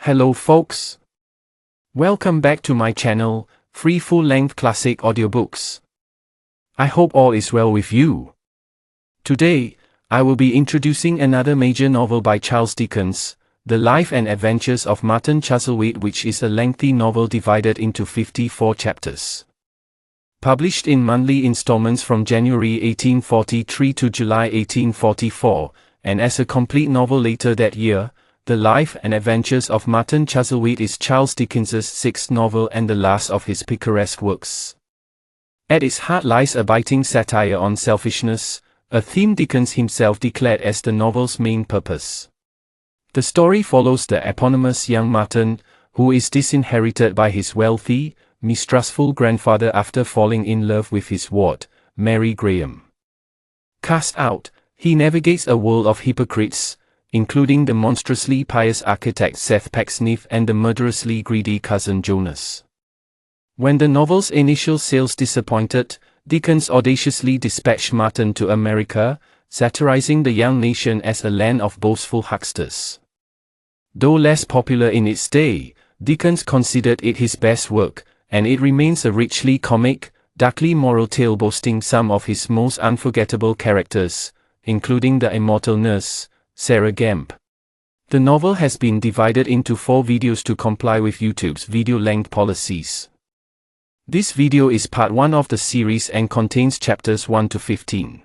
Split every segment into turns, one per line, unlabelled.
Hello folks. Welcome back to my channel, Free Full-Length Classic Audiobooks. I hope all is well with you. Today, I will be introducing another major novel by Charles Dickens, The Life and Adventures of Martin Chuzzlewit, which is a lengthy novel divided into 54 chapters. Published in monthly installments from January 1843 to July 1844, and as a complete novel later that year, The Life and Adventures of Martin Chuzzlewit is Charles Dickens's sixth novel and the last of his picaresque works. At its heart lies a biting satire on selfishness, a theme Dickens himself declared as the novel's main purpose. The story follows the eponymous young Martin, who is disinherited by his wealthy, mistrustful grandfather after falling in love with his ward, Mary Graham. Cast out, he navigates a world of hypocrites, including the monstrously pious architect Seth Pecksniff and the murderously greedy cousin Jonas. When the novel's initial sales disappointed, Dickens audaciously dispatched Martin to America, satirizing the young nation as a land of boastful hucksters. Though less popular in its day, Dickens considered it his best work, and it remains a richly comic, darkly moral tale boasting some of his most unforgettable characters, including the immortal nurse, Sarah Gamp. The novel has been divided into 4 videos to comply with YouTube's video length policies. This video is part 1 of the series and contains chapters 1 to 15.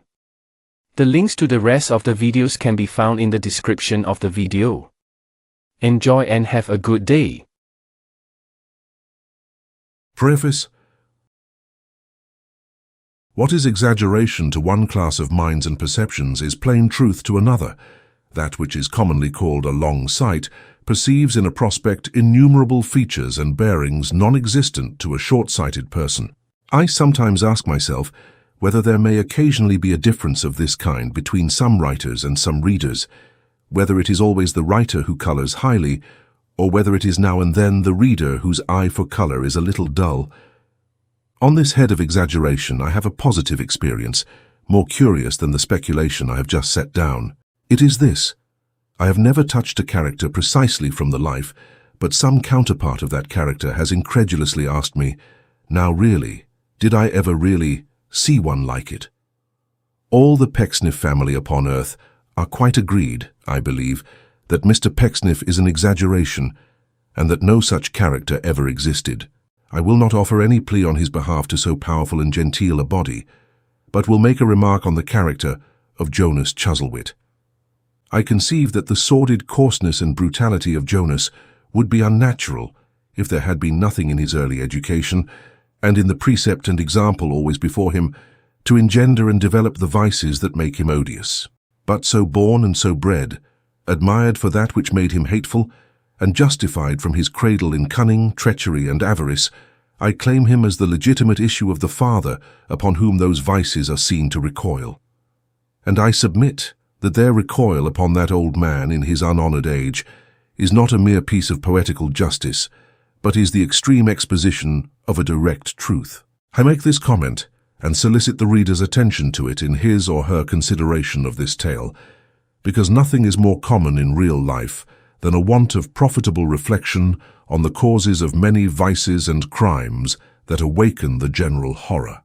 The links to the rest of the videos can be found in the description of the video. Enjoy and have a good day.
Preface. What is exaggeration to one class of minds and perceptions is plain truth to another. That which is commonly called a long sight perceives in a prospect innumerable features and bearings non-existent to a short-sighted person. I sometimes ask myself whether there may occasionally be a difference of this kind between some writers and some readers, whether it is always the writer who colors highly, or whether it is now and then the reader whose eye for color is a little dull. On this head of exaggeration, I have a positive experience, more curious than the speculation I have just set down. It is this: I have never touched a character precisely from the life, but some counterpart of that character has incredulously asked me, "Now really, did I ever really see one like it?" All the Pecksniff family upon earth are quite agreed, I believe, that Mr. Pecksniff is an exaggeration, and that no such character ever existed. I will not offer any plea on his behalf to so powerful and genteel a body, but will make a remark on the character of Jonas Chuzzlewit. I conceive that the sordid coarseness and brutality of Jonas would be unnatural if there had been nothing in his early education, and in the precept and example always before him, to engender and develop the vices that make him odious. But so born and so bred, admired for that which made him hateful, and justified from his cradle in cunning, treachery, and avarice, I claim him as the legitimate issue of the father upon whom those vices are seen to recoil. And I submit that their recoil upon that old man in his unhonored age is not a mere piece of poetical justice, but is the extreme exposition of a direct truth. I make this comment, and solicit the reader's attention to it in his or her consideration of this tale, because nothing is more common in real life than a want of profitable reflection on the causes of many vices and crimes that awaken the general horror.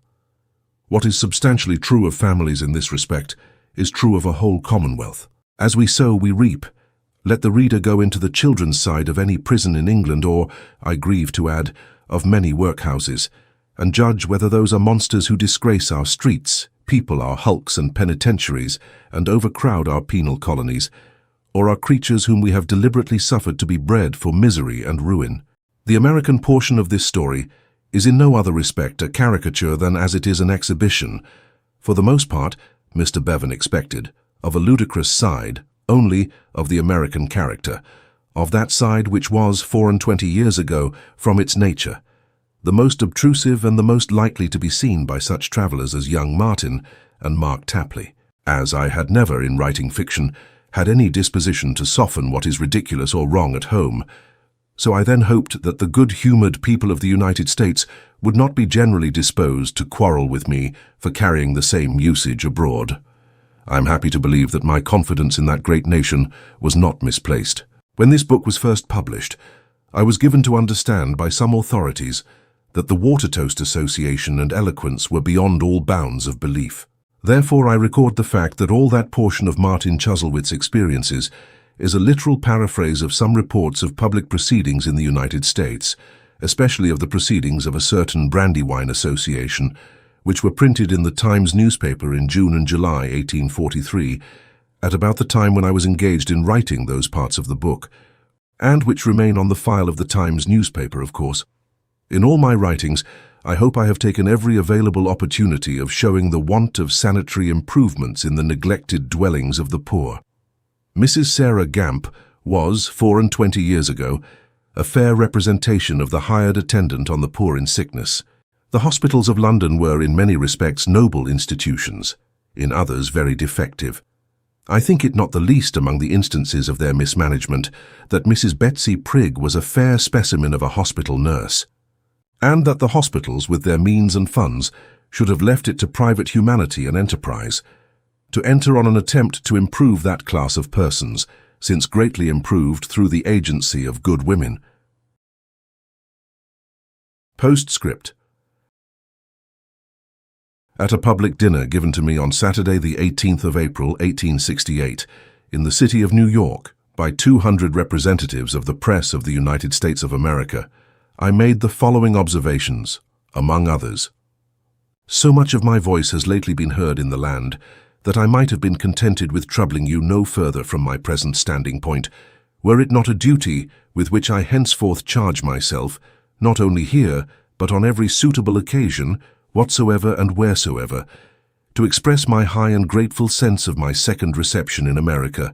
What is substantially true of families in this respect is true of a whole commonwealth. As we sow, we reap. Let the reader go into the children's side of any prison in England, or, I grieve to add, of many workhouses, and judge whether those are monsters who disgrace our streets, people our hulks and penitentiaries, and overcrowd our penal colonies, or are creatures whom we have deliberately suffered to be bred for misery and ruin. The American portion of this story is in no other respect a caricature than as it is an exhibition, for the most part, Mr. Bevan expected, of a ludicrous side, only of the American character, of that side which was 24 years ago from its nature, the most obtrusive and the most likely to be seen by such travellers as young Martin and Mark Tapley. As I had never, in writing fiction, had any disposition to soften what is ridiculous or wrong at home, so I then hoped that the good-humoured people of the United States would not be generally disposed to quarrel with me for carrying the same usage abroad. I am happy to believe that my confidence in that great nation was not misplaced. When this book was first published, I was given to understand by some authorities that the Water Toast Association and eloquence were beyond all bounds of belief. Therefore, I record the fact that all that portion of Martin Chuzzlewit's experiences is a literal paraphrase of some reports of public proceedings in the United States, especially of the proceedings of a certain Brandywine Association, which were printed in the Times newspaper in June and July 1843, at about the time when I was engaged in writing those parts of the book, and which remain on the file of the Times newspaper, of course. In all my writings, I hope I have taken every available opportunity of showing the want of sanitary improvements in the neglected dwellings of the poor. Mrs. Sarah Gamp was, 24 years ago, a fair representation of the hired attendant on the poor in sickness. The hospitals of London were in many respects noble institutions, in others very defective. I think it not the least among the instances of their mismanagement that Mrs. Betsy Prigg was a fair specimen of a hospital nurse, and that the hospitals, with their means and funds, should have left it to private humanity and enterprise to enter on an attempt to improve that class of persons, since greatly improved through the agency of good women. Postscript. At a public dinner given to me on Saturday the 18th of April 1868 in the city of New York by 200 representatives of the press of the United States of America, I made the following observations, among others. So much of my voice has lately been heard in the land that I might have been contented with troubling you no further from my present standing point, were it not a duty with which I henceforth charge myself, not only here, but on every suitable occasion, whatsoever and wheresoever, to express my high and grateful sense of my second reception in America,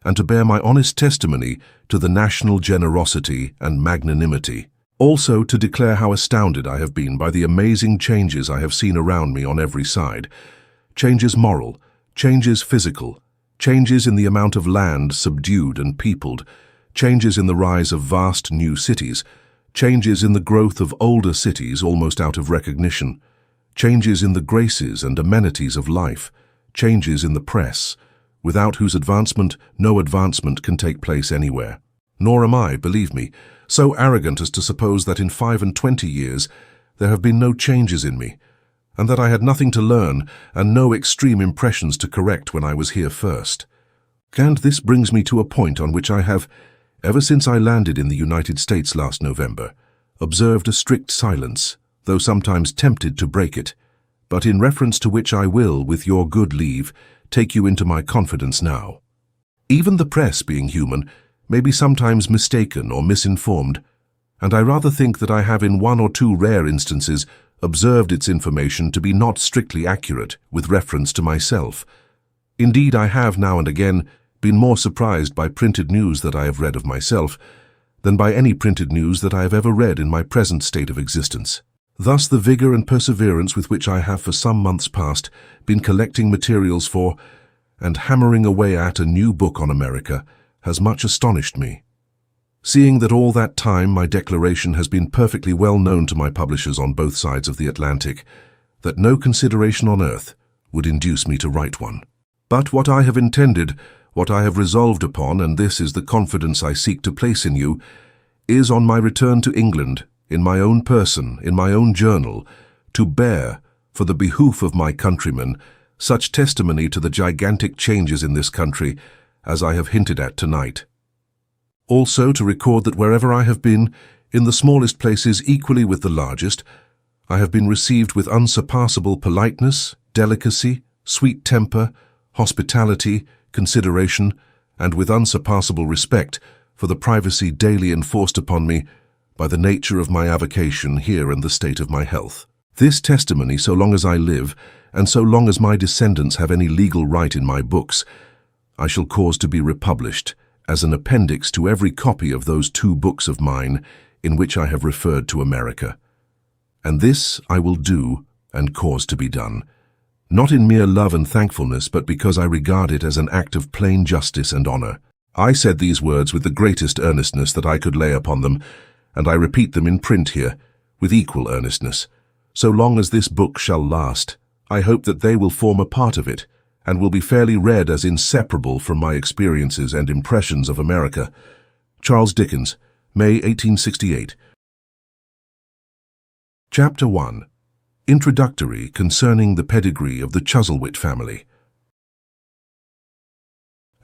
and to bear my honest testimony to the national generosity and magnanimity. Also to declare how astounded I have been by the amazing changes I have seen around me on every side, changes moral, changes physical, changes in the amount of land subdued and peopled, changes in the rise of vast new cities, changes in the growth of older cities almost out of recognition, changes in the graces and amenities of life, changes in the press, without whose advancement no advancement can take place anywhere. Nor am I, believe me, so arrogant as to suppose that in 25 years there have been no changes in me, and that I had nothing to learn and no extreme impressions to correct when I was here first. And this brings me to a point on which I have, ever since I landed in the United States last November, observed a strict silence, though sometimes tempted to break it, but in reference to which I will, with your good leave, take you into my confidence now. Even the press, being human, may be sometimes mistaken or misinformed, and I rather think that I have in 1 or 2 rare instances observed its information to be not strictly accurate with reference to myself. Indeed, I have now and again been more surprised by printed news that I have read of myself than by any printed news that I have ever read in my present state of existence. Thus the vigor and perseverance with which I have for some months past been collecting materials for and hammering away at a new book on America has much astonished me. Seeing that all that time my declaration has been perfectly well known to my publishers on both sides of the Atlantic, that no consideration on earth would induce me to write one. But what I have intended, what I have resolved upon, and this is the confidence I seek to place in you, is on my return to England, in my own person, in my own journal, to bear, for the behoof of my countrymen, such testimony to the gigantic changes in this country as I have hinted at tonight. Also to record that wherever I have been, in the smallest places equally with the largest, I have been received with unsurpassable politeness, delicacy, sweet temper, hospitality, consideration, and with unsurpassable respect for the privacy daily enforced upon me by the nature of my avocation here and the state of my health. This testimony, so long as I live, and so long as my descendants have any legal right in my books, I shall cause to be republished as an appendix to every copy of those 2 books of mine in which I have referred to America. And this I will do and cause to be done, not in mere love and thankfulness, but because I regard it as an act of plain justice and honor. I said these words with the greatest earnestness that I could lay upon them, and I repeat them in print here with equal earnestness. So long as this book shall last, I hope that they will form a part of it, and will be fairly read as inseparable from my experiences and impressions of America, Charles Dickens, May 1868. Chapter 1. Introductory concerning the pedigree of the Chuzzlewit family.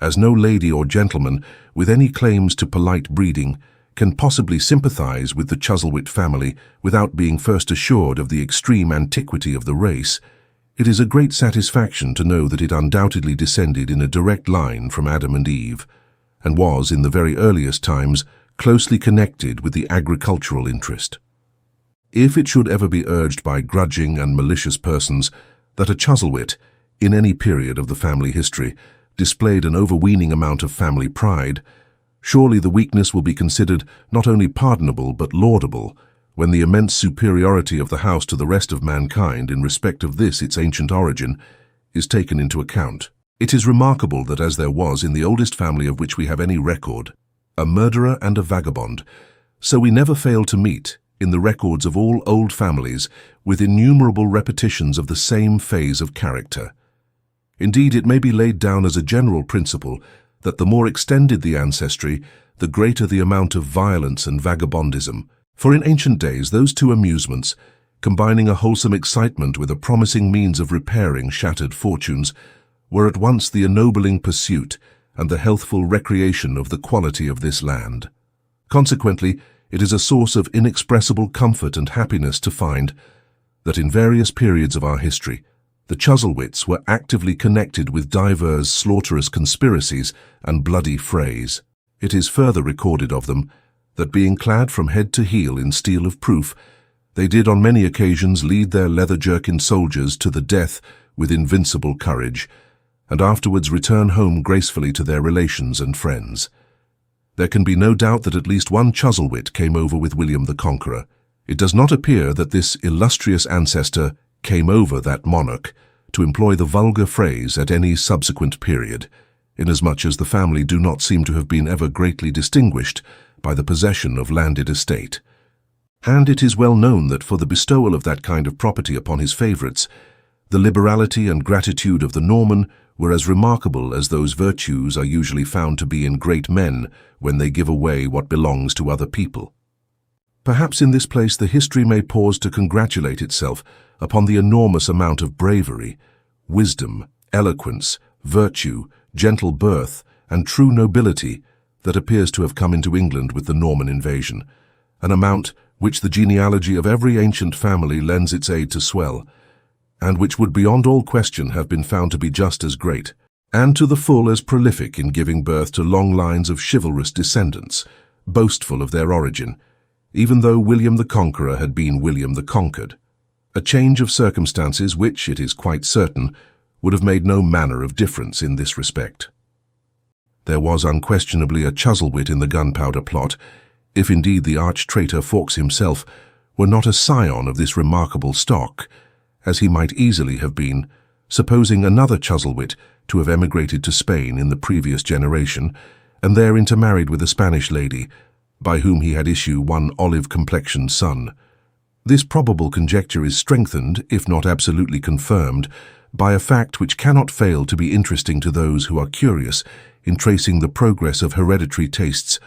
As no lady or gentleman with any claims to polite breeding can possibly sympathize with the Chuzzlewit family without being first assured of the extreme antiquity of the race, it is a great satisfaction to know that it undoubtedly descended in a direct line from Adam and Eve, and was, in the very earliest times, closely connected with the agricultural interest. If it should ever be urged by grudging and malicious persons that a Chuzzlewit, in any period of the family history, displayed an overweening amount of family pride, surely the weakness will be considered not only pardonable but laudable, when the immense superiority of the house to the rest of mankind in respect of this its ancient origin is taken into account. It is remarkable that as there was in the oldest family of which we have any record, a murderer and a vagabond, so we never fail to meet, in the records of all old families, with innumerable repetitions of the same phase of character. Indeed, it may be laid down as a general principle that the more extended the ancestry, the greater the amount of violence and vagabondism. For in ancient days, those two amusements, combining a wholesome excitement with a promising means of repairing shattered fortunes, were at once the ennobling pursuit and the healthful recreation of the quality of this land. Consequently, it is a source of inexpressible comfort and happiness to find that in various periods of our history, the Chuzzlewits were actively connected with divers slaughterous conspiracies and bloody frays. It is further recorded of them that being clad from head to heel in steel of proof, they did on many occasions lead their leather-jerkined soldiers to the death with invincible courage, and afterwards return home gracefully to their relations and friends. There can be no doubt that at least one Chuzzlewit came over with William the Conqueror. It does not appear that this illustrious ancestor came over that monarch, to employ the vulgar phrase, at any subsequent period, inasmuch as the family do not seem to have been ever greatly distinguished by the possession of landed estate. And it is well known that for the bestowal of that kind of property upon his favourites, the liberality and gratitude of the Norman were as remarkable as those virtues are usually found to be in great men when they give away what belongs to other people. Perhaps in this place the history may pause to congratulate itself upon the enormous amount of bravery, wisdom, eloquence, virtue, gentle birth, and true nobility that appears to have come into England with the Norman invasion, an amount which the genealogy of every ancient family lends its aid to swell, and which would beyond all question have been found to be just as great, and to the full as prolific in giving birth to long lines of chivalrous descendants, boastful of their origin, even though William the Conqueror had been William the Conquered, a change of circumstances which, it is quite certain, would have made no manner of difference in this respect. There was unquestionably a Chuzzlewit in the gunpowder plot, if indeed the arch-traitor Fawkes himself were not a scion of this remarkable stock, as he might easily have been, supposing another Chuzzlewit to have emigrated to Spain in the previous generation, and there intermarried with a Spanish lady, by whom he had issue one olive-complexioned son. This probable conjecture is strengthened, if not absolutely confirmed, by a fact which cannot fail to be interesting to those who are curious in tracing the progress of hereditary tastes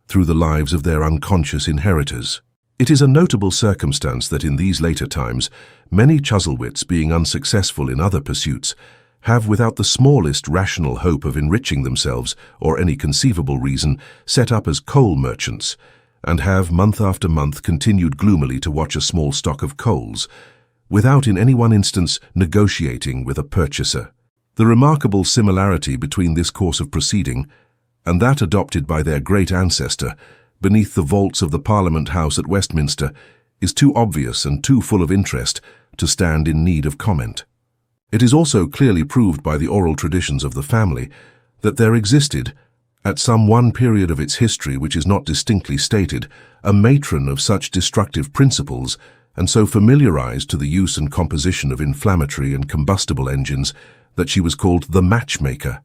through the lives of their unconscious inheritors. It is a notable circumstance that in these later times, many Chuzzlewits, being unsuccessful in other pursuits, have without the smallest rational hope of enriching themselves or any conceivable reason set up as coal merchants, and have month after month continued gloomily to watch a small stock of coals, without in any one instance negotiating with a purchaser. The remarkable similarity between this course of proceeding and that adopted by their great ancestor beneath the vaults of the Parliament House at Westminster is too obvious and too full of interest to stand in need of comment. It is also clearly proved by the oral traditions of the family that there existed, at some one period of its history which is not distinctly stated, a matron of such destructive principles and so familiarized to the use and composition of inflammatory and combustible engines that she was called the matchmaker,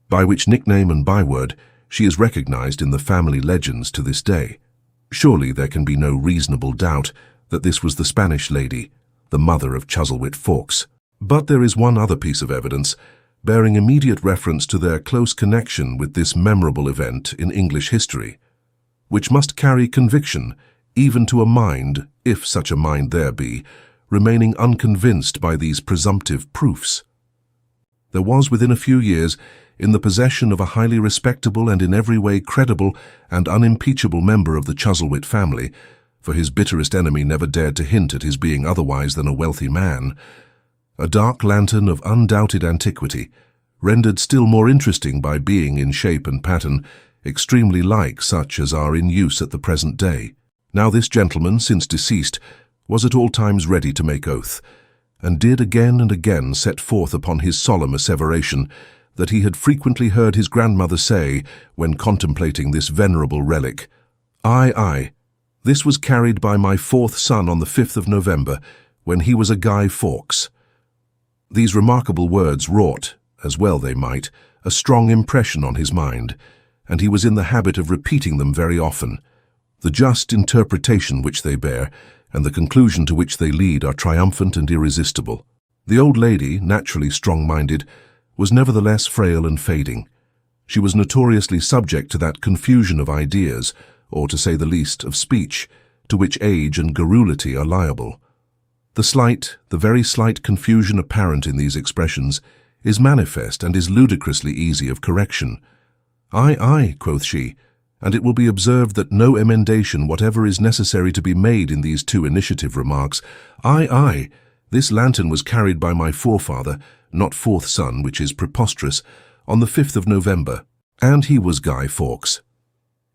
by which nickname and byword she is recognized in the family legends to this day. Surely there can be no reasonable doubt that this was the Spanish lady, the mother of Chuzzlewit Fawkes. But there is one other piece of evidence bearing immediate reference to their close connection with this memorable event in English history. which must carry conviction, even to a mind, if such a mind there be, remaining unconvinced by these presumptive proofs. There was within a few years, in the possession of a highly respectable and in every way credible and unimpeachable member of the Chuzzlewit family, for his bitterest enemy never dared to hint at his being otherwise than a wealthy man, a dark lantern of undoubted antiquity, rendered still more interesting by being, in shape and pattern, extremely like such as are in use at the present day. Now this gentleman, since deceased, was at all times ready to make oath, and did again and again set forth upon his solemn asseveration that he had frequently heard his grandmother say, when contemplating this venerable relic, "Aye, this was carried by my fourth son on the 5th of November, when he was a Guy Fawkes." These remarkable words wrought, as well they might, a strong impression on his mind, and he was in the habit of repeating them very often. The just interpretation which they bear, and the conclusion to which they lead are triumphant and irresistible. The old lady, naturally strong-minded, was nevertheless frail and fading. She was notoriously subject to that confusion of ideas, or to say the least, of speech, to which age and garrulity are liable. The very slight confusion apparent in these expressions is manifest and is ludicrously easy of correction. "Aye, quoth she, and it will be observed that no emendation whatever is necessary to be made in these two initiative remarks. Aye, this lantern was carried by my forefather, not fourth son, which is preposterous, on the 5th of November, and he was Guy Fawkes."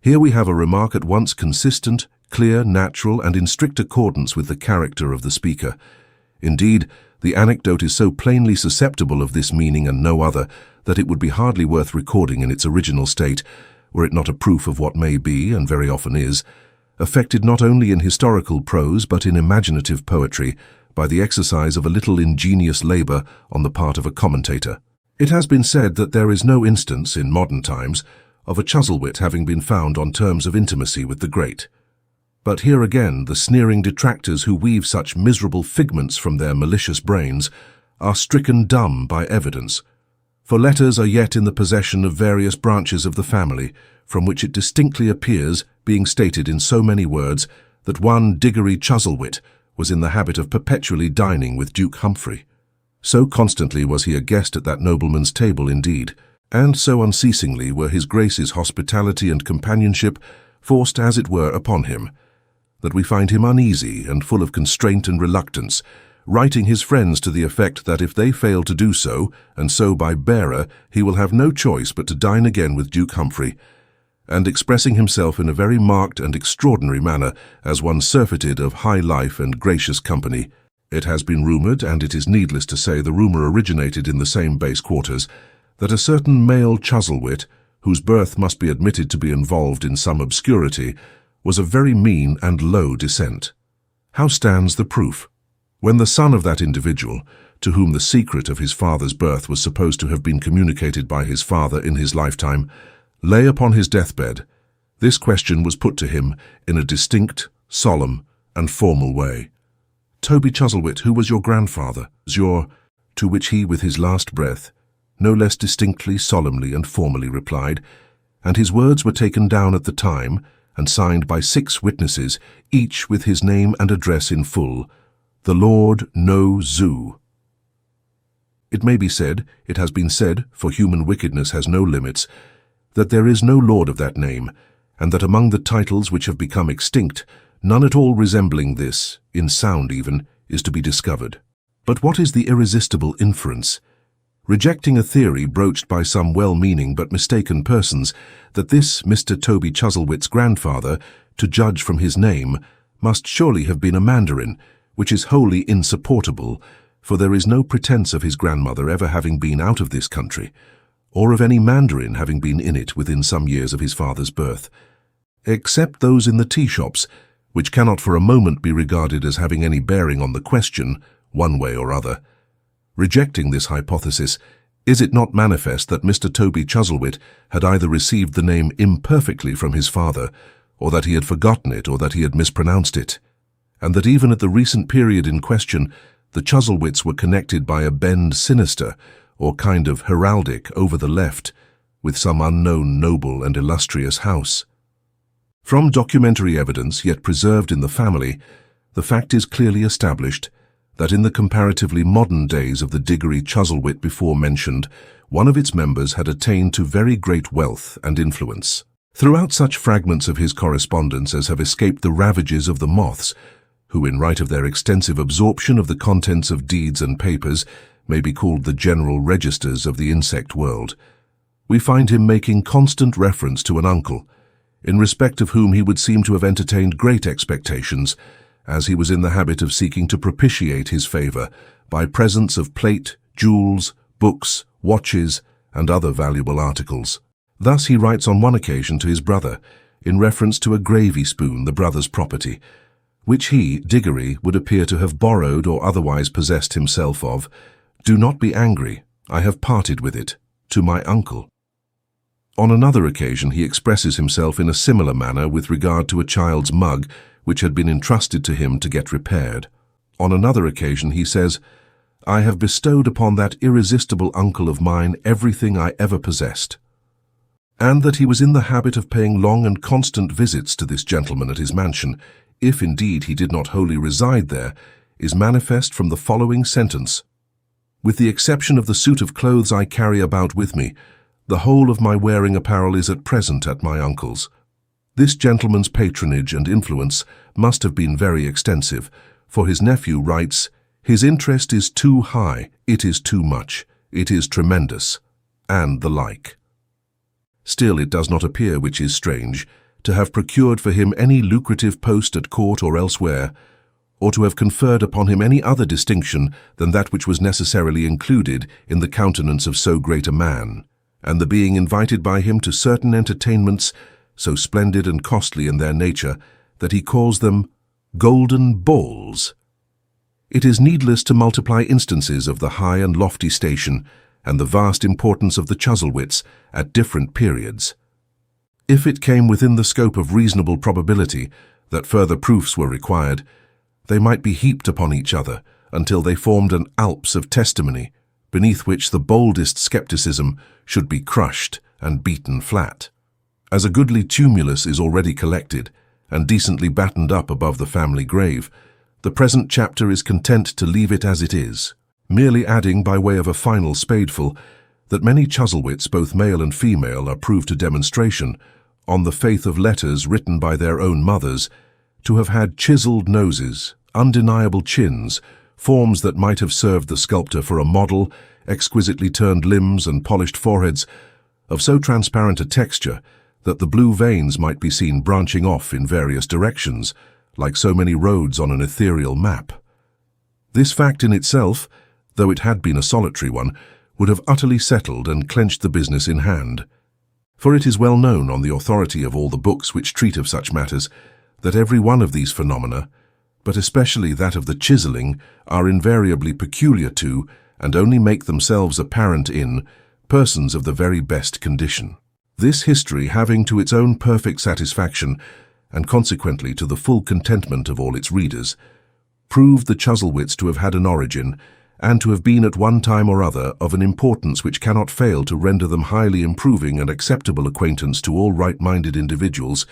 Here we have a remark at once consistent, clear, natural, and in strict accordance with the character of the speaker. Indeed, the anecdote is so plainly susceptible of this meaning and no other, that it would be hardly worth recording in its original state, were it not a proof of what may be, and very often is, affected not only in historical prose but in imaginative poetry, by the exercise of a little ingenious labour on the part of a commentator. It has been said that there is no instance, in modern times, of a Chuzzlewit having been found on terms of intimacy with the great. But here again the sneering detractors who weave such miserable figments from their malicious brains are stricken dumb by evidence, for letters are yet in the possession of various branches of the family, from which it distinctly appears, being stated in so many words, that one Diggory Chuzzlewit was in the habit of perpetually dining with Duke Humphrey. So constantly was he a guest at that nobleman's table indeed, and so unceasingly were his Grace's hospitality and companionship forced as it were upon him, that we find him uneasy and full of constraint and reluctance, writing his friends to the effect that if they fail to do so, and so by bearer, he will have no choice but to dine again with Duke Humphrey, and expressing himself in a very marked and extraordinary manner as one surfeited of high life and gracious company. It has been rumoured, and it is needless to say the rumour originated in the same base quarters, that a certain male Chuzzlewit, whose birth must be admitted to be involved in some obscurity, was of very mean and low descent. How stands the proof? When the son of that individual, to whom the secret of his father's birth was supposed to have been communicated by his father in his lifetime, lay upon his deathbed, this question was put to him in a distinct, solemn, and formal way. "Toby Chuzzlewit, who was your grandfather?" To which he, with his last breath, no less distinctly, solemnly, and formally replied, and his words were taken down at the time, and signed by 6 witnesses, each with his name and address in full, "The Lord No Zoo." It may be said, it has been said, for human wickedness has no limits, that there is no lord of that name, and that among the titles which have become extinct, none at all resembling this, in sound even, is to be discovered. But what is the irresistible inference? Rejecting a theory broached by some well-meaning but mistaken persons, that this Mr. Toby Chuzzlewit's grandfather, to judge from his name, must surely have been a mandarin, which is wholly insupportable, for there is no pretence of his grandmother ever having been out of this country, or of any mandarin having been in it within some years of his father's birth, except those in the tea-shops, which cannot for a moment be regarded as having any bearing on the question, one way or other. Rejecting this hypothesis, is it not manifest that Mr. Toby Chuzzlewit had either received the name imperfectly from his father, or that he had forgotten it, or that he had mispronounced it, and that even at the recent period in question, the Chuzzlewits were connected by a bend sinister, or kind of heraldic over the left, with some unknown noble and illustrious house? From documentary evidence yet preserved in the family, the fact is clearly established that in the comparatively modern days of the Diggory Chuzzlewit before mentioned, one of its members had attained to very great wealth and influence. Throughout such fragments of his correspondence as have escaped the ravages of the moths, who in right of their extensive absorption of the contents of deeds and papers may be called the general registers of the insect world, we find him making constant reference to an uncle, in respect of whom he would seem to have entertained great expectations, as he was in the habit of seeking to propitiate his favour by presents of plate, jewels, books, watches, and other valuable articles. Thus he writes on one occasion to his brother, in reference to a gravy spoon, the brother's property, which he, Diggory, would appear to have borrowed or otherwise possessed himself of, "Do not be angry, I have parted with it, to my uncle." On another occasion he expresses himself in a similar manner with regard to a child's mug which had been entrusted to him to get repaired. On another occasion he says, "I have bestowed upon that irresistible uncle of mine everything I ever possessed," and that he was in the habit of paying long and constant visits to this gentleman at his mansion, if indeed he did not wholly reside there, is manifest from the following sentence: "With the exception of the suit of clothes I carry about with me, the whole of my wearing apparel is at present at my uncle's." This gentleman's patronage and influence must have been very extensive, for his nephew writes, "His interest is too high, it is too much, it is tremendous," and the like. Still it does not appear, which is strange, to have procured for him any lucrative post at court or elsewhere, or to have conferred upon him any other distinction than that which was necessarily included in the countenance of so great a man, and the being invited by him to certain entertainments, so splendid and costly in their nature, that he calls them golden balls. It is needless to multiply instances of the high and lofty station and the vast importance of the Chuzzlewits at different periods. If it came within the scope of reasonable probability that further proofs were required, they might be heaped upon each other until they formed an Alps of testimony, beneath which the boldest skepticism should be crushed and beaten flat. As a goodly tumulus is already collected and decently battened up above the family grave, the present chapter is content to leave it as it is, merely adding by way of a final spadeful that many Chuzzlewits, both male and female, are proved to demonstration, on the faith of letters written by their own mothers, to have had chiseled noses, undeniable chins, forms that might have served the sculptor for a model, exquisitely turned limbs and polished foreheads, of so transparent a texture that the blue veins might be seen branching off in various directions, like so many roads on an ethereal map. This fact in itself, though it had been a solitary one, would have utterly settled and clenched the business in hand. For it is well known on the authority of all the books which treat of such matters, that every one of these phenomena, but especially that of the chiseling, are invariably peculiar to, and only make themselves apparent in, persons of the very best condition. This history having to its own perfect satisfaction, and consequently to the full contentment of all its readers, proved the Chuzzlewits to have had an origin, and to have been at one time or other of an importance which cannot fail to render them highly improving and acceptable acquaintance to all right-minded individuals,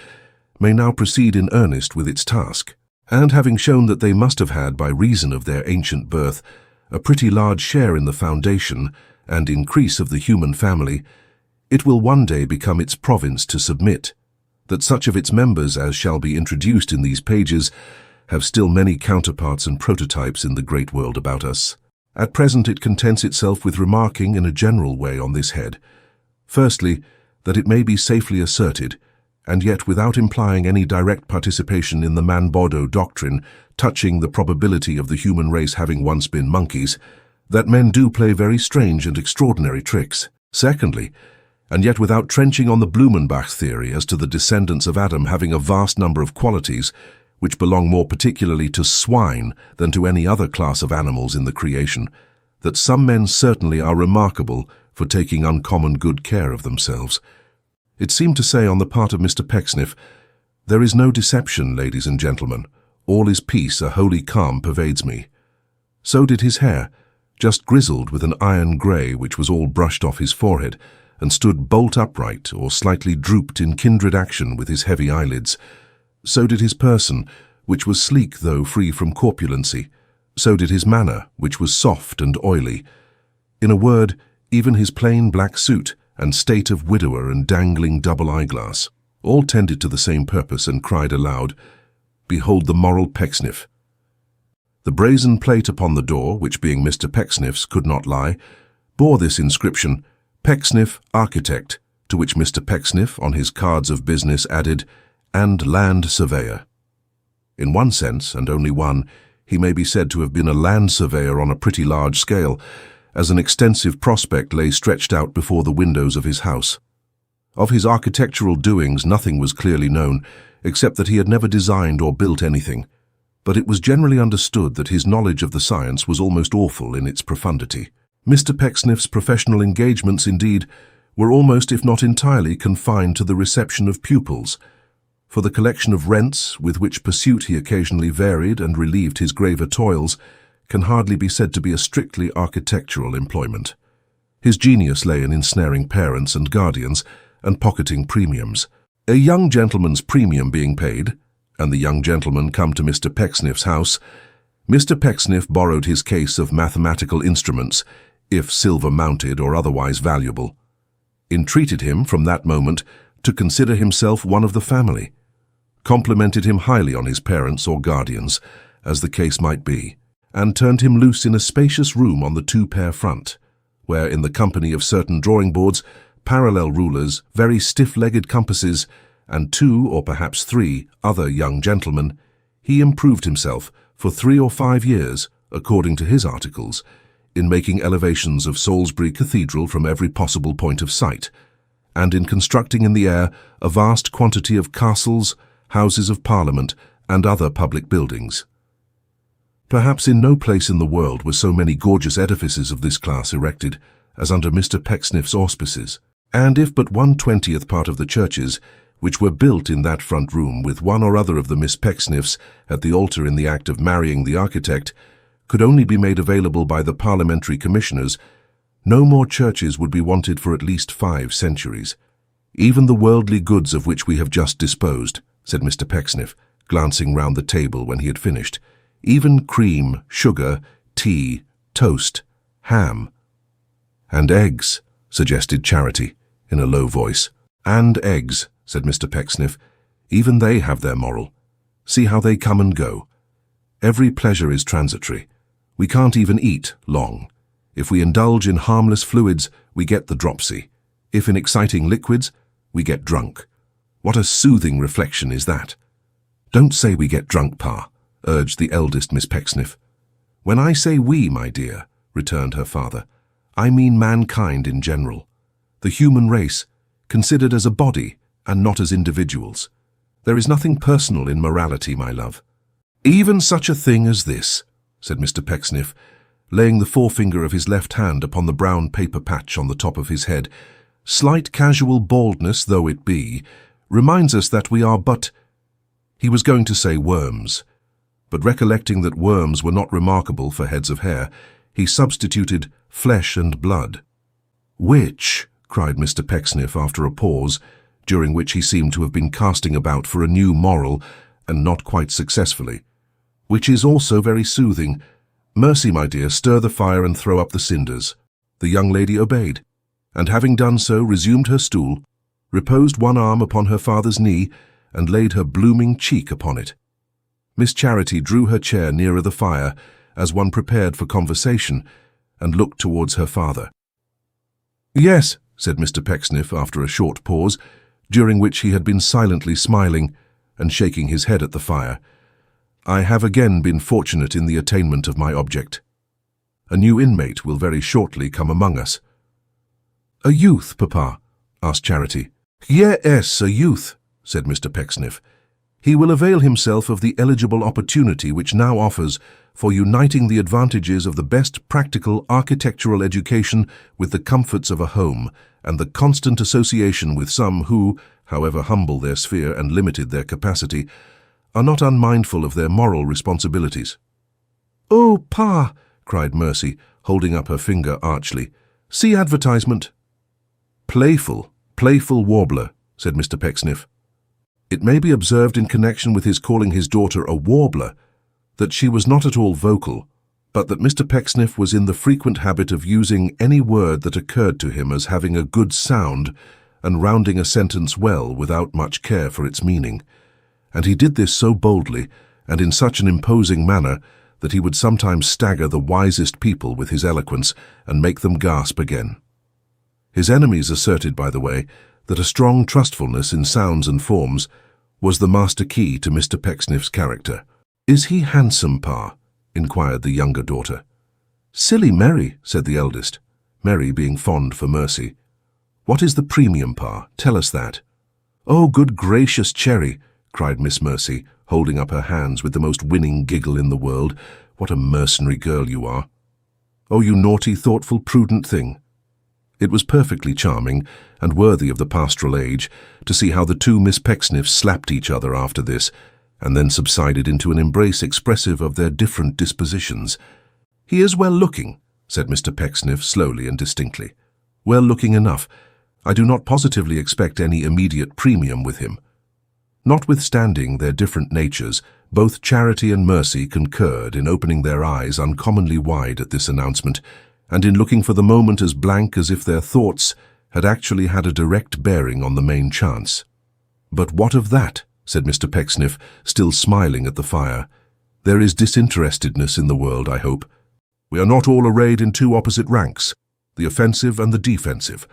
may now proceed in earnest with its task. And having shown that they must have had, by reason of their ancient birth, a pretty large share in the foundation and increase of the human family, it will one day become its province to submit, that such of its members as shall be introduced in these pages have still many counterparts and prototypes in the great world about us. At present it contents itself with remarking in a general way on this head, firstly, that it may be safely asserted, and yet without implying any direct participation in the Man-Bodo doctrine touching the probability of the human race having once been monkeys, that men do play very strange and extraordinary tricks. Secondly, and yet without trenching on the Blumenbach theory as to the descendants of Adam having a vast number of qualities which belong more particularly to swine than to any other class of animals in the creation, that some men certainly are remarkable for taking uncommon good care of themselves. It seemed to say on the part of Mr. Pecksniff, "There is no deception, ladies and gentlemen. All is peace, a holy calm pervades me." So did his hair, just grizzled with an iron grey which was all brushed off his forehead, and stood bolt upright or slightly drooped in kindred action with his heavy eyelids. So did his person, which was sleek though free from corpulency. So did his manner, which was soft and oily. In a word, even his plain black suit and state of widower and dangling double eyeglass all tended to the same purpose and cried aloud, "Behold the moral Pecksniff." The brazen plate upon the door, which being Mr. Pecksniff's could not lie, bore this inscription, "Pecksniff, Architect," to which Mr. Pecksniff, on his cards of business, added, "and Land Surveyor." In one sense, and only one, he may be said to have been a land surveyor on a pretty large scale, as an extensive prospect lay stretched out before the windows of his house. Of his architectural doings nothing was clearly known, except that he had never designed or built anything, but it was generally understood that his knowledge of the science was almost awful in its profundity. Mr. Pecksniff's professional engagements, indeed, were almost, if not entirely, confined to the reception of pupils, for the collection of rents, with which pursuit he occasionally varied and relieved his graver toils, can hardly be said to be a strictly architectural employment. His genius lay in ensnaring parents and guardians, and pocketing premiums. A young gentleman's premium being paid, and the young gentleman come to Mr. Pecksniff's house, Mr. Pecksniff borrowed his case of mathematical instruments, if silver-mounted or otherwise valuable, entreated him from that moment to consider himself one of the family, complimented him highly on his parents or guardians, as the case might be, and turned him loose in a spacious room on the two-pair front, where, in the company of certain drawing-boards, parallel rulers, very stiff-legged compasses, and 2 or perhaps 3 other young gentlemen, he improved himself for 3 or 5 years, according to his articles, in making elevations of Salisbury Cathedral from every possible point of sight, and in constructing in the air a vast quantity of castles, houses of Parliament, and other public buildings. Perhaps in no place in the world were so many gorgeous edifices of this class erected as under Mr. Pecksniff's auspices, and if but 1/20th part of the churches, which were built in that front room with one or other of the Miss Pecksniffs at the altar in the act of marrying the architect, could only be made available by the parliamentary commissioners, no more churches would be wanted for at least 5 centuries. "Even the worldly goods of which we have just disposed," said Mr. Pecksniff, glancing round the table when he had finished, "even cream, sugar, tea, toast, ham—" "And eggs," suggested Charity, in a low voice. "And eggs," said Mr. Pecksniff. "Even they have their moral. See how they come and go. Every pleasure is transitory. We can't even eat long. If we indulge in harmless fluids, we get the dropsy. If in exciting liquids, we get drunk. What a soothing reflection is that!" "Don't say we get drunk, Pa," urged the eldest Miss Pecksniff. "When I say we, my dear," returned her father, "I mean mankind in general. The human race, considered as a body and not as individuals. There is nothing personal in morality, my love." "Even such a thing as this," said Mr. Pecksniff, laying the forefinger of his left hand upon the brown paper patch on the top of his head, "slight casual baldness though it be, reminds us that we are but—" He was going to say worms, but recollecting that worms were not remarkable for heads of hair, he substituted flesh and blood. "Which," cried Mr. Pecksniff after a pause, during which he seemed to have been casting about for a new moral, and not quite successfully, "which is also very soothing. Mercy, my dear, stir the fire and throw up the cinders." The young lady obeyed, and having done so, resumed her stool, reposed one arm upon her father's knee, and laid her blooming cheek upon it. Miss Charity drew her chair nearer the fire, as one prepared for conversation, and looked towards her father. "Yes," said Mr. Pecksniff after a short pause, during which he had been silently smiling and shaking his head at the fire, "I have again been fortunate in the attainment of my object. A new inmate will very shortly come among us." "A youth, Papa?" asked Charity. "Yes, a youth," said Mr. Pecksniff. "He will avail himself of the eligible opportunity which now offers for uniting the advantages of the best practical architectural education with the comforts of a home, and the constant association with some who, however humble their sphere and limited their capacity, are not unmindful of their moral responsibilities." "Oh, Pa!" cried Mercy, holding up her finger archly. "See advertisement." Playful warbler, said Mr. Pecksniff. It may be observed in connection with his calling his daughter a warbler that she was not at all vocal, but that Mr. Pecksniff was in the frequent habit of using any word that occurred to him as having a good sound and rounding a sentence well without much care for its meaning. And he did this so boldly and in such an imposing manner that he would sometimes stagger the wisest people with his eloquence and make them gasp again. His enemies asserted, by the way, that a strong trustfulness in sounds and forms was the master key to Mr. Pecksniff's character. "Is he handsome, Pa?" inquired the younger daughter. "Silly Mary," said the eldest, Mary being fond for Mercy. "What is the premium, Pa? Tell us that." "Oh, good gracious, Cherry," cried Miss Mercy, holding up her hands with the most winning giggle in the world. "What a mercenary girl you are. Oh, you naughty, thoughtful, prudent thing." It was perfectly charming and worthy of the pastoral age to see how the two Miss Pecksniffs slapped each other after this, and then subsided into an embrace expressive of their different dispositions. "He is well-looking," said Mr. Pecksniff slowly and distinctly. "Well-looking enough. I do not positively expect any immediate premium with him." Notwithstanding their different natures, both Charity and Mercy concurred in opening their eyes uncommonly wide at this announcement, and in looking for the moment as blank as if their thoughts had actually had a direct bearing on the main chance. "But what of that?" said Mr. Pecksniff, still smiling at the fire. "There is disinterestedness in the world, I hope. We are not all arrayed in two opposite ranks, the offensive and the defensive.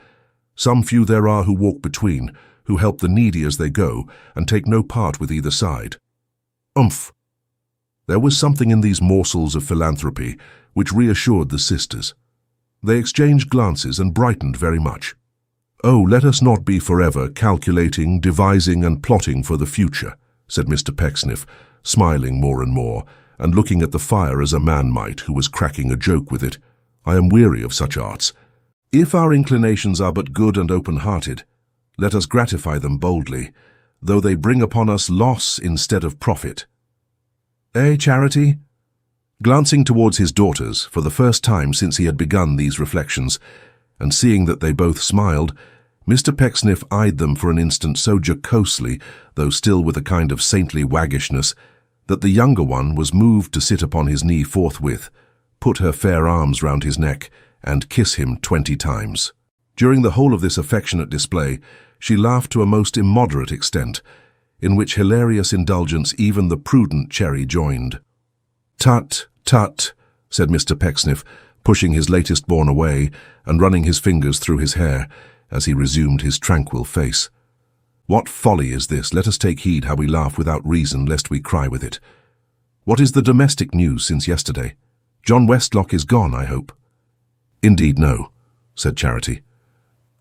Some few there are who walk between, who help the needy as they go, and take no part with either side. Umph!" There was something in these morsels of philanthropy which reassured the sisters. They exchanged glances and brightened very much. "Oh, let us not be forever calculating, devising, and plotting for the future," said Mr. Pecksniff, smiling more and more, and looking at the fire as a man might who was cracking a joke with it. "I am weary of such arts. If our inclinations are but good and open-hearted, let us gratify them boldly, though they bring upon us loss instead of profit. Eh, Charity?" Glancing towards his daughters for the first time since he had begun these reflections, and seeing that they both smiled, Mr. Pecksniff eyed them for an instant so jocosely, though still with a kind of saintly waggishness, that the younger one was moved to sit upon his knee forthwith, put her fair arms round his neck, and kiss him 20 times. During the whole of this affectionate display, she laughed to a most immoderate extent, in which hilarious indulgence even the prudent Cherry joined. "Tut, tut," said Mr. Pecksniff, pushing his latest-born away and running his fingers through his hair as he resumed his tranquil face. "What folly is this? Let us take heed how we laugh without reason, lest we cry with it. What is the domestic news since yesterday? John Westlock is gone, I hope." "Indeed, no," said Charity.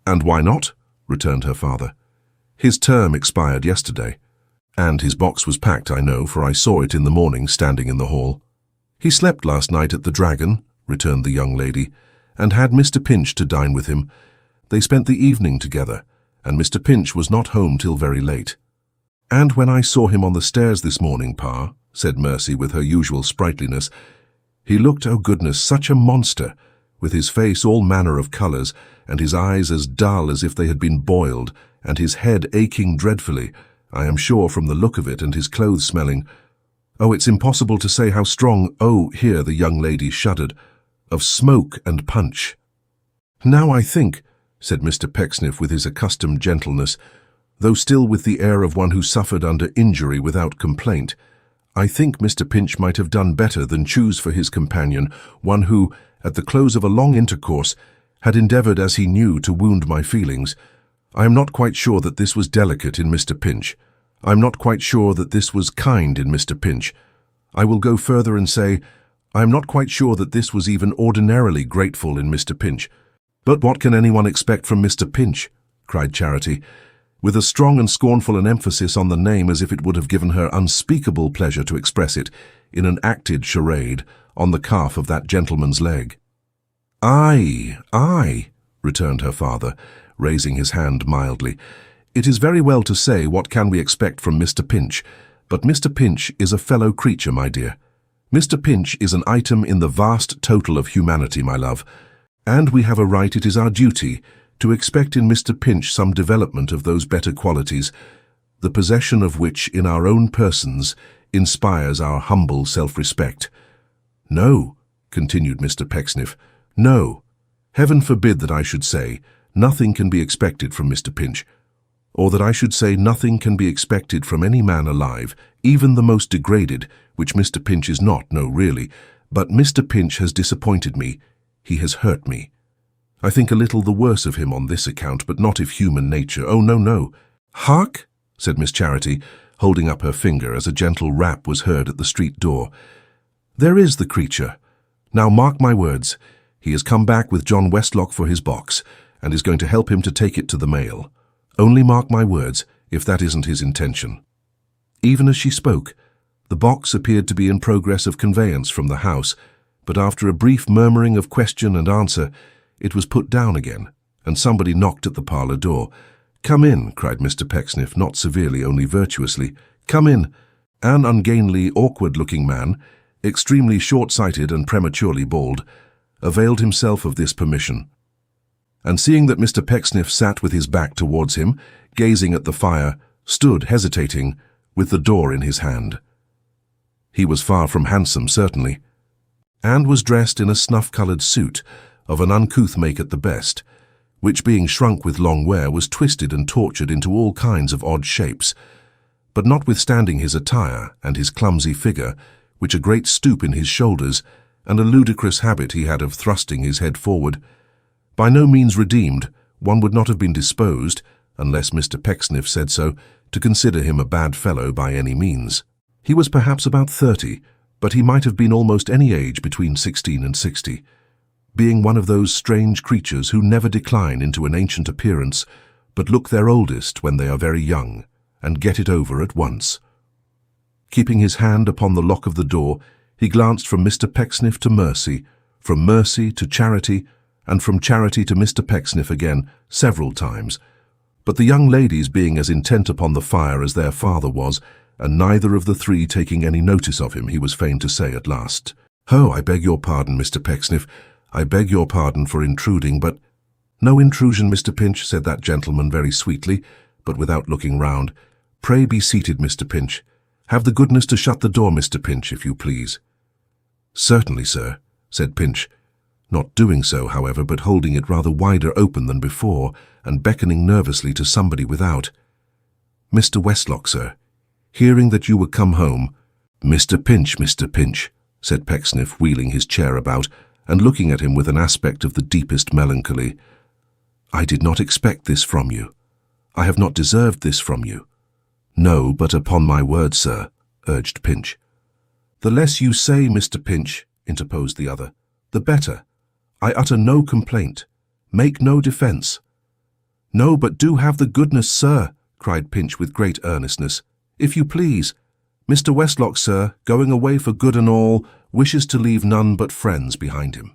"And why not?" returned her father. "His term expired yesterday, and his box was packed, I know, for I saw it in the morning standing in the hall." "He slept last night at the Dragon," returned the young lady, "and had Mr. Pinch to dine with him. They spent the evening together, and Mr. Pinch was not home till very late." "And when I saw him on the stairs this morning, Pa," said Mercy with her usual sprightliness, "he looked, oh goodness, such a monster, with his face all manner of colours, and his eyes as dull as if they had been boiled, and his head aching dreadfully, I am sure, from the look of it, and his clothes smelling. Oh, it's impossible to say how strong, oh," here the young lady shuddered, "of smoke and punch." "Now I think," said Mr. Pecksniff with his accustomed gentleness, though still with the air of one who suffered under injury without complaint, "I think Mr. Pinch might have done better than choose for his companion one who, at the close of a long intercourse, had endeavoured, as he knew, to wound my feelings. I am not quite sure that this was delicate in Mr. Pinch. I am not quite sure that this was kind in Mr. Pinch. I will go further and say, I am not quite sure that this was even ordinarily grateful in Mr. Pinch. But what can anyone expect from Mr. Pinch?" cried Charity, with as strong and scornful an emphasis on the name as if it would have given her unspeakable pleasure to express it, in an acted charade, on the calf of that gentleman's leg. Aye," returned her father, raising his hand mildly. "It is very well to say what can we expect from Mr. Pinch, but Mr. Pinch is a fellow creature, my dear. Mr. Pinch is an item in the vast total of humanity, my love, and we have a right, it is our duty, to expect in Mr. Pinch some development of those better qualities, the possession of which in our own persons inspires our humble self-respect. No, continued Mr. Pecksniff, no. Heaven forbid that I should say, nothing can be expected from Mr. Pinch, or that I should say nothing can be expected from any man alive, even the most degraded, which Mr. Pinch is not, no really, but Mr. Pinch has disappointed me, he has hurt me. I think a little the worse of him on this account, but not of human nature. Oh, no, no. Hark, said Miss Charity, holding up her finger as a gentle rap was heard at the street door. There is the creature. Now mark my words, he has come back with John Westlock for his box, and is going to help him to take it to the mail. Only mark my words, if that isn't his intention. Even as she spoke, the box appeared to be in progress of conveyance from the house, but after a brief murmuring of question and answer, it was put down again, and somebody knocked at the parlour door. "Come in," cried Mr. Pecksniff, not severely, only virtuously. "Come in." An ungainly, awkward-looking man, extremely short-sighted and prematurely bald, availed himself of this permission, and seeing that Mr. Pecksniff sat with his back towards him, gazing at the fire, stood hesitating, with the door in his hand. He was far from handsome, certainly, and was dressed in a snuff-coloured suit of an uncouth make at the best, which being shrunk with long wear was twisted and tortured into all kinds of odd shapes. But notwithstanding his attire and his clumsy figure, which a great stoop in his shoulders, and a ludicrous habit he had of thrusting his head forward, by no means redeemed, one would not have been disposed, unless Mr. Pecksniff said so, to consider him a bad fellow by any means. He was perhaps about 30, but he might have been almost any age between 16 and 60, being one of those strange creatures who never decline into an ancient appearance, but look their oldest when they are very young, and get it over at once. Keeping his hand upon the lock of the door, he glanced from Mr. Pecksniff to Mercy, from Mercy to Charity, and from Charity to Mr. Pecksniff again, several times. But the young ladies being as intent upon the fire as their father was, and neither of the three taking any notice of him, he was fain to say at last, "Oh, I beg your pardon, Mr. Pecksniff. I beg your pardon for intruding, but—" "No intrusion, Mr. Pinch," said that gentleman very sweetly, but without looking round. "Pray be seated, Mr. Pinch. Have the goodness to shut the door, Mr. Pinch, if you please." "Certainly, sir," said Pinch, not doing so, however, but holding it rather wider open than before, and beckoning nervously to somebody without. "Mr. Westlock, sir, hearing that you were come home—" "Mr. Pinch," said Pecksniff, wheeling his chair about, and looking at him with an aspect of the deepest melancholy. "I did not expect this from you. I have not deserved this from you." "No, but upon my word, sir," urged Pinch. "The less you say, Mr. Pinch," interposed the other, "the better. I utter no complaint. Make no defence." "No, but do have the goodness, sir," cried Pinch with great earnestness. "If you please. Mr. Westlock, sir, going away for good and all, wishes to leave none but friends behind him.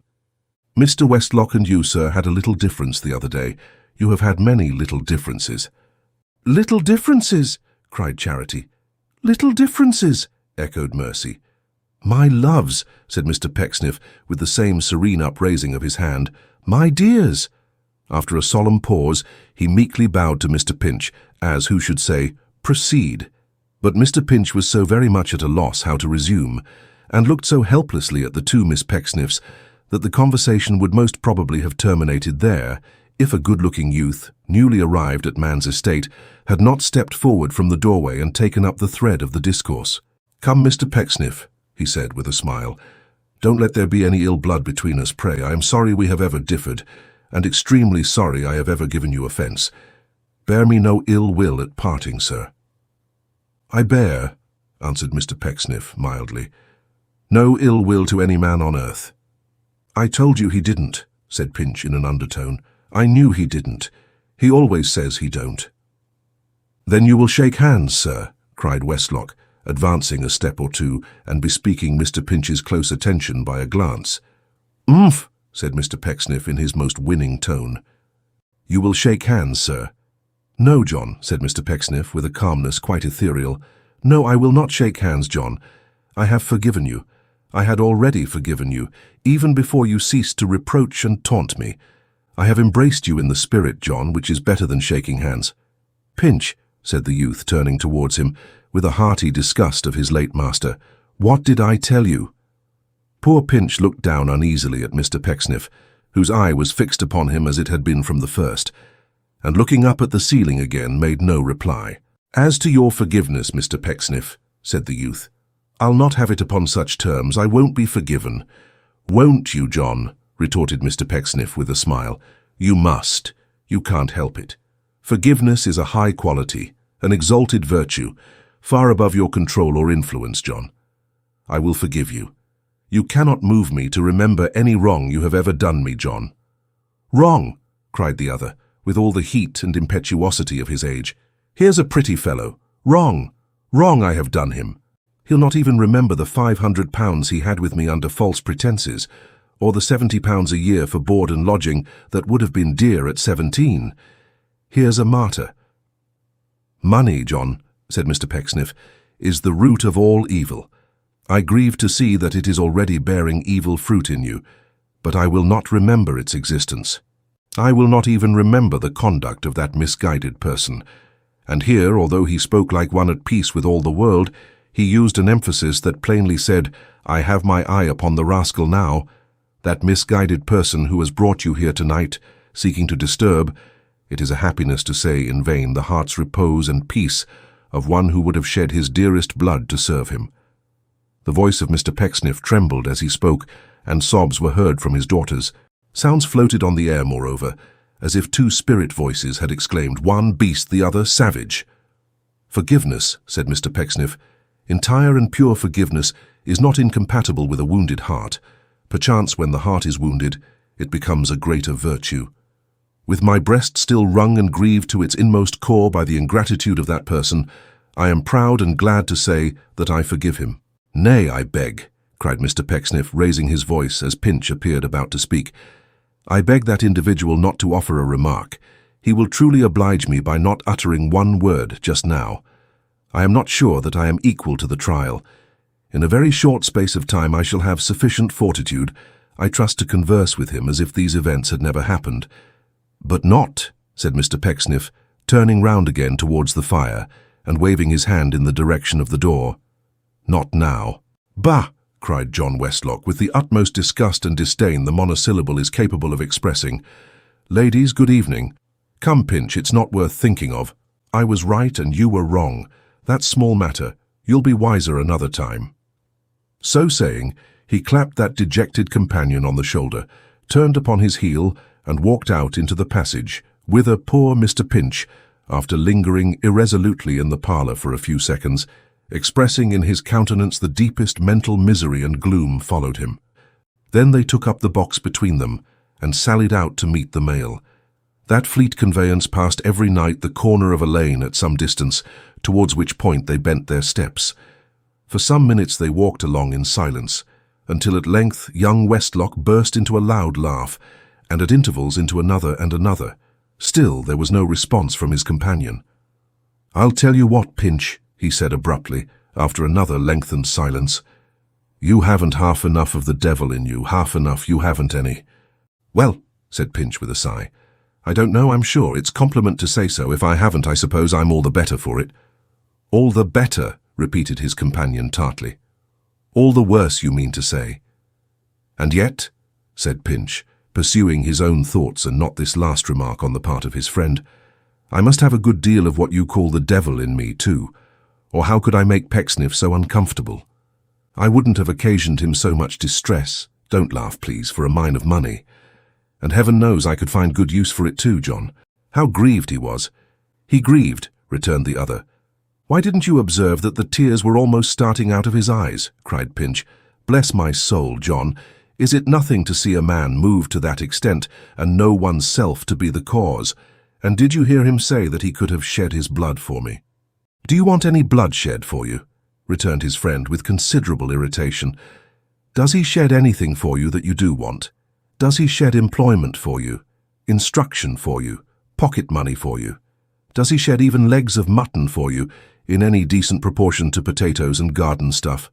Mr. Westlock and you, sir, had a little difference the other day. You have had many little differences." "Little differences!" cried Charity. "Little differences!" echoed Mercy. "My loves," said Mr. Pecksniff, with the same serene upraising of his hand. "My dears!" After a solemn pause, he meekly bowed to Mr. Pinch, as who should say, "Proceed." But Mr. Pinch was so very much at a loss how to resume, and looked so helplessly at the two Miss Pecksniffs, that the conversation would most probably have terminated there, if a good-looking youth, newly arrived at man's estate, had not stepped forward from the doorway and taken up the thread of the discourse. "Come, Mr. Pecksniff," he said with a smile. "Don't let there be any ill blood between us, pray. I am sorry we have ever differed, and extremely sorry I have ever given you offence. Bear me no ill will at parting, sir." "I bear," answered Mr. Pecksniff mildly, "no ill will to any man on earth." "I told you he didn't," said Pinch in an undertone. "I knew he didn't. He always says he don't." "Then you will shake hands, sir," cried Westlock, advancing a step or two and bespeaking Mr. Pinch's close attention by a glance. "Umph," said Mr. Pecksniff in his most winning tone. "You will shake hands, sir." "No, John," said Mr. Pecksniff with a calmness quite ethereal. "No, I will not shake hands, John. I have forgiven you. I had already forgiven you, even before you ceased to reproach and taunt me. I have embraced you in the spirit, John, which is better than shaking hands." "Pinch," said the youth, turning towards him, with a hearty disgust of his late master, "what did I tell you?" Poor Pinch looked down uneasily at Mr. Pecksniff, whose eye was fixed upon him as it had been from the first, and looking up at the ceiling again, made no reply. "As to your forgiveness, Mr. Pecksniff," said the youth, "I'll not have it upon such terms. I won't be forgiven." "Won't you, John?" retorted Mr. Pecksniff with a smile. "You must. You can't help it. Forgiveness is a high quality, an exalted virtue, far above your control or influence, John. I will forgive you. You cannot move me to remember any wrong you have ever done me, John." "Wrong!" cried the other, with all the heat and impetuosity of his age. "Here's a pretty fellow. Wrong! Wrong I have done him. He'll not even remember the £500 he had with me under false pretences, or the £70 a year for board and lodging that would have been dear at 17. Here's a martyr." "Money, John," said Mr. Pecksniff, "is the root of all evil. I grieve to see that it is already bearing evil fruit in you, but I will not remember its existence. I will not even remember the conduct of that misguided person." And here, although he spoke like one at peace with all the world, he used an emphasis that plainly said, "I have my eye upon the rascal now. That misguided person who has brought you here tonight, seeking to disturb, it is a happiness to say in vain, the heart's repose and peace of one who would have shed his dearest blood to serve him." The voice of Mr. Pecksniff trembled as he spoke, and sobs were heard from his daughters. Sounds floated on the air, moreover, as if two spirit voices had exclaimed, "One beast, the other savage." "Forgiveness," said Mr. Pecksniff, "entire and pure forgiveness is not incompatible with a wounded heart. Perchance when the heart is wounded, it becomes a greater virtue. With my breast still wrung and grieved to its inmost core by the ingratitude of that person, I am proud and glad to say that I forgive him." "Nay, I beg," cried Mr. Pecksniff, raising his voice as Pinch appeared about to speak. "I beg that individual not to offer a remark. He will truly oblige me by not uttering one word just now. I am not sure that I am equal to the trial. In a very short space of time I shall have sufficient fortitude, I trust, to converse with him as if these events had never happened." "But not," said Mr. Pecksniff, turning round again towards the fire and waving his hand in the direction of the door. "Not now." "Bah!" cried John Westlock, with the utmost disgust and disdain the monosyllable is capable of expressing. "Ladies, good evening. Come, Pinch, it's not worth thinking of. I was right and you were wrong. That's small matter. You'll be wiser another time." So saying, he clapped that dejected companion on the shoulder, turned upon his heel, and walked out into the passage, whither poor Mr. Pinch, after lingering irresolutely in the parlour for a few seconds, expressing in his countenance the deepest mental misery and gloom, followed him. Then they took up the box between them, and sallied out to meet the mail. That fleet conveyance passed every night the corner of a lane at some distance, towards which point they bent their steps. For some minutes they walked along in silence, until at length young Westlock burst into a loud laugh, and at intervals into another and another. Still there was no response from his companion. "I'll tell you what, Pinch," he said abruptly, after another lengthened silence. "You haven't half enough of the devil in you, half enough you haven't any." "Well," said Pinch with a sigh, "I don't know, I'm sure. It's compliment to say so. If I haven't, I suppose I'm all the better for it." "All the better," repeated his companion tartly. "All the worse, you mean to say." "And yet," said Pinch, pursuing his own thoughts and not this last remark on the part of his friend, "I must have a good deal of what you call the devil in me, too. Or how could I make Pecksniff so uncomfortable? I wouldn't have occasioned him so much distress, don't laugh please, for a mine of money. And heaven knows I could find good use for it too, John. How grieved he was." "He grieved," returned the other. "Why didn't you observe that the tears were almost starting out of his eyes?" cried Pinch. "Bless my soul, John, is it nothing to see a man moved to that extent and know one's self to be the cause? And did you hear him say that he could have shed his blood for me?" "Do you want any blood shed for you?" returned his friend with considerable irritation. "Does he shed anything for you that you do want? Does he shed employment for you, instruction for you, pocket money for you? Does he shed even legs of mutton for you, in any decent proportion to potatoes and garden stuff?"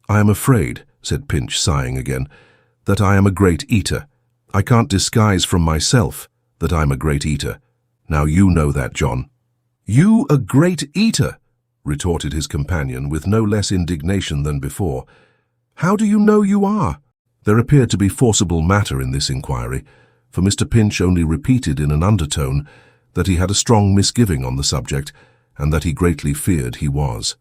"I am afraid," said Pinch, sighing again, "that I am a great eater. I can't disguise from myself that I'm a great eater. Now you know that, John." "You a great eater?" retorted his companion with no less indignation than before. "How do you know you are?" There appeared to be forcible matter in this inquiry, for Mr. Pinch only repeated in an undertone that he had a strong misgiving on the subject, and that he greatly feared he was.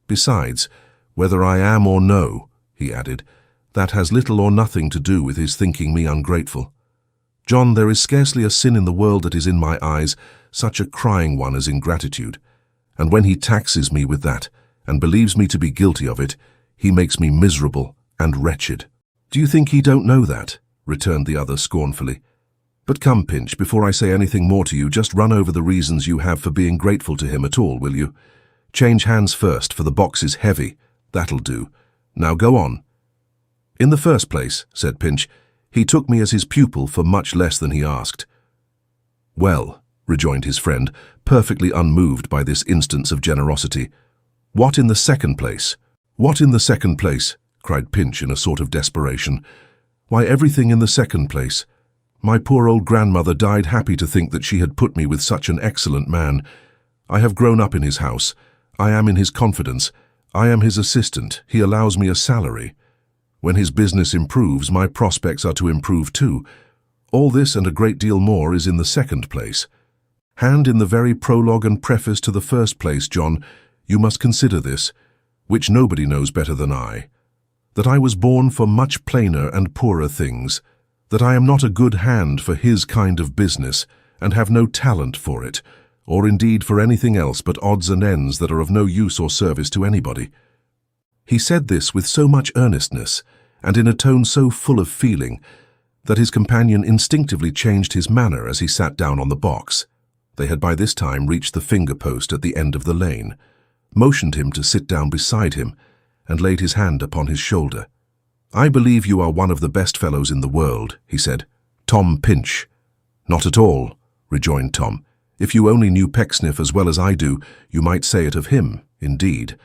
"Besides, whether I am or no," he added, "that has little or nothing to do with his thinking me ungrateful. John, there is scarcely a sin in the world that is in my eyes such a crying one as ingratitude, and when he taxes me with that, and believes me to be guilty of it, he makes me miserable and wretched." "Do you think he don't know that?" returned the other scornfully. "But come, Pinch, before I say anything more to you, just run over the reasons you have for being grateful to him at all, will you? Change hands first, for the box is heavy. That'll do. Now go on." "In the first place," said Pinch, "he took me as his pupil for much less than he asked." "Well," rejoined his friend, perfectly unmoved by this instance of generosity, "what in the second place?" "What in the second place?" cried Pinch in a sort of desperation. "Why, everything in the second place. My poor old grandmother died happy to think that she had put me with such an excellent man. I have grown up in his house. I am in his confidence. I am his assistant. He allows me a salary. When his business improves, my prospects are to improve too. All this and a great deal more is in the second place. And in the very prologue and preface to the first place, John, you must consider this, which nobody knows better than I, that I was born for much plainer and poorer things, that I am not a good hand for his kind of business, and have no talent for it, or indeed for anything else but odds and ends that are of no use or service to anybody." He said this with so much earnestness, and in a tone so full of feeling, that his companion instinctively changed his manner as he sat down on the box. They had by this time reached the finger-post at the end of the lane, motioned him to sit down beside him, and laid his hand upon his shoulder. "I believe you are one of the best fellows in the world," he said. "Tom Pinch." "Not at all," rejoined Tom. "If you only knew Pecksniff as well as I do, you might say it of him, indeed,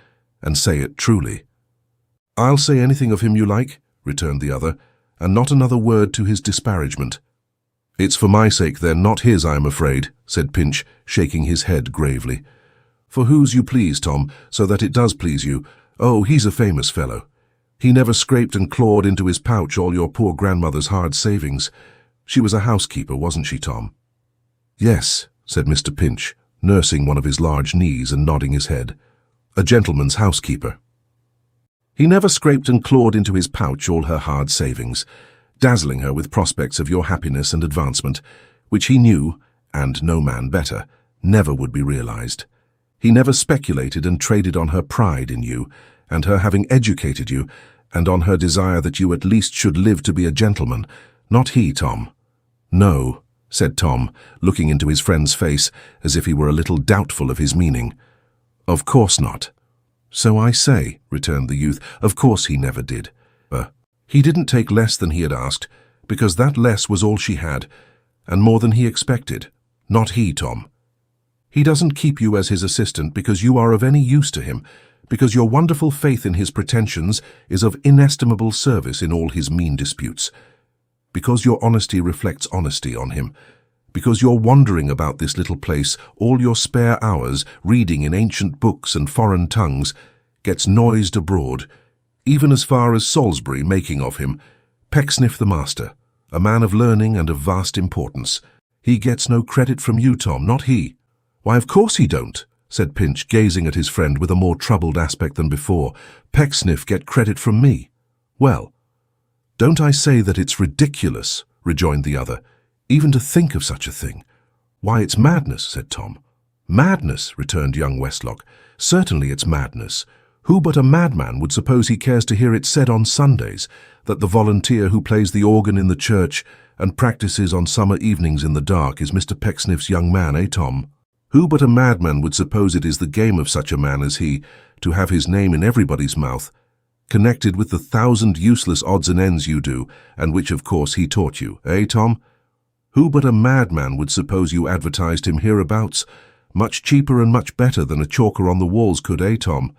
and say it truly." "I'll say anything of him you like," returned the other, "and not another word to his disparagement." "It's for my sake, then, not his, I am afraid," said Pinch, shaking his head gravely. "For whose you please, Tom, so that it does please you. Oh, he's a famous fellow. He never scraped and clawed into his pouch all your poor grandmother's hard savings. She was a housekeeper, wasn't she, Tom?" "Yes," said Mr. Pinch, nursing one of his large knees and nodding his head. "A gentleman's housekeeper." "He never scraped and clawed into his pouch all her hard savings, dazzling her with prospects of your happiness and advancement, which he knew, and no man better, never would be realized. He never speculated and traded on her pride in you, and her having educated you, and on her desire that you at least should live to be a gentleman. Not he, Tom." "No," said Tom, looking into his friend's face as if he were a little doubtful of his meaning. "Of course not." "So I say," returned the youth, "of course he never did. He didn't take less than he had asked, because that less was all she had, and more than he expected. Not he, Tom. He doesn't keep you as his assistant because you are of any use to him, because your wonderful faith in his pretensions is of inestimable service in all his mean disputes, because your honesty reflects honesty on him, because you're wandering about this little place all your spare hours, reading in ancient books and foreign tongues, gets noised abroad, even as far as Salisbury, making of him Pecksniff the master, a man of learning and of vast importance. He gets no credit from you, Tom, not he." "Why, of course he don't," said Pinch, gazing at his friend with a more troubled aspect than before. "Pecksniff get credit from me." "Well, don't I say that it's ridiculous," rejoined the other, "even to think of such a thing?" "Why, it's madness," said Tom. "Madness," returned young Westlock. "Certainly it's madness. Who but a madman would suppose he cares to hear it said on Sundays that the volunteer who plays the organ in the church and practices on summer evenings in the dark is Mr. Pecksniff's young man, eh, Tom? Who but a madman would suppose it is the game of such a man as he to have his name in everybody's mouth, connected with the 1,000 useless odds and ends you do, and which of course he taught you, eh, Tom? Who but a madman would suppose you advertised him hereabouts, much cheaper and much better than a chalker on the walls could, eh, Tom?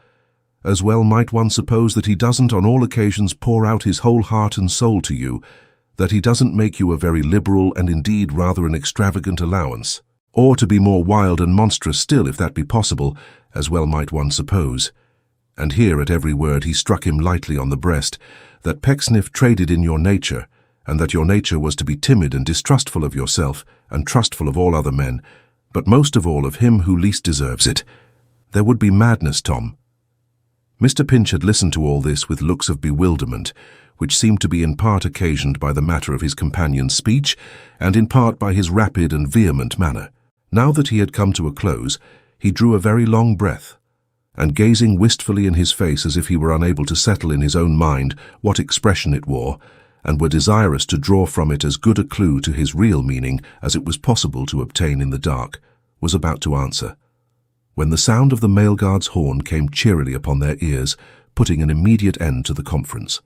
As well might one suppose that he doesn't on all occasions pour out his whole heart and soul to you, that he doesn't make you a very liberal and indeed rather an extravagant allowance, or to be more wild and monstrous still, if that be possible, as well might one suppose. And here at every word he struck him lightly on the breast, that Pecksniff traded in your nature, and that your nature was to be timid and distrustful of yourself, and trustful of all other men, but most of all of him who least deserves it. There would be madness, Tom. Mr. Pinch had listened to all this with looks of bewilderment, which seemed to be in part occasioned by the matter of his companion's speech, and in part by his rapid and vehement manner. Now that he had come to a close, he drew a very long breath, and gazing wistfully in his face as if he were unable to settle in his own mind what expression it wore, and were desirous to draw from it as good a clue to his real meaning as it was possible to obtain in the dark, was about to answer, when the sound of the mail guard's horn came cheerily upon their ears, putting an immediate end to the conference.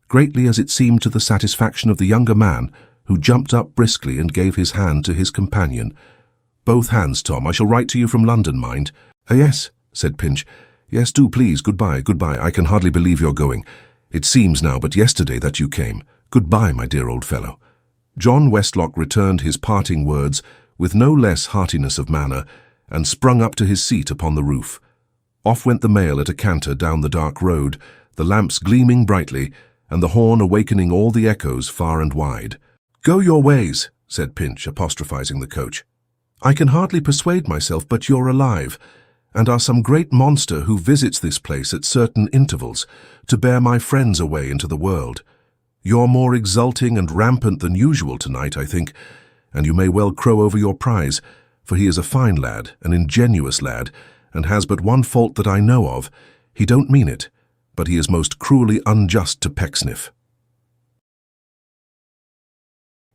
Greatly as it seemed to the satisfaction of the younger man, who jumped up briskly and gave his hand to his companion. "Both hands, Tom. I shall write to you from London, mind." "Yes," said Pinch. "Yes, do please. Goodbye, goodbye. I can hardly believe you're going. It seems now but yesterday that you came. Goodbye, my dear old fellow." John Westlock returned his parting words with no less heartiness of manner, and sprung up to his seat upon the roof. Off went the mail at a canter down the dark road, the lamps gleaming brightly, and the horn awakening all the echoes far and wide. "Go your ways," said Pinch, apostrophizing the coach. "I can hardly persuade myself but you're alive, and are some great monster who visits this place at certain intervals, to bear my friends away into the world. You're more exulting and rampant than usual tonight, I think, and you may well crow over your prize, for he is a fine lad, an ingenuous lad, and has but one fault that I know of. He don't mean it, but he is most cruelly unjust to Pecksniff."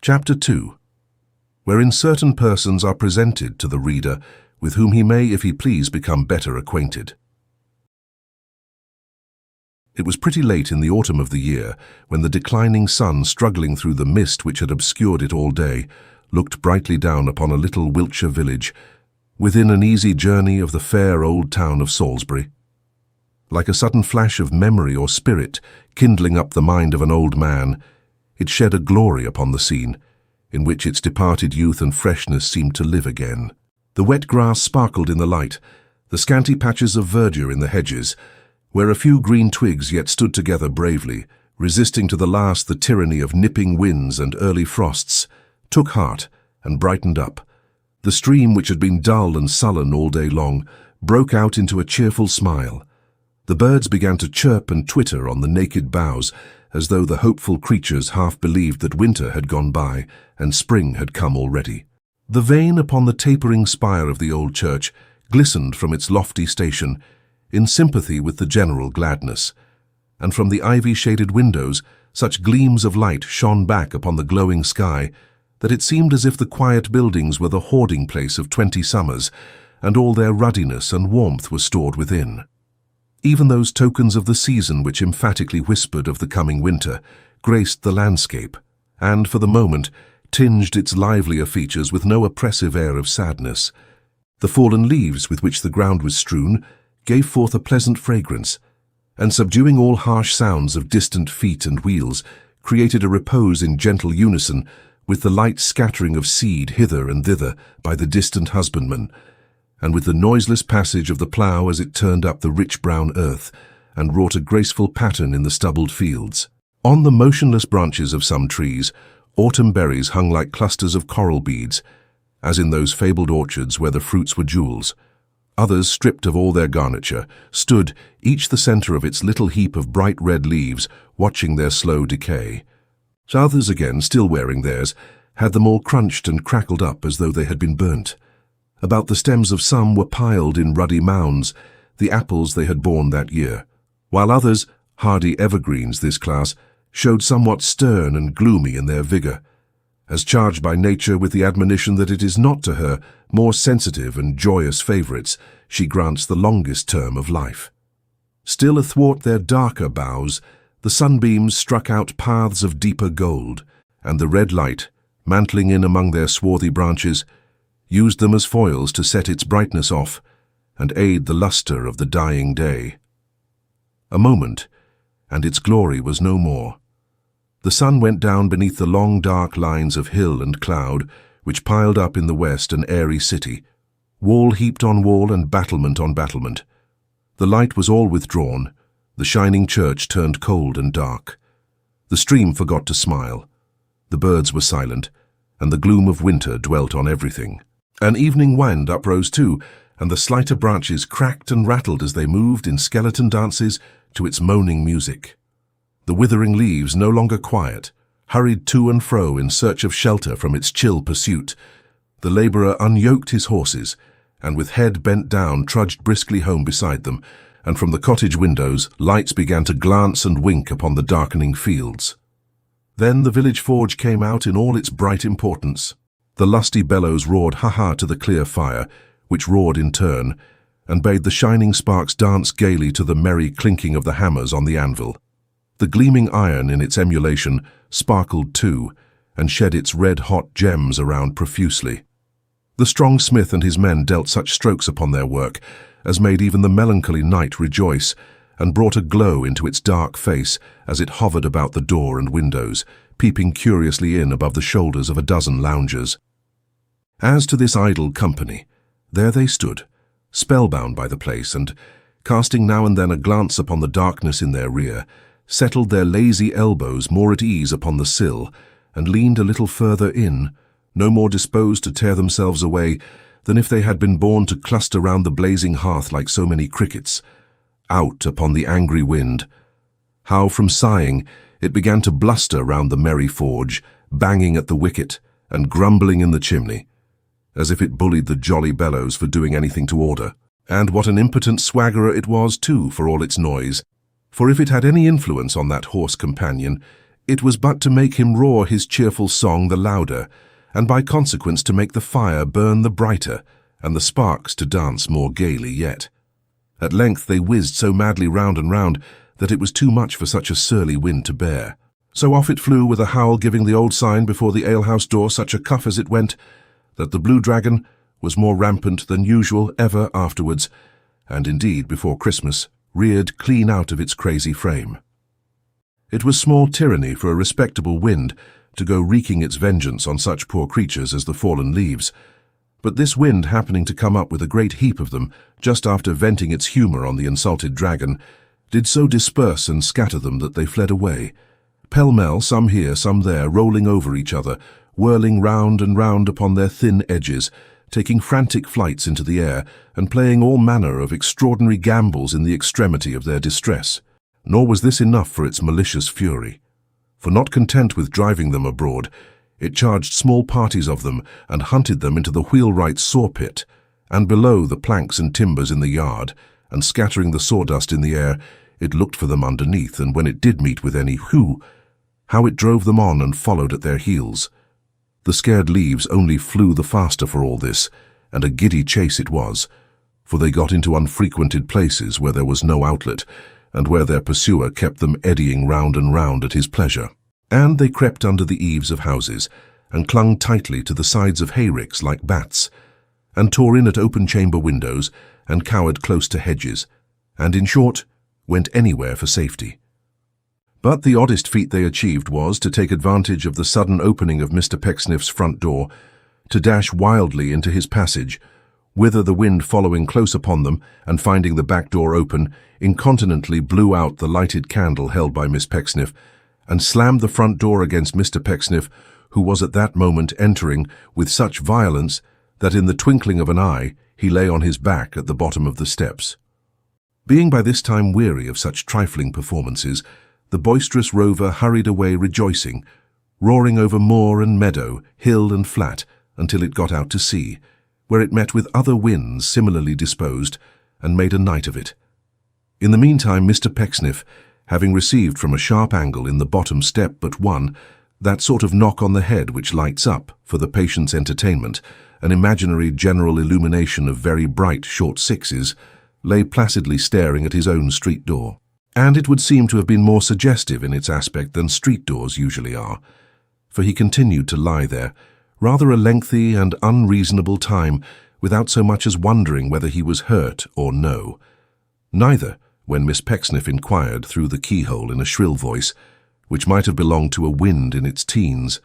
Chapter 2, wherein certain persons are presented to the reader, with whom he may, if he please, become better acquainted. It was pretty late in the autumn of the year, when the declining sun, struggling through the mist which had obscured it all day, looked brightly down upon a little Wiltshire village, within an easy journey of the fair old town of Salisbury. Like a sudden flash of memory or spirit kindling up the mind of an old man, it shed a glory upon the scene, in which its departed youth and freshness seemed to live again. The wet grass sparkled in the light, the scanty patches of verdure in the hedges, where a few green twigs yet stood together bravely, resisting to the last the tyranny of nipping winds and early frosts, took heart and brightened up. The stream, which had been dull and sullen all day long, broke out into a cheerful smile. The birds began to chirp and twitter on the naked boughs, as though the hopeful creatures half believed that winter had gone by and spring had come already. The vane upon the tapering spire of the old church glistened from its lofty station, in sympathy with the general gladness, and from the ivy-shaded windows such gleams of light shone back upon the glowing sky that it seemed as if the quiet buildings were the hoarding place of 20 summers, and all their ruddiness and warmth were stored within. Even those tokens of the season which emphatically whispered of the coming winter graced the landscape, and, for the moment, tinged its livelier features with no oppressive air of sadness. The fallen leaves with which the ground was strewn gave forth a pleasant fragrance, and subduing all harsh sounds of distant feet and wheels, created a repose in gentle unison with the light scattering of seed hither and thither by the distant husbandman, and with the noiseless passage of the plough as it turned up the rich brown earth, and wrought a graceful pattern in the stubbled fields. On the motionless branches of some trees, autumn berries hung like clusters of coral beads, as in those fabled orchards where the fruits were jewels. Others, stripped of all their garniture, stood, each the centre of its little heap of bright red leaves, watching their slow decay. Others again, still wearing theirs, had them all crunched and crackled up as though they had been burnt. About the stems of some were piled in ruddy mounds the apples they had borne that year, while others, hardy evergreens this class, showed somewhat stern and gloomy in their vigour, as charged by nature with the admonition that it is not to her more sensitive and joyous favourites she grants the longest term of life. Still athwart their darker boughs, the sunbeams struck out paths of deeper gold, and the red light, mantling in among their swarthy branches, used them as foils to set its brightness off and aid the lustre of the dying day. A moment, and its glory was no more. The sun went down beneath the long dark lines of hill and cloud, which piled up in the west an airy city, wall heaped on wall and battlement on battlement. The light was all withdrawn, the shining church turned cold and dark. The stream forgot to smile, the birds were silent, and the gloom of winter dwelt on everything. An evening wind uprose too, and the slighter branches cracked and rattled as they moved in skeleton dances to its moaning music. The withering leaves, no longer quiet, hurried to and fro in search of shelter from its chill pursuit. The labourer unyoked his horses, and with head bent down trudged briskly home beside them, and from the cottage windows lights began to glance and wink upon the darkening fields. Then the village forge came out in all its bright importance. The lusty bellows roared ha-ha to the clear fire, which roared in turn, and bade the shining sparks dance gaily to the merry clinking of the hammers on the anvil. The gleaming iron in its emulation sparkled too, and shed its red-hot gems around profusely. The strong smith and his men dealt such strokes upon their work as made even the melancholy night rejoice, and brought a glow into its dark face as it hovered about the door and windows, peeping curiously in above the shoulders of a dozen loungers. As to this idle company, there they stood, spellbound by the place, and, casting now and then a glance upon the darkness in their rear, settled their lazy elbows more at ease upon the sill, and leaned a little further in, no more disposed to tear themselves away than if they had been born to cluster round the blazing hearth like so many crickets, out upon the angry wind. How from sighing it began to bluster round the merry forge, banging at the wicket and grumbling in the chimney, as if it bullied the jolly bellows for doing anything to order. And what an impotent swaggerer it was too, for all its noise, for if it had any influence on that horse companion, it was but to make him roar his cheerful song the louder, and by consequence to make the fire burn the brighter, and the sparks to dance more gaily yet. At length they whizzed so madly round and round that it was too much for such a surly wind to bear. So off it flew with a howl, giving the old sign before the alehouse door such a cuff as it went, that the blue dragon was more rampant than usual ever afterwards, and indeed before Christmas reared clean out of its crazy frame. It was small tyranny for a respectable wind to go wreaking its vengeance on such poor creatures as the fallen leaves, but this wind happening to come up with a great heap of them just after venting its humour on the insulted dragon, did so disperse and scatter them that they fled away, pell-mell, some here, some there, rolling over each other, whirling round and round upon their thin edges, taking frantic flights into the air, and playing all manner of extraordinary gambols in the extremity of their distress. Nor was this enough for its malicious fury, for not content with driving them abroad, it charged small parties of them and hunted them into the wheelwright's saw-pit, and below the planks and timbers in the yard, and scattering the sawdust in the air, it looked for them underneath, and when it did meet with any, how it drove them on and followed at their heels. The scared leaves only flew the faster for all this, and a giddy chase it was, for they got into unfrequented places where there was no outlet, and where their pursuer kept them eddying round and round at his pleasure. And they crept under the eaves of houses, and clung tightly to the sides of hayricks like bats, and tore in at open chamber windows, and cowered close to hedges, and in short, went anywhere for safety. But the oddest feat they achieved was to take advantage of the sudden opening of Mr. Pecksniff's front door, to dash wildly into his passage, whither the wind following close upon them, and finding the back door open, incontinently blew out the lighted candle held by Miss Pecksniff, and slammed the front door against Mr. Pecksniff, who was at that moment entering with such violence that in the twinkling of an eye he lay on his back at the bottom of the steps. Being by this time weary of such trifling performances, the boisterous rover hurried away rejoicing, roaring over moor and meadow, hill and flat, until it got out to sea, where it met with other winds similarly disposed, and made a night of it. In the meantime Mr. Pecksniff, having received from a sharp angle in the bottom step but one, that sort of knock on the head which lights up, for the patient's entertainment, an imaginary general illumination of very bright short sixes, lay placidly staring at his own street door. And it would seem to have been more suggestive in its aspect than street doors usually are, for he continued to lie there, rather a lengthy and unreasonable time, without so much as wondering whether he was hurt or no. Neither, when Miss Pecksniff inquired through the keyhole in a shrill voice, which might have belonged to a wind in its teens.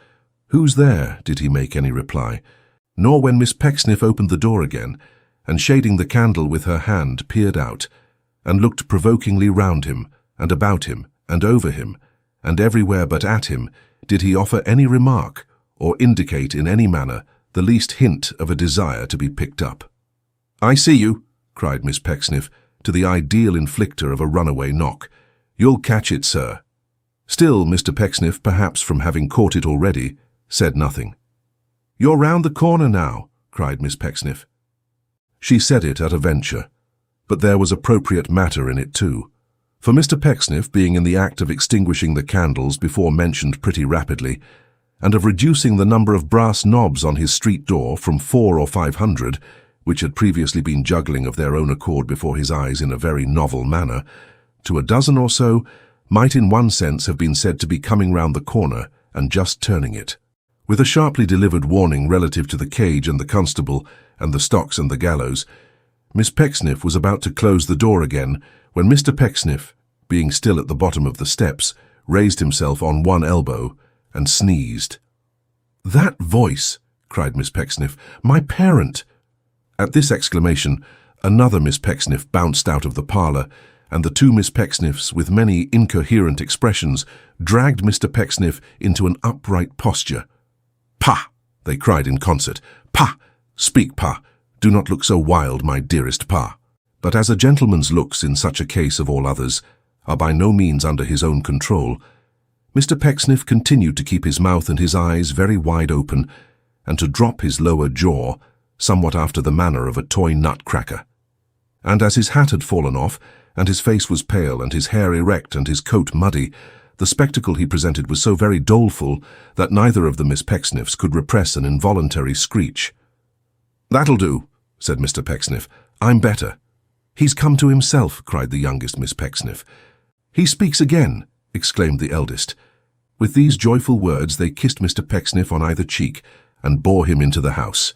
"Who's there?" did he make any reply, nor when Miss Pecksniff opened the door again, and shading the candle with her hand peered out, and looked provokingly round him, and about him, and over him, and everywhere but at him, did he offer any remark, or indicate in any manner the least hint of a desire to be picked up. "I see you," cried Miss Pecksniff, to the ideal inflicter of a runaway knock. "You'll catch it, sir." Still, Mr. Pecksniff, perhaps from having caught it already, said nothing. "You're round the corner now," cried Miss Pecksniff. She said it at a venture, but there was appropriate matter in it too, for Mr. Pecksniff, being in the act of extinguishing the candles before mentioned pretty rapidly, and of reducing the number of brass knobs on his street door from 400 or 500, which had previously been juggling of their own accord before his eyes in a very novel manner, to a dozen or so, might in one sense have been said to be coming round the corner and just turning it. With a sharply delivered warning relative to the cage and the constable, and the stocks and the gallows, Miss Pecksniff was about to close the door again, when Mr. Pecksniff, being still at the bottom of the steps, raised himself on one elbow and sneezed. "That voice!" cried Miss Pecksniff. "My parent!" At this exclamation, another Miss Pecksniff bounced out of the parlour, and the two Miss Pecksniffs, with many incoherent expressions, dragged Mr. Pecksniff into an upright posture. "Pa!" they cried in concert. "Pa! Speak, Pa! Do not look so wild, my dearest Pa!" But as a gentleman's looks in such a case of all others are by no means under his own control, Mr. Pecksniff continued to keep his mouth and his eyes very wide open, and to drop his lower jaw, somewhat after the manner of a toy nutcracker. And as his hat had fallen off, and his face was pale, and his hair erect, and his coat muddy, the spectacle he presented was so very doleful that neither of the Miss Pecksniffs could repress an involuntary screech. "That'll do," said Mr. Pecksniff. "I'm better." "He's come to himself," cried the youngest Miss Pecksniff. "He speaks again," exclaimed the eldest. With these joyful words they kissed Mr. Pecksniff on either cheek, and bore him into the house.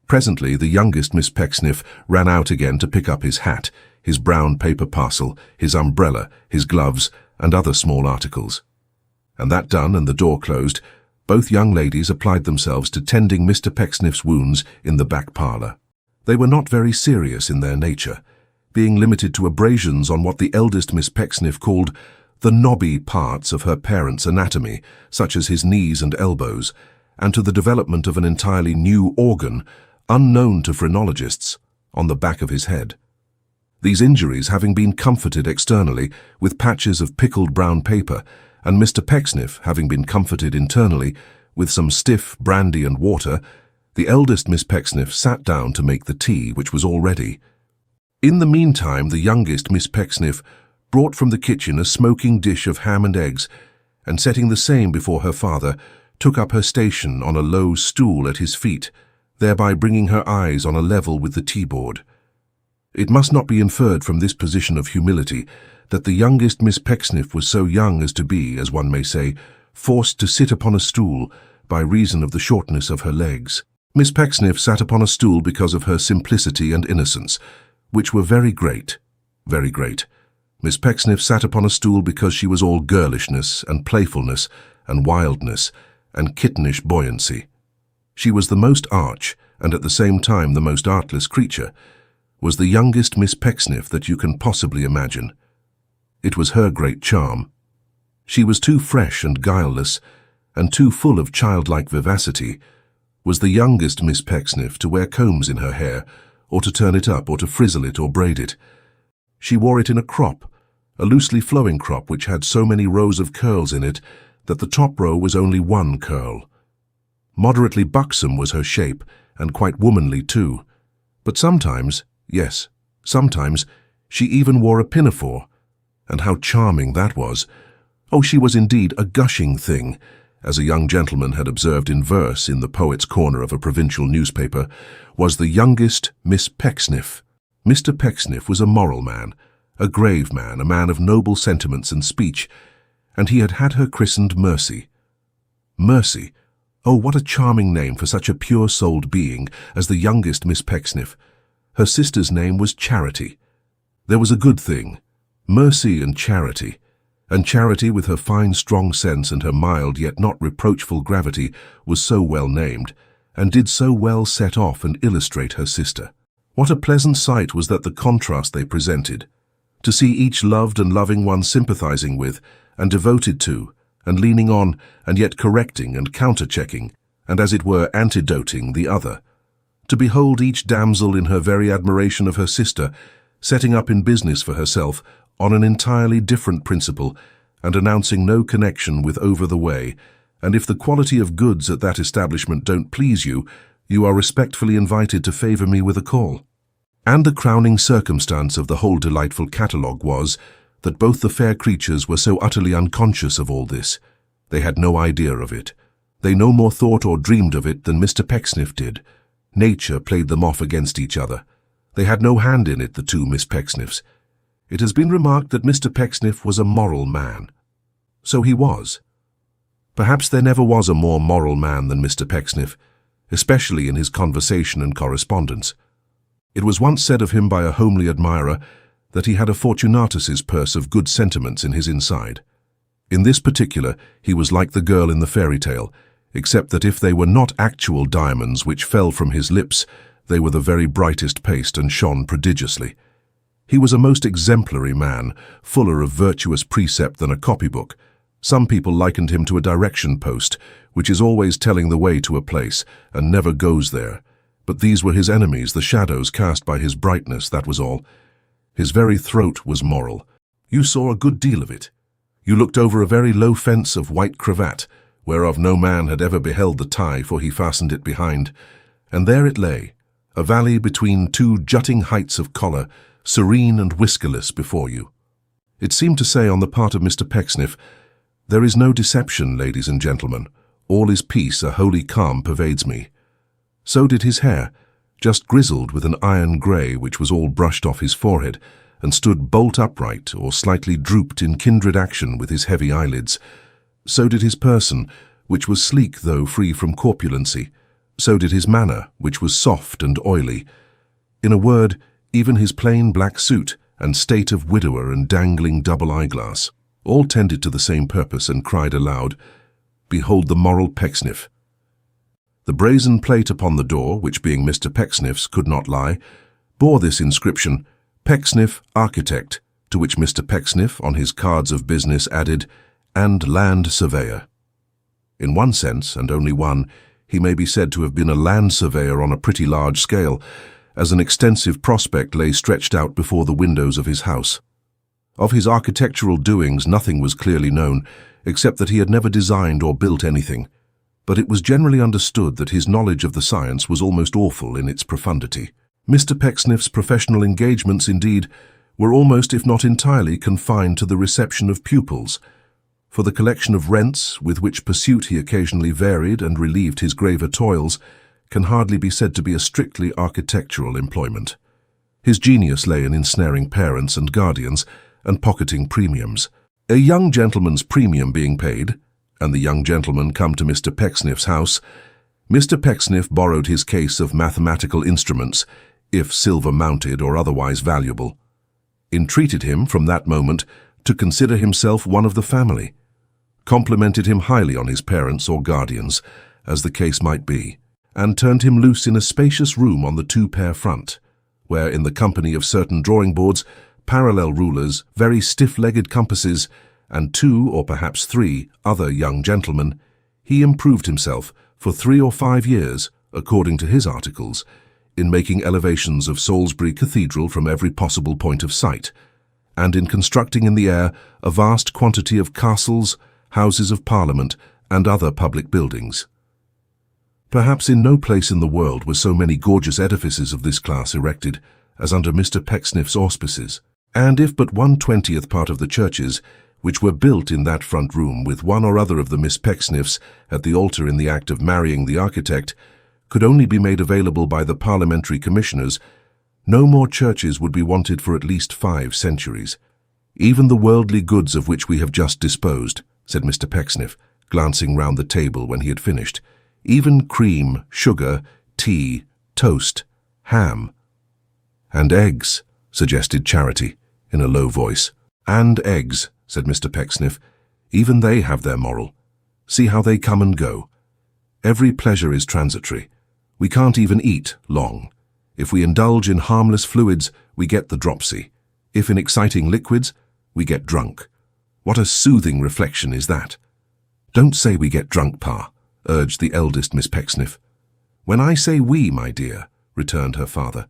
Presently the youngest Miss Pecksniff ran out again to pick up his hat, his brown paper parcel, his umbrella, his gloves, and other small articles. And that done and the door closed, both young ladies applied themselves to tending Mr. Pecksniff's wounds in the back parlour. They were not very serious in their nature, being limited to abrasions on what the eldest Miss Pecksniff called the knobby parts of her parent's anatomy, such as his knees and elbows, and to the development of an entirely new organ, unknown to phrenologists, on the back of his head. These injuries having been comforted externally with patches of pickled brown paper, and Mr. Pecksniff having been comforted internally with some stiff brandy and water, the eldest Miss Pecksniff sat down to make the tea, which was all ready. In the meantime the youngest Miss Pecksniff brought from the kitchen a smoking dish of ham and eggs, and setting the same before her father, took up her station on a low stool at his feet, thereby bringing her eyes on a level with the tea-board. It must not be inferred from this position of humility that the youngest Miss Pecksniff was so young as to be, as one may say, forced to sit upon a stool by reason of the shortness of her legs. Miss Pecksniff sat upon a stool because of her simplicity and innocence, which were very great, very great. Miss Pecksniff sat upon a stool because she was all girlishness and playfulness and wildness and kittenish buoyancy. She was the most arch, and at the same time the most artless creature, was the youngest Miss Pecksniff that you can possibly imagine. It was her great charm. She was too fresh and guileless, and too full of childlike vivacity, was the youngest Miss Pecksniff to wear combs in her hair, or to turn it up, or to frizzle it, or braid it. She wore it in a crop, a loosely flowing crop which had so many rows of curls in it that the top row was only one curl. Moderately buxom was her shape, and quite womanly too. But sometimes, yes, sometimes, she even wore a pinafore, and how charming that was! Oh, she was indeed a gushing thing, as a young gentleman had observed in verse in the Poet's Corner of a provincial newspaper, was the youngest Miss Pecksniff. Mr. Pecksniff was a moral man, a grave man, a man of noble sentiments and speech, and he had had her christened Mercy. Mercy! Oh, what a charming name for such a pure-souled being as the youngest Miss Pecksniff. Her sister's name was Charity. There was a good thing, Mercy and Charity. And Charity, with her fine, strong sense and her mild yet not reproachful gravity, was so well named, and did so well set off and illustrate her sister. What a pleasant sight was that the contrast they presented, to see each loved and loving one sympathizing with, and devoted to, and leaning on, and yet correcting and counter-checking, and as it were antidoting the other. To behold each damsel in her very admiration of her sister, setting up in business for herself on an entirely different principle, and announcing no connection with over the way, and if the quality of goods at that establishment don't please you, you are respectfully invited to favour me with a call. And the crowning circumstance of the whole delightful catalogue was, that both the fair creatures were so utterly unconscious of all this. They had no idea of it. They no more thought or dreamed of it than Mr. Pecksniff did. Nature played them off against each other. They had no hand in it, the two Miss Pecksniffs. It has been remarked that Mr. Pecksniff was a moral man. So he was. Perhaps there never was a more moral man than Mr. Pecksniff, especially in his conversation and correspondence. It was once said of him by a homely admirer that he had a Fortunatus's purse of good sentiments in his inside. In this particular, he was like the girl in the fairy tale, except that if they were not actual diamonds which fell from his lips, they were the very brightest paste and shone prodigiously. He was a most exemplary man, fuller of virtuous precept than a copybook. Some people likened him to a direction post, which is always telling the way to a place, and never goes there. But these were his enemies, the shadows cast by his brightness, that was all. His very throat was moral. You saw a good deal of it. You looked over a very low fence of white cravat, whereof no man had ever beheld the tie, for he fastened it behind, and there it lay, a valley between two jutting heights of collar, serene and whiskerless before you. It seemed to say on the part of Mr. Pecksniff, "There is no deception, ladies and gentlemen. All is peace, a holy calm pervades me." So did his hair, just grizzled with an iron grey which was all brushed off his forehead, and stood bolt upright or slightly drooped in kindred action with his heavy eyelids. So did his person, which was sleek though free from corpulency. So did his manner, which was soft and oily. In a word, even his plain black suit and state of widower and dangling double eyeglass, all tended to the same purpose and cried aloud, "Behold the moral Pecksniff." The brazen plate upon the door, which being Mr. Pecksniff's could not lie, bore this inscription, "Pecksniff, Architect," to which Mr. Pecksniff, on his cards of business, added, "and Land Surveyor." In one sense, and only one, he may be said to have been a land surveyor on a pretty large scale, as an extensive prospect lay stretched out before the windows of his house. Of his architectural doings nothing was clearly known, except that he had never designed or built anything, but it was generally understood that his knowledge of the science was almost awful in its profundity. Mr. Pecksniff's professional engagements, indeed, were almost, if not entirely, confined to the reception of pupils, for the collection of rents, with which pursuit he occasionally varied and relieved his graver toils, can hardly be said to be a strictly architectural employment. His genius lay in ensnaring parents and guardians, and pocketing premiums. A young gentleman's premium being paid, and the young gentleman come to Mr. Pecksniff's house, Mr. Pecksniff borrowed his case of mathematical instruments, if silver-mounted or otherwise valuable, entreated him from that moment to consider himself one of the family, complimented him highly on his parents or guardians, as the case might be, and turned him loose in a spacious room on the two-pair front, where, in the company of certain drawing-boards, parallel rulers, very stiff-legged compasses, and 2 or perhaps 3 other young gentlemen, he improved himself for 3 or 5 years, according to his articles, in making elevations of Salisbury Cathedral from every possible point of sight, and in constructing in the air a vast quantity of castles, houses of Parliament, and other public buildings. Perhaps in no place in the world were so many gorgeous edifices of this class erected as under Mr. Pecksniff's auspices, and if but 1/20th part of the churches, which were built in that front room with one or other of the Miss Pecksniffs at the altar in the act of marrying the architect, could only be made available by the parliamentary commissioners, no more churches would be wanted for at least 5 centuries. "Even the worldly goods of which we have just disposed," said Mr. Pecksniff, glancing round the table when he had finished, "even cream, sugar, tea, toast, ham—" "And eggs," suggested Charity, in a low voice. "And eggs," said Mr. Pecksniff. "Even they have their moral. See how they come and go. Every pleasure is transitory. We can't even eat long. If we indulge in harmless fluids, we get the dropsy. If in exciting liquids, we get drunk. What a soothing reflection is that." "Don't say we get drunk, Pa," urged the eldest Miss Pecksniff. "When I say we, my dear," returned her father,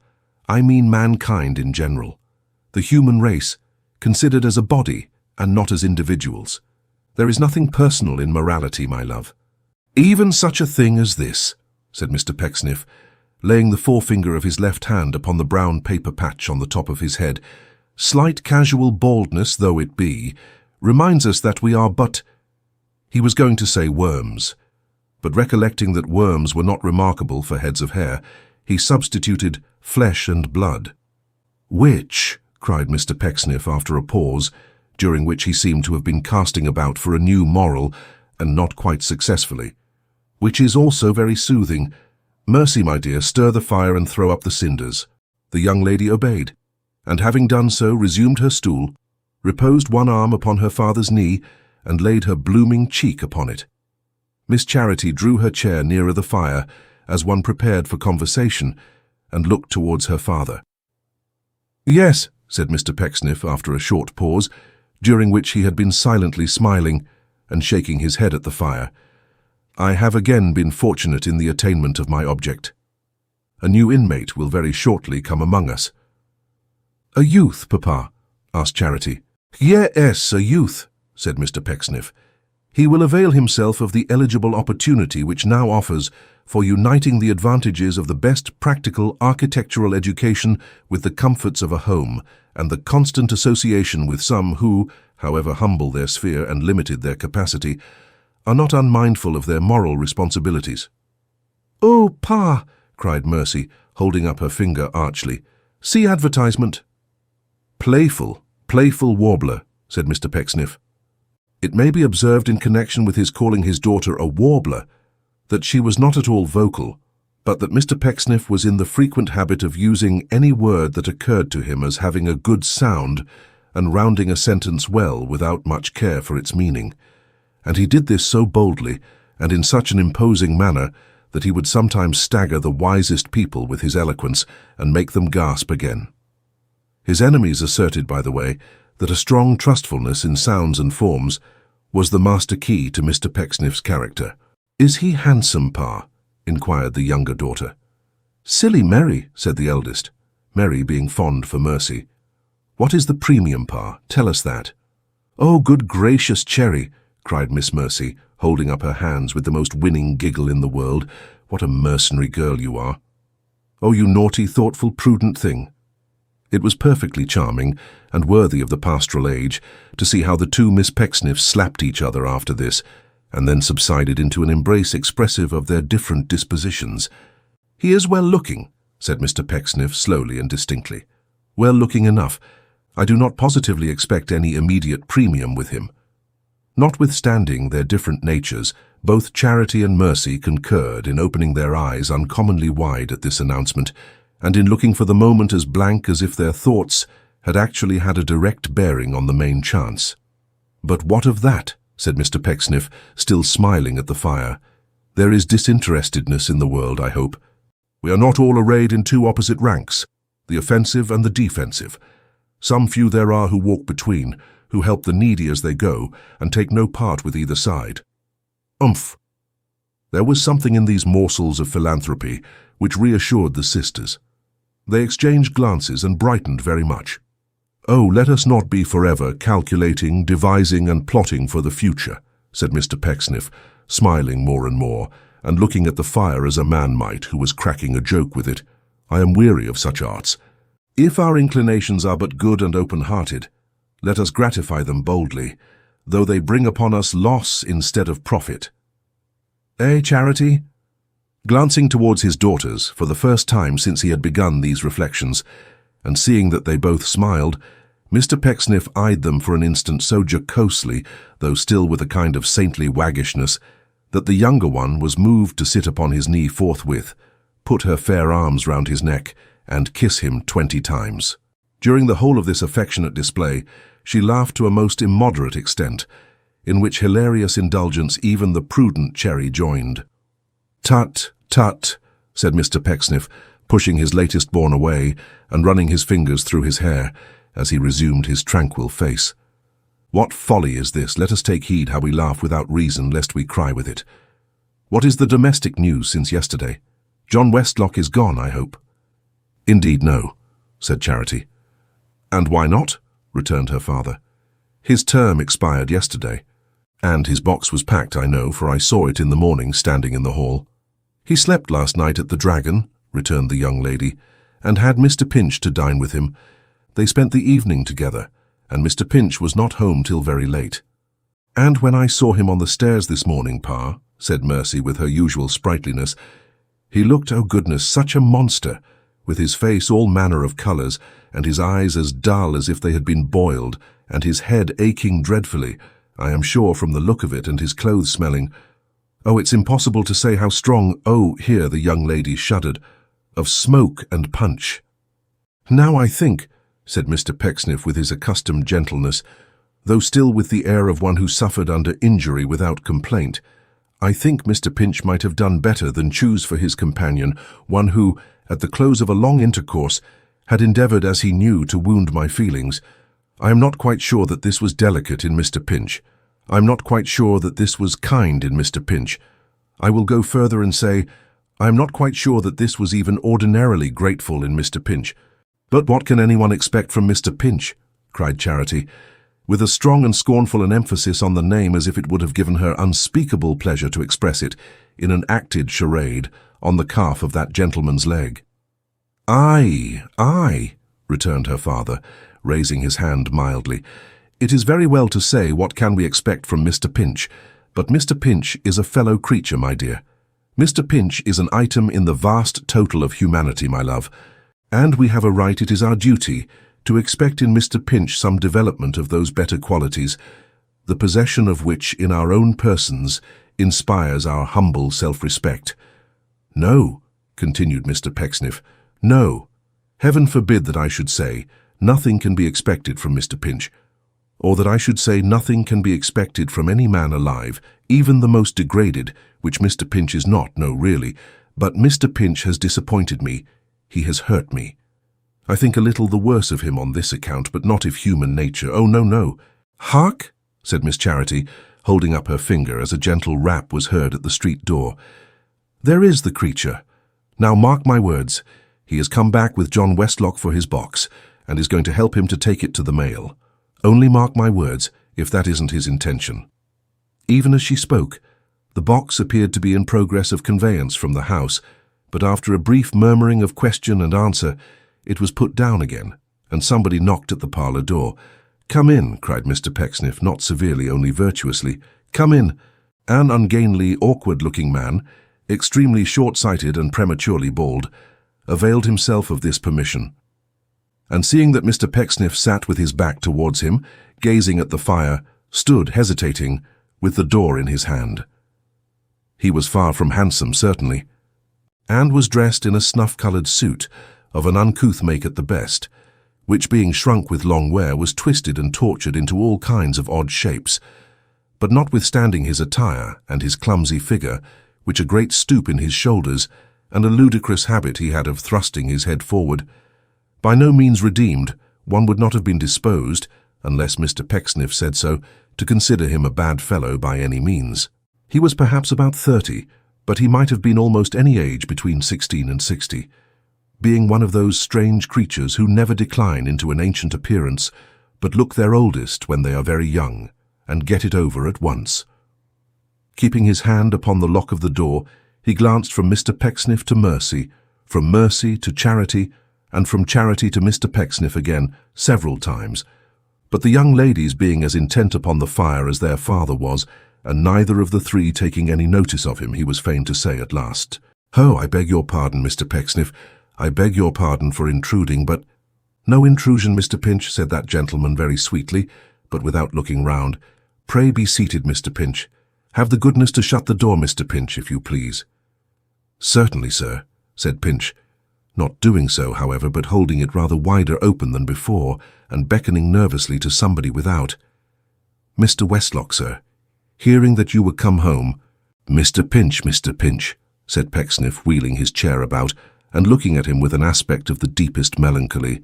"I mean mankind in general. The human race, considered as a body and not as individuals. There is nothing personal in morality, my love." "Even such a thing as this," said Mr. Pecksniff, laying the forefinger of his left hand upon the brown paper patch on the top of his head. "Slight casual baldness though it be, reminds us that we are but—" He was going to say worms, but recollecting that worms were not remarkable for heads of hair, he substituted flesh and blood. "Which," cried Mr. Pecksniff after a pause, during which he seemed to have been casting about for a new moral, and not quite successfully, "which is also very soothing. Mercy, my dear, stir the fire and throw up the cinders." The young lady obeyed, and having done so, resumed her stool, reposed one arm upon her father's knee, and laid her blooming cheek upon it. Miss Charity drew her chair nearer the fire, as one prepared for conversation, and looked towards her father. "Yes," said Mr. Pecksniff after a short pause, during which he had been silently smiling and shaking his head at the fire, "I have again been fortunate in the attainment of my object. A new inmate will very shortly come among us." "A youth, Papa?" asked Charity. "Yes, a youth," said Mr. Pecksniff. "He will avail himself of the eligible opportunity which now offers for uniting the advantages of the best practical architectural education with the comforts of a home, and the constant association with some who, however humble their sphere and limited their capacity, are not unmindful of their moral responsibilities." "Oh, Pa!" cried Mercy, holding up her finger archly. "See advertisement." Playful warbler," said Mr. Pecksniff. It may be observed in connection with his calling his daughter a warbler that she was not at all vocal, but that Mr. Pecksniff was in the frequent habit of using any word that occurred to him as having a good sound and rounding a sentence well without much care for its meaning. And he did this so boldly and in such an imposing manner that he would sometimes stagger the wisest people with his eloquence and make them gasp again. His enemies asserted, by the way, that a strong trustfulness in sounds and forms was the master key to Mr. Pecksniff's character. "Is he handsome, Pa?" inquired the younger daughter. "Silly Mary," said the eldest, Mary being fond for Mercy. "What is the premium, Pa? Tell us that." "Oh, good gracious, Cherry," cried Miss Mercy, holding up her hands with the most winning giggle in the world. "What a mercenary girl you are. Oh, you naughty, thoughtful, prudent thing." It was perfectly charming and worthy of the pastoral age to see how the two Miss Pecksniffs slapped each other after this, and then subsided into an embrace expressive of their different dispositions. "He is well-looking," said Mr. Pecksniff slowly and distinctly. "Well-looking enough. I do not positively expect any immediate premium with him." Notwithstanding their different natures, both Charity and Mercy concurred in opening their eyes uncommonly wide at this announcement, and in looking for the moment as blank as if their thoughts had actually had a direct bearing on the main chance. "But what of that?" said Mr. Pecksniff, still smiling at the fire. "There is disinterestedness in the world, I hope. We are not all arrayed in two opposite ranks, the offensive and the defensive. Some few there are who walk between, who help the needy as they go, and take no part with either side. Umph!" There was something in these morsels of philanthropy which reassured the sisters. They exchanged glances and brightened very much. "Oh, let us not be forever calculating, devising, and plotting for the future," said Mr. Pecksniff, smiling more and more, and looking at the fire as a man might who was cracking a joke with it. "I am weary of such arts. If our inclinations are but good and open-hearted, let us gratify them boldly, though they bring upon us loss instead of profit. Eh, Charity?" Glancing towards his daughters for the first time since he had begun these reflections, and seeing that they both smiled, Mr. Pecksniff eyed them for an instant so jocosely, though still with a kind of saintly waggishness, that the younger one was moved to sit upon his knee forthwith, put her fair arms round his neck, and kiss him 20 times. During the whole of this affectionate display, she laughed to a most immoderate extent, in which hilarious indulgence even the prudent Cherry joined. "Tut, tut," said Mr. Pecksniff, pushing his latest-born away and running his fingers through his hair as he resumed his tranquil face. "What folly is this? Let us take heed how we laugh without reason, lest we cry with it. What is the domestic news since yesterday? John Westlock is gone, I hope." "Indeed, no," said Charity. "And why not?" returned her father. "His term expired yesterday, and his box was packed, I know, for I saw it in the morning standing in the hall." "He slept last night at the Dragon," returned the young lady, "and had Mr. Pinch to dine with him. They spent the evening together, and Mr. Pinch was not home till very late." "And when I saw him on the stairs this morning, Pa," said Mercy with her usual sprightliness, "he looked, oh goodness, such a monster, with his face all manner of colours, and his eyes as dull as if they had been boiled, and his head aching dreadfully, I am sure, from the look of it, and his clothes smelling. Oh, it's impossible to say how strong, oh," here the young lady shuddered, "of smoke and punch." "Now I think," said Mr. Pecksniff with his accustomed gentleness, though still with the air of one who suffered under injury without complaint, "I think Mr. Pinch might have done better than choose for his companion one who, at the close of a long intercourse, had endeavoured, as he knew, to wound my feelings. I am not quite sure that this was delicate in Mr. Pinch. I am not quite sure that this was kind in Mr. Pinch. I will go further and say, I am not quite sure that this was even ordinarily grateful in Mr. Pinch." "But what can anyone expect from Mr. Pinch?" cried Charity, with as strong and scornful an emphasis on the name as if it would have given her unspeakable pleasure to express it, in an acted charade, on the calf of that gentleman's leg. "Aye, aye," returned her father, raising his hand mildly. "It is very well to say what can we expect from Mr. Pinch, but Mr. Pinch is a fellow creature, my dear. Mr. Pinch is an item in the vast total of humanity, my love, and we have a right, it is our duty, to expect in Mr. Pinch some development of those better qualities, the possession of which in our own persons inspires our humble self-respect. No," continued Mr. Pecksniff, "no, heaven forbid that I should say, nothing can be expected from Mr. Pinch, or that I should say nothing can be expected from any man alive, even the most degraded, which Mr. Pinch is not, no really, but Mr. Pinch has disappointed me, he has hurt me. I think a little the worse of him on this account, but not of human nature. Oh, no, no." "Hark!" said Miss Charity, holding up her finger as a gentle rap was heard at the street door. "There is the creature. Now mark my words, he has come back with John Westlock for his box, and is going to help him to take it to the mail. Only mark my words, if that isn't his intention." Even as she spoke, the box appeared to be in progress of conveyance from the house, but after a brief murmuring of question and answer, it was put down again, and somebody knocked at the parlour door. "Come in," cried Mr. Pecksniff, not severely, only virtuously. "Come in." An ungainly, awkward-looking man, extremely short-sighted and prematurely bald, availed himself of this permission, and seeing that Mr. Pecksniff sat with his back towards him, gazing at the fire, stood hesitating, with the door in his hand. He was far from handsome, certainly, and was dressed in a snuff-coloured suit, of an uncouth make at the best, which being shrunk with long wear was twisted and tortured into all kinds of odd shapes. But notwithstanding his attire and his clumsy figure, which a great stoop in his shoulders, and a ludicrous habit he had of thrusting his head forward, by no means redeemed, one would not have been disposed, unless Mr. Pecksniff said so, to consider him a bad fellow by any means. He was perhaps about 30, but he might have been almost any age between 16 and 60, being one of those strange creatures who never decline into an ancient appearance, but look their oldest when they are very young, and get it over at once. Keeping his hand upon the lock of the door, he glanced from Mr. Pecksniff to Mercy, from Mercy to Charity, and from Charity to Mr. Pecksniff again, several times, but the young ladies being as intent upon the fire as their father was, and neither of the three taking any notice of him, he was fain to say at last, "Oh, I beg your pardon, Mr. Pecksniff. I beg your pardon for intruding, but—" "No intrusion, Mr. Pinch," said that gentleman very sweetly, but without looking round. "Pray be seated, Mr. Pinch. Have the goodness to shut the door, Mr. Pinch, if you please." "Certainly, sir," said Pinch, not doing so, however, but holding it rather wider open than before, and beckoning nervously to somebody without. "Mr. Westlock, sir. Hearing that you were come home—" "Mr. Pinch," said Pecksniff, wheeling his chair about, and looking at him with an aspect of the deepest melancholy.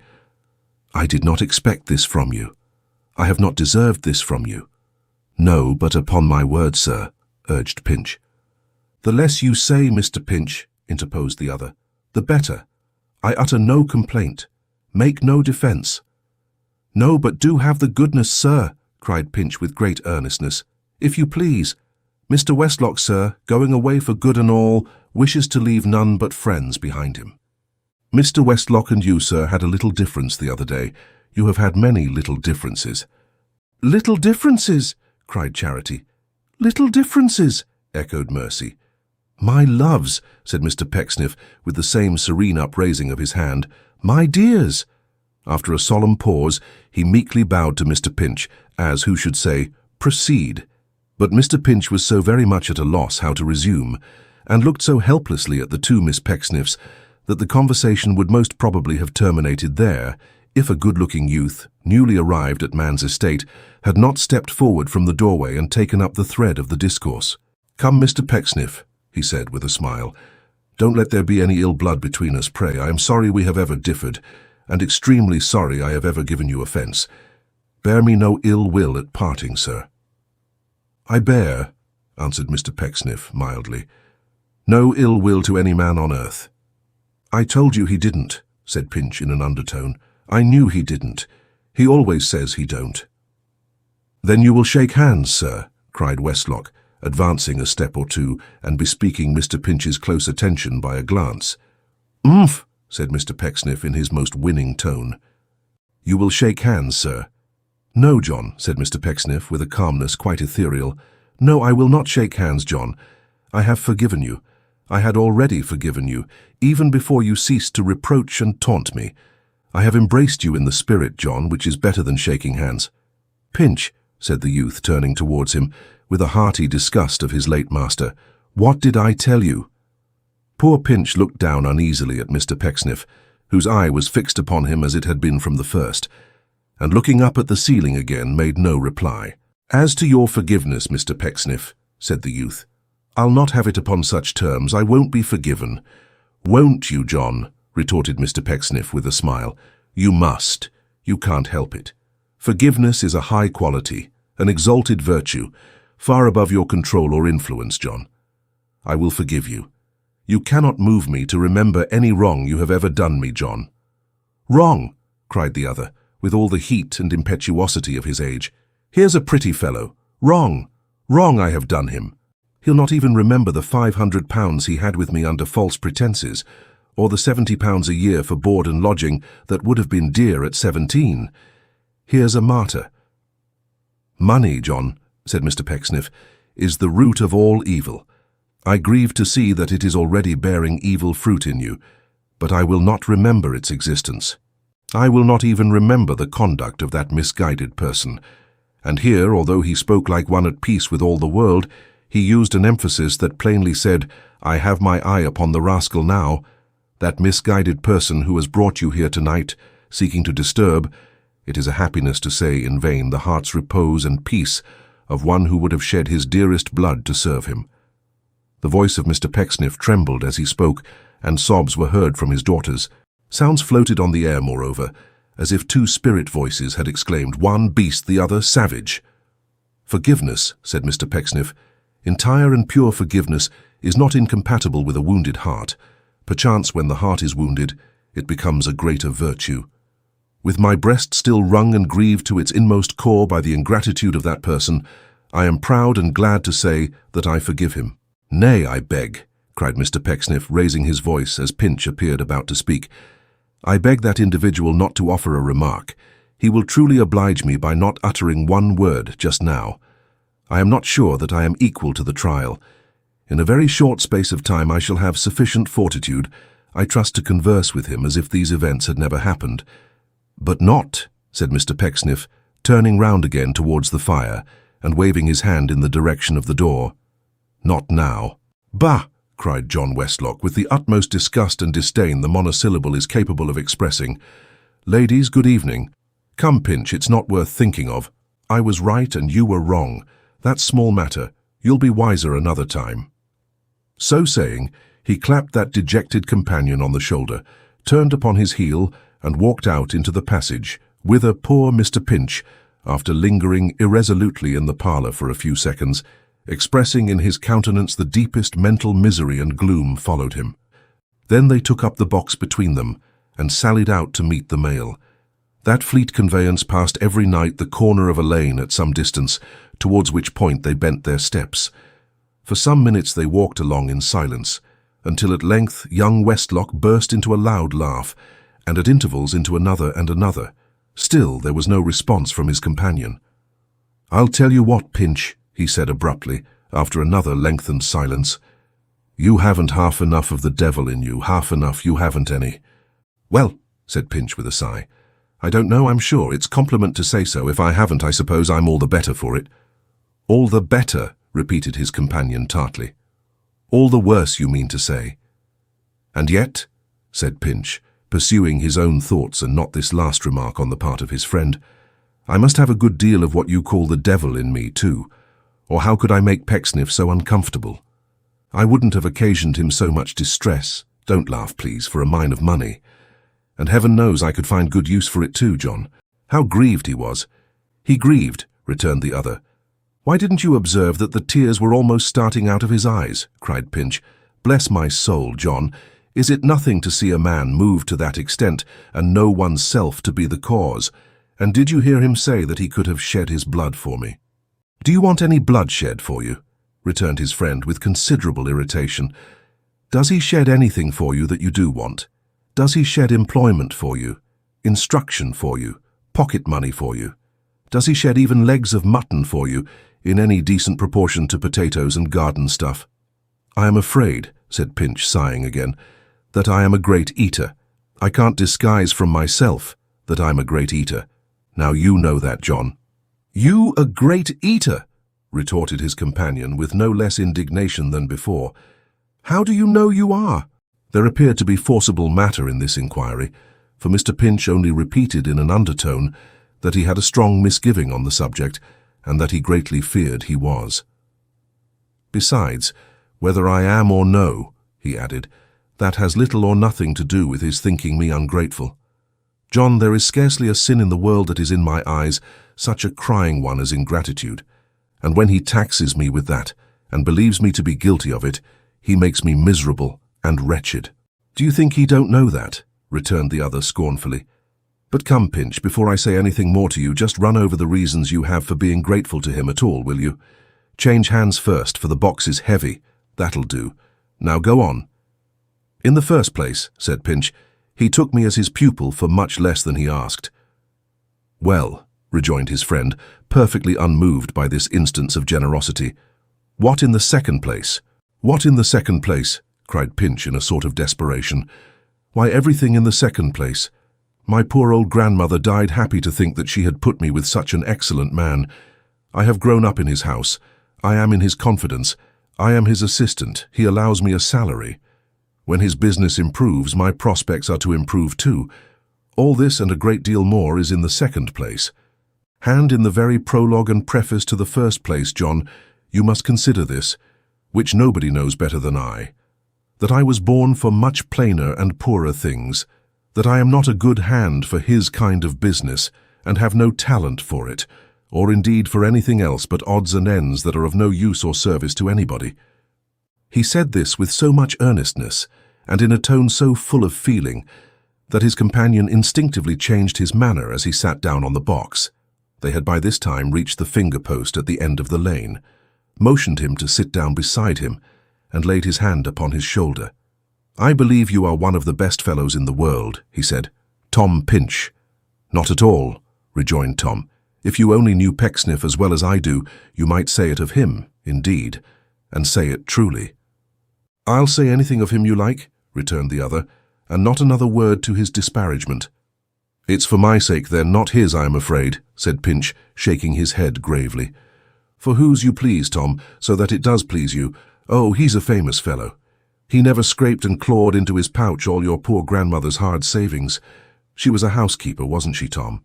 "I did not expect this from you. I have not deserved this from you." "No, but upon my word, sir," urged Pinch. "The less you say, Mr. Pinch," interposed the other, "the better. I utter no complaint. Make no defence." "No, but do have the goodness, sir," cried Pinch with great earnestness. "If you please. Mr. Westlock, sir, going away for good and all, wishes to leave none but friends behind him." "Mr. Westlock and you, sir, had a little difference the other day. You have had many little differences." "Little differences!" cried Charity. "Little differences!" echoed Mercy. "My loves," said Mr. Pecksniff, with the same serene upraising of his hand, "my dears." After a solemn pause, he meekly bowed to Mr. Pinch, as who should say, "Proceed." But Mr. Pinch was so very much at a loss how to resume, and looked so helplessly at the two Miss Pecksniffs, that the conversation would most probably have terminated there, if a good-looking youth, newly arrived at man's estate, had not stepped forward from the doorway and taken up the thread of the discourse. "Come, Mr. Pecksniff," he said with a smile. "Don't let there be any ill blood between us, pray. I am sorry we have ever differed, and extremely sorry I have ever given you offence. Bear me no ill will at parting, sir." "I bear," answered Mr. Pecksniff mildly, "no ill will to any man on earth." "I told you he didn't," said Pinch in an undertone. "I knew he didn't. He always says he don't." "Then you will shake hands, sir," cried Westlock, advancing a step or two and bespeaking Mr. Pinch's close attention by a glance. "Umph," said Mr. Pecksniff in his most winning tone. "You will shake hands, sir." "No, John," said Mr. Pecksniff with a calmness quite ethereal. "No, I will not shake hands, John. I have forgiven you. I had already forgiven you, even before you ceased to reproach and taunt me. I have embraced you in the spirit, John, which is better than shaking hands." "Pinch," said the youth, turning towards him, with a hearty disgust of his late master, "what did I tell you?" Poor Pinch looked down uneasily at Mr. Pecksniff, whose eye was fixed upon him as it had been from the first, and looking up at the ceiling again, made no reply. "As to your forgiveness, Mr. Pecksniff," said the youth, "I'll not have it upon such terms. I won't be forgiven." "Won't you, John?" retorted Mr. Pecksniff with a smile. "You must. You can't help it. Forgiveness is a high quality, an exalted virtue, far above your control or influence, John. I will forgive you. You cannot move me to remember any wrong you have ever done me, John." "Wrong!" cried the other, with all the heat and impetuosity of his age. "Here's a pretty fellow. Wrong! Wrong I have done him. He'll not even remember the £500 he had with me under false pretences, or the £70 a year for board and lodging that would have been dear at 17. Here's a martyr." "Money, John," said Mr. Pecksniff, "is the root of all evil. I grieve to see that it is already bearing evil fruit in you, but I will not remember its existence. I will not even remember the conduct of that misguided person." And here, although he spoke like one at peace with all the world, he used an emphasis that plainly said, "I have my eye upon the rascal now. That misguided person who has brought you here tonight, seeking to disturb, it is a happiness to say in vain, the heart's repose and peace of one who would have shed his dearest blood to serve him." The voice of Mr. Pecksniff trembled as he spoke, and sobs were heard from his daughters. Sounds floated on the air, moreover, as if two spirit voices had exclaimed, "One beast, the other savage." "Forgiveness," said Mr. Pecksniff, "entire and pure forgiveness is not incompatible with a wounded heart. Perchance when the heart is wounded, it becomes a greater virtue. With my breast still wrung and grieved to its inmost core by the ingratitude of that person, I am proud and glad to say that I forgive him." "Nay, I beg," cried Mr. Pecksniff, raising his voice as Pinch appeared about to speak. "I beg that individual not to offer a remark. He will truly oblige me by not uttering one word just now. I am not sure that I am equal to the trial. In a very short space of time I shall have sufficient fortitude, I trust, to converse with him as if these events had never happened." "But not," said Mr. Pecksniff, turning round again towards the fire and waving his hand in the direction of the door. "Not now." "Bah!" cried John Westlock, with the utmost disgust and disdain the monosyllable is capable of expressing. "Ladies, good evening. Come, Pinch, it's not worth thinking of. I was right and you were wrong. That's small matter. You'll be wiser another time." So saying, he clapped that dejected companion on the shoulder, turned upon his heel, and walked out into the passage, whither poor Mr. Pinch, after lingering irresolutely in the parlour for a few seconds, expressing in his countenance the deepest mental misery and gloom, followed him. Then they took up the box between them, and sallied out to meet the mail. That fleet conveyance passed every night the corner of a lane at some distance, towards which point they bent their steps. For some minutes they walked along in silence, until at length young Westlock burst into a loud laugh, and at intervals into another and another. Still there was no response from his companion. "I'll tell you what, Pinch," he said abruptly, after another lengthened silence. "You haven't half enough of the devil in you, half enough you haven't any." "Well," said Pinch with a sigh, "I don't know, I'm sure. It's compliment to say so. If I haven't, I suppose I'm all the better for it." "All the better," repeated his companion tartly. "All the worse, you mean to say." "And yet," said Pinch, pursuing his own thoughts and not this last remark on the part of his friend, "I must have a good deal of what you call the devil in me, too. Or how could I make Pecksniff so uncomfortable? I wouldn't have occasioned him so much distress, don't laugh please, for a mine of money. And heaven knows I could find good use for it too, John. How grieved he was." "He grieved," returned the other. "Why didn't you observe that the tears were almost starting out of his eyes?" cried Pinch. "Bless my soul, John, is it nothing to see a man moved to that extent and know one's self to be the cause? And did you hear him say that he could have shed his blood for me?" "Do you want any blood shed for you?" returned his friend with considerable irritation. "Does he shed anything for you that you do want? Does he shed employment for you, instruction for you, pocket money for you? Does he shed even legs of mutton for you, in any decent proportion to potatoes and garden stuff?" "I am afraid," said Pinch, sighing again, "that I am a great eater. I can't disguise from myself that I'm a great eater. Now you know that, John." "You a great eater?" retorted his companion with no less indignation than before. "How do you know you are?" There appeared to be forcible matter in this inquiry, for Mr. Pinch only repeated in an undertone that he had a strong misgiving on the subject, and that he greatly feared he was. "Besides, whether I am or no," he added, "that has little or nothing to do with his thinking me ungrateful. John, there is scarcely a sin in the world that is in my eyes such a crying one as ingratitude, and when he taxes me with that, and believes me to be guilty of it, he makes me miserable and wretched." "Do you think he don't know that?" returned the other scornfully. "But come, Pinch, before I say anything more to you, just run over the reasons you have for being grateful to him at all, will you? Change hands first, for the box is heavy. That'll do. Now go on." "In the first place," said Pinch, "he took me as his pupil for much less than he asked." "Well," rejoined his friend, perfectly unmoved by this instance of generosity, "what in the second place?" "What in the second place?" cried Pinch in a sort of desperation. "Why, everything in the second place. My poor old grandmother died happy to think that she had put me with such an excellent man. I have grown up in his house. I am in his confidence. I am his assistant. He allows me a salary. When his business improves, my prospects are to improve too. All this and a great deal more is in the second place. Hand in the very prologue and preface to the first place, John, you must consider this, which nobody knows better than I, that I was born for much plainer and poorer things, that I am not a good hand for his kind of business, and have no talent for it, or indeed for anything else but odds and ends that are of no use or service to anybody." He said this with so much earnestness, and in a tone so full of feeling, that his companion instinctively changed his manner as he sat down on the box. They had by this time reached the finger-post at the end of the lane, motioned him to sit down beside him, and laid his hand upon his shoulder. "I believe you are one of the best fellows in the world," he said. "Tom Pinch." "Not at all," rejoined Tom. "If you only knew Pecksniff as well as I do, you might say it of him, indeed, and say it truly." "I'll say anything of him you like," returned the other, "and not another word to his disparagement." "It's for my sake, then, not his, I am afraid," said Pinch, shaking his head gravely. "For whose you please, Tom, so that it does please you. Oh, he's a famous fellow. He never scraped and clawed into his pouch all your poor grandmother's hard savings. She was a housekeeper, wasn't she, Tom?"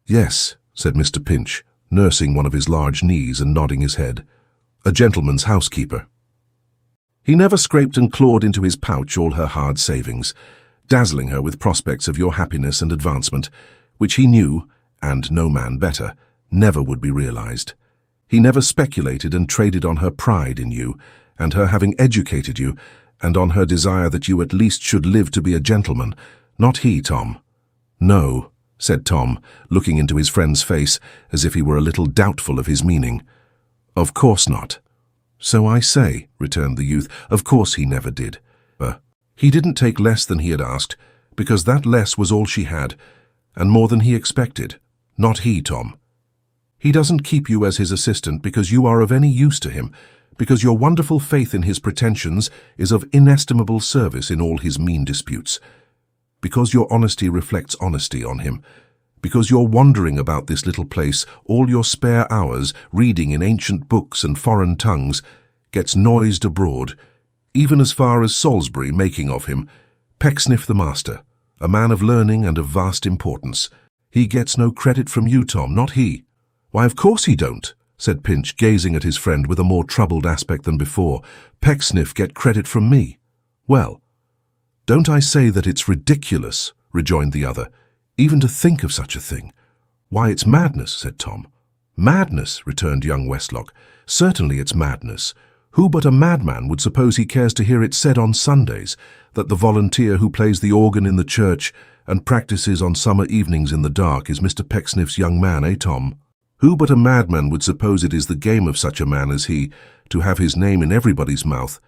"Yes," said Mr. Pinch, nursing one of his large knees and nodding his head. "A gentleman's housekeeper." "He never scraped and clawed into his pouch all her hard savings, dazzling her with prospects of your happiness and advancement, which he knew, and no man better, never would be realized. He never speculated and traded on her pride in you, and her having educated you, and on her desire that you at least should live to be a gentleman. Not he, Tom." "No," said Tom, looking into his friend's face as if he were a little doubtful of his meaning. "Of course not." "So I say," returned the youth, "of course he never did. He didn't take less than he had asked, because that less was all she had, and more than he expected. Not he, Tom. He doesn't keep you as his assistant because you are of any use to him, because your wonderful faith in his pretensions is of inestimable service in all his mean disputes, because your honesty reflects honesty on him, because you're wandering about this little place all your spare hours, reading in ancient books and foreign tongues, gets noised abroad, even as far as Salisbury, making of him Pecksniff the master, a man of learning and of vast importance. He gets no credit from you, Tom, not he." "Why, of course he don't," said Pinch, gazing at his friend with a more troubled aspect than before. "Pecksniff get credit from me." "Well, don't I say that it's ridiculous," rejoined the other, "even to think of such a thing?" "Why, it's madness," said Tom. "Madness," returned young Westlock. "Certainly it's madness. Who but a madman would suppose he cares to hear it said on Sundays, that the volunteer who plays the organ in the church and practices on summer evenings in the dark is Mr. Pecksniff's young man, eh, Tom? Who but a madman would suppose it is the game of such a man as he to have his name in everybody's mouth,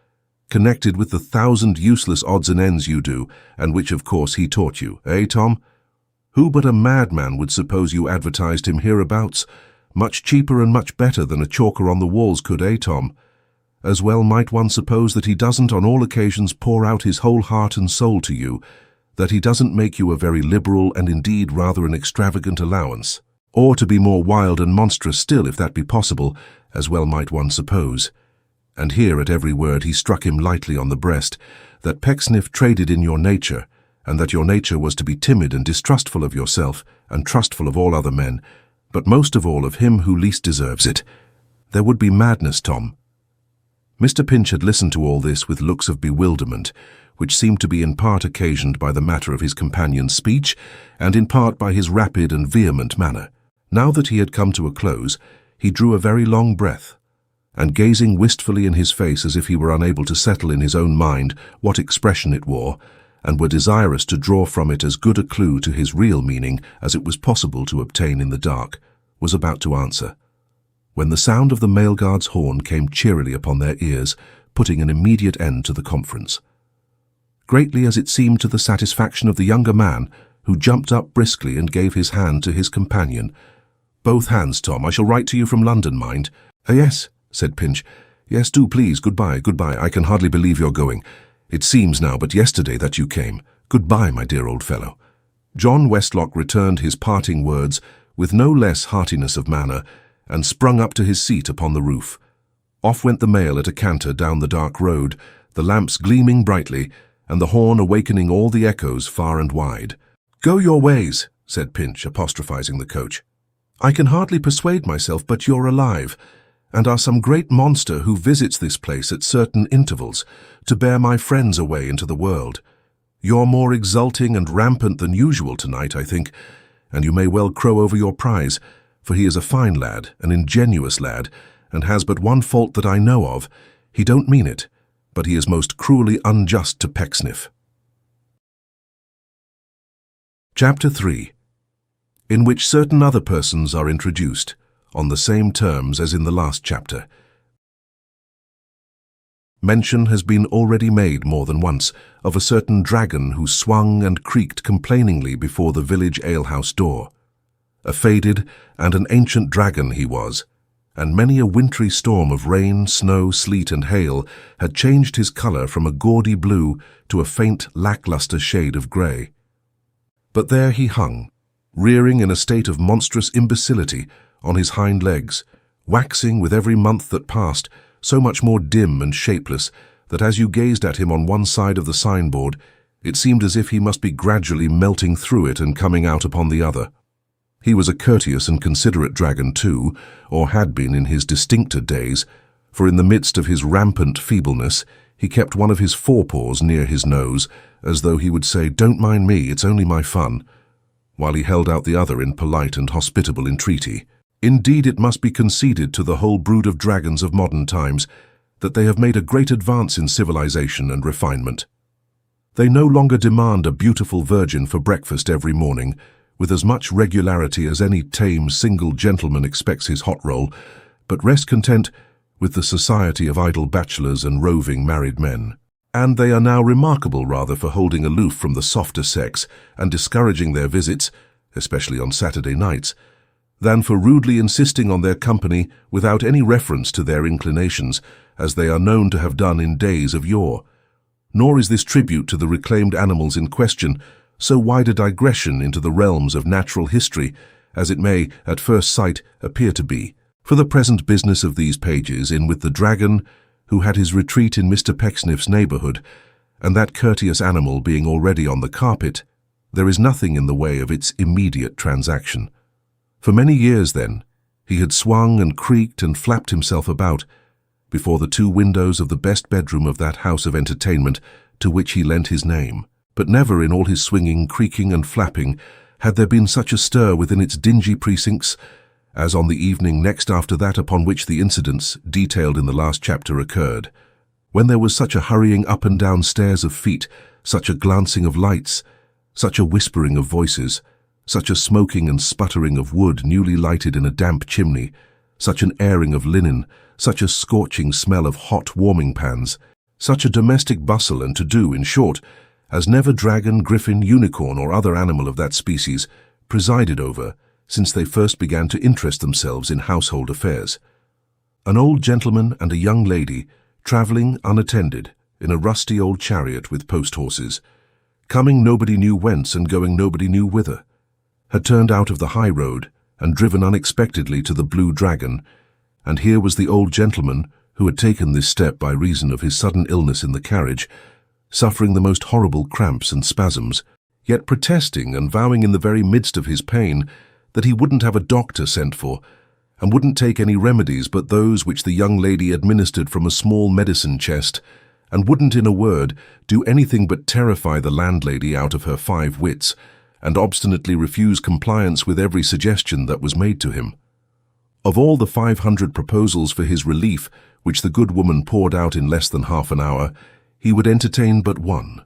connected with the 1,000 useless odds and ends you do, and which of course he taught you, eh, Tom? Who but a madman would suppose you advertised him hereabouts, much cheaper and much better than a chalker on the walls could, eh, Tom? As well might one suppose that he doesn't on all occasions pour out his whole heart and soul to you, that he doesn't make you a very liberal and indeed rather an extravagant allowance, or to be more wild and monstrous still, if that be possible, as well might one suppose." And here at every word he struck him lightly on the breast, that Pecksniff traded in your nature, and that your nature was to be timid and distrustful of yourself, and trustful of all other men, but most of all of him who least deserves it. There would be madness, Tom. Mr. Pinch had listened to all this with looks of bewilderment, which seemed to be in part occasioned by the matter of his companion's speech, and in part by his rapid and vehement manner. Now that he had come to a close, he drew a very long breath, and gazing wistfully in his face as if he were unable to settle in his own mind what expression it wore, and were desirous to draw from it as good a clue to his real meaning as it was possible to obtain in the dark, was about to answer, when the sound of the mail guard's horn came cheerily upon their ears, putting an immediate end to the conference. Greatly as it seemed to the satisfaction of the younger man, who jumped up briskly and gave his hand to his companion. "Both hands, Tom. I shall write to you from London, mind." "Yes," said Pinch. "Yes, do please. Goodbye, goodbye. I can hardly believe you're going. It seems now but yesterday that you came. Goodbye, my dear old fellow." John Westlock returned his parting words with no less heartiness of manner, and sprung up to his seat upon the roof. Off went the mail at a canter down the dark road, the lamps gleaming brightly, and the horn awakening all the echoes far and wide. "Go your ways," said Pinch, apostrophizing the coach. "I can hardly persuade myself but you're alive, and are some great monster who visits this place at certain intervals, to bear my friends away into the world. You're more exulting and rampant than usual tonight, I think, and you may well crow over your prize, for he is a fine lad, an ingenuous lad, and has but one fault that I know of. He don't mean it, but he is most cruelly unjust to Pecksniff." Chapter 3, in which certain other persons are introduced, on the same terms as in the last chapter. Mention has been already made more than once of a certain dragon who swung and creaked complainingly before the village alehouse door. A faded and an ancient dragon he was, and many a wintry storm of rain, snow, sleet, and hail had changed his colour from a gaudy blue to a faint, lacklustre shade of grey. But there he hung, rearing in a state of monstrous imbecility on his hind legs, waxing with every month that passed so much more dim and shapeless that as you gazed at him on one side of the signboard, it seemed as if he must be gradually melting through it and coming out upon the other. He was a courteous and considerate dragon too, or had been in his distincter days, for in the midst of his rampant feebleness, he kept one of his forepaws near his nose, as though he would say, "Don't mind me, it's only my fun," while he held out the other in polite and hospitable entreaty. Indeed, it must be conceded to the whole brood of dragons of modern times that they have made a great advance in civilization and refinement. They no longer demand a beautiful virgin for breakfast every morning, with as much regularity as any tame single gentleman expects his hot roll, but rest content with the society of idle bachelors and roving married men. And they are now remarkable rather for holding aloof from the softer sex and discouraging their visits, especially on Saturday nights, than for rudely insisting on their company without any reference to their inclinations, as they are known to have done in days of yore. Nor is this tribute to the reclaimed animals in question so wide a digression into the realms of natural history as it may, at first sight, appear to be. For the present business of these pages in with the dragon, who had his retreat in Mr. Pecksniff's neighbourhood, and that courteous animal being already on the carpet, there is nothing in the way of its immediate transaction. For many years, then, he had swung and creaked and flapped himself about before the two windows of the best bedroom of that house of entertainment to which he lent his name. But never in all his swinging, creaking and flapping had there been such a stir within its dingy precincts as on the evening next after that upon which the incidents detailed in the last chapter occurred, when there was such a hurrying up and down stairs of feet, such a glancing of lights, such a whispering of voices, such a smoking and sputtering of wood newly lighted in a damp chimney, such an airing of linen, such a scorching smell of hot warming pans, such a domestic bustle and to-do, in short, as never dragon, griffin, unicorn, or other animal of that species presided over since they first began to interest themselves in household affairs. An old gentleman and a young lady, travelling unattended in a rusty old chariot with post-horses, coming nobody knew whence and going nobody knew whither, had turned out of the high road and driven unexpectedly to the Blue Dragon, and here was the old gentleman who had taken this step by reason of his sudden illness in the carriage, suffering the most horrible cramps and spasms, yet protesting and vowing in the very midst of his pain that he wouldn't have a doctor sent for, and wouldn't take any remedies but those which the young lady administered from a small medicine chest, and wouldn't, in a word, do anything but terrify the landlady out of her 5 wits, and obstinately refuse compliance with every suggestion that was made to him. Of all the 500 proposals for his relief which the good woman poured out in less than half an hour, he would entertain but one.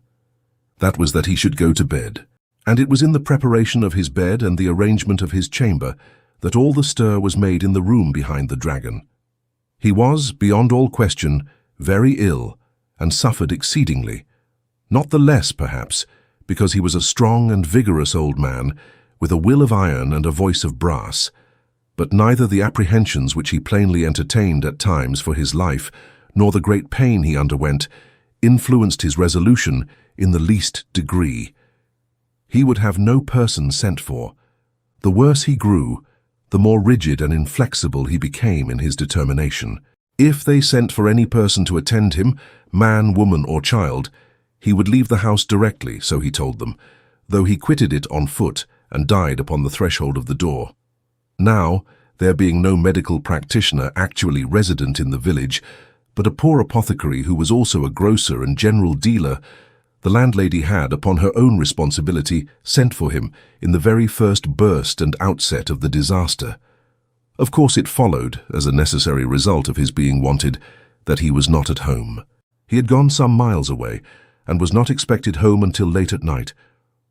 That was that he should go to bed. And it was in the preparation of his bed and the arrangement of his chamber that all the stir was made in the room behind the dragon. He was, beyond all question, very ill, and suffered exceedingly, not the less, perhaps, because he was a strong and vigorous old man, with a will of iron and a voice of brass, but neither the apprehensions which he plainly entertained at times for his life, nor the great pain he underwent, influenced his resolution in the least degree. He would have no person sent for. The worse he grew, the more rigid and inflexible he became in his determination. If they sent for any person to attend him, man, woman, or child, he would leave the house directly, so he told them, though he quitted it on foot and died upon the threshold of the door. Now, there being no medical practitioner actually resident in the village, but a poor apothecary who was also a grocer and general dealer, the landlady had, upon her own responsibility, sent for him in the very first burst and outset of the disaster. Of course it followed, as a necessary result of his being wanted, that he was not at home. He had gone some miles away, and was not expected home until late at night.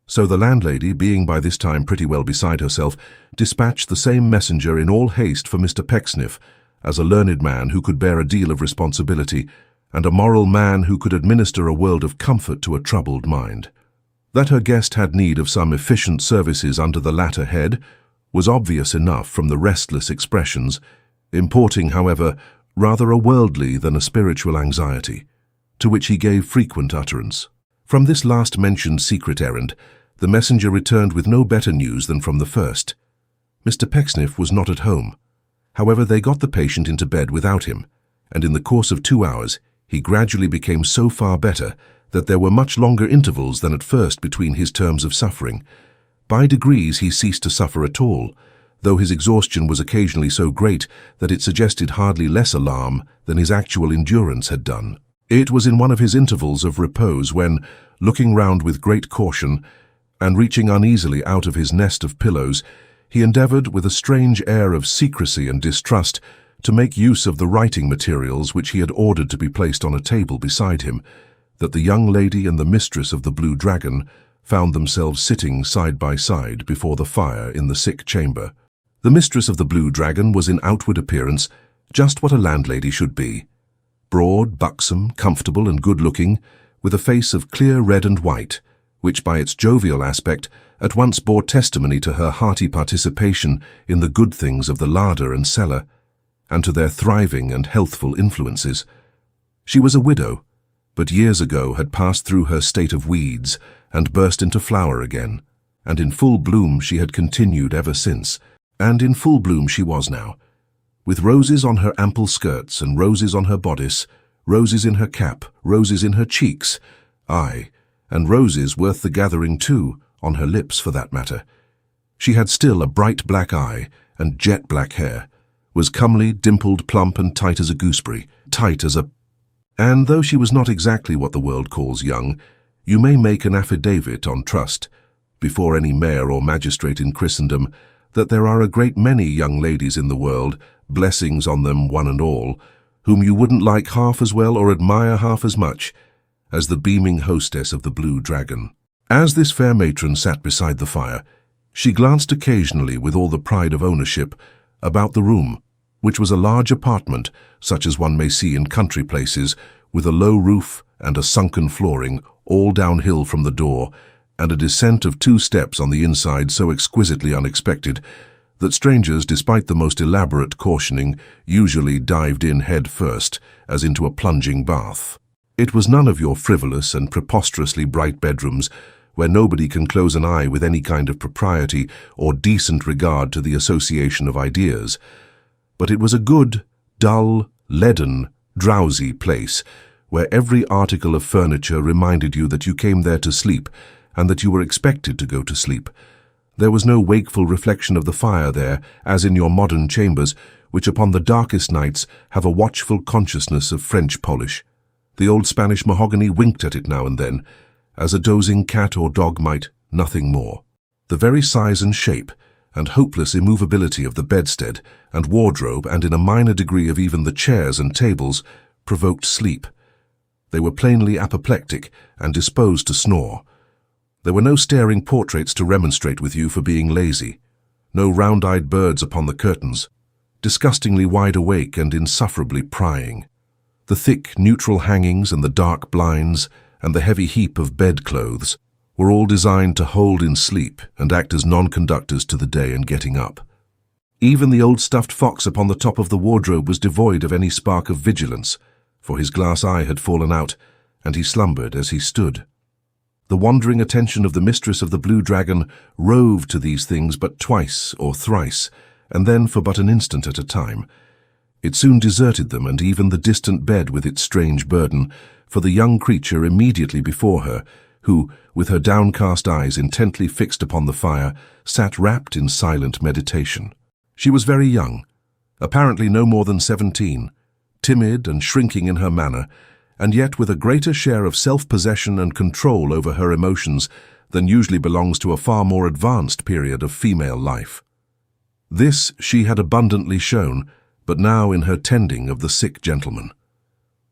So the landlady, being by this time pretty well beside herself, dispatched the same messenger in all haste for Mr. Pecksniff, as a learned man who could bear a deal of responsibility, and a moral man who could administer a world of comfort to a troubled mind. That her guest had need of some efficient services under the latter head was obvious enough from the restless expressions, importing, however, rather a worldly than a spiritual anxiety, to which he gave frequent utterance. From this last-mentioned secret errand, the messenger returned with no better news than from the first. Mr. Pecksniff was not at home. However, they got the patient into bed without him, and in the course of 2 hours he gradually became so far better that there were much longer intervals than at first between his terms of suffering. By degrees he ceased to suffer at all, though his exhaustion was occasionally so great that it suggested hardly less alarm than his actual endurance had done. It was in one of his intervals of repose when, looking round with great caution, and reaching uneasily out of his nest of pillows, he endeavoured, with a strange air of secrecy and distrust, to make use of the writing materials which he had ordered to be placed on a table beside him, that the young lady and the mistress of the Blue Dragon found themselves sitting side by side before the fire in the sick chamber. The mistress of the Blue Dragon was in outward appearance just what a landlady should be: broad, buxom, comfortable and good-looking, with a face of clear red and white, which by its jovial aspect at once bore testimony to her hearty participation in the good things of the larder and cellar, and to their thriving and healthful influences. She was a widow, but years ago had passed through her state of weeds and burst into flower again, and in full bloom she had continued ever since, and in full bloom she was now, with roses on her ample skirts and roses on her bodice, roses in her cap, roses in her cheeks, aye, and roses worth the gathering too, on her lips for that matter. She had still a bright black eye and jet black hair, was comely, dimpled, plump and tight as a gooseberry, and though she was not exactly what the world calls young, you may make an affidavit on trust, before any mayor or magistrate in Christendom, that there are a great many young ladies in the world, blessings on them one and all, whom you wouldn't like half as well or admire half as much as the beaming hostess of the Blue Dragon. As this fair matron sat beside the fire, she glanced occasionally with all the pride of ownership about the room, which was a large apartment such as one may see in country places, with a low roof and a sunken flooring all downhill from the door, and a descent of 2 steps on the inside so exquisitely unexpected that strangers, despite the most elaborate cautioning, usually dived in head first, as into a plunging bath. It was none of your frivolous and preposterously bright bedrooms, where nobody can close an eye with any kind of propriety or decent regard to the association of ideas, but it was a good, dull, leaden, drowsy place, where every article of furniture reminded you that you came there to sleep, and that you were expected to go to sleep. There was no wakeful reflection of the fire there, as in your modern chambers, which upon the darkest nights have a watchful consciousness of French polish. The old Spanish mahogany winked at it now and then, as a dozing cat or dog might, nothing more. The very size and shape, and hopeless immovability of the bedstead and wardrobe, and in a minor degree of even the chairs and tables, provoked sleep. They were plainly apoplectic and disposed to snore. There were no staring portraits to remonstrate with you for being lazy, no round-eyed birds upon the curtains, disgustingly wide awake and insufferably prying. The thick, neutral hangings and the dark blinds and the heavy heap of bedclothes were all designed to hold in sleep and act as non-conductors to the day and getting up. Even the old stuffed fox upon the top of the wardrobe was devoid of any spark of vigilance, for his glass eye had fallen out, and he slumbered as he stood. The wandering attention of the mistress of the Blue Dragon roved to these things but twice or thrice, and then for but an instant at a time. It soon deserted them, and even the distant bed with its strange burden, for the young creature immediately before her, who, with her downcast eyes intently fixed upon the fire, sat wrapped in silent meditation. She was very young, apparently no more than 17, timid and shrinking in her manner, and yet with a greater share of self-possession and control over her emotions than usually belongs to a far more advanced period of female life. This she had abundantly shown, but now in her tending of the sick gentleman.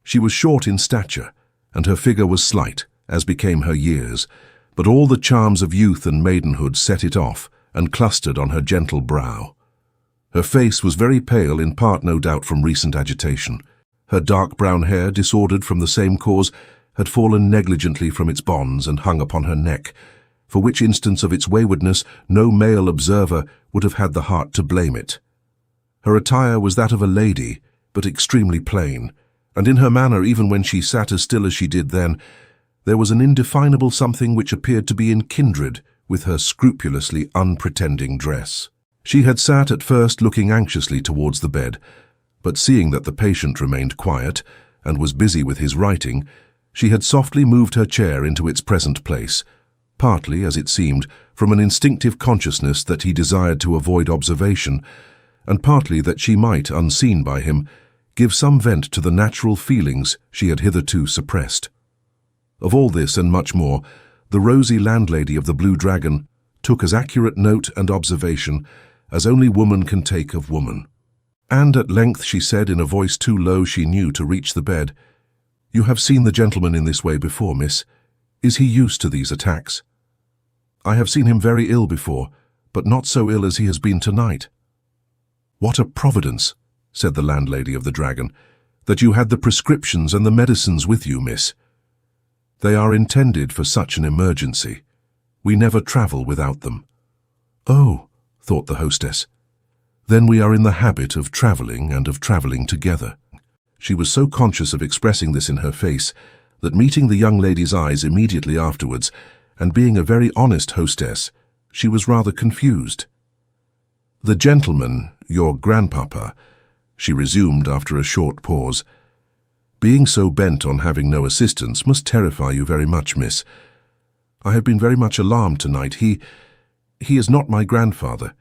She was short in stature, and her figure was slight, as became her years, but all the charms of youth and maidenhood set it off and clustered on her gentle brow. Her face was very pale, in part no doubt from recent agitation. Her dark brown hair, disordered from the same cause, had fallen negligently from its bonds and hung upon her neck, for which instance of its waywardness no male observer would have had the heart to blame it. Her attire was that of a lady, but extremely plain, and in her manner, even when she sat as still as she did then, there was an indefinable something which appeared to be in kindred with her scrupulously unpretending dress. She had sat at first looking anxiously towards the bed, but seeing that the patient remained quiet, and was busy with his writing, she had softly moved her chair into its present place, partly, as it seemed, from an instinctive consciousness that he desired to avoid observation, and partly that she might, unseen by him, give some vent to the natural feelings she had hitherto suppressed. Of all this and much more, the rosy landlady of the Blue Dragon took as accurate note and observation as only woman can take of woman. And at length she said in a voice too low she knew to reach the bed, "You have seen the gentleman in this way before, miss. Is he used to these attacks?" "I have seen him very ill before, but not so ill as he has been tonight." "What a providence," said the landlady of the Dragon, "that you had the prescriptions and the medicines with you, miss. They are intended for such an emergency. We never travel without them." "Oh," thought the hostess, "then we are in the habit of traveling and of traveling together." She was so conscious of expressing this in her face that, meeting the young lady's eyes immediately afterwards, and being a very honest hostess, she was rather confused. "The gentleman, your grandpapa," she resumed after a short pause, "being so bent on having no assistance must terrify you very much, miss. I have been very much alarmed tonight. He is not my grandfather."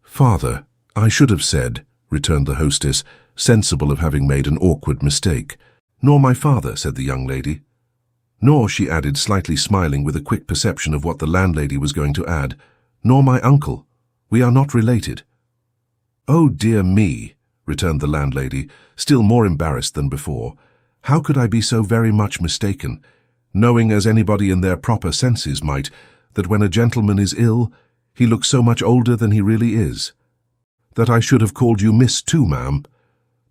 "Father, I should have said," returned the hostess, sensible of having made an awkward mistake. "Nor my father," said the young lady. "Nor," she added, slightly smiling with a quick perception of what the landlady was going to add, "nor my uncle. We are not related." "Oh, dear me," returned the landlady, still more embarrassed than before. "How could I be so very much mistaken, knowing as anybody in their proper senses might, that when a gentleman is ill, he looks so much older than he really is? That I should have called you miss too, ma'am."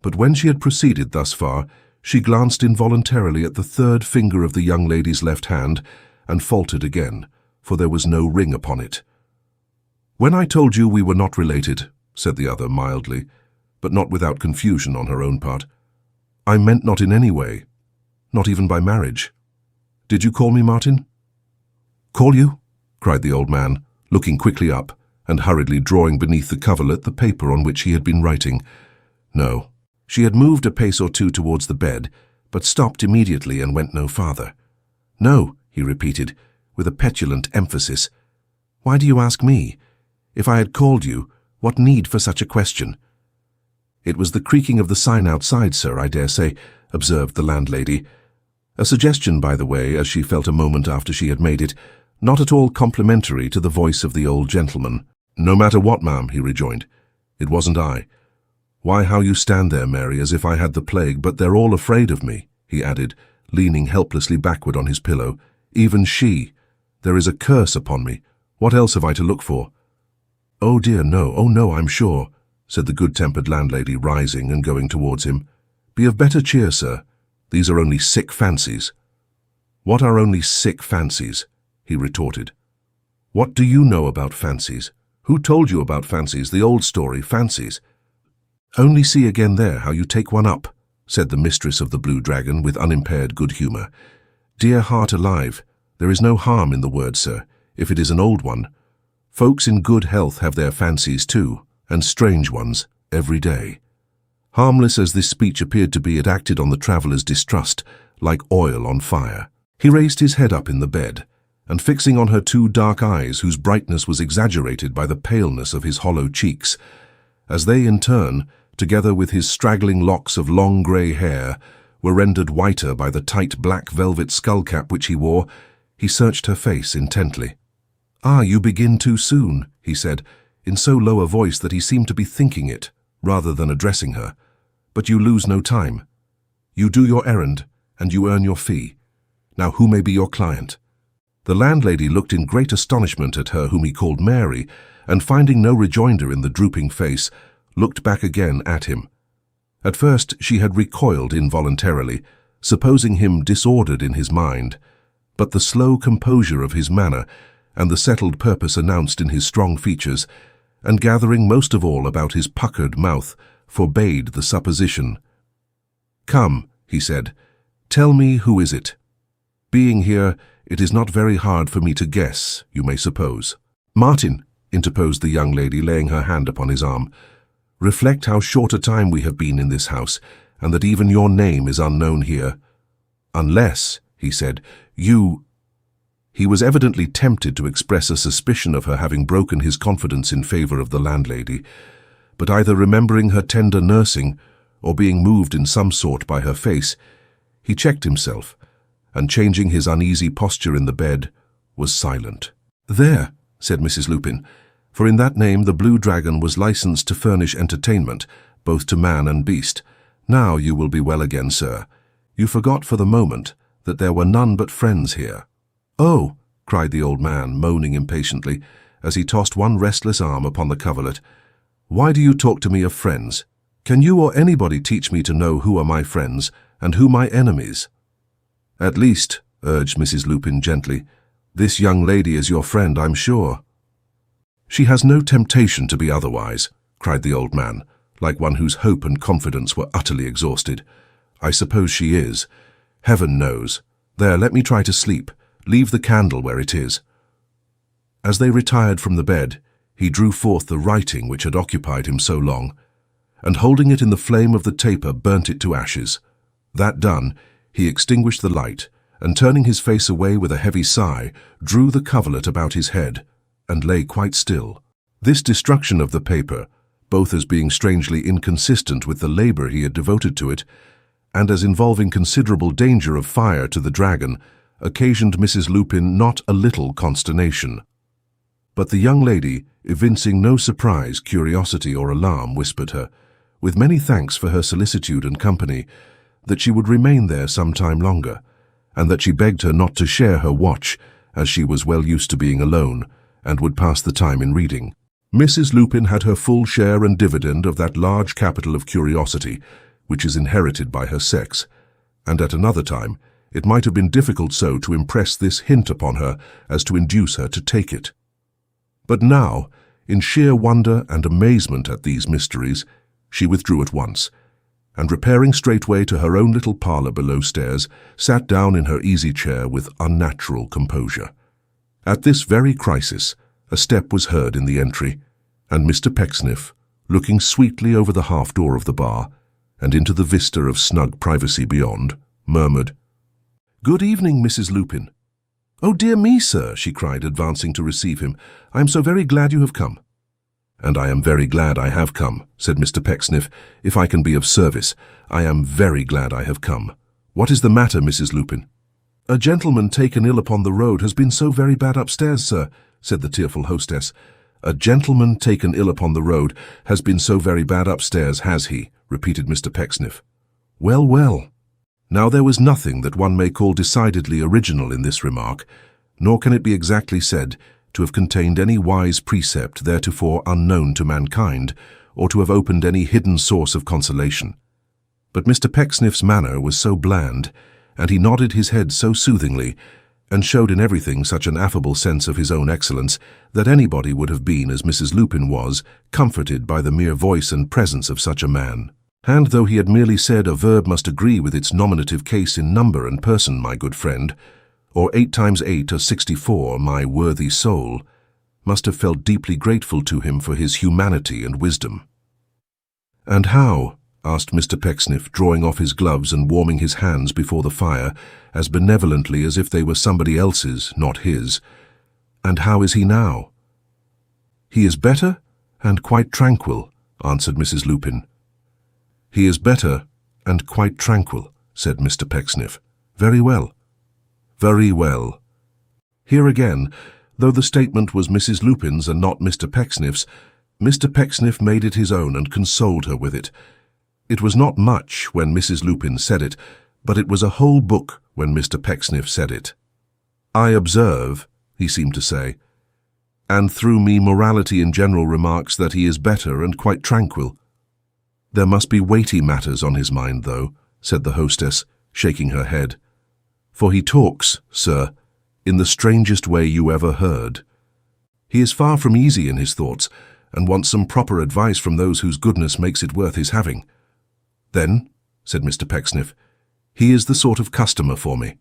But when she had proceeded thus far, she glanced involuntarily at the third finger of the young lady's left hand, and faltered again, for there was no ring upon it. "When I told you we were not related," said the other mildly, but not without confusion on her own part, "I meant not in any way, not even by marriage. Did you call me Martin?" "Call you?" cried the old man, looking quickly up, and hurriedly drawing beneath the coverlet the paper on which he had been writing. "No." She had moved a pace or two towards the bed, but stopped immediately and went no farther. "No," he repeated, with a petulant emphasis. "Why do you ask me? If I had called you, what need for such a question?" "It was the creaking of the sign outside, sir, I dare say," observed the landlady. A suggestion, by the way, as she felt a moment after she had made it, not at all complimentary to the voice of the old gentleman. "No matter what, ma'am," he rejoined. "It wasn't I. Why, how you stand there, Mary, as if I had the plague, but they're all afraid of me," he added, leaning helplessly backward on his pillow. "Even she. There is a curse upon me. What else have I to look for?" "Oh dear, no, oh no, I'm sure," said the good-tempered landlady, rising and going towards him. "Be of better cheer, sir. These are only sick fancies." "What are only sick fancies?" he retorted. "What do you know about fancies? Who told you about fancies, the old story, fancies?" "Only see again there how you take one up," said the mistress of the Blue Dragon with unimpaired good humour. "Dear heart alive, there is no harm in the word, sir, if it is an old one. Folks in good health have their fancies too, and strange ones, every day." Harmless as this speech appeared to be, it acted on the traveller's distrust, like oil on fire. He raised his head up in the bed, and fixing on her two dark eyes, whose brightness was exaggerated by the paleness of his hollow cheeks, as they in turn, together with his straggling locks of long grey hair, were rendered whiter by the tight black velvet skullcap which he wore, he searched her face intently. "Ah, you begin too soon," he said, in so low a voice that he seemed to be thinking it, rather than addressing her. "But you lose no time. You do your errand, and you earn your fee. Now who may be your client?" The landlady looked in great astonishment at her whom he called Mary, and finding no rejoinder in the drooping face, looked back again at him. At first she had recoiled involuntarily, supposing him disordered in his mind, but the slow composure of his manner, and the settled purpose announced in his strong features, and gathering most of all about his puckered mouth, forbade the supposition. "Come," he said, "tell me who is it? Being here, it is not very hard for me to guess, you may suppose." "Martin," interposed the young lady, laying her hand upon his arm, "reflect how short a time we have been in this house, and that even your name is unknown here. Unless, he said, you—" He was evidently tempted to express a suspicion of her having broken his confidence in favor of the landlady, but either remembering her tender nursing or being moved in some sort by her face, he checked himself, and changing his uneasy posture in the bed, was silent. "There," said Mrs. Lupin, for in that name the Blue Dragon was licensed to furnish entertainment, both to man and beast. "Now you will be well again, sir. You forgot for the moment that there were none but friends here." "Oh," cried the old man, moaning impatiently, as he tossed one restless arm upon the coverlet. "Why do you talk to me of friends? Can you or anybody teach me to know who are my friends and who my enemies?" "At least," urged Mrs. Lupin gently, "this young lady is your friend, I'm sure." "She has no temptation to be otherwise," cried the old man, like one whose hope and confidence were utterly exhausted. "I suppose she is. Heaven knows. There, let me try to sleep. Leave the candle where it is." As they retired from the bed, he drew forth the writing which had occupied him so long, and holding it in the flame of the taper burnt it to ashes. That done, he extinguished the light, and turning his face away with a heavy sigh, drew the coverlet about his head, and lay quite still. This destruction of the paper, both as being strangely inconsistent with the labor he had devoted to it, and as involving considerable danger of fire to the dragon, occasioned Mrs. Lupin not a little consternation. But the young lady, evincing no surprise, curiosity, or alarm, whispered her, with many thanks for her solicitude and company, that she would remain there some time longer, and that she begged her not to share her watch, as she was well used to being alone, and would pass the time in reading. Mrs. Lupin had her full share and dividend of that large capital of curiosity, which is inherited by her sex, and at another time it might have been difficult so to impress this hint upon her as to induce her to take it. But now, in sheer wonder and amazement at these mysteries, she withdrew at once, and repairing straightway to her own little parlour below stairs, sat down in her easy chair with unnatural composure. At this very crisis, a step was heard in the entry, and Mr. Pecksniff, looking sweetly over the half-door of the bar, and into the vista of snug privacy beyond, murmured, "Good evening, Mrs. Lupin." "Oh, dear me, sir," she cried, advancing to receive him. "I am so very glad you have come." "And I am very glad I have come," said Mr. Pecksniff. "If I can be of service, I am very glad I have come. What is the matter, Mrs. Lupin?" "A gentleman taken ill upon the road has been so very bad upstairs, sir," said the tearful hostess. "A gentleman taken ill upon the road has been so very bad upstairs, has he?" repeated Mr. Pecksniff. "Well, well." Now there was nothing that one may call decidedly original in this remark, nor can it be exactly said to have contained any wise precept theretofore unknown to mankind, or to have opened any hidden source of consolation. But Mr. Pecksniff's manner was so bland, and he nodded his head so soothingly, and showed in everything such an affable sense of his own excellence, that anybody would have been, as Mrs. Lupin was, comforted by the mere voice and presence of such a man. And though he had merely said a verb must agree with its nominative case in number and person, my good friend, or 8 times 8 are 64, my worthy soul, must have felt deeply grateful to him for his humanity and wisdom. "And how?" asked Mr. Pecksniff, drawing off his gloves and warming his hands before the fire, as benevolently as if they were somebody else's, not his. "And how is he now?" "He is better and quite tranquil," answered Mrs. Lupin. "He is better and quite tranquil," said Mr. Pecksniff. "Very well. Very well." Here again, though the statement was Mrs. Lupin's and not Mr. Pecksniff's, Mr. Pecksniff made it his own and consoled her with it. It was not much when Mrs. Lupin said it, but it was a whole book when Mr. Pecksniff said it. "I observe," he seemed to say, "and through me morality in general remarks that he is better and quite tranquil." "There must be weighty matters on his mind, though," said the hostess, shaking her head. "For he talks, sir, in the strangest way you ever heard. He is far from easy in his thoughts, and wants some proper advice from those whose goodness makes it worth his having." "Then," said Mr. Pecksniff, "he is the sort of customer for me."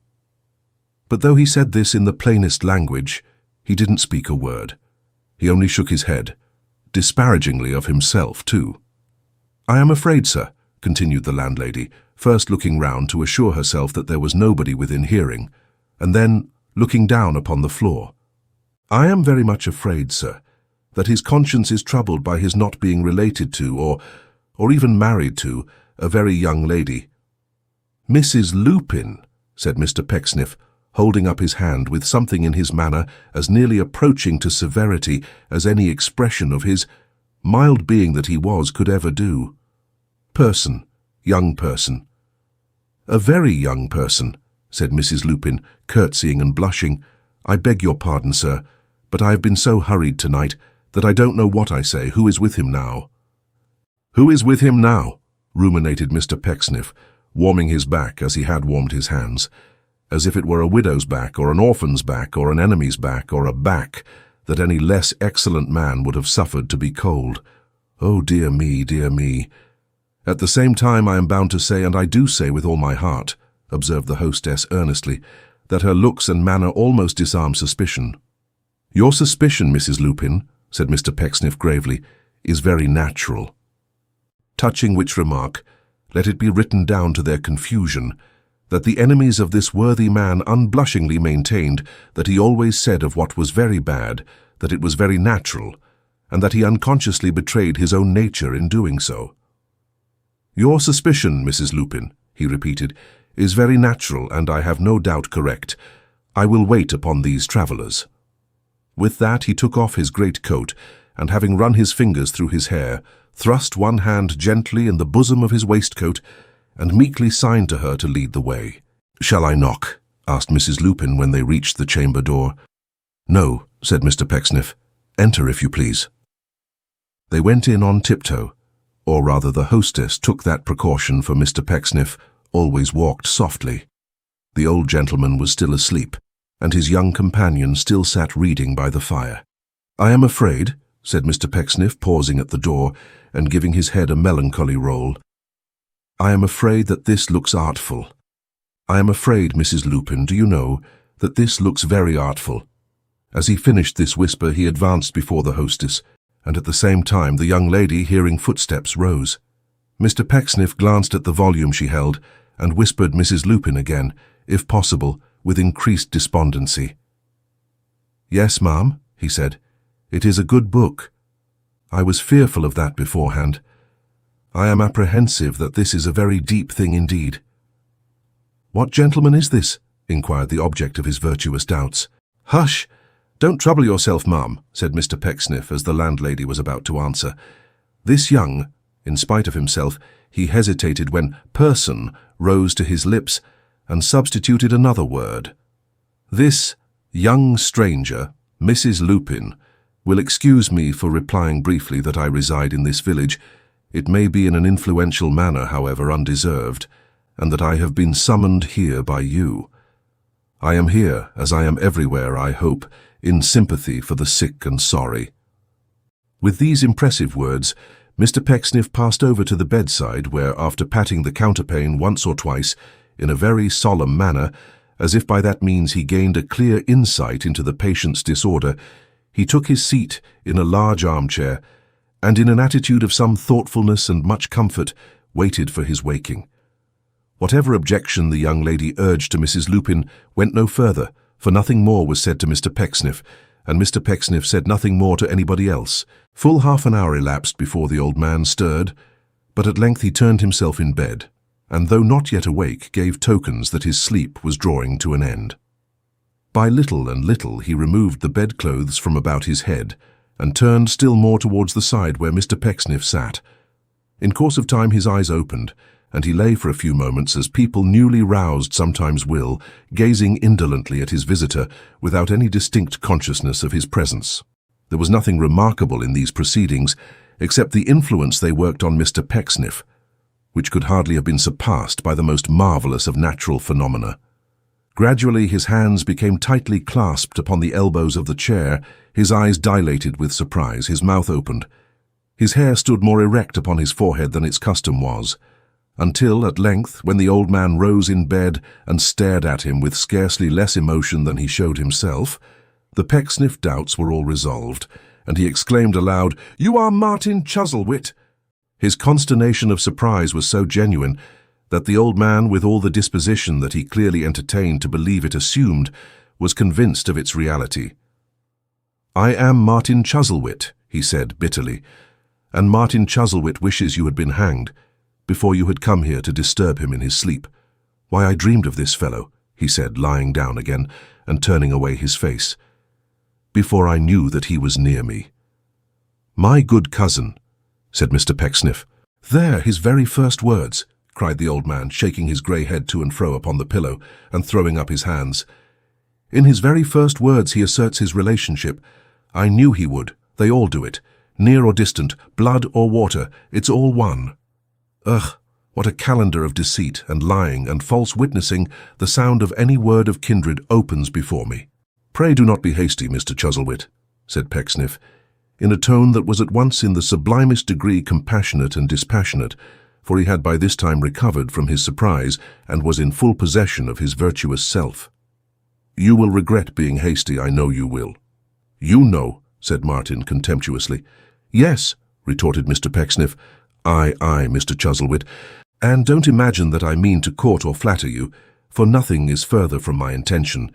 But though he said this in the plainest language, he didn't speak a word. He only shook his head, disparagingly of himself, too. "I am afraid, sir," continued the landlady, first looking round to assure herself that there was nobody within hearing, and then looking down upon the floor. "I am very much afraid, sir, that his conscience is troubled by his not being related to, or even married to, a very young lady." "Mrs. Lupin," said Mr. Pecksniff, holding up his hand with something in his manner as nearly approaching to severity as any expression of his, mild being that he was, could ever do. "Person, young person." "A very young person," said Mrs. Lupin, curtsying and blushing. "I beg your pardon, sir, but I have been so hurried tonight that I don't know what I say. Who is with him now?" "Who is with him now?" ruminated Mr. Pecksniff, warming his back as he had warmed his hands, as if it were a widow's back or an orphan's back or an enemy's back or a back that any less excellent man would have suffered to be cold. "Oh, dear me, dear me." "At the same time I am bound to say, and I do say with all my heart," observed the hostess earnestly, "that her looks and manner almost disarm suspicion." "Your suspicion, Mrs. Lupin," said Mr. Pecksniff gravely, "is very natural." Touching which remark, let it be written down to their confusion, that the enemies of this worthy man unblushingly maintained that he always said of what was very bad that it was very natural, and that he unconsciously betrayed his own nature in doing so. "Your suspicion, Mrs. Lupin," he repeated, "is very natural, and I have no doubt correct. I will wait upon these travellers." With that he took off his great coat, and having run his fingers through his hair, thrust one hand gently in the bosom of his waistcoat, and meekly signed to her to lead the way. "Shall I knock?" asked Mrs. Lupin when they reached the chamber door. "No," said Mr. Pecksniff. "Enter, if you please." They went in on tiptoe, or rather the hostess took that precaution, for Mr. Pecksniff always walked softly. The old gentleman was still asleep, and his young companion still sat reading by the fire. "I am afraid," said Mr. Pecksniff, pausing at the door and giving his head a melancholy roll, "I am afraid that this looks artful. I am afraid, Mrs. Lupin, do you know, that this looks very artful." As he finished this whisper he advanced before the hostess, and at the same time the young lady, hearing footsteps, rose. Mr. Pecksniff glanced at the volume she held, and whispered Mrs. Lupin again, if possible, with increased despondency. "Yes, ma'am," he said, "it is a good book. I was fearful of that beforehand. I am apprehensive that this is a very deep thing indeed." "What gentleman is this?" inquired the object of his virtuous doubts. "Hush! Don't trouble yourself, ma'am," said Mr. Pecksniff as the landlady was about to answer. This young, in spite of himself, he hesitated when "person" rose to his lips and substituted another word. "This young stranger, Mrs. Lupin, will excuse me for replying briefly that I reside in this village. It may be in an influential manner, however, undeserved, and that I have been summoned here by you. I am here, as I am everywhere, I hope, in sympathy for the sick and sorry." With these impressive words, Mr. Pecksniff passed over to the bedside, where, after patting the counterpane once or twice, in a very solemn manner, as if by that means he gained a clear insight into the patient's disorder, he took his seat in a large armchair, and in an attitude of some thoughtfulness and much comfort, waited for his waking. Whatever objection the young lady urged to Mrs. Lupin went no further, for nothing more was said to Mr. Pecksniff, and Mr. Pecksniff said nothing more to anybody else. Full half an hour elapsed before the old man stirred, but at length he turned himself in bed, and though not yet awake, gave tokens that his sleep was drawing to an end. By little and little he removed the bedclothes from about his head, and turned still more towards the side where Mr. Pecksniff sat. In course of time his eyes opened, and he lay for a few moments as people newly roused sometimes will, gazing indolently at his visitor without any distinct consciousness of his presence. There was nothing remarkable in these proceedings, except the influence they worked on Mr. Pecksniff, which could hardly have been surpassed by the most marvellous of natural phenomena. Gradually his hands became tightly clasped upon the elbows of the chair, his eyes dilated with surprise, his mouth opened. His hair stood more erect upon his forehead than its custom was, until, at length, when the old man rose in bed and stared at him with scarcely less emotion than he showed himself, the Pecksniff doubts were all resolved, and he exclaimed aloud, "You are Martin Chuzzlewit!" His consternation of surprise was so genuine that the old man, with all the disposition that he clearly entertained to believe it assumed, was convinced of its reality. "I am Martin Chuzzlewit," he said bitterly, "and Martin Chuzzlewit wishes you had been hanged before you had come here to disturb him in his sleep. Why, I dreamed of this fellow," he said, lying down again and turning away his face, "before I knew that he was near me." "My good cousin," said Mr. Pecksniff. "There, his very first words," cried the old man, shaking his grey head to and fro upon the pillow and throwing up his hands. "In his very first words he asserts his relationship. I knew he would. They all do it. Near or distant, blood or water, it's all one. Ugh, what a calendar of deceit and lying and false witnessing the sound of any word of kindred opens before me." "Pray do not be hasty, Mr. Chuzzlewit," said Pecksniff, in a tone that was at once in the sublimest degree compassionate and dispassionate, for he had by this time recovered from his surprise and was in full possession of his virtuous self. "You will regret being hasty, I know you will." "You know," said Martin contemptuously. "Yes," retorted Mr. Pecksniff. Aye, Mr. Chuzzlewit, and don't imagine that I mean to court or flatter you, for nothing is further from my intention.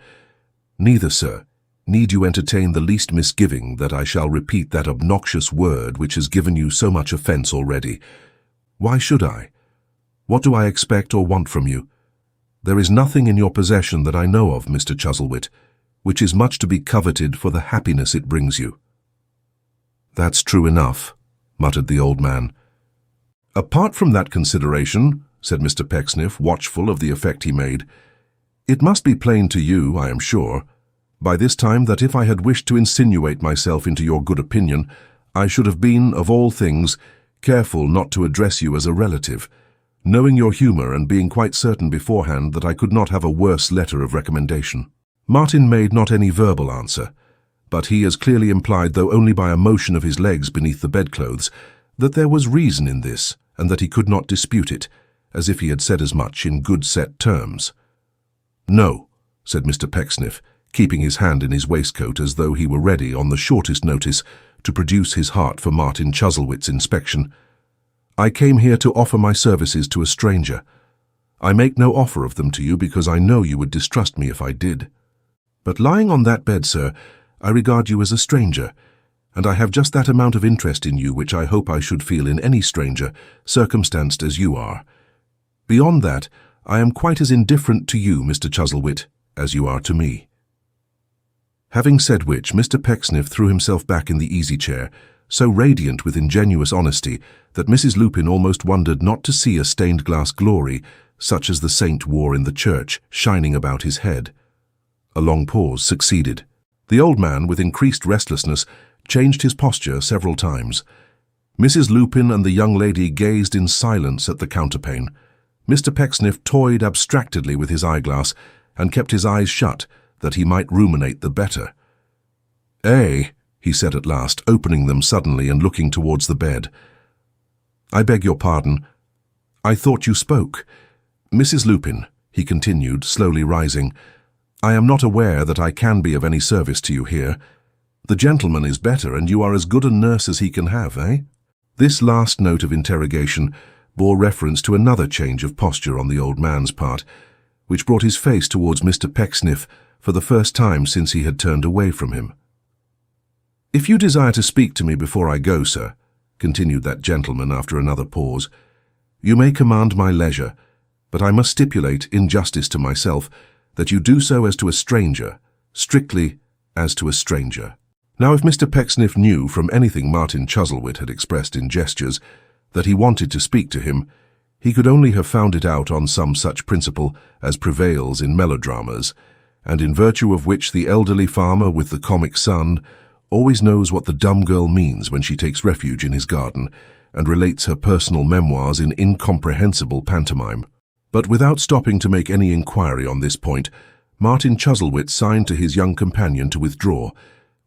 Neither, sir, need you entertain the least misgiving that I shall repeat that obnoxious word which has given you so much offence already. Why should I? What do I expect or want from you? There is nothing in your possession that I know of, Mr. Chuzzlewit, which is much to be coveted for the happiness it brings you." "That's true enough," muttered the old man. "Apart from that consideration," said Mr. Pecksniff, watchful of the effect he made, "it must be plain to you, I am sure, by this time that if I had wished to insinuate myself into your good opinion, I should have been, of all things, careful not to address you as a relative, knowing your humour and being quite certain beforehand that I could not have a worse letter of recommendation." Martin made not any verbal answer, but he as clearly implied, though only by a motion of his legs beneath the bedclothes, that there was reason in this, and that he could not dispute it, as if he had said as much in good set terms. "No," said Mr. Pecksniff, keeping his hand in his waistcoat as though he were ready, on the shortest notice, to produce his heart for Martin Chuzzlewit's inspection. "I came here to offer my services to a stranger. I make no offer of them to you because I know you would distrust me if I did. But lying on that bed, sir, I regard you as a stranger, and I have just that amount of interest in you which I hope I should feel in any stranger, circumstanced as you are. Beyond that, I am quite as indifferent to you, Mr. Chuzzlewit, as you are to me." Having said which, Mr. Pecksniff threw himself back in the easy-chair, so radiant with ingenuous honesty that Mrs. Lupin almost wondered not to see a stained-glass glory, such as the saint wore in the church, shining about his head. A long pause succeeded. The old man, with increased restlessness, changed his posture several times. Mrs. Lupin and the young lady gazed in silence at the counterpane. Mr. Pecksniff toyed abstractedly with his eyeglass and kept his eyes shut, that he might ruminate the better. "Eh," he said at last, opening them suddenly and looking towards the bed. "I beg your pardon. I thought you spoke. Mrs. Lupin," he continued, slowly rising, "I am not aware that I can be of any service to you here. The gentleman is better, and you are as good a nurse as he can have, eh?" This last note of interrogation bore reference to another change of posture on the old man's part, which brought his face towards Mr. Pecksniff for the first time since he had turned away from him. "If you desire to speak to me before I go, sir," continued that gentleman after another pause, "you may command my leisure, but I must stipulate, in justice to myself, that you do so as to a stranger, strictly as to a stranger." Now, if Mr. Pecksniff knew from anything Martin Chuzzlewit had expressed in gestures that he wanted to speak to him, he could only have found it out on some such principle as prevails in melodramas, and in virtue of which the elderly farmer with the comic son always knows what the dumb girl means when she takes refuge in his garden and relates her personal memoirs in incomprehensible pantomime. But without stopping to make any inquiry on this point, Martin Chuzzlewit signed to his young companion to withdraw,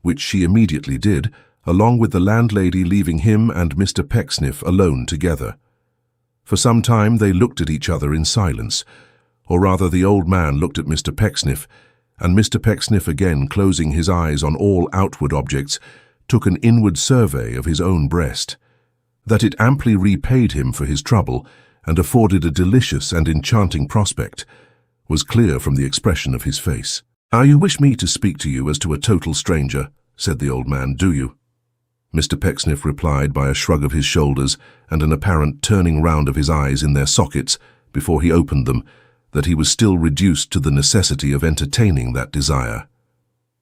which she immediately did, along with the landlady, leaving him and Mr. Pecksniff alone together. For some time they looked at each other in silence, or rather the old man looked at Mr. Pecksniff, and Mr. Pecksniff, again closing his eyes on all outward objects, took an inward survey of his own breast. That it amply repaid him for his trouble and afforded a delicious and enchanting prospect was clear from the expression of his face. "You wish me to speak to you as to a total stranger," said the old man, "do you?" Mr. Pecksniff replied by a shrug of his shoulders and an apparent turning round of his eyes in their sockets before he opened them, that he was still reduced to the necessity of entertaining that desire.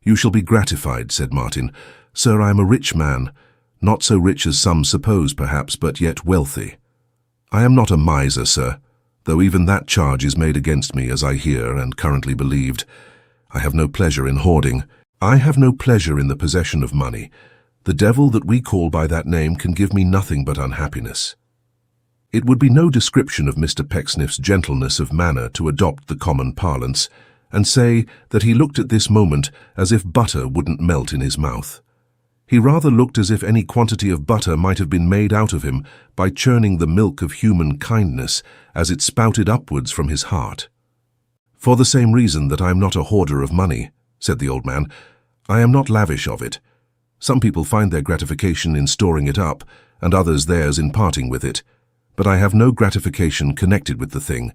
"You shall be gratified," said Martin. "Sir, I am a rich man, not so rich as some suppose perhaps, but yet wealthy. I am not a miser, sir, though even that charge is made against me, as I hear and currently believed. I have no pleasure in hoarding. I have no pleasure in the possession of money. The devil that we call by that name can give me nothing but unhappiness." It would be no description of Mr. Pecksniff's gentleness of manner to adopt the common parlance, and say that he looked at this moment as if butter wouldn't melt in his mouth. He rather looked as if any quantity of butter might have been made out of him by churning the milk of human kindness as it spouted upwards from his heart. "For the same reason that I am not a hoarder of money," said the old man, "I am not lavish of it. Some people find their gratification in storing it up, and others theirs in parting with it. But I have no gratification connected with the thing.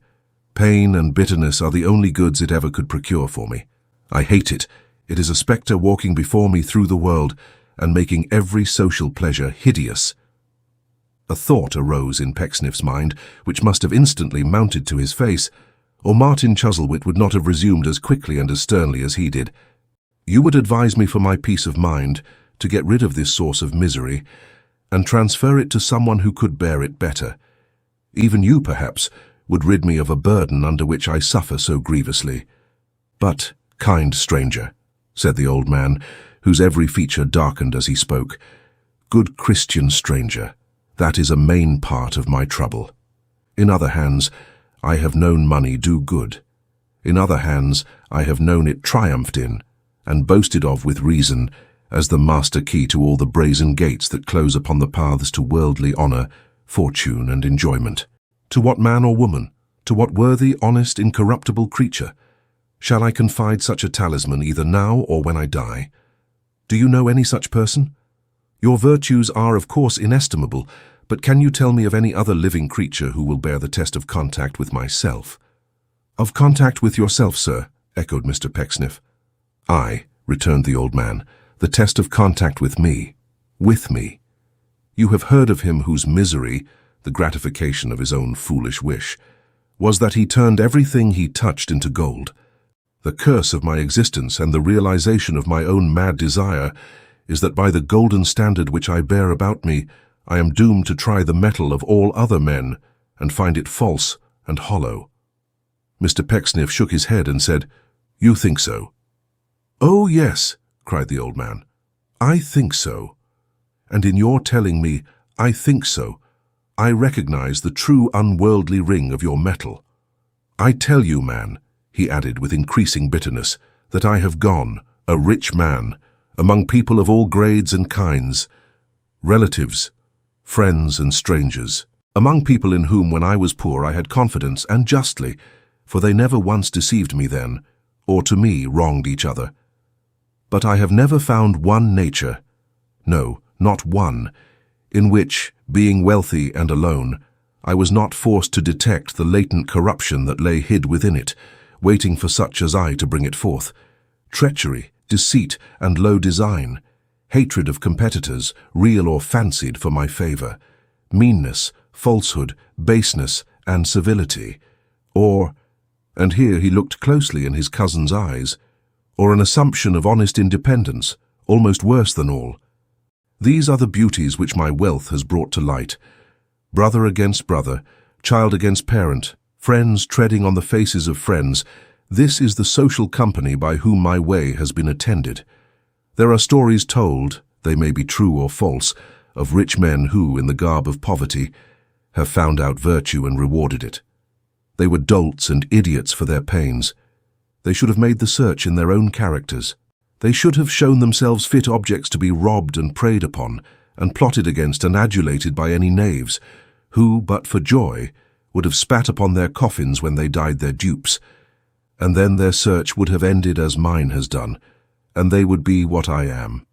Pain and bitterness are the only goods it ever could procure for me. I hate it. It is a spectre walking before me through the world, and making every social pleasure hideous." A thought arose in Pecksniff's mind, which must have instantly mounted to his face, or Martin Chuzzlewit would not have resumed as quickly and as sternly as he did. "You would advise me for my peace of mind to get rid of this source of misery, and transfer it to someone who could bear it better. Even you, perhaps, would rid me of a burden under which I suffer so grievously. But, kind stranger," said the old man, whose every feature darkened as he spoke, "good Christian stranger, that is a main part of my trouble. In other hands, I have known money do good. In other hands, I have known it triumphed in, and boasted of with reason, as the master key to all the brazen gates that close upon the paths to worldly honour, fortune, and enjoyment. To what man or woman, to what worthy, honest, incorruptible creature, shall I confide such a talisman either now or when I die? Do you know any such person? Your virtues are of course inestimable, but can you tell me of any other living creature who will bear the test of contact with myself?" "Of contact with yourself, sir," echoed Mr. Pecksniff. "Aye," returned the old man, "the test of contact with me. With me. You have heard of him whose misery, the gratification of his own foolish wish, was that he turned everything he touched into gold. The curse of my existence and the realization of my own mad desire is that by the golden standard which I bear about me, I am doomed to try the metal of all other men and find it false and hollow." Mr. Pecksniff shook his head and said, "You think so?" "Oh, yes," cried the old man. "I think so. And in your telling me, I think so, I recognize the true unworldly ring of your metal. I tell you, man," he added with increasing bitterness, "that I have gone, a rich man, among people of all grades and kinds, relatives, friends and strangers, among people in whom when I was poor I had confidence, and justly, for they never once deceived me then, or to me wronged each other. But I have never found one nature, no, not one, in which, being wealthy and alone, I was not forced to detect the latent corruption that lay hid within it, waiting for such as I to bring it forth. Treachery, deceit, and low design, hatred of competitors, real or fancied, for my favour, meanness, falsehood, baseness, and servility, or, and here he looked closely in his cousin's eyes, or an assumption of honest independence, almost worse than all. These are the beauties which my wealth has brought to light. Brother against brother, child against parent, friends treading on the faces of friends, this is the social company by whom my way has been attended. There are stories told, they may be true or false, of rich men who, in the garb of poverty, have found out virtue and rewarded it. They were dolts and idiots for their pains. They should have made the search in their own characters. They should have shown themselves fit objects to be robbed and preyed upon, and plotted against and adulated by any knaves, who, but for joy, would have spat upon their coffins when they died their dupes. And then their search would have ended as mine has done, and they would be what I am."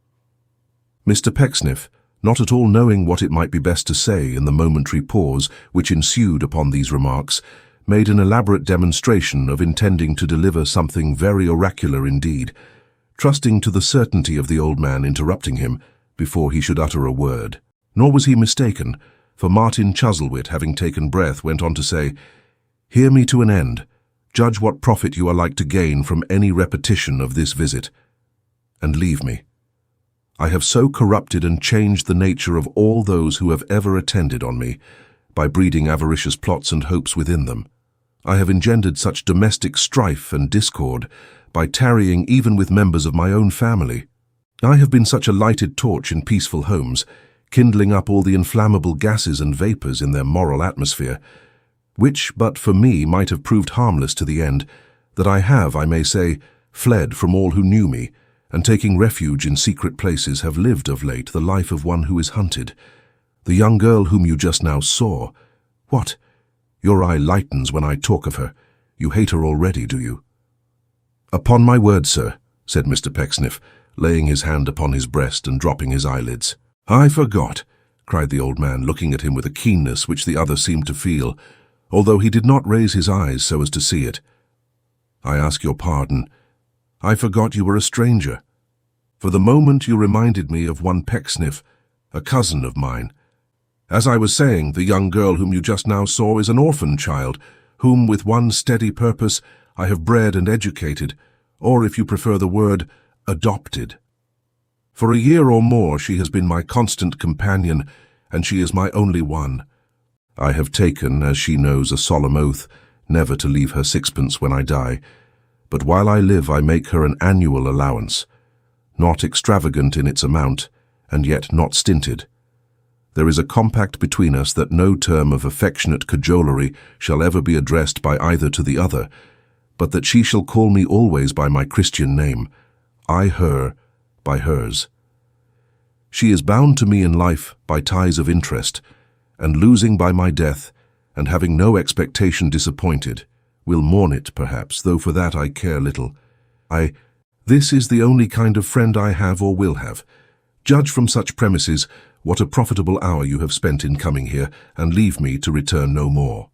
Mr. Pecksniff, not at all knowing what it might be best to say in the momentary pause which ensued upon these remarks, made an elaborate demonstration of intending to deliver something very oracular indeed, trusting to the certainty of the old man interrupting him before he should utter a word. Nor was he mistaken, for Martin Chuzzlewit, having taken breath, went on to say, "Hear me to an end. Judge what profit you are like to gain from any repetition of this visit, and leave me. I have so corrupted and changed the nature of all those who have ever attended on me, by breeding avaricious plots and hopes within them. I have engendered such domestic strife and discord, by tarrying even with members of my own family. I have been such a lighted torch in peaceful homes, kindling up all the inflammable gases and vapours in their moral atmosphere, which but for me might have proved harmless to the end, that I have, I may say, fled from all who knew me, and taking refuge in secret places have lived of late the life of one who is hunted. The young girl whom you just now saw. What? Your eye lightens when I talk of her. You hate her already, do you?" "Upon my word, sir," said Mr. Pecksniff, laying his hand upon his breast and dropping his eyelids. "I forgot," cried the old man, looking at him with a keenness which the other seemed to feel, although he did not raise his eyes so as to see it. "I ask your pardon. I forgot you were a stranger. For the moment you reminded me of one Pecksniff, a cousin of mine. As I was saying, the young girl whom you just now saw is an orphan child, whom with one steady purpose I have bred and educated, or if you prefer the word, adopted. For a year or more she has been my constant companion, and she is my only one. I have taken, as she knows, a solemn oath, never to leave her sixpence when I die, but while I live I make her an annual allowance, not extravagant in its amount, and yet not stinted. There is a compact between us that no term of affectionate cajolery shall ever be addressed by either to the other, but that she shall call me always by my Christian name, I her by hers. She is bound to me in life by ties of interest, and losing by my death, and having no expectation disappointed, will mourn it perhaps, though for that I care little. This is the only kind of friend I have or will have. Judge from such premises what a profitable hour you have spent in coming here, and leave me to return no more."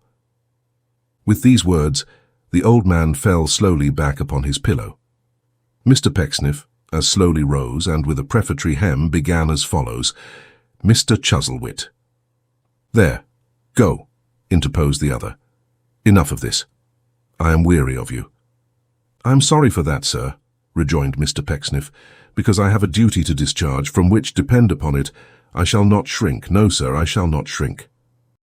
With these words, the old man fell slowly back upon his pillow. Mr. Pecksniff as slowly rose, and with a prefatory hem began as follows, "Mr. Chuzzlewit." "There, go," interposed the other. "Enough of this. I am weary of you." "I am sorry for that, sir," rejoined Mr. Pecksniff, "because I have a duty to discharge, from which, depend upon it, I shall not shrink. No, sir, I shall not shrink."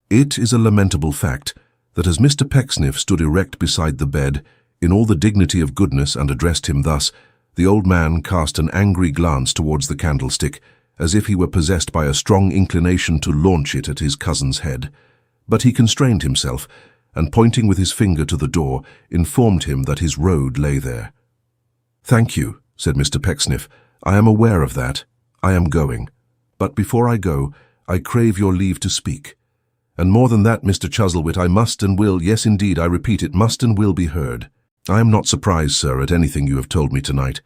It is a lamentable fact that as Mr. Pecksniff stood erect beside the bed, in all the dignity of goodness, and addressed him thus, the old man cast an angry glance towards the candlestick, as if he were possessed by a strong inclination to launch it at his cousin's head. But he constrained himself, and pointing with his finger to the door, informed him that his road lay there. "Thank you," said Mr. Pecksniff. "I am aware of that. I am going. But before I go, I crave your leave to speak. And more than that, Mr. Chuzzlewit, I must and will, yes indeed, I repeat it, must and will be heard. I am not surprised, sir, at anything you have told me tonight.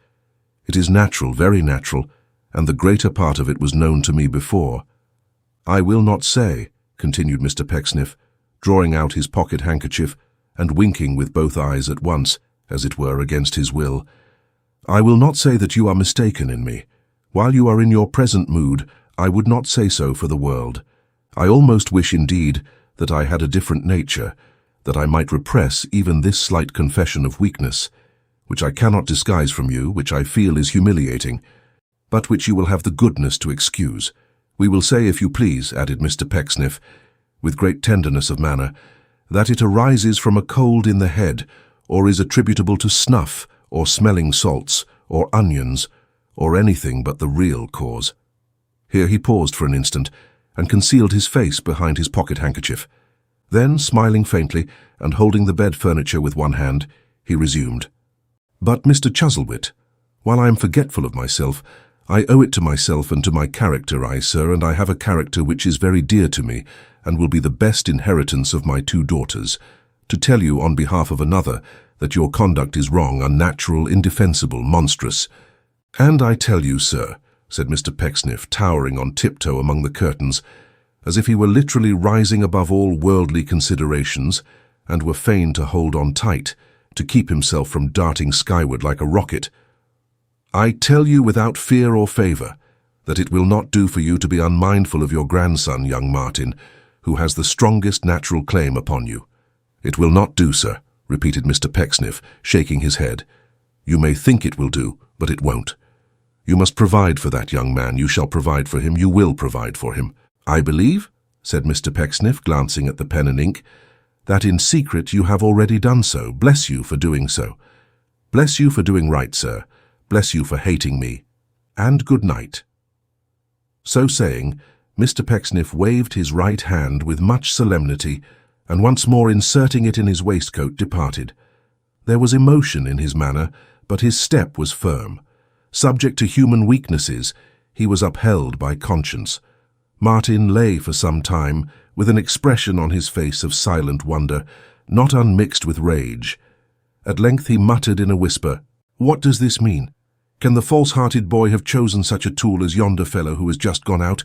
It is natural, very natural, and the greater part of it was known to me before. I will not say," continued Mr. Pecksniff, drawing out his pocket handkerchief and winking with both eyes at once, as it were against his will, "I will not say that you are mistaken in me. While you are in your present mood, I would not say so for the world. I almost wish, indeed, that I had a different nature, that I might repress even this slight confession of weakness, which I cannot disguise from you, which I feel is humiliating, but which you will have the goodness to excuse. We will say, if you please," added Mr. Pecksniff, with great tenderness of manner, "that it arises from a cold in the head, or is attributable to snuff, or smelling salts, or onions, or anything but the real cause." Here he paused for an instant, and concealed his face behind his pocket-handkerchief. Then, smiling faintly, and holding the bed furniture with one hand, he resumed, "But, Mr. Chuzzlewit, while I am forgetful of myself, I owe it to myself and to my character, sir, and I have a character which is very dear to me, and will be the best inheritance of my 2 daughters, to tell you on behalf of another that your conduct is wrong, unnatural, indefensible, monstrous. And I tell you, sir, said Mr. Pecksniff, towering on tiptoe among the curtains, as if he were literally rising above all worldly considerations, and were fain to hold on tight, to keep himself from darting skyward like a rocket. "I tell you without fear or favour, that it will not do for you to be unmindful of your grandson, young Martin, who has the strongest natural claim upon you. It will not do, sir," repeated Mr. Pecksniff, shaking his head. "You may think it will do, but it won't. You must provide for that young man. You shall provide for him. You will provide for him. I believe," said Mr. Pecksniff, glancing at the pen and ink, "that in secret you have already done so. Bless you for doing so. Bless you for doing right, sir. Bless you for hating me. And good night." So saying, Mr. Pecksniff waved his right hand with much solemnity, and once more inserting it in his waistcoat, departed. There was emotion in his manner, but his step was firm. Subject to human weaknesses, he was upheld by conscience. Martin lay for some time with an expression on his face of silent wonder, not unmixed with rage. At length he muttered in a whisper, "What does this mean? Can the false-hearted boy have chosen such a tool as yonder fellow who has just gone out?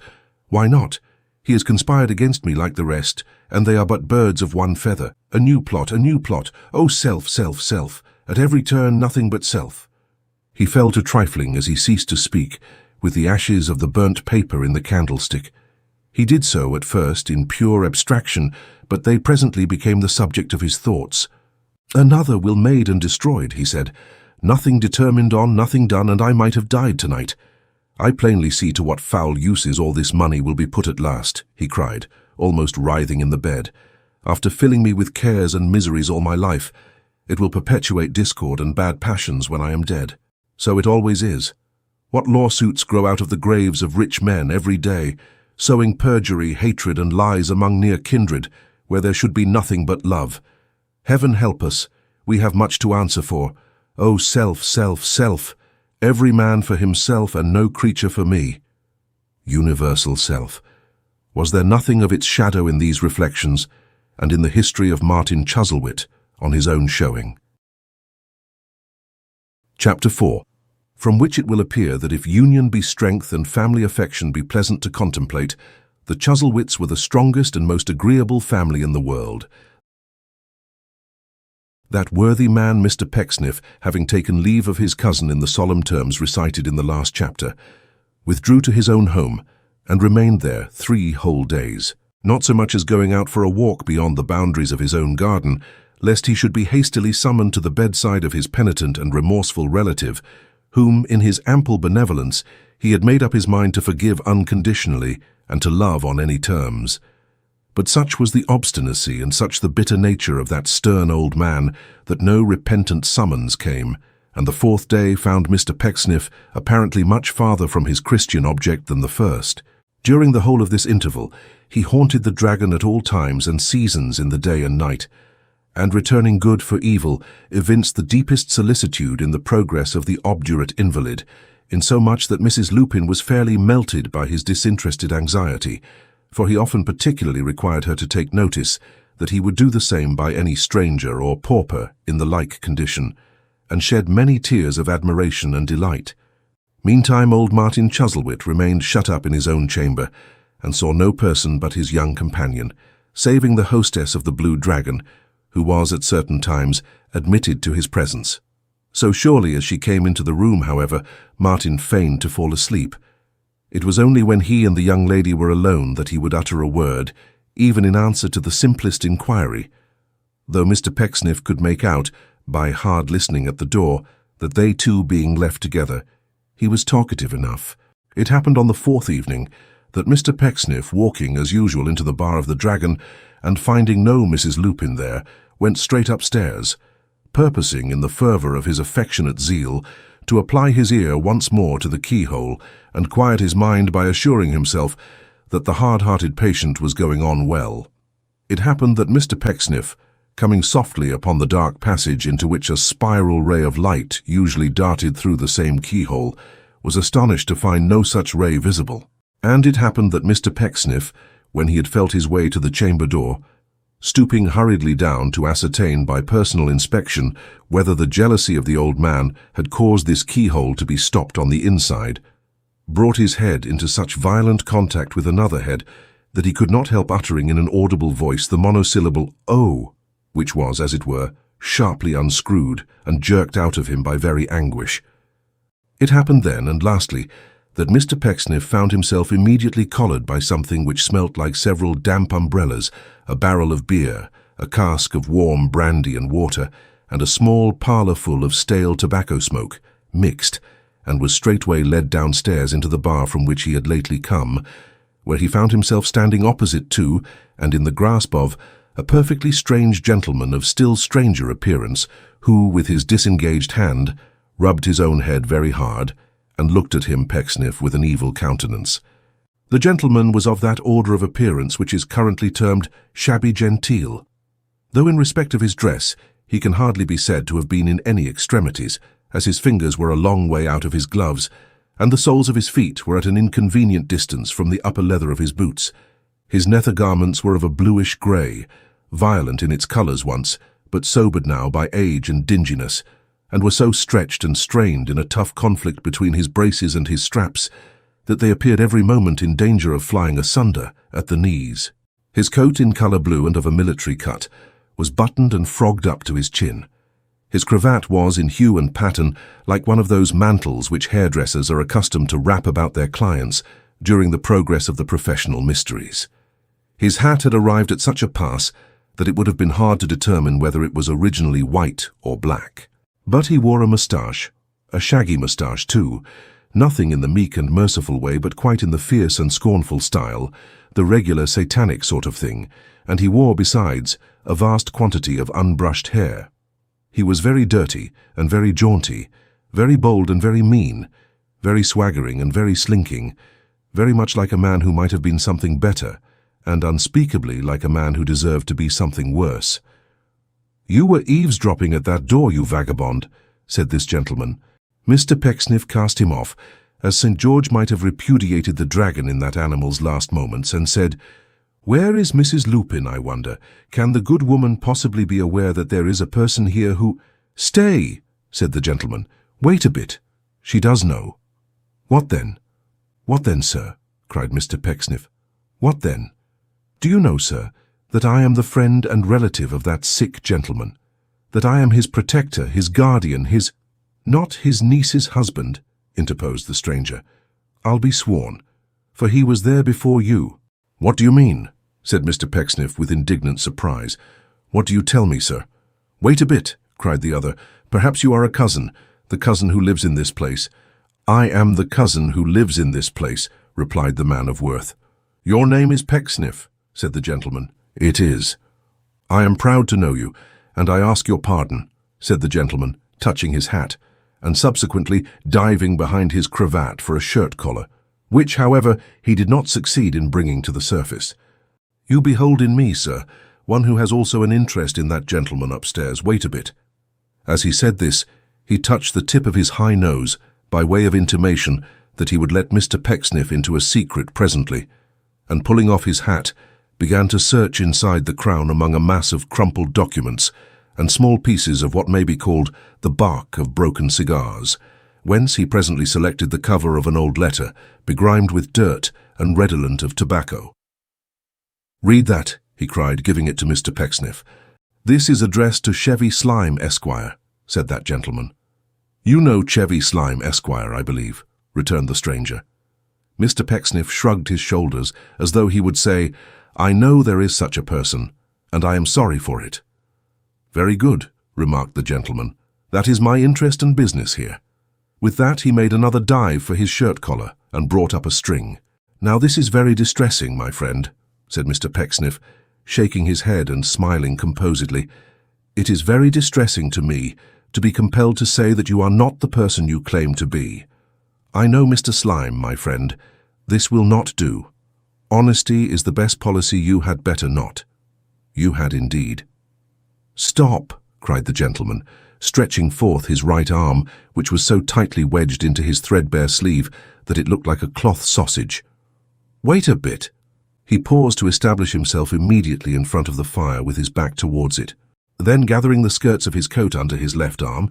Why not? He has conspired against me like the rest, and they are but birds of one feather. A new plot, a new plot. Oh, self, self, self. At every turn nothing but self." He fell to trifling as he ceased to speak, with the ashes of the burnt paper in the candlestick. He did so at first in pure abstraction, but they presently became the subject of his thoughts. "Another will made and destroyed," he said. "Nothing determined on, nothing done, and I might have died tonight. I plainly see to what foul uses all this money will be put at last," he cried, almost writhing in the bed. "After filling me with cares and miseries all my life, it will perpetuate discord and bad passions when I am dead. So it always is. What lawsuits grow out of the graves of rich men every day, sowing perjury, hatred, and lies among near kindred, where there should be nothing but love. Heaven help us, we have much to answer for. Oh, self, self, self, every man for himself and no creature for me." Universal self. Was there nothing of its shadow in these reflections, and in the history of Martin Chuzzlewit, on his own showing? Chapter 4. From which it will appear that if union be strength and family affection be pleasant to contemplate, the Chuzzlewits were the strongest and most agreeable family in the world. That worthy man, Mr. Pecksniff, having taken leave of his cousin in the solemn terms recited in the last chapter, withdrew to his own home, and remained there 3 whole days, not so much as going out for a walk beyond the boundaries of his own garden, lest he should be hastily summoned to the bedside of his penitent and remorseful relative, whom, in his ample benevolence, he had made up his mind to forgive unconditionally and to love on any terms. But such was the obstinacy and such the bitter nature of that stern old man that no repentant summons came, and the 4th day found Mr. Pecksniff apparently much farther from his Christian object than the first. During the whole of this interval, he haunted the dragon at all times and seasons in the day and night, and returning good for evil, evinced the deepest solicitude in the progress of the obdurate invalid, insomuch that Mrs. Lupin was fairly melted by his disinterested anxiety, for he often particularly required her to take notice that he would do the same by any stranger or pauper in the like condition, and shed many tears of admiration and delight. Meantime old Martin Chuzzlewit remained shut up in his own chamber, and saw no person but his young companion, saving the hostess of the Blue Dragon, who was at certain times admitted to his presence. So surely as she came into the room, however, Martin feigned to fall asleep. It was only when he and the young lady were alone that he would utter a word, even in answer to the simplest inquiry, though Mr. Pecksniff could make out, by hard listening at the door, that they two being left together, he was talkative enough. It happened on the 4th evening that Mr. Pecksniff, walking as usual into the bar of the Dragon, and finding no Mrs. Lupin there, went straight upstairs, purposing in the fervour of his affectionate zeal to apply his ear once more to the keyhole and quiet his mind by assuring himself that the hard-hearted patient was going on well. It happened that Mr. Pecksniff, coming softly upon the dark passage into which a spiral ray of light usually darted through the same keyhole, was astonished to find no such ray visible. And it happened that Mr. Pecksniff, when he had felt his way to the chamber door, stooping hurriedly down to ascertain by personal inspection whether the jealousy of the old man had caused this keyhole to be stopped on the inside, brought his head into such violent contact with another head that he could not help uttering in an audible voice the monosyllable "oh," which was, as it were, sharply unscrewed and jerked out of him by very anguish. It happened then, and lastly, that Mr. Pecksniff found himself immediately collared by something which smelt like several damp umbrellas, a barrel of beer, a cask of warm brandy and water, and a small parlour full of stale tobacco smoke, mixed, and was straightway led downstairs into the bar from which he had lately come, where he found himself standing opposite to, and in the grasp of, a perfectly strange gentleman of still stranger appearance, who, with his disengaged hand, rubbed his own head very hard, and looked at him, Pecksniff, with an evil countenance. The gentleman was of that order of appearance which is currently termed shabby genteel, though in respect of his dress he can hardly be said to have been in any extremities, as his fingers were a long way out of his gloves, and the soles of his feet were at an inconvenient distance from the upper leather of his boots. His nether garments were of a bluish grey, violent in its colours once, but sobered now by age and dinginess, and were so stretched and strained in a tough conflict between his braces and his straps that they appeared every moment in danger of flying asunder at the knees. His coat, in colour blue and of a military cut, was buttoned and frogged up to his chin. His cravat was, in hue and pattern, like one of those mantles which hairdressers are accustomed to wrap about their clients during the progress of the professional mysteries. His hat had arrived at such a pass that it would have been hard to determine whether it was originally white or black. But he wore a moustache, a shaggy moustache too, nothing in the meek and merciful way, but quite in the fierce and scornful style, the regular satanic sort of thing, and he wore, besides, a vast quantity of unbrushed hair. He was very dirty and very jaunty, very bold and very mean, very swaggering and very slinking, very much like a man who might have been something better, and unspeakably like a man who deserved to be something worse. "You were eavesdropping at that door, you vagabond," said this gentleman. Mr. Pecksniff cast him off, as St. George might have repudiated the dragon in that animal's last moments, and said, "Where is Mrs. Lupin, I wonder? Can the good woman possibly be aware that there is a person here who—" "Stay," said the gentleman. "Wait a bit. She does know." "What then?" "What then, sir?" cried Mr. Pecksniff. "What then? Do you know, sir, that I am the friend and relative of that sick gentleman, that I am his protector, his guardian, his—" "Not his niece's husband," interposed the stranger. "I'll be sworn, for he was there before you." "What do you mean?" said Mr. Pecksniff with indignant surprise. "What do you tell me, sir?" "Wait a bit," cried the other. "Perhaps you are a cousin, the cousin who lives in this place." "I am the cousin who lives in this place," replied the man of worth. "Your name is Pecksniff," said the gentleman. "It is." "I am proud to know you, and I ask your pardon," said the gentleman, touching his hat, and subsequently diving behind his cravat for a shirt collar, which, however, he did not succeed in bringing to the surface. "You behold in me, sir, one who has also an interest in that gentleman upstairs. Wait a bit." As he said this, he touched the tip of his high nose by way of intimation that he would let Mr. Pecksniff into a secret presently, and pulling off his hat, began to search inside the crown among a mass of crumpled documents and small pieces of what may be called the bark of broken cigars, whence he presently selected the cover of an old letter, begrimed with dirt and redolent of tobacco. "Read that," he cried, giving it to Mr. Pecksniff. "This is addressed to Chevy Slime, Esquire," said that gentleman. "You know Chevy Slime, Esquire, I believe," returned the stranger. Mr. Pecksniff shrugged his shoulders as though he would say, "I know there is such a person, and I am sorry for it." "Very good," remarked the gentleman. "That is my interest and business here." With that he made another dive for his shirt collar and brought up a string. "Now this is very distressing, my friend," said Mr. Pecksniff, shaking his head and smiling composedly. "It is very distressing to me to be compelled to say that you are not the person you claim to be. I know Mr. Slime, my friend. This will not do. Honesty is the best policy. You had better not." "You had indeed." "Stop," cried the gentleman, stretching forth his right arm, which was so tightly wedged into his threadbare sleeve that it looked like a cloth sausage. "Wait a bit." He paused to establish himself immediately in front of the fire with his back towards it. Then, gathering the skirts of his coat under his left arm,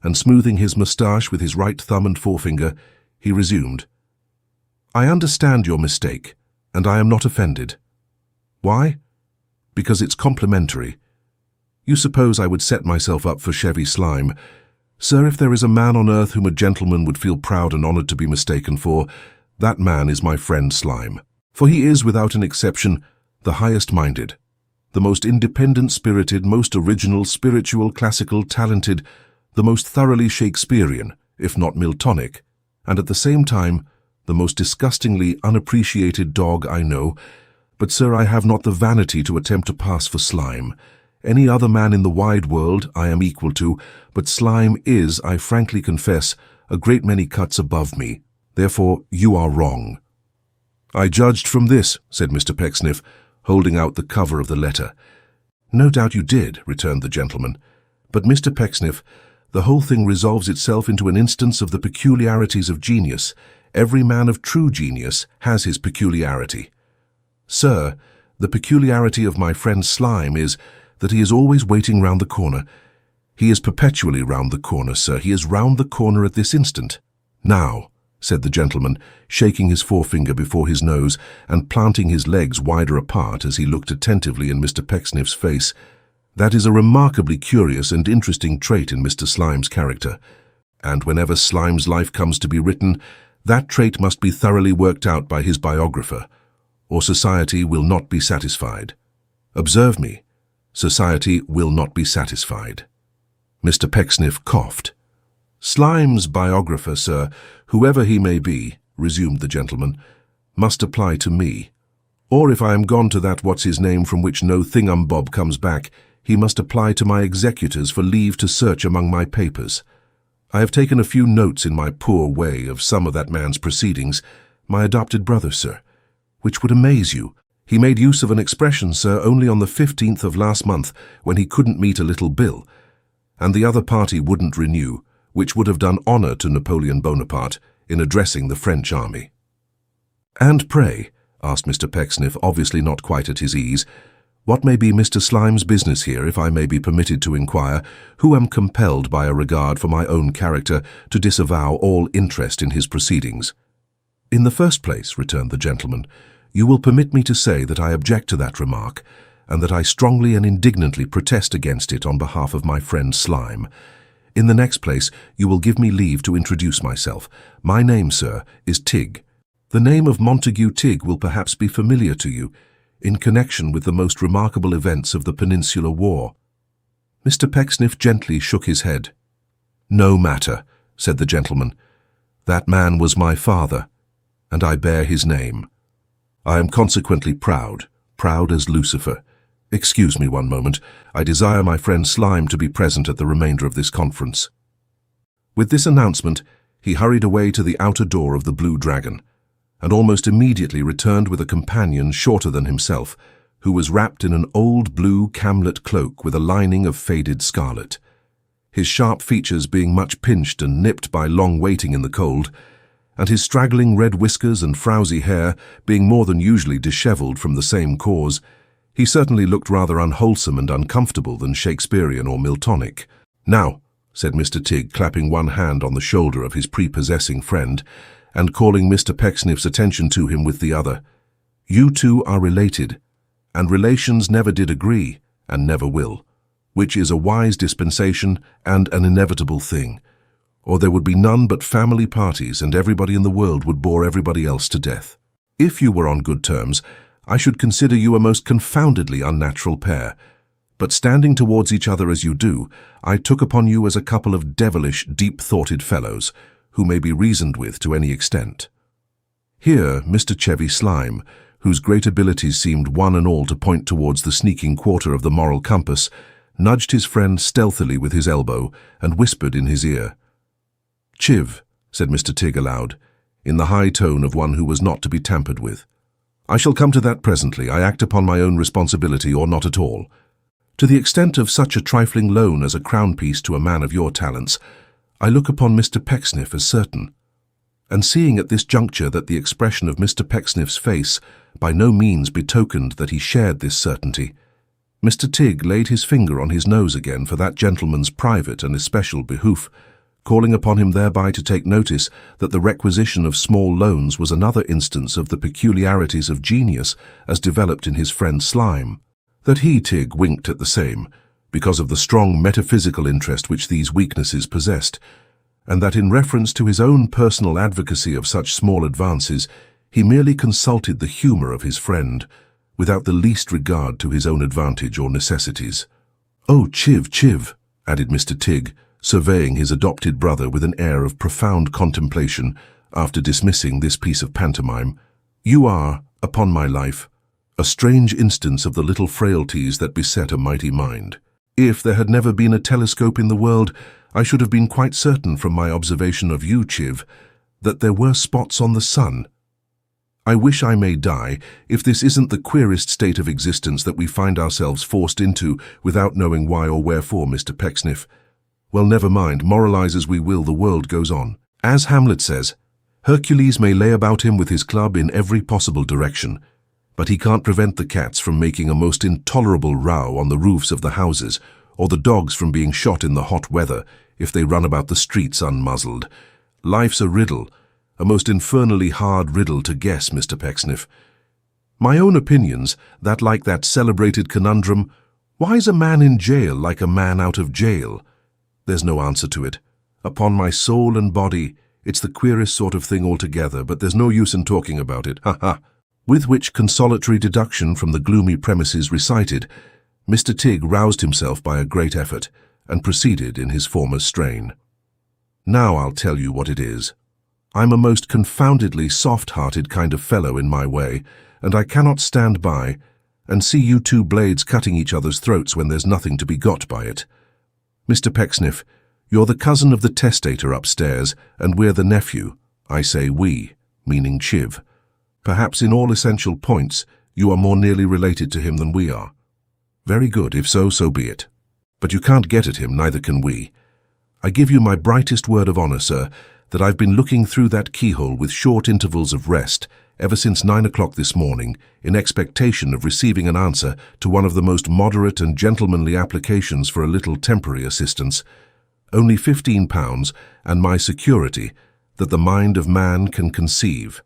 and smoothing his moustache with his right thumb and forefinger, he resumed. I understand your mistake, and I am not offended. Why? Because it's complimentary. You suppose I would set myself up for Chevy Slime. Sir, if there is a man on earth whom a gentleman would feel proud and honored to be mistaken for, that man is my friend Slime. For he is, without an exception, the highest-minded, the most independent-spirited, most original, spiritual, classical, talented, the most thoroughly Shakespearean, if not Miltonic, and at the same time, the most disgustingly unappreciated dog I know. But, sir, I have not the vanity to attempt to pass for Slime. Any other man in the wide world I am equal to, but Slime is, I frankly confess, a great many cuts above me. Therefore, you are wrong. I judged from this, said Mr. Pecksniff, holding out the cover of the letter. No doubt you did, returned the gentleman. But, Mr. Pecksniff, the whole thing resolves itself into an instance of the peculiarities of genius. Every man of true genius has his peculiarity. Sir, the peculiarity of my friend Slime is that he is always waiting round the corner. He is perpetually round the corner, sir. He is round the corner at this instant. Now, said the gentleman, shaking his forefinger before his nose and planting his legs wider apart as he looked attentively in Mr. Pecksniff's face, that is a remarkably curious and interesting trait in Mr. Slime's character. And whenever Slime's life comes to be written, that trait must be thoroughly worked out by his biographer, or society will not be satisfied. Observe me, society will not be satisfied. Mr. Pecksniff coughed. Slime's biographer, sir, whoever he may be, resumed the gentleman, must apply to me. Or if I am gone to that what's-his-name from which no thingumbob comes back, he must apply to my executors for leave to search among my papers. I have taken a few notes in my poor way of some of that man's proceedings, my adopted brother, sir, which would amaze you. He made use of an expression, sir, only on the 15th of last month, when he couldn't meet a little bill, and the other party wouldn't renew, which would have done honour to Napoleon Bonaparte in addressing the French army. And pray, asked Mr. Pecksniff, obviously not quite at his ease, what may be Mr. Slime's business here, if I may be permitted to inquire, who am compelled by a regard for my own character to disavow all interest in his proceedings? In the first place, returned the gentleman, you will permit me to say that I object to that remark, and that I strongly and indignantly protest against it on behalf of my friend Slime. In the next place, you will give me leave to introduce myself. My name, sir, is Tigg. The name of Montague Tigg will perhaps be familiar to you, in connection with the most remarkable events of the Peninsular War. Mr. Pecksniff gently shook his head. No matter, said the gentleman. That man was my father, and I bear his name. I am consequently proud as Lucifer. Excuse me one moment. I desire my friend Slime to be present at the remainder of this conference. With this announcement, he hurried away to the outer door of the Blue Dragon, and almost immediately returned with a companion shorter than himself, who was wrapped in an old blue camlet cloak with a lining of faded scarlet. His sharp features being much pinched and nipped by long waiting in the cold, and his straggling red whiskers and frowsy hair being more than usually dishevelled from the same cause, he certainly looked rather unwholesome and uncomfortable than Shakespearean or Miltonic. Now, said Mr. Tigg, clapping one hand on the shoulder of his prepossessing friend, and calling Mr. Pecksniff's attention to him with the other, you two are related, and relations never did agree, and never will, which is a wise dispensation and an inevitable thing, or there would be none but family parties, and everybody in the world would bore everybody else to death. If you were on good terms, I should consider you a most confoundedly unnatural pair, but standing towards each other as you do, I took upon you as a couple of devilish, deep-thoughted fellows, who may be reasoned with to any extent. Here Mr. Chevy Slime, whose great abilities seemed one and all to point towards the sneaking quarter of the moral compass, nudged his friend stealthily with his elbow and whispered in his ear. Chiv, said Mr. Tigg aloud, in the high tone of one who was not to be tampered with. I shall come to that presently. I act upon my own responsibility or not at all. To the extent of such a trifling loan as a crown-piece to a man of your talents, I look upon Mr. Pecksniff as certain. And seeing at this juncture that the expression of Mr. Pecksniff's face by no means betokened that he shared this certainty, Mr. Tigg laid his finger on his nose again for that gentleman's private and especial behoof, calling upon him thereby to take notice that the requisition of small loans was another instance of the peculiarities of genius as developed in his friend Slime. That he, Tig, winked at the same, because of the strong metaphysical interest which these weaknesses possessed, and that in reference to his own personal advocacy of such small advances, he merely consulted the humour of his friend, without the least regard to his own advantage or necessities. "Oh, Chiv," added Mr. Tig, surveying his adopted brother with an air of profound contemplation after dismissing this piece of pantomime, "you are, upon my life, a strange instance of the little frailties that beset a mighty mind. If there had never been a telescope in the world, I should have been quite certain from my observation of you, Chiv, that there were spots on the sun. I wish I may die if this isn't the queerest state of existence that we find ourselves forced into without knowing why or wherefore, Mr. Pecksniff. Well, never mind, moralize as we will, the world goes on. As Hamlet says, Hercules may lay about him with his club in every possible direction, but he can't prevent the cats from making a most intolerable row on the roofs of the houses, or the dogs from being shot in the hot weather if they run about the streets unmuzzled. Life's a riddle, a most infernally hard riddle to guess, Mr. Pecksniff. My own opinion's that, like that celebrated conundrum, why's a man in jail like a man out of jail? There's no answer to it. Upon my soul and body, it's the queerest sort of thing altogether, but there's no use in talking about it, ha. With which consolatory deduction from the gloomy premises recited, Mr. Tig roused himself by a great effort, and proceeded in his former strain. Now I'll tell you what it is. I'm a most confoundedly soft-hearted kind of fellow in my way, and I cannot stand by and see you two blades cutting each other's throats when there's nothing to be got by it. Mr. Pecksniff, you're the cousin of the testator upstairs, and we're the nephew. I say we, meaning Chiv. Perhaps in all essential points you are more nearly related to him than we are. Very good, if so, so be it. But you can't get at him, neither can we. I give you my brightest word of honour, sir, that I've been looking through that keyhole with short intervals of rest ever since 9 o'clock this morning, in expectation of receiving an answer to one of the most moderate and gentlemanly applications for a little temporary assistance. Only £15, and my security that the mind of man can conceive.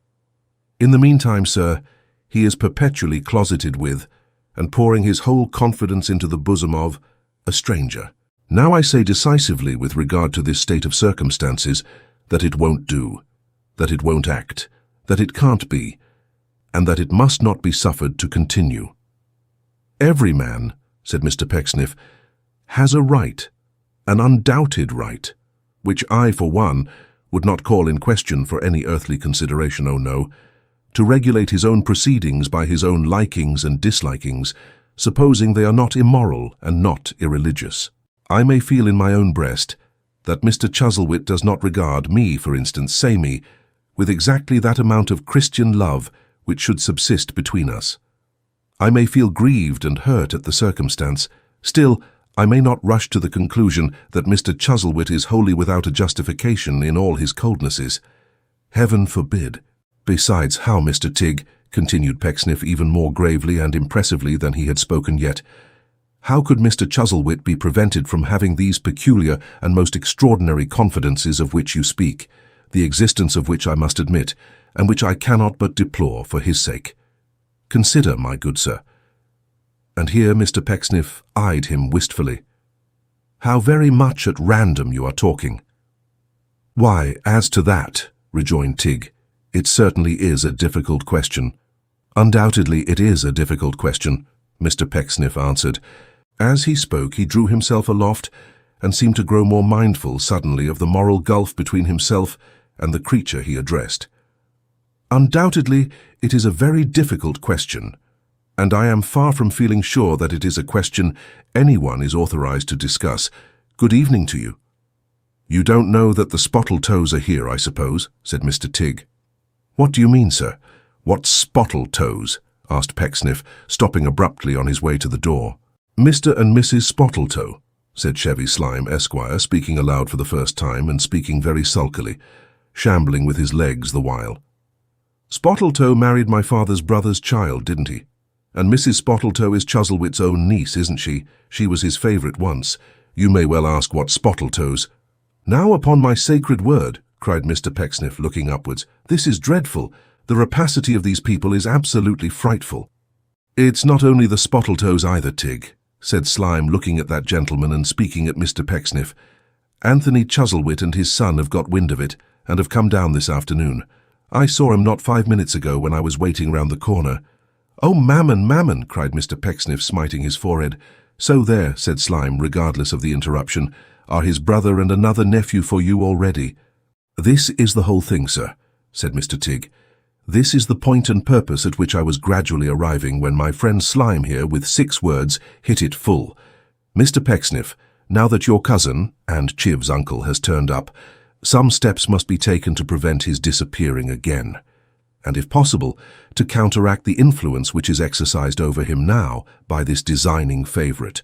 In the meantime, sir, he is perpetually closeted with, and pouring his whole confidence into the bosom of, a stranger. Now I say decisively with regard to this state of circumstances that it won't do, that it won't act, that it can't be, and that it must not be suffered to continue. Every man, said Mr. Pecksniff, has a right, an undoubted right, which I, for one, would not call in question for any earthly consideration, oh no, to regulate his own proceedings by his own likings and dislikings, supposing they are not immoral and not irreligious. I may feel in my own breast that Mr. Chuzzlewit does not regard me, for instance, say me, with exactly that amount of Christian love which should subsist between us. I may feel grieved and hurt at the circumstance, still I may not rush to the conclusion that Mr. Chuzzlewit is wholly without a justification in all his coldnesses. Heaven forbid. Besides, how, Mr. Tig, continued Pecksniff even more gravely and impressively than he had spoken yet, how could Mr. Chuzzlewit be prevented from having these peculiar and most extraordinary confidences of which you speak, the existence of which I must admit, and which I cannot but deplore for his sake? Consider, my good sir. And here Mr. Pecksniff eyed him wistfully. How very much at random you are talking. Why, as to that, rejoined Tig, it certainly is a difficult question. Undoubtedly it is a difficult question, Mr. Pecksniff answered. As he spoke, he drew himself aloft and seemed to grow more mindful suddenly of the moral gulf between himself and the creature he addressed. Undoubtedly, it is a very difficult question, and I am far from feeling sure that it is a question anyone is authorized to discuss. Good evening to you. You don't know that the spottle-toes are here, I suppose, said Mr. Tig. What do you mean, sir? What spottle-toes? Asked Pecksniff, stopping abruptly on his way to the door. Mr. and Mrs. Spottletoe, said Chevy Slime, Esquire, speaking aloud for the first time and speaking very sulkily, shambling with his legs the while. Spottletoe married my father's brother's child, didn't he? And Mrs. Spottletoe is Chuzzlewit's own niece, isn't she? She was his favourite once. You may well ask what Spottletoes— "Now, upon my sacred word," cried Mr. Pecksniff, looking upwards, "this is dreadful. The rapacity of these people is absolutely frightful." "It's not only the Spottletoes either, Tig," said Slime, looking at that gentleman and speaking at Mr. Pecksniff. "Anthony Chuzzlewit and his son have got wind of it, and have come down this afternoon. I saw 'em not 5 minutes ago when I was waiting round the corner." "Oh, mammon, mammon!" cried Mr. Pecksniff, smiting his forehead. "So there," said Slime, regardless of the interruption, "are his brother and another nephew for you already." "This is the whole thing, sir," said Mr. Tig. "This is the point and purpose at which I was gradually arriving when my friend Slime here, with 6 words, hit it full. Mr. Pecksniff, now that your cousin, and Chiv's uncle, has turned up, some steps must be taken to prevent his disappearing again, and if possible, to counteract the influence which is exercised over him now by this designing favourite.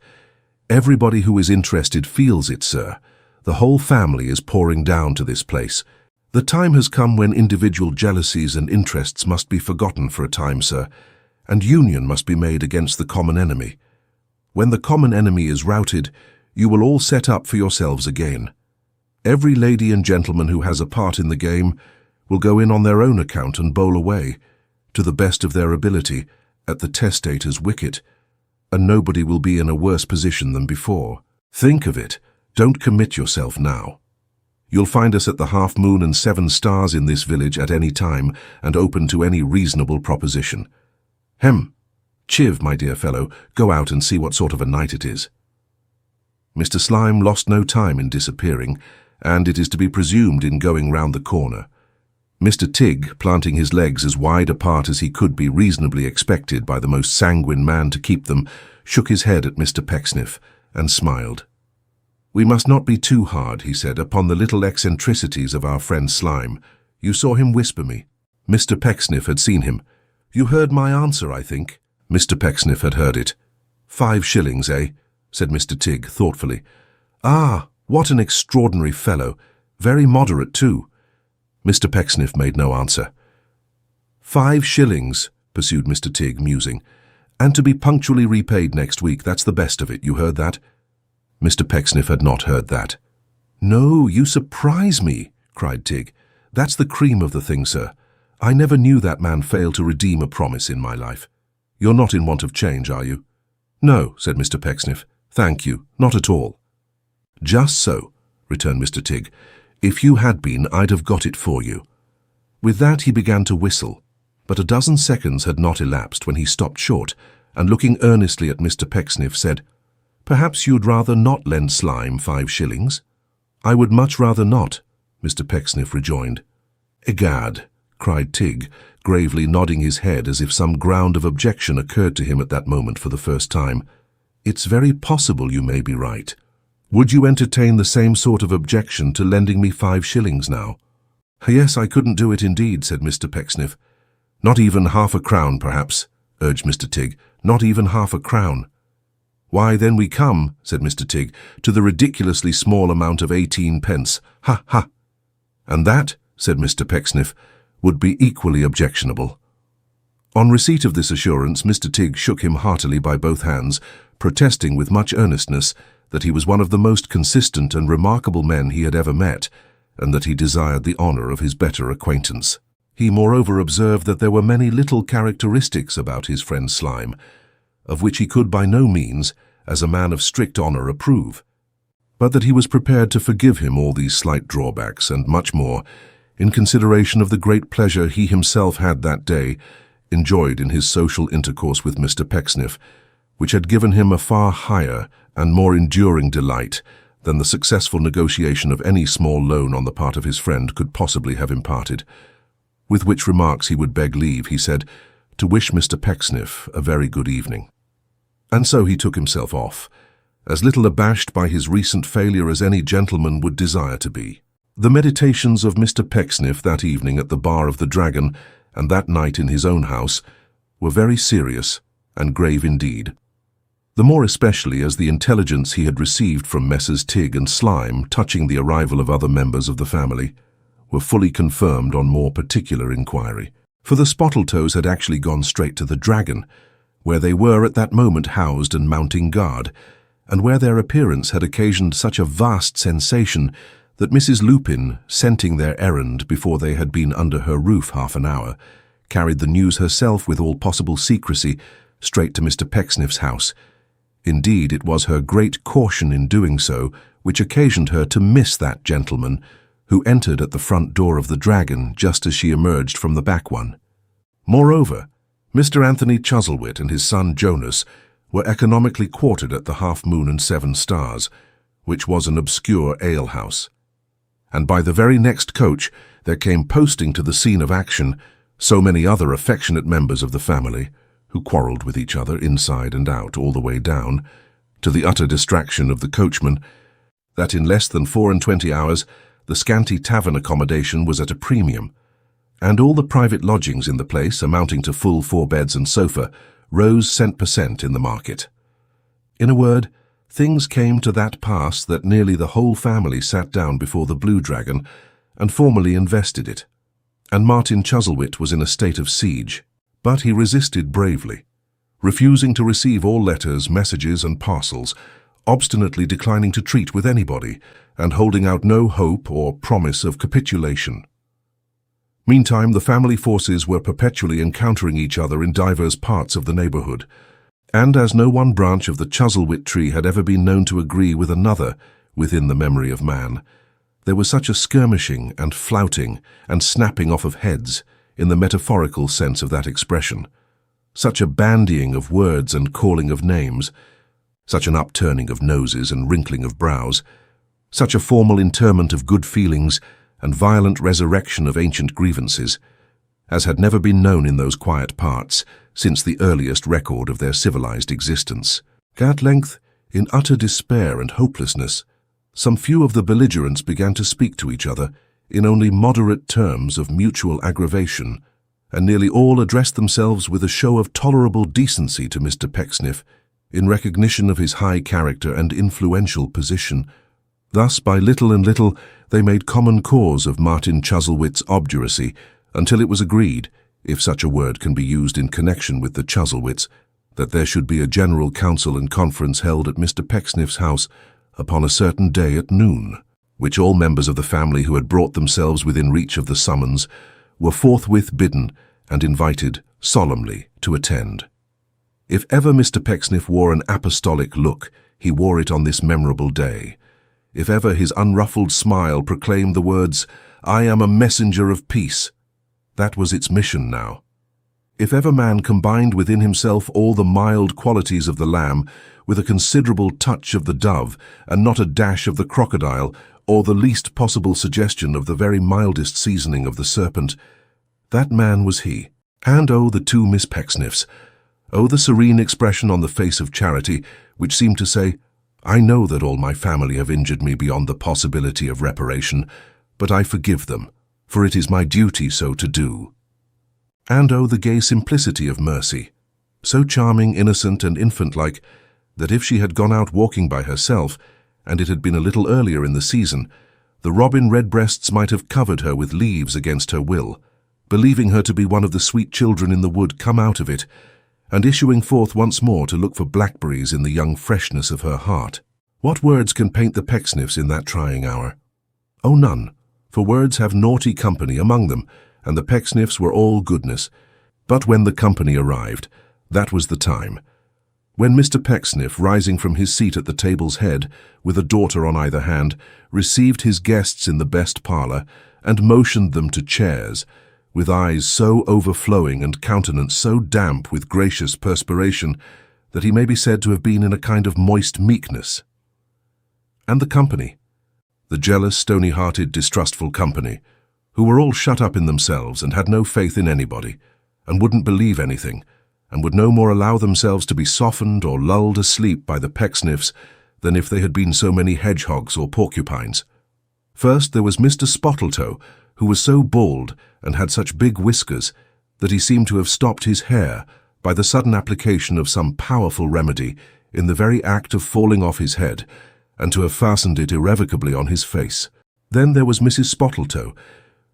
Everybody who is interested feels it, sir. The whole family is pouring down to this place. The time has come when individual jealousies and interests must be forgotten for a time, sir, and union must be made against the common enemy. When the common enemy is routed, you will all set up for yourselves again. Every lady and gentleman who has a part in the game will go in on their own account and bowl away, to the best of their ability, at the testator's wicket, and nobody will be in a worse position than before. Think of it. Don't commit yourself now. You'll find us at the Half Moon and 7 Stars in this village at any time, and open to any reasonable proposition. Chiv, my dear fellow, go out and see what sort of a night it is." Mr. Slime lost no time in disappearing, and it is to be presumed in going round the corner. Mr. Tig, planting his legs as wide apart as he could be reasonably expected by the most sanguine man to keep them, shook his head at Mr. Pecksniff and smiled. "We must not be too hard," he said, "upon the little eccentricities of our friend Slime. You saw him whisper me." Mr. Pecksniff had seen him. "You heard my answer, I think." Mr. Pecksniff had heard it. 5 shillings, eh?" said Mr. Tig thoughtfully. "Ah, what an extraordinary fellow. Very moderate, too." Mr. Pecksniff made no answer. 5 shillings, pursued Mr. Tig, musing, "and to be punctually repaid next week. That's the best of it. You heard that?" Mr. Pecksniff had not heard that. "No, you surprise me," cried Tig. "That's the cream of the thing, sir. I never knew that man fail to redeem a promise in my life. You're not in want of change, are you?" "No," said Mr. Pecksniff. "Thank you, not at all." "Just so," returned Mr. Tig. "If you had been, I'd have got it for you." With that he began to whistle, but a dozen seconds had not elapsed when he stopped short, and looking earnestly at Mr. Pecksniff said, "Perhaps you'd rather not lend Slime 5 shillings?" "I would much rather not," Mr. Pecksniff rejoined. "Egad," cried Tig, gravely nodding his head as if some ground of objection occurred to him at that moment for the first time. "It's very possible you may be right. Would you entertain the same sort of objection to lending me 5 shillings now?" "Yes, I couldn't do it indeed," said Mr. Pecksniff. "Not even half a crown, perhaps," urged Mr. Tig. "Not even half a crown." "Why, then we come," said Mr. Tig, "to the ridiculously small amount of 18 pence. Ha, ha!" "And that," said Mr. Pecksniff, "would be equally objectionable." On receipt of this assurance, Mr. Tig shook him heartily by both hands, protesting with much earnestness that he was one of the most consistent and remarkable men he had ever met, and that he desired the honour of his better acquaintance. He moreover observed that there were many little characteristics about his friend Slime, of which he could by no means, as a man of strict honour, approve, but that he was prepared to forgive him all these slight drawbacks and much more, in consideration of the great pleasure he himself had that day enjoyed in his social intercourse with Mr. Pecksniff, which had given him a far higher and more enduring delight than the successful negotiation of any small loan on the part of his friend could possibly have imparted. With which remarks he would beg leave, he said, to wish Mr. Pecksniff a very good evening. And so he took himself off, as little abashed by his recent failure as any gentleman would desire to be. The meditations of Mr. Pecksniff that evening at the Bar of the Dragon, and that night in his own house, were very serious and grave indeed. The more especially as the intelligence he had received from Messrs. Tig and Slime touching the arrival of other members of the family were fully confirmed on more particular inquiry. For the Spottletoes had actually gone straight to the Dragon, where they were at that moment housed and mounting guard, and where their appearance had occasioned such a vast sensation that Mrs. Lupin, scenting their errand before they had been under her roof half an hour, carried the news herself with all possible secrecy straight to Mr. Pecksniff's house. Indeed, it was her great caution in doing so which occasioned her to miss that gentleman, who entered at the front door of the Dragon just as she emerged from the back one. Moreover, Mr. Anthony Chuzzlewit and his son Jonas were economically quartered at the Half Moon and Seven Stars, which was an obscure alehouse. And by the very next coach there came posting to the scene of action so many other affectionate members of the family, who quarrelled with each other inside and out all the way down, to the utter distraction of the coachman, that in less than 24 hours the scanty tavern accommodation was at a premium, and all the private lodgings in the place, amounting to full 4 beds and sofa, rose cent per cent in the market. In a word, things came to that pass that nearly the whole family sat down before the Blue Dragon and formally invested it, and Martin Chuzzlewit was in a state of siege. But he resisted bravely, refusing to receive all letters, messages, and parcels, obstinately declining to treat with anybody, and holding out no hope or promise of capitulation. Meantime, the family forces were perpetually encountering each other in divers parts of the neighbourhood, and as no one branch of the Chuzzlewit tree had ever been known to agree with another within the memory of man, there was such a skirmishing and flouting and snapping off of heads, in the metaphorical sense of that expression, such a bandying of words and calling of names, such an upturning of noses and wrinkling of brows, such a formal interment of good feelings and violent resurrection of ancient grievances, as had never been known in those quiet parts since the earliest record of their civilized existence. At length, in utter despair and hopelessness, some few of the belligerents began to speak to each other in only moderate terms of mutual aggravation, and nearly all addressed themselves with a show of tolerable decency to Mr. Pecksniff, in recognition of his high character and influential position. Thus, by little and little, they made common cause of Martin Chuzzlewit's obduracy, until it was agreed, if such a word can be used in connection with the Chuzzlewits, that there should be a general council and conference held at Mr. Pecksniff's house upon a certain day at noon, which all members of the family who had brought themselves within reach of the summons were forthwith bidden and invited solemnly to attend. If ever Mr. Pecksniff wore an apostolic look, he wore it on this memorable day. If ever his unruffled smile proclaimed the words, "I am a messenger of peace," that was its mission now. If ever man combined within himself all the mild qualities of the lamb with a considerable touch of the dove, and not a dash of the crocodile, or the least possible suggestion of the very mildest seasoning of the serpent, that man was he. And oh, the 2 Miss Pecksniffs! Oh, the serene expression on the face of Charity, which seemed to say, "I know that all my family have injured me beyond the possibility of reparation, but I forgive them, for it is my duty so to do." And oh, the gay simplicity of Mercy, so charming, innocent, and infant-like, that if she had gone out walking by herself, and it had been a little earlier in the season, the robin redbreasts might have covered her with leaves against her will, believing her to be one of the sweet children in the wood come out of it, and issuing forth once more to look for blackberries in the young freshness of her heart. What words can paint the Pecksniffs in that trying hour? Oh, none, for words have naughty company among them, and the Pecksniffs were all goodness. But when the company arrived, that was the time. When Mr. Pecksniff, rising from his seat at the table's head, with a daughter on either hand, received his guests in the best parlour, and motioned them to chairs, with eyes so overflowing and countenance so damp with gracious perspiration, that he may be said to have been in a kind of moist meekness. And the company, the jealous, stony-hearted, distrustful company, who were all shut up in themselves and had no faith in anybody, and wouldn't believe anything, and would no more allow themselves to be softened or lulled asleep by the Pecksniffs than if they had been so many hedgehogs or porcupines. First there was Mr. Spottletoe, who was so bald and had such big whiskers that he seemed to have stopped his hair by the sudden application of some powerful remedy in the very act of falling off his head, and to have fastened it irrevocably on his face. Then there was Mrs. Spottletoe,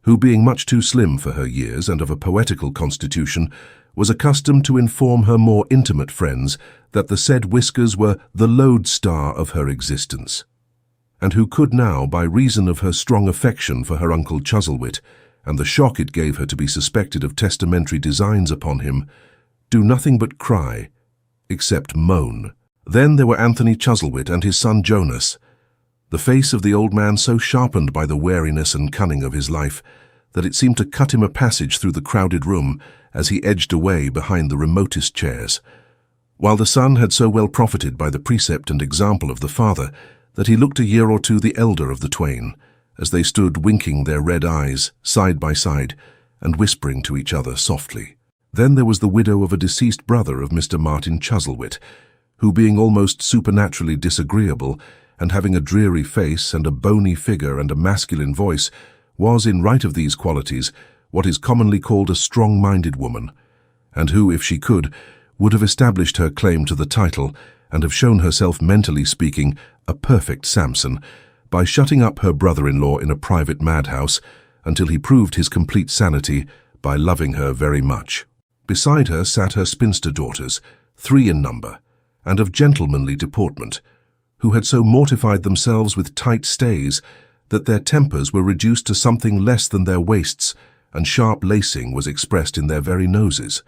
who, being much too slim for her years and of a poetical constitution, was accustomed to inform her more intimate friends that the said whiskers were the lodestar of her existence. and who could now, by reason of her strong affection for her uncle Chuzzlewit, and the shock it gave her to be suspected of testamentary designs upon him, do nothing but cry, except moan. Then there were Anthony Chuzzlewit and his son Jonas, the face of the old man so sharpened by the wariness and cunning of his life that it seemed to cut him a passage through the crowded room as he edged away behind the remotest chairs, while the son had so well profited by the precept and example of the father that he looked a year or two the elder of the twain, as they stood winking their red eyes side by side and whispering to each other softly. Then there was the widow of a deceased brother of Mr. Martin Chuzzlewit, who, being almost supernaturally disagreeable, and having a dreary face and a bony figure and a masculine voice, was, in right of these qualities, what is commonly called a strong-minded woman, and who, if she could, would have established her claim to the title and have shown herself, mentally speaking, a perfect Samson, by shutting up her brother-in-law in a private madhouse until he proved his complete sanity by loving her very much. Beside her sat her spinster daughters, 3 in number, and of gentlemanly deportment, who had so mortified themselves with tight stays that their tempers were reduced to something less than their waists, and sharp lacing was expressed in their very noses.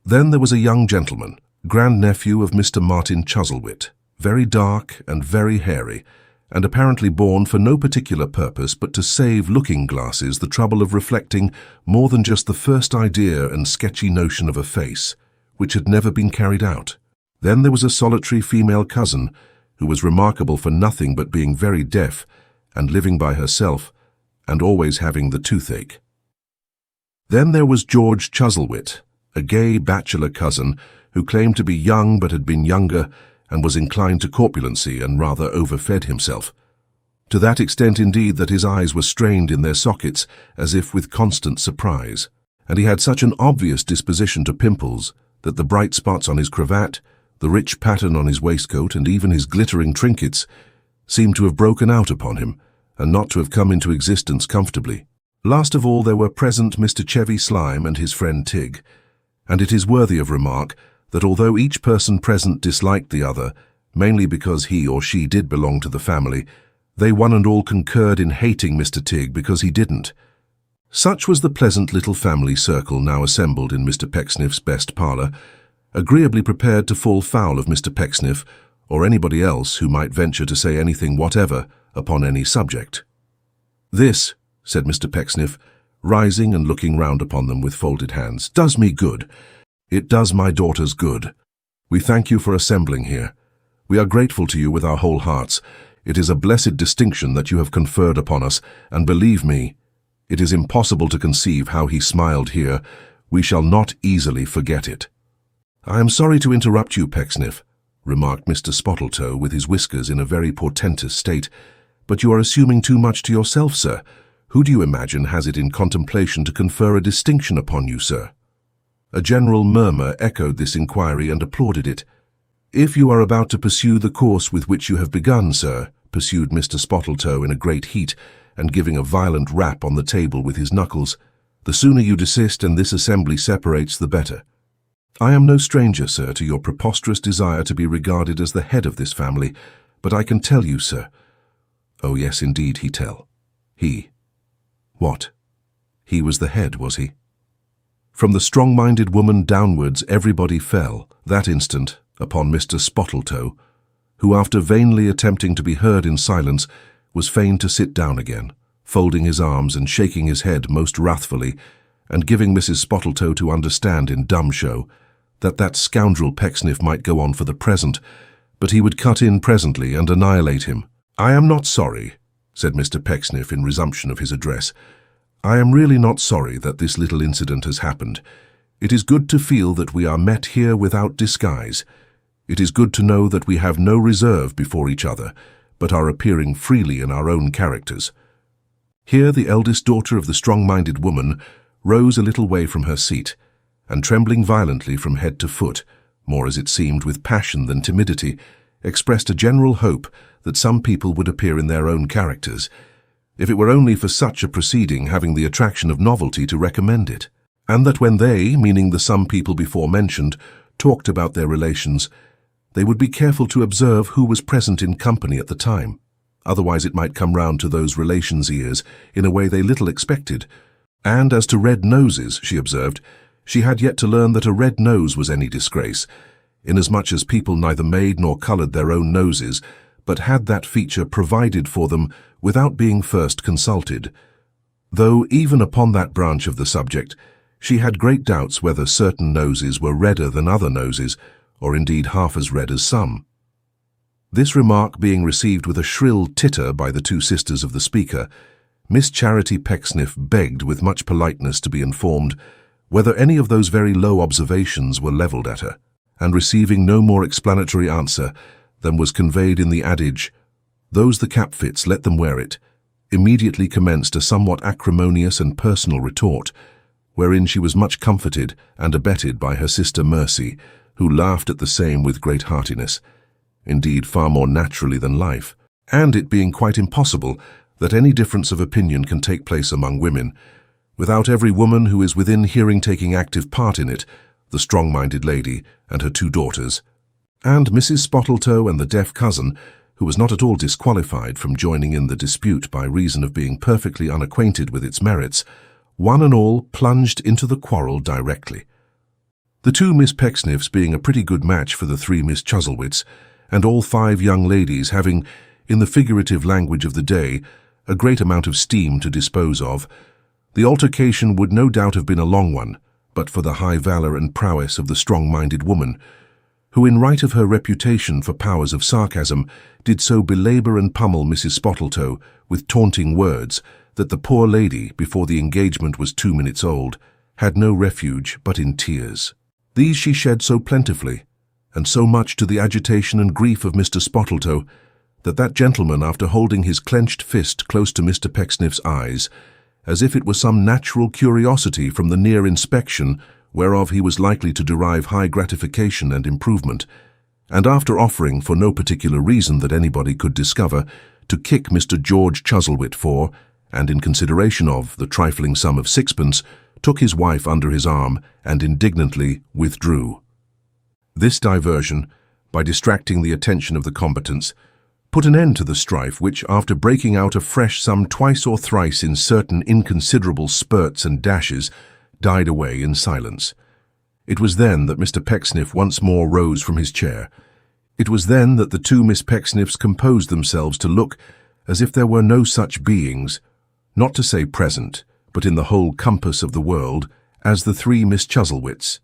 Then there was a young gentleman, grandnephew of Mr. Martin Chuzzlewit, very dark and very hairy, and apparently born for no particular purpose but to save looking-glasses the trouble of reflecting more than just the first idea and sketchy notion of a face, which had never been carried out. Then there was a solitary female cousin, who was remarkable for nothing but being very deaf, and living by herself, and always having the toothache. Then there was George Chuzzlewit, a gay bachelor cousin, who claimed to be young but had been younger, and was inclined to corpulency and rather overfed himself. To that extent, indeed, that his eyes were strained in their sockets as if with constant surprise, and he had such an obvious disposition to pimples that the bright spots on his cravat, the rich pattern on his waistcoat, and even his glittering trinkets seemed to have broken out upon him, and not to have come into existence comfortably. Last of all there were present Mr. Chevy Slime and his friend Tig, and it is worthy of remark that although each person present disliked the other, mainly because he or she did belong to the family, they one and all concurred in hating Mr. Tig because he didn't. Such was the pleasant little family circle now assembled in Mr. Pecksniff's best parlour, agreeably prepared to fall foul of Mr. Pecksniff or anybody else who might venture to say anything whatever upon any subject. "This," said Mr. Pecksniff, rising and looking round upon them with folded hands, "does me good. It does my daughters good. We thank you for assembling here. We are grateful to you with our whole hearts. It is a blessed distinction that you have conferred upon us, and believe me, it is impossible to conceive how he smiled here. We shall not easily forget it." "I am sorry to interrupt you, Pecksniff," remarked Mr. Spottletoe with his whiskers in a very portentous state, "but you are assuming too much to yourself, sir. Who do you imagine has it in contemplation to confer a distinction upon you, sir?" A general murmur echoed this inquiry and applauded it. "If you are about to pursue the course with which you have begun, sir," pursued Mr. Spottletoe in a great heat, and giving a violent rap on the table with his knuckles, "the sooner you desist and this assembly separates, the better. I am no stranger, sir, to your preposterous desire to be regarded as the head of this family, but I can tell you, sir—" "Oh, yes, indeed, he tell. He. What? He was the head, was he?" From the strong-minded woman downwards everybody fell, that instant, upon Mr. Spottletoe, who, after vainly attempting to be heard in silence, was fain to sit down again, folding his arms and shaking his head most wrathfully, and giving Mrs. Spottletoe to understand in dumb show that scoundrel Pecksniff might go on for the present, but he would cut in presently and annihilate him. "I am not sorry," said Mr. Pecksniff in resumption of his address. "I am really not sorry that this little incident has happened. It is good to feel that we are met here without disguise. It is good to know that we have no reserve before each other, but are appearing freely in our own characters." Here the eldest daughter of the strong-minded woman rose a little way from her seat, and trembling violently from head to foot, more as it seemed with passion than timidity, expressed a general hope that some people would appear in their own characters, if it were only for such a proceeding having the attraction of novelty to recommend it, and that when they, meaning the some people before mentioned, talked about their relations, they would be careful to observe who was present in company at the time. otherwise it might come round to those relations' ears in a way they little expected. And as to red noses, she observed, she had yet to learn that a red nose was any disgrace, inasmuch as people neither made nor coloured their own noses, but had that feature provided for them without being first consulted. Though even upon that branch of the subject, she had great doubts whether certain noses were redder than other noses, or indeed half as red as some. This remark being received with a shrill titter by the two sisters of the speaker, Miss Charity Pecksniff begged with much politeness to be informed whether any of those very low observations were levelled at her, and receiving no more explanatory answer than was conveyed in the adage, "Those the cap fits, let them wear it," immediately commenced a somewhat acrimonious and personal retort, wherein she was much comforted and abetted by her sister Mercy, who laughed at the same with great heartiness, indeed far more naturally than life, and it being quite impossible that any difference of opinion can take place among women, without every woman who is within hearing taking active part in it, the strong-minded lady and her two daughters, and Mrs. Spottletoe and the deaf cousin, who was not at all disqualified from joining in the dispute by reason of being perfectly unacquainted with its merits, one and all plunged into the quarrel directly. The two Miss Pecksniffs being a pretty good match for the three Miss Chuzzlewits, and all five young ladies having, in the figurative language of the day, a great amount of steam to dispose of, the altercation would no doubt have been a long one, but for the high valour and prowess of the strong-minded woman, who in right of her reputation for powers of sarcasm did so belabour and pummel Mrs. Spottletoe with taunting words that the poor lady, before the engagement was 2 minutes old, had no refuge but in tears. These she shed so plentifully, and so much to the agitation and grief of Mr. Spottletoe, that gentleman, after holding his clenched fist close to Mr. Pecksniff's eyes, as if it were some natural curiosity from the near inspection whereof he was likely to derive high gratification and improvement, and after offering, for no particular reason that anybody could discover, to kick Mr. George Chuzzlewit for, and in consideration of, the trifling sum of 6pence, took his wife under his arm and indignantly withdrew. This diversion, by distracting the attention of the combatants, put an end to the strife which, after breaking out afresh some twice or thrice in certain inconsiderable spurts and dashes, died away in silence. It was then that Mr. Pecksniff once more rose from his chair. It was then that the two Miss Pecksniffs composed themselves to look as if there were no such beings, not to say present, but in the whole compass of the world, as the three Miss Chuzzlewits,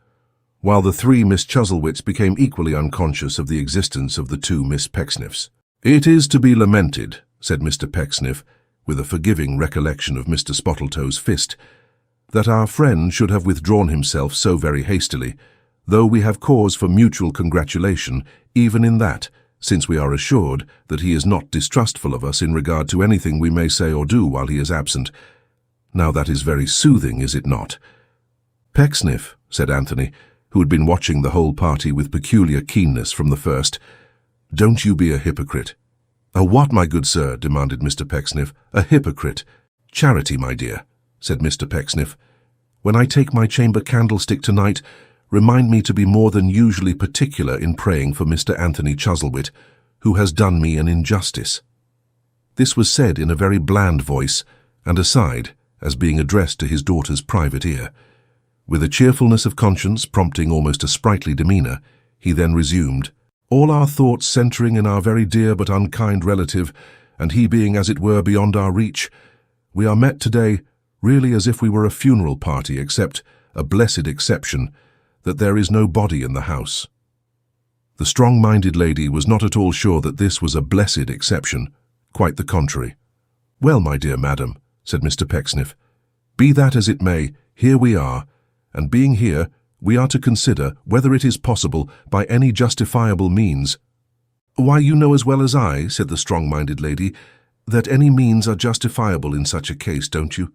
while the three Miss Chuzzlewits became equally unconscious of the existence of the two Miss Pecksniffs. "It is to be lamented," said Mr. Pecksniff, with a forgiving recollection of Mr. Spottletoe's fist, "that our friend should have withdrawn himself so very hastily, though we have cause for mutual congratulation even in that, since we are assured that he is not distrustful of us in regard to anything we may say or do while he is absent. Now that is very soothing, is it not?" "Pecksniff," said Anthony, who had been watching the whole party with peculiar keenness from the first, "don't you be a hypocrite." "A what, my good sir?" demanded Mr. Pecksniff. "A hypocrite." "Charity, my dear," said Mr. Pecksniff, "when I take my chamber candlestick tonight, remind me to be more than usually particular in praying for Mr. Anthony Chuzzlewit, who has done me an injustice." This was said in a very bland voice, and aside, as being addressed to his daughter's private ear. With a cheerfulness of conscience prompting almost a sprightly demeanour, he then resumed, "All our thoughts centering in our very dear but unkind relative, and he being as it were beyond our reach, we are met today really as if we were a funeral party, except, a blessed exception, that there is no body in the house." The strong-minded lady was not at all sure that this was a blessed exception, quite the contrary. "Well, my dear madam," said Mr. Pecksniff, "be that as it may, here we are, and being here, we are to consider whether it is possible, by any justifiable means—" "Why, you know as well as I," said the strong-minded lady, "that any means are justifiable in such a case, don't you?"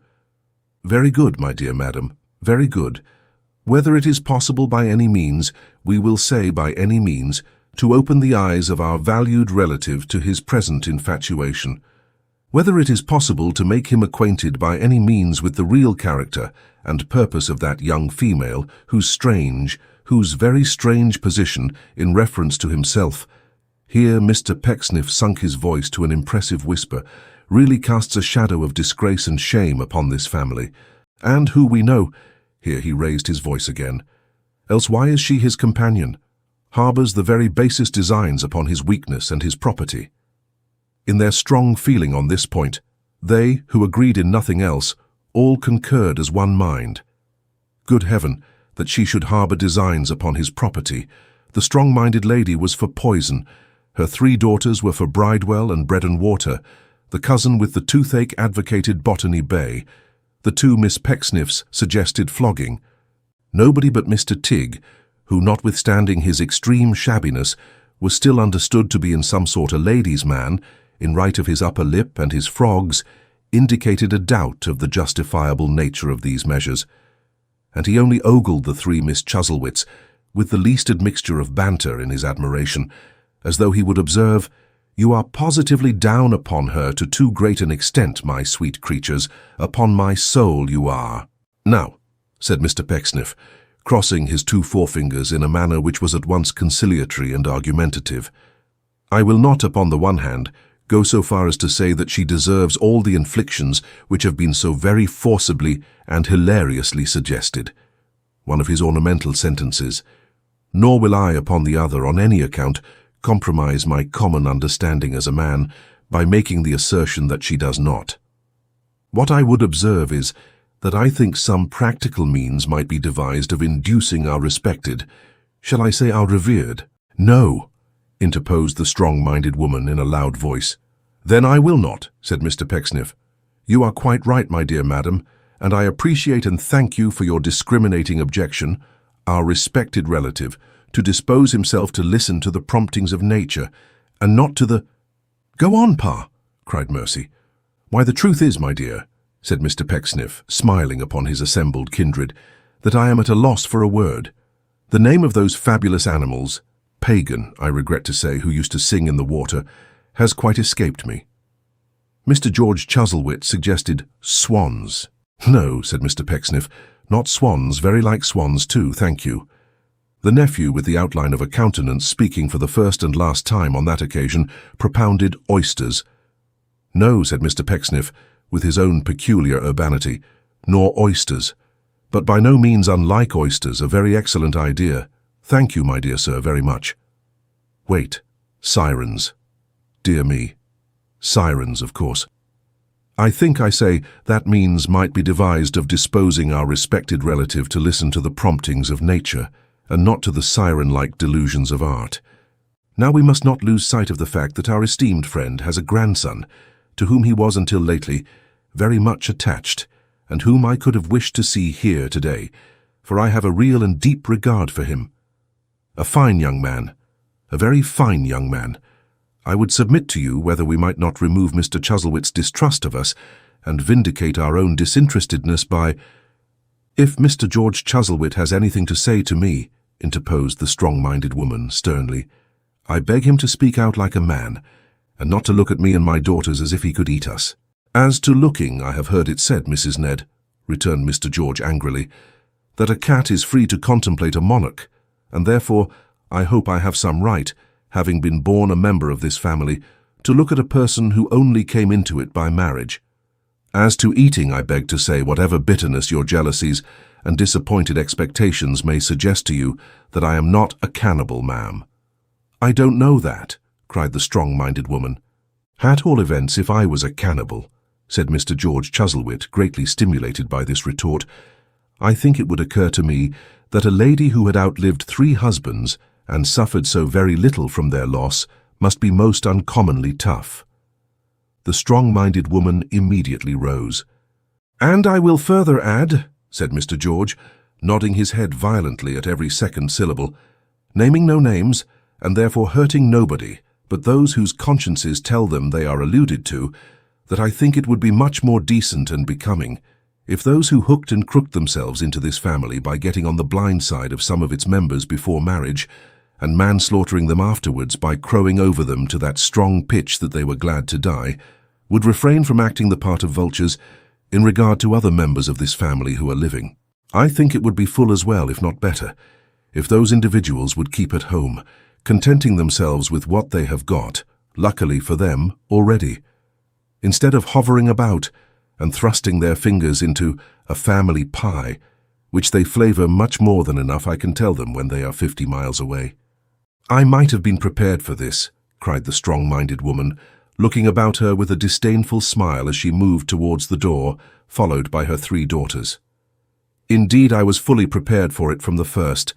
"Very good, my dear madam, very good. Whether it is possible by any means, we will say by any means, to open the eyes of our valued relative to his present infatuation. Whether it is possible to make him acquainted by any means with the real character and purpose of that young female whose very strange position in reference to himself Here Mr. Pecksniff sunk his voice to an impressive whisper, really casts a shadow of disgrace and shame upon this family, and who we know, here he raised his voice again, else why is she his companion, harbours the very basest designs upon his weakness and his property. In their strong feeling on this point, they, who agreed in nothing else, all concurred as one mind. Good heaven, that she should harbour designs upon his property. The strong-minded lady was for poison, her 3 daughters were for bridewell and bread and water, the cousin with the toothache advocated Botany Bay, the 2 Miss Pecksniffs suggested flogging. Nobody but Mr. Tigg, who, notwithstanding his extreme shabbiness, was still understood to be in some sort a ladies' man, in right of his upper lip and his frogs, indicated a doubt of the justifiable nature of these measures, and he only ogled the 3 Miss Chuzzlewits with the least admixture of banter in his admiration, as though he would observe, "You are positively down upon her to too great an extent, my sweet creatures, upon my soul you are." "Now," said Mr. Pecksniff, crossing his 2 forefingers in a manner which was at once conciliatory and argumentative, "I will not, upon the one hand, go so far as to say that she deserves all the inflictions which have been so very forcibly and hilariously suggested," one of his ornamental sentences, "nor will I, upon the other, on any account, compromise my common understanding as a man by making the assertion that she does not. What I would observe is that I think some practical means might be devised of inducing our respected, shall I say our revered?" "No," interposed the strong-minded woman in a loud voice. "Then I will not," said Mr. Pecksniff. "You are quite right, my dear madam, and I appreciate and thank you for your discriminating objection, our respected relative, to dispose himself to listen to the promptings of nature, and not to the—" "Go on, Pa," cried Mercy. "Why, the truth is, my dear," said Mr. Pecksniff, smiling upon his assembled kindred, "that I am at a loss for a word. The name of those fabulous animals, pagan, I regret to say, who used to sing in the water, has quite escaped me." Mr. George Chuzzlewit suggested swans. "No," said Mr. Pecksniff, "not swans, very like swans too, thank you." The nephew, with the outline of a countenance, speaking for the first and last time on that occasion, propounded oysters. "No," said Mr. Pecksniff, with his own peculiar urbanity, "nor oysters. But by no means unlike oysters, a very excellent idea. Thank you, my dear sir, very much." Wait, sirens. Dear me. Sirens, of course. I think, I say, that means might be devised of disposing our respected relative to listen to the promptings of nature, and not to the siren-like delusions of art. Now we must not lose sight of the fact that our esteemed friend has a grandson, to whom he was until lately very much attached, and whom I could have wished to see here today, for I have a real and deep regard for him. A fine young man, a very fine young man. I would submit to you whether we might not remove Mr. Chuzzlewit's distrust of us, and vindicate our own disinterestedness by— "If Mr. George Chuzzlewit has anything to say to me," interposed the strong-minded woman sternly, "I beg him to speak out like a man, and not to look at me and my daughters as if he could eat us." "As to looking, I have heard it said, Mrs. Ned," returned Mr. George angrily, "that a cat is free to contemplate a monarch, and therefore I hope I have some right, having been born a member of this family, to look at a person who only came into it by marriage. As to eating, I beg to say, whatever bitterness your jealousies and disappointed expectations may suggest to you, that I am not a cannibal, ma'am." "I don't know that," cried the strong-minded woman. "At all events, if I was a cannibal," said Mr. George Chuzzlewit, greatly stimulated by this retort, "I think it would occur to me that a lady who had outlived 3 husbands and suffered so very little from their loss must be most uncommonly tough." The strong-minded woman immediately rose. "And I will further add," said Mr. George, nodding his head violently at every second syllable, "naming no names, and therefore hurting nobody but those whose consciences tell them they are alluded to, that I think it would be much more decent and becoming if those who hooked and crooked themselves into this family by getting on the blind side of some of its members before marriage, and manslaughtering them afterwards by crowing over them to that strong pitch that they were glad to die, would refrain from acting the part of vultures in regard to other members of this family who are living. I think it would be full as well, if not better, if those individuals would keep at home, contenting themselves with what they have got, luckily for them, already. Instead of hovering about and thrusting their fingers into a family pie, which they flavor much more than enough, I can tell them, when they are 50 miles away. "I might have been prepared for this," cried the strong-minded woman, looking about her with a disdainful smile as she moved towards the door, followed by her 3 daughters. "Indeed, I was fully prepared for it from the first.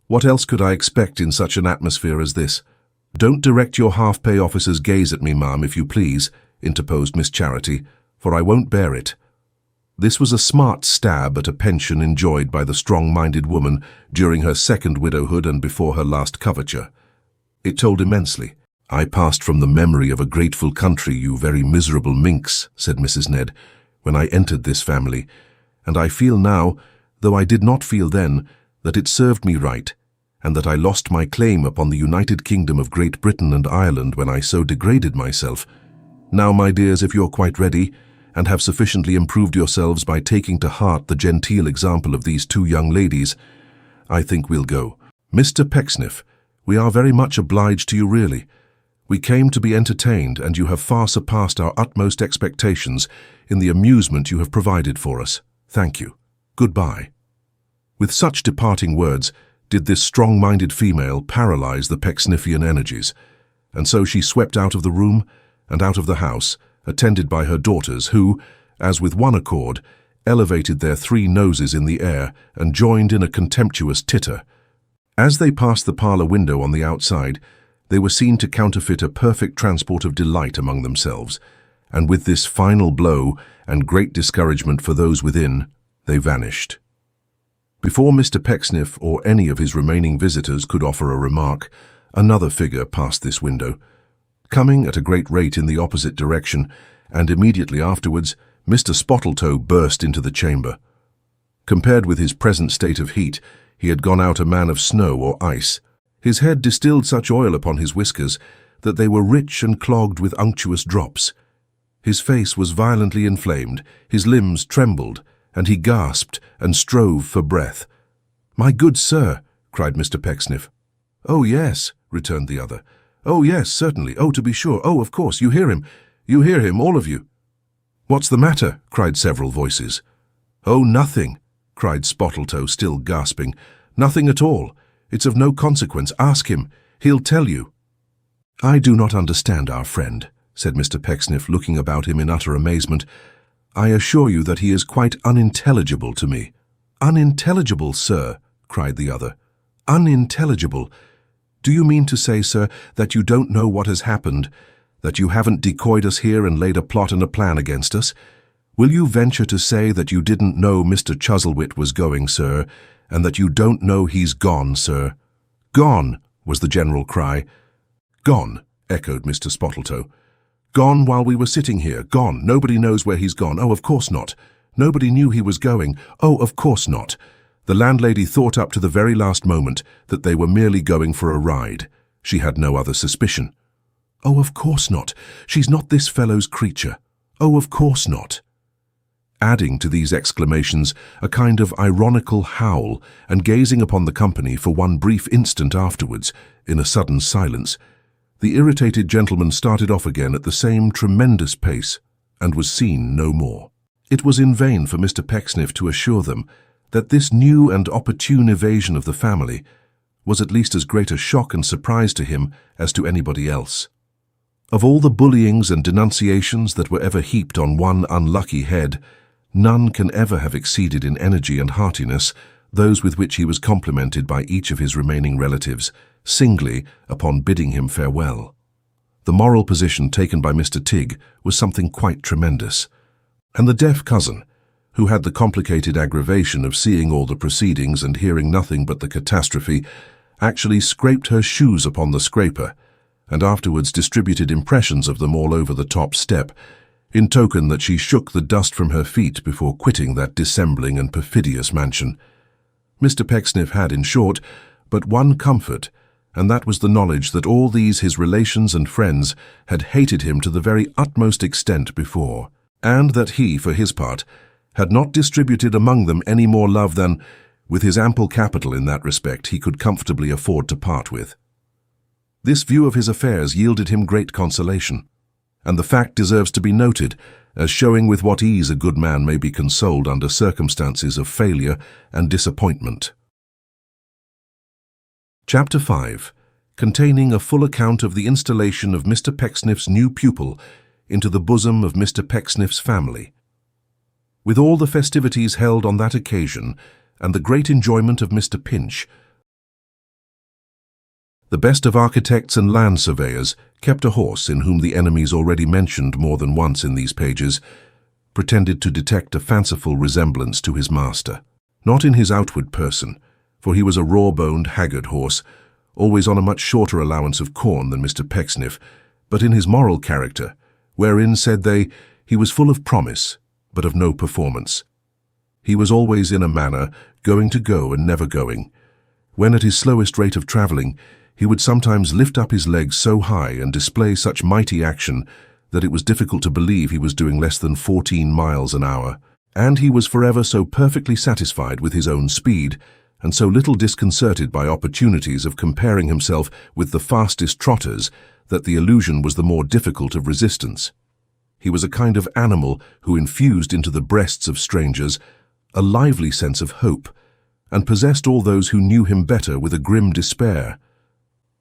What else could I expect in such an atmosphere as this?" "Don't direct your half-pay officer's gaze at me, ma'am, if you please," interposed Miss Charity, "for I won't bear it." This was a smart stab at a pension enjoyed by the strong-minded woman during her second widowhood and before her last coverture. It told immensely. "I passed from the memory of a grateful country, you very miserable minx," said Mrs. Ned, "when I entered this family, and I feel now, though I did not feel then, that it served me right, and that I lost my claim upon the United Kingdom of Great Britain and Ireland when I so degraded myself. Now, my dears, if you're quite ready, and have sufficiently improved yourselves by taking to heart the genteel example of these 2 young ladies, I think we'll go. Mr. Pecksniff, we are very much obliged to you, really. We came to be entertained, and you have far surpassed our utmost expectations in the amusement you have provided for us. Thank you. Goodbye." With such departing words did this strong-minded female paralyze the Pecksniffian energies, and so she swept out of the room and out of the house, attended by her daughters who, as with one accord, elevated their 3 noses in the air and joined in a contemptuous titter. As they passed the parlor window on the outside, they were seen to counterfeit a perfect transport of delight among themselves, and with this final blow and great discouragement for those within, they vanished. Before Mr. Pecksniff or any of his remaining visitors could offer a remark, another figure passed this window, coming at a great rate in the opposite direction, and immediately afterwards Mr. Spottletoe burst into the chamber. Compared with his present state of heat, he had gone out a man of snow or ice. His head distilled such oil upon his whiskers that they were rich and clogged with unctuous drops. His face was violently inflamed, his limbs trembled, and he gasped and strove for breath. "My good sir," cried Mr. Pecksniff. "Oh, yes," returned the other. "Oh, yes, certainly. Oh, to be sure. Oh, of course. You hear him. You hear him, all of you." "What's the matter?" cried several voices. "Oh, nothing," cried Spottletoe, still gasping. "Nothing at all. It's of no consequence. Ask him. He'll tell you." "I do not understand our friend," said Mr. Pecksniff, looking about him in utter amazement. "I assure you that he is quite unintelligible to me." "Unintelligible, sir?" cried the other. "Unintelligible? Do you mean to say, sir, that you don't know what has happened, that you haven't decoyed us here and laid a plot and a plan against us? Will you venture to say that you didn't know Mr. Chuzzlewit was going, sir, and that you don't know he's gone, sir?" "Gone!" was the general cry. "Gone!" echoed Mr. Spottletoe. "Gone while we were sitting here. Gone. Nobody knows where he's gone. Oh, of course not. Nobody knew he was going. Oh, of course not. The landlady thought up to the very last moment that they were merely going for a ride. She had no other suspicion. Oh, of course not. She's not this fellow's creature. Oh, of course not." Adding to these exclamations a kind of ironical howl, and gazing upon the company for one brief instant afterwards, in a sudden silence, the irritated gentleman started off again at the same tremendous pace, and was seen no more. It was in vain for Mr. Pecksniff to assure them that this new and opportune evasion of the family was at least as great a shock and surprise to him as to anybody else. Of all the bullyings and denunciations that were ever heaped on one unlucky head, none can ever have exceeded in energy and heartiness those with which he was complimented by each of his remaining relatives, singly, upon bidding him farewell. The moral position taken by Mr. Tigg was something quite tremendous, and the deaf cousin, who had the complicated aggravation of seeing all the proceedings and hearing nothing but the catastrophe, actually scraped her shoes upon the scraper, and afterwards distributed impressions of them all over the top step, in token that she shook the dust from her feet before quitting that dissembling and perfidious mansion. Mr. Pecksniff had, in short, but one comfort, and that was the knowledge that all these his relations and friends had hated him to the very utmost extent before, and that he, for his part, had not distributed among them any more love than, with his ample capital in that respect, he could comfortably afford to part with. This view of his affairs yielded him great consolation, and the fact deserves to be noted as showing with what ease a good man may be consoled under circumstances of failure and disappointment. Chapter 5, containing a full account of the installation of Mr. Pecksniff's new pupil into the bosom of Mr. Pecksniff's family. With all the festivities held on that occasion, and the great enjoyment of Mr. Pinch, the best of architects and land surveyors kept a horse in whom the enemies already mentioned more than once in these pages pretended to detect a fanciful resemblance to his master. Not in his outward person, for he was a raw-boned, haggard horse, always on a much shorter allowance of corn than Mr. Pecksniff, but in his moral character, wherein, said they, he was full of promise, but of no performance. He was always in a manner going to go and never going. When at his slowest rate of travelling, he would sometimes lift up his legs so high and display such mighty action that it was difficult to believe he was doing less than 14 miles an hour. And he was forever so perfectly satisfied with his own speed, and so little disconcerted by opportunities of comparing himself with the fastest trotters, that the illusion was the more difficult of resistance. He was a kind of animal who infused into the breasts of strangers a lively sense of hope, and possessed all those who knew him better with a grim despair.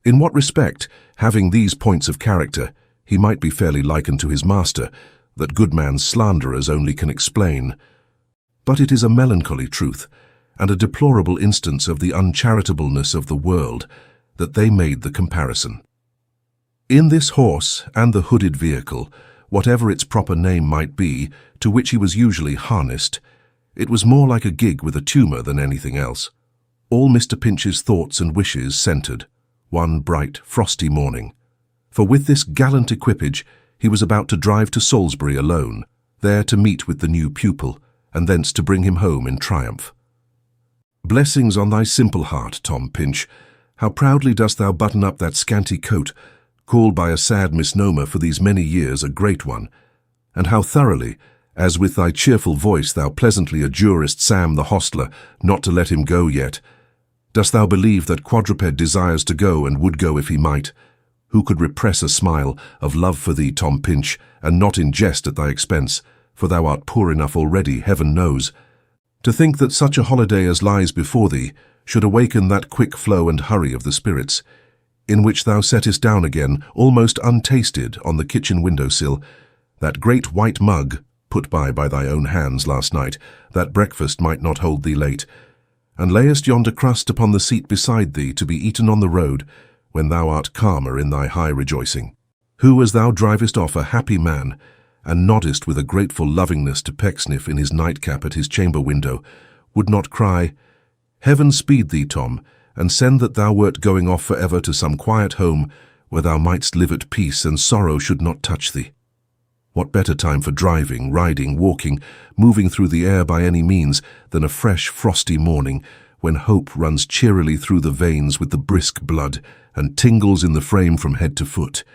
In what respect, having these points of character, he might be fairly likened to his master, that good man's slanderers only can explain. But it is a melancholy truth, and a deplorable instance of the uncharitableness of the world, that they made the comparison. In this horse and the hooded vehicle, whatever its proper name might be, to which he was usually harnessed, it was more like a gig with a tumour than anything else. All Mr. Pinch's thoughts and wishes centred one bright, frosty morning. For with this gallant equipage he was about to drive to Salisbury alone, there to meet with the new pupil, and thence to bring him home in triumph. Blessings on thy simple heart, Tom Pinch! How proudly dost thou button up that scanty coat, called by a sad misnomer for these many years a great one, and how thoroughly, as with thy cheerful voice thou pleasantly adjurest Sam the hostler not to let him go yet. Dost thou believe that quadruped desires to go and would go if he might? Who could repress a smile of love for thee, Tom Pinch, and not in jest at thy expense, for thou art poor enough already, heaven knows. To think that such a holiday as lies before thee should awaken that quick flow and hurry of the spirits, in which thou settest down again, almost untasted, on the kitchen window-sill, that great white mug, put by thy own hands last night, that breakfast might not hold thee late, and layest yonder crust upon the seat beside thee to be eaten on the road, when thou art calmer in thy high rejoicing. Who, as thou drivest off a happy man, and noddest with a grateful lovingness to Pecksniff in his nightcap at his chamber window, would not cry, Heaven speed thee, Tom, and send that thou wert going off for ever to some quiet home, where thou mightst live at peace and sorrow should not touch thee. What better time for driving, riding, walking, moving through the air by any means, than a fresh, frosty morning, when hope runs cheerily through the veins with the brisk blood, and tingles in the frame from head to foot.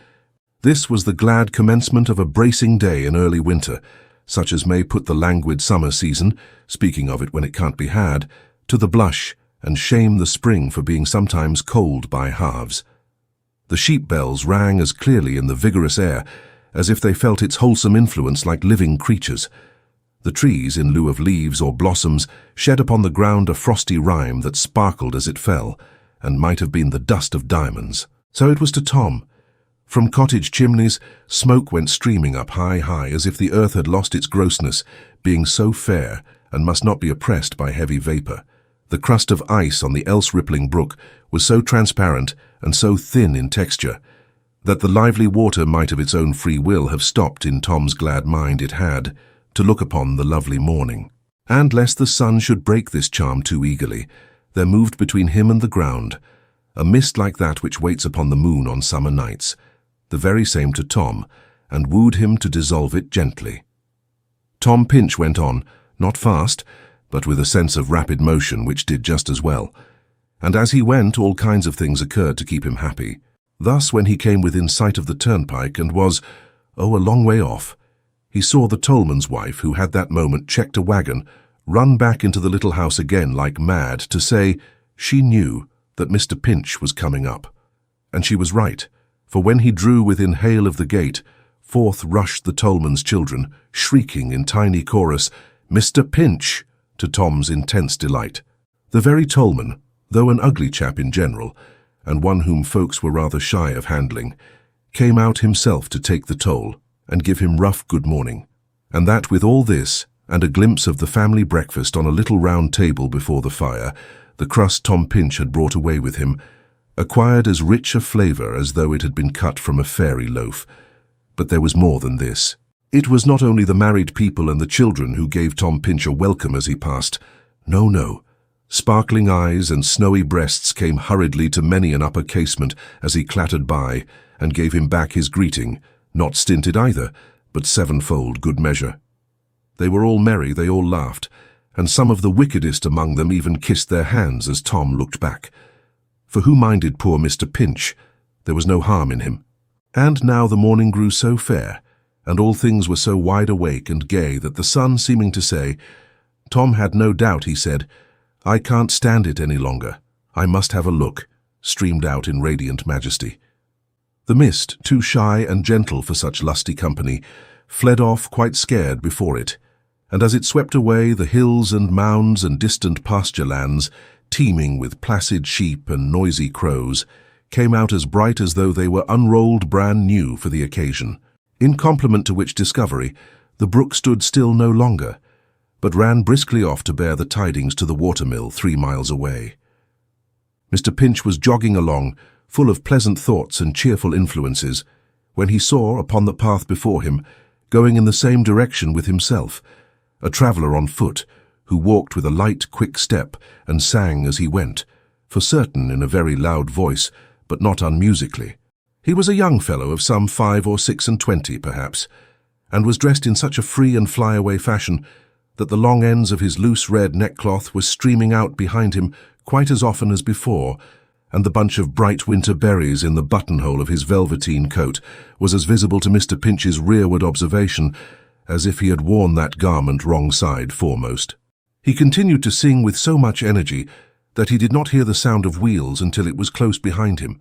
This was the glad commencement of a bracing day in early winter, such as may put the languid summer season, speaking of it when it can't be had, to the blush, and shame the spring for being sometimes cold by halves. The sheep bells rang as clearly in the vigorous air as if they felt its wholesome influence like living creatures. The trees, in lieu of leaves or blossoms, shed upon the ground a frosty rime that sparkled as it fell, and might have been the dust of diamonds. So it was to Tom. From cottage chimneys, smoke went streaming up high, as if the earth had lost its grossness, being so fair, and must not be oppressed by heavy vapour. The crust of ice on the else-rippling brook was so transparent and so thin in texture, that the lively water might of its own free will have stopped in Tom's glad mind it had, to look upon the lovely morning. And lest the sun should break this charm too eagerly, there moved between him and the ground a mist like that which waits upon the moon on summer nights, the very same to Tom, and wooed him to dissolve it gently. Tom Pinch went on, not fast, but with a sense of rapid motion which did just as well, and as he went all kinds of things occurred to keep him happy. Thus, when he came within sight of the turnpike and was, a long way off, he saw the tollman's wife, who had that moment checked a wagon, run back into the little house again like mad to say she knew that Mr. Pinch was coming up. And she was right, for when he drew within hail of the gate, forth rushed the tollman's children, shrieking in tiny chorus, "Mr. Pinch!" to Tom's intense delight. The very tollman, though an ugly chap in general, and one whom folks were rather shy of handling, came out himself to take the toll and give him rough good morning. And that with all this, and a glimpse of the family breakfast on a little round table before the fire, the crust Tom Pinch had brought away with him, acquired as rich a flavour as though it had been cut from a fairy loaf. But there was more than this. It was not only the married people and the children who gave Tom Pinch a welcome as he passed. No, no. Sparkling eyes and snowy breasts came hurriedly to many an upper casement as he clattered by, and gave him back his greeting, not stinted either, but sevenfold good measure. They were all merry, they all laughed, and some of the wickedest among them even kissed their hands as Tom looked back. For who minded poor Mr. Pinch? There was no harm in him. And now the morning grew so fair, and all things were so wide awake and gay that the sun seeming to say, Tom had no doubt, he said, "I can't stand it any longer. I must have a look," streamed out in radiant majesty. The mist, too shy and gentle for such lusty company, fled off quite scared before it, and as it swept away the hills and mounds and distant pasture lands, teeming with placid sheep and noisy crows, came out as bright as though they were unrolled brand new for the occasion. In compliment to which discovery, the brook stood still no longer, but ran briskly off to bear the tidings to the watermill 3 miles away. Mr. Pinch was jogging along, full of pleasant thoughts and cheerful influences, when he saw, upon the path before him, going in the same direction with himself, a traveller on foot, who walked with a light, quick step, and sang as he went, for certain in a very loud voice, but not unmusically. He was a young fellow of some 5 or 26, perhaps, and was dressed in such a free and fly-away fashion that the long ends of his loose red neckcloth were streaming out behind him quite as often as before, and the bunch of bright winter berries in the buttonhole of his velveteen coat was as visible to Mr. Pinch's rearward observation as if he had worn that garment wrong side foremost. He continued to sing with so much energy that he did not hear the sound of wheels until it was close behind him,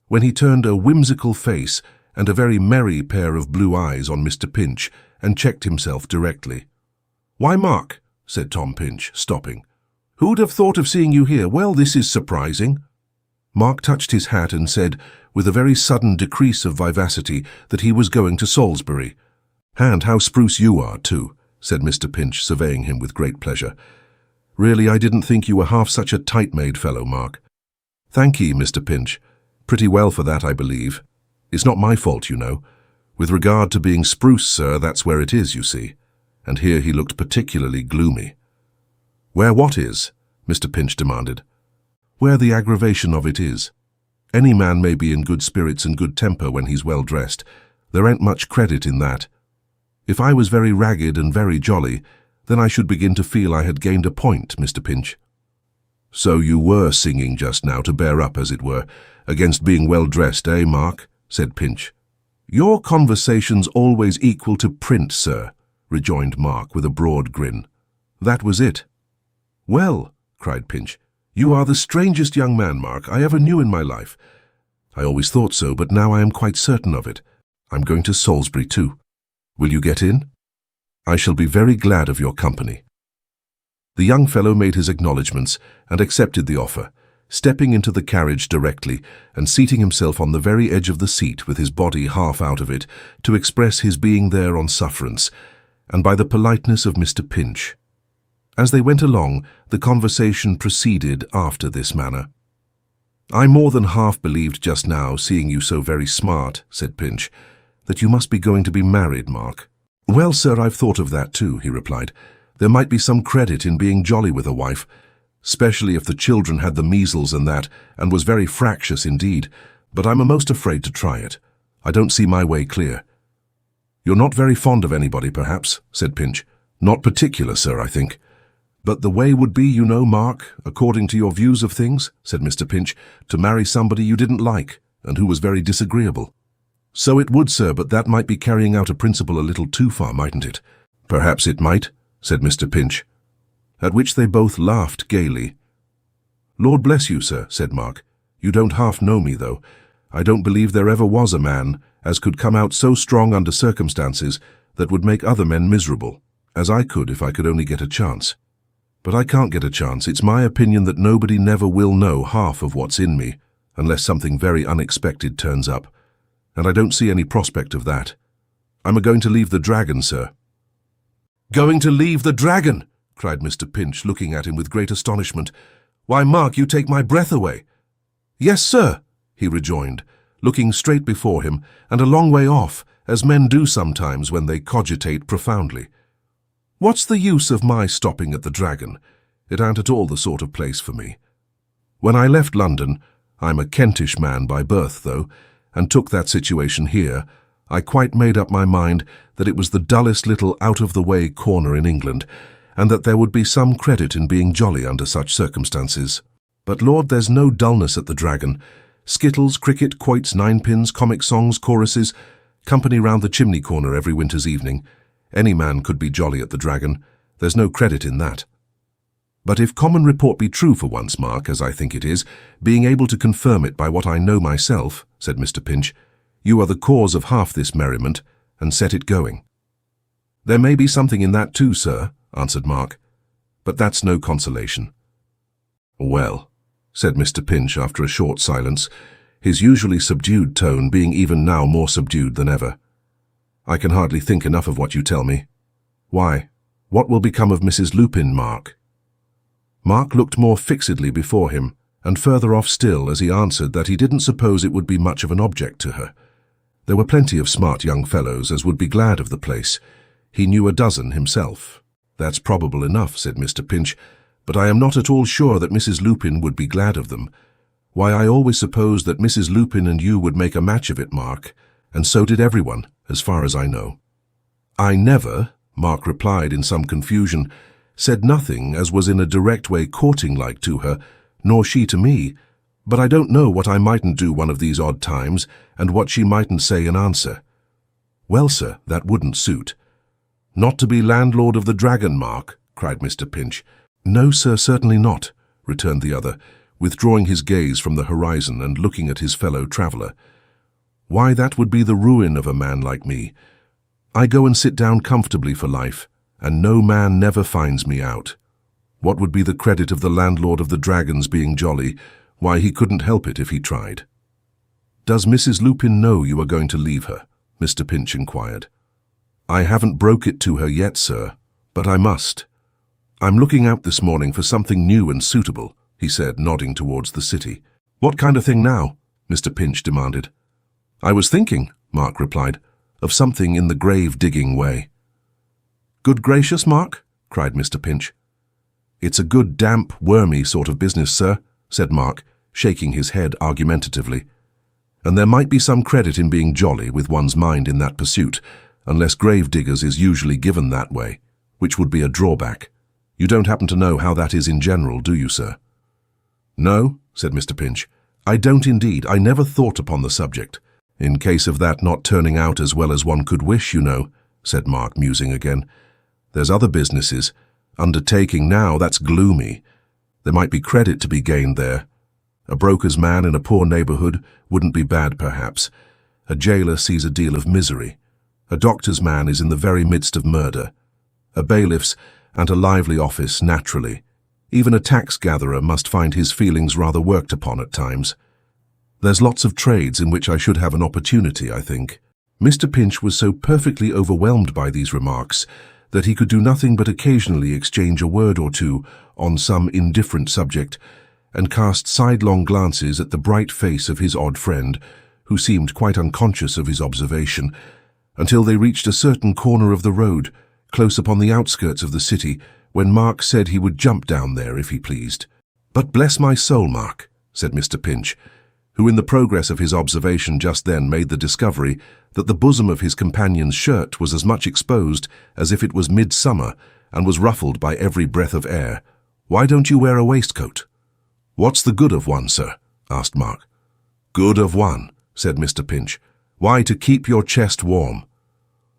when he turned a whimsical face and a very merry pair of blue eyes on Mr. Pinch, and checked himself directly. "Why, Mark," said Tom Pinch, stopping. "Who'd have thought of seeing you here? Well, this is surprising." Mark touched his hat and said, with a very sudden decrease of vivacity, that he was going to Salisbury. "And how spruce you are, too," said Mr. Pinch, surveying him with great pleasure. "Really, I didn't think you were half such a tight-made fellow, Mark." "Thank ye, Mr. Pinch. Pretty well for that, I believe. It's not my fault, you know. With regard to being spruce, sir, that's where it is, you see." And here he looked particularly gloomy. "Where what is?" Mr. Pinch demanded. "Where the aggravation of it is. Any man may be in good spirits and good temper when he's well dressed. There ain't much credit in that. If I was very ragged and very jolly, then I should begin to feel I had gained a point, Mr. Pinch." "So you were singing just now to bear up, as it were, against being well dressed, eh, Mark?" said Pinch. "Your conversation's always equal to print, sir," rejoined Mark with a broad grin. "That was it." "Well," cried Pinch, "you are the strangest young man, Mark, I ever knew in my life." "I always thought so, but now I am quite certain of it. I'm going to Salisbury too. Will you get in? I shall be very glad of your company." The young fellow made his acknowledgments and accepted the offer, stepping into the carriage directly and seating himself on the very edge of the seat with his body half out of it to express his being there on sufferance, and by the politeness of Mr. Pinch. As they went along, the conversation proceeded after this manner. "I more than half believed just now, seeing you so very smart," said Pinch, "that you must be going to be married, Mark." "Well, sir, I've thought of that too," he replied. "There might be some credit in being jolly with a wife, especially if the children had the measles and that, and was very fractious indeed, but I'm most afraid to try it. I don't see my way clear." "You're not very fond of anybody, perhaps," said Pinch. "Not particular, sir, I think." "But the way would be, you know, Mark, according to your views of things," said Mr. Pinch, "to marry somebody you didn't like, and who was very disagreeable." "So it would, sir, but that might be carrying out a principle a little too far, mightn't it?" "Perhaps it might," said Mr. Pinch. At which they both laughed gaily. "Lord bless you, sir," said Mark. "You don't half know me, though. I don't believe there ever was a man as could come out so strong under circumstances that would make other men miserable, as I could if I could only get a chance. But I can't get a chance. It's my opinion that nobody never will know half of what's in me, unless something very unexpected turns up, and I don't see any prospect of that. I'm going to leave the Dragon, sir." "Going to leave the Dragon?" cried Mr. Pinch, looking at him with great astonishment. "Why, Mark, you take my breath away." "Yes, sir," he rejoined, looking straight before him and a long way off, as men do sometimes when they cogitate profoundly. "What's the use of my stopping at the Dragon? It ain't at all the sort of place for me. When I left London, I'm a Kentish man by birth, though, and took that situation here, I quite made up my mind that it was the dullest little out-of-the-way corner in England, and that there would be some credit in being jolly under such circumstances. But Lord, there's no dullness at the Dragon. Skittles, cricket, quoits, ninepins, comic songs, choruses, company round the chimney corner every winter's evening. Any man could be jolly at the Dragon. There's no credit in that. But if common report be true for once, Mark, as I think it is, being able to confirm it by what I know myself," said Mr. Pinch, "you are the cause of half this merriment, and set it going." "There may be something in that too, sir," answered Mark, "but that's no consolation." "Well," said Mr. Pinch after a short silence, his usually subdued tone being even now more subdued than ever, "I can hardly think enough of what you tell me. Why, what will become of Mrs. Lupin, Mark?" Mark looked more fixedly before him, and further off still, as he answered that he didn't suppose it would be much of an object to her. There were plenty of smart young fellows as would be glad of the place. He knew a dozen himself. "That's probable enough," said Mr. Pinch, "but I am not at all sure that Mrs. Lupin would be glad of them. Why, I always supposed that Mrs. Lupin and you would make a match of it, Mark, and so did everyone, as far as I know." "I never," Mark replied in some confusion, "said nothing as was in a direct way courting-like to her, nor she to me, but I don't know what I mightn't do one of these odd times, and what she mightn't say in answer." "Well, sir, that wouldn't suit." "Not to be landlord of the Dragon, Mark?" cried Mr. Pinch. "No, sir, certainly not," returned the other, withdrawing his gaze from the horizon and looking at his fellow traveller. "Why, that would be the ruin of a man like me. I go and sit down comfortably for life, and no man never finds me out. What would be the credit of the landlord of the Dragons being jolly? Why, he couldn't help it if he tried." "Does Mrs. Lupin know you are going to leave her?" Mr. Pinch inquired. "I haven't broke it to her yet, sir, but I must. I'm looking out this morning for something new and suitable," he said, nodding towards the city. "What kind of thing now?" Mr. Pinch demanded. "I was thinking," Mark replied, "of something in the grave-digging way." "Good gracious, Mark?" cried Mr. Pinch. "It's a good, damp, wormy sort of business, sir," said Mark, shaking his head argumentatively. "And there might be some credit in being jolly with one's mind in that pursuit, unless grave-diggers is usually given that way, which would be a drawback. You don't happen to know how that is in general, do you, sir?" "No," said Mr. Pinch. "I don't indeed. I never thought upon the subject. In case of that not turning out as well as one could wish, you know," said Mark, musing again. "There's other businesses. Undertaking now, that's gloomy. There might be credit to be gained there. A broker's man in a poor neighbourhood wouldn't be bad, perhaps. A jailer sees a deal of misery. A doctor's man is in the very midst of murder. A bailiff's and a lively office, naturally. Even a tax-gatherer must find his feelings rather worked upon at times. There's lots of trades in which I should have an opportunity, I think." Mr. Pinch was so perfectly overwhelmed by these remarks that he could do nothing but occasionally exchange a word or two on some indifferent subject, and cast sidelong glances at the bright face of his odd friend, who seemed quite unconscious of his observation, until they reached a certain corner of the road, close upon the outskirts of the city, when Mark said he would jump down there if he pleased. "But bless my soul, Mark," said Mr. Pinch, who in the progress of his observation just then made the discovery that the bosom of his companion's shirt was as much exposed as if it was midsummer and was ruffled by every breath of air. "Why don't you wear a waistcoat?" "What's the good of one, sir?" asked Mark. "Good of one," said Mr. Pinch. "Why, to keep your chest warm."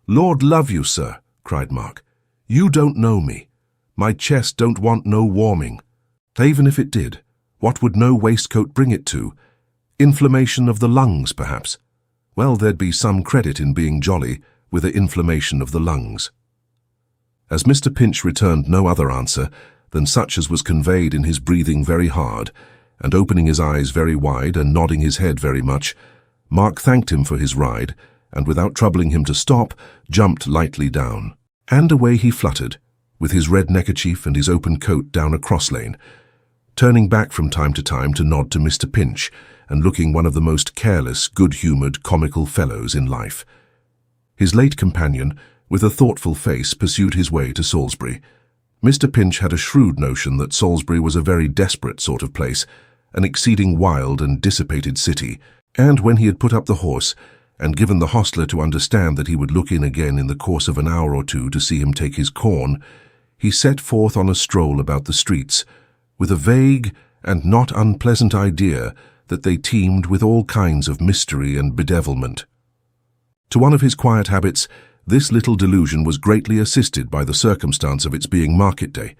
"Lord love you, sir," cried Mark. "You don't know me. My chest don't want no warming. Even if it did, what would no waistcoat bring it to? Inflammation of the lungs, perhaps. Well, there'd be some credit in being jolly with the inflammation of the lungs. As Mr. Pinch returned no other answer than such as was conveyed in his breathing very hard, and opening his eyes very wide and nodding his head very much, Mark thanked him for his ride, and without troubling him to stop, jumped lightly down. And away he fluttered, with his red neckerchief and his open coat down a cross-lane, turning back from time to nod to Mr. Pinch, and looking one of the most careless, good-humoured, comical fellows in life. His late companion, with a thoughtful face, pursued his way to Salisbury. Mr. Pinch had a shrewd notion that Salisbury was a very desperate sort of place, an exceeding wild and dissipated city, and when he had put up the horse, and given the hostler to understand that he would look in again in the course of an hour or two to see him take his corn, he set forth on a stroll about the streets, with a vague and not unpleasant idea that they teemed with all kinds of mystery and bedevilment. To one of his quiet habits, this little delusion was greatly assisted by the circumstance of its being market day,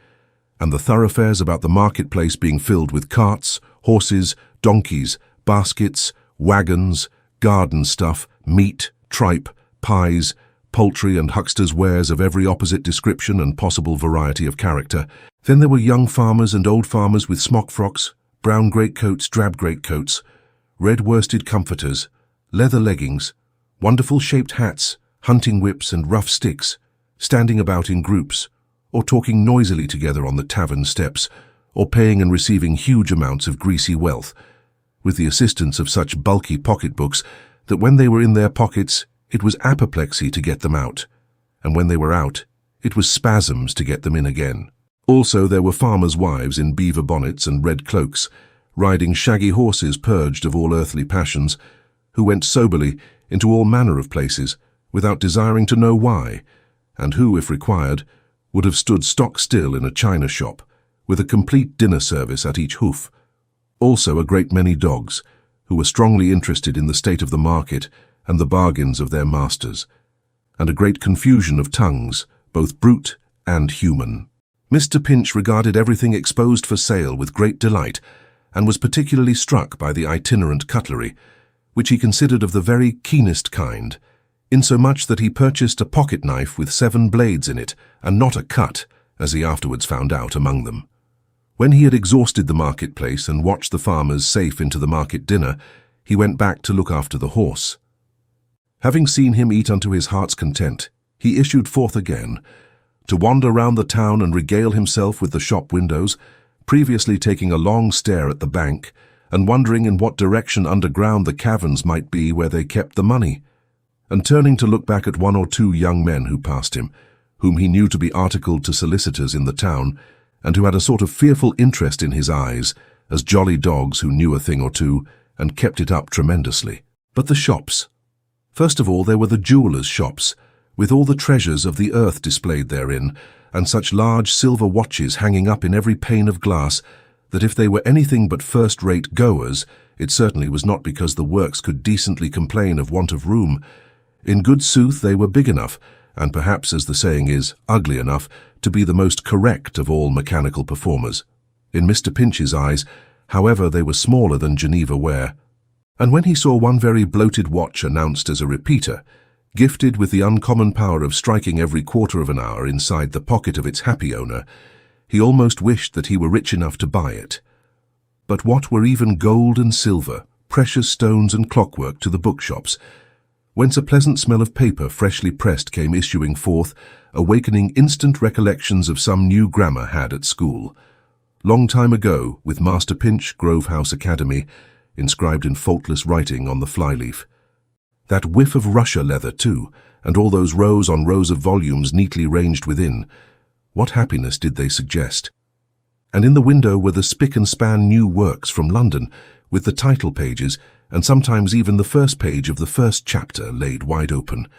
and the thoroughfares about the marketplace being filled with carts, horses, donkeys, baskets, wagons, garden stuff, meat, tripe, pies, poultry and hucksters' wares of every opposite description and possible variety of character. Then there were young farmers and old farmers with smock frocks, brown greatcoats, drab greatcoats, red worsted comforters, leather leggings, wonderful shaped hats, hunting whips and rough sticks, standing about in groups, or talking noisily together on the tavern steps, or paying and receiving huge amounts of greasy wealth, with the assistance of such bulky pocketbooks that when they were in their pockets it was apoplexy to get them out, and when they were out it was spasms to get them in again. Also there were farmers' wives in beaver bonnets and red cloaks, riding shaggy horses purged of all earthly passions, who went soberly into all manner of places without desiring to know why, and who, if required, would have stood stock still in a china shop, with a complete dinner service at each hoof. Also a great many dogs, who were strongly interested in the state of the market and the bargains of their masters, and a great confusion of tongues, both brute and human. Mr. Pinch regarded everything exposed for sale with great delight, and was particularly struck by the itinerant cutlery, which he considered of the very keenest kind, insomuch that he purchased a pocket-knife with 7 blades in it, and not a cut, as he afterwards found out among them. When he had exhausted the marketplace and watched the farmers safe into the market dinner, he went back to look after the horse. Having seen him eat unto his heart's content, he issued forth again, to wander round the town and regale himself with the shop windows, previously taking a long stare at the bank, and wondering in what direction underground the caverns might be where they kept the money, and turning to look back at 1 or 2 young men who passed him, whom he knew to be articled to solicitors in the town, and who had a sort of fearful interest in his eyes, as jolly dogs who knew a thing or two, and kept it up tremendously. But the shops. First of all there were the jewellers' shops, with all the treasures of the earth displayed therein, and such large silver watches hanging up in every pane of glass, that if they were anything but first-rate goers, it certainly was not because the works could decently complain of want of room. In good sooth they were big enough, and perhaps, as the saying is, ugly enough, to be the most correct of all mechanical performers. In Mr. Pinch's eyes, however, they were smaller than Geneva ware, and when he saw one very bloated watch announced as a repeater, gifted with the uncommon power of striking every quarter of an hour inside the pocket of its happy owner, he almost wished that he were rich enough to buy it. But what were even gold and silver, precious stones and clockwork to the bookshops, whence a pleasant smell of paper freshly pressed came issuing forth, awakening instant recollections of some new grammar had at school, long time ago, with Master Pinch, Grove House Academy, inscribed in faultless writing on the flyleaf. That whiff of Russia leather, too, and all those rows on rows of volumes neatly ranged within, what happiness did they suggest? And in the window were the spick-and-span new works from London, with the title pages, and sometimes even the first page of the first chapter laid wide open,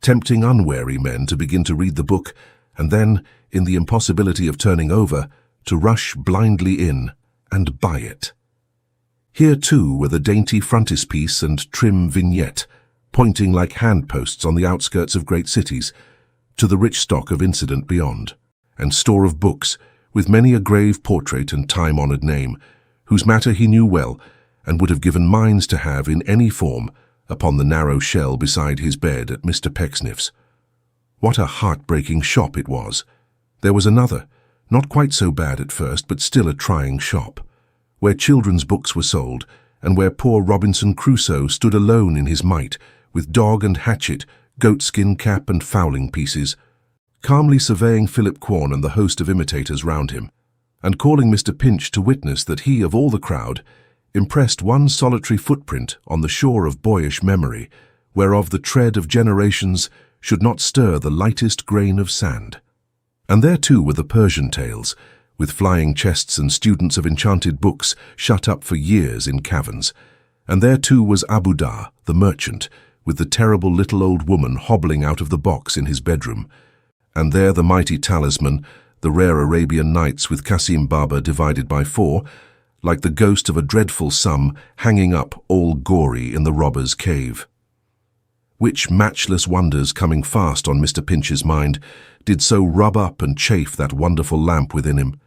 tempting unwary men to begin to read the book, and then, in the impossibility of turning over, to rush blindly in and buy it. Here, too, were the dainty frontispiece and trim vignette, pointing like handposts on the outskirts of great cities, to the rich stock of incident beyond, and store of books, with many a grave portrait and time-honoured name, whose matter he knew well, and would have given mines to have in any form upon the narrow shell beside his bed at Mr. Pecksniff's. What a heartbreaking shop it was. There was another, not quite so bad at first, but still a trying shop, where children's books were sold, and where poor Robinson Crusoe stood alone in his might, with dog and hatchet, goatskin cap and fowling pieces, calmly surveying Philip Quorn and the host of imitators round him, and calling Mr. Pinch to witness that he, of all the crowd, impressed one solitary footprint on the shore of boyish memory, whereof the tread of generations should not stir the lightest grain of sand. And there too were the Persian tales, with flying chests and students of enchanted books shut up for years in caverns. And there too was Abu Dah, the merchant, with the terrible little old woman hobbling out of the box in his bedroom. And there the mighty talisman, the rare Arabian Nights with Qasim Baba divided by 4, like the ghost of a dreadful sum hanging up all gory in the robber's cave. Which matchless wonders, coming fast on Mr. Pinch's mind, did so rub up and chafe that wonderful lamp within him,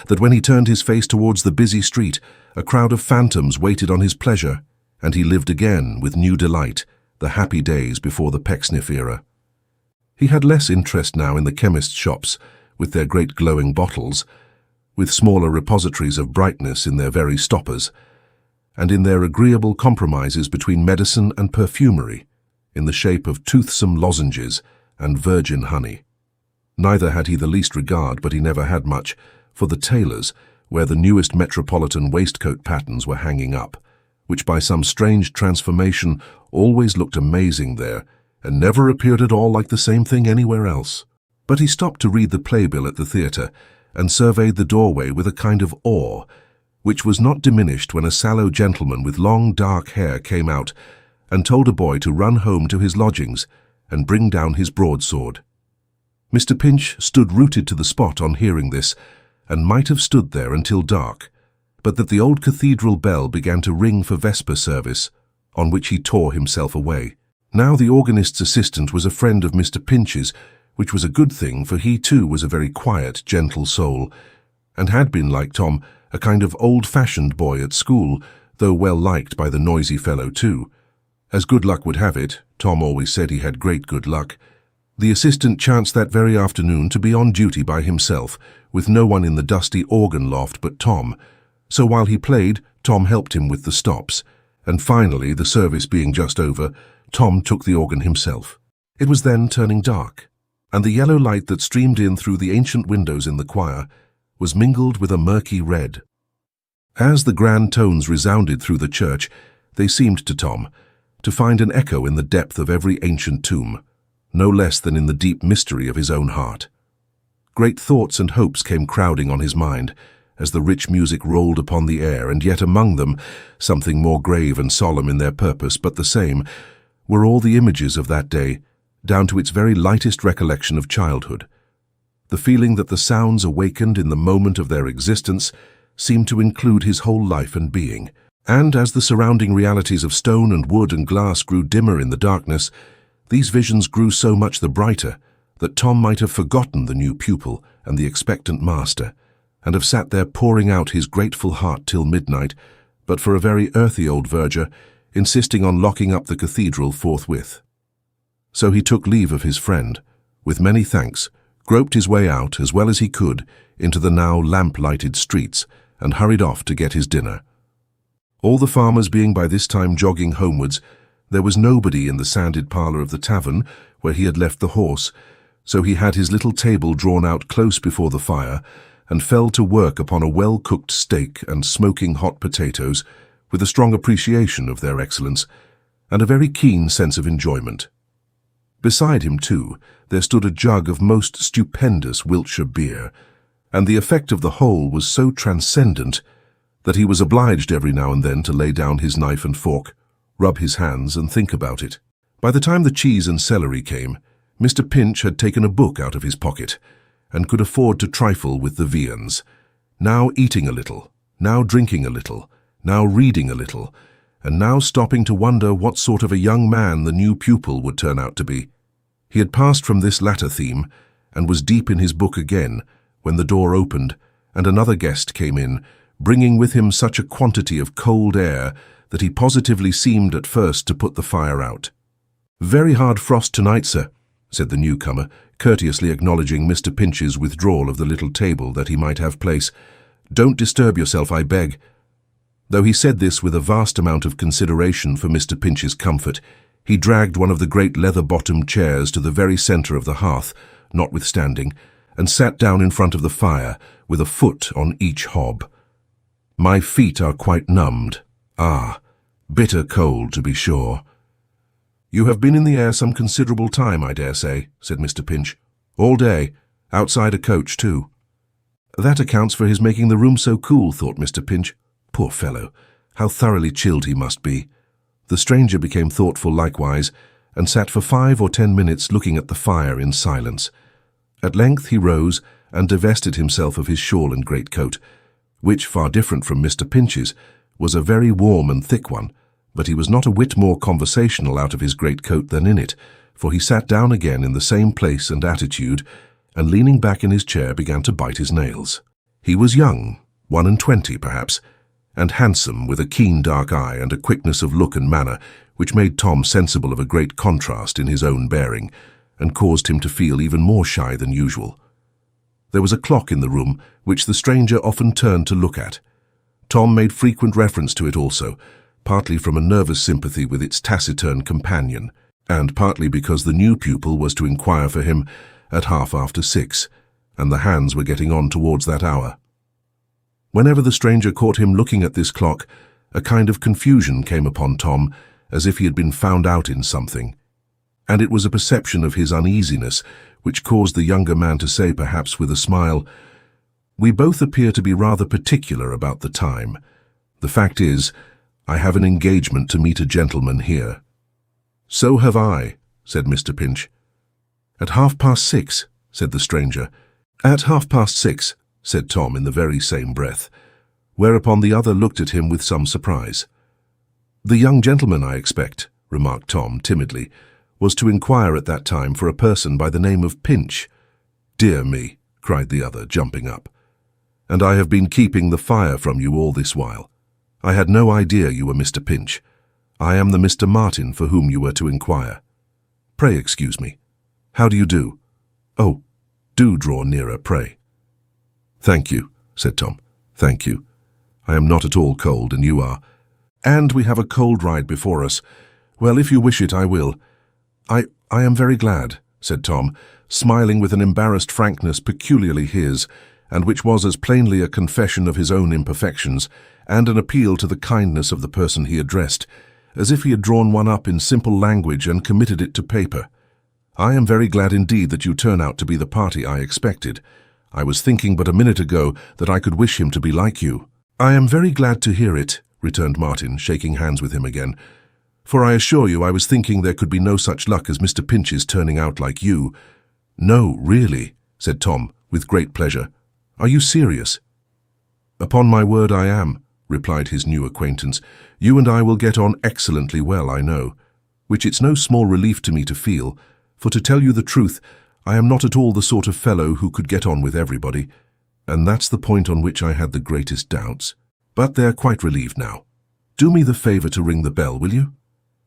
that when he turned his face towards the busy street, a crowd of phantoms waited on his pleasure, and he lived again with new delight the happy days before the Pecksniff era. He had less interest now in the chemist's shops, with their great glowing bottles, with smaller repositories of brightness in their very stoppers, and in their agreeable compromises between medicine and perfumery, in the shape of toothsome lozenges and virgin honey. Neither had he the least regard, but he never had much, for the tailors, where the newest metropolitan waistcoat patterns were hanging up, which by some strange transformation always looked amazing there, and never appeared at all like the same thing anywhere else. But he stopped to read the playbill at the theatre, and surveyed the doorway with a kind of awe, which was not diminished when a sallow gentleman with long dark hair came out and told a boy to run home to his lodgings and bring down his broadsword. Mr. Pinch stood rooted to the spot on hearing this, and might have stood there until dark, but that the old cathedral bell began to ring for vesper service, on which he tore himself away. Now the organist's assistant was a friend of Mr. Pinch's, which was a good thing, for he too was a very quiet, gentle soul, and had been, like Tom, a kind of old-fashioned boy at school, though well liked by the noisy fellow too. As good luck would have it, Tom always said he had great good luck, the assistant chanced that very afternoon to be on duty by himself, with no one in the dusty organ loft but Tom, so while he played, Tom helped him with the stops, and finally, the service being just over, Tom took the organ himself. It was then turning dark, and the yellow light that streamed in through the ancient windows in the choir was mingled with a murky red. As the grand tones resounded through the church, they seemed to Tom to find an echo in the depth of every ancient tomb, no less than in the deep mystery of his own heart. Great thoughts and hopes came crowding on his mind as the rich music rolled upon the air, and yet among them, something more grave and solemn in their purpose, but the same, were all the images of that day, down to its very lightest recollection of childhood. The feeling that the sounds awakened in the moment of their existence seemed to include his whole life and being, and as the surrounding realities of stone and wood and glass grew dimmer in the darkness, these visions grew so much the brighter that Tom might have forgotten the new pupil and the expectant master, and have sat there pouring out his grateful heart till midnight, but for a very earthy old verger, insisting on locking up the cathedral forthwith. So he took leave of his friend, with many thanks, groped his way out as well as he could into the now lamp-lighted streets, and hurried off to get his dinner. All the farmers being by this time jogging homewards, there was nobody in the sanded parlour of the tavern where he had left the horse, so he had his little table drawn out close before the fire, and fell to work upon a well-cooked steak and smoking hot potatoes, with a strong appreciation of their excellence, and a very keen sense of enjoyment. Beside him, too, there stood a jug of most stupendous Wiltshire beer, and the effect of the whole was so transcendent that he was obliged every now and then to lay down his knife and fork, rub his hands, and think about it. By the time the cheese and celery came, Mr. Pinch had taken a book out of his pocket, and could afford to trifle with the viands, now eating a little, now drinking a little, now reading a little, and now stopping to wonder what sort of a young man the new pupil would turn out to be. He had passed from this latter theme, and was deep in his book again, when the door opened, and another guest came in, bringing with him such a quantity of cold air that he positively seemed at first to put the fire out. "Very hard frost tonight, sir," said the newcomer, courteously acknowledging Mr. Pinch's withdrawal of the little table that he might have place. "Don't disturb yourself, I beg." Though he said this with a vast amount of consideration for Mr. Pinch's comfort, he dragged one of the great leather-bottomed chairs to the very centre of the hearth, notwithstanding, and sat down in front of the fire, with a foot on each hob. "My feet are quite numbed. Ah, bitter cold, to be sure." "You have been in the air some considerable time, I dare say," said Mr. Pinch. "All day, outside a coach, too." "That accounts for his making the room so cool," thought Mr. Pinch. Poor fellow, how thoroughly chilled he must be. The stranger became thoughtful likewise, and sat for 5 or 10 minutes looking at the fire in silence. At length he rose and divested himself of his shawl and greatcoat, which, far different from Mr. Pinch's, was a very warm and thick one, but he was not a whit more conversational out of his greatcoat than in it, for he sat down again in the same place and attitude, and leaning back in his chair began to bite his nails. He was young, 21 perhaps, and handsome, with a keen dark eye and a quickness of look and manner which made Tom sensible of a great contrast in his own bearing, and caused him to feel even more shy than usual. There was a clock in the room which the stranger often turned to look at. Tom made frequent reference to it also, partly from a nervous sympathy with its taciturn companion, and partly because the new pupil was to inquire for him at 6:30, and the hands were getting on towards that hour. Whenever the stranger caught him looking at this clock, a kind of confusion came upon Tom, as if he had been found out in something, and it was a perception of his uneasiness which caused the younger man to say, perhaps with a smile, "We both appear to be rather particular about the time. The fact is, I have an engagement to meet a gentleman here." "So have I," said Mr. Pinch. "At 6:30, said the stranger. "At 6:30, said Tom in the very same breath, whereupon the other looked at him with some surprise. "The young gentleman, I expect," remarked Tom timidly, "was to inquire at that time for a person by the name of Pinch." "Dear me," cried the other, jumping up. "And I have been keeping the fire from you all this while. I had no idea you were Mr. Pinch. I am the Mr. Martin for whom you were to inquire. Pray excuse me. How do you do? Oh, do draw nearer, pray." "Thank you," said Tom. "Thank you. I am not at all cold, and you are. And we have a cold ride before us. Well, if you wish it, I will." I am very glad," said Tom, smiling with an embarrassed frankness peculiarly his, and which was as plainly a confession of his own imperfections, and an appeal to the kindness of the person he addressed, as if he had drawn one up in simple language and committed it to paper. "I am very glad indeed that you turn out to be the party I expected. I was thinking but a minute ago that I could wish him to be like you." "I am very glad to hear it," returned Martin, shaking hands with him again, "for I assure you I was thinking there could be no such luck as Mr. Pinch's turning out like you." "No, really," said Tom, with great pleasure. "Are you serious?" "Upon my word I am," replied his new acquaintance. "You and I will get on excellently well, I know, which it's no small relief to me to feel, for to tell you the truth, I am not at all the sort of fellow who could get on with everybody, and that's the point on which I had the greatest doubts. But they're quite relieved now. Do me the favour to ring the bell, will you?"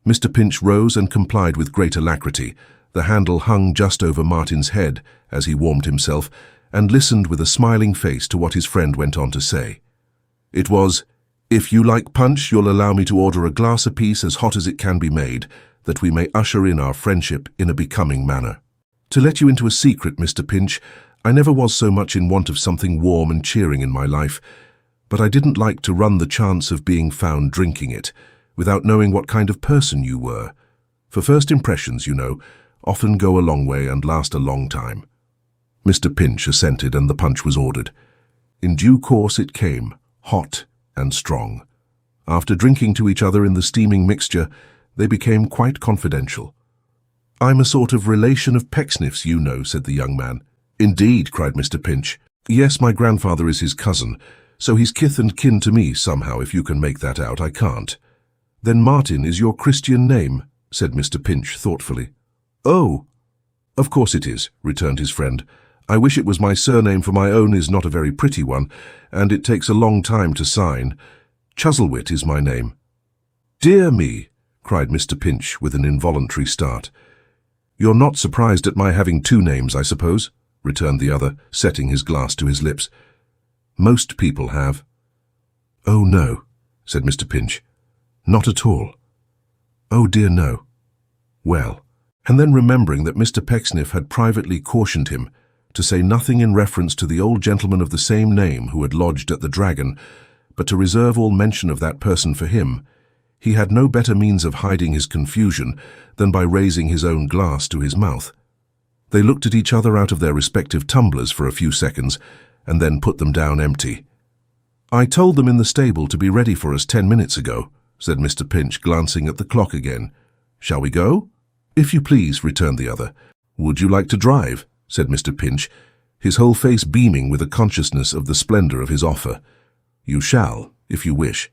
Mr. Pinch rose and complied with great alacrity. The handle hung just over Martin's head as he warmed himself, and listened with a smiling face to what his friend went on to say. It was, "If you like punch, you'll allow me to order a glass apiece as hot as it can be made, that we may usher in our friendship in a becoming manner. To let you into a secret, Mr. Pinch, I never was so much in want of something warm and cheering in my life, but I didn't like to run the chance of being found drinking it, without knowing what kind of person you were. For first impressions, you know, often go a long way and last a long time." Mr. Pinch assented, and the punch was ordered. In due course it came, hot and strong. After drinking to each other in the steaming mixture, they became quite confidential. "I'm a sort of relation of Pecksniff's, you know," said the young man. "Indeed," cried Mr. Pinch. "Yes, my grandfather is his cousin, so he's kith and kin to me somehow, if you can make that out. I can't." "Then Martin is your Christian name?" said Mr. Pinch thoughtfully. "Oh, of course it is," returned his friend. I wish it was my surname, for my own is not a very pretty one, and it takes a long time to sign. Chuzzlewit is my name." "Dear me," cried Mr. Pinch with an involuntary start. "You're not surprised at my having two names, I suppose?" returned the other, setting his glass to his lips. "Most people have." "Oh, no," said Mr. Pinch. "Not at all. Oh, dear, no. Well," and then remembering that Mr. Pecksniff had privately cautioned him to say nothing in reference to the old gentleman of the same name who had lodged at the Dragon, but to reserve all mention of that person for him, he had no better means of hiding his confusion than by raising his own glass to his mouth. They looked at each other out of their respective tumblers for a few seconds, and then put them down empty. "I told them in the stable to be ready for us 10 minutes ago," said Mr. Pinch, glancing at the clock again. "Shall we go?" "If you please," returned the other. "Would you like to drive?" said Mr. Pinch, his whole face beaming with a consciousness of the splendor of his offer. "You shall, if you wish."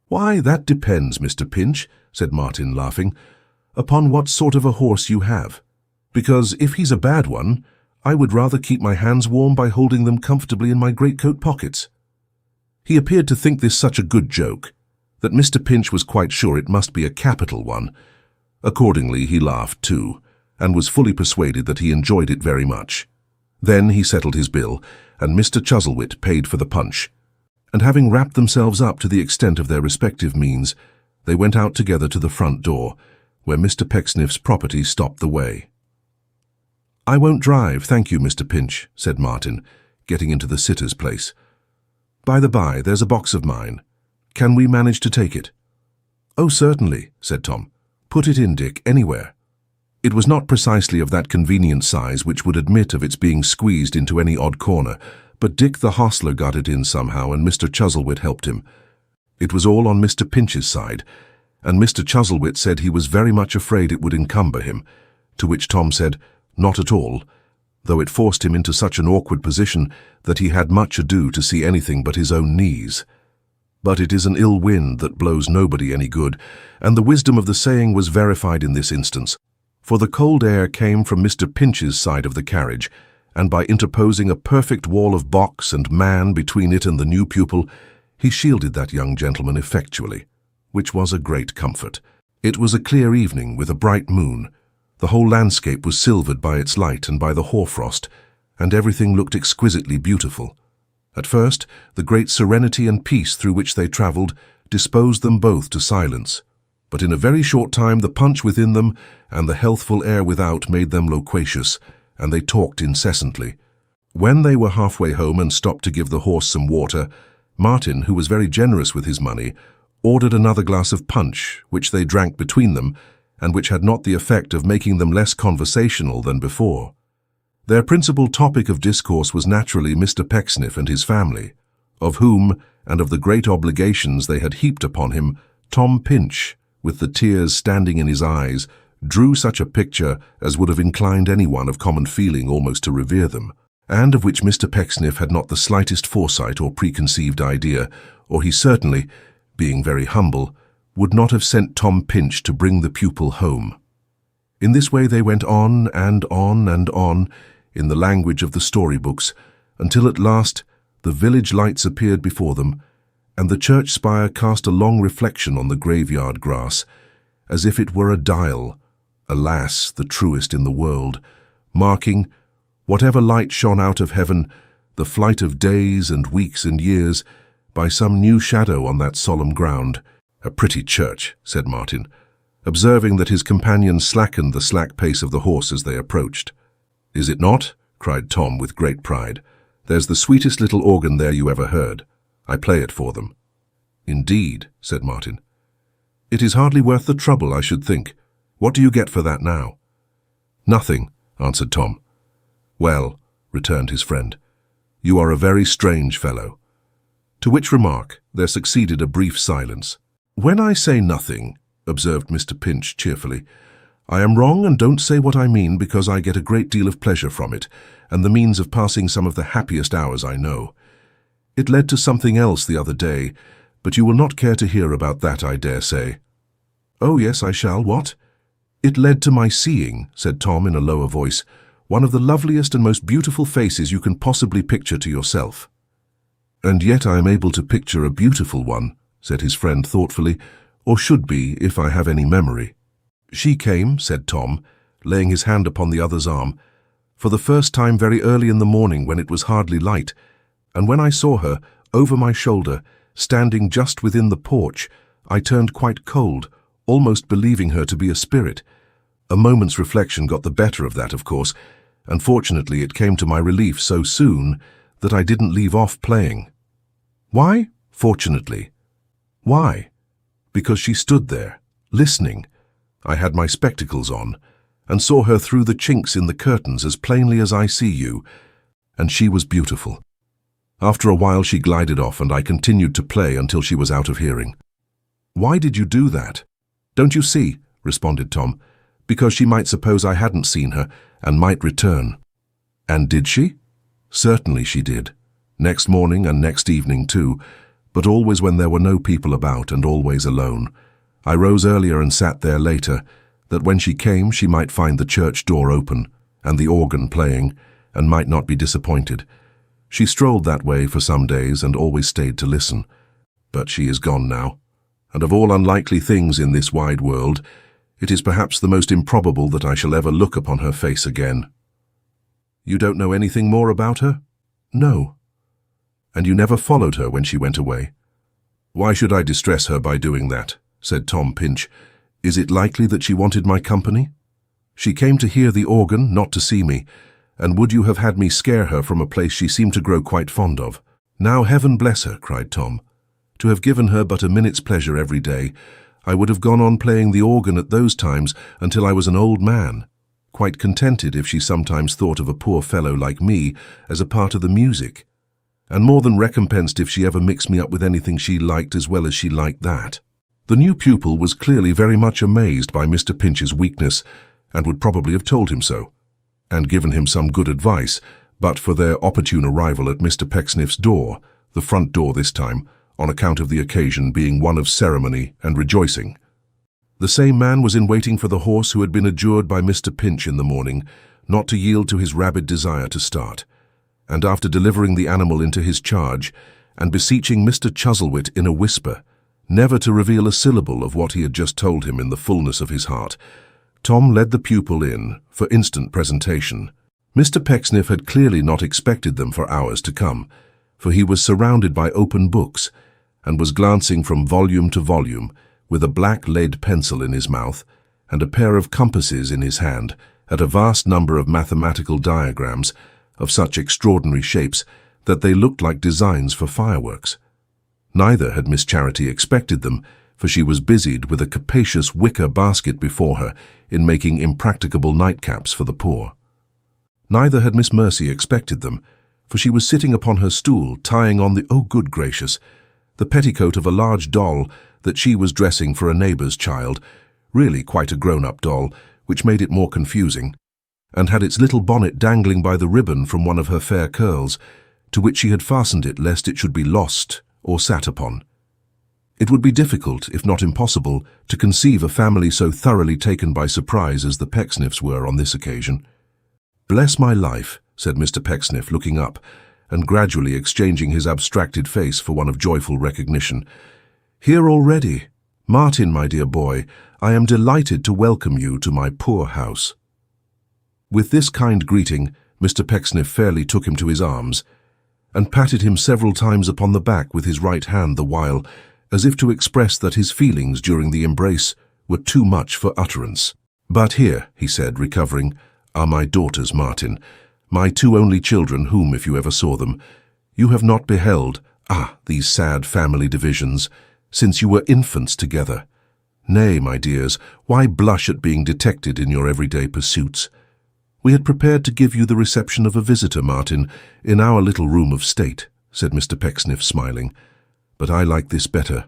"Why, that depends, Mr. Pinch," said Martin, laughing, "upon what sort of a horse you have. Because if he's a bad one, I would rather keep my hands warm by holding them comfortably in my greatcoat pockets." He appeared to think this such a good joke that Mr. Pinch was quite sure it must be a capital one. Accordingly, he laughed too, and was fully persuaded that he enjoyed it very much. Then he settled his bill, and Mr. Chuzzlewit paid for the punch. And having wrapped themselves up to the extent of their respective means, they went out together to the front door, where Mr. Pecksniff's property stopped the way. "I won't drive, thank you, Mr. Pinch," said Martin, getting into the sitter's place. "By the by, there's a box of mine. Can we manage to take it?" "Oh, certainly," said Tom. "Put it in, Dick, anywhere." It was not precisely of that convenient size which would admit of its being squeezed into any odd corner, but Dick the hostler got it in somehow, and Mr. Chuzzlewit helped him. It was all on Mr. Pinch's side, and Mr. Chuzzlewit said he was very much afraid it would encumber him, to which Tom said, not at all, though it forced him into such an awkward position that he had much ado to see anything but his own knees. But it is an ill wind that blows nobody any good, and the wisdom of the saying was verified in this instance, for the cold air came from Mr. Pinch's side of the carriage, and by interposing a perfect wall of box and man between it and the new pupil, he shielded that young gentleman effectually, which was a great comfort. It was a clear evening with a bright moon. The whole landscape was silvered by its light and by the hoarfrost, and everything looked exquisitely beautiful. At first, the great serenity and peace through which they travelled disposed them both to silence, but in a very short time the punch within them and the healthful air without made them loquacious, and they talked incessantly. When they were halfway home and stopped to give the horse some water, Martin, who was very generous with his money, ordered another glass of punch, which they drank between them, and which had not the effect of making them less conversational than before. Their principal topic of discourse was naturally Mr. Pecksniff and his family, of whom, and of the great obligations they had heaped upon him, Tom Pinch, with the tears standing in his eyes, drew such a picture as would have inclined anyone of common feeling almost to revere them, and of which Mr. Pecksniff had not the slightest foresight or preconceived idea, or he certainly, being very humble, would not have sent Tom Pinch to bring the pupil home. In this way they went on and on and on, in the language of the storybooks, until at last the village lights appeared before them, and the church spire cast a long reflection on the graveyard grass, as if it were a dial, alas, the truest in the world, marking, whatever light shone out of heaven, the flight of days and weeks and years, by some new shadow on that solemn ground. "A pretty church," said Martin, observing that his companion slackened the slack pace of the horse as they approached. "Is it not?" cried Tom with great pride. "There's the sweetest little organ there you ever heard. I play it for them." "Indeed," said Martin. "It is hardly worth the trouble, I should think. What do you get for that now?" "Nothing," answered Tom. "Well," returned his friend, "you are a very strange fellow." To which remark there succeeded a brief silence. "When I say nothing," observed Mr. Pinch cheerfully, "I am wrong and don't say what I mean, because I get a great deal of pleasure from it, and the means of passing some of the happiest hours I know. It led to something else the other day, but you will not care to hear about that, I dare say." "Oh, yes, I shall. What?" "It led to my seeing," said Tom in a lower voice, one of the loveliest and most beautiful faces you can possibly picture to yourself." "And yet I am able to picture a beautiful one," said his friend thoughtfully, "or should be, if I have any memory." "She came," said Tom, laying his hand upon the other's arm, "for the first time very early in the morning when it was hardly light, and when I saw her, over my shoulder, standing just within the porch, I turned quite cold, almost believing her to be a spirit. A moment's reflection got the better of that, of course, and fortunately it came to my relief so soon that I didn't leave off playing." "Why, fortunately?" "Why? Because she stood there, listening. I had my spectacles on, and saw her through the chinks in the curtains as plainly as I see you, and she was beautiful. After a while she glided off, and I continued to play until she was out of hearing." "Why did you do that?" "Don't you see?" responded Tom. "Because she might suppose I hadn't seen her, and might return." "And did she?" "Certainly she did. Next morning and next evening too, but always when there were no people about and always alone. I rose earlier and sat there later, that when she came she might find the church door open and the organ playing, and might not be disappointed. She strolled that way for some days and always stayed to listen. But she is gone now, and of all unlikely things in this wide world, it is perhaps the most improbable that I shall ever look upon her face again." "You don't know anything more about her?" "No." "And you never followed her when she went away?" "Why should I distress her by doing that?" said Tom Pinch. "Is it likely that she wanted my company? She came to hear the organ, not to see me, and would you have had me scare her from a place she seemed to grow quite fond of?" "Now heaven bless her," cried Tom. "To have given her but a minute's pleasure every day, I would have gone on playing the organ at those times until I was an old man, quite contented if she sometimes thought of a poor fellow like me as a part of the music, and more than recompensed if she ever mixed me up with anything she liked as well as she liked that." The new pupil was clearly very much amazed by Mr. Pinch's weakness, and would probably have told him so, and given him some good advice, but for their opportune arrival at Mr. Pecksniff's door, the front door this time, on account of the occasion being one of ceremony and rejoicing. The same man was in waiting for the horse who had been adjured by Mr. Pinch in the morning not to yield to his rabid desire to start, and after delivering the animal into his charge, and beseeching Mr. Chuzzlewit in a whisper never to reveal a syllable of what he had just told him in the fullness of his heart, Tom led the pupil in for instant presentation. Mr. Pecksniff had clearly not expected them for hours to come, for he was surrounded by open books, and was glancing from volume to volume, with a black lead pencil in his mouth, and a pair of compasses in his hand, at a vast number of mathematical diagrams, of such extraordinary shapes that they looked like designs for fireworks. Neither had Miss Charity expected them, for she was busied with a capacious wicker basket before her in making impracticable nightcaps for the poor. Neither had Miss Mercy expected them, for she was sitting upon her stool tying on oh good gracious, the petticoat of a large doll that she was dressing for a neighbour's child, really quite a grown-up doll, which made it more confusing, and had its little bonnet dangling by the ribbon from one of her fair curls, to which she had fastened it lest it should be lost or sat upon. It would be difficult, if not impossible, to conceive a family so thoroughly taken by surprise as the Pecksniffs were on this occasion. "Bless my life," said Mr. Pecksniff, looking up, and gradually exchanging his abstracted face for one of joyful recognition. "Here already? Martin, my dear boy, I am delighted to welcome you to my poor house." With this kind greeting, Mr. Pecksniff fairly took him to his arms, and patted him several times upon the back with his right hand the while, as if to express that his feelings during the embrace were too much for utterance. "But here," he said, recovering, "are my daughters, Martin, my two only children whom, if you ever saw them, you have not beheld, these sad family divisions, since you were infants together. Nay, my dears, why blush at being detected in your everyday pursuits? We had prepared to give you the reception of a visitor, Martin, in our little room of state," said Mr. Pecksniff, smiling. "But I like this better.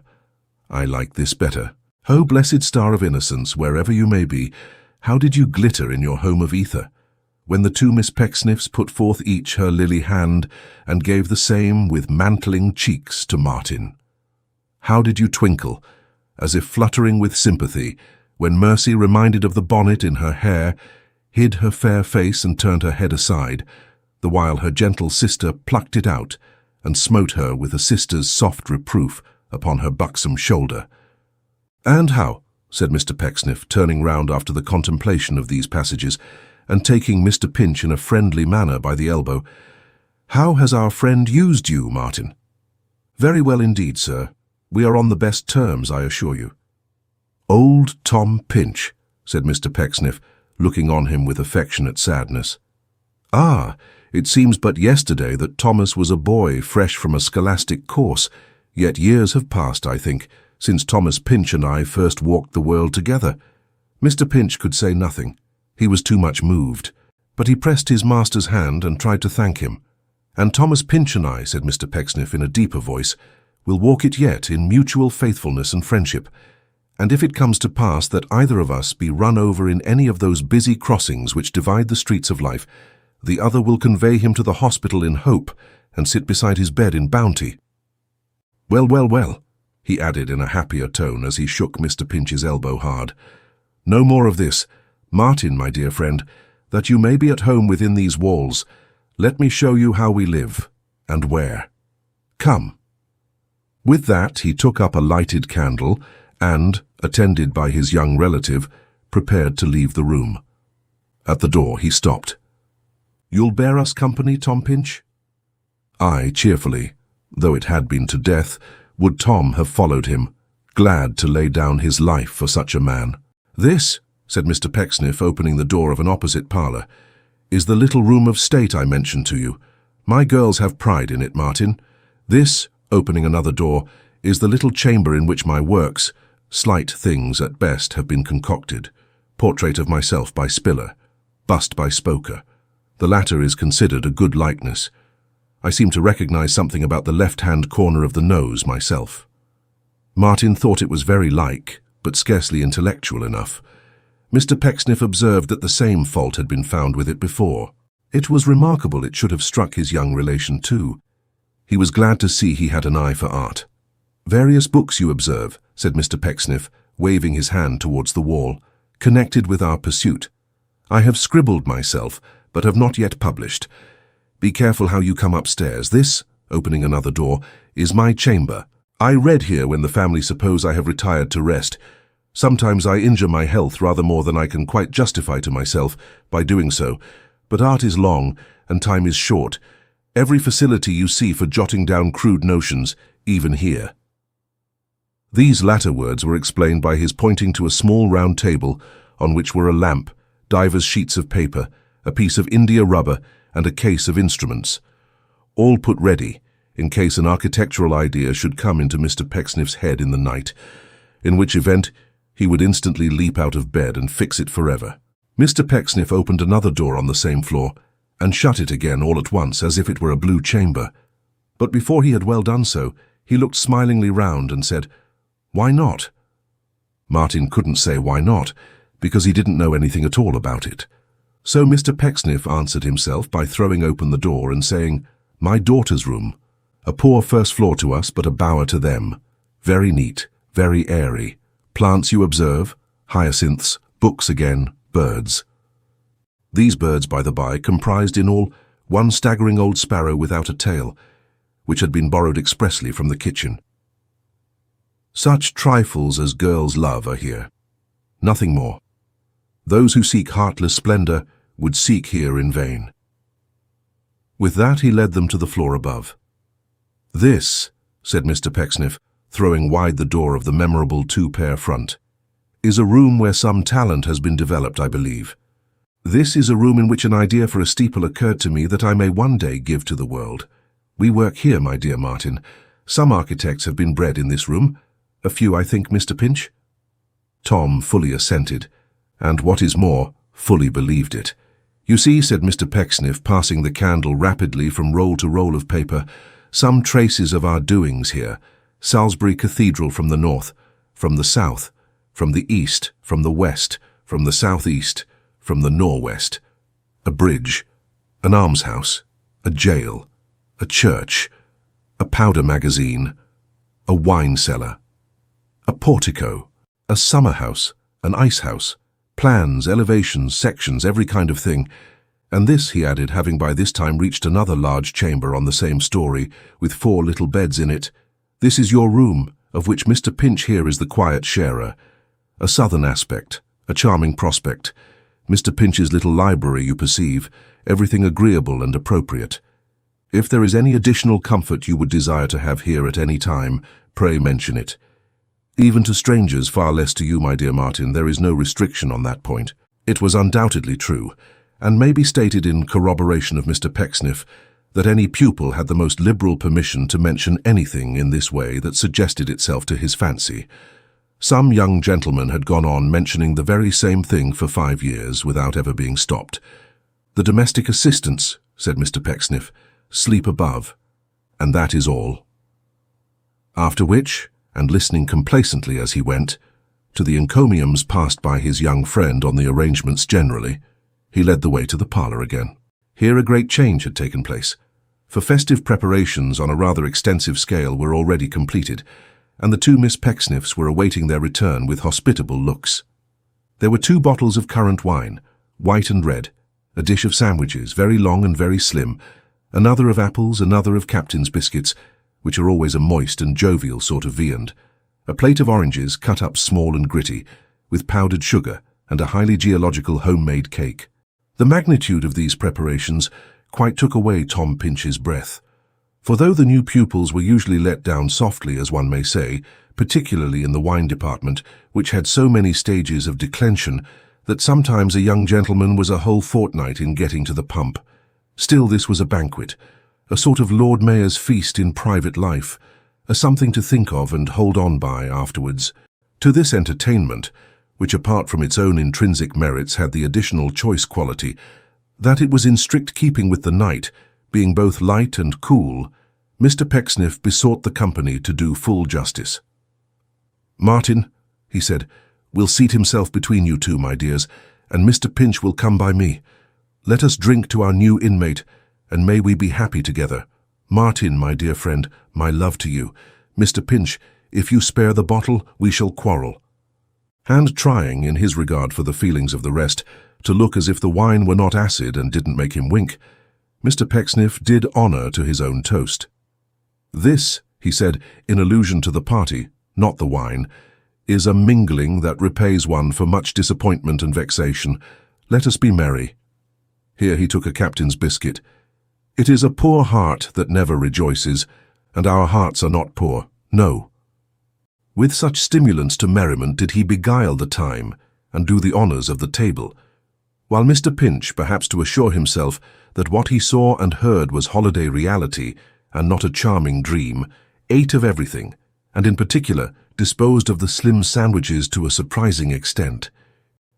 I like this better. O blessed star of innocence, wherever you may be, how did you glitter in your home of ether, when the two Miss Pecksniffs put forth each her lily hand, and gave the same with mantling cheeks to Martin? How did you twinkle, as if fluttering with sympathy, when Mercy, reminded of the bonnet in her hair, hid her fair face and turned her head aside, the while her gentle sister plucked it out and smote her with a sister's soft reproof upon her buxom shoulder. "And how?" said Mr. Pecksniff, turning round after the contemplation of these passages, and taking Mr. Pinch in a friendly manner by the elbow. "How has our friend used you, Martin?" "Very well indeed, sir. We are on the best terms, I assure you." "Old Tom Pinch," said Mr. Pecksniff, looking on him with affectionate sadness. "Ah, it seems but yesterday that Thomas was a boy fresh from a scholastic course, yet years have passed, I think, since Thomas Pinch and I first walked the world together." Mr. Pinch could say nothing. He was too much moved, but he pressed his master's hand and tried to thank him. "And Thomas Pinch and I," said Mr. Pecksniff in a deeper voice, "will walk it yet in mutual faithfulness and friendship. And if it comes to pass that either of us be run over in any of those busy crossings which divide the streets of life, the other will convey him to the hospital in hope and sit beside his bed in bounty. Well, well, well," he added in a happier tone as he shook Mr. Pinch's elbow hard. "No more of this. Martin, my dear friend, that you may be at home within these walls, let me show you how we live, and where. Come." With that he took up a lighted candle and, attended by his young relative, prepared to leave the room. At the door he stopped. "You'll bear us company, Tom Pinch?" I, cheerfully, though it had been to death, would Tom have followed him, glad to lay down his life for such a man. "This," said Mr. Pecksniff, opening the door of an opposite parlour, "is the little room of state I mentioned to you. My girls have pride in it, Martin. This," opening another door, "is the little chamber in which my works, slight things at best, have been concocted. Portrait of myself by Spiller, bust by Spoker. The latter is considered a good likeness. I seem to recognize something about the left-hand corner of the nose myself." Martin thought it was very like, but scarcely intellectual enough. Mr. Pecksniff observed that the same fault had been found with it before. It was remarkable it should have struck his young relation too. He was glad to see he had an eye for art. "Various books, you observe," said Mr. Pecksniff, waving his hand towards the wall, "connected with our pursuit. I have scribbled myself, but have not yet published. Be careful how you come upstairs. This," opening another door, "is my chamber. I read here when the family suppose I have retired to rest. Sometimes I injure my health rather more than I can quite justify to myself by doing so, but art is long and time is short. Every facility you see for jotting down crude notions, even here." These latter words were explained by his pointing to a small round table on which were a lamp, divers sheets of paper, a piece of India rubber, and a case of instruments, all put ready in case an architectural idea should come into Mr. Pecksniff's head in the night, in which event he would instantly leap out of bed and fix it forever. Mr. Pecksniff opened another door on the same floor and shut it again all at once as if it were a blue chamber. But before he had well done so, he looked smilingly round and said, "Why not?" Martin couldn't say why not, because he didn't know anything at all about it. So Mr. Pecksniff answered himself by throwing open the door and saying, "My daughter's room. A poor first floor to us, but a bower to them. Very neat, very airy. Plants you observe, hyacinths, books again, birds." These birds, by the by, comprised in all one staggering old sparrow without a tail, which had been borrowed expressly from the kitchen. Such trifles as girls love are here. Nothing more. Those who seek heartless splendor would seek here in vain. With that he led them to the floor above. "This," said Mr. Pecksniff, throwing wide the door of the memorable two-pair front, "is a room where some talent has been developed, I believe. This is a room in which an idea for a steeple occurred to me that I may one day give to the world. We work here, my dear Martin. Some architects have been bred in this room. A few, I think, Mr. Pinch?" Tom fully assented, and what is more, fully believed it. "You see," said Mr. Pecksniff, passing the candle rapidly from roll to roll of paper, "some traces of our doings here. Salisbury Cathedral from the north, from the south, from the east, from the west, from the southeast, from the norwest. A bridge, an almshouse, a jail, a church, a powder magazine, a wine cellar, a portico, a summer house, an ice house, Plans, elevations, sections, every kind of thing. And this, he added, having by this time reached another large chamber on the same story, with 4 little beds in it. This is your room, of which Mr. Pinch here is the quiet sharer. A southern aspect, a charming prospect. Mr. Pinch's little library, you perceive, everything agreeable and appropriate. If there is any additional comfort you would desire to have here at any time, pray mention it. Even to strangers, far less to you, my dear Martin, there is no restriction on that point. It was undoubtedly true, and may be stated in corroboration of Mr. Pecksniff, that any pupil had the most liberal permission to mention anything in this way that suggested itself to his fancy. Some young gentlemen had gone on mentioning the very same thing for 5 years without ever being stopped. The domestic assistants, said Mr. Pecksniff, sleep above, and that is all. After which, and listening complacently as he went, to the encomiums passed by his young friend on the arrangements generally, he led the way to the parlour again. Here a great change had taken place, for festive preparations on a rather extensive scale were already completed, and the 2 Miss Pecksniffs were awaiting their return with hospitable looks. There were 2 bottles of currant wine, white and red, a dish of sandwiches, very long and very slim, another of apples, another of captain's biscuits, which are always a moist and jovial sort of viand, a plate of oranges cut up small and gritty, with powdered sugar, and a highly geological homemade cake. The magnitude of these preparations quite took away Tom Pinch's breath, for though the new pupils were usually let down softly, as one may say, particularly in the wine department, which had so many stages of declension that sometimes a young gentleman was a whole fortnight in getting to the pump, still this was a banquet, a sort of Lord Mayor's feast in private life, a something to think of and hold on by afterwards. To this entertainment, which apart from its own intrinsic merits had the additional choice quality, that it was in strict keeping with the night, being both light and cool, Mr. Pecksniff besought the company to do full justice. "Martin," he said, "will seat himself between you 2, my dears, and Mr. Pinch will come by me. Let us drink to our new inmate, and may we be happy together. Martin, my dear friend, my love to you. Mr. Pinch, if you spare the bottle, we shall quarrel." And trying, in his regard for the feelings of the rest, to look as if the wine were not acid and didn't make him wink, Mr. Pecksniff did honour to his own toast. "This," he said, in allusion to the party, not the wine, "is a mingling that repays one for much disappointment and vexation. Let us be merry." Here he took a captain's biscuit. "It is a poor heart that never rejoices, and our hearts are not poor, no." With such stimulants to merriment did he beguile the time, and do the honours of the table, while Mr. Pinch, perhaps to assure himself that what he saw and heard was holiday reality, and not a charming dream, ate of everything, and in particular disposed of the slim sandwiches to a surprising extent.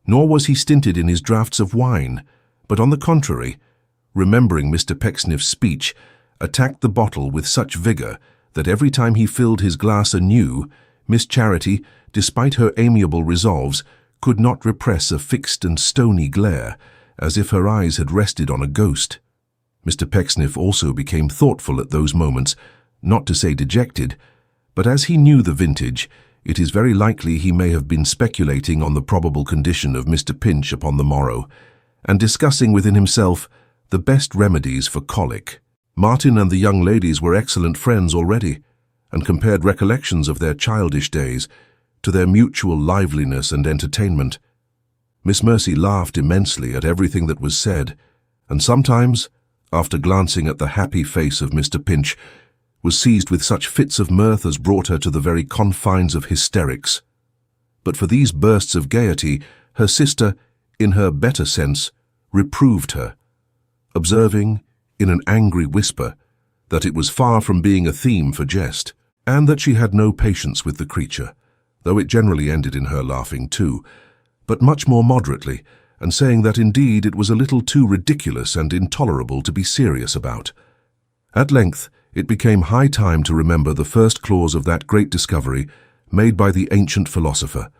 Nor was he stinted in his draughts of wine, but on the contrary, remembering Mr. Pecksniff's speech, attacked the bottle with such vigour that every time he filled his glass anew, Miss Charity, despite her amiable resolves, could not repress a fixed and stony glare, as if her eyes had rested on a ghost. Mr. Pecksniff also became thoughtful at those moments, not to say dejected, but as he knew the vintage, it is very likely he may have been speculating on the probable condition of Mr. Pinch upon the morrow, and discussing within himself the best remedies for colic. Martin and the young ladies were excellent friends already, and compared recollections of their childish days to their mutual liveliness and entertainment. Miss Mercy laughed immensely at everything that was said, and sometimes, after glancing at the happy face of Mr. Pinch, was seized with such fits of mirth as brought her to the very confines of hysterics. But for these bursts of gaiety, her sister, in her better sense, reproved her, observing, in an angry whisper, that it was far from being a theme for jest, and that she had no patience with the creature, though it generally ended in her laughing too, but much more moderately, and saying that indeed it was a little too ridiculous and intolerable to be serious about. At length, it became high time to remember the first clause of that great discovery made by the ancient philosopher,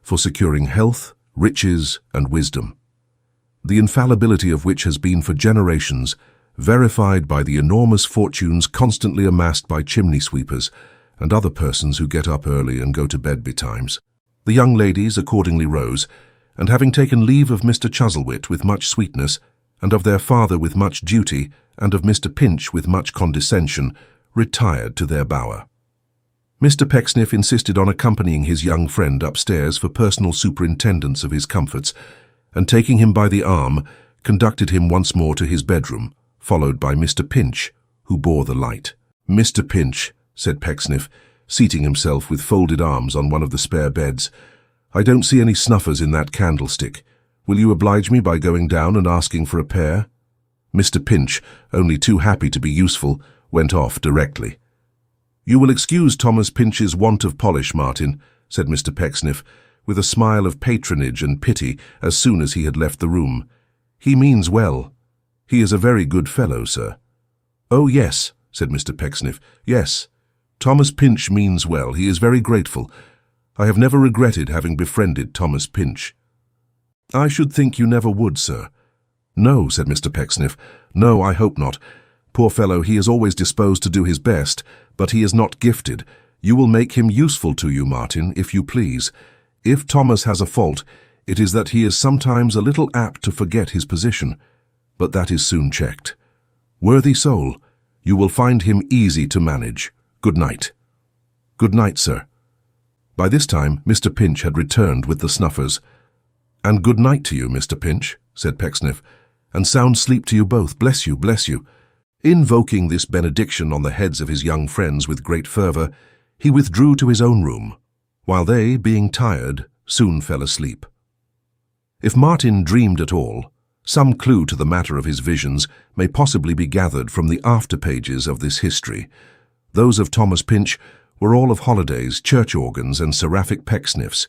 for securing health, riches, and wisdom, the infallibility of which has been for generations verified by the enormous fortunes constantly amassed by chimney-sweepers and other persons who get up early and go to bed betimes. The young ladies accordingly rose, and having taken leave of Mr. Chuzzlewit with much sweetness, and of their father with much duty, and of Mr. Pinch with much condescension, retired to their bower. Mr. Pecksniff insisted on accompanying his young friend upstairs for personal superintendence of his comforts, and taking him by the arm, conducted him once more to his bedroom, followed by Mr. Pinch, who bore the light. "Mr. Pinch," said Pecksniff, seating himself with folded arms on one of the spare beds, "I don't see any snuffers in that candlestick. Will you oblige me by going down and asking for a pair?" Mr. Pinch, only too happy to be useful, went off directly. "You will excuse Thomas Pinch's want of polish, Martin," said Mr. Pecksniff, with a smile of patronage and pity as soon as he had left the room. "He means well. He is a very good fellow, sir." "Oh, yes," said Mr. Pecksniff. "Yes. Thomas Pinch means well. He is very grateful. I have never regretted having befriended Thomas Pinch." "I should think you never would, sir." "No," said Mr. Pecksniff. "No, I hope not. Poor fellow, he is always disposed to do his best, but he is not gifted. You will make him useful to you, Martin, if you please. If Thomas has a fault, it is that he is sometimes a little apt to forget his position, but that is soon checked. Worthy soul, you will find him easy to manage. Good night." "Good night, sir." By this time, Mr. Pinch had returned with the snuffers. "And good night to you, Mr. Pinch," said Pecksniff, "and sound sleep to you both. Bless you, bless you." Invoking this benediction on the heads of his young friends with great fervour, he withdrew to his own room, while they, being tired, soon fell asleep. If Martin dreamed at all, some clue to the matter of his visions may possibly be gathered from the after pages of this history. Those of Thomas Pinch were all of Holliday's, church organs, and seraphic Pecksniffs.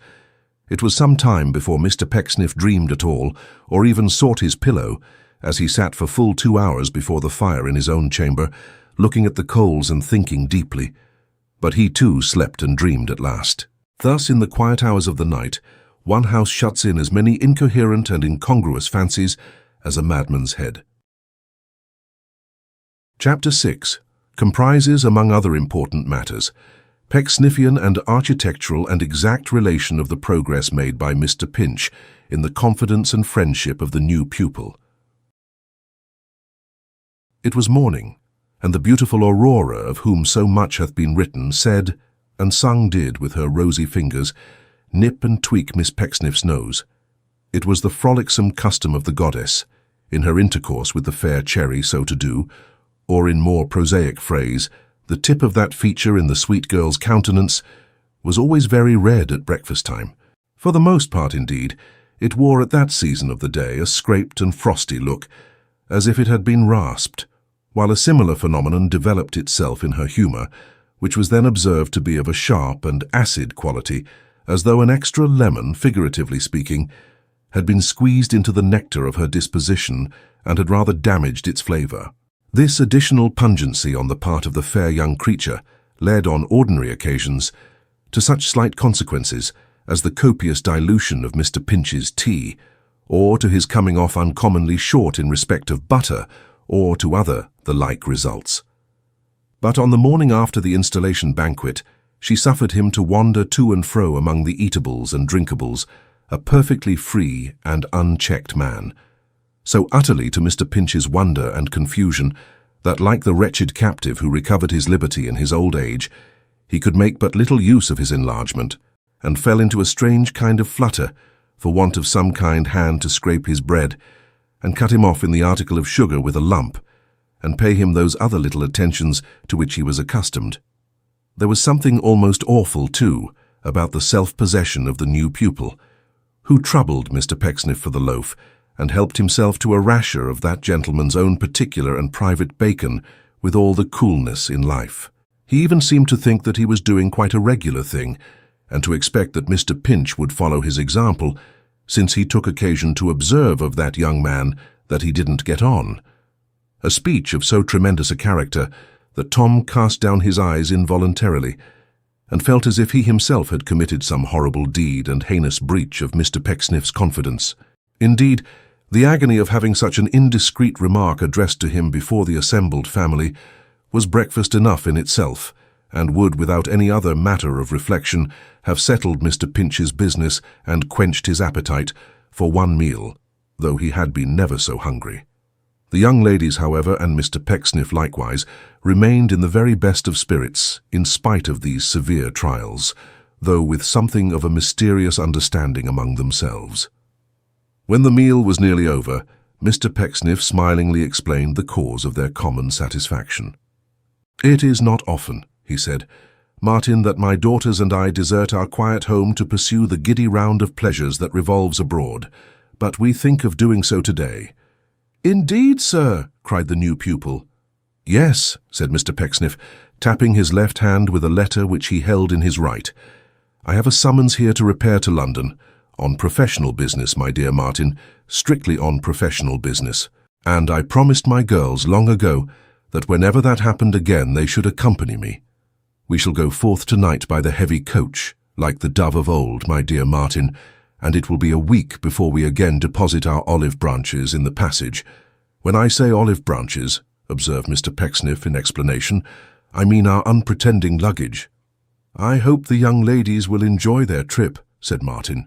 It was some time before Mr. Pecksniff dreamed at all, or even sought his pillow, as he sat for full 2 hours before the fire in his own chamber, looking at the coals and thinking deeply. But he too slept and dreamed at last. Thus, in the quiet hours of the night, one house shuts in as many incoherent and incongruous fancies as a madman's head. Chapter 6 comprises, among other important matters, Pecksniffian and architectural and exact relation of the progress made by Mr. Pinch in the confidence and friendship of the new pupil. It was morning, and the beautiful Aurora, of whom so much hath been written, said, and sung did with her rosy fingers, nip and tweak Miss Pecksniff's nose. It was the frolicsome custom of the goddess, in her intercourse with the fair Cherry, so to do, or in more prosaic phrase, the tip of that feature in the sweet girl's countenance was always very red at breakfast time. For the most part, indeed, it wore at that season of the day a scraped and frosty look, as if it had been rasped, while a similar phenomenon developed itself in her humour, which was then observed to be of a sharp and acid quality, as though an extra lemon, figuratively speaking, had been squeezed into the nectar of her disposition and had rather damaged its flavour. This additional pungency on the part of the fair young creature led on ordinary occasions to such slight consequences as the copious dilution of Mr. Pinch's tea, or to his coming off uncommonly short in respect of butter, or to other the like results. But on the morning after the installation banquet, she suffered him to wander to and fro among the eatables and drinkables, a perfectly free and unchecked man, so utterly to Mr. Pinch's wonder and confusion that, like the wretched captive who recovered his liberty in his old age, he could make but little use of his enlargement, and fell into a strange kind of flutter for want of some kind hand to scrape his bread, and cut him off in the article of sugar with a lump, and pay him those other little attentions to which he was accustomed. There was something almost awful, too, about the self-possession of the new pupil, who troubled Mr. Pecksniff for the loaf, and helped himself to a rasher of that gentleman's own particular and private bacon with all the coolness in life. He even seemed to think that he was doing quite a regular thing, and to expect that Mr. Pinch would follow his example, since he took occasion to observe of that young man that he didn't get on. A speech of so tremendous a character that Tom cast down his eyes involuntarily, and felt as if he himself had committed some horrible deed and heinous breach of Mr. Pecksniff's confidence. Indeed, the agony of having such an indiscreet remark addressed to him before the assembled family was breakfast enough in itself, and would, without any other matter of reflection, have settled Mr. Pinch's business and quenched his appetite for one meal, though he had been never so hungry. The young ladies, however, and Mr. Pecksniff likewise, remained in the very best of spirits in spite of these severe trials, though with something of a mysterious understanding among themselves. When the meal was nearly over, Mr. Pecksniff smilingly explained the cause of their common satisfaction. "It is not often," he said, "Martin, that my daughters and I desert our quiet home to pursue the giddy round of pleasures that revolves abroad, but we think of doing so today." "Indeed, sir!" cried the new pupil. "Yes," said Mr. Pecksniff, tapping his left hand with a letter which he held in his right. "I have a summons here to repair to London. On professional business, my dear Martin, strictly on professional business. And I promised my girls long ago that whenever that happened again they should accompany me. We shall go forth tonight by the heavy coach, like the dove of old, my dear Martin, and it will be a week before we again deposit our olive branches in the passage. When I say olive branches," observed Mr. Pecksniff in explanation, "I mean our unpretending luggage." "I hope the young ladies will enjoy their trip," said Martin.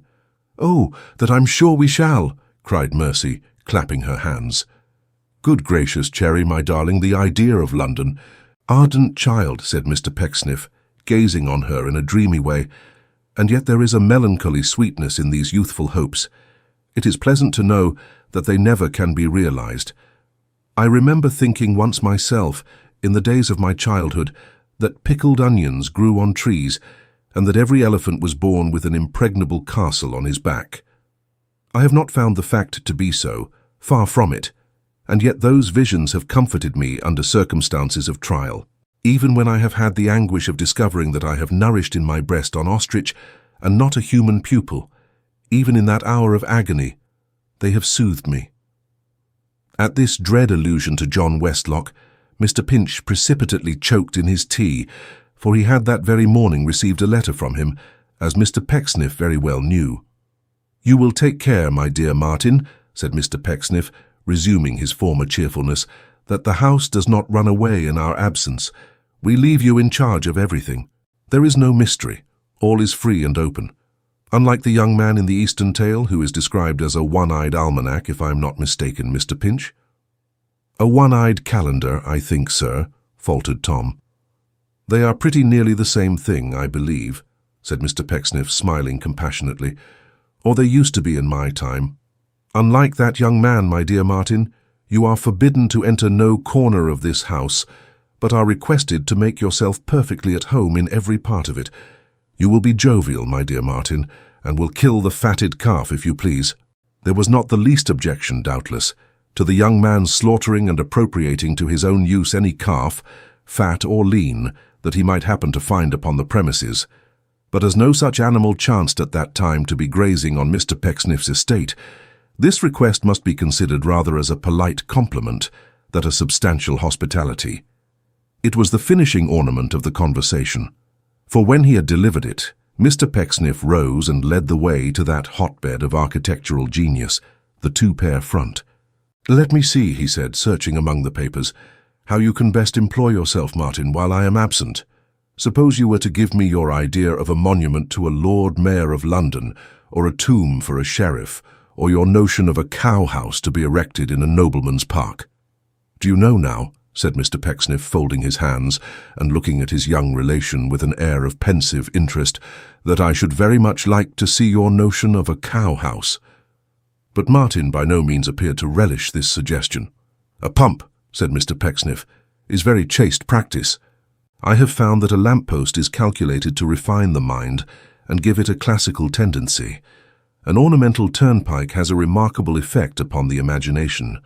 "Oh, that I'm sure we shall," cried Mercy, clapping her hands. "Good gracious, Cherry, my darling, the idea of London." "Ardent child," said Mr. Pecksniff, gazing on her in a dreamy way, "and yet there is a melancholy sweetness in these youthful hopes. It is pleasant to know that they never can be realized. I remember thinking once myself, in the days of my childhood, that pickled onions grew on trees, and that every elephant was born with an impregnable castle on his back. I have not found the fact to be so, far from it, and yet those visions have comforted me under circumstances of trial, even when I have had the anguish of discovering that I have nourished in my breast an ostrich and not a human pupil. Even in that hour of agony, they have soothed me." At this dread allusion to John Westlock, Mr. Pinch precipitately choked in his tea, for he had that very morning received a letter from him, as Mr. Pecksniff very well knew. "You will take care, my dear Martin," said Mr. Pecksniff, resuming his former cheerfulness, "that the house does not run away in our absence. We leave you in charge of everything. There is no mystery. All is free and open. Unlike the young man in the Eastern tale, who is described as a one-eyed almanac, if I am not mistaken, Mr. Pinch." "A one-eyed calendar, I think, sir," faltered Tom. "They are pretty nearly the same thing, I believe," said Mr. Pecksniff, smiling compassionately, "or they used to be in my time. Unlike that young man, my dear Martin, you are forbidden to enter no corner of this house, but are requested to make yourself perfectly at home in every part of it. You will be jovial, my dear Martin, and will kill the fatted calf if you please. There was not the least objection, doubtless, to the young man's slaughtering and appropriating to his own use any calf, fat or lean, that he might happen to find upon the premises. But as no such animal chanced at that time to be grazing on Mr. Pecksniff's estate, this request must be considered rather as a polite compliment than a substantial hospitality. It was the finishing ornament of the conversation, for when he had delivered it, Mr. Pecksniff rose and led the way to that hotbed of architectural genius, the two-pair front. "Let me see," he said, searching among the papers, "how you can best employ yourself, Martin, while I am absent. Suppose you were to give me your idea of a monument to a Lord Mayor of London, or a tomb for a sheriff, or your notion of a cow-house to be erected in a nobleman's park." "Do you know now," said Mr. Pecksniff, folding his hands and looking at his young relation with an air of pensive interest, "that I should very much like to see your notion of a cow-house." But Martin by no means appeared to relish this suggestion. "A pump," said Mr. Pecksniff, "is very chaste practice. I have found that a lamp-post is calculated to refine the mind and give it a classical tendency. An ornamental turnpike has a remarkable effect upon the imagination.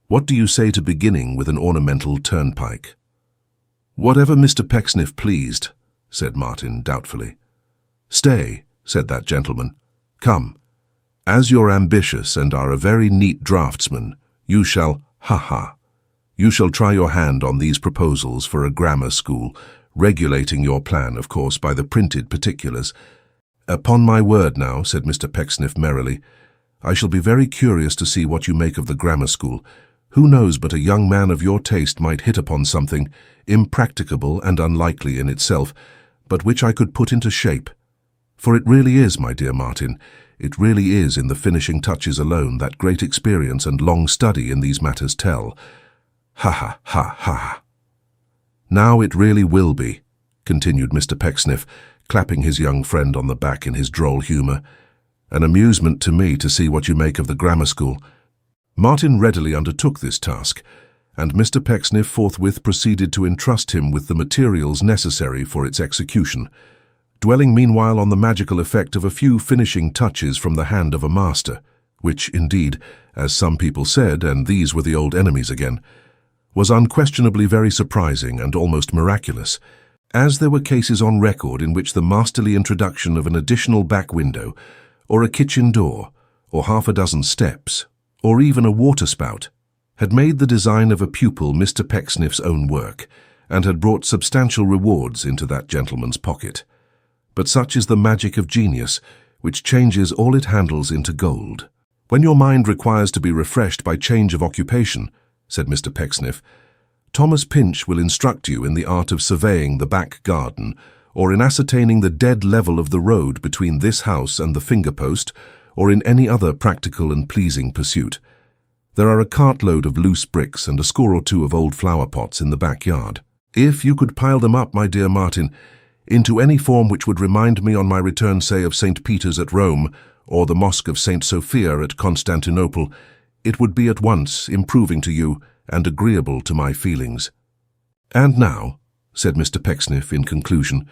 What do you say to beginning with an ornamental turnpike?" "Whatever Mr. Pecksniff pleased," said Martin doubtfully. "Stay," said that gentleman. "Come. As you're ambitious and are a very neat draftsman, you shall, you shall try your hand on these proposals for a grammar school, regulating your plan, of course, by the printed particulars." "Upon my word now," said Mr. Pecksniff merrily, "I shall be very curious to see what you make of the grammar school. Who knows but a young man of your taste might hit upon something, impracticable and unlikely in itself, but which I could put into shape. For it really is, my dear Martin, it really is in the finishing touches alone that great experience and long study in these matters tell. Ha ha ha ha. Now it really will be, continued Mr. Pecksniff, clapping his young friend on the back in his droll humour, an amusement to me to see what you make of the grammar school. Martin readily undertook this task, and Mr. Pecksniff forthwith proceeded to entrust him with the materials necessary for its execution, dwelling meanwhile on the magical effect of a few finishing touches from the hand of a master, which, indeed, as some people said, and these were the old enemies again, was unquestionably very surprising and almost miraculous, as there were cases on record in which the masterly introduction of an additional back window, or a kitchen door, or half a dozen steps, or even a waterspout, had made the design of a pupil Mr. Pecksniff's own work, and had brought substantial rewards into that gentleman's pocket. But such is the magic of genius, which changes all it handles into gold. When your mind requires to be refreshed by change of occupation, said Mr. Pecksniff, Thomas Pinch will instruct you in the art of surveying the back garden, or in ascertaining the dead level of the road between this house and the finger-post, or in any other practical and pleasing pursuit. There are a cartload of loose bricks and a score or two of old flower-pots in the backyard. If you could pile them up, my dear Martin, into any form which would remind me on my return, say, of St. Peter's at Rome, or the Mosque of St. Sophia at Constantinople, it would be at once improving to you and agreeable to my feelings. And now, said Mr. Pecksniff in conclusion,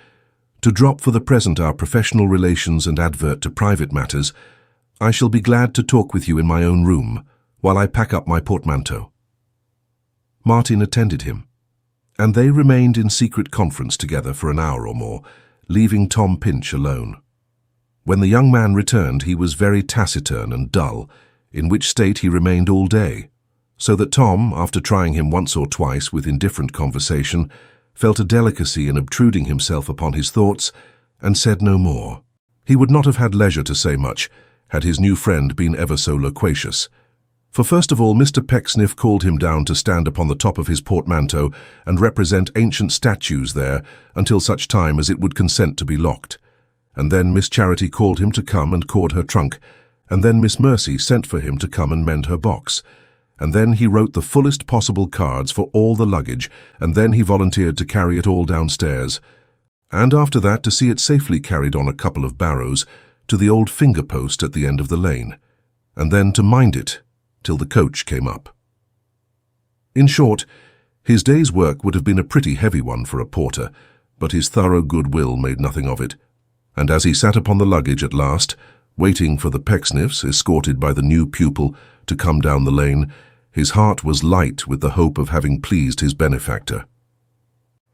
to drop for the present our professional relations and advert to private matters, I shall be glad to talk with you in my own room, while I pack up my portmanteau. Martin attended him, and they remained in secret conference together for an hour or more, leaving Tom Pinch alone. When the young man returned, he was very taciturn and dull, in which state he remained all day, so that Tom, after trying him once or twice with indifferent conversation, felt a delicacy in obtruding himself upon his thoughts, and said no more. He would not have had leisure to say much, had his new friend been ever so loquacious. For first of all, Mr. Pecksniff called him down to stand upon the top of his portmanteau and represent ancient statues there until such time as it would consent to be locked. And then Miss Charity called him to come and cord her trunk, and then Miss Mercy sent for him to come and mend her box. And then he wrote the fullest possible cards for all the luggage, and then he volunteered to carry it all downstairs. And after that to see it safely carried on a couple of barrows to the old finger-post at the end of the lane, and then to mind it till the coach came up. In short, his day's work would have been a pretty heavy one for a porter, but his thorough goodwill made nothing of it, and as he sat upon the luggage at last, waiting for the Pecksniffs, escorted by the new pupil, to come down the lane, his heart was light with the hope of having pleased his benefactor.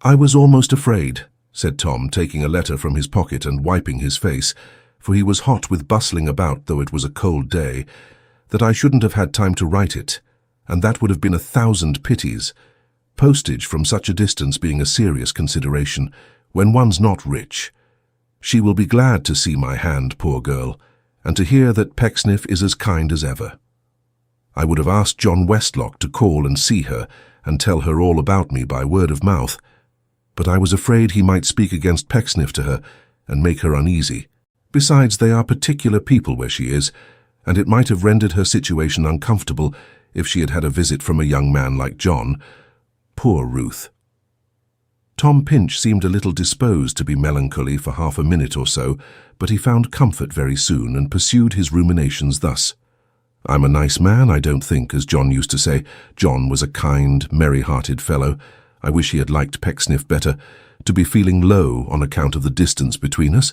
"I was almost afraid," said Tom, taking a letter from his pocket and wiping his face, for he was hot with bustling about, though it was a cold day, "that I shouldn't have had time to write it, and that would have been 1,000 pities, postage from such a distance being a serious consideration, when one's not rich. She will be glad to see my hand, poor girl, and to hear that Pecksniff is as kind as ever. I would have asked John Westlock to call and see her, and tell her all about me by word of mouth, but I was afraid he might speak against Pecksniff to her, and make her uneasy. Besides, they are particular people where she is, and it might have rendered her situation uncomfortable if she had had a visit from a young man like John. Poor Ruth." Tom Pinch seemed a little disposed to be melancholy for half a minute or so, but he found comfort very soon and pursued his ruminations thus. "I'm a nice man, I don't think, as John used to say. John was a kind, merry-hearted fellow. I wish he had liked Pecksniff better, to be feeling low on account of the distance between us,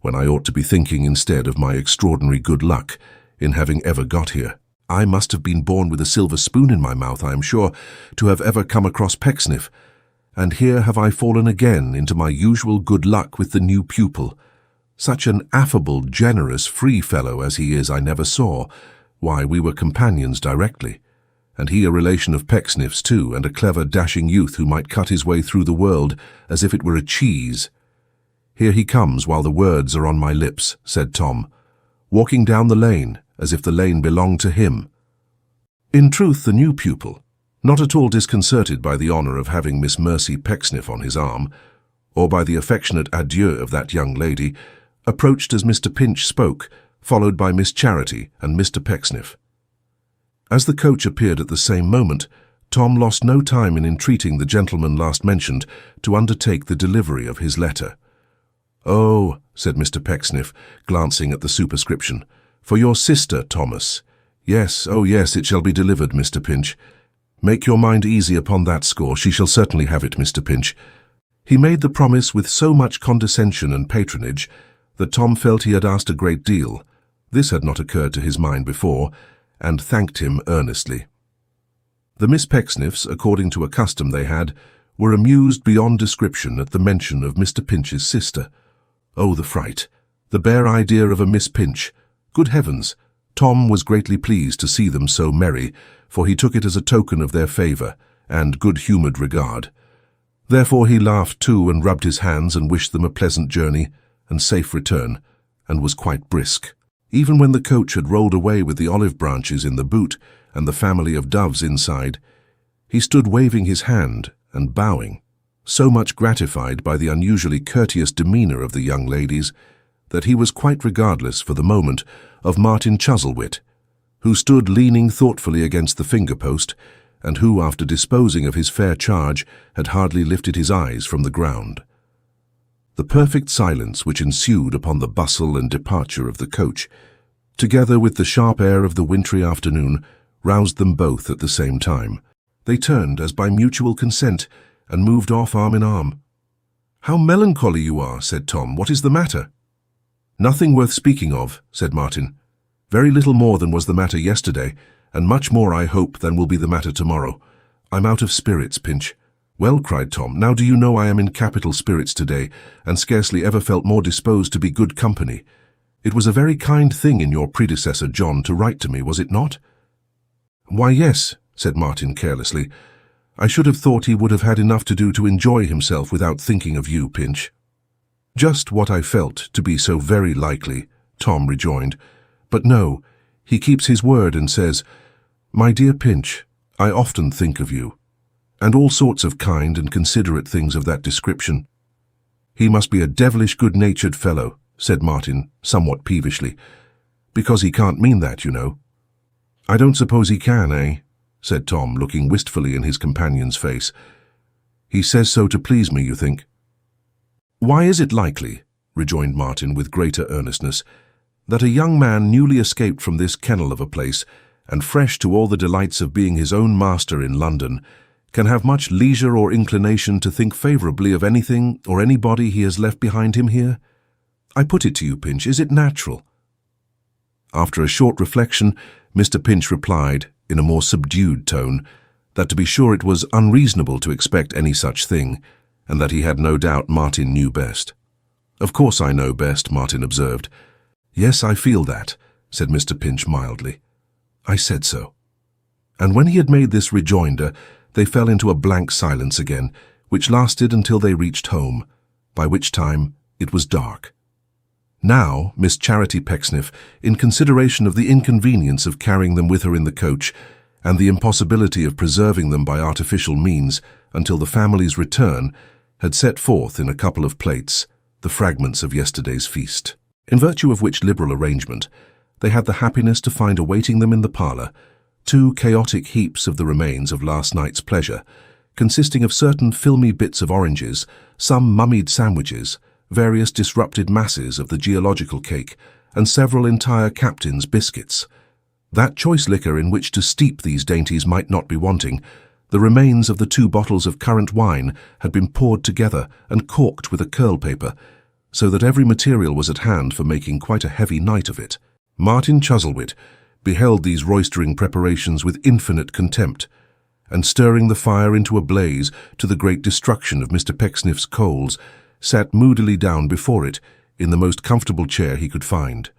when I ought to be thinking instead of my extraordinary good luck in having ever got here. I must have been born with a silver spoon in my mouth, I am sure, to have ever come across Pecksniff, and here have I fallen again into my usual good luck with the new pupil. Such an affable, generous, free fellow as he is I never saw. Why, we were companions directly, and he a relation of Pecksniff's too, and a clever, dashing youth who might cut his way through the world as if it were a cheese. Here he comes while the words are on my lips," said Tom, "walking down the lane as if the lane belonged to him." In truth, the new pupil, not at all disconcerted by the honour of having Miss Mercy Pecksniff on his arm, or by the affectionate adieu of that young lady, approached as Mr. Pinch spoke, followed by Miss Charity and Mr. Pecksniff. As the coach appeared at the same moment, Tom lost no time in entreating the gentleman last mentioned to undertake the delivery of his letter. "Oh," said Mr. Pecksniff, glancing at the superscription, "for your sister, Thomas. Yes, oh yes, it shall be delivered, Mr. Pinch. Make your mind easy upon that score. She shall certainly have it, Mr. Pinch." He made the promise with so much condescension and patronage that Tom felt he had asked a great deal. This had not occurred to his mind before, and thanked him earnestly. The Miss Pecksniffs, according to a custom they had, were amused beyond description at the mention of Mr. Pinch's sister. Oh, the fright! The bare idea of a Miss Pinch! Good heavens! Tom was greatly pleased to see them so merry, for he took it as a token of their favour and good-humoured regard. Therefore he laughed too, and rubbed his hands and wished them a pleasant journey and safe return, and was quite brisk. Even when the coach had rolled away with the olive branches in the boot and the family of doves inside, he stood waving his hand and bowing, so much gratified by the unusually courteous demeanour of the young ladies that he was quite regardless for the moment of Martin Chuzzlewit, who stood leaning thoughtfully against the finger-post, and who, after disposing of his fair charge, had hardly lifted his eyes from the ground. The perfect silence which ensued upon the bustle and departure of the coach, together with the sharp air of the wintry afternoon, roused them both at the same time. They turned as by mutual consent, and moved off arm in arm. "How melancholy you are," said Tom. "What is the matter?" "Nothing worth speaking of," said Martin. "Very little more than was the matter yesterday, and much more, I hope, than will be the matter tomorrow. I'm out of spirits, Pinch." "Well," cried Tom, "now do you know I am in capital spirits today, and scarcely ever felt more disposed to be good company. It was a very kind thing in your predecessor, John, to write to me, was it not?" "Why, yes," said Martin carelessly. "I should have thought he would have had enough to do to enjoy himself without thinking of you, Pinch." "Just what I felt to be so very likely," Tom rejoined. "But no, he keeps his word and says, 'My dear Pinch, I often think of you,' and all sorts of kind and considerate things of that description." "He must be a devilish good-natured fellow," said Martin, somewhat peevishly, "because he can't mean that, you know." "I don't suppose he can, eh?" said Tom, looking wistfully in his companion's face. "He says so to please me, you think?" "Why is it likely," rejoined Martin with greater earnestness, "that a young man newly escaped from this kennel of a place, and fresh to all the delights of being his own master in London, can have much leisure or inclination to think favourably of anything or anybody he has left behind him here? I put it to you, Pinch, is it natural?" After a short reflection, Mr. Pinch replied, in a more subdued tone, that to be sure it was unreasonable to expect any such thing, and that he had no doubt Martin knew best. "Of course I know best," Martin observed. "Yes, I feel that," said Mr. Pinch mildly. "I said so." And when he had made this rejoinder, they fell into a blank silence again, which lasted until they reached home, by which time it was dark. Now, Miss Charity Pecksniff, in consideration of the inconvenience of carrying them with her in the coach, and the impossibility of preserving them by artificial means until the family's return, had set forth in a couple of plates the fragments of yesterday's feast, in virtue of which liberal arrangement they had the happiness to find awaiting them in the parlour 2 chaotic heaps of the remains of last night's pleasure, consisting of certain filmy bits of oranges, some mummied sandwiches, various disrupted masses of the geological cake, and several entire captain's biscuits. That choice liquor in which to steep these dainties might not be wanting. The remains of the 2 bottles of currant wine had been poured together and corked with a curl paper, so that every material was at hand for making quite a heavy night of it. Martin Chuzzlewit beheld these roistering preparations with infinite contempt, and stirring the fire into a blaze to the great destruction of Mr. Pecksniff's coals, sat moodily down before it in the most comfortable chair he could find.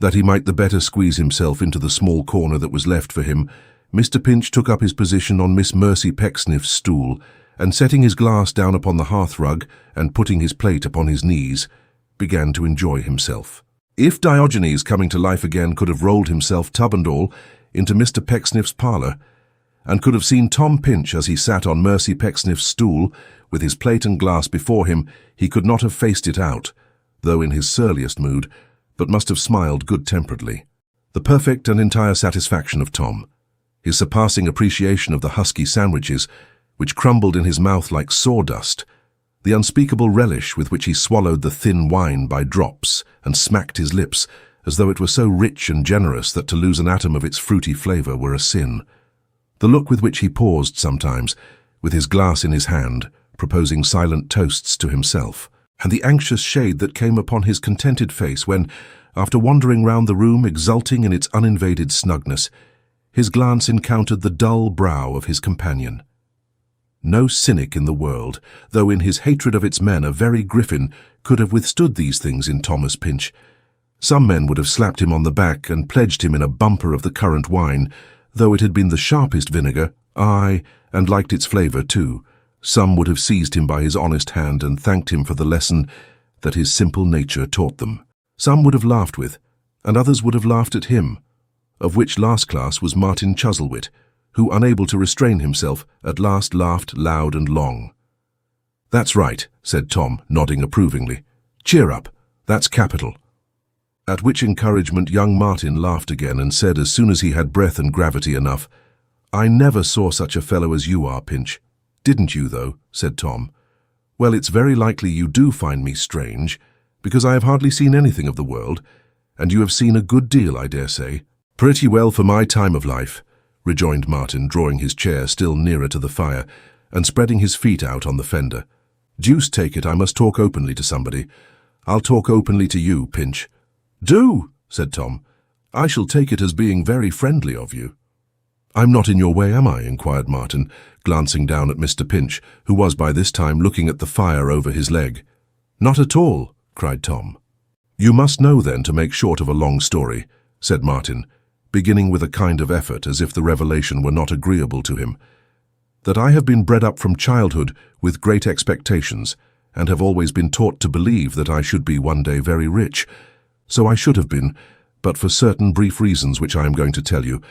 That he might the better squeeze himself into the small corner that was left for him, Mr. Pinch took up his position on Miss Mercy Pecksniff's stool, and setting his glass down upon the hearth-rug and putting his plate upon his knees, began to enjoy himself. If Diogenes, coming to life again, could have rolled himself, tub and all, into Mr. Pecksniff's parlour, and could have seen Tom Pinch as he sat on Mercy Pecksniff's stool, with his plate and glass before him, he could not have faced it out, though in his surliest mood, but must have smiled good-temperedly. The perfect and entire satisfaction of Tom, his surpassing appreciation of the husky sandwiches, which crumbled in his mouth like sawdust, the unspeakable relish with which he swallowed the thin wine by drops and smacked his lips as though it were so rich and generous that to lose an atom of its fruity flavour were a sin. The look with which he paused sometimes, with his glass in his hand, proposing silent toasts to himself, and the anxious shade that came upon his contented face when, after wandering round the room exulting in its uninvaded snugness, his glance encountered the dull brow of his companion. No cynic in the world, though in his hatred of its men a very griffin, could have withstood these things in Thomas Pinch. Some men would have slapped him on the back and pledged him in a bumper of the currant wine, though it had been the sharpest vinegar, aye, and liked its flavour too. Some would have seized him by his honest hand and thanked him for the lesson that his simple nature taught them. Some would have laughed with, and others would have laughed at him, of which last class was Martin Chuzzlewit, who, unable to restrain himself, at last laughed loud and long. "That's right," said Tom, nodding approvingly. "Cheer up, that's capital." At which encouragement young Martin laughed again and said as soon as he had breath and gravity enough, "I never saw such a fellow as you are, Pinch." "Didn't you, though?" said Tom. "Well, it's very likely you do find me strange, because I have hardly seen anything of the world, and you have seen a good deal, I dare say." "Pretty well for my time of life," rejoined Martin, drawing his chair still nearer to the fire and spreading his feet out on the fender. "Deuce take it, I must talk openly to somebody. I'll talk openly to you, Pinch." "Do," said Tom. "I shall take it as being very friendly of you." "I'm not in your way, am I?" inquired Martin, glancing down at Mr. Pinch, who was by this time looking at the fire over his leg. "Not at all," cried Tom. "You must know, then, to make short of a long story," said Martin, beginning with a kind of effort as if the revelation were not agreeable to him, "that I have been bred up from childhood with great expectations, and have always been taught to believe that I should be one day very rich. So I should have been, but for certain brief reasons which I am going to tell you,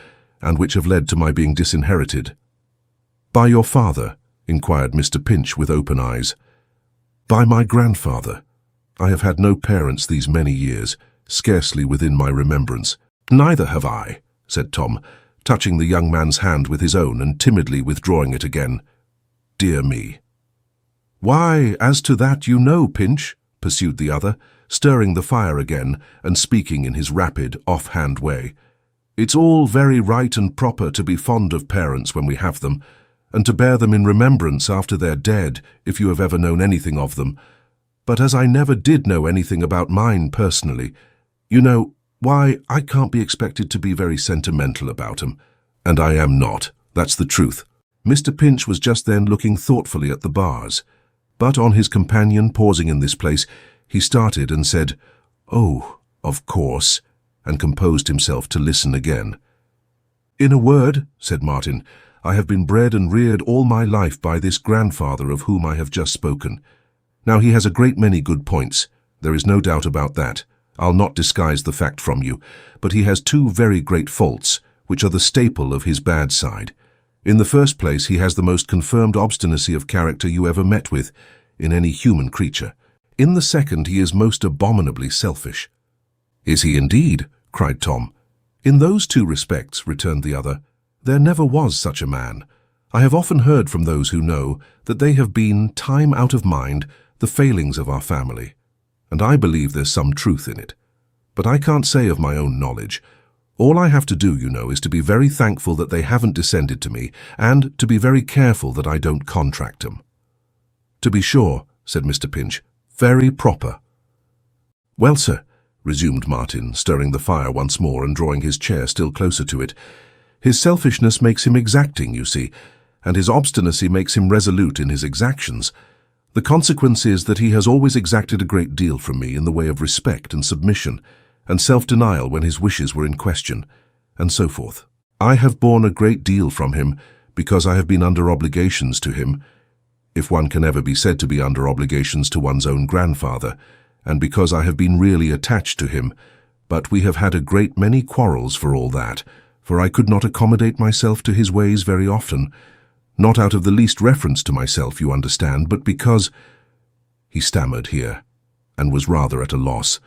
and which have led to my being disinherited." "By your father?" inquired Mr. Pinch with open eyes. "By my grandfather. I have had no parents these many years, scarcely within my remembrance." "Neither have I," said Tom, touching the young man's hand with his own and timidly withdrawing it again. "Dear me." "Why, as to that you know, Pinch," pursued the other, stirring the fire again and speaking in his rapid, off-hand way, "it's all very right and proper to be fond of parents when we have them, and to bear them in remembrance after they're dead, if you have ever known anything of them. But as I never did know anything about mine personally, you know, why, I can't be expected to be very sentimental about 'em. And I am not, that's the truth." Mr. Pinch was just then looking thoughtfully at the bars, but on his companion pausing in this place, he started and said, "Oh, of course," and composed himself to listen again. "In a word," said Martin, "I have been bred and reared all my life by this grandfather of whom I have just spoken. Now he has a great many good points, there is no doubt about that. I'll not disguise the fact from you, but he has two very great faults, which are the staple of his bad side. In the first place, he has the most confirmed obstinacy of character you ever met with in any human creature. In the second, he is most abominably selfish." "Is he indeed?" cried Tom. "In those two respects," returned the other, "there never was such a man. I have often heard from those who know that they have been, time out of mind, the failings of our family, and I believe there's some truth in it. But I can't say of my own knowledge. All I have to do, you know, is to be very thankful that they haven't descended to me, and to be very careful that I don't contract 'em." "To be sure," said Mr. Pinch, "very proper." "Well, sir," resumed Martin, stirring the fire once more and drawing his chair still closer to it, "his selfishness makes him exacting, you see, and his obstinacy makes him resolute in his exactions. The consequence is that he has always exacted a great deal from me in the way of respect and submission, and self-denial when his wishes were in question, and so forth. I have borne a great deal from him because I have been under obligations to him, if one can ever be said to be under obligations to one's own grandfather, and because I have been really attached to him, but we have had a great many quarrels for all that, for I could not accommodate myself to his ways very often, not out of the least reference to myself, you understand, but because—" He stammered here, and was rather at a loss.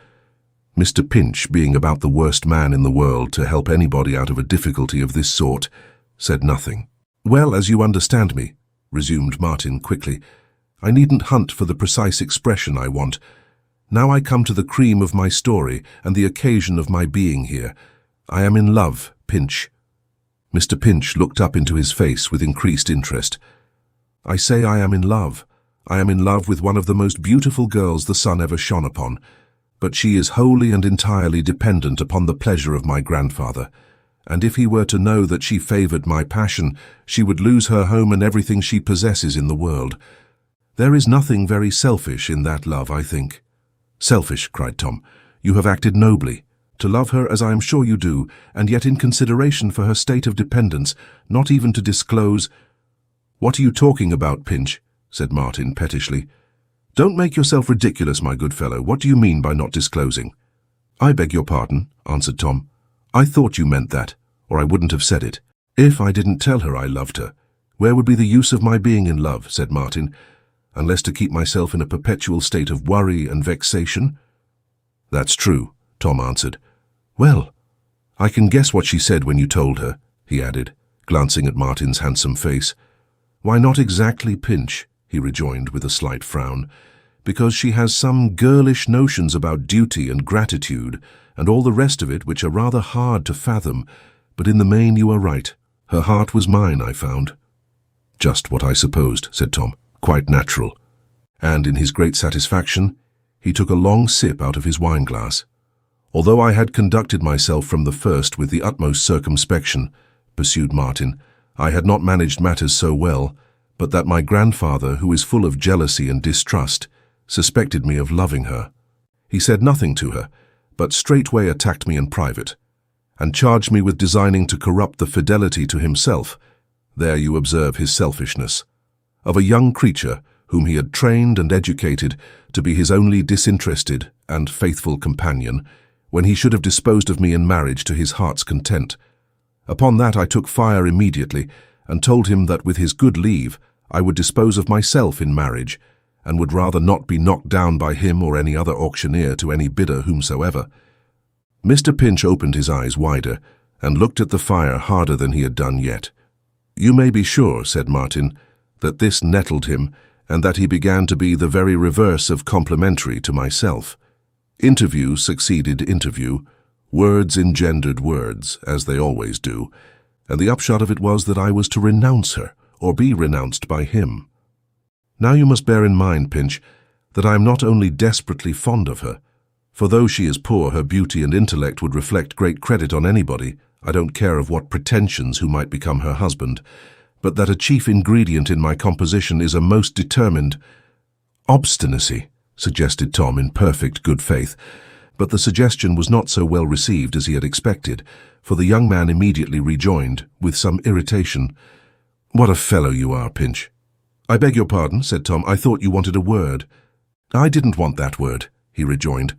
Mr. Pinch, being about the worst man in the world to help anybody out of a difficulty of this sort, said nothing. "Well, as you understand me," resumed Martin quickly, "I needn't hunt for the precise expression I want. Now I come to the cream of my story and the occasion of my being here. I am in love, Pinch." Mr. Pinch looked up into his face with increased interest. "I say I am in love. I am in love with one of the most beautiful girls the sun ever shone upon, but she is wholly and entirely dependent upon the pleasure of my grandfather, and if he were to know that she favored my passion, she would lose her home and everything she possesses in the world. There is nothing very selfish in that love, I think." "Selfish," cried Tom. "You have acted nobly. To love her as I am sure you do, and yet in consideration for her state of dependence, not even to disclose—" "What are you talking about, Pinch?" said Martin pettishly. "Don't make yourself ridiculous, my good fellow. What do you mean by not disclosing?" "I beg your pardon," answered Tom. "I thought you meant that, or I wouldn't have said it. If I didn't tell her I loved her, where would be the use of my being in love," said Martin, "unless to keep myself in a perpetual state of worry and vexation?" "That's true," Tom answered. "Well, I can guess what she said when you told her," he added, glancing at Martin's handsome face. "Why, not exactly, Pinch," he rejoined with a slight frown, "because she has some girlish notions about duty and gratitude and all the rest of it which are rather hard to fathom, but in the main you are right. Her heart was mine, I found." "Just what I supposed," said Tom. "Quite natural." And in his great satisfaction, he took a long sip out of his wine-glass. "Although I had conducted myself from the first with the utmost circumspection," pursued Martin, "I had not managed matters so well, but that my grandfather, who is full of jealousy and distrust, suspected me of loving her. He said nothing to her, but straightway attacked me in private, and charged me with designing to corrupt the fidelity to himself— there you observe his selfishness— of a young creature whom he had trained and educated to be his only disinterested and faithful companion, when he should have disposed of me in marriage to his heart's content. Upon that I took fire immediately, and told him that with his good leave I would dispose of myself in marriage, and would rather not be knocked down by him or any other auctioneer to any bidder whomsoever." Mr. Pinch opened his eyes wider, and looked at the fire harder than he had done yet. "You may be sure," said Martin, "that this nettled him, and that he began to be the very reverse of complimentary to myself. Interview succeeded interview, words engendered words, as they always do, and the upshot of it was that I was to renounce her, or be renounced by him. Now you must bear in mind, Pinch, that I am not only desperately fond of her, for though she is poor, her beauty and intellect would reflect great credit on anybody, I don't care of what pretensions, who might become her husband, but that a chief ingredient in my composition is a most determined— "Obstinacy," suggested Tom in perfect good faith, but the suggestion was not so well received as he had expected, for the young man immediately rejoined, with some irritation— "What a fellow you are, Pinch." "I beg your pardon," said Tom. "I thought you wanted a word." "I didn't want that word," he rejoined.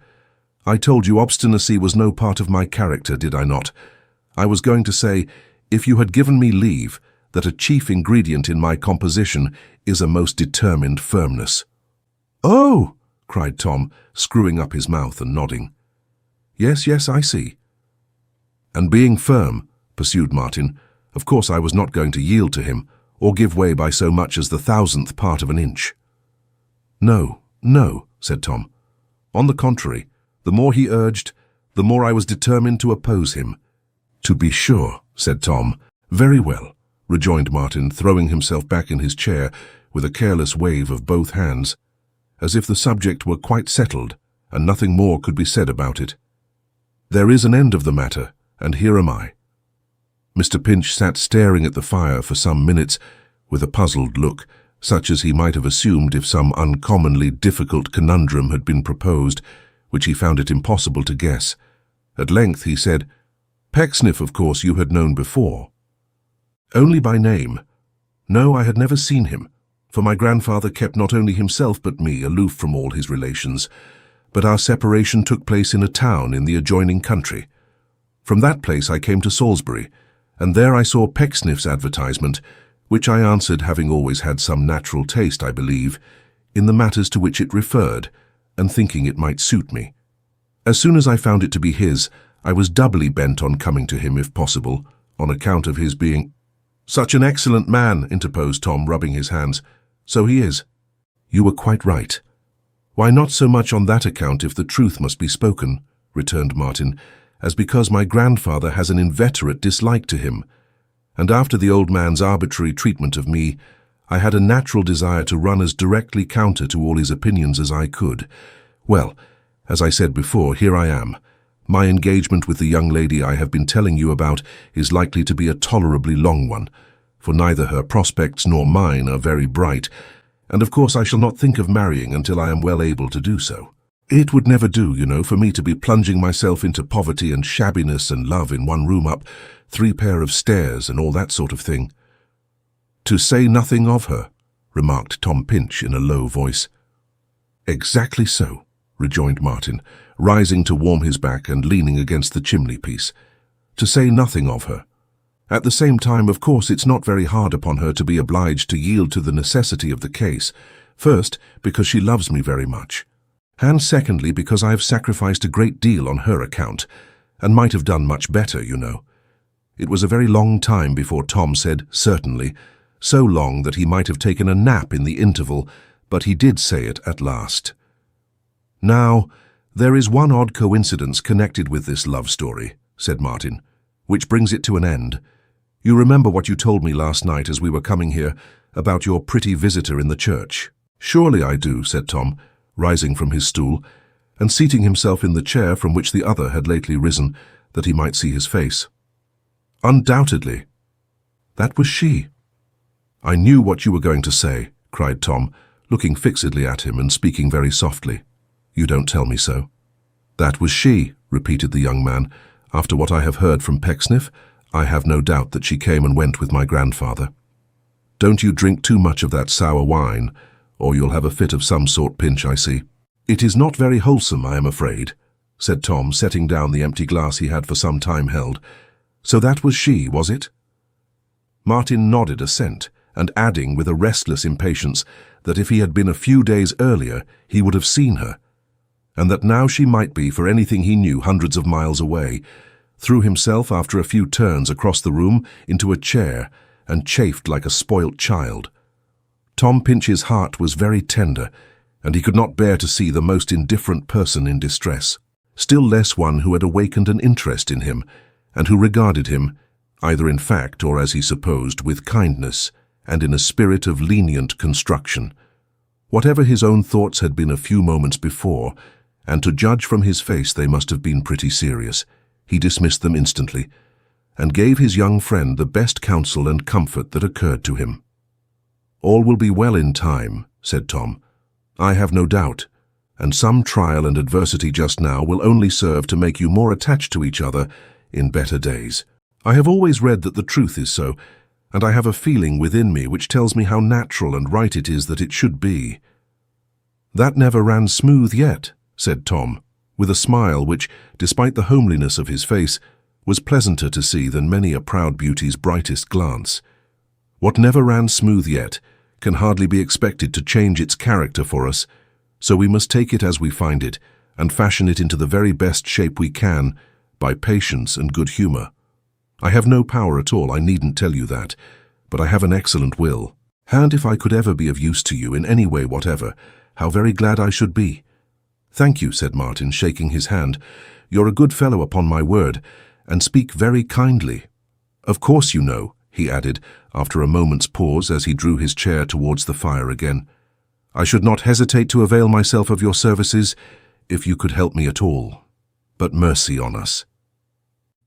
"I told you obstinacy was no part of my character, did I not? I was going to say, if you had given me leave, that a chief ingredient in my composition is a most determined firmness." "Oh!" cried Tom, screwing up his mouth and nodding. "Yes, yes, I see." "And being firm," pursued Martin, "of course I was not going to yield to him, or give way by so much as the 1,000th part of an inch." "No, no," said Tom. "On the contrary, the more he urged, the more I was determined to oppose him." "To be sure," said Tom. "Very well," rejoined Martin, throwing himself back in his chair with a careless wave of both hands, as if the subject were quite settled and nothing more could be said about it. "There is an end of the matter, and here am I." Mr. Pinch sat staring at the fire for some minutes with a puzzled look, such as he might have assumed if some uncommonly difficult conundrum had been proposed, which he found it impossible to guess. At length he said, "Pecksniff, of course, you had known before." "Only by name. No, I had never seen him, for my grandfather kept not only himself but me aloof from all his relations, but our separation took place in a town in the adjoining country. From that place I came to Salisbury, and there I saw Pecksniff's advertisement, which I answered, having always had some natural taste, I believe, in the matters to which it referred, and thinking it might suit me. As soon as I found it to be his, I was doubly bent on coming to him if possible, on account of his being— "Such an excellent man," interposed Tom, rubbing his hands. "So he is." "You were quite right." "Why, not so much on that account, if the truth must be spoken," returned Martin, "as because my grandfather has an inveterate dislike to him, and after the old man's arbitrary treatment of me, I had a natural desire to run as directly counter to all his opinions as I could. Well, as I said before, here I am. My engagement with the young lady I have been telling you about is likely to be a tolerably long one, for neither her prospects nor mine are very bright, and of course I shall not think of marrying until I am well able to do so. It would never do, you know, for me to be plunging myself into poverty and shabbiness and love in one room up 3 pair of stairs and all that sort of thing." "To say nothing of her," remarked Tom Pinch in a low voice. "Exactly so," rejoined Martin, rising to warm his back and leaning against the chimney-piece. "To say nothing of her. At the same time, of course, it's not very hard upon her to be obliged to yield to the necessity of the case, first, because she loves me very much, and secondly, because I have sacrificed a great deal on her account, and might have done much better, you know." It was a very long time before Tom said "certainly," so long that he might have taken a nap in the interval, but he did say it at last. "Now, there is one odd coincidence connected with this love story," said Martin, "which brings it to an end. You remember what you told me last night as we were coming here about your pretty visitor in the church?" "Surely I do," said Tom, rising from his stool, and seating himself in the chair from which the other had lately risen, that he might see his face. "Undoubtedly. That was she." "I knew what you were going to say," cried Tom, looking fixedly at him and speaking very softly. "You don't tell me so." "That was she," repeated the young man. "After what I have heard from Pecksniff, I have no doubt that she came and went with my grandfather. Don't you drink too much of that sour wine, or you'll have a fit of some sort, Pinch, I see." "It is not very wholesome, I am afraid," said Tom, setting down the empty glass he had for some time held. "So that was she, was it?" Martin nodded assent, and adding with a restless impatience that if he had been a few days earlier he would have seen her, and that now she might be, for anything he knew, hundreds of miles away, threw himself after a few turns across the room into a chair and chafed like a spoilt child. Tom Pinch's heart was very tender, and he could not bear to see the most indifferent person in distress, still less one who had awakened an interest in him, and who regarded him, either in fact or as he supposed, with kindness and in a spirit of lenient construction. Whatever his own thoughts had been a few moments before, and to judge from his face they must have been pretty serious, he dismissed them instantly, and gave his young friend the best counsel and comfort that occurred to him. "All will be well in time," said Tom. "I have no doubt, and some trial and adversity just now will only serve to make you more attached to each other in better days. I have always read that the truth is so, and I have a feeling within me which tells me how natural and right it is that it should be." "That never ran smooth yet," said Tom, with a smile which, despite the homeliness of his face, was pleasanter to see than many a proud beauty's brightest glance. "What never ran smooth yet can hardly be expected to change its character for us, so we must take it as we find it, and fashion it into the very best shape we can, by patience and good humor. I have no power at all, I needn't tell you that, but I have an excellent will, and if I could ever be of use to you in any way whatever, how very glad I should be." "Thank you," said Martin, shaking his hand. "You're a good fellow upon my word, and speak very kindly. Of course you know," he added, after a moment's pause as he drew his chair towards the fire again, "I should not hesitate to avail myself of your services if you could help me at all. But mercy on us."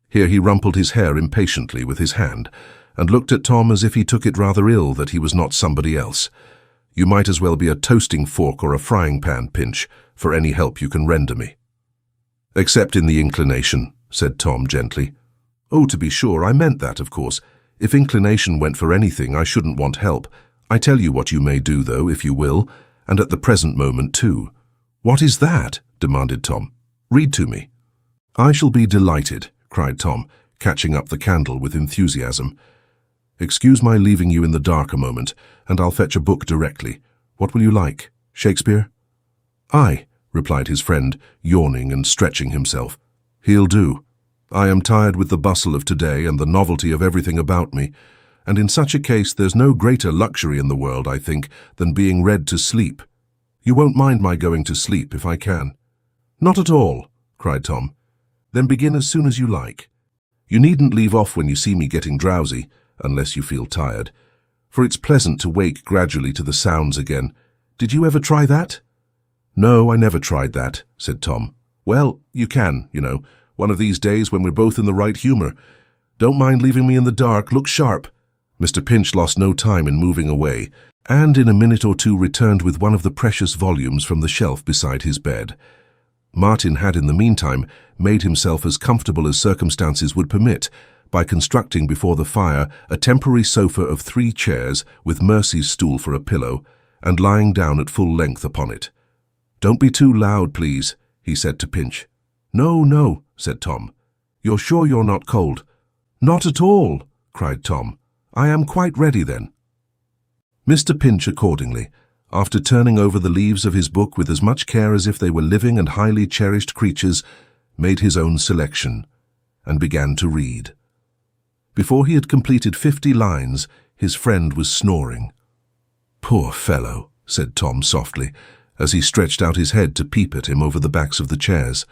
Here he rumpled his hair impatiently with his hand, and looked at Tom as if he took it rather ill that he was not somebody else. "You might as well be a toasting fork or a frying pan, Pinch, for any help you can render me." "Except in the inclination," said Tom gently. "Oh, to be sure, I meant that, of course. If inclination went for anything, I shouldn't want help. I tell you what you may do, though, if you will, and at the present moment, too." "What is that?" demanded Tom. "Read to me." "I shall be delighted," cried Tom, catching up the candle with enthusiasm. "Excuse my leaving you in the dark a moment, and I'll fetch a book directly. What will you like? Shakespeare?" "Aye," replied his friend, yawning and stretching himself. "He'll do. I am tired with the bustle of today and the novelty of everything about me, and in such a case there's no greater luxury in the world, I think, than being read to sleep. You won't mind my going to sleep if I can?" "Not at all," cried Tom. "Then begin as soon as you like. You needn't leave off when you see me getting drowsy, unless you feel tired, for it's pleasant to wake gradually to the sounds again. Did you ever try that?" "No, I never tried that," said Tom. "Well, you can, you know, one of these days when we're both in the right humor. Don't mind leaving me in the dark. Look sharp." Mr. Pinch lost no time in moving away, and in a minute or two returned with one of the precious volumes from the shelf beside his bed. Martin had in the meantime made himself as comfortable as circumstances would permit by constructing before the fire a temporary sofa of 3 chairs with Mercy's stool for a pillow, and lying down at full length upon it. "Don't be too loud, please," he said to Pinch. "No, no," said Tom. "You're sure you're not cold?" "Not at all," cried Tom. "I am quite ready then." Mr. Pinch accordingly, after turning over the leaves of his book with as much care as if they were living and highly cherished creatures, made his own selection, and began to read. Before he had completed 50 lines, his friend was snoring. "Poor fellow," said Tom softly, as he stretched out his head to peep at him over the backs of the chairs.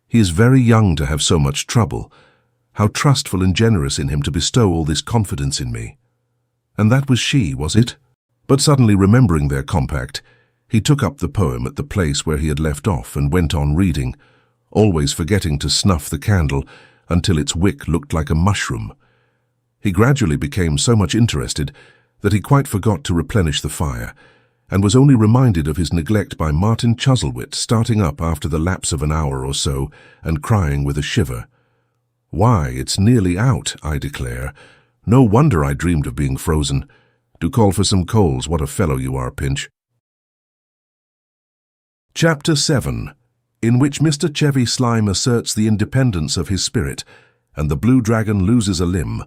"He is very young to have so much trouble. How trustful and generous in him to bestow all this confidence in me." And that was she, was it? But suddenly remembering their compact, he took up the poem at the place where he had left off and went on reading, always forgetting to snuff the candle until its wick looked like a mushroom. He gradually became so much interested that he quite forgot to replenish the fire, and was only reminded of his neglect by Martin Chuzzlewit starting up after the lapse of an hour or so and crying with a shiver, "Why, it's nearly out, I declare. No wonder I dreamed of being frozen. Do call for some coals. What a fellow you are, Pinch." Chapter 7, in which Mr. Chevy Slime asserts the independence of his spirit, and the Blue Dragon loses a limb.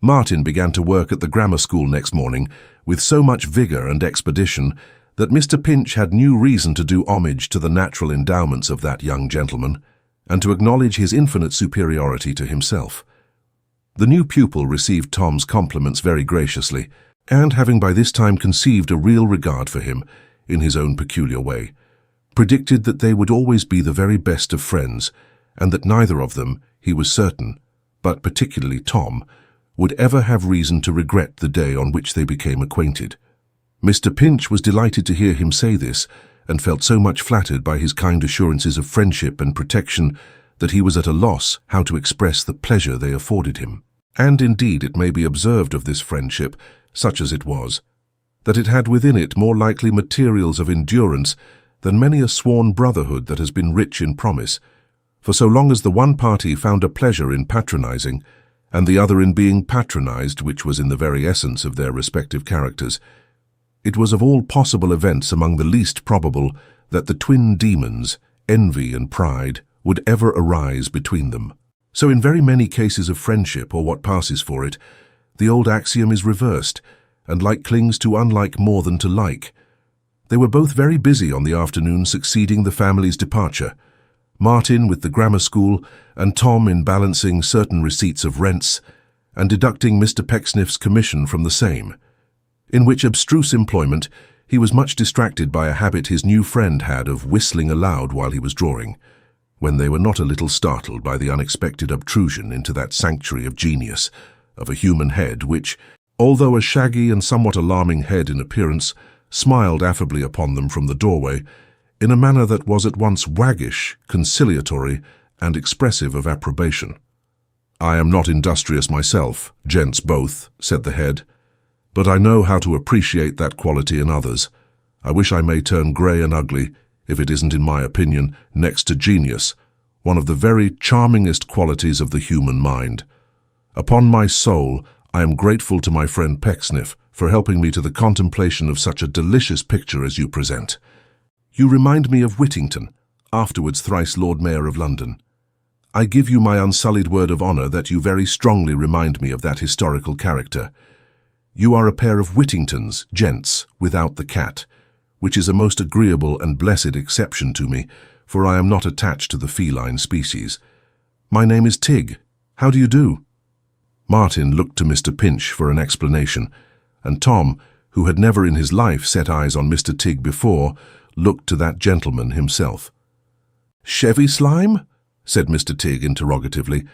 Martin began to work at the grammar school next morning with so much vigour and expedition that Mr. Pinch had new reason to do homage to the natural endowments of that young gentleman, and to acknowledge his infinite superiority to himself. The new pupil received Tom's compliments very graciously, and having by this time conceived a real regard for him, in his own peculiar way, predicted that they would always be the very best of friends, and that neither of them, he was certain, but particularly Tom, would ever have reason to regret the day on which they became acquainted. Mr. Pinch was delighted to hear him say this, and felt so much flattered by his kind assurances of friendship and protection that he was at a loss how to express the pleasure they afforded him. And indeed it may be observed of this friendship, such as it was, that it had within it more likely materials of endurance than many a sworn brotherhood that has been rich in promise, for so long as the one party found a pleasure in patronizing, and the other in being patronized, which was in the very essence of their respective characters, it was of all possible events among the least probable that the twin demons, envy and pride, would ever arise between them. So in very many cases of friendship, or what passes for it, the old axiom is reversed, and like clings to unlike more than to like. They were both very busy on the afternoon succeeding the family's departure, Martin with the grammar school, and Tom in balancing certain receipts of rents, and deducting Mr. Pecksniff's commission from the same, in which abstruse employment he was much distracted by a habit his new friend had of whistling aloud while he was drawing, when they were not a little startled by the unexpected obtrusion into that sanctuary of genius, of a human head which, although a shaggy and somewhat alarming head in appearance, smiled affably upon them from the doorway, in a manner that was at once waggish, conciliatory, and expressive of approbation. "I am not industrious myself, gents both," said the head, "but I know how to appreciate that quality in others. I wish I may turn grey and ugly, if it isn't, in my opinion, next to genius, one of the very charmingest qualities of the human mind. Upon my soul, I am grateful to my friend Pecksniff for helping me to the contemplation of such a delicious picture as you present. You remind me of Whittington, afterwards thrice Lord Mayor of London. I give you my unsullied word of honor that you very strongly remind me of that historical character. You are a pair of Whittingtons, gents, without the cat, which is a most agreeable and blessed exception to me, for I am not attached to the feline species. My name is Tig. How do you do?" Martin looked to Mr. Pinch for an explanation, and Tom, who had never in his life set eyes on Mr. Tig before, looked to that gentleman himself. "Chevy slime?" said Mr. Tig interrogatively,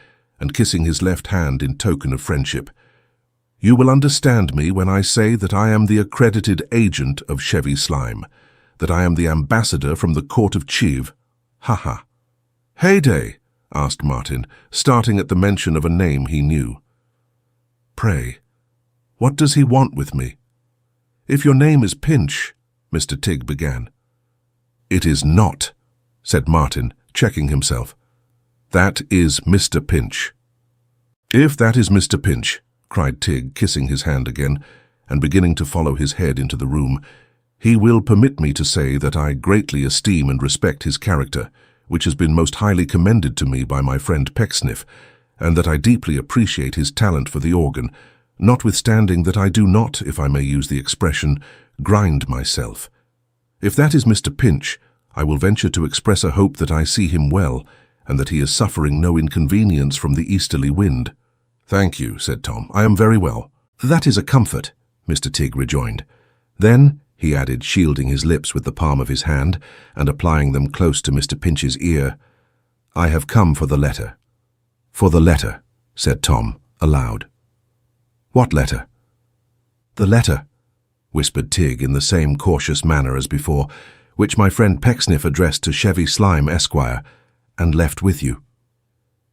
and kissing his left hand in token of friendship. "You will understand me when I say that I am the accredited agent of Chevy slime, that I am the ambassador from the court of Chiv. Ha ha." "Heyday?" asked Martin, starting at the mention of a name he knew. "Pray, what does he want with me?" "If your name is Pinch," Mr. Tig began. "It is not," said Martin, checking himself. "That is Mr. Pinch." "If that is Mr. Pinch," cried Tig, kissing his hand again, and beginning to follow his head into the room, "he will permit me to say that I greatly esteem and respect his character, which has been most highly commended to me by my friend Pecksniff, and that I deeply appreciate his talent for the organ, notwithstanding that I do not, if I may use the expression, grind myself. If that is Mr. Pinch, I will venture to express a hope that I see him well, and that he is suffering no inconvenience from the easterly wind." "Thank you," said Tom. "I am very well." "That is a comfort," Mr. Tig rejoined. Then, he added, shielding his lips with the palm of his hand and applying them close to Mr. Pinch's ear, "I have come for the letter." "For the letter," said Tom, aloud. "What letter?" "The letter," whispered Tig in the same cautious manner as before, "which my friend Pecksniff addressed to Chevy Slime, Esquire, and left with you."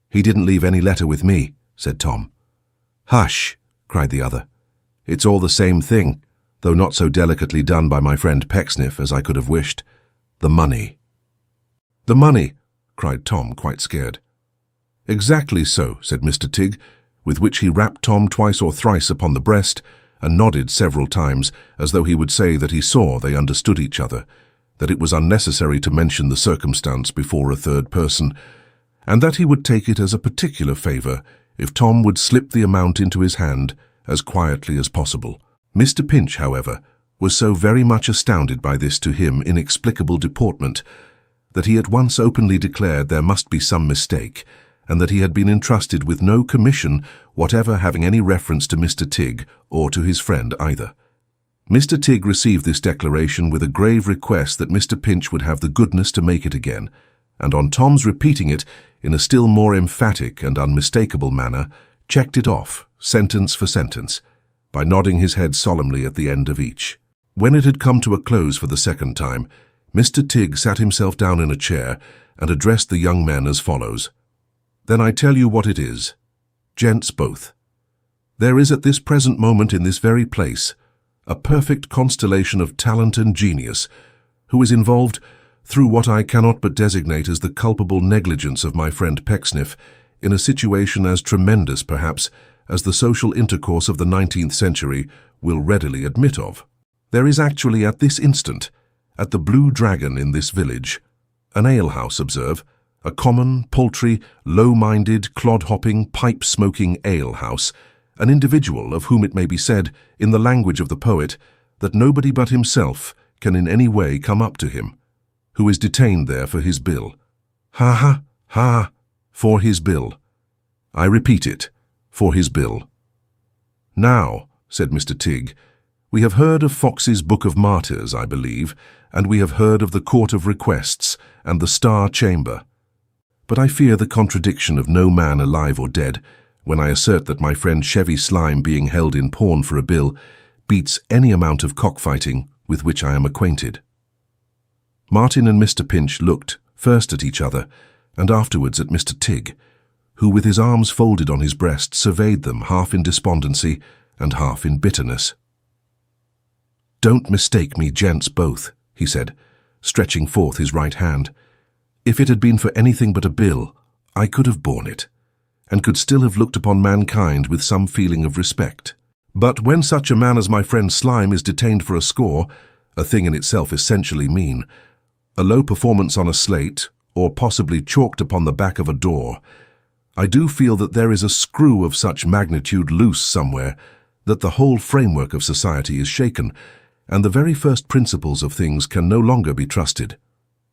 "He didn't leave any letter with me," said Tom. "Hush," cried the other. "It's all the same thing, though not so delicately done by my friend Pecksniff as I could have wished. The money." "The money," cried Tom, quite scared. "Exactly so," said Mr. Tig, with which he rapped Tom twice or thrice upon the breast, and nodded several times, as though he would say that he saw they understood each other, that it was unnecessary to mention the circumstance before a third person, and that he would take it as a particular favour if Tom would slip the amount into his hand as quietly as possible. Mr. Pinch, however, was so very much astounded by this to him inexplicable deportment that he at once openly declared there must be some mistake, and that he had been entrusted with no commission whatever having any reference to Mr. Tig or to his friend either. Mr. Tig received this declaration with a grave request that Mr. Pinch would have the goodness to make it again, and on Tom's repeating it in a still more emphatic and unmistakable manner, checked it off, sentence for sentence, by nodding his head solemnly at the end of each. When it had come to a close for the second time, Mr. Tig sat himself down in a chair and addressed the young men as follows. "Then I tell you what it is, gents both. There is at this present moment in this very place a perfect constellation of talent and genius, who is involved, through what I cannot but designate as the culpable negligence of my friend Pecksniff, in a situation as tremendous, perhaps, as the social intercourse of the 19th century will readily admit of. There is actually at this instant, at the Blue Dragon in this village, an alehouse, observe, a common, paltry, low-minded, clod-hopping, pipe-smoking alehouse, an individual of whom it may be said, in the language of the poet, that nobody but himself can in any way come up to him, who is detained there for his bill. Ha ha, ha, for his bill. I repeat it, for his bill. Now, said Mr. Tig, we have heard of Fox's Book of Martyrs, I believe, and we have heard of the Court of Requests and the Star Chamber. But I fear the contradiction of no man alive or dead, when I assert that my friend Chevy Slime being held in pawn for a bill beats any amount of cockfighting with which I am acquainted. Martin and Mr. Pinch looked first at each other and afterwards at Mr. Tig, who with his arms folded on his breast surveyed them half in despondency and half in bitterness. "Don't mistake me, gents both," he said, stretching forth his right hand. "If it had been for anything but a bill, I could have borne it, and could still have looked upon mankind with some feeling of respect. But when such a man as my friend Slime is detained for a score, a thing in itself essentially mean, a low performance on a slate, or possibly chalked upon the back of a door. I do feel that there is a screw of such magnitude loose somewhere that the whole framework of society is shaken, and the very first principles of things can no longer be trusted.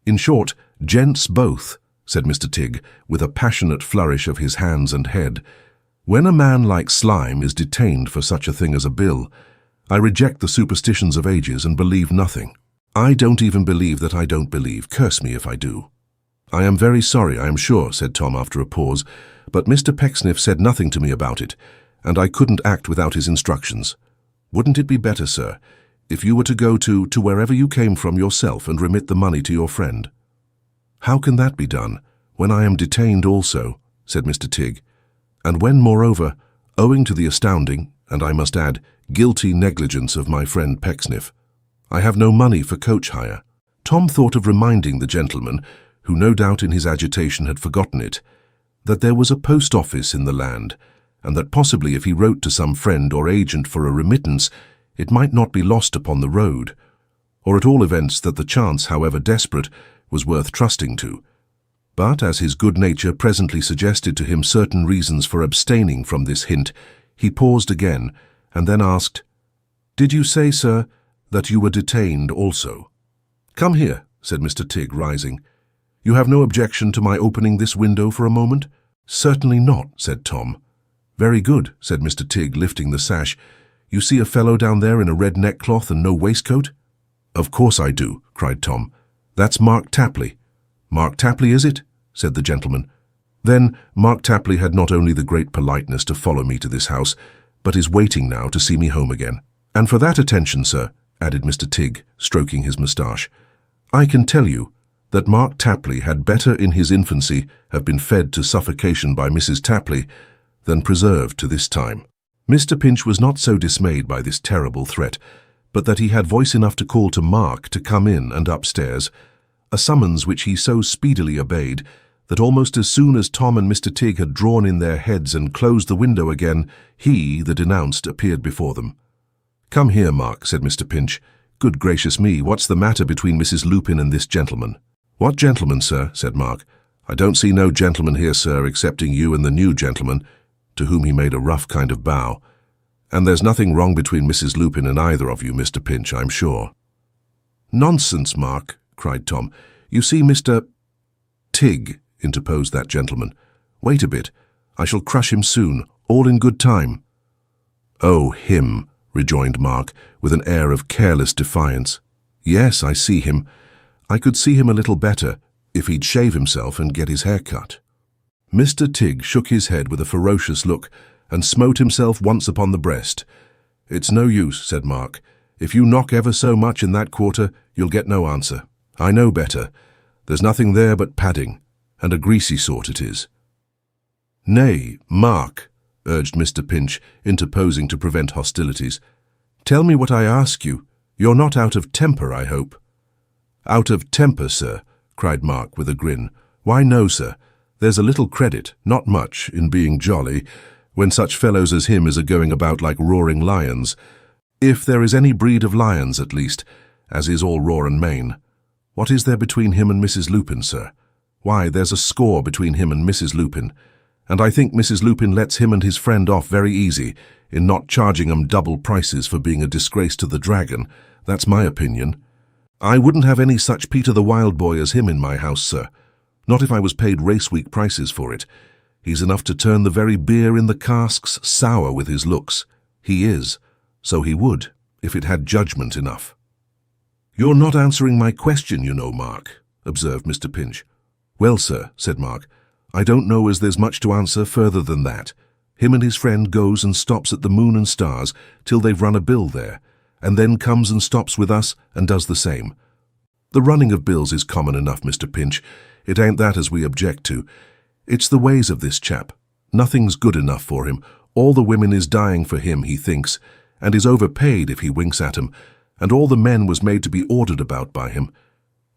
In short, gents both, said Mr. Tigg, with a passionate flourish of his hands and head, when a man like Slime is detained for such a thing as a bill, I reject the superstitions of ages and believe nothing. I don't even believe that I don't believe, curse me if I do. I am very sorry, I am sure, said Tom after a pause, but Mr. Pecksniff said nothing to me about it, and I couldn't act without his instructions. Wouldn't it be better, sir, if you were to go to wherever you came from yourself and remit the money to your friend? How can that be done, when I am detained also, said Mr. Tigg, and when, moreover, owing to the astounding, and I must add, guilty negligence of my friend Pecksniff, I have no money for coach hire. Tom thought of reminding the gentleman, who no doubt in his agitation had forgotten it, that there was a post office in the land, and that possibly if he wrote to some friend or agent for a remittance, it might not be lost upon the road, or at all events that the chance, however desperate, was worth trusting to. But as his good nature presently suggested to him certain reasons for abstaining from this hint, he paused again, and then asked, "Did you say, sir, that you were detained also?" "Come here," said Mr. Tigg, rising. "You have no objection to my opening this window for a moment?" "Certainly not," said Tom. "Very good," said Mr. Tigg, lifting the sash. "You see a fellow down there in a red neckcloth and no waistcoat?" "Of course I do," cried Tom. "That's Mark Tapley." "Mark Tapley, is it?" said the gentleman. "Then Mark Tapley had not only the great politeness to follow me to this house, but is waiting now to see me home again. And for that attention, sir," added Mr. Tigg, stroking his moustache, "I can tell you that Mark Tapley had better in his infancy have been fed to suffocation by Mrs. Tapley than preserved to this time." Mr. Pinch was not so dismayed by this terrible threat, but that he had voice enough to call to Mark to come in and upstairs, a summons which he so speedily obeyed that almost as soon as Tom and Mr. Tigg had drawn in their heads and closed the window again, he, the denounced, appeared before them. "Come here, Mark," said Mr. Pinch. "Good gracious me, what's the matter between Mrs. Lupin and this gentleman?" "What gentleman, sir?" said Mark. "I don't see no gentleman here, sir, excepting you and the new gentleman," to whom he made a rough kind of bow. "And there's nothing wrong between Mrs. Lupin and either of you, Mr. Pinch, I'm sure." "Nonsense, Mark," cried Tom. "You see, Mr. Tigg," interposed that gentleman. "Wait a bit. I shall crush him soon, all in good time." "Oh, him," rejoined Mark, with an air of careless defiance. "Yes, I see him. I could see him a little better if he'd shave himself and get his hair cut." Mr. Tigg shook his head with a ferocious look and smote himself once upon the breast. "It's no use," said Mark. "If you knock ever so much in that quarter, you'll get no answer. I know better. There's nothing there but padding, and a greasy sort it is." "Nay, Mark," urged Mr. Pinch, interposing to prevent hostilities. "Tell me what I ask you. You're not out of temper, I hope." "Out of temper, sir?" cried Mark with a grin. "Why, no, sir. There's a little credit, not much, in being jolly, when such fellows as him is a-going about like roaring lions. If there is any breed of lions, at least, as is all roar and mane. What is there between him and Mrs. Lupin, sir? Why, there's a score between him and Mrs. Lupin, and I think Mrs. Lupin lets him and his friend off very easy in not charging 'em double prices for being a disgrace to the dragon. That's my opinion. I wouldn't have any such Peter the Wild Boy as him in my house, sir. Not if I was paid race-week prices for it. He's enough to turn the very beer in the casks sour with his looks. He is. So he would, if it had judgment enough." "You're not answering my question, you know, Mark," observed Mr. Pinch. "Well, sir," said Mark, "I don't know as there's much to answer further than that. Him and his friend goes and stops at the Moon and Stars till they've run a bill there, and then comes and stops with us and does the same. The running of bills is common enough, Mr. Pinch. It ain't that as we object to. It's the ways of this chap. Nothing's good enough for him. All the women is dying for him, he thinks, and is overpaid if he winks at 'em, and all the men was made to be ordered about by him.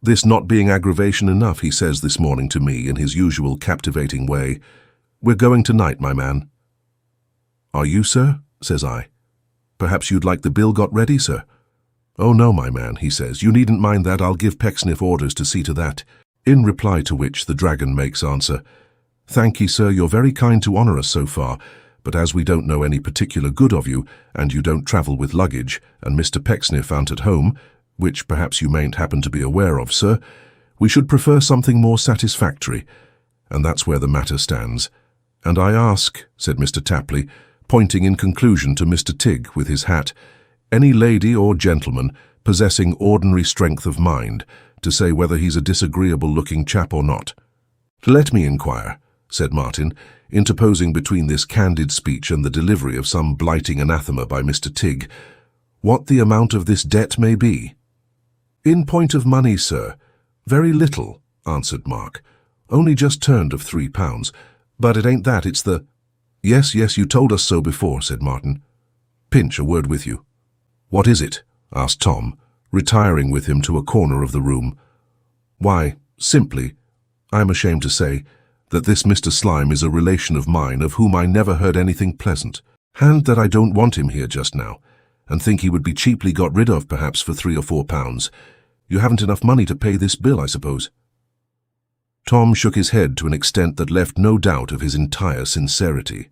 This not being aggravation enough, he says this morning to me in his usual captivating way, 'We're going tonight, my man.' 'Are you, sir?' says I. 'Perhaps you'd like the bill got ready, sir?' 'Oh, no, my man,' he says. 'You needn't mind that. I'll give Pecksniff orders to see to that.' In reply to which the dragon makes answer, "Thank ye, sir, you're very kind to honour us so far, but as we don't know any particular good of you, and you don't travel with luggage, and Mr. Pecksniff aren't at home, which perhaps you mayn't happen to be aware of, sir, we should prefer something more satisfactory, and that's where the matter stands. And I ask," said Mr. Tapley, pointing in conclusion to Mr. Tigg with his hat, "any lady or gentleman possessing ordinary strength of mind to say whether he's a disagreeable-looking chap or not." "Let me inquire," said Martin, interposing between this candid speech and the delivery of some blighting anathema by Mr. Tigg, "what the amount of this debt may be." "In point of money, sir, very little," answered Mark. "Only just turned of £3. But it ain't that, it's the—" Yes, you told us so before," said Martin. "Pinch, a word with you." "What is it?" asked Tom, retiring with him to a corner of the room. "Why, simply, I am ashamed to say, that this Mr. Slime is a relation of mine of whom I never heard anything pleasant, and that I don't want him here just now, and think he would be cheaply got rid of perhaps for £3 or £4. You haven't enough money to pay this bill, I suppose?" Tom shook his head to an extent that left no doubt of his entire sincerity.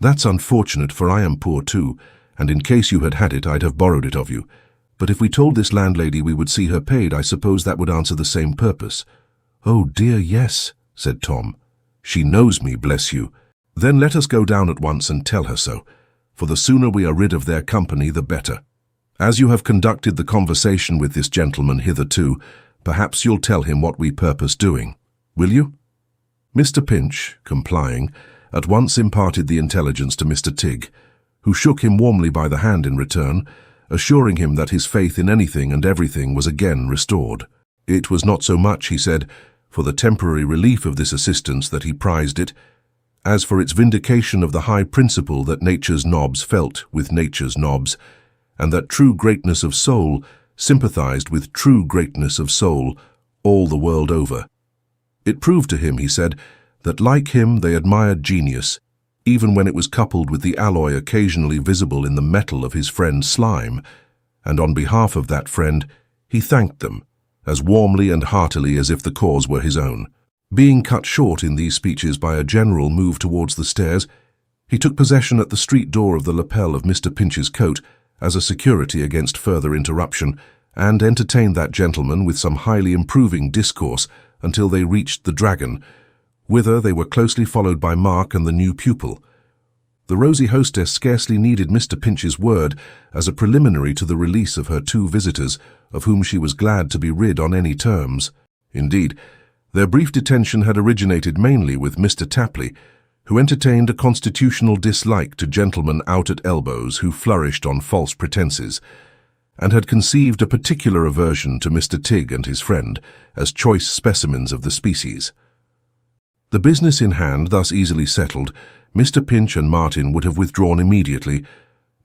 "That's unfortunate, for I am poor too, and in case you had had it, I'd have borrowed it of you. But if we told this landlady we would see her paid, I suppose that would answer the same purpose." "Oh dear, yes," said Tom. "She knows me, bless you. Then let us go down at once and tell her so, for the sooner we are rid of their company, the better. As you have conducted the conversation with this gentleman hitherto, perhaps you'll tell him what we purpose doing. Will you?" Mr. Pinch, complying, at once imparted the intelligence to Mr. Tigg, who shook him warmly by the hand in return, assuring him that his faith in anything and everything was again restored. It was not so much, he said, for the temporary relief of this assistance that he prized it, as for its vindication of the high principle that nature's knobs felt with nature's knobs, and that true greatness of soul sympathized with true greatness of soul all the world over. It proved to him, he said, that like him they admired genius, even when it was coupled with the alloy occasionally visible in the metal of his friend Slime, and on behalf of that friend he thanked them, as warmly and heartily as if the cause were his own. Being cut short in these speeches by a general move towards the stairs, he took possession at the street door of the lapel of Mr. Pinch's coat as a security against further interruption, and entertained that gentleman with some highly improving discourse until they reached the Dragon, whither they were closely followed by Mark and the new pupil. The rosy hostess scarcely needed Mr. Pinch's word as a preliminary to the release of her two visitors, of whom she was glad to be rid on any terms. Indeed, their brief detention had originated mainly with Mr. Tapley, who entertained a constitutional dislike to gentlemen out at elbows who flourished on false pretenses, and had conceived a particular aversion to Mr. Tigg and his friend as choice specimens of the species. The business in hand thus easily settled, Mr. Pinch and Martin would have withdrawn immediately,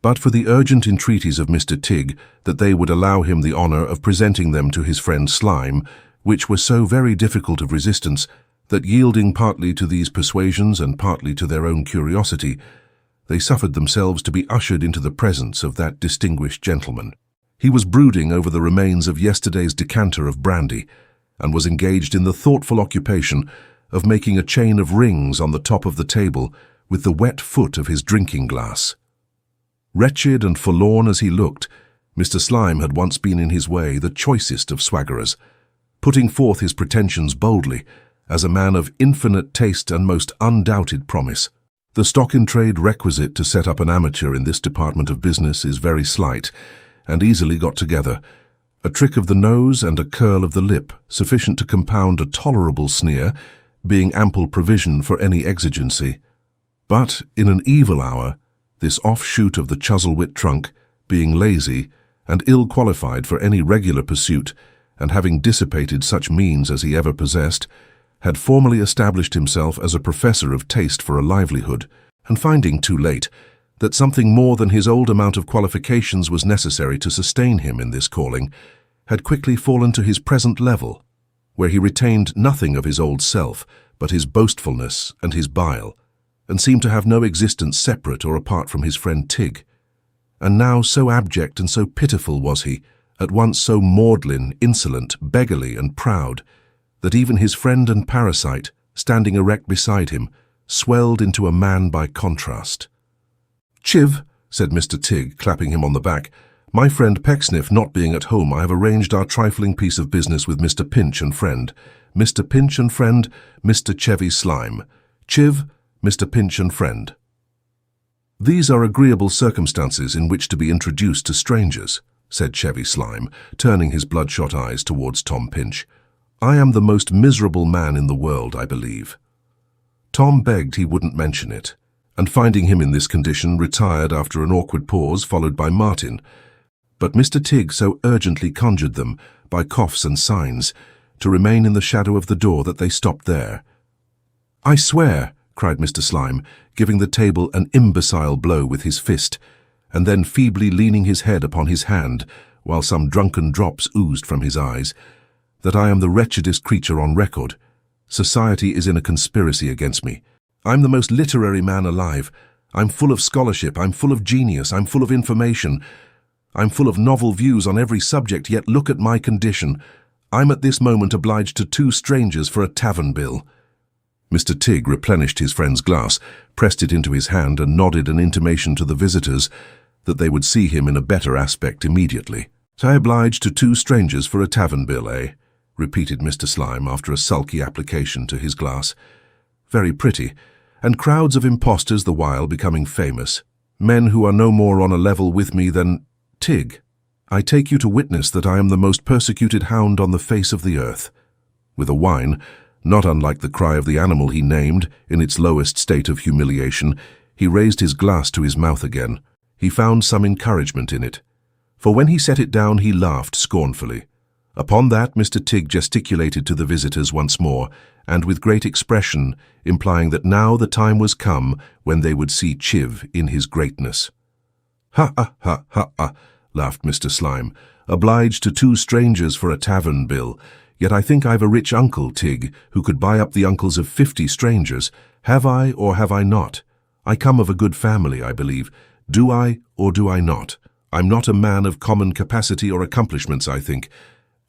but for the urgent entreaties of Mr. Tigg that they would allow him the honour of presenting them to his friend Slime, which were so very difficult of resistance, that yielding partly to these persuasions and partly to their own curiosity, they suffered themselves to be ushered into the presence of that distinguished gentleman. He was brooding over the remains of yesterday's decanter of brandy, and was engaged in the thoughtful occupation of making a chain of rings on the top of the table with the wet foot of his drinking-glass. Wretched and forlorn as he looked, Mr. Slime had once been in his way the choicest of swaggerers, putting forth his pretensions boldly, as a man of infinite taste and most undoubted promise. The stock-in-trade requisite to set up an amateur in this department of business is very slight, and easily got together, a trick of the nose and a curl of the lip, sufficient to compound a tolerable sneer, being ample provision for any exigency. But in an evil hour, this offshoot of the Chuzzlewit trunk, being lazy and ill-qualified for any regular pursuit, and having dissipated such means as he ever possessed, had formally established himself as a professor of taste for a livelihood, and finding too late that something more than his old amount of qualifications was necessary to sustain him in this calling, had quickly fallen to his present level, where he retained nothing of his old self but his boastfulness and his bile, and seemed to have no existence separate or apart from his friend Tigg. And now so abject and so pitiful was he, at once so maudlin, insolent, beggarly, and proud, that even his friend and parasite, standing erect beside him, swelled into a man by contrast. "Chiv," said Mr. Tigg, clapping him on the back, "my friend Pecksniff not being at home, I have arranged our trifling piece of business with Mr. Pinch and friend. Mr. Pinch and friend, Mr. Chevy Slime. Chiv, Mr. Pinch and friend." "These are agreeable circumstances in which to be introduced to strangers," said Chevy Slime, turning his bloodshot eyes towards Tom Pinch. "I am the most miserable man in the world, I believe." Tom begged he wouldn't mention it, and finding him in this condition, retired after an awkward pause followed by Martin. But Mr. Tigg so urgently conjured them, by coughs and signs, to remain in the shadow of the door that they stopped there. "I swear," cried Mr. Slime, giving the table an imbecile blow with his fist, and then feebly leaning his head upon his hand, while some drunken drops oozed from his eyes, "that I am the wretchedest creature on record. Society is in a conspiracy against me. I'm the most literary man alive. I'm full of scholarship, I'm full of genius, I'm full of information. I'm full of novel views on every subject, yet look at my condition. I'm at this moment obliged to 2 strangers for a tavern bill." Mr. Tigg replenished his friend's glass, pressed it into his hand, and nodded an intimation to the visitors that they would see him in a better aspect immediately. "I obliged to 2 strangers for a tavern bill, eh?" repeated Mr. Slime after a sulky application to his glass. "Very pretty, and crowds of impostors the while becoming famous, men who are no more on a level with me than— Tigg, I take you to witness that I am the most persecuted hound on the face of the earth." With a whine, not unlike the cry of the animal he named, in its lowest state of humiliation, he raised his glass to his mouth again. He found some encouragement in it, for when he set it down he laughed scornfully. Upon that Mr. Tigg gesticulated to the visitors once more, and with great expression, implying that now the time was come when they would see Chiv in his greatness. "Ha, ha, ha, ha, ha," laughed Mr. Slime, "obliged to 2 strangers for a tavern bill. Yet I think I've a rich uncle, Tigg, who could buy up the uncles of 50 strangers. Have I or have I not? I come of a good family, I believe. Do I or do I not? I'm not a man of common capacity or accomplishments, I think.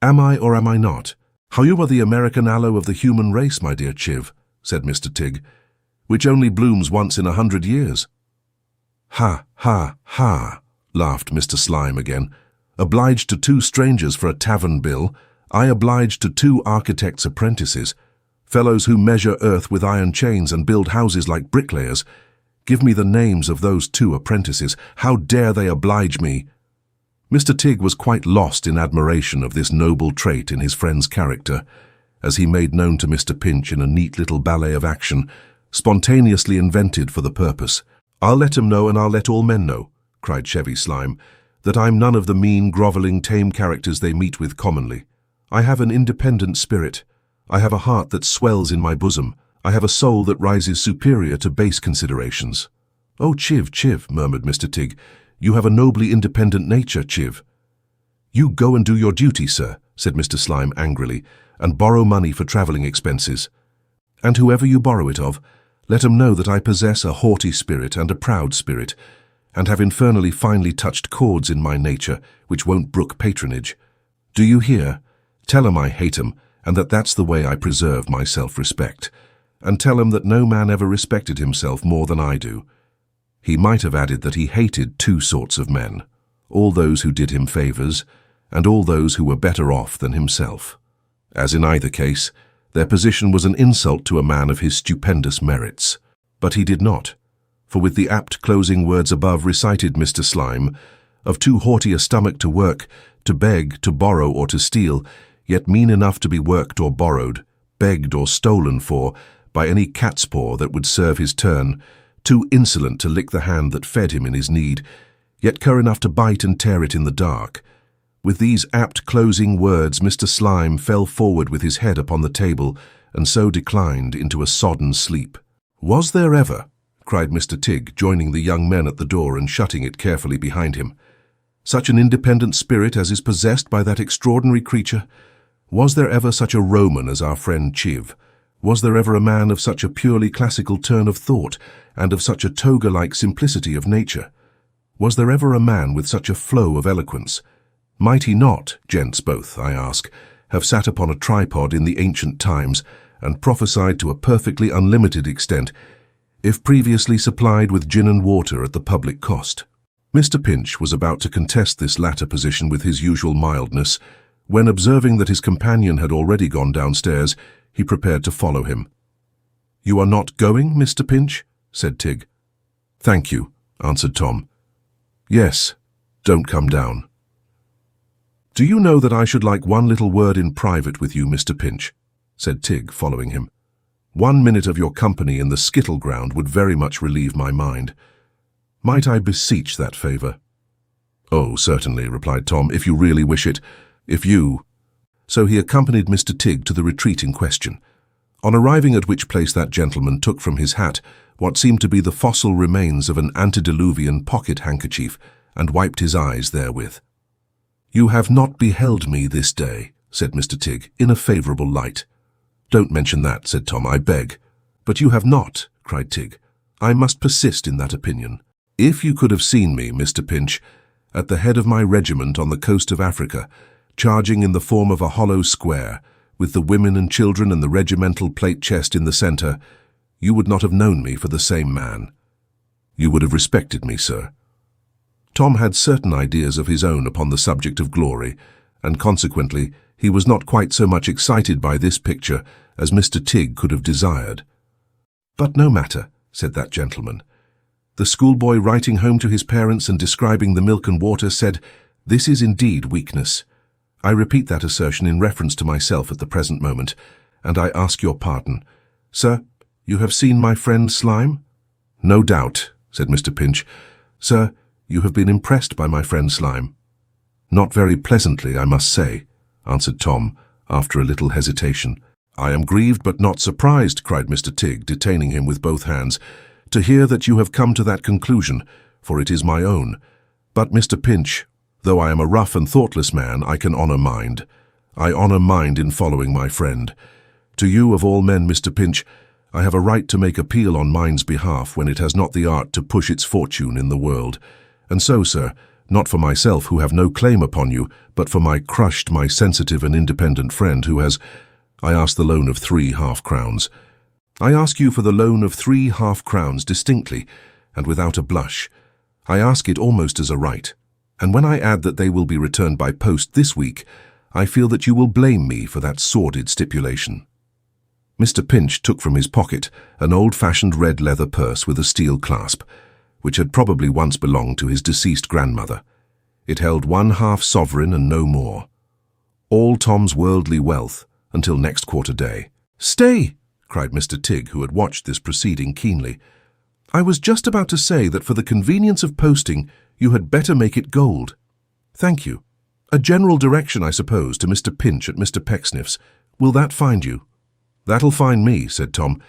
Am I or am I not? How you are the American aloe of the human race, my dear Chiv," said Mr. Tigg, "which only blooms once in 100 years. "Ha, ha, ha," laughed Mr. Slime again. "Obliged to 2 strangers for a tavern bill. I obliged to 2 architects' apprentices, fellows who measure earth with iron chains and build houses like bricklayers. Give me the names of those 2 apprentices. How dare they oblige me?" Mr. Tigg was quite lost in admiration of this noble trait in his friend's character, as he made known to Mr. Pinch in a neat little ballet of action, spontaneously invented for the purpose. "I'll let 'em know, and I'll let all men know," cried Chevy Slime, "that I'm none of the mean, grovelling, tame characters they meet with commonly. I have an independent spirit. I have a heart that swells in my bosom. I have a soul that rises superior to base considerations." "Oh, Chiv, Chiv," murmured Mr. Tigg, "you have a nobly independent nature, Chiv." "You go and do your duty, sir," said Mr. Slime angrily, "and borrow money for travelling expenses. And whoever you borrow it of, let 'em know that I possess a haughty spirit and a proud spirit, and have infernally finely touched chords in my nature which won't brook patronage. Do you hear? Tell 'em I hate 'em, and that that's the way I preserve my self-respect. And tell 'em that no man ever respected himself more than I do." He might have added that he hated 2 sorts of men, all those who did him favours, and all those who were better off than himself. As in either case, their position was an insult to a man of his stupendous merits. But he did not, for with the apt closing words above recited Mr. Slime, of too haughty a stomach to work, to beg, to borrow, or to steal, yet mean enough to be worked or borrowed, begged or stolen for, by any catspaw that would serve his turn, too insolent to lick the hand that fed him in his need, yet cur enough to bite and tear it in the dark. With these apt closing words Mr. Slime fell forward with his head upon the table, and so declined into a sodden sleep. "Was there ever," cried Mr. Tigg, joining the young men at the door and shutting it carefully behind him, "such an independent spirit as is possessed by that extraordinary creature? Was there ever such a Roman as our friend Chiv? Was there ever a man of such a purely classical turn of thought, and of such a toga-like simplicity of nature? Was there ever a man with such a flow of eloquence? Might he not, gents both, I ask, have sat upon a tripod in the ancient times and prophesied to a perfectly unlimited extent, if previously supplied with gin and water at the public cost. Mr. Pinch was about to contest this latter position with his usual mildness, when, observing that his companion had already gone downstairs, he prepared to follow him. "You are not going, Mr. Pinch?" said Tig. "Thank you," answered Tom. "Yes, don't come down." "Do you know that I should like one little word in private with you, Mr. Pinch?" said Tig, following him. "1 minute of your company in the skittle ground would very much relieve my mind. Might I beseech that favour?" "Oh, certainly," replied Tom, "if you really wish it. If you—" So he accompanied Mr. Tig to the retreat in question, on arriving at which place that gentleman took from his hat what seemed to be the fossil remains of an antediluvian pocket-handkerchief, and wiped his eyes therewith. "You have not beheld me this day," said Mr. Tig, "in a favourable light." "Don't mention that," said Tom, "I beg." "But you have not," cried Tig. "I must persist in that opinion. If you could have seen me, Mr. Pinch, at the head of my regiment on the coast of Africa, charging in the form of a hollow square, with the women and children and the regimental plate chest in the centre, you would not have known me for the same man. You would have respected me, sir." Tom had certain ideas of his own upon the subject of glory, and consequently he was not quite so much excited by this picture as Mr. Tig could have desired. "But no matter," said that gentleman. "The schoolboy writing home to his parents and describing the milk and water said, 'This is indeed weakness.' I repeat that assertion in reference to myself at the present moment, and I ask your pardon. Sir, you have seen my friend Slime?" "No doubt," said Mr. Pinch. "Sir, you have been impressed by my friend Slime?" "Not very pleasantly, I must say," answered Tom, after a little hesitation. "I am grieved but not surprised," cried Mr. Tig, detaining him with both hands, "to hear that you have come to that conclusion, for it is my own. But, Mr. Pinch, though I am a rough and thoughtless man, I can honour mind. I honour mind in following my friend. To you, of all men, Mr. Pinch, I have a right to make appeal on mind's behalf when it has not the art to push its fortune in the world. And so, sir, not for myself, who have no claim upon you, but for my crushed, my sensitive and independent friend who has, I ask the loan of 3 half-crowns. I ask you for the loan of 3 half-crowns distinctly, and without a blush. I ask it almost as a right. And when I add that they will be returned by post this week, I feel that you will blame me for that sordid stipulation." Mr. Pinch took from his pocket an old-fashioned red leather purse with a steel clasp, which had probably once belonged to his deceased grandmother. It held 1/2 sovereign and no more. All Tom's worldly wealth until next quarter day. "Stay!" cried Mr. Tig, who had watched this proceeding keenly. "I was just about to say that for the convenience of posting, you had better make it gold." "Thank you. A general direction, I suppose, to Mr. Pinch at Mr. Pecksniff's. Will that find you?" "That'll find me," said Tom.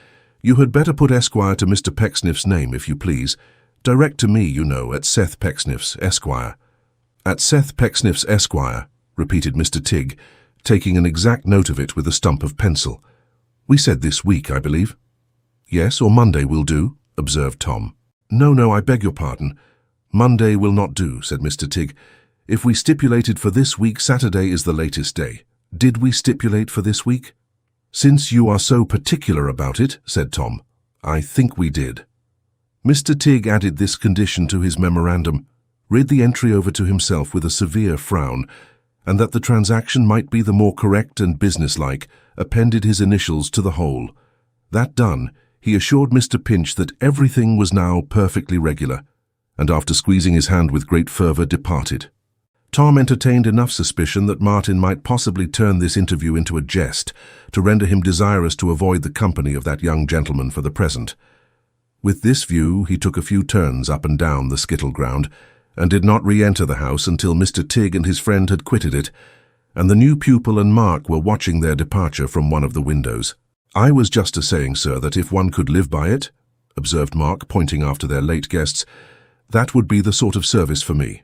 "You had better put Esquire to Mr. Pecksniff's name, if you please. Direct to me, you know, at Seth Pecksniff's, Esquire." "At Seth Pecksniff's, Esquire," repeated Mr. Tig, taking an exact note of it with a stump of pencil. "We said this week, I believe." "Yes, or Monday will do," observed Tom. No, I beg your pardon. Monday will not do," said Mr. Tig. "If we stipulated for this week, Saturday is the latest day. Did we stipulate for this week?" "Since you are so particular about it," said Tom, "I think we did." Mr. Tig added this condition to his memorandum, read the entry over to himself with a severe frown, and that the transaction might be the more correct and businesslike, appended his initials to the whole. That done, he assured Mr. Pinch that everything was now perfectly regular, and after squeezing his hand with great fervour departed. Tom entertained enough suspicion that Martin might possibly turn this interview into a jest, to render him desirous to avoid the company of that young gentleman for the present. With this view, he took a few turns up and down the skittle ground, and did not re-enter the house until Mr. Tig and his friend had quitted it, and the new pupil and Mark were watching their departure from one of the windows. "I was just a-saying, sir, that if one could live by it," observed Mark, pointing after their late guests, "that would be the sort of service for me.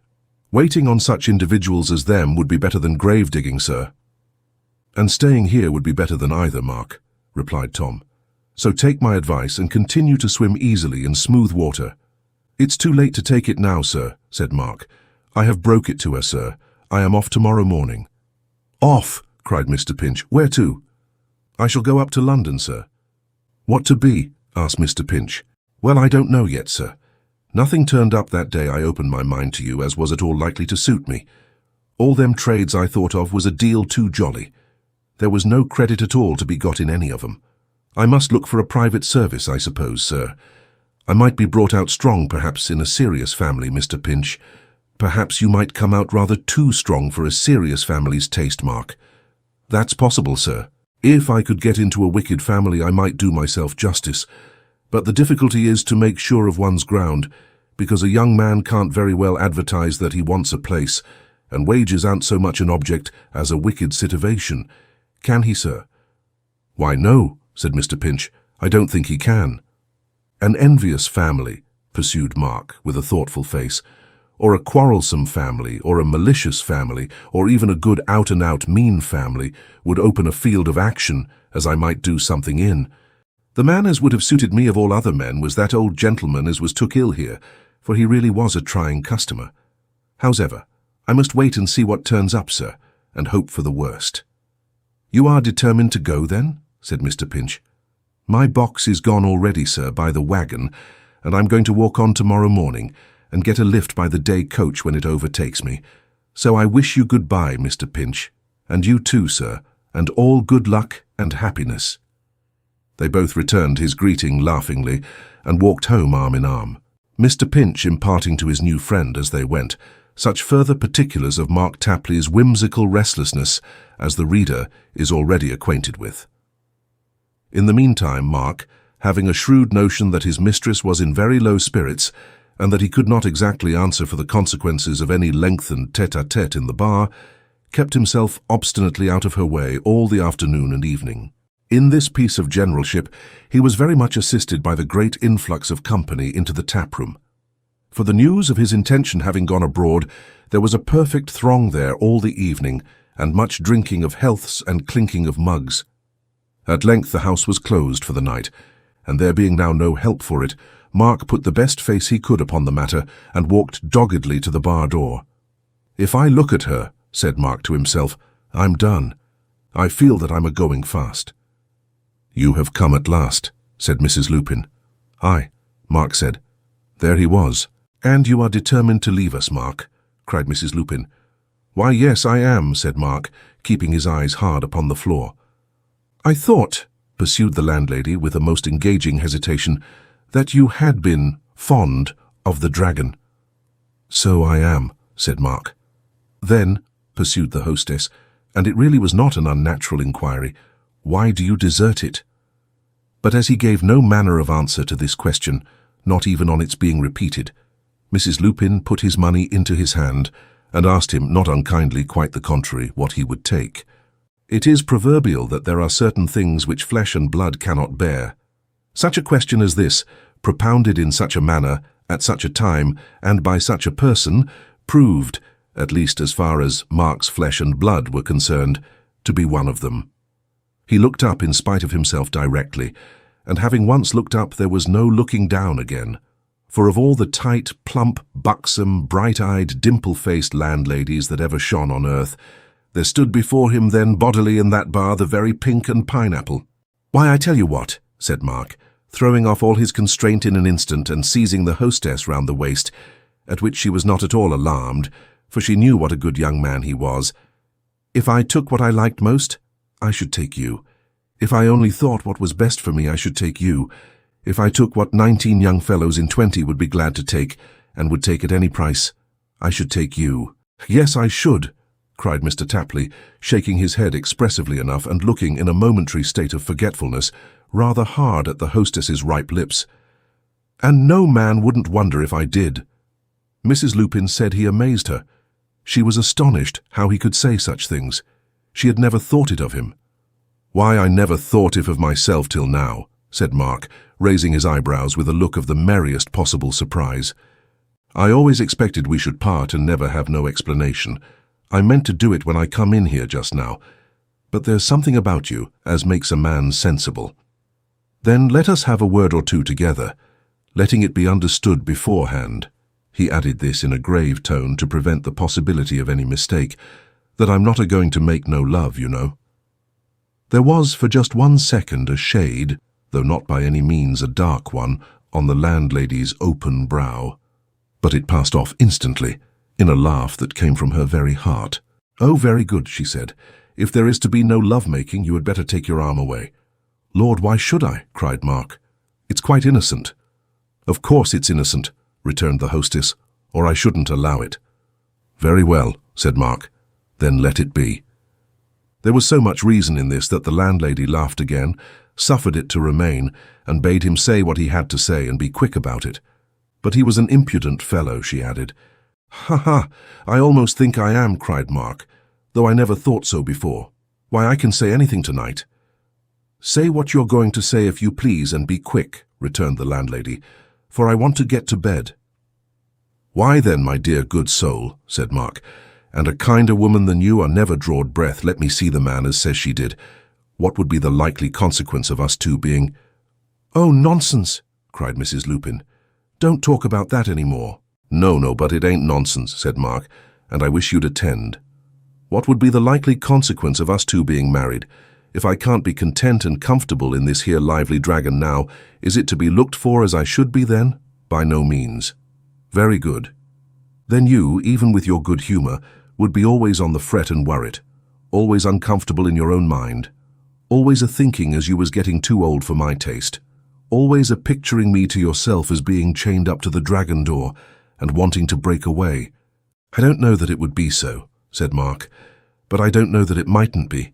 Waiting on such individuals as them would be better than grave-digging, sir." "And staying here would be better than either, Mark," replied Tom. "So take my advice and continue to swim easily in smooth water." "It's too late to take it now, sir," said Mark. "I have broke it to her, sir. I am off tomorrow morning." "Off!" cried Mr. Pinch. "Where to?" "I shall go up to London, sir." "What to be?" asked Mr. Pinch. "Well, I don't know yet, sir. Nothing turned up that day I opened my mind to you as was at all likely to suit me. All them trades I thought of was a deal too jolly. There was no credit at all to be got in any of 'em. I must look for a private service, I suppose, sir. I might be brought out strong, perhaps, in a serious family, Mr. Pinch. Perhaps you might come out rather too strong for a serious family's taste, Mark." "That's possible, sir. If I could get into a wicked family, I might do myself justice. But the difficulty is to make sure of one's ground, because a young man can't very well advertise that he wants a place, and wages aren't so much an object as a wicked situation. Can he, sir?" "Why, no," said Mr. Pinch. "I don't think he can." "An envious family," pursued Mark, with a thoughtful face, "or a quarrelsome family, or a malicious family, or even a good out-and-out mean family, would open a field of action, as I might do something in. The man as would have suited me of all other men was that old gentleman as was took ill here, for he really was a trying customer. Howsever, I must wait and see what turns up, sir, and hope for the worst." "You are determined to go, then?" said Mr. Pinch. "My box is gone already, sir, by the wagon, and I'm going to walk on tomorrow morning, and get a lift by the day coach when it overtakes me. So I wish you goodbye, Mr. Pinch, and you too, sir, and all good luck and happiness." They both returned his greeting laughingly, and walked home arm in arm, Mr. Pinch imparting to his new friend as they went such further particulars of Mark Tapley's whimsical restlessness as the reader is already acquainted with. In the meantime, Mark, having a shrewd notion that his mistress was in very low spirits, and that he could not exactly answer for the consequences of any lengthened tete-a-tete in the bar, kept himself obstinately out of her way all the afternoon and evening. In this piece of generalship he was very much assisted by the great influx of company into the tap-room. For the news of his intention having gone abroad, there was a perfect throng there all the evening, and much drinking of healths and clinking of mugs. At length the house was closed for the night, and there being now no help for it, Mark put the best face he could upon the matter, and walked doggedly to the bar door. "If I look at her," said Mark to himself, "I'm done. I feel that I'm a-going fast." "You have come at last," said Mrs. Lupin. "Aye," Mark said. There he was. "And you are determined to leave us, Mark?" cried Mrs. Lupin. "Why, yes, I am," said Mark, keeping his eyes hard upon the floor. "I thought," pursued the landlady with a most engaging hesitation, "that you had been fond of the dragon." "So I am," said Mark. "Then," pursued the hostess, and it really was not an unnatural inquiry, "why do you desert it?" But as he gave no manner of answer to this question, not even on its being repeated, Mrs. Lupin put his money into his hand, and asked him, not unkindly, quite the contrary, what he would take. It is proverbial that there are certain things which flesh and blood cannot bear. Such a question as this, propounded in such a manner, at such a time, and by such a person, proved, at least as far as Mark's flesh and blood were concerned, to be one of them. He looked up in spite of himself directly, and having once looked up there was no looking down again. For of all the tight, plump, buxom, bright-eyed, dimple-faced landladies that ever shone on earth, there stood before him then bodily in that bar the very pink and pineapple. "Why, I tell you what," said Mark, throwing off all his constraint in an instant and seizing the hostess round the waist, at which she was not at all alarmed, for she knew what a good young man he was. "If I took what I liked most, I should take you. If I only thought what was best for me, I should take you. If I took what 19 young fellows in 20 would be glad to take, and would take at any price, I should take you." "Yes, I should," cried Mr. Tapley, shaking his head expressively enough and looking in a momentary state of forgetfulness rather hard at the hostess's ripe lips. "And no man wouldn't wonder if I did." Mrs. Lupin said he amazed her. She was astonished how he could say such things. She had never thought it of him. "Why, I never thought it of myself till now," said Mark, raising his eyebrows with a look of the merriest possible surprise. "I always expected we should part and never have no explanation. I meant to do it when I come in here just now. But there's something about you as makes a man sensible. Then let us have a word or two together, letting it be understood beforehand." He added this in a grave tone to prevent the possibility of any mistake, that I'm not a-going to make no love, you know." There was for just 1 second a shade, though not by any means a dark one, on the landlady's open brow. But it passed off instantly, in a laugh that came from her very heart. "Oh, very good," she said. "If there is to be no love-making, you had better take your arm away." "Lord, why should I?" cried Mark. "It's quite innocent." "Of course it's innocent," returned the hostess, "or I shouldn't allow it." "Very well," said Mark. "Then let it be." There was so much reason in this that the landlady laughed again, suffered it to remain, and bade him say what he had to say and be quick about it. "But he was an impudent fellow," she added. "Ha ha! I almost think I am," cried Mark, "though I never thought so before. Why, I can say anything tonight." "Say what you're going to say if you please, and be quick," returned the landlady, "for I want to get to bed." "Why then, my dear good soul," said Mark, "and a kinder woman than you are never drawed breath, let me see the man as says she did. What would be the likely consequence of us two being—" "Oh, nonsense!" cried Mrs. Lupin. "Don't talk about that any more." No, but it ain't nonsense," said Mark, "and I wish you'd attend. What would be the likely consequence of us two being married? If I can't be content and comfortable in this here lively dragon now, is it to be looked for as I should be then? By no means." "Very good. Then you, even with your good humour, would be always on the fret and worrit, always uncomfortable in your own mind, always a-thinking as you was getting too old for my taste, always a-picturing me to yourself as being chained up to the dragon door and wanting to break away." "I don't know that it would be so," said Mark, "but I don't know that it mightn't be.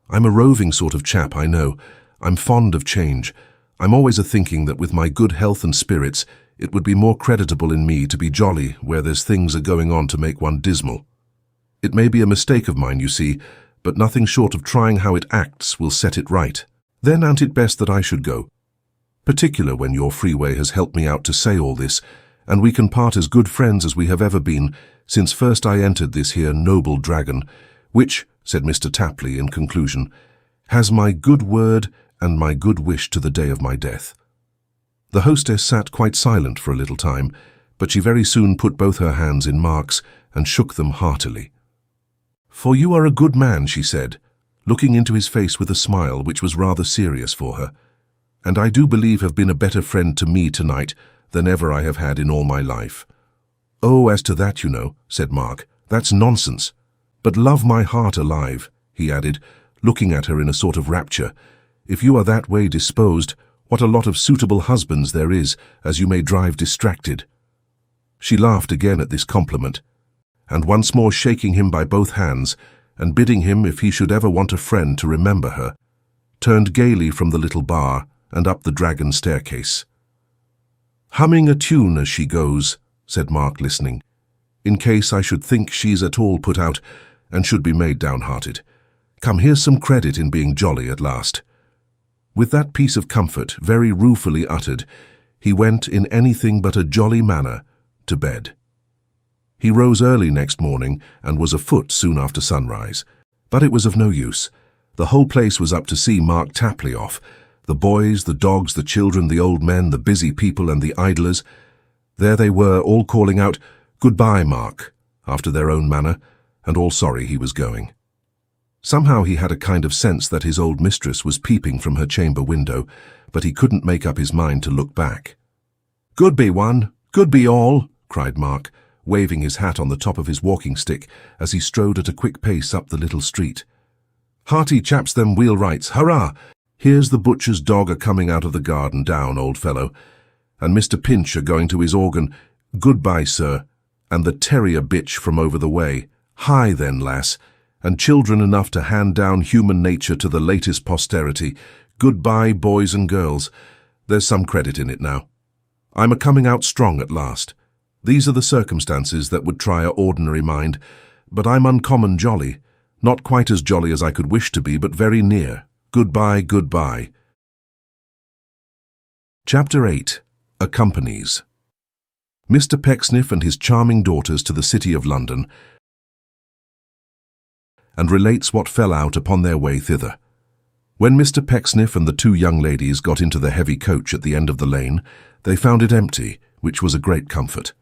I'm a roving sort of chap, I know. I'm fond of change. I'm always a-thinking that with my good health and spirits, it would be more creditable in me to be jolly where there's things a-going on to make one dismal. It may be a mistake of mine, you see, but nothing short of trying how it acts will set it right. Then an't it best that I should go? Particular when your freeway has helped me out to say all this, and we can part as good friends as we have ever been since first I entered this here noble dragon, which," said Mr. Tapley in conclusion, "has my good word and my good wish to the day of my death." The hostess sat quite silent for a little time, but she very soon put both her hands in Mark's and shook them heartily. "For you are a good man," she said, looking into his face with a smile which was rather serious for her, "and I do believe have been a better friend to me tonight than ever I have had in all my life." "Oh, as to that, you know," said Mark, "that's nonsense. But love my heart alive," he added, looking at her in a sort of rapture, "if you are that way disposed, what a lot of suitable husbands there is, as you may drive distracted." She laughed again at this compliment, and once more shaking him by both hands, and bidding him, if he should ever want a friend, to remember her, turned gaily from the little bar and up the dragon staircase. "Humming a tune as she goes," said Mark, listening, "in case I should think she's at all put out and should be made downhearted. Come, here's some credit in being jolly at last." With that piece of comfort very ruefully uttered, he went in anything but a jolly manner to bed. He rose early next morning and was afoot soon after sunrise, but it was of no use. The whole place was up to see Mark Tapley off. The boys, the dogs, the children, the old men, the busy people and the idlers. There they were, all calling out, "Goodbye, Mark," after their own manner, and all sorry he was going. Somehow he had a kind of sense that his old mistress was peeping from her chamber window, but he couldn't make up his mind to look back. "Good be one, good be all," cried Mark, waving his hat on the top of his walking stick as he strode at a quick pace up the little street. "Hearty chaps them wheelwrights, hurrah! Here's the butcher's dog a-coming out of the garden down, old fellow, and Mr. Pinch a-going to his organ, goodbye, sir, and the terrier bitch from over the way, hi then, lass, and children enough to hand down human nature to the latest posterity, goodbye, boys and girls. There's some credit in it now. I'm a-coming out strong at last. These are the circumstances that would try a ordinary mind, but I'm uncommon jolly, not quite as jolly as I could wish to be, but very near. Goodbye, goodbye." Chapter 8. Accompanies. Mr. Pecksniff and his charming daughters to the City of London, and relates what fell out upon their way thither. When Mr. Pecksniff and the two young ladies got into the heavy coach at the end of the lane, they found it empty, which was a great comfort,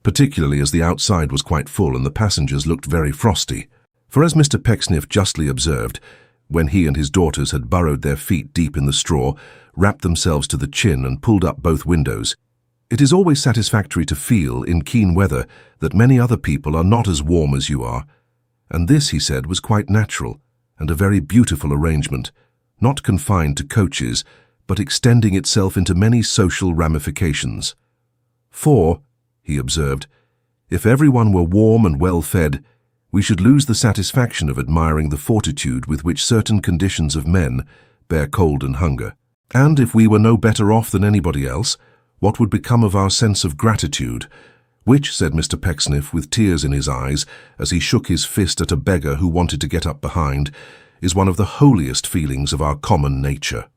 particularly as the outside was quite full and the passengers looked very frosty. For as Mr. Pecksniff justly observed, when he and his daughters had burrowed their feet deep in the straw, wrapped themselves to the chin and pulled up both windows, it is always satisfactory to feel, in keen weather, that many other people are not as warm as you are, and this, he said, was quite natural, and a very beautiful arrangement, not confined to coaches, but extending itself into many social ramifications. For, he observed, if everyone were warm and well-fed, we should lose the satisfaction of admiring the fortitude with which certain conditions of men bear cold and hunger. And if we were no better off than anybody else, what would become of our sense of gratitude, which, said Mr. Pecksniff with tears in his eyes as he shook his fist at a beggar who wanted to get up behind, is one of the holiest feelings of our common nature.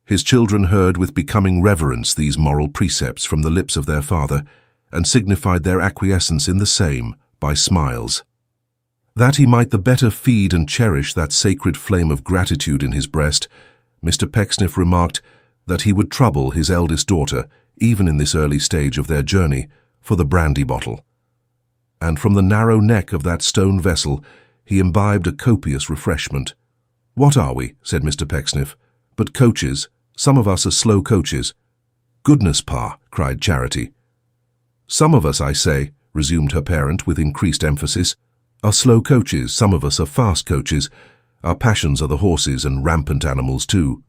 His children heard with becoming reverence these moral precepts from the lips of their father, and signified their acquiescence in the same by smiles. That he might the better feed and cherish that sacred flame of gratitude in his breast, Mr. Pecksniff remarked that he would trouble his eldest daughter, even in this early stage of their journey, for the brandy bottle. And from the narrow neck of that stone vessel he imbibed a copious refreshment. "What are we," said Mr. Pecksniff, "but coaches? Some of us are slow coaches." "Goodness, Pa," cried Charity. "Some of us, I say," resumed her parent with increased emphasis, "are slow coaches, some of us are fast coaches. Our passions are the horses and rampant animals too."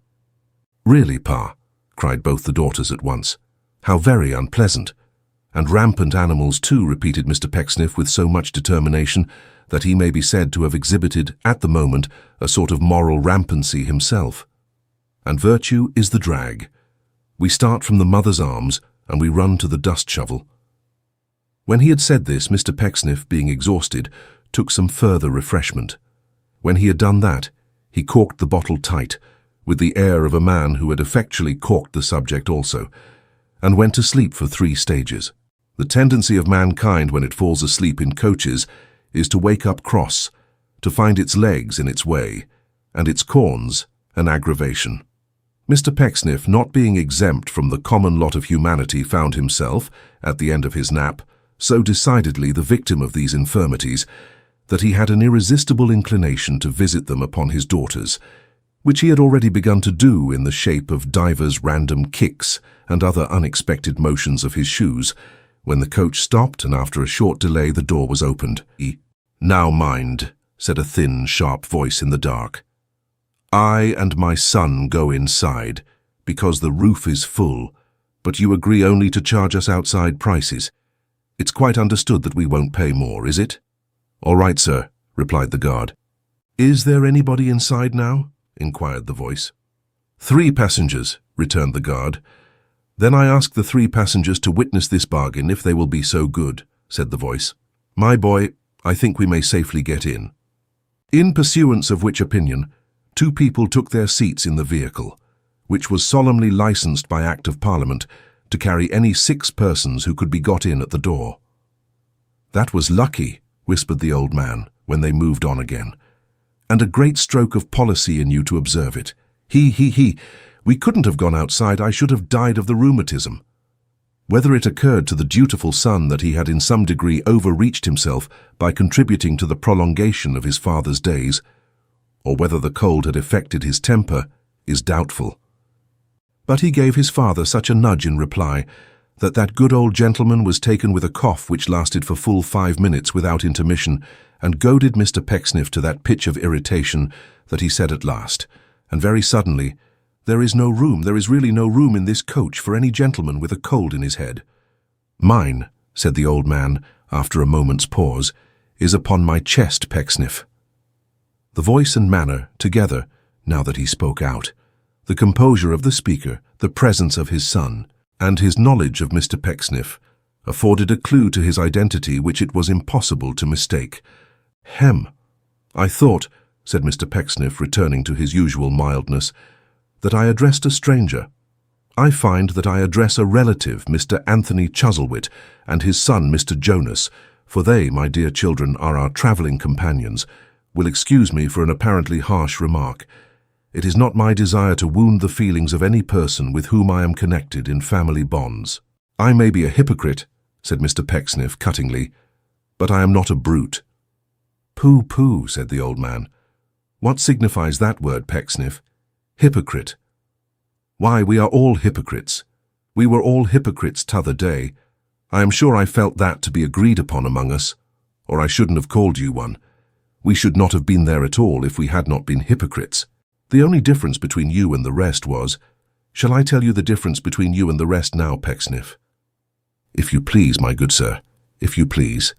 "Really, Pa," cried both the daughters at once. "How very unpleasant." "And rampant animals too," repeated Mr. Pecksniff with so much determination that he may be said to have exhibited, at the moment, a sort of moral rampancy himself. "And virtue is the drag. We start from the mother's arms, and we run to the dust shovel." When he had said this, Mr. Pecksniff, being exhausted, took some further refreshment. When he had done that, he corked the bottle tight, with the air of a man who had effectually corked the subject also, and went to sleep for 3 stages. The tendency of mankind when it falls asleep in coaches is to wake up cross, to find its legs in its way, and its corns an aggravation. Mr. Pecksniff, not being exempt from the common lot of humanity, found himself, at the end of his nap, so decidedly the victim of these infirmities that he had an irresistible inclination to visit them upon his daughters, which he had already begun to do in the shape of divers random kicks and other unexpected motions of his shoes, when the coach stopped and after a short delay the door was opened. "Now mind," said a thin, sharp voice in the dark. "I and my son go inside, because the roof is full, but you agree only to charge us outside prices. It's quite understood that we won't pay more, is it?" "All right, sir," replied the guard. "Is there anybody inside now?" inquired the voice. "3 passengers," returned the guard. "Then I ask the 3 passengers to witness this bargain, if they will be so good," said the voice. "My boy, I think we may safely get in." In pursuance of which opinion, 2 people took their seats in the vehicle, which was solemnly licensed by Act of Parliament to carry any 6 persons who could be got in at the door. "That was lucky," whispered the old man, when they moved on again, "and a great stroke of policy in you to observe it. He. We couldn't have gone outside. I should have died of the rheumatism." Whether it occurred to the dutiful son that he had in some degree overreached himself by contributing to the prolongation of his father's days, or whether the cold had affected his temper, is doubtful. But he gave his father such a nudge in reply that good old gentleman was taken with a cough which lasted for full 5 minutes without intermission, and goaded Mr. Pecksniff to that pitch of irritation that he said at last, and very suddenly, "There is really no room in this coach for any gentleman with a cold in his head." "Mine," said the old man, after a moment's pause, "is upon my chest, Pecksniff." The voice and manner, together, now that he spoke out, the composure of the speaker, the presence of his son, and his knowledge of Mr. Pecksniff, afforded a clue to his identity which it was impossible to mistake. "Hem! I thought," said Mr. Pecksniff, returning to his usual mildness, "that I addressed a stranger. I find that I address a relative, Mr. Anthony Chuzzlewit, and his son, Mr. Jonas, for they, my dear children, are our travelling companions, will excuse me for an apparently harsh remark. It is not my desire to wound the feelings of any person with whom I am connected in family bonds." "I may be a hypocrite," said Mr. Pecksniff cuttingly, "but I am not a brute." "Pooh, pooh," said the old man. "What signifies that word, Pecksniff? Hypocrite. Why, we are all hypocrites. We were all hypocrites t'other day. I am sure I felt that to be agreed upon among us, or I shouldn't have called you one. We should not have been there at all if we had not been hypocrites. The only difference between you and the rest was— Shall I tell you the difference between you and the rest now, Pecksniff?" "If you please, my good sir, if you please."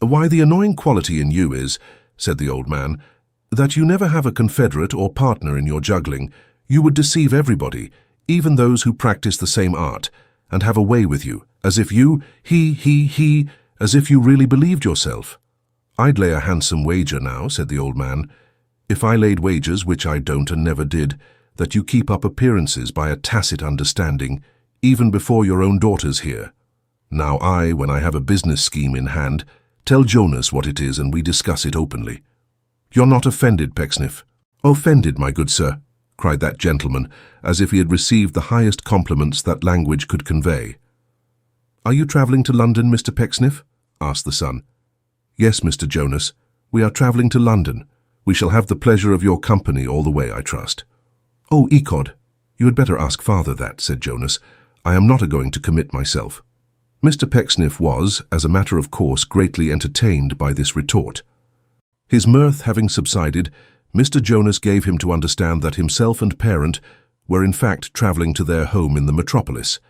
"Why, the annoying quality in you is," said the old man, "that you never have a confederate or partner in your juggling. You would deceive everybody, even those who practice the same art, and have a way with you, as if you, he, as if you really believed yourself." "I'd lay a handsome wager now," said the old man, "if I laid wagers, which I don't and never did, that you keep up appearances by a tacit understanding, even before your own daughters here. Now I, when I have a business scheme in hand, tell Jonas what it is and we discuss it openly. You're not offended, Pecksniff?" "Offended, my good sir," cried that gentleman, as if he had received the highest compliments that language could convey. "Are you travelling to London, Mr. Pecksniff?" asked the son. "Yes, Mr. Jonas, we are travelling to London. We shall have the pleasure of your company all the way, I trust." "Oh, ecod, you had better ask father that," said Jonas. "I am not a-going to commit myself." Mr. Pecksniff was, as a matter of course, greatly entertained by this retort. His mirth having subsided, Mr. Jonas gave him to understand that himself and parent were in fact travelling to their home in the metropolis,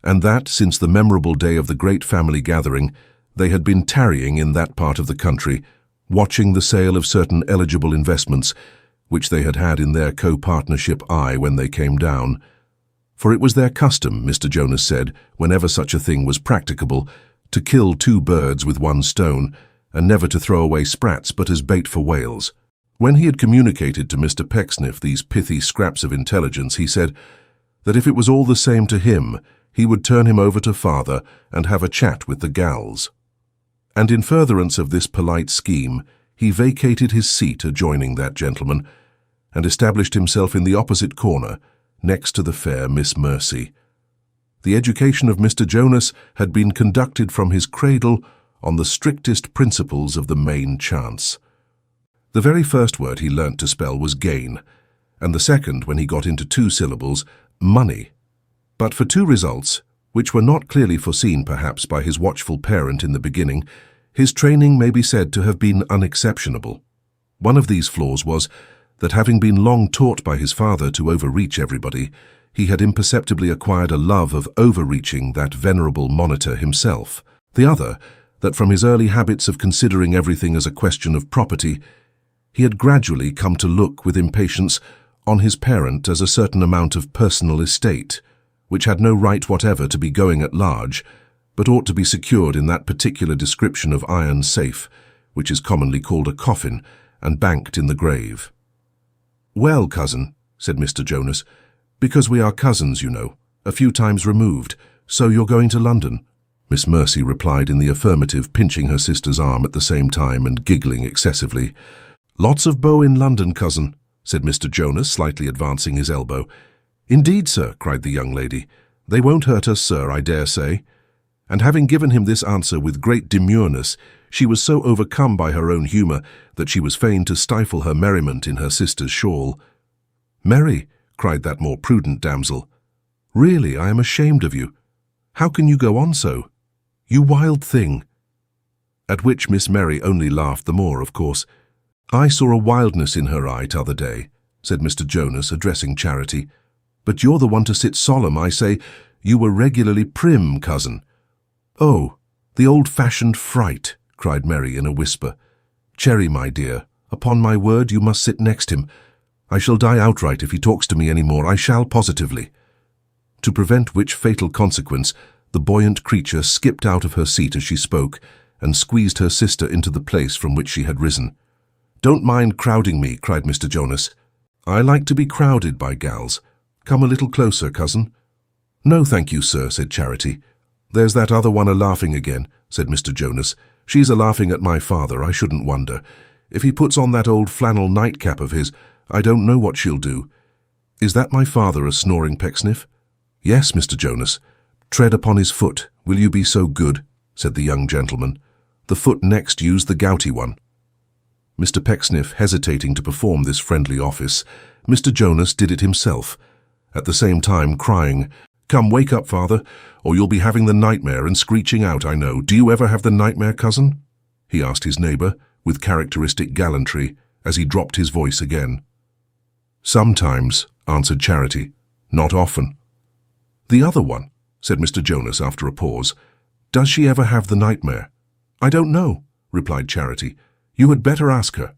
and that, since the memorable day of the great family gathering, they had been tarrying in that part of the country, watching the sale of certain eligible investments, which they had had in their co-partnership eye when they came down. For it was their custom, Mr. Jonas said, whenever such a thing was practicable, to kill 2 birds with 1 stone, and never to throw away sprats but as bait for whales. When he had communicated to Mr. Pecksniff these pithy scraps of intelligence, he said that if it was all the same to him, he would turn him over to father and have a chat with the gals. And in furtherance of this polite scheme, he vacated his seat adjoining that gentleman, and established himself in the opposite corner, next to the fair Miss Mercy. The education of Mr. Jonas had been conducted from his cradle on the strictest principles of the main chance. The very first word he learnt to spell was gain, and the second, when he got into 2 syllables, money. But for 2 results, which were not clearly foreseen perhaps by his watchful parent in the beginning, his training may be said to have been unexceptionable. One of these flaws was that, having been long taught by his father to overreach everybody, he had imperceptibly acquired a love of overreaching that venerable monitor himself. The other, that from his early habits of considering everything as a question of property, he had gradually come to look with impatience on his parent as a certain amount of personal estate, which had no right whatever to be going at large, but ought to be secured in that particular description of iron safe, which is commonly called a coffin, and banked in the grave. "Well, cousin," said Mr. Jonas, "because we are cousins, you know, a few times removed, so you're going to London?" Miss Mercy replied in the affirmative, pinching her sister's arm at the same time and giggling excessively. "Lots of beaux in London, cousin," said Mr. Jonas, slightly advancing his elbow. "Indeed, sir," cried the young lady. "They won't hurt us, sir, I dare say." And having given him this answer with great demureness, she was so overcome by her own humour that she was fain to stifle her merriment in her sister's shawl. "Merry," cried that more prudent damsel, "really I am ashamed of you. How can you go on so? You wild thing." At which Miss Merry only laughed the more, of course. "I saw a wildness in her eye t'other day," said Mr. Jonas, addressing Charity. "But you're the one to sit solemn, I say. You were regularly prim, cousin." "Oh, the old-fashioned fright," cried Mary in a whisper. "Cherry, my dear, upon my word you must sit next him. I shall die outright if he talks to me any more, I shall positively." To prevent which fatal consequence, the buoyant creature skipped out of her seat as she spoke, and squeezed her sister into the place from which she had risen. "Don't mind crowding me," cried Mr. Jonas. "I like to be crowded by gals. Come a little closer, cousin." "No, thank you, sir," said Charity. "There's that other one a-laughing again," said Mr. Jonas. "She's a-laughing at my father, I shouldn't wonder. If he puts on that old flannel nightcap of his, I don't know what she'll do. Is that my father a-snoring, Pecksniff?" "Yes, Mr. Jonas." "Tread upon his foot, will you be so good?" said the young gentleman. "The foot next you's the gouty one." Mr. Pecksniff hesitating to perform this friendly office, Mr. Jonas did it himself, at the same time crying, "Come, wake up, father, or you'll be having the nightmare and screeching out, I know. Do you ever have the nightmare, cousin?" he asked his neighbour, with characteristic gallantry, as he dropped his voice again. "Sometimes," answered Charity. "Not often." "The other one," said Mr. Jonas after a pause. "Does she ever have the nightmare?" "I don't know," replied Charity. "You had better ask her."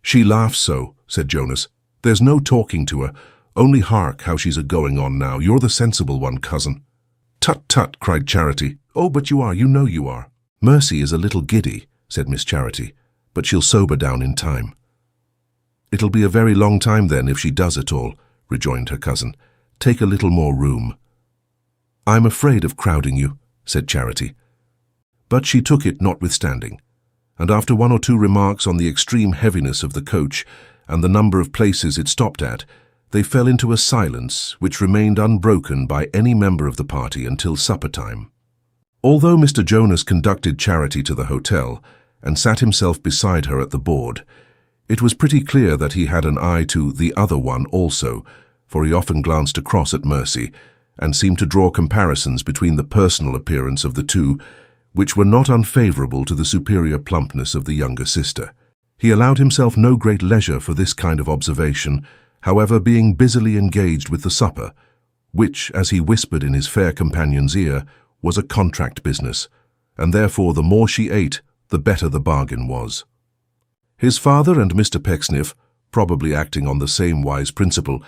"She laughs so," said Jonas. "There's no talking to her. Only hark how she's a-going on now. You're the sensible one, cousin." "Tut, tut," cried Charity. "Oh, but you are, you know you are." "Mercy is a little giddy," said Miss Charity, "but she'll sober down in time." "It'll be a very long time then if she does at all," rejoined her cousin. "Take a little more room." "I'm afraid of crowding you," said Charity. But she took it notwithstanding, and after one or two remarks on the extreme heaviness of the coach and the number of places it stopped at, they fell into a silence which remained unbroken by any member of the party until supper time. Although Mr. Jonas conducted Charity to the hotel and sat himself beside her at the board, it was pretty clear that he had an eye to the other one also, for he often glanced across at Mercy and seemed to draw comparisons between the personal appearance of the two, which were not unfavourable to the superior plumpness of the younger sister. He allowed himself no great leisure for this kind of observation, however, being busily engaged with the supper, which, as he whispered in his fair companion's ear, was a contract business, and therefore the more she ate, the better the bargain was. His father and Mr. Pecksniff, probably acting on the same wise principle,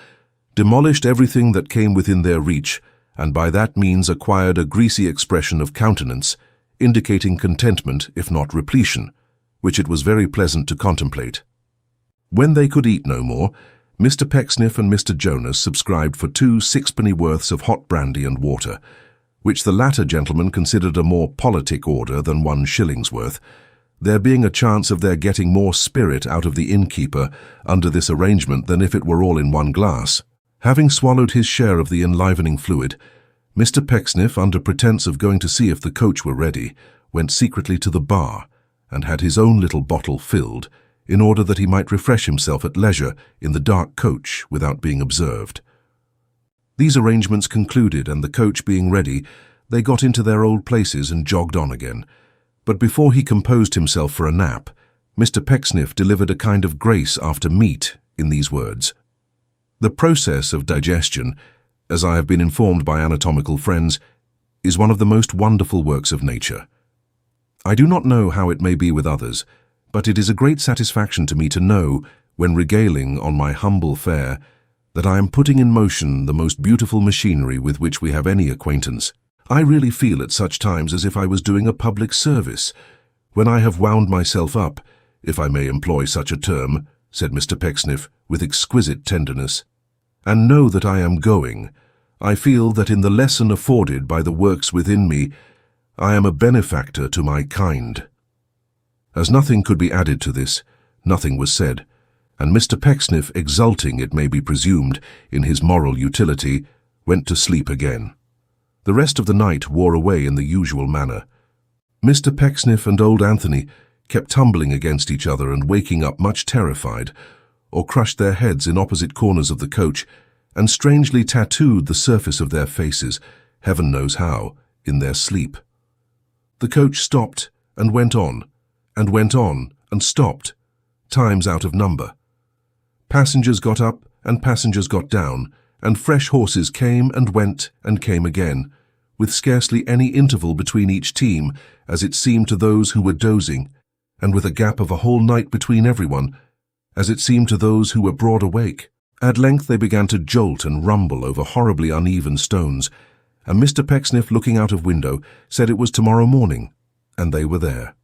demolished everything that came within their reach, and by that means acquired a greasy expression of countenance, indicating contentment, if not repletion, which it was very pleasant to contemplate. When they could eat no more, Mr. Pecksniff and Mr. Jonas subscribed for 2 sixpenny-worths of hot brandy and water, which the latter gentleman considered a more politic order than 1 shilling's worth, there being a chance of their getting more spirit out of the innkeeper under this arrangement than if it were all in 1 glass. Having swallowed his share of the enlivening fluid, Mr. Pecksniff, under pretence of going to see if the coach were ready, went secretly to the bar and had his own little bottle filled, in order that he might refresh himself at leisure in the dark coach without being observed. These arrangements concluded, and the coach being ready, they got into their old places and jogged on again. But before he composed himself for a nap, Mr. Pecksniff delivered a kind of grace after meat in these words: "The process of digestion, as I have been informed by anatomical friends, is one of the most wonderful works of nature. I do not know how it may be with others, but it is a great satisfaction to me to know, when regaling on my humble fare, that I am putting in motion the most beautiful machinery with which we have any acquaintance. I really feel at such times as if I was doing a public service, when I have wound myself up, if I may employ such a term," said Mr. Pecksniff with exquisite tenderness, "and know that I am going. I feel that in the lesson afforded by the works within me, I am a benefactor to my kind." As nothing could be added to this, nothing was said, and Mr. Pecksniff, exulting, it may be presumed, in his moral utility, went to sleep again. The rest of the night wore away in the usual manner. Mr. Pecksniff and old Anthony kept tumbling against each other and waking up much terrified, or crushed their heads in opposite corners of the coach, and strangely tattooed the surface of their faces, heaven knows how, in their sleep. The coach stopped and went on, and stopped, times out of number. Passengers got up and passengers got down, and fresh horses came and went and came again, with scarcely any interval between each team, as it seemed to those who were dozing, and with a gap of a whole night between everyone, as it seemed to those who were broad awake. At length they began to jolt and rumble over horribly uneven stones, and Mr. Pecksniff, looking out of window, said it was tomorrow morning, and they were there.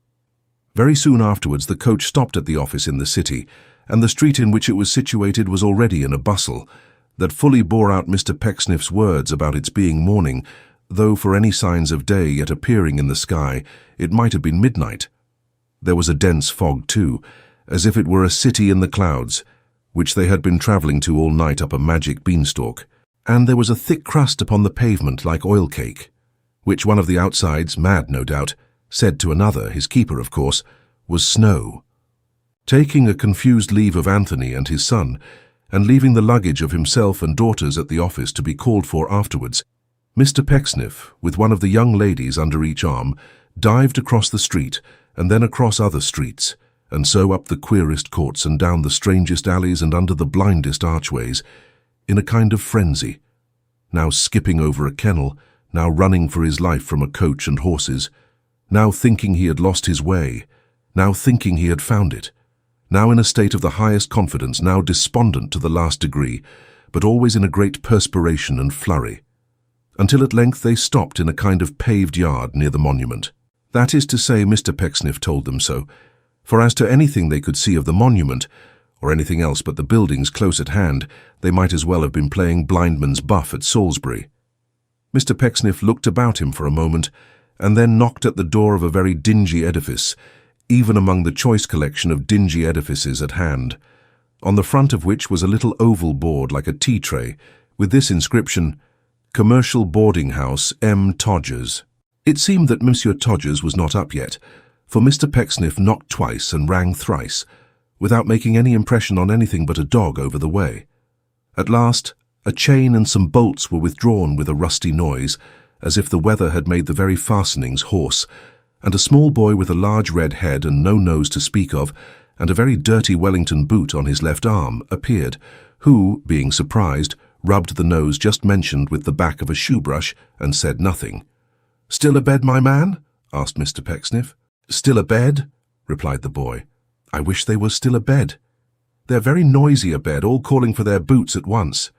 Very soon afterwards the coach stopped at the office in the city, and the street in which it was situated was already in a bustle that fully bore out Mr. Pecksniff's words about its being morning, though for any signs of day yet appearing in the sky, it might have been midnight. There was a dense fog too, as if it were a city in the clouds, which they had been travelling to all night up a magic beanstalk, and there was a thick crust upon the pavement like oil cake, which one of the outsides, mad no doubt, said to another, his keeper of course, was snow. Taking a confused leave of Anthony and his son, and leaving the luggage of himself and daughters at the office to be called for afterwards, Mr. Pecksniff, with one of the young ladies under each arm, dived across the street and then across other streets, and so up the queerest courts and down the strangest alleys and under the blindest archways, in a kind of frenzy, now skipping over a kennel, now running for his life from a coach and horses, now thinking he had lost his way, now thinking he had found it, now in a state of the highest confidence, now despondent to the last degree, but always in a great perspiration and flurry, until at length they stopped in a kind of paved yard near the monument. That is to say, Mr. Pecksniff told them so, for as to anything they could see of the monument, or anything else but the buildings close at hand, they might as well have been playing blindman's buff at Salisbury. Mr. Pecksniff looked about him for a moment, and then knocked at the door of a very dingy edifice, even among the choice collection of dingy edifices at hand, on the front of which was a little oval board like a tea-tray, with this inscription, Commercial Boarding House, M. Todgers. It seemed that Monsieur Todgers was not up yet, for Mr. Pecksniff knocked twice and rang thrice, without making any impression on anything but a dog over the way. At last, a chain and some bolts were withdrawn with a rusty noise, as if the weather had made the very fastenings hoarse, and a small boy with a large red head and no nose to speak of, and a very dirty Wellington boot on his left arm, appeared, who, being surprised, rubbed the nose just mentioned with the back of a shoe-brush and said nothing. "Still abed, my man?" asked Mr. Pecksniff. "Still abed?" replied the boy. "I wish they were still abed. They're very noisy abed, all calling for their boots at once.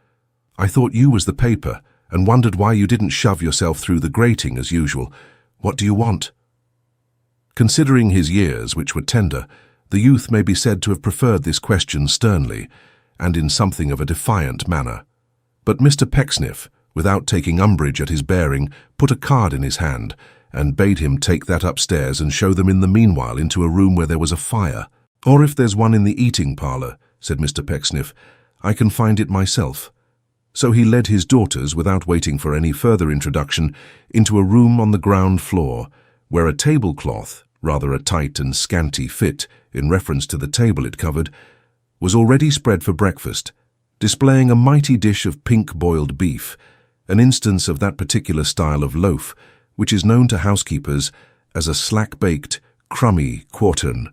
I thought you was the paper, and wondered why you didn't shove yourself through the grating as usual. What do you want?" Considering his years, which were tender, the youth may be said to have preferred this question sternly, and in something of a defiant manner. But Mr. Pecksniff, without taking umbrage at his bearing, put a card in his hand, and bade him take that upstairs and show them in the meanwhile into a room where there was a fire. "Or if there's one in the eating parlour," said Mr. Pecksniff, "I can find it myself." So he led his daughters, without waiting for any further introduction, into a room on the ground floor, where a tablecloth, rather a tight and scanty fit in reference to the table it covered, was already spread for breakfast, displaying a mighty dish of pink boiled beef, an instance of that particular style of loaf which is known to housekeepers as a slack-baked, crummy quartern,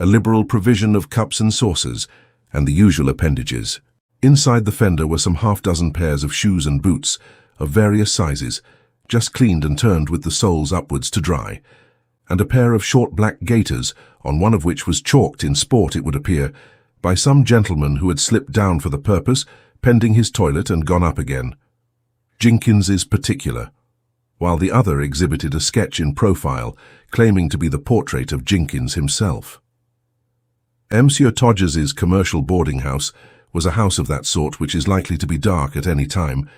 a liberal provision of cups and saucers, and the usual appendages. Inside the fender were some half-dozen pairs of shoes and boots, of various sizes, just cleaned and turned with the soles upwards to dry, and a pair of short black gaiters, on one of which was chalked in sport, it would appear, by some gentleman who had slipped down for the purpose, pending his toilet and gone up again. Jenkins's particular, while the other exhibited a sketch in profile, claiming to be the portrait of Jenkins himself. Monsieur Todgers's commercial boarding house was a house of that sort which is likely to be dark at any time,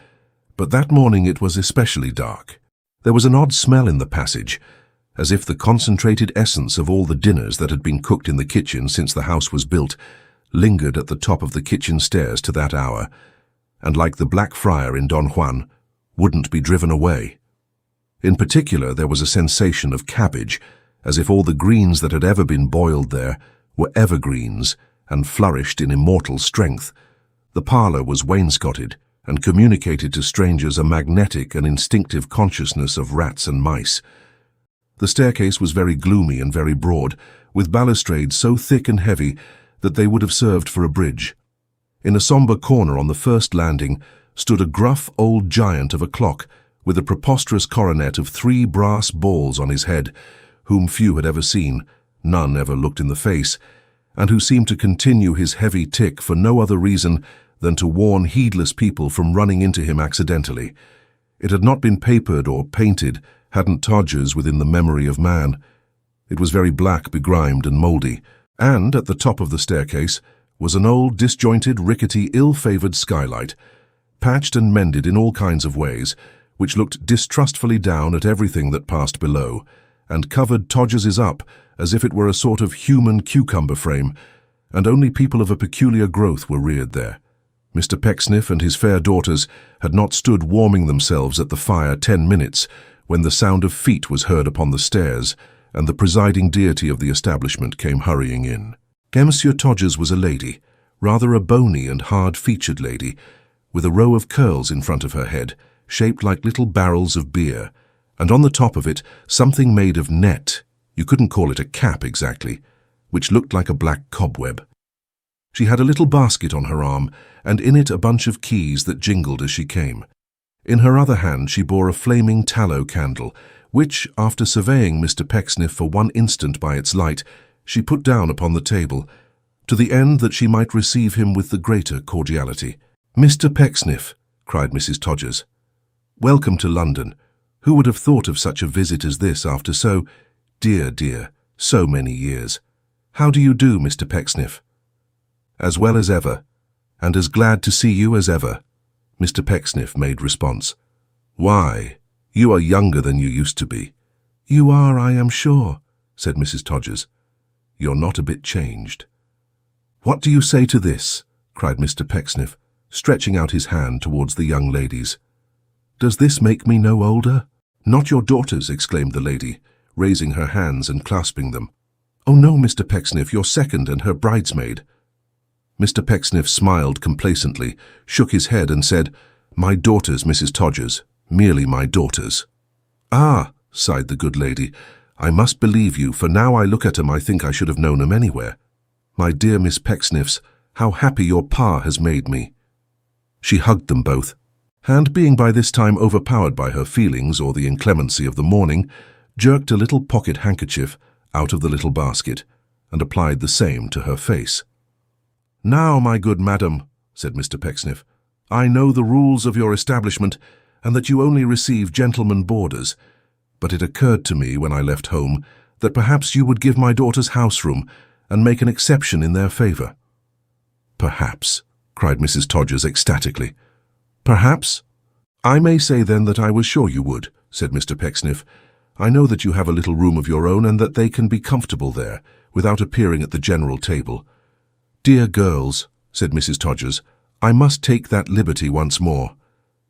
but that morning it was especially dark. There was an odd smell in the passage, as if the concentrated essence of all the dinners that had been cooked in the kitchen since the house was built lingered at the top of the kitchen stairs to that hour, and like the Black Friar in Don Juan, wouldn't be driven away. In particular, there was a sensation of cabbage, as if all the greens that had ever been boiled there were evergreens and flourished in immortal strength. The parlour was wainscoted and communicated to strangers a magnetic and instinctive consciousness of rats and mice. The staircase was very gloomy and very broad, with balustrades so thick and heavy that they would have served for a bridge. In a sombre corner on the first landing stood a gruff old giant of a clock with a preposterous coronet of 3 brass balls on his head, whom few had ever seen, none ever looked in the face, and who seemed to continue his heavy tick for no other reason than to warn heedless people from running into him accidentally. It had not been papered or painted, hadn't Todgers within the memory of man. It was very black, begrimed and mouldy, and at the top of the staircase was an old, disjointed, rickety, ill-favoured skylight, patched and mended in all kinds of ways, which looked distrustfully down at everything that passed below, and covered Todgers's up as if it were a sort of human cucumber frame, and only people of a peculiar growth were reared there. Mr. Pecksniff and his fair daughters had not stood warming themselves at the fire 10 minutes when the sound of feet was heard upon the stairs, and the presiding deity of the establishment came hurrying in. Monsieur Todgers was a lady, rather a bony and hard-featured lady, with a row of curls in front of her head, shaped like little barrels of beer, and on the top of it something made of net, you couldn't call it a cap exactly, which looked like a black cobweb. She had a little basket on her arm, and in it a bunch of keys that jingled as she came. In her other hand she bore a flaming tallow candle, which, after surveying Mr. Pecksniff for one instant by its light, she put down upon the table, to the end that she might receive him with the greater cordiality. "Mr. Pecksniff," cried Mrs. Todgers, "welcome to London. Who would have thought of such a visit as this after so, dear, so many years? How do you do, Mr. Pecksniff?" "As well as ever, and as glad to see you as ever," Mr. Pecksniff made response. "Why, you are younger than you used to be." "You are, I am sure," said Mrs. Todgers. "You're not a bit changed." "What do you say to this?" cried Mr. Pecksniff, stretching out his hand towards the young ladies. "Does this make me no older?" "Not your daughters," exclaimed the lady, raising her hands and clasping them. "Oh no, Mr. Pecksniff, your second and her bridesmaid." Mr. Pecksniff smiled complacently, shook his head and said, "My daughters, Mrs. Todgers, merely my daughters." "Ah," sighed the good lady, "I must believe you, for now I look at 'em I think I should have known 'em anywhere. My dear Miss Pecksniffs, how happy your pa has made me." She hugged them both, and being by this time overpowered by her feelings or the inclemency of the morning, jerked a little pocket handkerchief out of the little basket, and applied the same to her face. "Now, my good madam," said Mr. Pecksniff, "I know the rules of your establishment, and that you only receive gentlemen boarders, but it occurred to me when I left home that perhaps you would give my daughters house room and make an exception in their favour." "Perhaps," cried Mrs. Todgers ecstatically. "Perhaps? I may say then that I was sure you would," said Mr. Pecksniff. "I know that you have a little room of your own and that they can be comfortable there, without appearing at the general table." "Dear girls," said Mrs. Todgers, "I must take that liberty once more."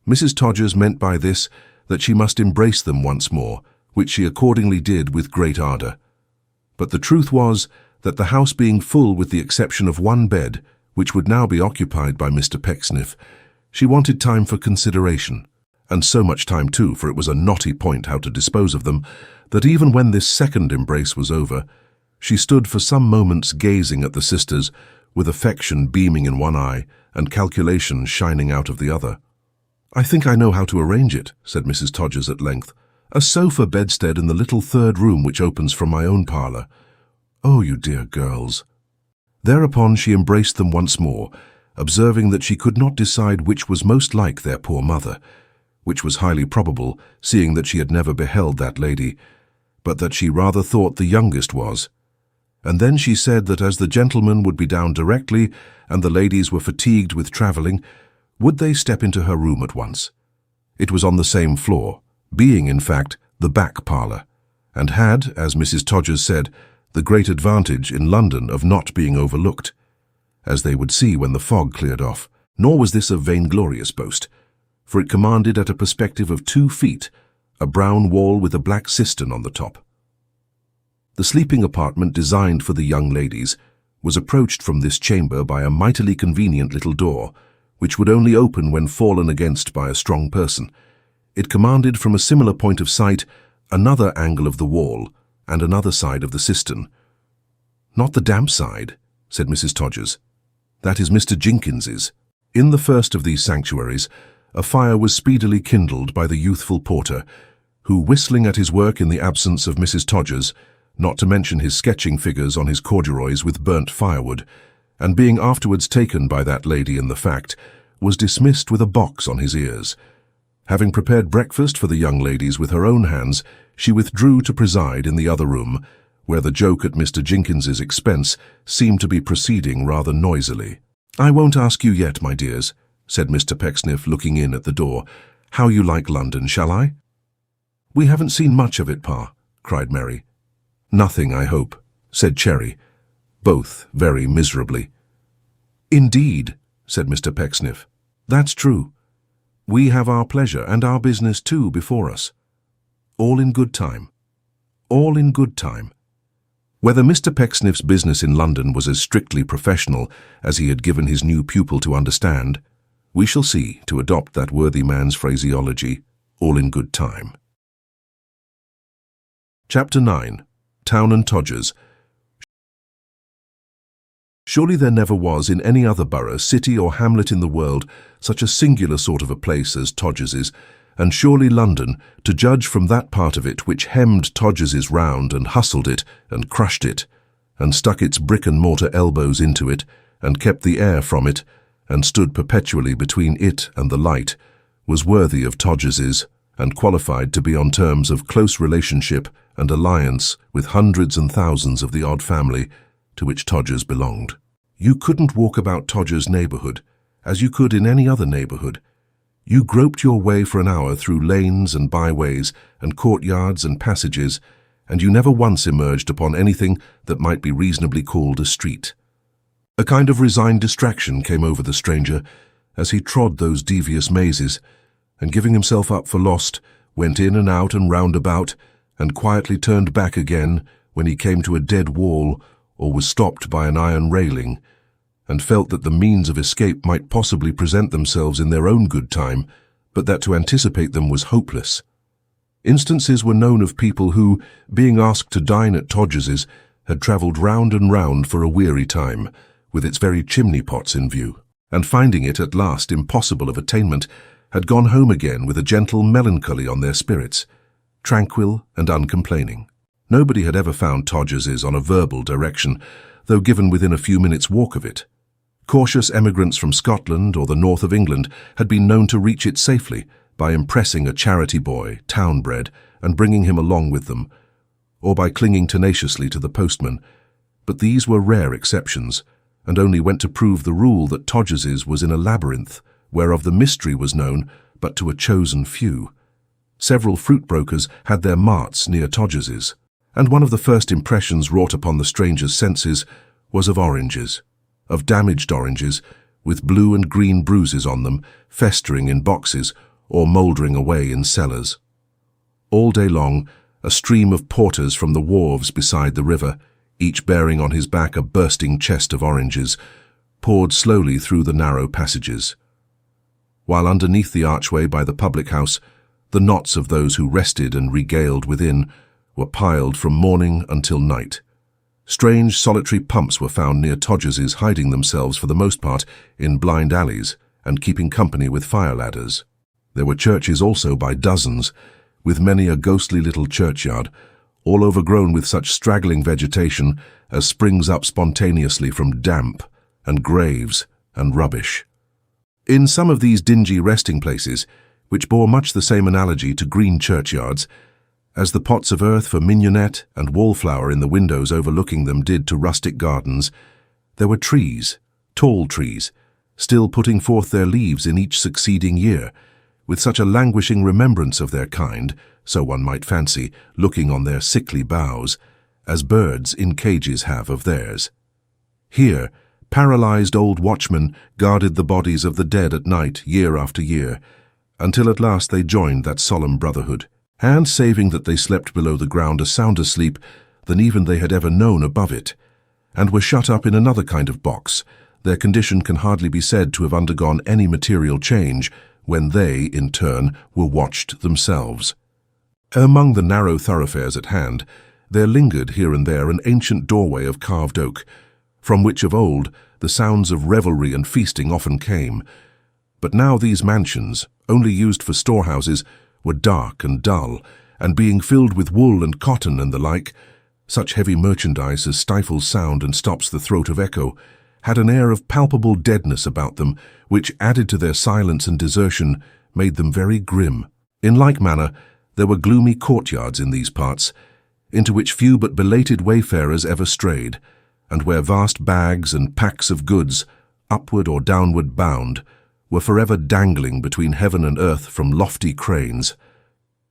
Mrs. Todgers meant by this that she must embrace them once more, which she accordingly did with great ardour. But the truth was that the house being full with the exception of one bed, which would now be occupied by Mr. Pecksniff, she wanted time for consideration, and so much time too, for it was a knotty point how to dispose of them, that even when this second embrace was over, she stood for some moments gazing at the sisters, with affection beaming in one eye and calculation shining out of the other. "I think I know how to arrange it," said Mrs. Todgers at length. "A sofa bedstead in the little third room which opens from my own parlour. Oh, you dear girls." Thereupon she embraced them once more, observing that she could not decide which was most like their poor mother, which was highly probable, seeing that she had never beheld that lady, but that she rather thought the youngest was. And then she said that as the gentlemen would be down directly, and the ladies were fatigued with travelling, would they step into her room at once? It was on the same floor, being, in fact, the back parlour, and had, as Mrs. Todgers said, the great advantage in London of not being overlooked, as they would see when the fog cleared off. Nor was this a vainglorious boast, for it commanded at a perspective of 2 feet a brown wall with a black cistern on the top. The sleeping apartment designed for the young ladies was approached from this chamber by a mightily convenient little door, which would only open when fallen against by a strong person. It commanded from a similar point of sight another angle of the wall and another side of the cistern. "Not the damp side," said Mrs. Todgers. "That is Mr. Jenkins's." In the first of these sanctuaries, a fire was speedily kindled by the youthful porter, who, whistling at his work in the absence of Mrs. Todgers, not to mention his sketching figures on his corduroys with burnt firewood, and being afterwards taken by that lady in the fact, was dismissed with a box on his ears. Having prepared breakfast for the young ladies with her own hands, she withdrew to preside in the other room, where the joke at Mr. Jenkins's expense seemed to be proceeding rather noisily. "I won't ask you yet, my dears," said Mr. Pecksniff, looking in at the door, "how you like London, shall I?" "We haven't seen much of it, Pa," cried Mary. "Nothing, I hope," said Cherry, both very miserably. "Indeed," said Mr. Pecksniff, "that's true. We have our pleasure and our business too before us. All in good time. All in good time." Whether Mr. Pecksniff's business in London was as strictly professional as he had given his new pupil to understand, we shall see, to adopt that worthy man's phraseology, all in good time. Chapter 9. Town and Todgers. Surely there never was in any other borough, city or hamlet in the world such a singular sort of a place as Todgers is, and surely London, to judge from that part of it which hemmed Todgers round and hustled it and crushed it, and stuck its brick-and-mortar elbows into it, and kept the air from it, and stood perpetually between it and the light, was worthy of Todgers's, and qualified to be on terms of close relationship and alliance with hundreds and thousands of the odd family to which Todgers belonged. You couldn't walk about Todgers' neighbourhood as you could in any other neighbourhood. You groped your way for an hour through lanes and byways and courtyards and passages, and you never once emerged upon anything that might be reasonably called a street. A kind of resigned distraction came over the stranger as he trod those devious mazes, and giving himself up for lost, went in and out and round about, and quietly turned back again when he came to a dead wall or was stopped by an iron railing, and felt that the means of escape might possibly present themselves in their own good time, but that to anticipate them was hopeless. Instances were known of people who, being asked to dine at Todgers's, had travelled round and round for a weary time, with its very chimney-pots in view, and finding it at last impossible of attainment, had gone home again with a gentle melancholy on their spirits, tranquil and uncomplaining. Nobody had ever found Todgers's on a verbal direction, though given within a few minutes' walk of it. Cautious emigrants from Scotland or the north of England had been known to reach it safely by impressing a charity boy, town-bred, and bringing him along with them, or by clinging tenaciously to the postman, but these were rare exceptions, and only went to prove the rule that Todgers's was in a labyrinth, whereof the mystery was known but to a chosen few. Several fruit brokers had their marts near Todgers's, and one of the first impressions wrought upon the stranger's senses was of oranges, of damaged oranges, with blue and green bruises on them, festering in boxes or mouldering away in cellars. All day long, a stream of porters from the wharves beside the river, each bearing on his back a bursting chest of oranges, poured slowly through the narrow passages, while underneath the archway by the public house, the knots of those who rested and regaled within were piled from morning until night. Strange solitary pumps were found near Todgers's, hiding themselves for the most part in blind alleys and keeping company with fire ladders. There were churches also by dozens, with many a ghostly little churchyard, all overgrown with such straggling vegetation as springs up spontaneously from damp and graves and rubbish. In some of these dingy resting places, which bore much the same analogy to green churchyards, as the pots of earth for mignonette and wallflower in the windows overlooking them did to rustic gardens, there were trees, tall trees, still putting forth their leaves in each succeeding year, with such a languishing remembrance of their kind, so one might fancy, looking on their sickly boughs, as birds in cages have of theirs. Here, paralyzed old watchmen guarded the bodies of the dead at night year after year, until at last they joined that solemn brotherhood, and saving that they slept below the ground a sounder sleep than even they had ever known above it, and were shut up in another kind of box, their condition can hardly be said to have undergone any material change when they, in turn, were watched themselves. Among the narrow thoroughfares at hand, there lingered here and there an ancient doorway of carved oak, from which of old the sounds of revelry and feasting often came. But now these mansions, only used for storehouses, were dark and dull, and being filled with wool and cotton and the like, such heavy merchandise as stifles sound and stops the throat of echo, had an air of palpable deadness about them, which, added to their silence and desertion, made them very grim. In like manner, there were gloomy courtyards in these parts, into which few but belated wayfarers ever strayed, and where vast bags and packs of goods, upward or downward bound, were forever dangling between heaven and earth from lofty cranes.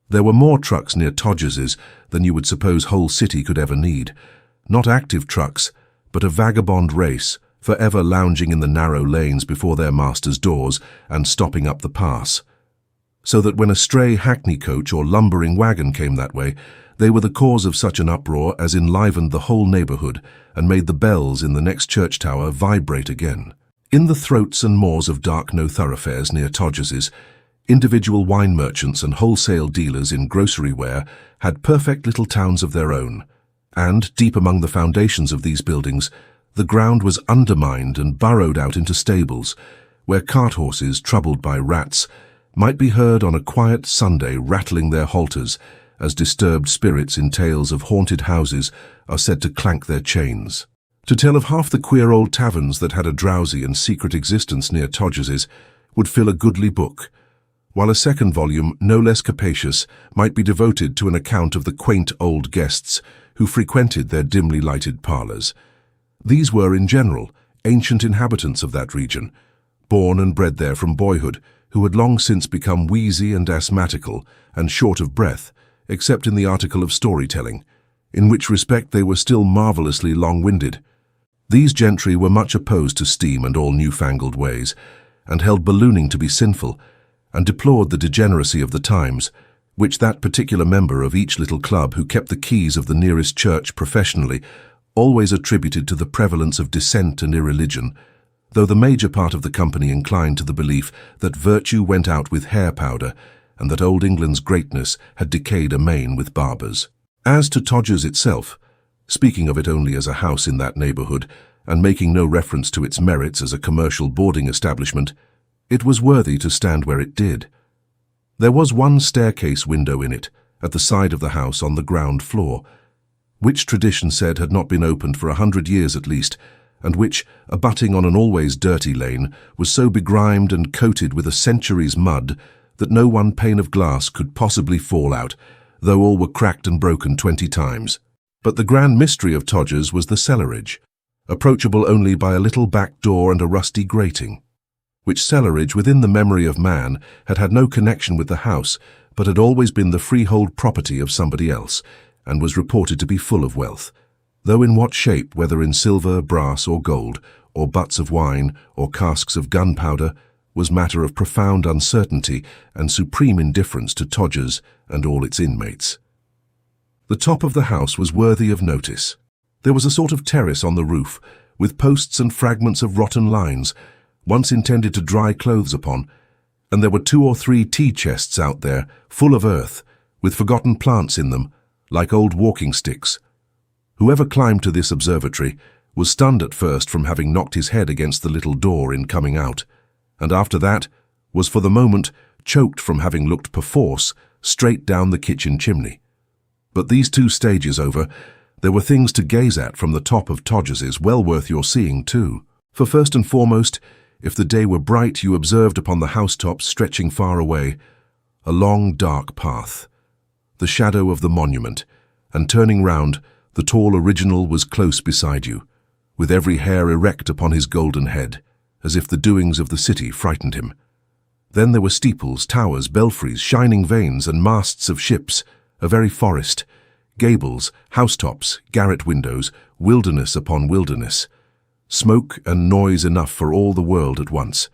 There were more trucks near Todgers's than you would suppose whole city could ever need, not active trucks, but a vagabond race, forever lounging in the narrow lanes before their masters' doors and stopping up the pass, so that when a stray hackney coach or lumbering wagon came that way, They were the cause of such an uproar as enlivened the whole neighborhood and made the bells in the next church tower vibrate again. In the throats and maws of dark no-thoroughfares near Todgers's, individual wine merchants and wholesale dealers in grocery ware had perfect little towns of their own, and, deep among the foundations of these buildings, the ground was undermined and burrowed out into stables, where cart horses, troubled by rats, might be heard on a quiet Sunday rattling their halters, as disturbed spirits in tales of haunted houses are said to clank their chains. To tell of half the queer old taverns that had a drowsy and secret existence near Todgers's would fill a goodly book, while a second volume, no less capacious, might be devoted to an account of the quaint old guests who frequented their dimly lighted parlours. These were, in general, ancient inhabitants of that region, born and bred there from boyhood, who had long since become wheezy and asthmatical and short of breath, except in the article of storytelling, in which respect they were still marvellously long-winded. These gentry were much opposed to steam and all newfangled ways, and held ballooning to be sinful, and deplored the degeneracy of the times, which that particular member of each little club who kept the keys of the nearest church professionally always attributed to the prevalence of dissent and irreligion, though the major part of the company inclined to the belief that virtue went out with hair powder, and that old England's greatness had decayed amain with barbers. As to Todgers itself, speaking of it only as a house in that neighbourhood, and making no reference to its merits as a commercial boarding establishment, it was worthy to stand where it did. There was one staircase window in it, at the side of the house on the ground floor, which tradition said had not been opened for 100 years at least, and which, abutting on an always dirty lane, was so begrimed and coated with a century's mud that no one pane of glass could possibly fall out, though all were cracked and broken 20 times. But the grand mystery of Todgers was the cellarage, approachable only by a little back door and a rusty grating, which cellarage within the memory of man had had no connection with the house, but had always been the freehold property of somebody else, and was reported to be full of wealth, though in what shape, whether in silver, brass, or gold, or butts of wine, or casks of gunpowder, was matter of profound uncertainty and supreme indifference to Todgers and all its inmates. The top of the house was worthy of notice. There was a sort of terrace on the roof, with posts and fragments of rotten lines, once intended to dry clothes upon, and there were 2 or 3 tea chests out there, full of earth, with forgotten plants in them, like old walking sticks. Whoever climbed to this observatory was stunned at first from having knocked his head against the little door in coming out, and after that was for the moment choked from having looked perforce straight down the kitchen chimney. But these 2 stages over, there were things to gaze at from the top of Todgers's well worth your seeing too. For first and foremost, if the day were bright, you observed upon the housetops stretching far away a long dark path, the shadow of the monument, and turning round, the tall original was close beside you, with every hair erect upon his golden head, as if the doings of the city frightened him. Then there were steeples, towers, belfries, shining vanes, and masts of ships, a very forest, gables, housetops, garret windows, wilderness upon wilderness, smoke and noise enough for all the world at once.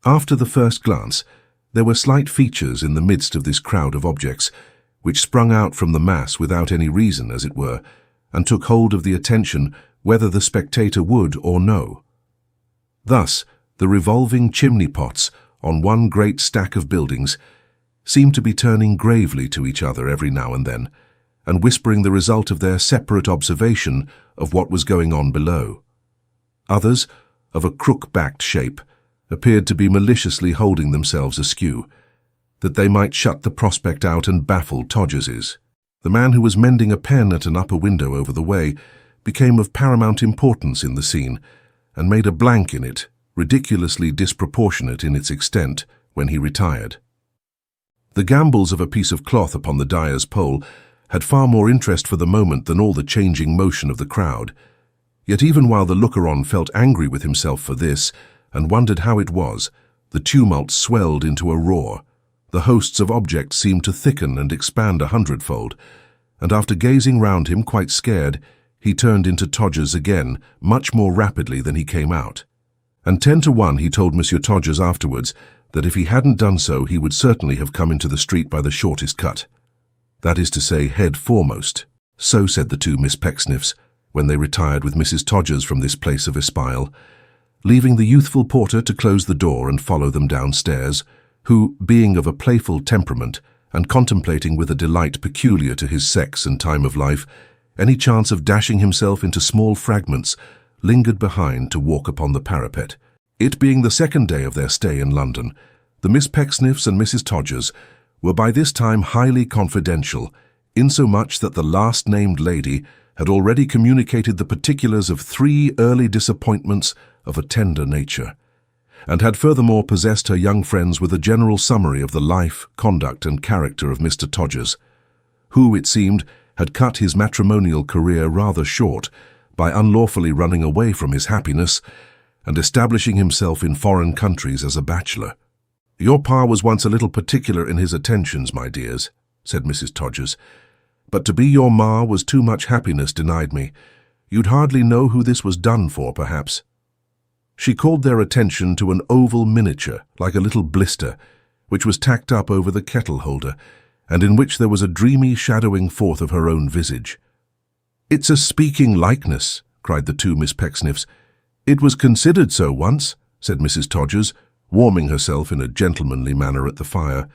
After the first glance, there were slight features in the midst of this crowd of objects, which sprung out from the mass without any reason, as it were, and took hold of the attention whether the spectator would or no. Thus, the revolving chimney-pots on one great stack of buildings seemed to be turning gravely to each other every now and then, and whispering the result of their separate observation of what was going on below. Others, of a crook-backed shape, appeared to be maliciously holding themselves askew, that they might shut the prospect out and baffle Todgers's. The man who was mending a pen at an upper window over the way became of paramount importance in the scene, and made a blank in it, ridiculously disproportionate in its extent, when he retired. The gambols of a piece of cloth upon the dyer's pole had far more interest for the moment than all the changing motion of the crowd. Yet even while the looker-on felt angry with himself for this, and wondered how it was, the tumult swelled into a roar. The hosts of objects seemed to thicken and expand 100-fold, and after gazing round him quite scared, he turned into Todgers again, much more rapidly than he came out. And 10 to 1 he told Monsieur Todgers afterwards that if he hadn't done so he would certainly have come into the street by the shortest cut. that is to say, head foremost. So said the two Miss Pecksniffs, when they retired with Mrs. Todgers from this place of espial, leaving the youthful porter to close the door and follow them downstairs, who, being of a playful temperament, and contemplating with a delight peculiar to his sex and time of life any chance of dashing himself into small fragments, lingered behind to walk upon the parapet. It being the second day of their stay in London, the Miss Pecksniffs and Mrs. Todgers were by this time highly confidential, insomuch that the last-named lady had already communicated the particulars of 3 early disappointments of a tender nature, and had furthermore possessed her young friends with a general summary of the life, conduct, and character of Mr. Todgers, who, it seemed, had cut his matrimonial career rather short by unlawfully running away from his happiness and establishing himself in foreign countries as a bachelor. "Your pa was once a little particular in his attentions, my dears," said Mrs. Todgers, "but to be your ma was too much happiness denied me. You'd hardly know who this was done for, perhaps." She called their attention to an oval miniature, like a little blister, which was tacked up over the kettle holder, and in which there was a dreamy shadowing forth of her own visage. "It's a speaking likeness," cried the two Miss Pecksniffs. "It was considered so once," said Mrs. Todgers, warming herself in a gentlemanly manner at the fire.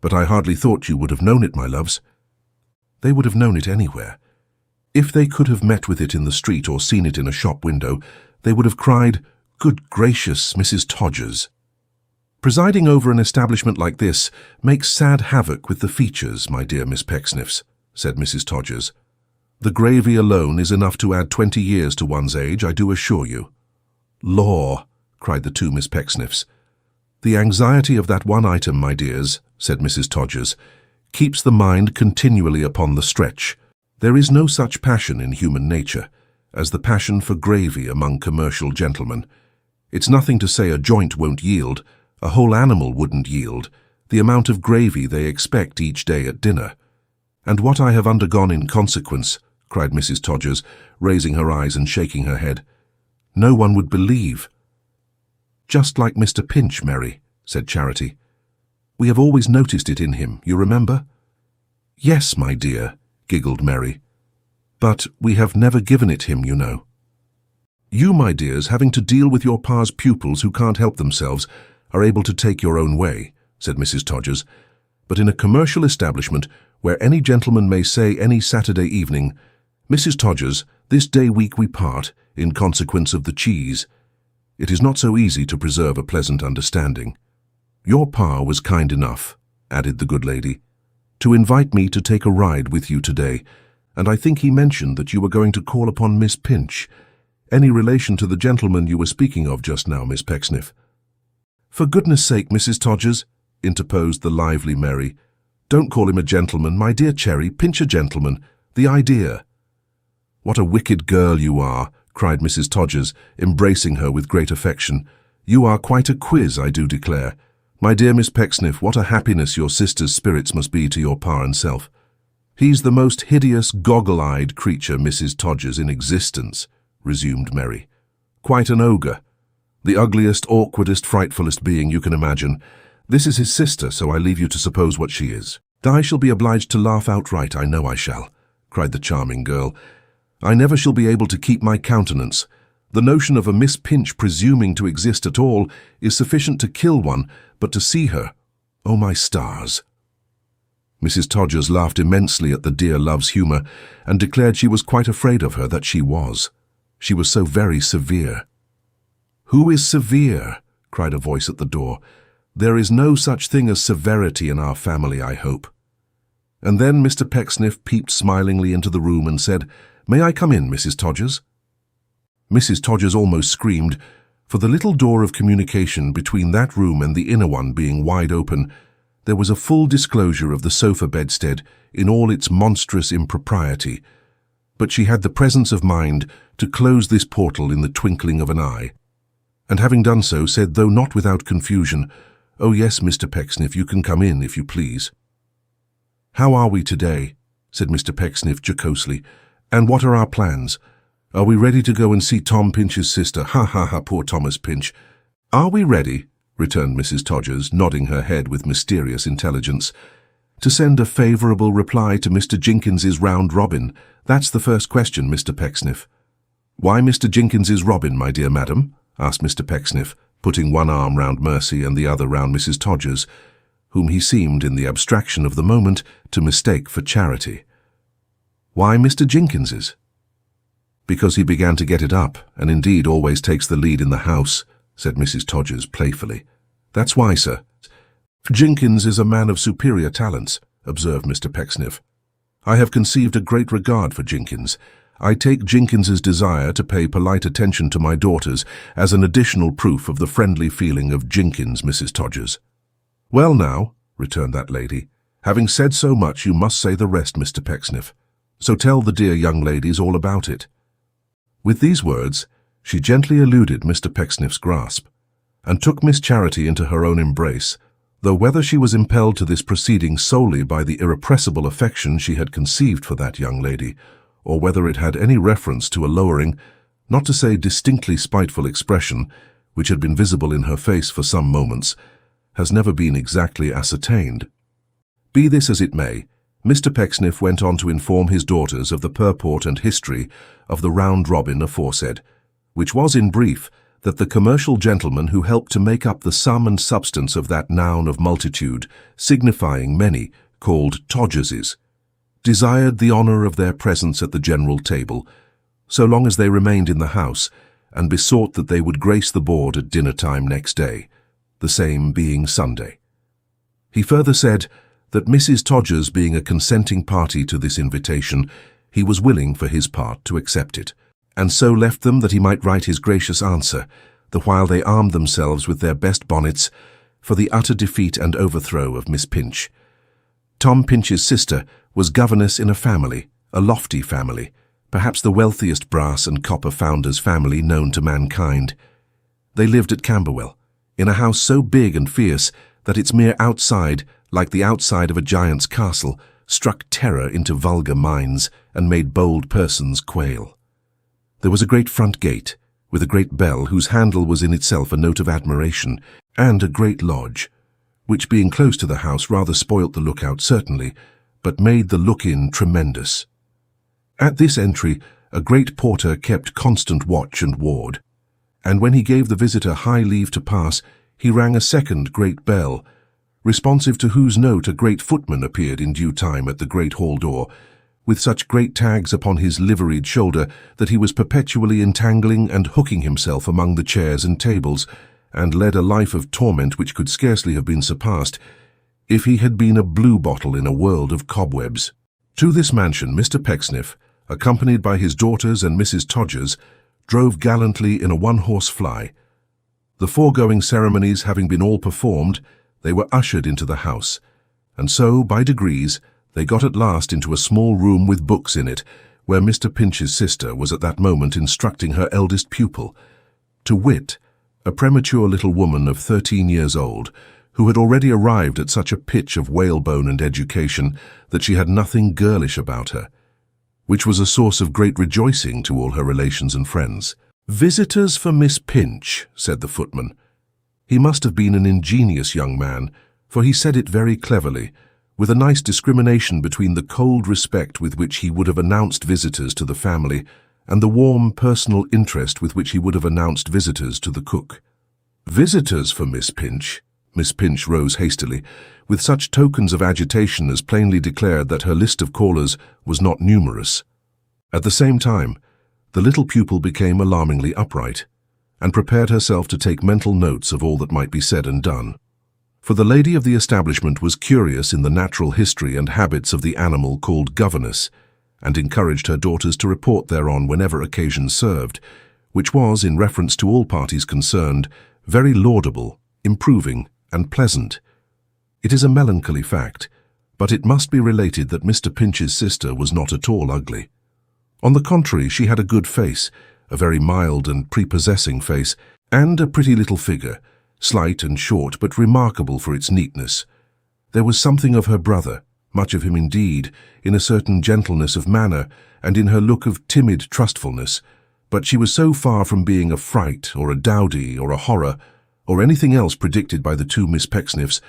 "But I hardly thought you would have known it, my loves." They would have known it anywhere. If they could have met with it in the street or seen it in a shop window, they would have cried, "Good gracious, Mrs. Todgers!" "Presiding over an establishment like this makes sad havoc with the features, my dear Miss Pecksniffs," said Mrs. Todgers. "The gravy alone is enough to add 20 years to one's age, I do assure you." "Law!" cried the two Miss Pecksniffs. "The anxiety of that one item, my dears," said Mrs. Todgers, "keeps the mind continually upon the stretch. There is no such passion in human nature as the passion for gravy among commercial gentlemen. It's nothing to say a joint won't yield, a whole animal wouldn't yield, the amount of gravy they expect each day at dinner. And what I have undergone in consequence," cried Mrs. Todgers, raising her eyes and shaking her head, "no one would believe." "Just like Mr. Pinch, Mary," said Charity. "We have always noticed it in him, you remember?" "Yes, my dear," giggled Mary. "But we have never given it him, you know." "You, my dears, having to deal with your pa's pupils who can't help themselves, are able to take your own way," said Mrs. Todgers. "But in a commercial establishment, where any gentleman may say any Saturday evening, 'Mrs. Todgers, this day week we part, in consequence of the cheese,' it is not so easy to preserve a pleasant understanding. Your pa was kind enough," added the good lady, "to invite me to take a ride with you today, and I think he mentioned that you were going to call upon Miss Pinch, any relation to the gentleman you were speaking of just now, Miss Pecksniff." "For goodness' sake, Mrs. Todgers," interposed the lively Mary, "don't call him a gentleman, my dear Cherry, Pinch a gentleman. The idea!" "What a wicked girl you are," cried Mrs. Todgers, embracing her with great affection. "You are quite a quiz, I do declare. My dear Miss Pecksniff, what a happiness your sister's spirits must be to your pa and self." "He's the most hideous, goggle-eyed creature, Mrs. Todgers, in existence," resumed Mary. "Quite an ogre. The ugliest, awkwardest, frightfulest being you can imagine. This is his sister, so I leave you to suppose what she is." "I shall be obliged to laugh outright, I know I shall," cried the charming girl. "I never shall be able to keep my countenance. The notion of a Miss Pinch presuming to exist at all is sufficient to kill one, but to see her, oh my stars!" Mrs. Todgers laughed immensely at the dear love's humour, and declared she was quite afraid of her, that she was. She was so very severe. "Who is severe?" cried a voice at the door. "There is no such thing as severity in our family, I hope." And then Mr. Pecksniff peeped smilingly into the room and said, "May I come in, Mrs. Todgers?" Mrs. Todgers almost screamed, for the little door of communication between that room and the inner one being wide open, there was a full disclosure of the sofa bedstead in all its monstrous impropriety. But she had the presence of mind to close this portal in the twinkling of an eye, and having done so, said, though not without confusion, "Oh yes, Mr. Pecksniff, you can come in, if you please." "How are we today?" said Mr. Pecksniff jocosely. "And what are our plans? Are we ready to go and see Tom Pinch's sister? Ha, ha, ha, poor Thomas Pinch." "Are we ready?" returned Mrs. Todgers, nodding her head with mysterious intelligence. To send a favourable reply to Mr. Jenkins's round robin. That's the first question, Mr. Pecksniff. Why Mr. Jenkins's robin, my dear madam? Asked Mr. Pecksniff, putting one arm round Mercy and the other round Mrs. Todgers, whom he seemed, in the abstraction of the moment, to mistake for Charity. Why Mr. Jenkins's? Because he began to get it up, and indeed always takes the lead in the house, said Mrs. Todgers playfully. That's why, sir. Jenkins is a man of superior talents, observed Mr. Pecksniff. I have conceived a great regard for Jenkins. I take Jenkins's desire to pay polite attention to my daughters as an additional proof of the friendly feeling of Jenkins, Mrs. Todgers. Well now, returned that lady, having said so much you must say the rest, Mr. Pecksniff. So tell the dear young ladies all about it. With these words, she gently eluded Mr. Pecksniff's grasp, and took Miss Charity into her own embrace, though whether she was impelled to this proceeding solely by the irrepressible affection she had conceived for that young lady, or whether it had any reference to a lowering, not to say distinctly spiteful expression, which had been visible in her face for some moments, has never been exactly ascertained. Be this as it may, Mr. Pecksniff went on to inform his daughters of the purport and history of the round robin aforesaid, which was, in brief, that the commercial gentleman who helped to make up the sum and substance of that noun of multitude, signifying many, called Todgerses, desired the honour of their presence at the general table, so long as they remained in the house, and besought that they would grace the board at dinner-time next day, the same being Sunday. He further said that Mrs. Todgers being a consenting party to this invitation, he was willing for his part to accept it, and so left them that he might write his gracious answer, the while they armed themselves with their best bonnets for the utter defeat and overthrow of Miss Pinch. Tom Pinch's sister was governess in a lofty family, perhaps the wealthiest brass and copper founders' family known to mankind. They lived at Camberwell, in a house so big and fierce that its mere outside, like the outside of a giant's castle, struck terror into vulgar minds and made bold persons quail. There was a great front gate, with a great bell whose handle was in itself a note of admiration, and a great lodge, which being close to the house rather spoilt the lookout certainly, but made the look-in tremendous. At this entry a great porter kept constant watch and ward, and when he gave the visitor high leave to pass, he rang a second great bell, responsive to whose note a great footman appeared in due time at the great hall door, with such great tags upon his liveried shoulder that he was perpetually entangling and hooking himself among the chairs and tables, and led a life of torment which could scarcely have been surpassed if he had been a blue bottle in a world of cobwebs. To this mansion Mr. Pecksniff, accompanied by his daughters and Mrs. Todgers, drove gallantly in a one-horse fly. The foregoing ceremonies having been all performed, they were ushered into the house, and so, by degrees, they got at last into a small room with books in it, where Mr. Pinch's sister was at that moment instructing her eldest pupil, to wit, a premature little woman of 13 years old, who had already arrived at such a pitch of whalebone and education that she had nothing girlish about her, which was a source of great rejoicing to all her relations and friends. "Visitors for Miss Pinch," said the footman. He must have been an ingenious young man, for he said it very cleverly, with a nice discrimination between the cold respect with which he would have announced visitors to the family and the warm personal interest with which he would have announced visitors to the cook. "Visitors for Miss Pinch." Miss Pinch rose hastily, with such tokens of agitation as plainly declared that her list of callers was not numerous. At the same time, the little pupil became alarmingly upright, and prepared herself to take mental notes of all that might be said and done. For the lady of the establishment was curious in the natural history and habits of the animal called governess, and encouraged her daughters to report thereon whenever occasion served, which was, in reference to all parties concerned, very laudable, improving, and pleasant. It is a melancholy fact, but it must be related that Mr. Pinch's sister was not at all ugly. On the contrary, she had a good face, a very mild and prepossessing face, and a pretty little figure, slight and short, but remarkable for its neatness. There was something of her brother, much of him indeed, in a certain gentleness of manner, and in her look of timid trustfulness, but she was so far from being a fright, or a dowdy, or a horror, or anything else predicted by the two Miss Pecksniffs,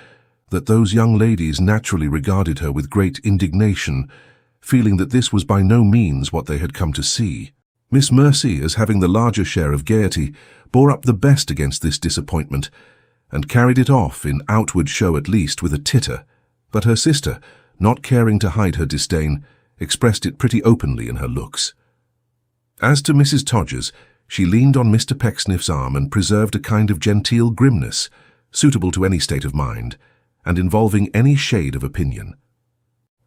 that those young ladies naturally regarded her with great indignation, feeling that this was by no means what they had come to see. Miss Mercy, as having the larger share of gaiety, bore up the best against this disappointment, and carried it off, in outward show at least, with a titter, but her sister, not caring to hide her disdain, expressed it pretty openly in her looks. As to Mrs. Todgers, she leaned on Mr. Pecksniff's arm and preserved a kind of genteel grimness, suitable to any state of mind, and involving any shade of opinion.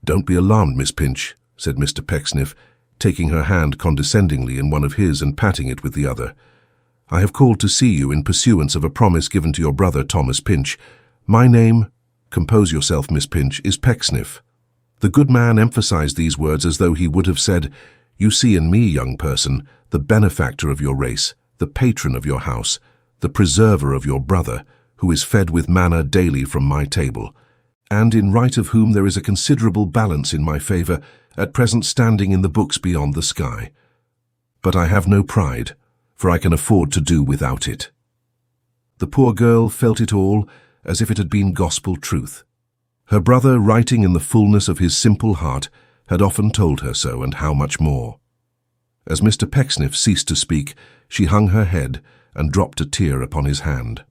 "Don't be alarmed, Miss Pinch," said Mr. Pecksniff, taking her hand condescendingly in one of his and patting it with the other. "I have called to see you in pursuance of a promise given to your brother Thomas Pinch. My name, compose yourself, Miss Pinch, is Pecksniff." The good man emphasized these words as though he would have said, "You see in me, young person, the benefactor of your race, the patron of your house, the preserver of your brother, who is fed with manna daily from my table, and in right of whom there is a considerable balance in my favor, at present standing in the books beyond the sky. But I have no pride, for I can afford to do without it." The poor girl felt it all as if it had been gospel truth. Her brother, writing in the fullness of his simple heart, had often told her so, and how much more. As Mr. Pecksniff ceased to speak, she hung her head and dropped a tear upon his hand.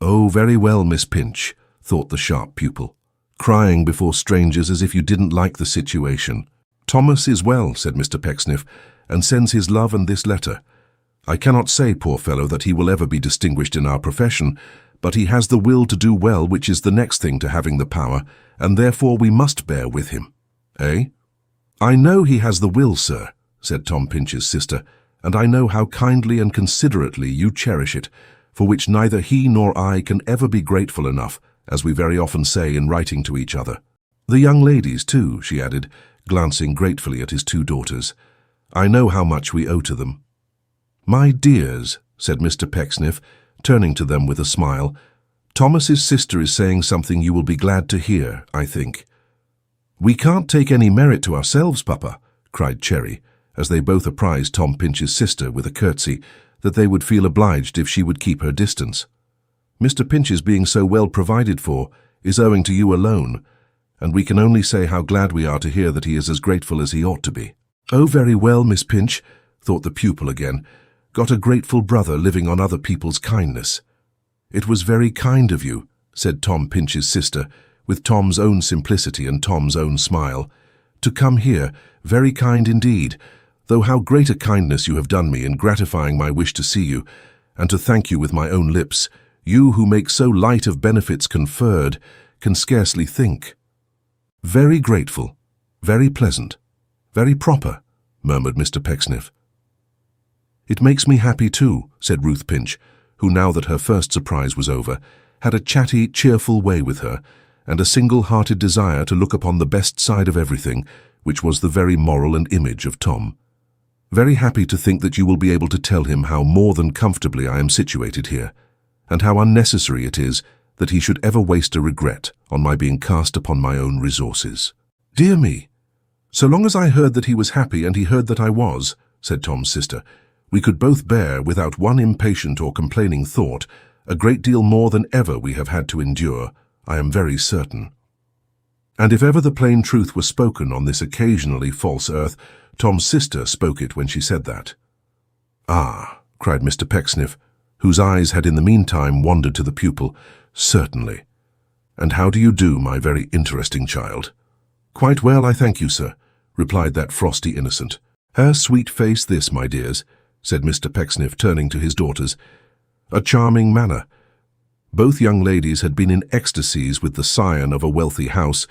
"Oh, very well, Miss Pinch," thought the sharp pupil. "Crying before strangers as if you didn't like the situation." "Thomas is well," said Mr. Pecksniff, "and sends his love and this letter. I cannot say, poor fellow, that he will ever be distinguished in our profession, but he has the will to do well, which is the next thing to having the power, and therefore we must bear with him. Eh?" "I know he has the will, sir," said Tom Pinch's sister, "and I know how kindly and considerately you cherish it, for which neither he nor I can ever be grateful enough, as we very often say in writing to each other. The young ladies, too," she added, glancing gratefully at his two daughters. "I know how much we owe to them." "My dears," said Mr. Pecksniff, turning to them with a smile, "Thomas's sister is saying something you will be glad to hear, I think." "We can't take any merit to ourselves, Papa," cried Cherry, as they both apprised Tom Pinch's sister with a curtsy that they would feel obliged if she would keep her distance. "Mr. Pinch's being so well provided for is owing to you alone, and we can only say how glad we are to hear that he is as grateful as he ought to be." "Oh, very well, Miss Pinch," thought the pupil again. "Got a grateful brother living on other people's kindness." "It was very kind of you," said Tom Pinch's sister, with Tom's own simplicity and Tom's own smile, "to come here, very kind indeed, though how great a kindness you have done me in gratifying my wish to see you, and to thank you with my own lips, you who make so light of benefits conferred, can scarcely think." "Very grateful, very pleasant, very proper," murmured Mr. Pecksniff. "It makes me happy too," said Ruth Pinch, who, now that her first surprise was over, had a chatty, cheerful way with her, and a single-hearted desire to look upon the best side of everything, which was the very moral and image of Tom. "Very happy to think that you will be able to tell him how more than comfortably I am situated here, and how unnecessary it is that he should ever waste a regret on my being cast upon my own resources." "Dear me, so long as I heard that he was happy and he heard that I was," said Tom's sister, "we could both bear, without one impatient or complaining thought, a great deal more than ever we have had to endure, I am very certain." And if ever the plain truth was spoken on this occasionally false earth, Tom's sister spoke it when she said that. "Ah," cried Mr. Pecksniff, whose eyes had in the meantime wandered to the pupil, "certainly. And how do you do, my very interesting child?" "Quite well, I thank you, sir," replied that frosty innocent. "Her sweet face this, my dears," said Mr. Pecksniff, turning to his daughters. "A charming manner." Both young ladies had been in ecstasies with the scion of a wealthy house,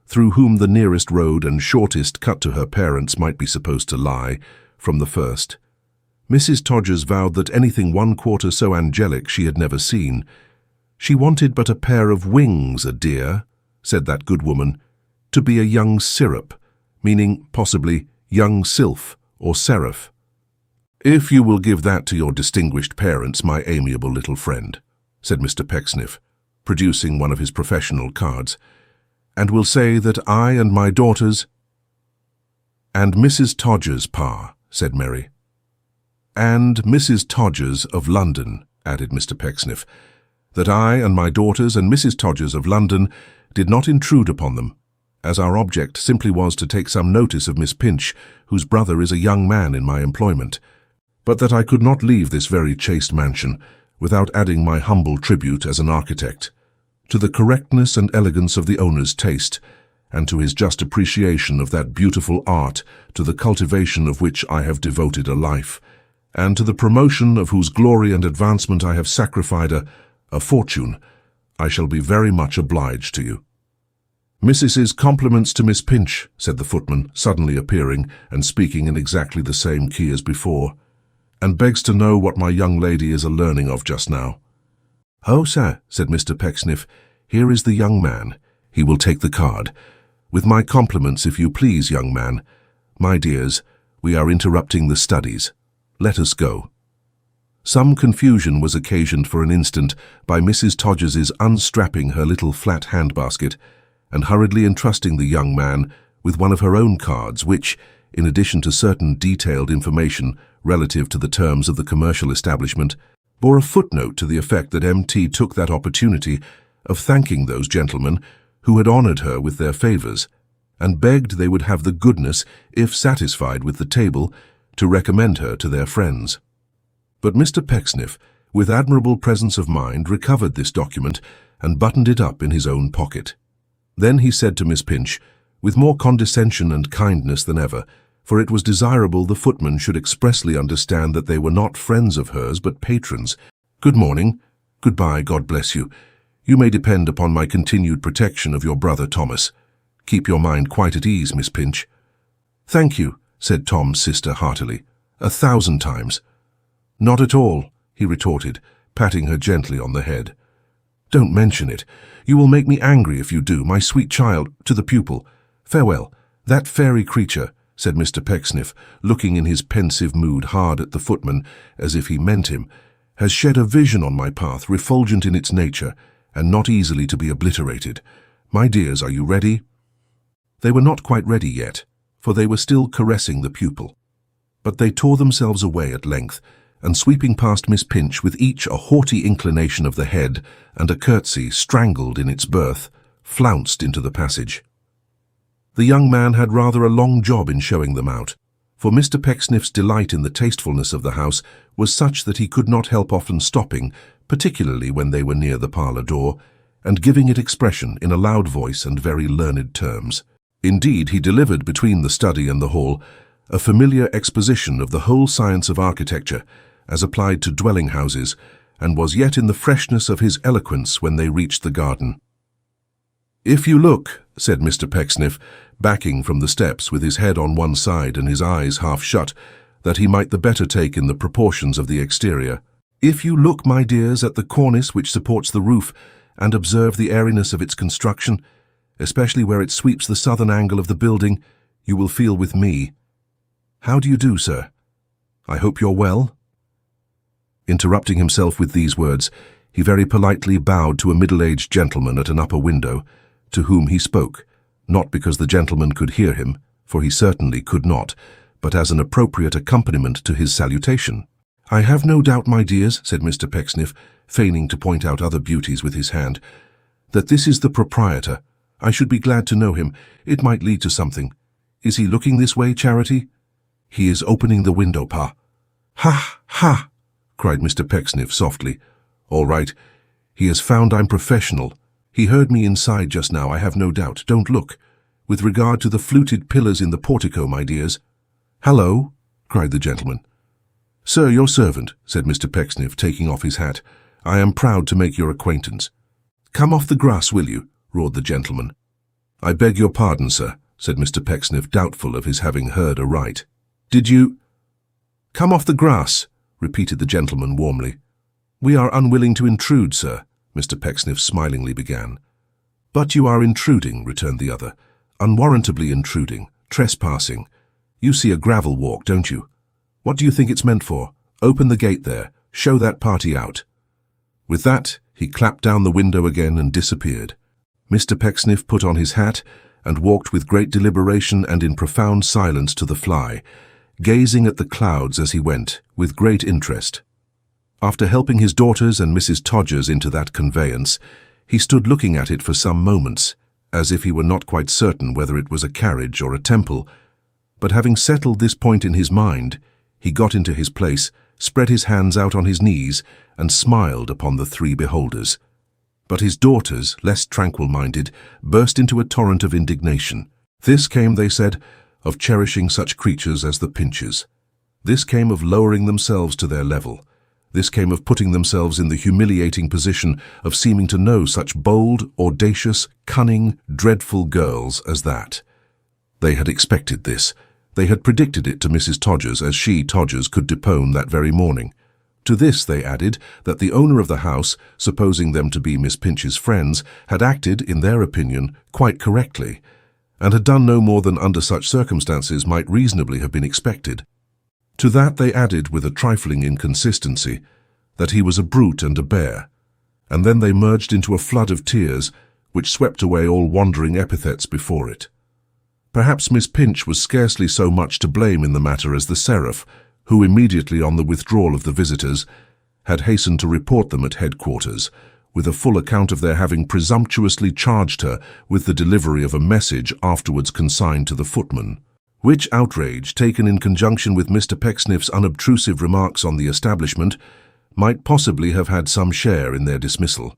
through whom the nearest road and shortest cut to her parents might be supposed to lie, from the first. Mrs. Todgers vowed that anything one quarter so angelic she had never seen. "She wanted but a pair of wings, a dear," said that good woman, "to be a young syrup," meaning, possibly, young sylph or seraph. "If you will give that to your distinguished parents, my amiable little friend," said Mr. Pecksniff, producing one of his professional cards, "and will say that I and my daughters—" "And Mrs. Todgers, Pa," said Mary. "And Mrs. Todgers of London," added Mr. Pecksniff, that I and my daughters and Mrs. Todgers of London did not intrude upon them, as our object simply was to take some notice of Miss Pinch, whose brother is a young man in my employment, but that I could not leave this very chaste mansion without adding my humble tribute as an architect to the correctness and elegance of the owner's taste, and to his just appreciation of that beautiful art to the cultivation of which I have devoted a life, and to the promotion of whose glory and advancement I have sacrificed a fortune. I shall be very much obliged to you. Mrs.'s compliments to Miss Pinch, said the footman, suddenly appearing and speaking in exactly the same key as before, and begs to know what my young lady is a-learning of just now. Oh, sir, said Mr. Pecksniff, here is the young man. He will take the card. With my compliments, if you please, young man. My dears, we are interrupting the studies. Let us go. Some confusion was occasioned for an instant by Mrs. Todgers's unstrapping her little flat hand-basket and hurriedly entrusting the young man with one of her own cards which, in addition to certain detailed information relative to the terms of the commercial establishment, bore a footnote to the effect that M.T. took that opportunity of thanking those gentlemen who had honoured her with their favours, and begged they would have the goodness, if satisfied with the table, to recommend her to their friends. But Mr. Pecksniff, with admirable presence of mind, recovered this document and buttoned it up in his own pocket. Then he said to Miss Pinch, with more condescension and kindness than ever, for it was desirable the footman should expressly understand that they were not friends of hers but patrons, "Good morning. Goodbye, God bless you. You may depend upon my continued protection of your brother Thomas. Keep your mind quite at ease, Miss Pinch." "Thank you," said Tom's sister heartily, "1,000 times." "Not at all," he retorted, patting her gently on the head. "Don't mention it. You will make me angry if you do, my sweet child," to the pupil. "Farewell. That fairy creature," said Mr. Pecksniff, looking in his pensive mood hard at the footman, as if he meant him, "has shed a vision on my path refulgent in its nature, and not easily to be obliterated. My dears, are you ready?" They were not quite ready yet, for they were still caressing the pupil. But they tore themselves away at length, and sweeping past Miss Pinch with each a haughty inclination of the head and a curtsy strangled in its birth, flounced into the passage. The young man had rather a long job in showing them out, for Mr. Pecksniff's delight in the tastefulness of the house was such that he could not help often stopping, particularly when they were near the parlour door, and giving it expression in a loud voice and very learned terms. Indeed, he delivered between the study and the hall a familiar exposition of the whole science of architecture, as applied to dwelling houses, and was yet in the freshness of his eloquence when they reached the garden. "If you look," said Mr. Pecksniff, backing from the steps with his head on one side and his eyes half shut, that he might the better take in the proportions of the exterior, "if you look, my dears, at the cornice which supports the roof, and observe the airiness of its construction, especially where it sweeps the southern angle of the building, you will feel with me. How do you do, sir? I hope you're well?" Interrupting himself with these words, he very politely bowed to a middle-aged gentleman at an upper window, to whom he spoke, not because the gentleman could hear him, for he certainly could not, but as an appropriate accompaniment to his salutation. "I have no doubt, my dears," said Mr. Pecksniff, feigning to point out other beauties with his hand, "that this is the proprietor. I should be glad to know him. It might lead to something. Is he looking this way, Charity?" "He is opening the window, Pa." "Ha, ha!" cried Mr. Pecksniff softly. "All right. He has found I'm professional. He heard me inside just now, I have no doubt. Don't look. With regard to the fluted pillars in the portico, my dears." "Hallo!" cried the gentleman. "Sir, your servant," said Mr. Pecksniff, taking off his hat. "I am proud to make your acquaintance." "Come off the grass, will you?" roared the gentleman. "I beg your pardon, sir," said Mr. Pecksniff, doubtful of his having heard aright. "Did you—" "Come off the grass," repeated the gentleman warmly. "We are unwilling to intrude, sir," Mr. Pecksniff smilingly began. "But you are intruding," returned the other. "Unwarrantably intruding, trespassing. You see a gravel walk, don't you? What do you think it's meant for? Open the gate there. Show that party out." With that, he clapped down the window again and disappeared. Mr. Pecksniff put on his hat and walked with great deliberation and in profound silence to the fly, gazing at the clouds as he went, with great interest. After helping his daughters and Mrs. Todgers into that conveyance, he stood looking at it for some moments, as if he were not quite certain whether it was a carriage or a temple. But having settled this point in his mind, he got into his place, spread his hands out on his knees, and smiled upon the three beholders. But his daughters, less tranquil-minded, burst into a torrent of indignation. This came, they said, of cherishing such creatures as the Pinches. This came of lowering themselves to their level. This came of putting themselves in the humiliating position of seeming to know such bold, audacious, cunning, dreadful girls as that. They had expected this. They had predicted it to Mrs. Todgers as she, Todgers, could depone that very morning. To this they added that the owner of the house, supposing them to be Miss Pinch's friends, had acted, in their opinion, quite correctly, and had done no more than under such circumstances might reasonably have been expected. To that they added, with a trifling inconsistency, that he was a brute and a bear, and then they merged into a flood of tears which swept away all wandering epithets before it. Perhaps Miss Pinch was scarcely so much to blame in the matter as the seraph, who immediately on the withdrawal of the visitors had hastened to report them at headquarters, with a full account of their having presumptuously charged her with the delivery of a message afterwards consigned to the footman, which outrage, taken in conjunction with Mr. Pecksniff's unobtrusive remarks on the establishment, might possibly have had some share in their dismissal.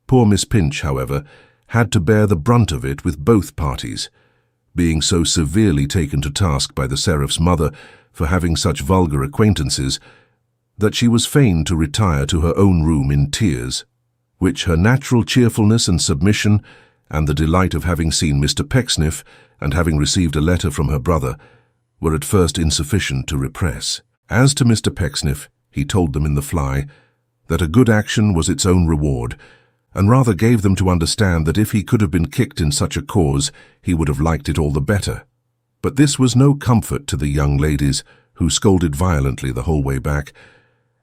Poor Miss Pinch, however, had to bear the brunt of it with both parties, being so severely taken to task by the seraph's mother for having such vulgar acquaintances, that she was fain to retire to her own room in tears, which her natural cheerfulness and submission, and the delight of having seen Mr. Pecksniff, and having received a letter from her brother, were at first insufficient to repress. As to Mr. Pecksniff, he told them in the fly that a good action was its own reward, and rather gave them to understand that if he could have been kicked in such a cause, he would have liked it all the better. But this was no comfort to the young ladies, who scolded violently the whole way back,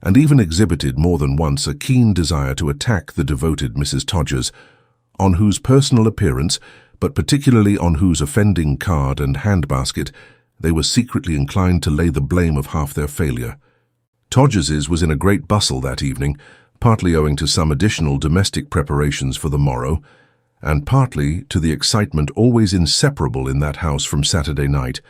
and even exhibited more than once a keen desire to attack the devoted Mrs. Todgers, on whose personal appearance, but particularly on whose offending card and handbasket, they were secretly inclined to lay the blame of half their failure. Todgers's was in a great bustle that evening, partly owing to some additional domestic preparations for the morrow, and partly to the excitement always inseparable in that house from Saturday night,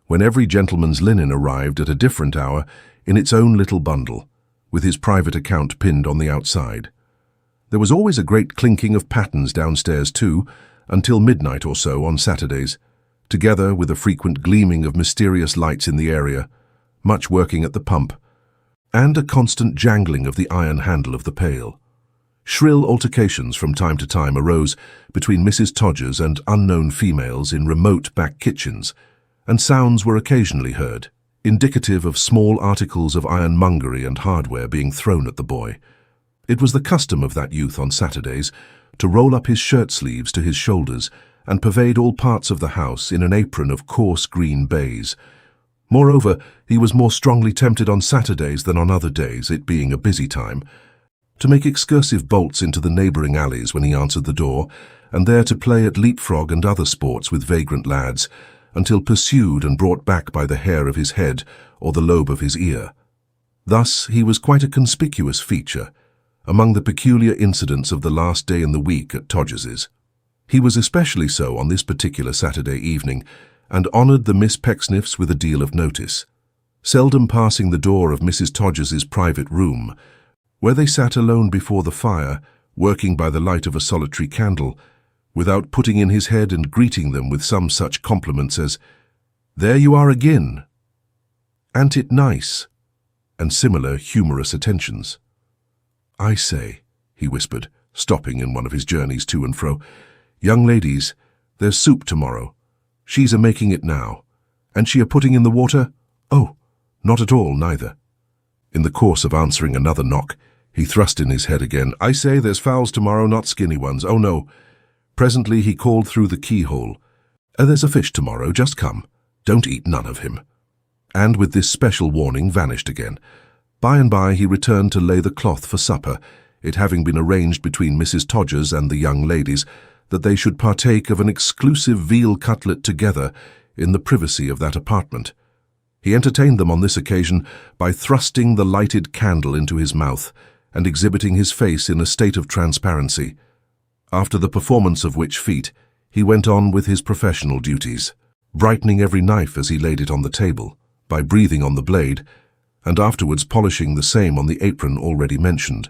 when every gentleman's linen arrived at a different hour in its own little bundle, with his private account pinned on the outside. There was always a great clinking of pattens downstairs too, until midnight or so on Saturdays, together with a frequent gleaming of mysterious lights in the area, much working at the pump, and a constant jangling of the iron handle of the pail. Shrill altercations from time to time arose between Mrs. Todgers and unknown females in remote back kitchens, and sounds were occasionally heard, indicative of small articles of ironmongery and hardware being thrown at the boy. It was the custom of that youth on Saturdays to roll up his shirt-sleeves to his shoulders and pervade all parts of the house in an apron of coarse green baize. Moreover, he was more strongly tempted on Saturdays than on other days, it being a busy time, to make excursive bolts into the neighbouring alleys when he answered the door, and there to play at leapfrog and other sports with vagrant lads, until pursued and brought back by the hair of his head or the lobe of his ear. Thus he was quite a conspicuous feature among the peculiar incidents of the last day in the week at Todgers's. He was especially so on this particular Saturday evening, and honoured the Miss Pecksniffs with a deal of notice, seldom passing the door of Mrs. Todgers's private room, where they sat alone before the fire, working by the light of a solitary candle, without putting in his head and greeting them with some such compliments as, "There you are again," "An't it nice?" and similar humorous attentions. "I say," he whispered, stopping in one of his journeys to and fro, "young ladies, there's soup tomorrow. She's a-making it now. And she a-putting in the water? Oh, not at all, neither." In the course of answering another knock, he thrust in his head again. "I say, there's fowls tomorrow, not skinny ones. Oh, no." Presently he called through the keyhole, "There's a fish tomorrow, just come. Don't eat none of him." And with this special warning vanished again. By and by he returned to lay the cloth for supper, it having been arranged between Mrs. Todgers and the young ladies that they should partake of an exclusive veal cutlet together in the privacy of that apartment. He entertained them on this occasion by thrusting the lighted candle into his mouth and exhibiting his face in a state of transparency, after the performance of which feat he went on with his professional duties, brightening every knife as he laid it on the table, by breathing on the blade, and afterwards polishing the same on the apron already mentioned.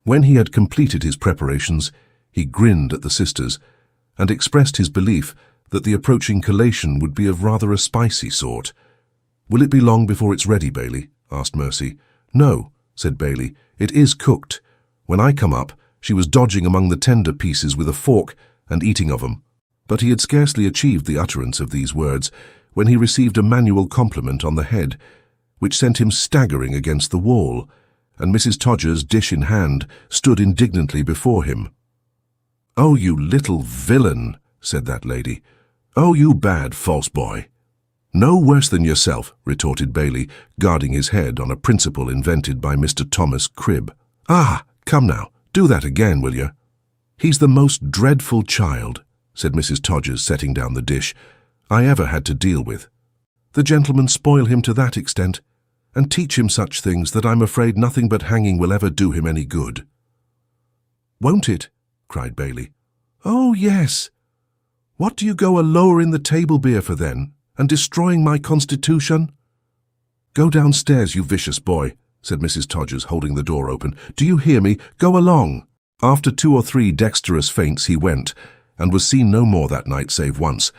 When he had completed his preparations, he grinned at the sisters, and expressed his belief that the approaching collation would be of rather a spicy sort. "Will it be long before it's ready, Bailey?" asked Mercy. "No," said Bailey, "it is cooked. When I come up, she was dodging among the tender pieces with a fork and eating of 'em." But he had scarcely achieved the utterance of these words when he received a manual compliment on the head, which sent him staggering against the wall, and Mrs. Todgers, dish in hand, stood indignantly before him. "Oh, you little villain," said that lady. "Oh, you bad false boy." "No worse than yourself," retorted Bailey, guarding his head on a principle invented by Mr. Thomas Cribb. "Ah, come now, do that again, will you?" "He's the most dreadful child," said Mrs. Todgers, setting down the dish, "I ever had to deal with. The gentlemen spoil him to that extent, and teach him such things that I'm afraid nothing but hanging will ever do him any good." "Won't it?" cried Bailey. "Oh, yes. What do you go a-lowering the table beer for then, and destroying my constitution?" "Go downstairs, you vicious boy," said Mrs. Todgers, holding the door open. "Do you hear me? Go along." After 2 or 3 dexterous feints he went, and was seen no more that night save once,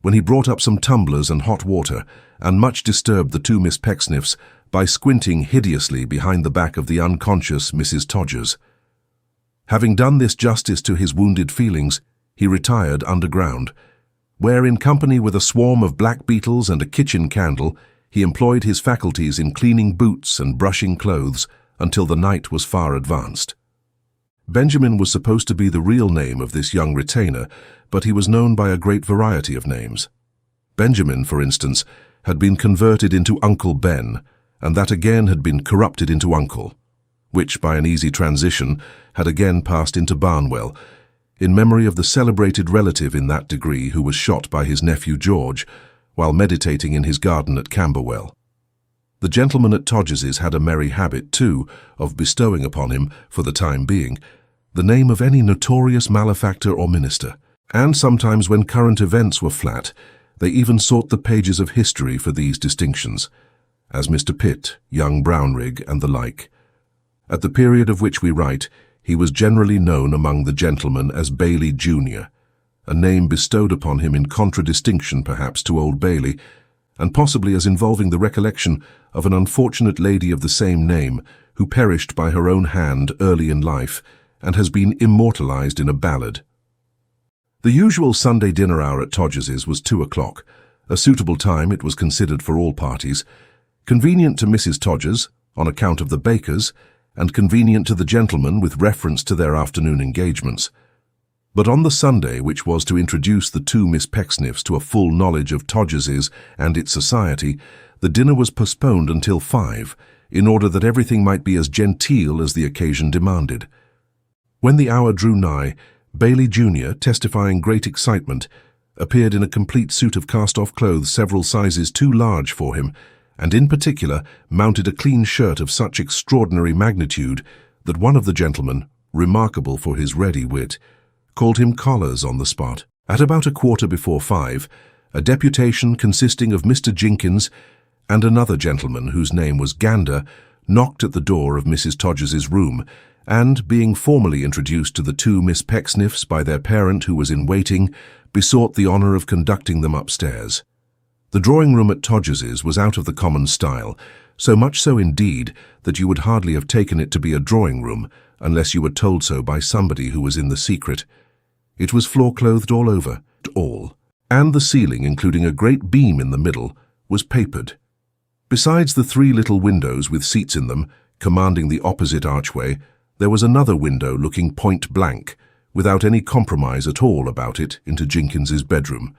when he brought up some tumblers and hot water, and much disturbed the 2 Miss Pecksniffs by squinting hideously behind the back of the unconscious Mrs. Todgers. Having done this justice to his wounded feelings, he retired underground, where, in company with a swarm of black beetles and a kitchen candle, he employed his faculties in cleaning boots and brushing clothes until the night was far advanced. Benjamin was supposed to be the real name of this young retainer, but he was known by a great variety of names. Benjamin, for instance, had been converted into Uncle Ben, and that again had been corrupted into Uncle, which, by an easy transition, had again passed into Barnwell, in memory of the celebrated relative in that degree who was shot by his nephew George while meditating in his garden at Camberwell. The gentleman at Todgers's had a merry habit, too, of bestowing upon him, for the time being, the name of any notorious malefactor or minister, and sometimes when current events were flat, they even sought the pages of history for these distinctions, as Mr. Pitt, young Brownrigg, and the like. At the period of which we write, he was generally known among the gentlemen as Bailey Junior, a name bestowed upon him in contradistinction perhaps to Old Bailey, and possibly as involving the recollection of an unfortunate lady of the same name who perished by her own hand early in life and has been immortalized in a ballad. The usual Sunday dinner hour at Todgers's was 2 o'clock, a suitable time it was considered for all parties, convenient to Mrs. Todgers, on account of the bakers, and convenient to the gentlemen with reference to their afternoon engagements. But on the Sunday which was to introduce the 2 Miss Pecksniffs to a full knowledge of Todgers's and its society, the dinner was postponed until 5, in order that everything might be as genteel as the occasion demanded. When the hour drew nigh, Bailey Junior, testifying great excitement, appeared in a complete suit of cast-off clothes several sizes too large for him, and in particular mounted a clean shirt of such extraordinary magnitude that one of the gentlemen, remarkable for his ready wit, called him Collars on the spot. At about 5:15, a deputation consisting of Mr. Jenkins and another gentleman whose name was Gander knocked at the door of Mrs. Todgers's room, and, being formally introduced to the 2 Miss Pecksniffs by their parent who was in waiting, besought the honour of conducting them upstairs. The drawing-room at Todgers's was out of the common style, so much so indeed that you would hardly have taken it to be a drawing-room unless you were told so by somebody who was in the secret. It was floor-clothed all over, and the ceiling, including a great beam in the middle, was papered. Besides the 3 little windows with seats in them, commanding the opposite archway, there was another window looking point-blank, without any compromise at all about it, into Jenkins's bedroom,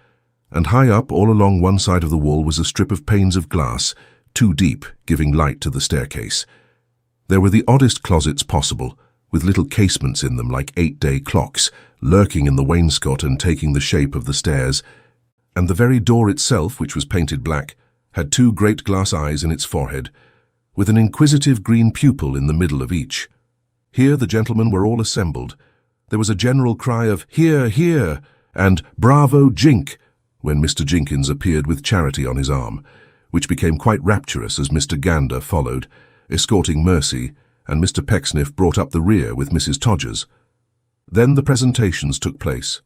and high up all along one side of the wall was a strip of panes of glass, 2 deep, giving light to the staircase. There were the oddest closets possible, with little casements in them like 8-day clocks, lurking in the wainscot and taking the shape of the stairs, and the very door itself, which was painted black, had two great glass eyes in its forehead, with an inquisitive green pupil in the middle of each. Here the gentlemen were all assembled. There was a general cry of "Hear, hear!" and "Bravo, Jink!" when Mr. Jenkins appeared with Charity on his arm, which became quite rapturous as Mr. Gander followed, escorting Mercy, and Mr. Pecksniff brought up the rear with Mrs. Todgers. Then the presentations took place.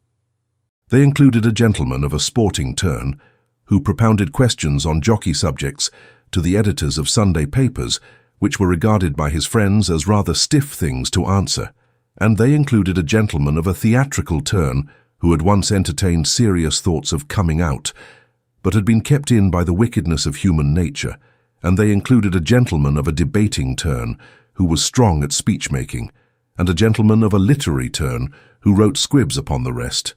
They included a gentleman of a sporting turn, who propounded questions on jockey subjects to the editors of Sunday papers, which were regarded by his friends as rather stiff things to answer, and they included a gentleman of a theatrical turn who had once entertained serious thoughts of coming out, but had been kept in by the wickedness of human nature, and they included a gentleman of a debating turn who was strong at speech-making, and a gentleman of a literary turn who wrote squibs upon the rest,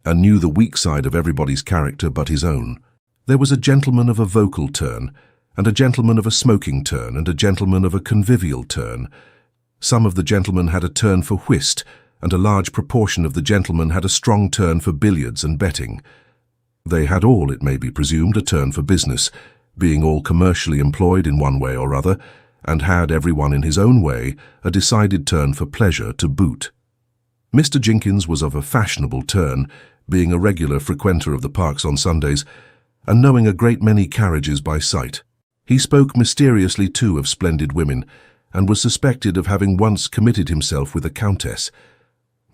and knew the weak side of everybody's character but his own. There was a gentleman of a vocal turn, and a gentleman of a smoking turn, and a gentleman of a convivial turn. Some of the gentlemen had a turn for whist, and a large proportion of the gentlemen had a strong turn for billiards and betting. They had all, it may be presumed, a turn for business, being all commercially employed in one way or other, and had, every one in his own way, a decided turn for pleasure to boot. Mr. Jenkins was of a fashionable turn, being a regular frequenter of the parks on Sundays, and knowing a great many carriages by sight. He spoke mysteriously, too, of splendid women, and was suspected of having once committed himself with a countess.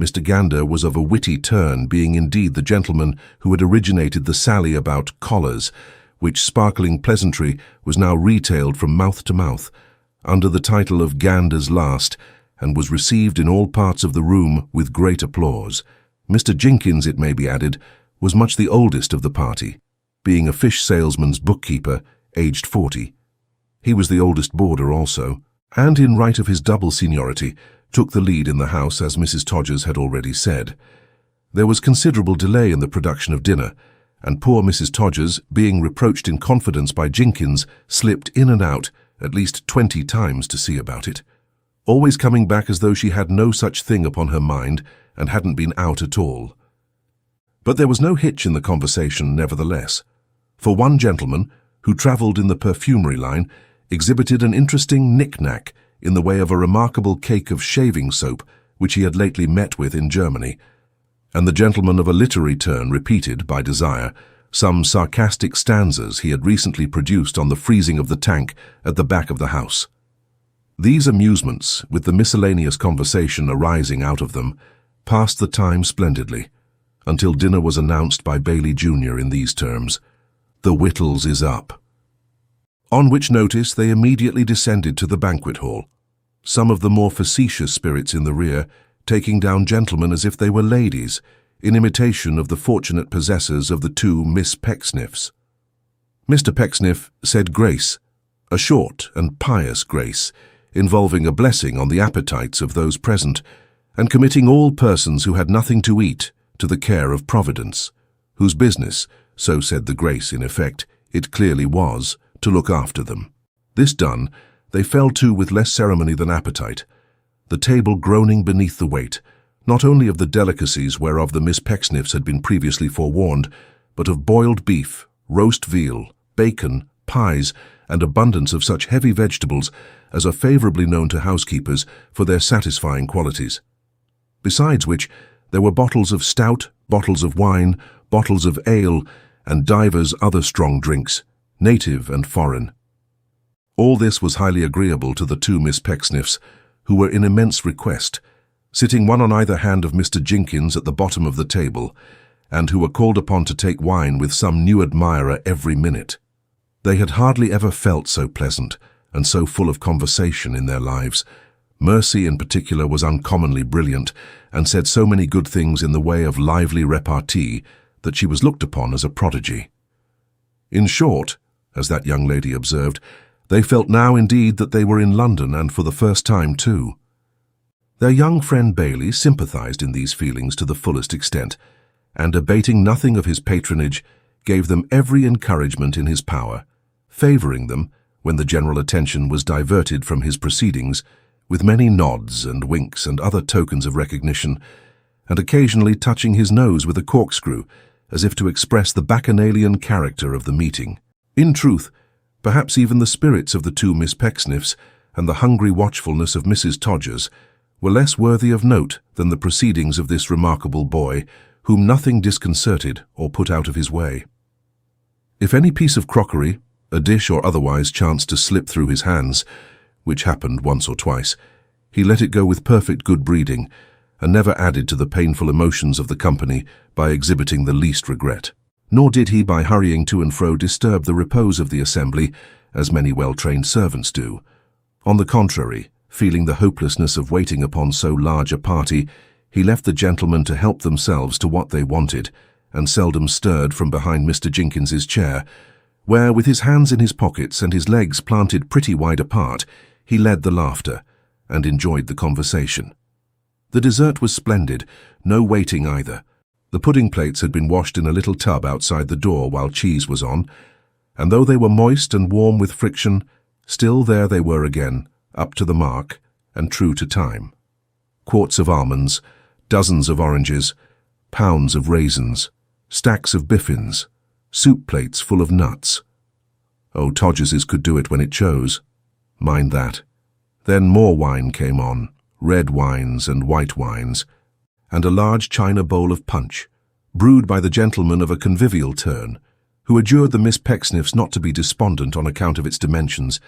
Mr. Gander was of a witty turn, being indeed the gentleman who had originated the sally about collars, which sparkling pleasantry was now retailed from mouth to mouth, under the title of Gander's Last, and was received in all parts of the room with great applause. Mr. Jenkins, it may be added, was much the oldest of the party, being a fish salesman's bookkeeper, aged 40. He was the oldest boarder also, and in right of his double seniority, took the lead in the house, as Mrs. Todgers had already said. There was considerable delay in the production of dinner, and poor Mrs. Todgers, being reproached in confidence by Jenkins, slipped in and out at least 20 times to see about it, always coming back as though she had no such thing upon her mind and hadn't been out at all. But there was no hitch in the conversation, nevertheless, for one gentleman, who travelled in the perfumery line, exhibited an interesting knick-knack in the way of a remarkable cake of shaving soap which he had lately met with in Germany, and the gentleman of a literary turn repeated, by desire, some sarcastic stanzas he had recently produced on the freezing of the tank at the back of the house. These amusements, with the miscellaneous conversation arising out of them, passed the time splendidly, until dinner was announced by Bailey Jr. in these terms: "The wittles is up." On which notice they immediately descended to the banquet hall, some of the more facetious spirits in the rear taking down gentlemen as if they were ladies, in imitation of the fortunate possessors of the two Miss Pecksniffs. Mr. Pecksniff said grace, a short and pious grace, involving a blessing on the appetites of those present, and committing all persons who had nothing to eat to the care of Providence, whose business, so said the grace in effect, it clearly was, to look after them. This done, they fell to with less ceremony than appetite, the table groaning beneath the weight, not only of the delicacies whereof the Miss Pecksniffs had been previously forewarned, but of boiled beef, roast veal, bacon, pies, and abundance of such heavy vegetables as are favourably known to housekeepers for their satisfying qualities. Besides which, there were bottles of stout, bottles of wine, bottles of ale, and divers other strong drinks, native and foreign. All this was highly agreeable to the two Miss Pecksniffs, who were in immense request, sitting one on either hand of Mr. Jenkins at the bottom of the table, and who were called upon to take wine with some new admirer every minute. They had hardly ever felt so pleasant and so full of conversation in their lives. Mercy in particular was uncommonly brilliant, and said so many good things in the way of lively repartee that she was looked upon as a prodigy. In short, as that young lady observed, they felt now indeed that they were in London, and for the first time too. Their young friend Bailey sympathized in these feelings to the fullest extent, and abating nothing of his patronage, gave them every encouragement in his power, favouring them, when the general attention was diverted from his proceedings, with many nods and winks and other tokens of recognition, and occasionally touching his nose with a corkscrew, as if to express the bacchanalian character of the meeting. In truth, perhaps even the spirits of the two Miss Pecksniffs and the hungry watchfulness of Mrs. Todgers were less worthy of note than the proceedings of this remarkable boy, whom nothing disconcerted or put out of his way. If any piece of crockery, a dish or otherwise, chanced to slip through his hands, which happened once or twice, he let it go with perfect good breeding, and never added to the painful emotions of the company by exhibiting the least regret. Nor did he, by hurrying to and fro, disturb the repose of the assembly, as many well-trained servants do. On the contrary, feeling the hopelessness of waiting upon so large a party, he left the gentlemen to help themselves to what they wanted, and seldom stirred from behind Mr. Jenkins's chair, where, with his hands in his pockets and his legs planted pretty wide apart, he led the laughter and enjoyed the conversation. The dessert was splendid, no waiting either. The pudding plates had been washed in a little tub outside the door while cheese was on, and though they were moist and warm with friction, still there they were again, up to the mark and true to time. Quarts of almonds, dozens of oranges, pounds of raisins, stacks of biffins, soup plates full of nuts. Oh, Todgers's could do it when it chose. Mind that. Then more wine came on, red wines and white wines, and a large china bowl of punch, brewed by the gentleman of a convivial turn, who adjured the Miss Pecksniffs not to be despondent on account of its dimensions,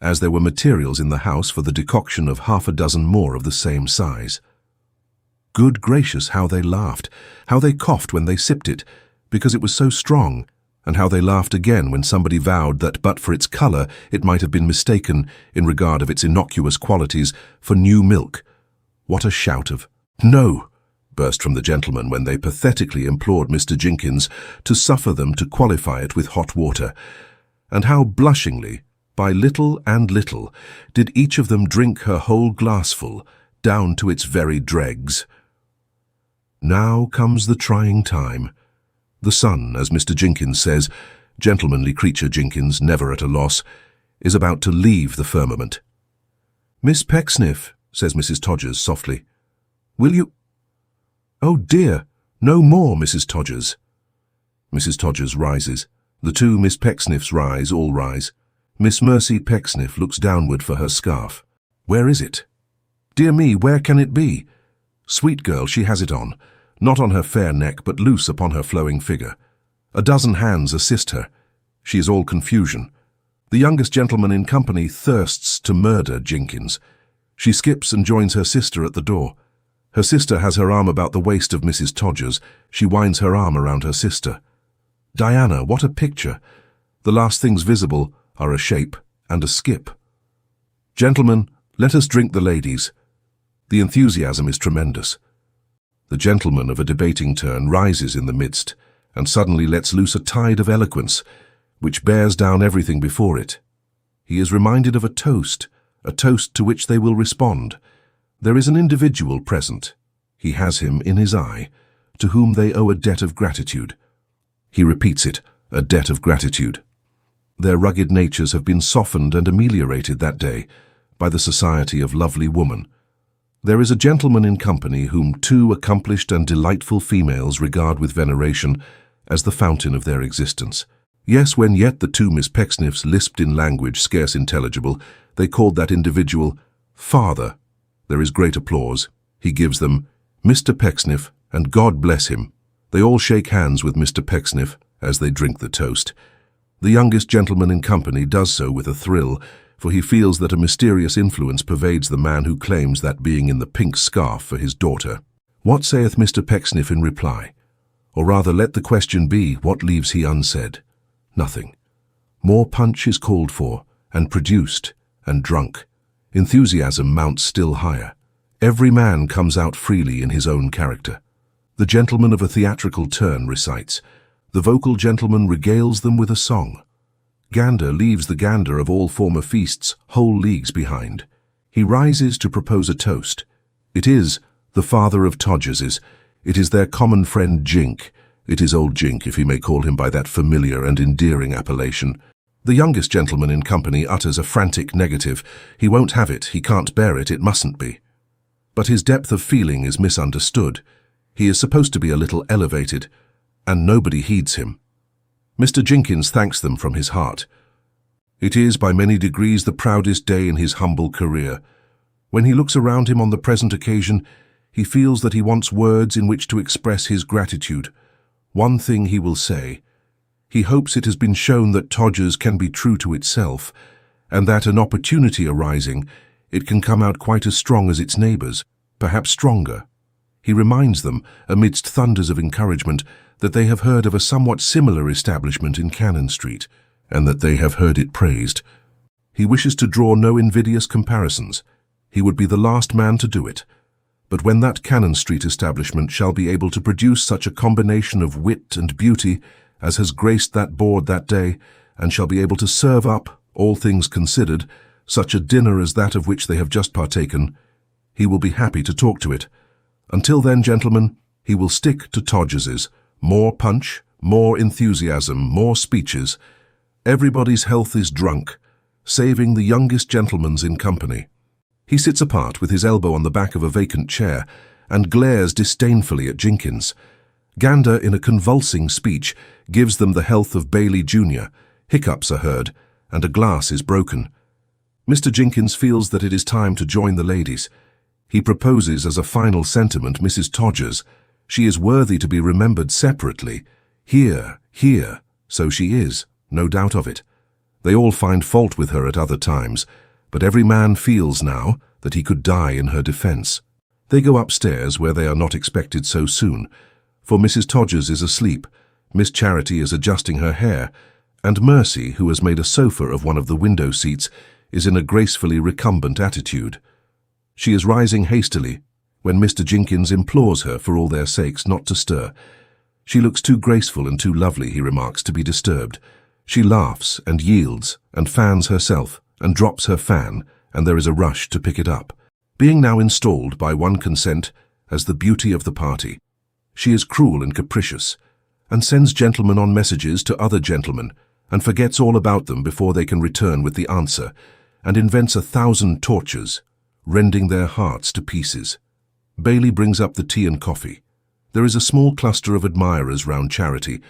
as there were materials in the house for the decoction of half a dozen more of the same size. Good gracious, how they laughed, how they coughed when they sipped it, because it was so strong, and how they laughed again when somebody vowed that but for its colour it might have been mistaken, in regard of its innocuous qualities, for new milk. What a shout of "No!" burst from the gentlemen when they pathetically implored Mr. Jenkins to suffer them to qualify it with hot water, and how blushingly, by little and little, did each of them drink her whole glassful, down to its very dregs. Now comes the trying time. The sun, as Mr. Jenkins says, gentlemanly creature Jenkins, never at a loss, is about to leave the firmament. "Miss Pecksniff," says Mrs. Todgers softly, "will you—" "Oh dear, no more, Mrs. Todgers." Mrs. Todgers rises. The two Miss Pecksniffs rise, all rise. Miss Mercy Pecksniff looks downward for her scarf. Where is it? Dear me, where can it be? Sweet girl, she has it on, not on her fair neck, but loose upon her flowing figure. A dozen hands assist her. She is all confusion. The youngest gentleman in company thirsts to murder Jenkins. She skips and joins her sister at the door. Her sister has her arm about the waist of Mrs. Todgers. She winds her arm around her sister. Diana, what a picture! The last things visible are a shape and a skip. Gentlemen, let us drink the ladies. The enthusiasm is tremendous. The gentleman of a debating turn rises in the midst, and suddenly lets loose a tide of eloquence, which bears down everything before it. He is reminded of a toast to which they will respond. There is an individual present. He has him in his eye, to whom they owe a debt of gratitude. He repeats it, a debt of gratitude. Their rugged natures have been softened and ameliorated that day by the society of lovely woman. There is a gentleman in company whom two accomplished and delightful females regard with veneration as the fountain of their existence. Yes, when yet the two Miss Pecksniffs lisped in language scarce intelligible, they called that individual Father. There is great applause. He gives them Mr. Pecksniff, and God bless him. They all shake hands with Mr. Pecksniff as they drink the toast. The youngest gentleman in company does so with a thrill, for he feels that a mysterious influence pervades the man who claims that being in the pink scarf for his daughter. What saith Mr. Pecksniff in reply? Or rather, let the question be, what leaves he unsaid? Nothing. More punch is called for, and produced, and drunk. Enthusiasm mounts still higher. Every man comes out freely in his own character. The gentleman of a theatrical turn recites. The vocal gentleman regales them with a song. Gander leaves the gander of all former feasts whole leagues behind. He rises to propose a toast. It is the father of Todgers's. It is their common friend Jink. It is old Jink, if he may call him by that familiar and endearing appellation. The youngest gentleman in company utters a frantic negative. He won't have it, he can't bear it, it mustn't be. But his depth of feeling is misunderstood. He is supposed to be a little elevated, and nobody heeds him. Mr. Jenkins thanks them from his heart. It is by many degrees the proudest day in his humble career. When he looks around him on the present occasion, he feels that he wants words in which to express his gratitude. One thing he will say. He hopes it has been shown that Todgers can be true to itself, and that an opportunity arising, it can come out quite as strong as its neighbours, perhaps stronger. He reminds them, amidst thunders of encouragement, that they have heard of a somewhat similar establishment in Cannon Street, and that they have heard it praised. He wishes to draw no invidious comparisons. He would be the last man to do it. But when that Cannon Street establishment shall be able to produce such a combination of wit and beauty as has graced that board that day, and shall be able to serve up, all things considered, such a dinner as that of which they have just partaken, he will be happy to talk to it. Until then, gentlemen, he will stick to Todgers's. More punch, more enthusiasm, more speeches. Everybody's health is drunk, saving the youngest gentleman's in company. He sits apart with his elbow on the back of a vacant chair and glares disdainfully at Jenkins. Gander, in a convulsing speech, gives them the health of Bailey Jr. Hiccups are heard, and a glass is broken. Mr. Jenkins feels that it is time to join the ladies. He proposes as a final sentiment Mrs. Todgers. She is worthy to be remembered separately. Here, so she is, no doubt of it. They all find fault with her at other times, but every man feels now that he could die in her defence. They go upstairs, where they are not expected so soon, for Mrs. Todgers is asleep, Miss Charity is adjusting her hair, and Mercy, who has made a sofa of one of the window seats, is in a gracefully recumbent attitude. She is rising hastily, when Mr. Jenkins implores her for all their sakes not to stir. She looks too graceful and too lovely, he remarks, to be disturbed. She laughs and yields and fans herself and drops her fan, and there is a rush to pick it up. Being now installed by one consent as the beauty of the party, she is cruel and capricious, and sends gentlemen on messages to other gentlemen, and forgets all about them before they can return with the answer, and invents 1,000 tortures, rending their hearts to pieces. Bailey brings up the tea and coffee. There is a small cluster of admirers round Charity,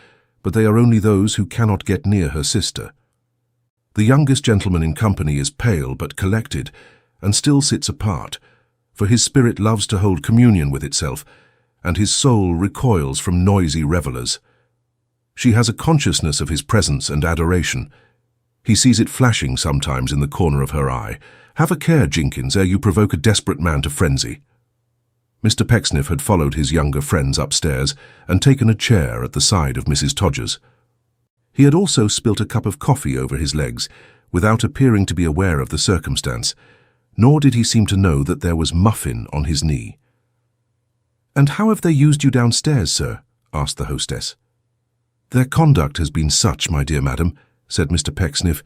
but they are only those who cannot get near her sister. The youngest gentleman in company is pale but collected, and still sits apart, for his spirit loves to hold communion with itself, and his soul recoils from noisy revellers. She has a consciousness of his presence and adoration. He sees it flashing sometimes in the corner of her eye. Have a care, Jenkins, ere you provoke a desperate man to frenzy. Mr. Pecksniff had followed his younger friends upstairs and taken a chair at the side of Mrs. Todgers. He had also spilt a cup of coffee over his legs, without appearing to be aware of the circumstance, nor did he seem to know that there was muffin on his knee. "And how have they used you downstairs, sir?" asked the hostess. "Their conduct has been such, my dear madam," said Mr. Pecksniff,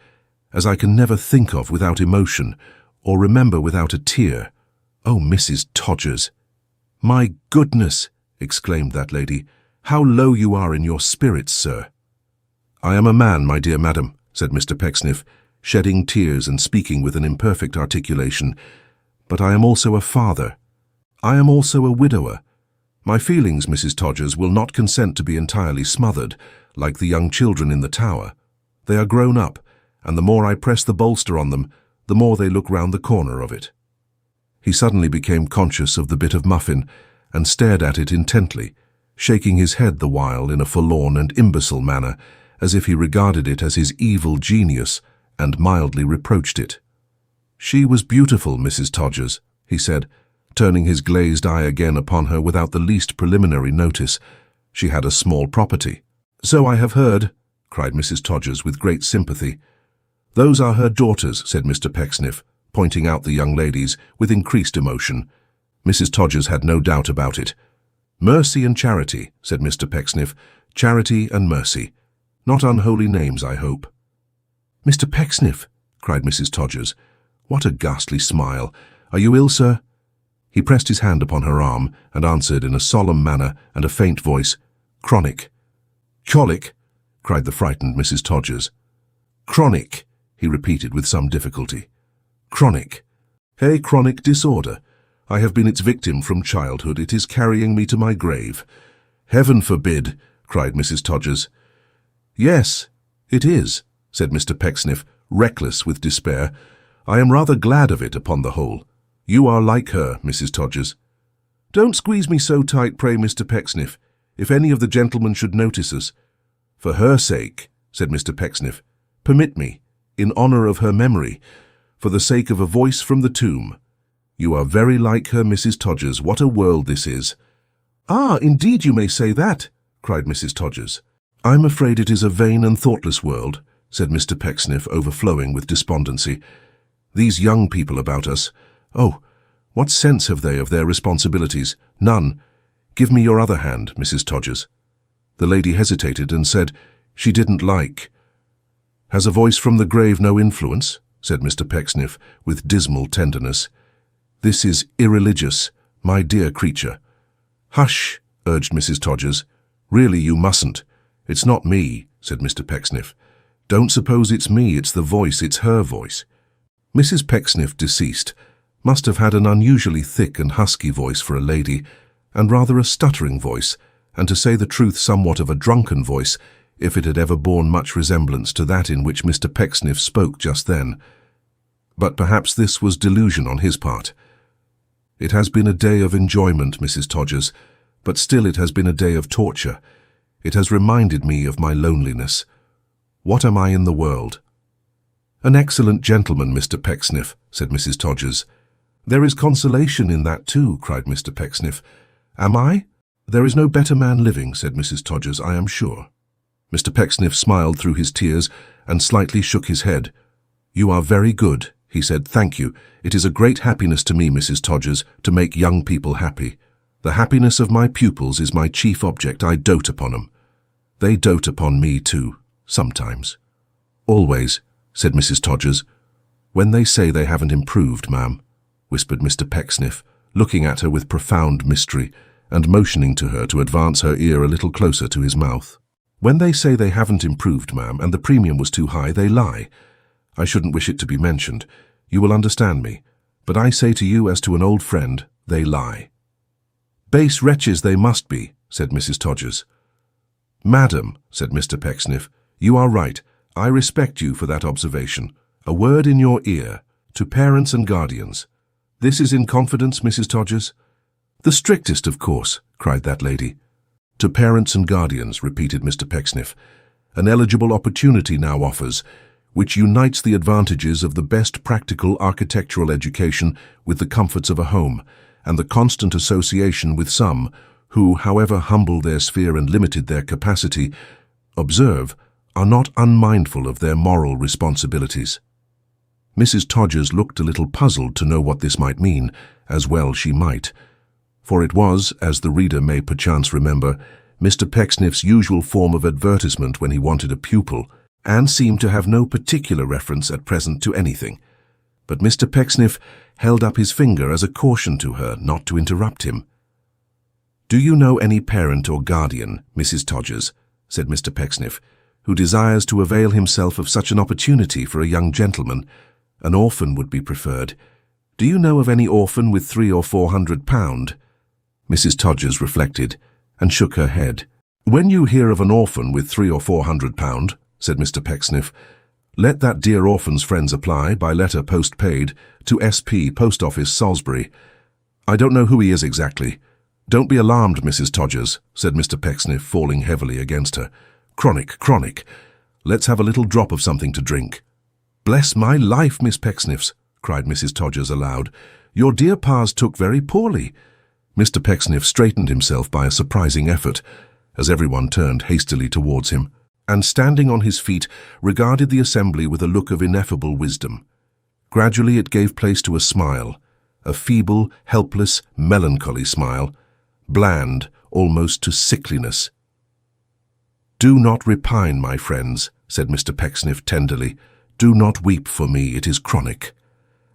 "as I can never think of without emotion, or remember without a tear. Oh, Mrs. Todgers!" "My goodness!" exclaimed that lady. "How low you are in your spirits, sir." "I am a man, my dear madam," said Mr. Pecksniff, shedding tears and speaking with an imperfect articulation, "but I am also a father. I am also a widower. My feelings, Mrs. Todgers, will not consent to be entirely smothered, like the young children in the tower. They are grown up, and the more I press the bolster on them, the more they look round the corner of it." He suddenly became conscious of the bit of muffin, and stared at it intently, shaking his head the while in a forlorn and imbecile manner, as if he regarded it as his evil genius, and mildly reproached it. "She was beautiful, Mrs. Todgers," he said, turning his glazed eye again upon her without the least preliminary notice. "She had a small property." "So I have heard," cried Mrs. Todgers with great sympathy. "Those are her daughters," said Mr. Pecksniff, pointing out the young ladies with increased emotion. Mrs. Todgers had no doubt about it. "Mercy and Charity," said Mr. Pecksniff. "Charity and Mercy. Not unholy names, I hope." "Mr. Pecksniff," cried Mrs. Todgers. "What a ghastly smile! Are you ill, sir?" He pressed his hand upon her arm and answered in a solemn manner and a faint voice, "Chronic." "Colic?" cried the frightened Mrs. Todgers. "Chronic," he repeated with some difficulty. "Chronic. A chronic disorder. I have been its victim from childhood. It is carrying me to my grave." "Heaven forbid!" cried Mrs. Todgers. "Yes, it is," said Mr. Pecksniff, reckless with despair. "I am rather glad of it, upon the whole. You are like her, Mrs. Todgers." "Don't squeeze me so tight, pray, Mr. Pecksniff, if any of the gentlemen should notice us." "For her sake," said Mr. Pecksniff, "permit me, in honour of her memory, for the sake of a voice from the tomb. You are very like her, Mrs. Todgers. What a world this is." "Ah, indeed you may say that," cried Mrs. Todgers. "I'm afraid it is a vain and thoughtless world," said Mr. Pecksniff, overflowing with despondency. "These young people about us, oh, what sense have they of their responsibilities? None. Give me your other hand, Mrs. Todgers." The lady hesitated and said she didn't like. "Has a voice from the grave no influence?" said Mr. Pecksniff, with dismal tenderness. "This is irreligious, my dear creature." "Hush," urged Mrs. Todgers. "Really, you mustn't. It's not me," said Mr. Pecksniff. "Don't suppose it's me, it's the voice, it's her voice." Mrs. Pecksniff, deceased, must have had an unusually thick and husky voice for a lady, and rather a stuttering voice, and to say the truth somewhat of a drunken voice, if it had ever borne much resemblance to that in which Mr. Pecksniff spoke just then. But perhaps this was delusion on his part. "It has been a day of enjoyment, Mrs. Todgers, but still it has been a day of torture. It has reminded me of my loneliness. What am I in the world?" "An excellent gentleman, Mr. Pecksniff," said Mrs. Todgers. "There is consolation in that too," cried Mr. Pecksniff. "Am I? There is no better man living," said Mrs. Todgers, "I am sure." Mr. Pecksniff smiled through his tears and slightly shook his head. "You are very good," he said. "Thank you. It is a great happiness to me, Mrs. Todgers, to make young people happy. The happiness of my pupils is my chief object. I dote upon them. They dote upon me too, sometimes." "Always," said Mrs. Todgers. "When they say they haven't improved, ma'am," whispered Mr. Pecksniff, looking at her with profound mystery and motioning to her to advance her ear a little closer to his mouth. "When they say they haven't improved, ma'am, and the premium was too high, they lie. I shouldn't wish it to be mentioned. You will understand me. But I say to you as to an old friend, they lie." "Base wretches they must be," said Mrs. Todgers. "Madam," said Mr. Pecksniff, "you are right. I respect you for that observation. A word in your ear, to parents and guardians. This is in confidence, Mrs. Todgers?" "The strictest, of course," cried that lady. "To parents and guardians," repeated Mr. Pecksniff. "An eligible opportunity now offers, which unites the advantages of the best practical architectural education with the comforts of a home, and the constant association with some who, however humble their sphere and limited their capacity, observe, are not unmindful of their moral responsibilities." Mrs. Todgers looked a little puzzled to know what this might mean, as well she might. For it was, as the reader may perchance remember, Mr. Pecksniff's usual form of advertisement when he wanted a pupil, and seemed to have no particular reference at present to anything. But Mr. Pecksniff held up his finger as a caution to her not to interrupt him. "Do you know any parent or guardian, Mrs. Todgers," said Mr. Pecksniff, "who desires to avail himself of such an opportunity for a young gentleman? An orphan would be preferred. Do you know of any orphan with £300 or £400? Mrs. Todgers reflected and shook her head. "When you hear of an orphan with £300 or £400, said Mr. Pecksniff, "let that dear orphan's friends apply, by letter post-paid, to S.P. Post Office, Salisbury. I don't know who he is exactly." "Don't be alarmed, Mrs. Todgers," said Mr. Pecksniff, falling heavily against her. "Chronic, chronic. Let's have a little drop of something to drink." "Bless my life, Miss Pecksniffs," cried Mrs. Todgers aloud. "Your dear pa's took very poorly." Mr. Pecksniff straightened himself by a surprising effort, as everyone turned hastily towards him, and standing on his feet regarded the assembly with a look of ineffable wisdom. Gradually it gave place to a smile, a feeble, helpless, melancholy smile, bland almost to sickliness. "Do not repine, my friends," said Mr. Pecksniff tenderly. "Do not weep for me, it is chronic."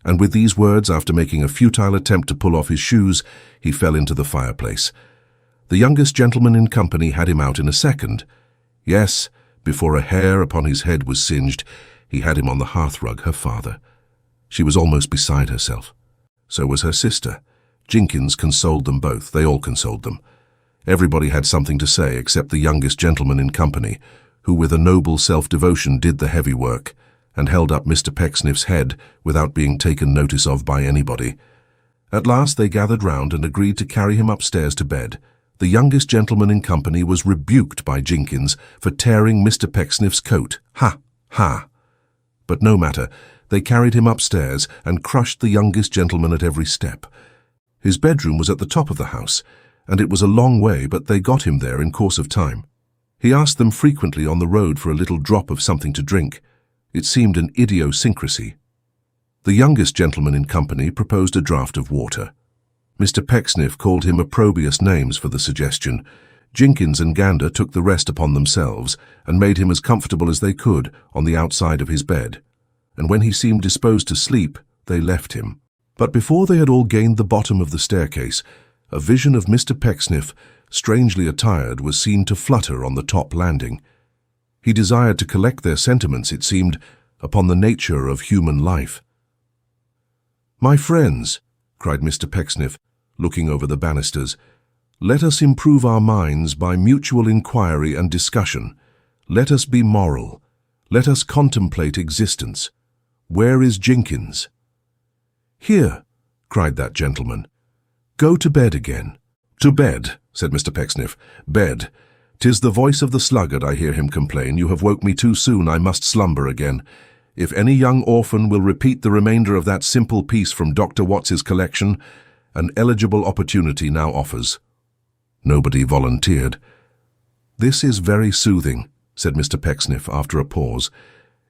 And with these words, after making a futile attempt to pull off his shoes, he fell into the fireplace. The youngest gentleman in company had him out in a second. Yes, before a hair upon his head was singed, he had him on the hearthrug, her father. She was almost beside herself. So was her sister. Jenkins consoled them both. They all consoled them. Everybody had something to say except the youngest gentleman in company, who with a noble self-devotion did the heavy work, and held up Mr. Pecksniff's head without being taken notice of by anybody. At last they gathered round and agreed to carry him upstairs to bed. The youngest gentleman in company was rebuked by Jenkins for tearing Mr. Pecksniff's coat. Ha! Ha! But no matter, they carried him upstairs and crushed the youngest gentleman at every step. His bedroom was at the top of the house, and it was a long way, but they got him there in course of time. He asked them frequently on the road for a little drop of something to drink. It seemed an idiosyncrasy. The youngest gentleman in company proposed a draught of water. Mr. Pecksniff called him opprobrious names for the suggestion. Jenkins and Gander took the rest upon themselves and made him as comfortable as they could on the outside of his bed, and when he seemed disposed to sleep, they left him. But before they had all gained the bottom of the staircase, a vision of Mr. Pecksniff, strangely attired, was seen to flutter on the top landing. He desired to collect their sentiments, it seemed, upon the nature of human life. "My friends," cried Mr. Pecksniff, looking over the banisters, "let us improve our minds by mutual inquiry and discussion. Let us be moral. Let us contemplate existence. Where is Jenkins?" "Here," cried that gentleman. "Go to bed again." "To bed," said Mr. Pecksniff. "Bed. 'Tis the voice of the sluggard, I hear him complain. You have woke me too soon, I must slumber again. If any young orphan will repeat the remainder of that simple piece from Dr. Watts's collection, an eligible opportunity now offers." Nobody volunteered. "This is very soothing," said Mr. Pecksniff after a pause.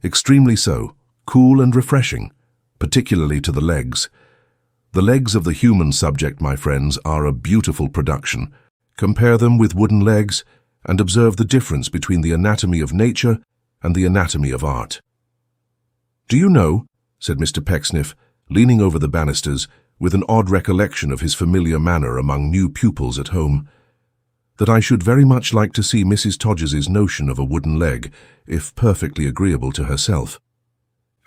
"Extremely so, cool and refreshing, particularly to the legs. The legs of the human subject, my friends, are a beautiful production. Compare them with wooden legs, and observe the difference between the anatomy of nature and the anatomy of art." "Do you know," said Mr. Pecksniff, leaning over the banisters, with an odd recollection of his familiar manner among new pupils at home, "that I should very much like to see Mrs. Todgers's notion of a wooden leg, if perfectly agreeable to herself."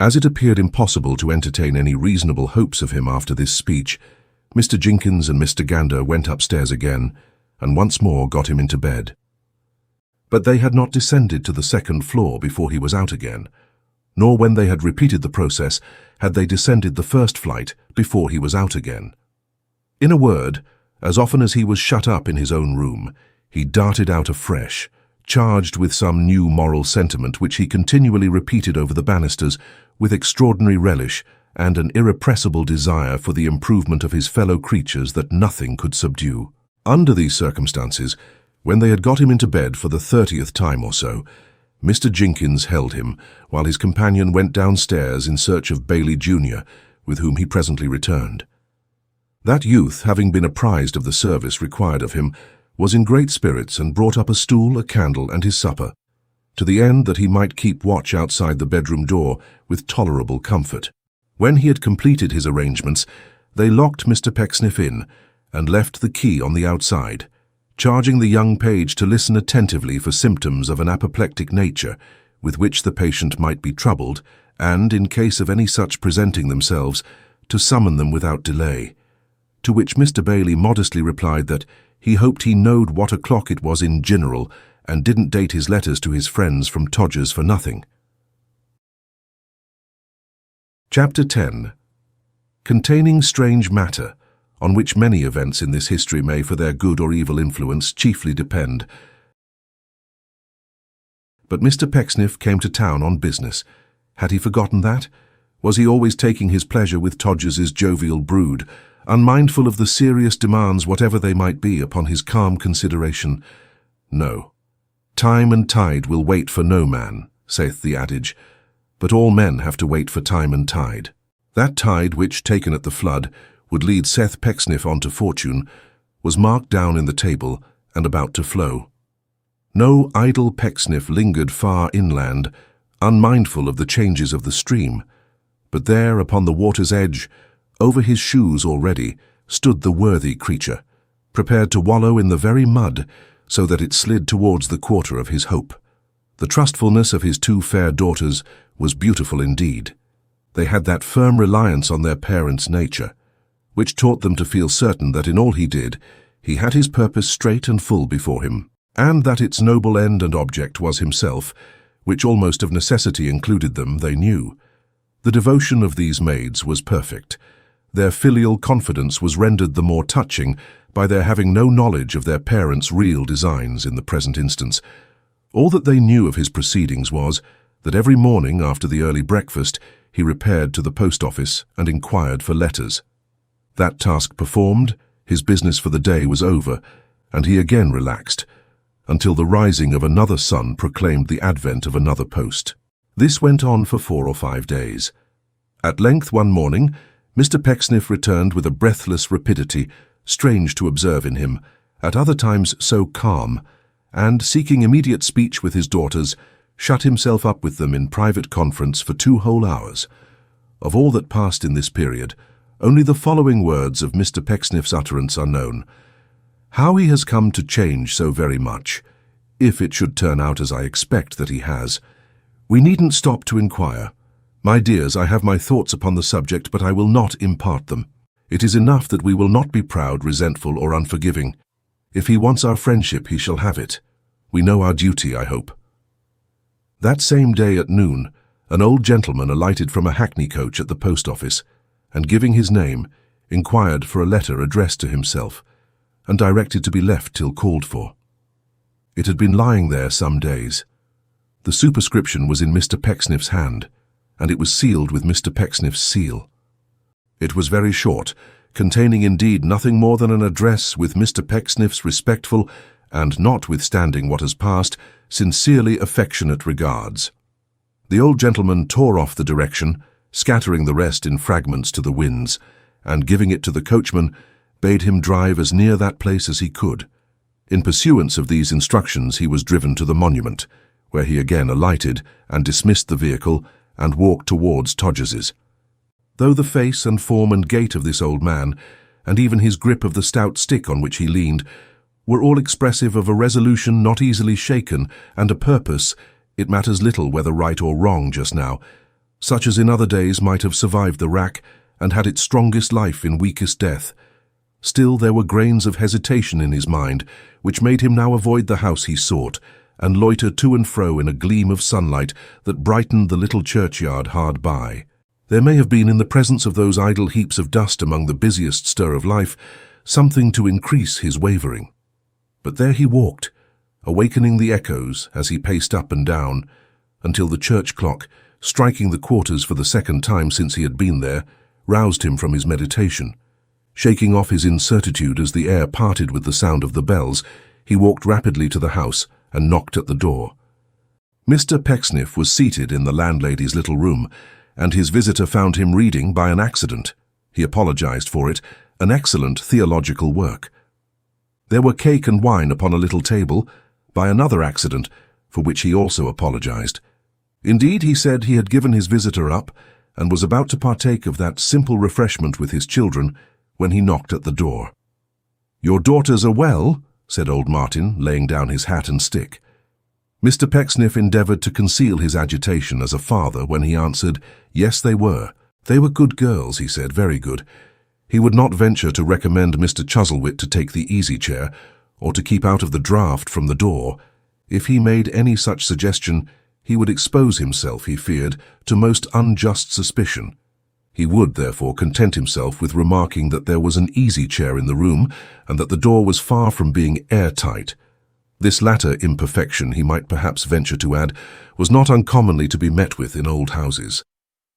As it appeared impossible to entertain any reasonable hopes of him after this speech, Mr. Jenkins and Mr. Gander went upstairs again, and once more got him into bed. But they had not descended to the second floor before he was out again, nor when they had repeated the process had they descended the first flight before he was out again. In a word, as often as he was shut up in his own room, he darted out afresh, charged with some new moral sentiment which he continually repeated over the banisters with extraordinary relish and an irrepressible desire for the improvement of his fellow creatures that nothing could subdue. Under these circumstances, when they had got him into bed for the 30th time or so, Mr. Jenkins held him, while his companion went downstairs in search of Bailey Jr., with whom he presently returned. That youth, having been apprised of the service required of him, was in great spirits and brought up a stool, a candle, and his supper, to the end that he might keep watch outside the bedroom door with tolerable comfort. When he had completed his arrangements, they locked Mr. Pecksniff in, and left the key on the outside, charging the young page to listen attentively for symptoms of an apoplectic nature with which the patient might be troubled, and, in case of any such presenting themselves, to summon them without delay. To which Mr. Bailey modestly replied that he hoped he knowed what o'clock it was in general, and didn't date his letters to his friends from Todgers for nothing. Chapter 10. Containing strange matter, on which many events in this history may, for their good or evil influence, chiefly depend. But Mr. Pecksniff came to town on business. Had he forgotten that? Was he always taking his pleasure with Todgers's jovial brood, unmindful of the serious demands, whatever they might be, upon his calm consideration? No. Time and tide will wait for no man, saith the adage, but all men have to wait for time and tide. That tide which, taken at the flood, would lead Seth Pecksniff on to fortune, was marked down in the table and about to flow. No idle Pecksniff lingered far inland, unmindful of the changes of the stream, but there upon the water's edge, over his shoes already, stood the worthy creature, prepared to wallow in the very mud, so that it slid towards the quarter of his hope. The trustfulness of his two fair daughters was beautiful indeed. They had that firm reliance on their parents' nature, which taught them to feel certain that in all he did, he had his purpose straight and full before him. and that its noble end and object was himself, which almost of necessity included them, they knew. The devotion of these maids was perfect. Their filial confidence was rendered the more touching by their having no knowledge of their parents' real designs in the present instance. All that they knew of his proceedings was that every morning after the early breakfast he repaired to the post office and inquired for letters. That task performed, his business for the day was over, and he again relaxed, until the rising of another sun proclaimed the advent of another post. This went on for 4 or 5 days. At length one morning, Mr. Pecksniff returned with a breathless rapidity, strange to observe in him, at other times so calm, and, seeking immediate speech with his daughters, shut himself up with them in private conference for 2 whole hours. Of all that passed in this period, only the following words of Mr. Pecksniff's utterance are known. How he has come to change so very much, if it should turn out as I expect that he has, we needn't stop to inquire. My dears, I have my thoughts upon the subject, but I will not impart them. It is enough that we will not be proud, resentful, or unforgiving. If he wants our friendship, he shall have it. We know our duty, I hope. That same day at noon, an old gentleman alighted from a hackney coach at the post office, and giving his name, inquired for a letter addressed to himself, and directed to be left till called for. It had been lying there some days. The superscription was in Mr. Pecksniff's hand, and it was sealed with Mr. Pecksniff's seal. It was very short, containing indeed nothing more than an address with Mr. Pecksniff's respectful, and notwithstanding what has passed, sincerely affectionate regards. The old gentleman tore off the direction, scattering the rest in fragments to the winds, and giving it to the coachman, bade him drive as near that place as he could. In pursuance of these instructions he was driven to the monument, where he again alighted and dismissed the vehicle and walked towards Todgers's. Though the face and form and gait of this old man, and even his grip of the stout stick on which he leaned, were all expressive of a resolution not easily shaken and a purpose, it matters little whether right or wrong just now, such as in other days might have survived the rack and had its strongest life in weakest death. Still there were grains of hesitation in his mind, which made him now avoid the house he sought, and loiter to and fro in a gleam of sunlight that brightened the little churchyard hard by. There may have been in the presence of those idle heaps of dust among the busiest stir of life something to increase his wavering. But there he walked, awakening the echoes as he paced up and down, until the church clock, striking the quarters for the second time since he had been there, roused him from his meditation. Shaking off his incertitude as the air parted with the sound of the bells, he walked rapidly to the house and knocked at the door. Mr. Pecksniff was seated in the landlady's little room, and his visitor found him reading by an accident. He apologized for it, an excellent theological work. There were cake and wine upon a little table, by another accident, for which he also apologized. Indeed, he said he had given his visitor up, and was about to partake of that simple refreshment with his children, when he knocked at the door. "Your daughters are well?" said old Martin, laying down his hat and stick. Mr. Pecksniff endeavoured to conceal his agitation as a father when he answered, yes, they were. They were good girls, he said, very good. He would not venture to recommend Mr. Chuzzlewit to take the easy chair, or to keep out of the draught from the door. If he made any such suggestion, he would expose himself, he feared, to most unjust suspicion. He would, therefore, content himself with remarking that there was an easy chair in the room, and that the door was far from being airtight. This latter imperfection, he might perhaps venture to add, was not uncommonly to be met with in old houses.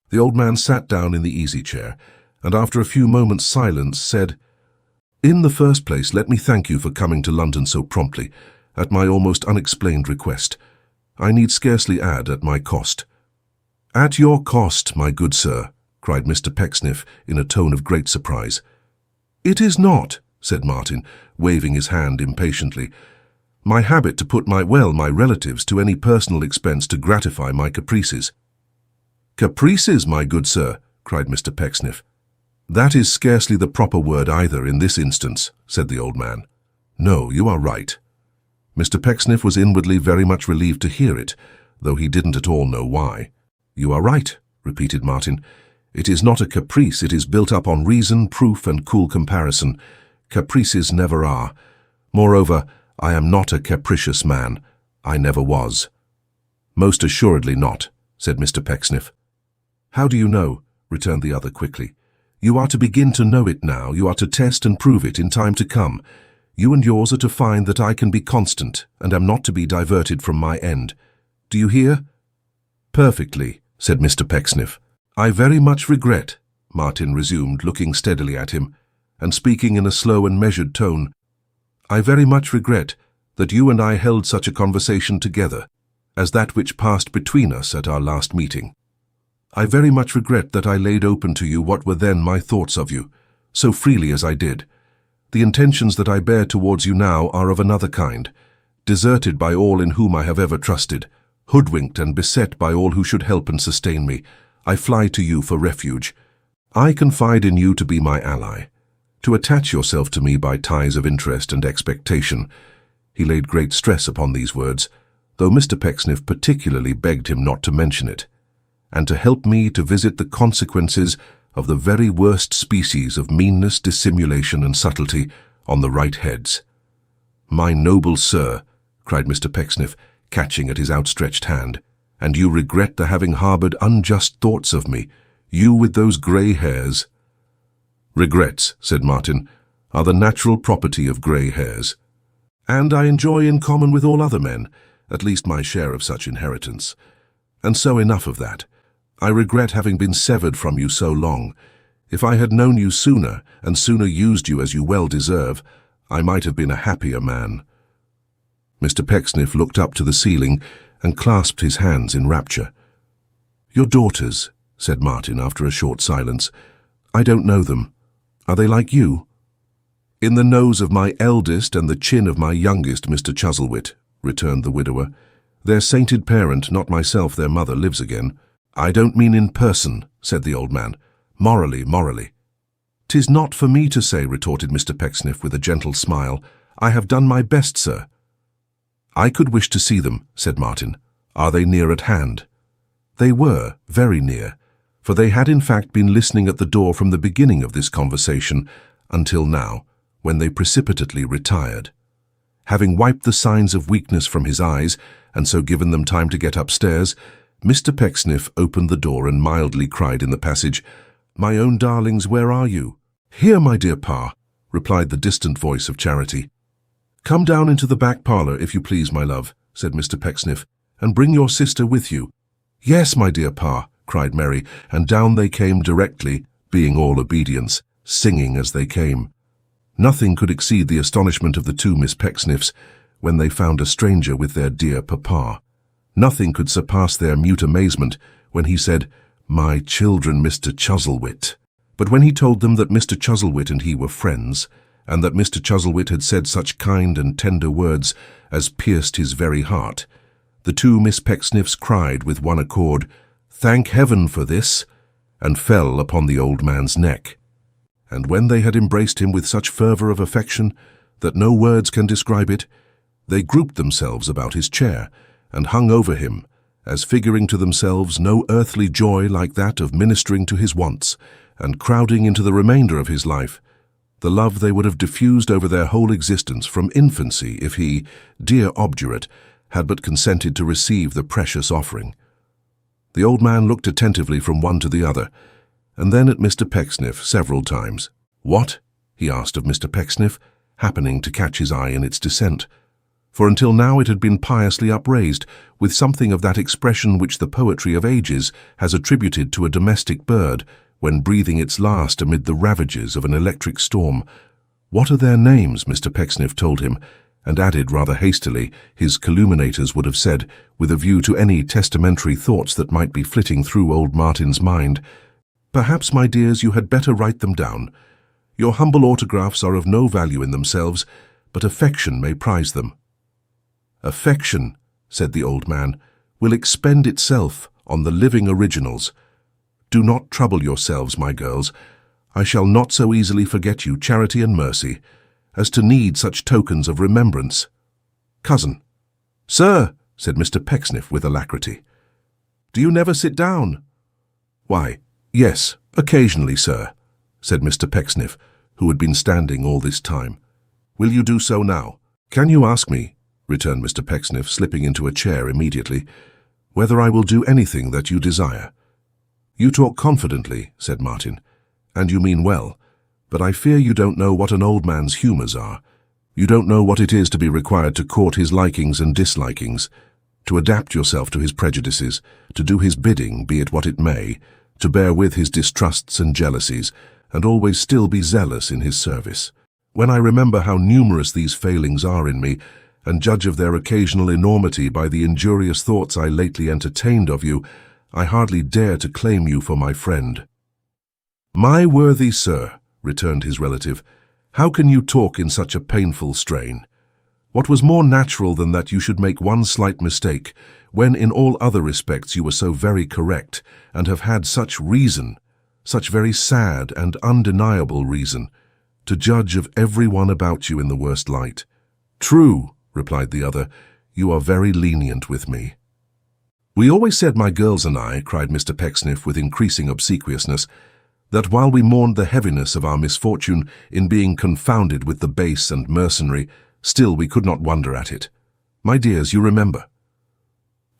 The old man sat down in the easy chair, and after a few moments' silence said, "In the first place, let me thank you for coming to London so promptly, at my almost unexplained request. I need scarcely add, at my cost." "At your cost, my good sir," cried Mr. Pecksniff in a tone of great surprise. "It is not," said Martin, waving his hand impatiently, "my habit to put my relatives to any personal expense to gratify my caprices." "Caprices, my good sir," cried Mr. Pecksniff. "That is scarcely the proper word either in this instance," said the old man. "No, you are right." Mr. Pecksniff was inwardly very much relieved to hear it, though he didn't at all know why. "You are right," repeated Martin. "It is not a caprice, it is built up on reason, proof, and cool comparison. Caprices never are. Moreover, I am not a capricious man. I never was." "Most assuredly not," said Mr. Pecksniff. "How do you know?" returned the other quickly. "You are to begin to know it now. You are to test and prove it in time to come. You and yours are to find that I can be constant and am not to be diverted from my end. Do you hear?" "Perfectly," said Mr. Pecksniff. "I very much regret," Martin resumed, looking steadily at him, and speaking in a slow and measured tone, "I very much regret that you and I held such a conversation together as that which passed between us at our last meeting. I very much regret that I laid open to you what were then my thoughts of you, so freely as I did. The intentions that I bear towards you now are of another kind. Deserted by all in whom I have ever trusted, hoodwinked and beset by all who should help and sustain me, I fly to you for refuge. I confide in you to be my ally, to attach yourself to me by ties of interest and expectation." He laid great stress upon these words, though Mr. Pecksniff particularly begged him not to mention it, "and to help me to visit the consequences of the very worst species of meanness, dissimulation, and subtlety on the right heads." "My noble sir," cried Mr. Pecksniff, catching at his outstretched hand, "and you regret the having harboured unjust thoughts of me, you with those grey hairs." "Regrets," said Martin, "are the natural property of grey hairs, and I enjoy in common with all other men at least my share of such inheritance. And so enough of that. I regret having been severed from you so long. If I had known you sooner, and sooner used you as you well deserve, I might have been a happier man." Mr. Pecksniff looked up to the ceiling and clasped his hands in rapture. "Your daughters," said Martin after a short silence. "I don't know them. Are they like you?" "In the nose of my eldest and the chin of my youngest, Mr. Chuzzlewit," returned the widower. "Their sainted parent, not myself, their mother, lives again." "I don't mean in person," said the old man. Morally. "'Tis not for me to say," retorted Mr. Pecksniff with a gentle smile. "I have done my best, sir." "I could wish to see them," said Martin. "Are they near at hand?" They were, very near, for they had in fact been listening at the door from the beginning of this conversation until now, when they precipitately retired. Having wiped the signs of weakness from his eyes, and so given them time to get upstairs, Mr. Pecksniff opened the door and mildly cried in the passage, "My own darlings, where are you?" "Here, my dear Pa," replied the distant voice of Charity. "Come down into the back parlour, if you please, my love," said Mr. Pecksniff, "and bring your sister with you." "Yes, my dear Pa," cried Mary, and down they came directly, being all obedience, singing as they came. Nothing could exceed the astonishment of the two Miss Pecksniffs when they found a stranger with their dear papa. Nothing could surpass their mute amazement when he said, "My children, Mr. Chuzzlewit." But when he told them that Mr. Chuzzlewit and he were friends, and that Mr. Chuzzlewit had said such kind and tender words as pierced his very heart, the two Miss Pecksniffs cried with one accord, "Thank heaven for this," and fell upon the old man's neck. And when they had embraced him with such fervour of affection that no words can describe it, they grouped themselves about his chair and hung over him, as figuring to themselves no earthly joy like that of ministering to his wants, and crowding into the remainder of his life the love they would have diffused over their whole existence from infancy if he, dear obdurate, had but consented to receive the precious offering. The old man looked attentively from one to the other, and then at Mr. Pecksniff several times. "What?" he asked of Mr. Pecksniff, happening to catch his eye in its descent. For until now it had been piously upraised, with something of that expression which the poetry of ages has attributed to a domestic bird when breathing its last amid the ravages of an electric storm. "What are their names?" Mr. Pecksniff told him, and added rather hastily, his calumniators would have said, with a view to any testamentary thoughts that might be flitting through old Martin's mind, "Perhaps, my dears, you had better write them down. Your humble autographs are of no value in themselves, but affection may prize them." "Affection," said the old man, "will expend itself on the living originals. Do not trouble yourselves, my girls. I shall not so easily forget you, Charity and Mercy, as to need such tokens of remembrance. Cousin." "Sir," said Mr. Pecksniff with alacrity. "Do you never sit down?" "Why, yes, occasionally, sir," said Mr. Pecksniff, who had been standing all this time. "Will you do so now?" "Can you ask me," returned Mr. Pecksniff, slipping into a chair immediately, "whether I will do anything that you desire?" "You talk confidently," said Martin, "and you mean well, but I fear you don't know what an old man's humours are. You don't know what it is to be required to court his likings and dislikings, to adapt yourself to his prejudices, to do his bidding, be it what it may, to bear with his distrusts and jealousies, and always still be zealous in his service. When I remember how numerous these failings are in me, and judge of their occasional enormity by the injurious thoughts I lately entertained of you, I hardly dare to claim you for my friend." "My worthy sir," returned his relative, "how can you talk in such a painful strain? What was more natural than that you should make one slight mistake, when in all other respects you were so very correct, and have had such reason, such very sad and undeniable reason, to judge of every one about you in the worst light?" "True," replied the other, "you are very lenient with me." "We always said, my girls and I," cried Mr. Pecksniff with increasing obsequiousness, "that while we mourned the heaviness of our misfortune in being confounded with the base and mercenary, still we could not wonder at it. My dears, you remember?"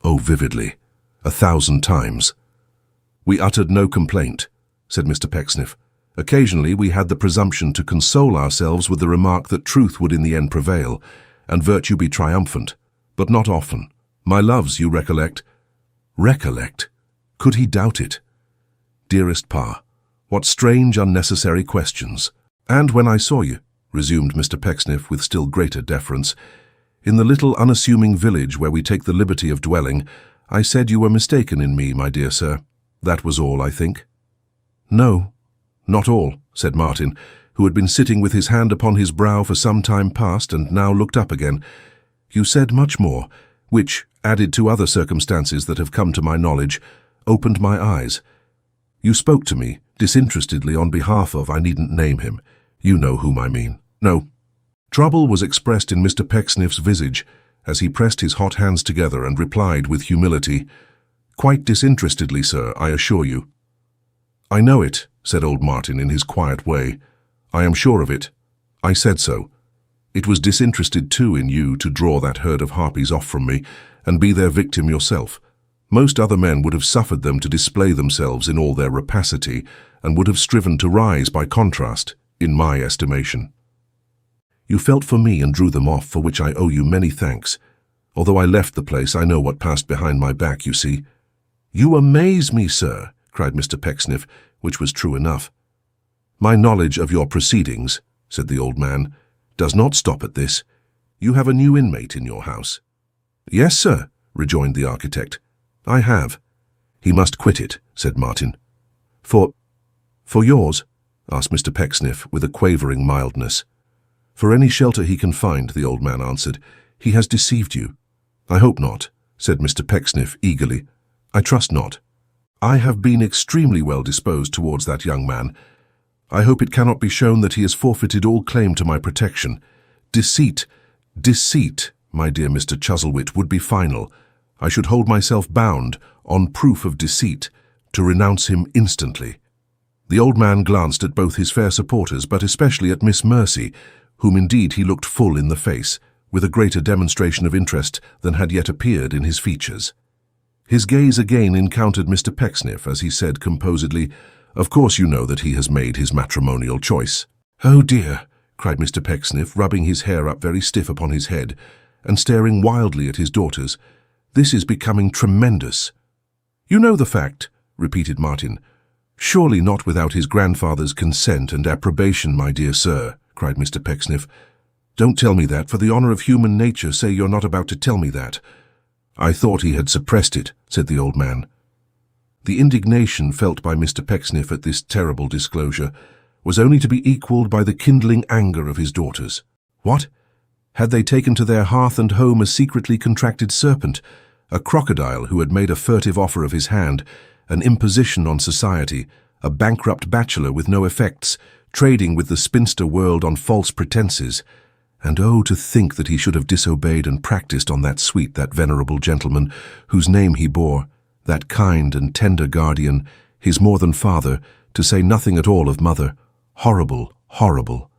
"Oh, vividly, 1,000 times." "We uttered no complaint," said Mr. Pecksniff. "Occasionally we had the presumption to console ourselves with the remark that truth would in the end prevail, and virtue be triumphant, but not often. My loves, you recollect." Recollect? Could he doubt it? "Dearest Pa, what strange, unnecessary questions. And when I saw you," resumed Mr. Pecksniff with still greater deference, "in the little unassuming village where we take the liberty of dwelling, I said you were mistaken in me, my dear sir. That was all, I think." "No, not all," said Martin, who had been sitting with his hand upon his brow for some time past and now looked up again. "You said much more, which, added to other circumstances that have come to my knowledge, opened my eyes. You spoke to me, disinterestedly on behalf of, I needn't name him. You know whom I mean. No." Trouble was expressed in Mr. Pecksniff's visage, as he pressed his hot hands together and replied with humility, "Quite disinterestedly, sir, I assure you." "I know it," said old Martin in his quiet way. "I am sure of it. I said so. It was disinterested too in you to draw that herd of harpies off from me, and be their victim yourself. Most other men would have suffered them to display themselves in all their rapacity, and would have striven to rise by contrast, in my estimation. You felt for me and drew them off, for which I owe you many thanks. Although I left the place, I know what passed behind my back, you see." "You amaze me, sir," cried Mr. Pecksniff, which was true enough. "My knowledge of your proceedings," said the old man, "does not stop at this. You have a new inmate in your house." "Yes, sir," rejoined the architect. "I have." "He must quit it," said Martin. For yours?" asked Mr. Pecksniff with a quavering mildness. "For any shelter he can find," the old man answered. "He has deceived you." "I hope not," said Mr. Pecksniff eagerly. "I trust not. I have been extremely well disposed towards that young man. I hope it cannot be shown that he has forfeited all claim to my protection. Deceit, my dear Mr. Chuzzlewit, would be final. I should hold myself bound, on proof of deceit, to renounce him instantly." The old man glanced at both his fair supporters, but especially at Miss Mercy, whom indeed he looked full in the face, with a greater demonstration of interest than had yet appeared in his features. His gaze again encountered Mr. Pecksniff as he said composedly, "Of course you know that he has made his matrimonial choice." "Oh dear," cried Mr. Pecksniff, rubbing his hair up very stiff upon his head, and staring wildly at his daughters. "This is becoming tremendous." "You know the fact," repeated Martin. "Surely not without his grandfather's consent and approbation, my dear sir," cried Mr. Pecksniff. "Don't tell me that. For the honour of human nature, say you're not about to tell me that." "I thought he had suppressed it," said the old man. The indignation felt by Mr. Pecksniff at this terrible disclosure was only to be equalled by the kindling anger of his daughters. What? Had they taken to their hearth and home a secretly contracted serpent, a crocodile who had made a furtive offer of his hand, an imposition on society, a bankrupt bachelor with no effects, trading with the spinster world on false pretenses? And oh, to think that he should have disobeyed and practiced on that sweet, that venerable gentleman, whose name he bore, that kind and tender guardian, his more than father, to say nothing at all of mother. Horrible, horrible.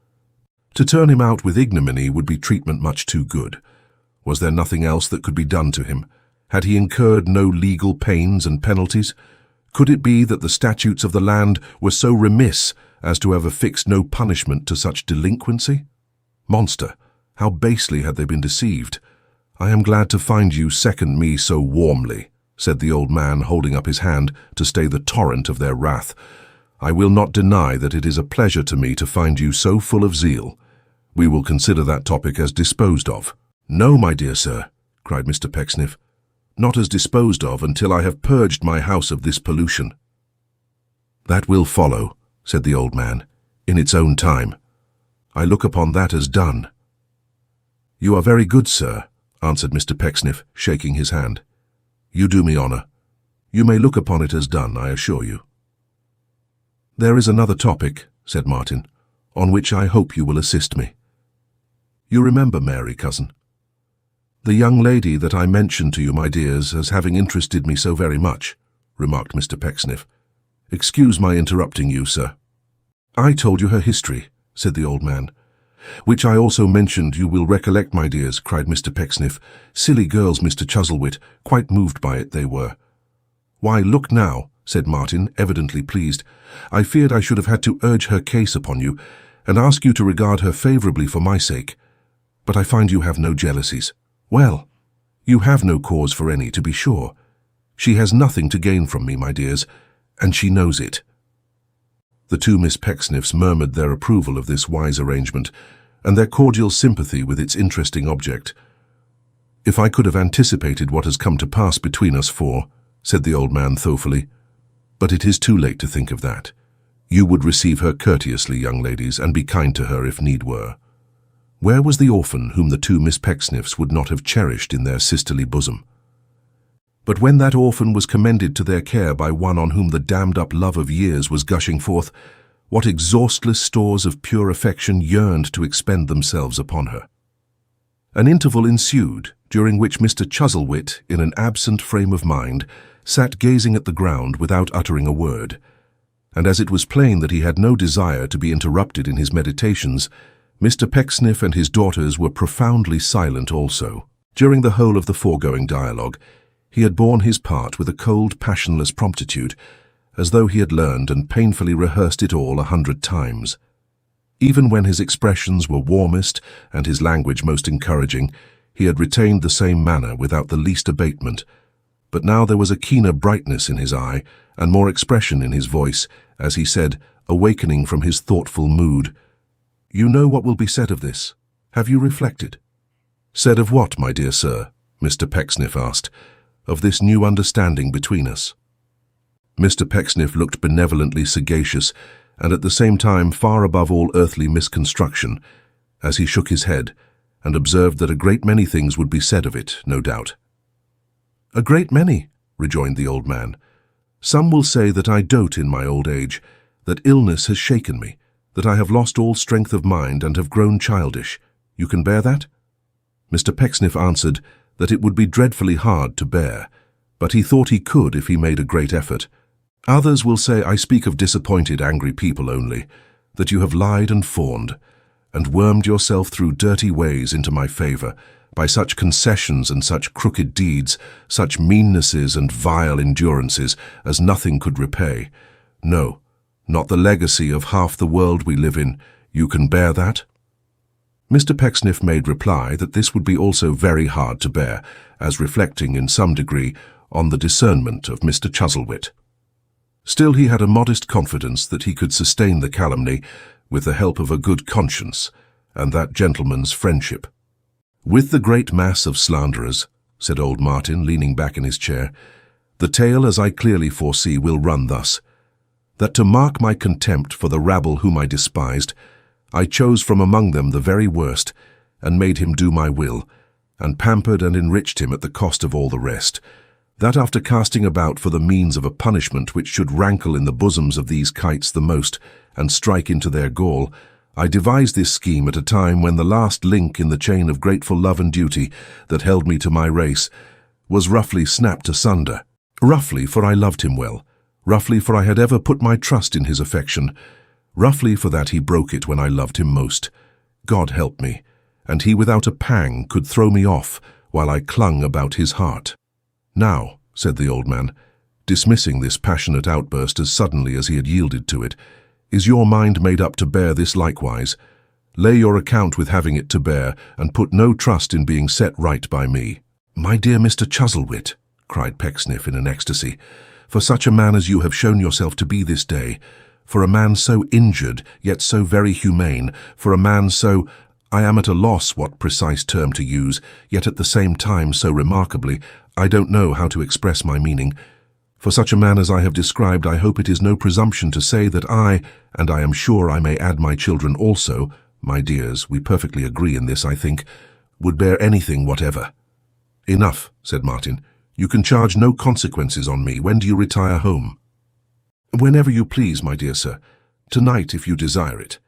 To turn him out with ignominy would be treatment much too good. Was there nothing else that could be done to him? Had he incurred no legal pains and penalties? Could it be that the statutes of the land were so remiss as to have affixed no punishment to such delinquency? Monster, how basely had they been deceived! "I am glad to find you second me so warmly," said the old man, holding up his hand to stay the torrent of their wrath. "I will not deny that it is a pleasure to me to find you so full of zeal. We will consider that topic as disposed of." "No, my dear sir," cried Mr. Pecksniff, "not as disposed of until I have purged my house of this pollution." "That will follow," said the old man, "in its own time. I look upon that as done." "You are very good, sir," answered Mr. Pecksniff, shaking his hand. "You do me honour. You may look upon it as done, I assure you." "There is another topic," said Martin, "on which I hope you will assist me. You remember Mary, cousin? The young lady that I mentioned to you, my dears, as having interested me so very much," remarked Mr. Pecksniff. "Excuse my interrupting you, sir." "I told you her history," said the old man. "Which I also mentioned, you will recollect, my dears," cried Mr. Pecksniff. "Silly girls, Mr. Chuzzlewit, quite moved by it they were." "Why, look now," said Martin, evidently pleased. "I feared I should have had to urge her case upon you, and ask you to regard her favourably for my sake. But I find you have no jealousies. Well, you have no cause for any, to be sure. She has nothing to gain from me, my dears, and she knows it." The two Miss Pecksniffs murmured their approval of this wise arrangement, and their cordial sympathy with its interesting object. "If I could have anticipated what has come to pass between us four," said the old man thoughtfully. "But it is too late to think of that. You would receive her courteously, young ladies, and be kind to her if need were. Where was the orphan whom the two Miss Pecksniffs would not have cherished in their sisterly bosom? But when that orphan was commended to their care by one on whom the dammed-up love of years was gushing forth, what exhaustless stores of pure affection yearned to expend themselves upon her? An interval ensued, during which Mr. Chuzzlewit, in an absent frame of mind, sat gazing at the ground without uttering a word, and as it was plain that he had no desire to be interrupted in his meditations, Mr. Pecksniff and his daughters were profoundly silent also. During the whole of the foregoing dialogue, he had borne his part with a cold, passionless promptitude, as though he had learned and painfully rehearsed it all 100 times. Even when his expressions were warmest and his language most encouraging, he had retained the same manner without the least abatement. But now there was a keener brightness in his eye and more expression in his voice, as he said, awakening from his thoughtful mood, "You know what will be said of this. Have you reflected?" "Said of what, my dear sir?" Mr. Pecksniff asked. "Of this new understanding between us." Mr. Pecksniff looked benevolently sagacious, and at the same time far above all earthly misconstruction, as he shook his head, and observed that a great many things would be said of it, no doubt. "A great many," rejoined the old man. "Some will say that I dote in my old age, that illness has shaken me, that I have lost all strength of mind and have grown childish. You can bear that?" Mr. Pecksniff answered that it would be dreadfully hard to bear, but he thought he could if he made a great effort. "Others will say I speak of disappointed, angry people only, that you have lied and fawned, and wormed yourself through dirty ways into my favour, by such concessions and such crooked deeds, such meannesses and vile endurances, as nothing could repay. No, not the legacy of half the world we live in. You can bear that?" Mr. Pecksniff made reply that this would be also very hard to bear, as reflecting in some degree on the discernment of Mr. Chuzzlewit. Still he had a modest confidence that he could sustain the calumny with the help of a good conscience and that gentleman's friendship. "With the great mass of slanderers," said old Martin, leaning back in his chair, "the tale, as I clearly foresee, will run thus, that to mark my contempt for the rabble whom I despised, I chose from among them the very worst, and made him do my will, and pampered and enriched him at the cost of all the rest, that after casting about for the means of a punishment which should rankle in the bosoms of these kites the most, and strike into their gall, I devised this scheme at a time when the last link in the chain of grateful love and duty that held me to my race was roughly snapped asunder. Roughly, for I loved him well, roughly, for I had ever put my trust in his affection, roughly, for that he broke it when I loved him most. God help me, and he without a pang could throw me off while I clung about his heart. Now, said the old man, dismissing this passionate outburst as suddenly as he had yielded to it, is your mind made up to bear this likewise? Lay your account with having it to bear, and put no trust in being set right by me. My dear Mr. Chuzzlewit, cried Pecksniff in an ecstasy, for such a man as you have shown yourself to be this day, for a man so injured, yet so very humane, for a man so, I am at a loss what precise term to use, yet at the same time so remarkably, I don't know how to express my meaning. For such a man as I have described, I hope it is no presumption to say that I, and I am sure I may add my children also, my dears, we perfectly agree in this, I think, would bear anything whatever. Enough, said Martin. You can charge no consequences on me. When do you retire home? Whenever you please, my dear sir. Tonight, if you desire it.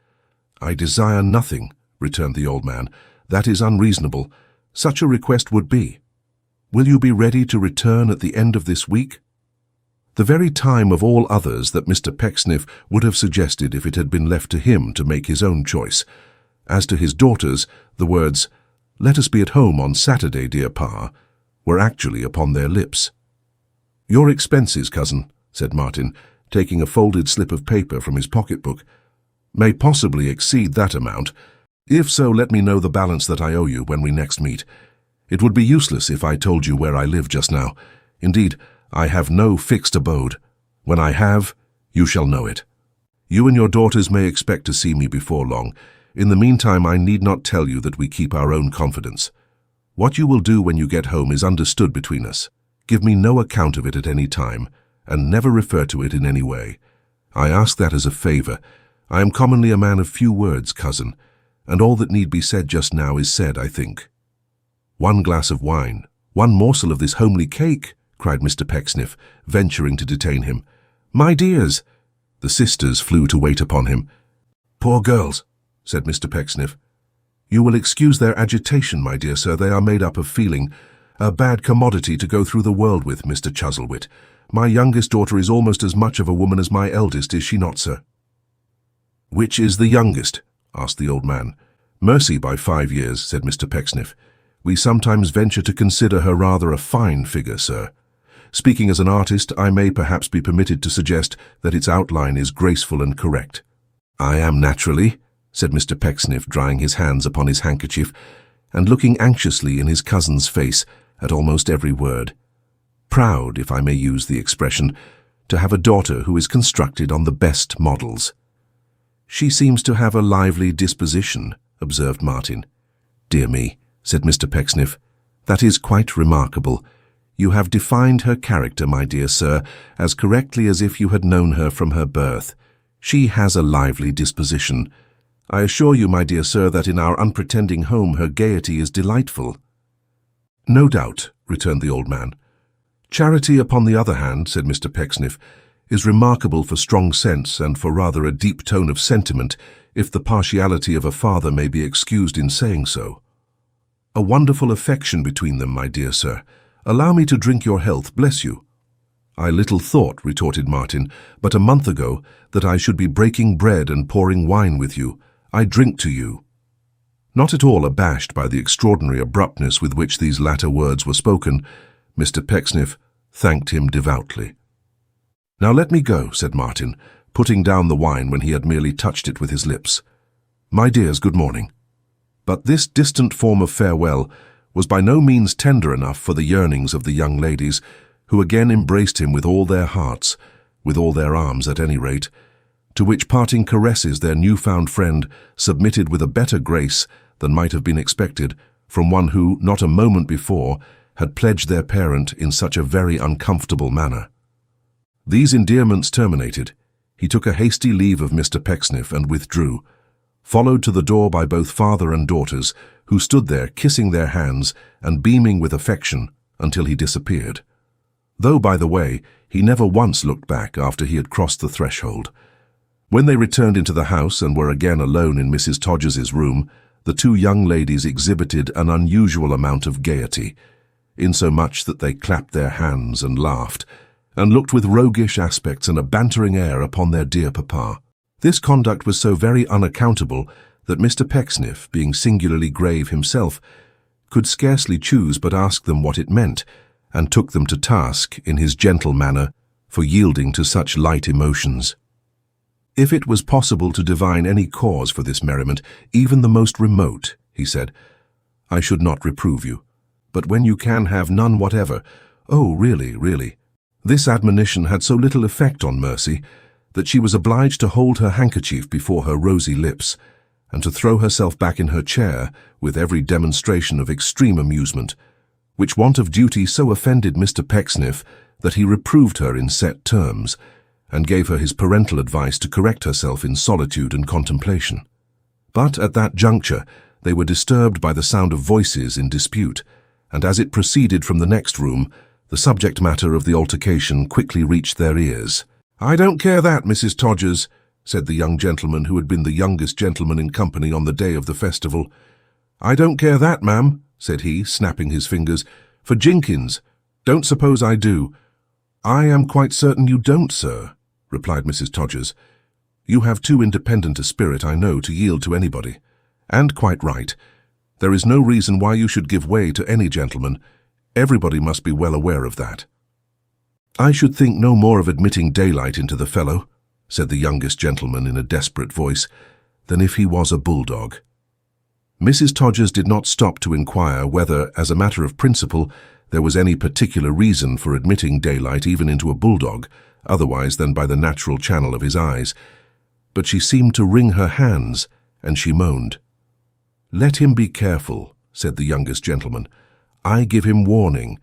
I desire nothing, returned the old man. That is unreasonable. Such a request would be. Will you be ready to return at the end of this week? The very time of all others that Mr. Pecksniff would have suggested if it had been left to him to make his own choice. As to his daughters, the words, "Let us be at home on Saturday, dear Pa," were actually upon their lips. Your expenses, cousin, said Martin, taking a folded slip of paper from his pocket-book, may possibly exceed that amount. If so, let me know the balance that I owe you when we next meet. It would be useless if I told you where I live just now. Indeed, I have no fixed abode. When I have, you shall know it. You and your daughters may expect to see me before long. In the meantime, I need not tell you that we keep our own confidence. What you will do when you get home is understood between us. Give me no account of it at any time, and never refer to it in any way. I ask that as a favor. I am commonly a man of few words, cousin, and all that need be said just now is said, I think. One glass of wine, one morsel of this homely cake, cried Mr. Pecksniff, venturing to detain him. My dears! The sisters flew to wait upon him. Poor girls, said Mr. Pecksniff. You will excuse their agitation, my dear sir. They are made up of feeling. A bad commodity to go through the world with, Mr. Chuzzlewit. My youngest daughter is almost as much of a woman as my eldest, is she not, sir? Which is the youngest? Asked the old man. Mercy by 5 years, said Mr. Pecksniff. We sometimes venture to consider her rather a fine figure, sir. Speaking as an artist, I may perhaps be permitted to suggest that its outline is graceful and correct. I am naturally, said Mr. Pecksniff, drying his hands upon his handkerchief, and looking anxiously in his cousin's face at almost every word. Proud, if I may use the expression, to have a daughter who is constructed on the best models. She seems to have a lively disposition, observed Martin. Dear me, said Mr. Pecksniff, that is quite remarkable. You have defined her character, my dear sir, as correctly as if you had known her from her birth. She has a lively disposition. I assure you, my dear sir, that in our unpretending home her gaiety is delightful. No doubt, returned the old man. Charity, upon the other hand, said Mr. Pecksniff, is remarkable for strong sense and for rather a deep tone of sentiment, if the partiality of a father may be excused in saying so. A wonderful affection between them, my dear sir. Allow me to drink your health, bless you. I little thought, retorted Martin, but a month ago, that I should be breaking bread and pouring wine with you. I drink to you. Not at all abashed by the extraordinary abruptness with which these latter words were spoken, Mr. Pecksniff thanked him devoutly. Now let me go, said Martin, putting down the wine when he had merely touched it with his lips. My dears, good morning. But this distant form of farewell was by no means tender enough for the yearnings of the young ladies, who again embraced him with all their hearts, with all their arms at any rate, to which parting caresses their new-found friend submitted with a better grace than might have been expected from one who, not a moment before, had pledged their parent in such a very uncomfortable manner. These endearments terminated, he took a hasty leave of Mr. Pecksniff and withdrew, followed to the door by both father and daughters, who stood there kissing their hands and beaming with affection until he disappeared. Though, by the way, he never once looked back after he had crossed the threshold. When they returned into the house and were again alone in Mrs. Todgers's room, the two young ladies exhibited an unusual amount of gaiety, insomuch that they clapped their hands and laughed, and looked with roguish aspects and a bantering air upon their dear papa. This conduct was so very unaccountable that Mr. Pecksniff, being singularly grave himself, could scarcely choose but ask them what it meant, and took them to task, in his gentle manner, for yielding to such light emotions. If it was possible to divine any cause for this merriment, even the most remote, he said, I should not reprove you. But when you can have none whatever, oh, really, really. This admonition had so little effect on Mercy that she was obliged to hold her handkerchief before her rosy lips and to throw herself back in her chair with every demonstration of extreme amusement, which want of duty so offended Mr. Pecksniff that he reproved her in set terms and gave her his parental advice to correct herself in solitude and contemplation. But at that juncture they were disturbed by the sound of voices in dispute, and as it proceeded from the next room, the subject matter of the altercation quickly reached their ears. "I don't care that, Mrs. Todgers," said the young gentleman who had been the youngest gentleman in company on the day of the festival. "I don't care that, ma'am," said he, snapping his fingers, "for Jinkins. Don't suppose I do." "I am quite certain you don't, sir," replied Mrs. Todgers. "You have too independent a spirit, I know, to yield to anybody. And quite right. There is no reason why you should give way to any gentleman. Everybody must be well aware of that." "I should think no more of admitting daylight into the fellow," said the youngest gentleman in a desperate voice, "than if he was a bulldog." Mrs. Todgers did not stop to inquire whether, as a matter of principle, there was any particular reason for admitting daylight even into a bulldog, otherwise than by the natural channel of his eyes, but she seemed to wring her hands, and she moaned. "Let him be careful," said the youngest gentleman. "I give him warning.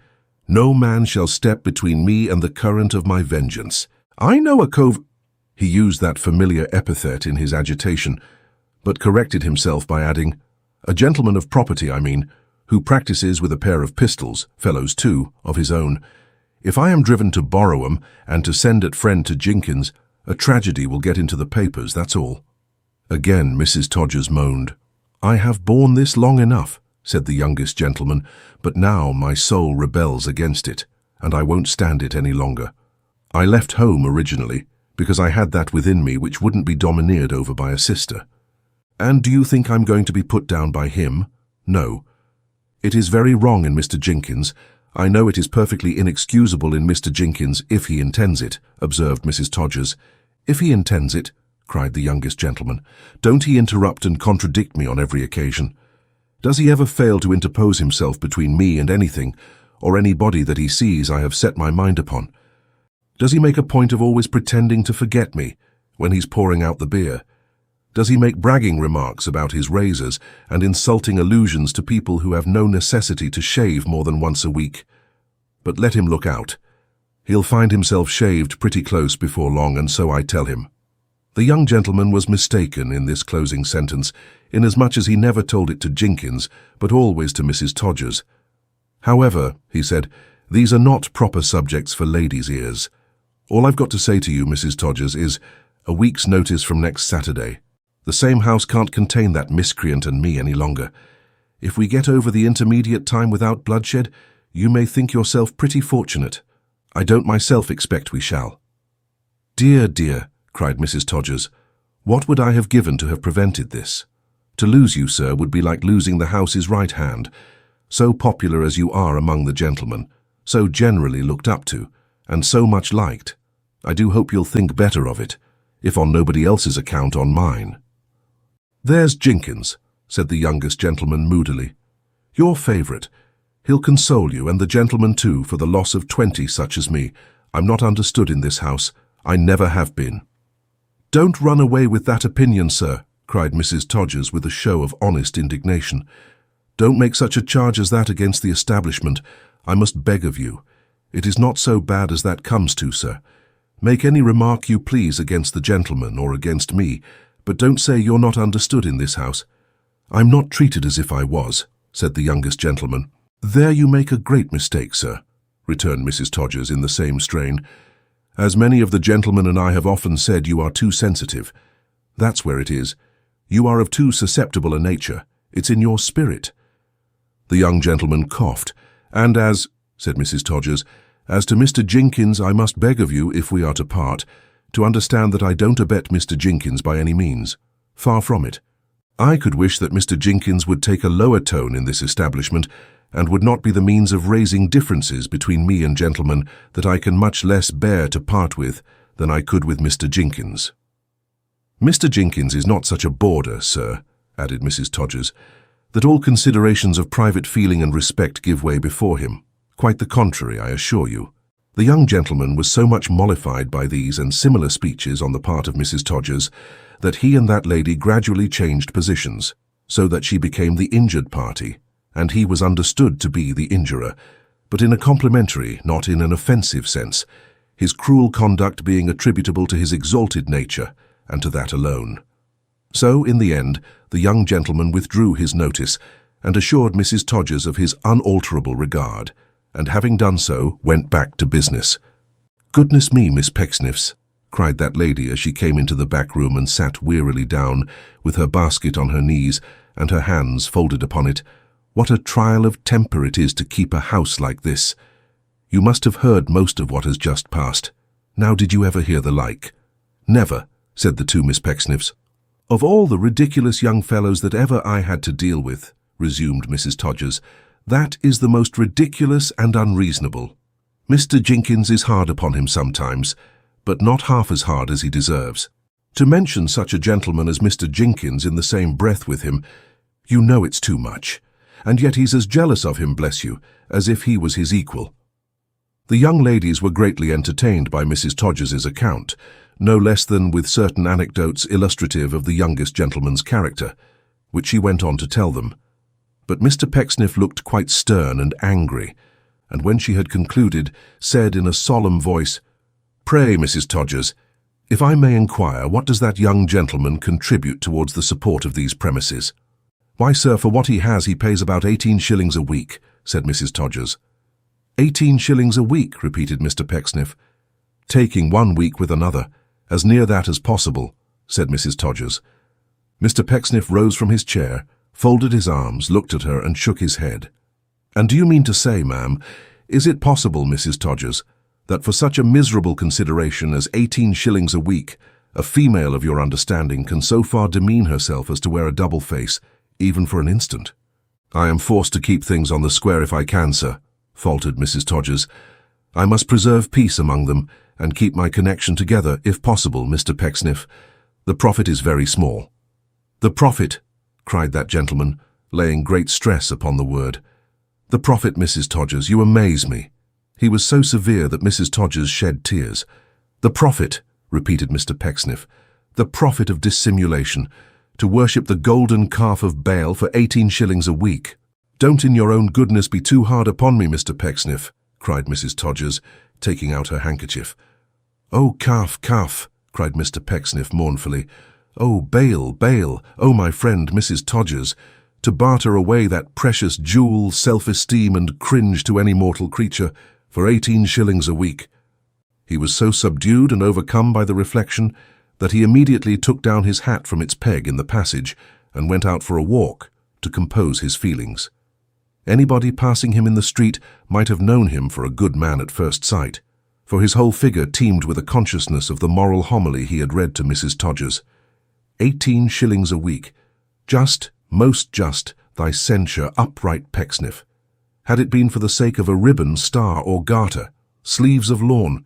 No man shall step between me and the current of my vengeance. I know a cove—" He used that familiar epithet in his agitation, but corrected himself by adding, "A gentleman of property, I mean, who practices with a pair of pistols, fellows too, of his own. If I am driven to borrow 'em and to send at friend to Jinkins, a tragedy will get into the papers, that's all." Again Mrs. Todgers moaned. "I have borne this long enough," said the youngest gentleman, "but now my soul rebels against it, and I won't stand it any longer. I left home originally, because I had that within me which wouldn't be domineered over by a sister. And do you think I'm going to be put down by him? No. It is very wrong in Mr. Jinkins. I know it is perfectly inexcusable in Mr. Jinkins if he intends it," observed Mrs. Todgers. "If he intends it," cried the youngest gentleman. "Don't he interrupt and contradict me on every occasion? Does he ever fail to interpose himself between me and anything, or anybody that he sees I have set my mind upon? Does he make a point of always pretending to forget me when he's pouring out the beer? Does he make bragging remarks about his razors and insulting allusions to people who have no necessity to shave more than once a week? But let him look out. He'll find himself shaved pretty close before long, and so I tell him." The young gentleman was mistaken in this closing sentence, inasmuch as he never told it to Jinkins, but always to Mrs. Todgers. "However," he said, "these are not proper subjects for ladies' ears. All I've got to say to you, Mrs. Todgers, is a week's notice from next Saturday. The same house can't contain that miscreant and me any longer. If we get over the intermediate time without bloodshed, you may think yourself pretty fortunate. I don't myself expect we shall." "Dear, dear," cried Mrs. Todgers, "what would I have given to have prevented this? To lose you, sir, would be like losing the house's right hand. So popular as you are among the gentlemen, so generally looked up to, and so much liked, I do hope you'll think better of it, if on nobody else's account, on mine." "There's Jinkins," said the youngest gentleman moodily. "Your favourite. He'll console you, and the gentleman too, for the loss of 20 such as me. I'm not understood in this house. I never have been." "Don't run away with that opinion, sir," cried Mrs. Todgers with a show of honest indignation. "Don't make such a charge as that against the establishment. I must beg of you. It is not so bad as that comes to, sir. Make any remark you please against the gentleman or against me, but don't say you're not understood in this house." "I'm not treated as if I was," said the youngest gentleman. "There you make a great mistake, sir," returned Mrs. Todgers in the same strain. "As many of the gentlemen and I have often said, you are too sensitive. That's where it is. You are of too susceptible a nature. It's in your spirit." The young gentleman coughed, and said Mrs. Todgers, "as to Mr. Jinkins, I must beg of you, if we are to part, to understand that I don't abet Mr. Jinkins by any means. Far from it. I could wish that Mr. Jenkins would take a lower tone in this establishment, and would not be the means of raising differences between me and gentlemen that I can much less bear to part with than I could with Mr. Jenkins. Mr. Jenkins is not such a boarder, sir, added Mrs. Todgers, that all considerations of private feeling and respect give way before him. Quite the contrary, I assure you. The young gentleman was so much mollified by these and similar speeches on the part of Mrs. Todgers that he and that lady gradually changed positions, so that she became the injured party, and he was understood to be the injurer, but in a complimentary, not in an offensive sense, his cruel conduct being attributable to his exalted nature, and to that alone. So, in the end, the young gentleman withdrew his notice, and assured Mrs. Todgers of his unalterable regard, and having done so, went back to business. "Goodness me, Miss Pecksniffs," cried that lady as she came into the back room and sat wearily down, with her basket on her knees and her hands folded upon it. "What a trial of temper it is to keep a house like this! You must have heard most of what has just passed. Now did you ever hear the like?" "Never," said the two Miss Pecksniffs. "Of all the ridiculous young fellows that ever I had to deal with," resumed Mrs. Todgers, "that is the most ridiculous and unreasonable. Mr. Jenkins is hard upon him sometimes, but not half as hard as he deserves. To mention such a gentleman as Mr. Jenkins in the same breath with him, you know it's too much, and yet he's as jealous of him, bless you, as if he was his equal." The young ladies were greatly entertained by Mrs. Todgers's account, no less than with certain anecdotes illustrative of the youngest gentleman's character, which she went on to tell them. But Mr. Pecksniff looked quite stern and angry, and when she had concluded, said in a solemn voice, "Pray, Mrs. Todgers, if I may inquire, what does that young gentleman contribute towards the support of these premises?" "Why, sir, for what he has, he pays about 18 shillings a week," said Mrs. Todgers. 18 shillings a week, repeated Mr. Pecksniff. "Taking one week with another, as near that as possible," said Mrs. Todgers. Mr. Pecksniff rose from his chair, folded his arms, looked at her, and shook his head. "And do you mean to say, ma'am, is it possible, Mrs. Todgers, that for such a miserable consideration as 18 shillings a week, a female of your understanding can so far demean herself as to wear a double face, even for an instant?" "I am forced to keep things on the square if I can, sir," faltered Mrs. Todgers. "I must preserve peace among them, and keep my connection together, if possible, Mr. Pecksniff. The profit is very small." "The profit!" cried that gentleman, laying great stress upon the word. "The profit, Mrs. Todgers, you amaze me." He was so severe that Mrs. Todgers shed tears. "The profit," repeated Mr. Pecksniff, "the profit of dissimulation, to worship the golden calf of Baal for 18 shillings a week." "Don't in your own goodness be too hard upon me, Mr. Pecksniff," cried Mrs. Todgers, taking out her handkerchief. "Oh, calf, calf," cried Mr. Pecksniff mournfully. "Oh, Baal, Baal, oh, my friend, Mrs. Todgers, to barter away that precious jewel, self-esteem and cringe to any mortal creature for 18 shillings a week." He was so subdued and overcome by the reflection that he immediately took down his hat from its peg in the passage and went out for a walk to compose his feelings. Anybody passing him in the street might have known him for a good man at first sight, for his whole figure teemed with a consciousness of the moral homily he had read to Mrs. Todgers. 18 shillings a week. Just, most just, thy censure, upright Pecksniff. Had it been for the sake of a ribbon, star, or garter, sleeves of lawn,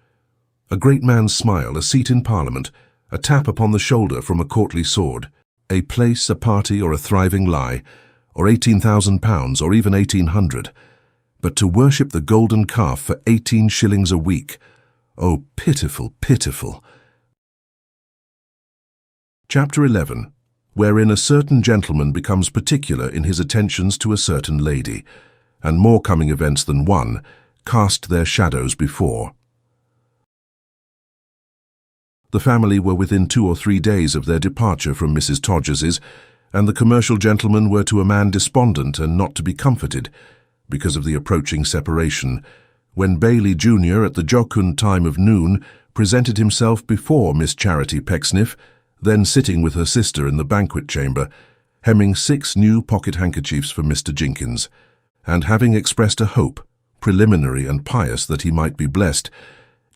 a great man's smile, a seat in Parliament, a tap upon the shoulder from a courtly sword, a place, a party, or a thriving lie, or £18,000, or even 1800, but to worship the golden calf for 18 shillings a week. Oh, pitiful, pitiful. Chapter 11, wherein a certain gentleman becomes particular in his attentions to a certain lady, and more coming events than one cast their shadows before. The family were within 2 or 3 days of their departure from Mrs. Todgers's, and the commercial gentlemen were to a man despondent and not to be comforted, because of the approaching separation, when Bailey Jr. at the jocund time of noon presented himself before Miss Charity Pecksniff, then sitting with her sister in the banquet chamber, hemming 6 new pocket handkerchiefs for Mr. Jenkins, and having expressed a hope, preliminary and pious, that he might be blessed,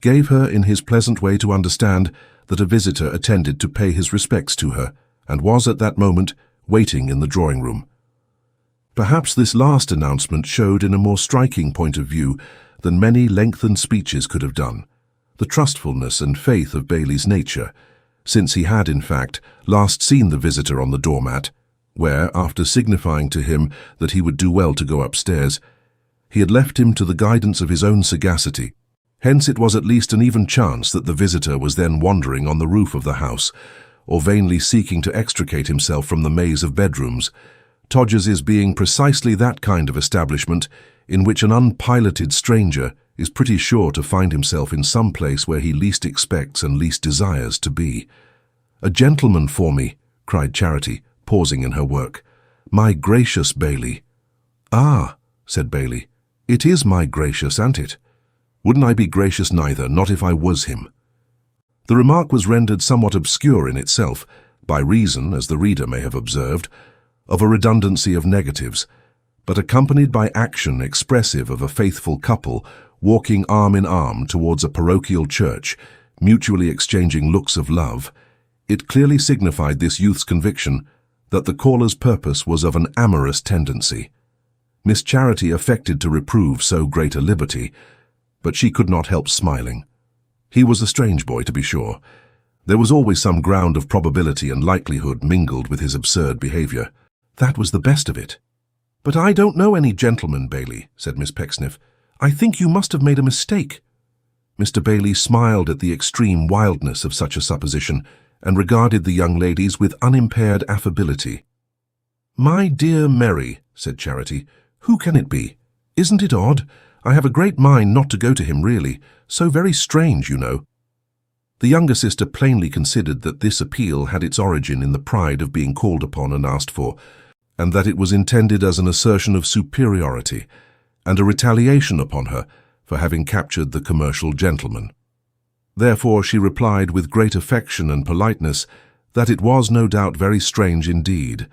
gave her in his pleasant way to understand that a visitor attended to pay his respects to her, and was at that moment waiting in the drawing-room. Perhaps this last announcement showed in a more striking point of view than many lengthened speeches could have done, the trustfulness and faith of Bailey's nature, since he had, in fact, last seen the visitor on the doormat, where, after signifying to him that he would do well to go upstairs, he had left him to the guidance of his own sagacity. Hence it was at least an even chance that the visitor was then wandering on the roof of the house, or vainly seeking to extricate himself from the maze of bedrooms, Todgers's being precisely that kind of establishment in which an unpiloted stranger is pretty sure to find himself in some place where he least expects and least desires to be. "A gentleman for me," cried Charity, pausing in her work. "My gracious Bailey." "Ah," said Bailey, "it is my gracious, an't it? Wouldn't I be gracious neither, not if I was him?" The remark was rendered somewhat obscure in itself, by reason, as the reader may have observed, of a redundancy of negatives, but accompanied by action expressive of a faithful couple walking arm in arm towards a parochial church, mutually exchanging looks of love, it clearly signified this youth's conviction that the caller's purpose was of an amorous tendency. Miss Charity affected to reprove so great a liberty, but she could not help smiling. He was a strange boy, to be sure. There was always some ground of probability and likelihood mingled with his absurd behaviour. That was the best of it. "But I don't know any gentleman, Bailey," said Miss Pecksniff. "I think you must have made a mistake." Mr. Bailey smiled at the extreme wildness of such a supposition, and regarded the young ladies with unimpaired affability. "My dear Mary," said Charity, "who can it be? Isn't it odd? I have a great mind not to go to him, really. So very strange, you know." The younger sister plainly considered that this appeal had its origin in the pride of being called upon and asked for, and that it was intended as an assertion of superiority, and a retaliation upon her for having captured the commercial gentleman. Therefore she replied with great affection and politeness that it was no doubt very strange indeed,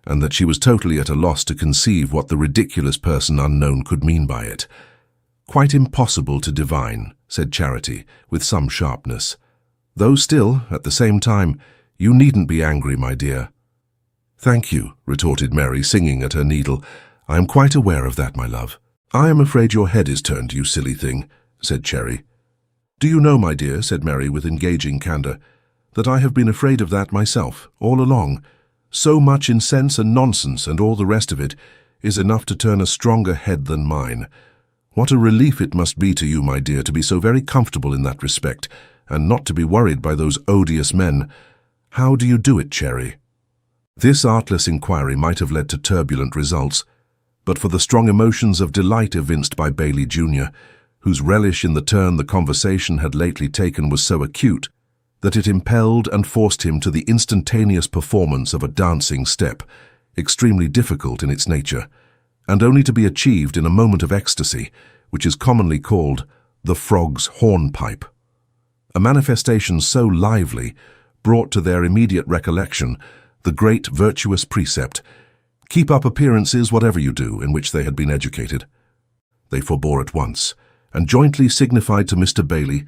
and that she was totally at a loss to conceive what the ridiculous person unknown could mean by it. "Quite impossible to divine," said Charity, with some sharpness. "Though still, at the same time, you needn't be angry, my dear." "Thank you," retorted Mary, singing at her needle. "I am quite aware of that, my love." "I am afraid your head is turned, you silly thing," said Cherry. "Do you know, my dear," said Mary with engaging candour, "that I have been afraid of that myself, all along. So much in sense and nonsense and all the rest of it is enough to turn a stronger head than mine. What a relief it must be to you, my dear, to be so very comfortable in that respect, and not to be worried by those odious men. How do you do it, Cherry?" This artless inquiry might have led to turbulent results, but for the strong emotions of delight evinced by Bailey Jr., whose relish in the turn the conversation had lately taken was so acute that it impelled and forced him to the instantaneous performance of a dancing step, extremely difficult in its nature, and only to be achieved in a moment of ecstasy, which is commonly called the frog's hornpipe. A manifestation so lively brought to their immediate recollection the great virtuous precept, "Keep up appearances whatever you do," in which they had been educated. They forbore at once, and jointly signified to Mr. Bailey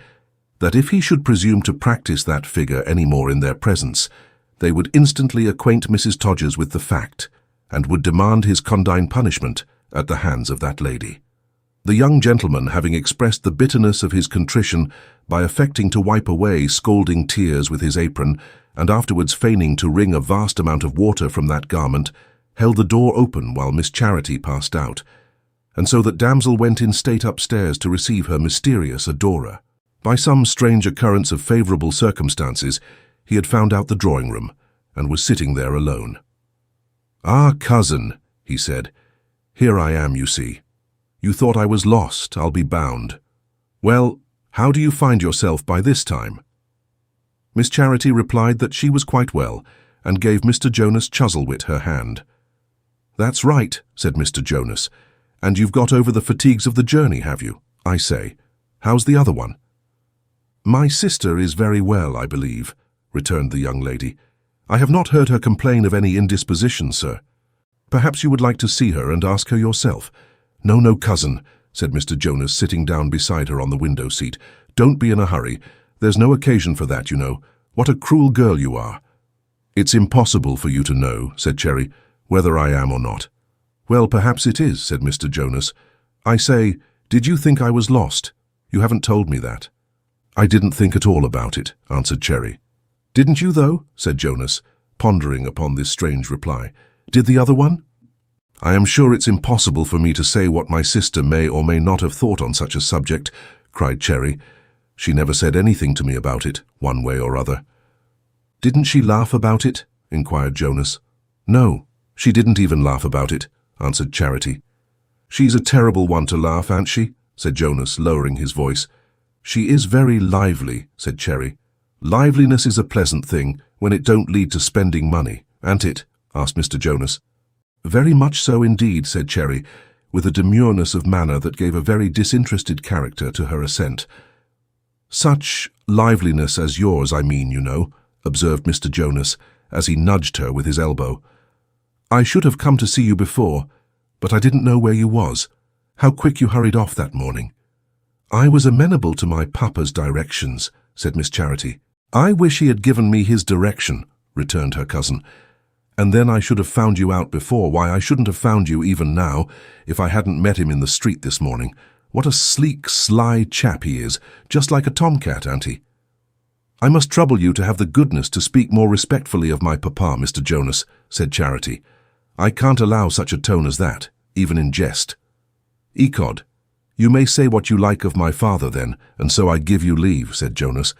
that if he should presume to practice that figure any more in their presence, they would instantly acquaint Mrs. Todgers with the fact, and would demand his condign punishment at the hands of that lady. The young gentleman, having expressed the bitterness of his contrition by affecting to wipe away scalding tears with his apron, and afterwards feigning to wring a vast amount of water from that garment, held the door open while Miss Charity passed out, and so that damsel went in state upstairs to receive her mysterious adorer. By some strange occurrence of favourable circumstances, he had found out the drawing-room, and was sitting there alone. "Ah, cousin," he said, "here I am, you see. You thought I was lost, I'll be bound. Well, how do you find yourself by this time?" Miss Charity replied that she was quite well, and gave Mr. Jonas Chuzzlewit her hand. "That's right," said Mr. Jonas, "and you've got over the fatigues of the journey, have you? I say, how's the other one?" "My sister is very well, I believe," returned the young lady. "I have not heard her complain of any indisposition, sir. Perhaps you would like to see her and ask her yourself." "No, no, cousin," said Mr. Jonas, sitting down beside her on the window seat. "Don't be in a hurry. There's no occasion for that, you know. What a cruel girl you are." "It's impossible for you to know," said Cherry, "whether I am or not." "Well, perhaps it is," said Mr. Jonas. "I say, did you think I was lost? You haven't told me that." "I didn't think at all about it," answered Cherry. "Didn't you, though?" said Jonas, pondering upon this strange reply. "Did the other one?" "I am sure it's impossible for me to say what my sister may or may not have thought on such a subject," cried Cherry. "She never said anything to me about it, one way or other." "Didn't she laugh about it?" inquired Jonas. "No, she didn't even laugh about it," answered Charity. "She's a terrible one to laugh, ain't she?" said Jonas, lowering his voice. "She is very lively," said Cherry. "Liveliness is a pleasant thing when it don't lead to spending money, ain't it?" asked Mr. Jonas. "Very much so indeed," said Cherry, with a demureness of manner that gave a very disinterested character to her assent. "Such liveliness as yours, I mean, you know," observed Mr. Jonas, as he nudged her with his elbow. "I should have come to see you before, but I didn't know where you was. How quick you hurried off that morning." "I was amenable to my papa's directions," said Miss Charity. "I wish he had given me his direction," returned her cousin. "And then I should have found you out before. Why, I shouldn't have found you even now if I hadn't met him in the street this morning. What a sleek, sly chap he is, just like a tomcat, ain't he?" "I must trouble you to have the goodness to speak more respectfully of my papa, Mr. Jonas," said Charity. "I can't allow such a tone as that, even in jest." "Ecod, you may say what you like of my father then, and so I give you leave," said Jonas.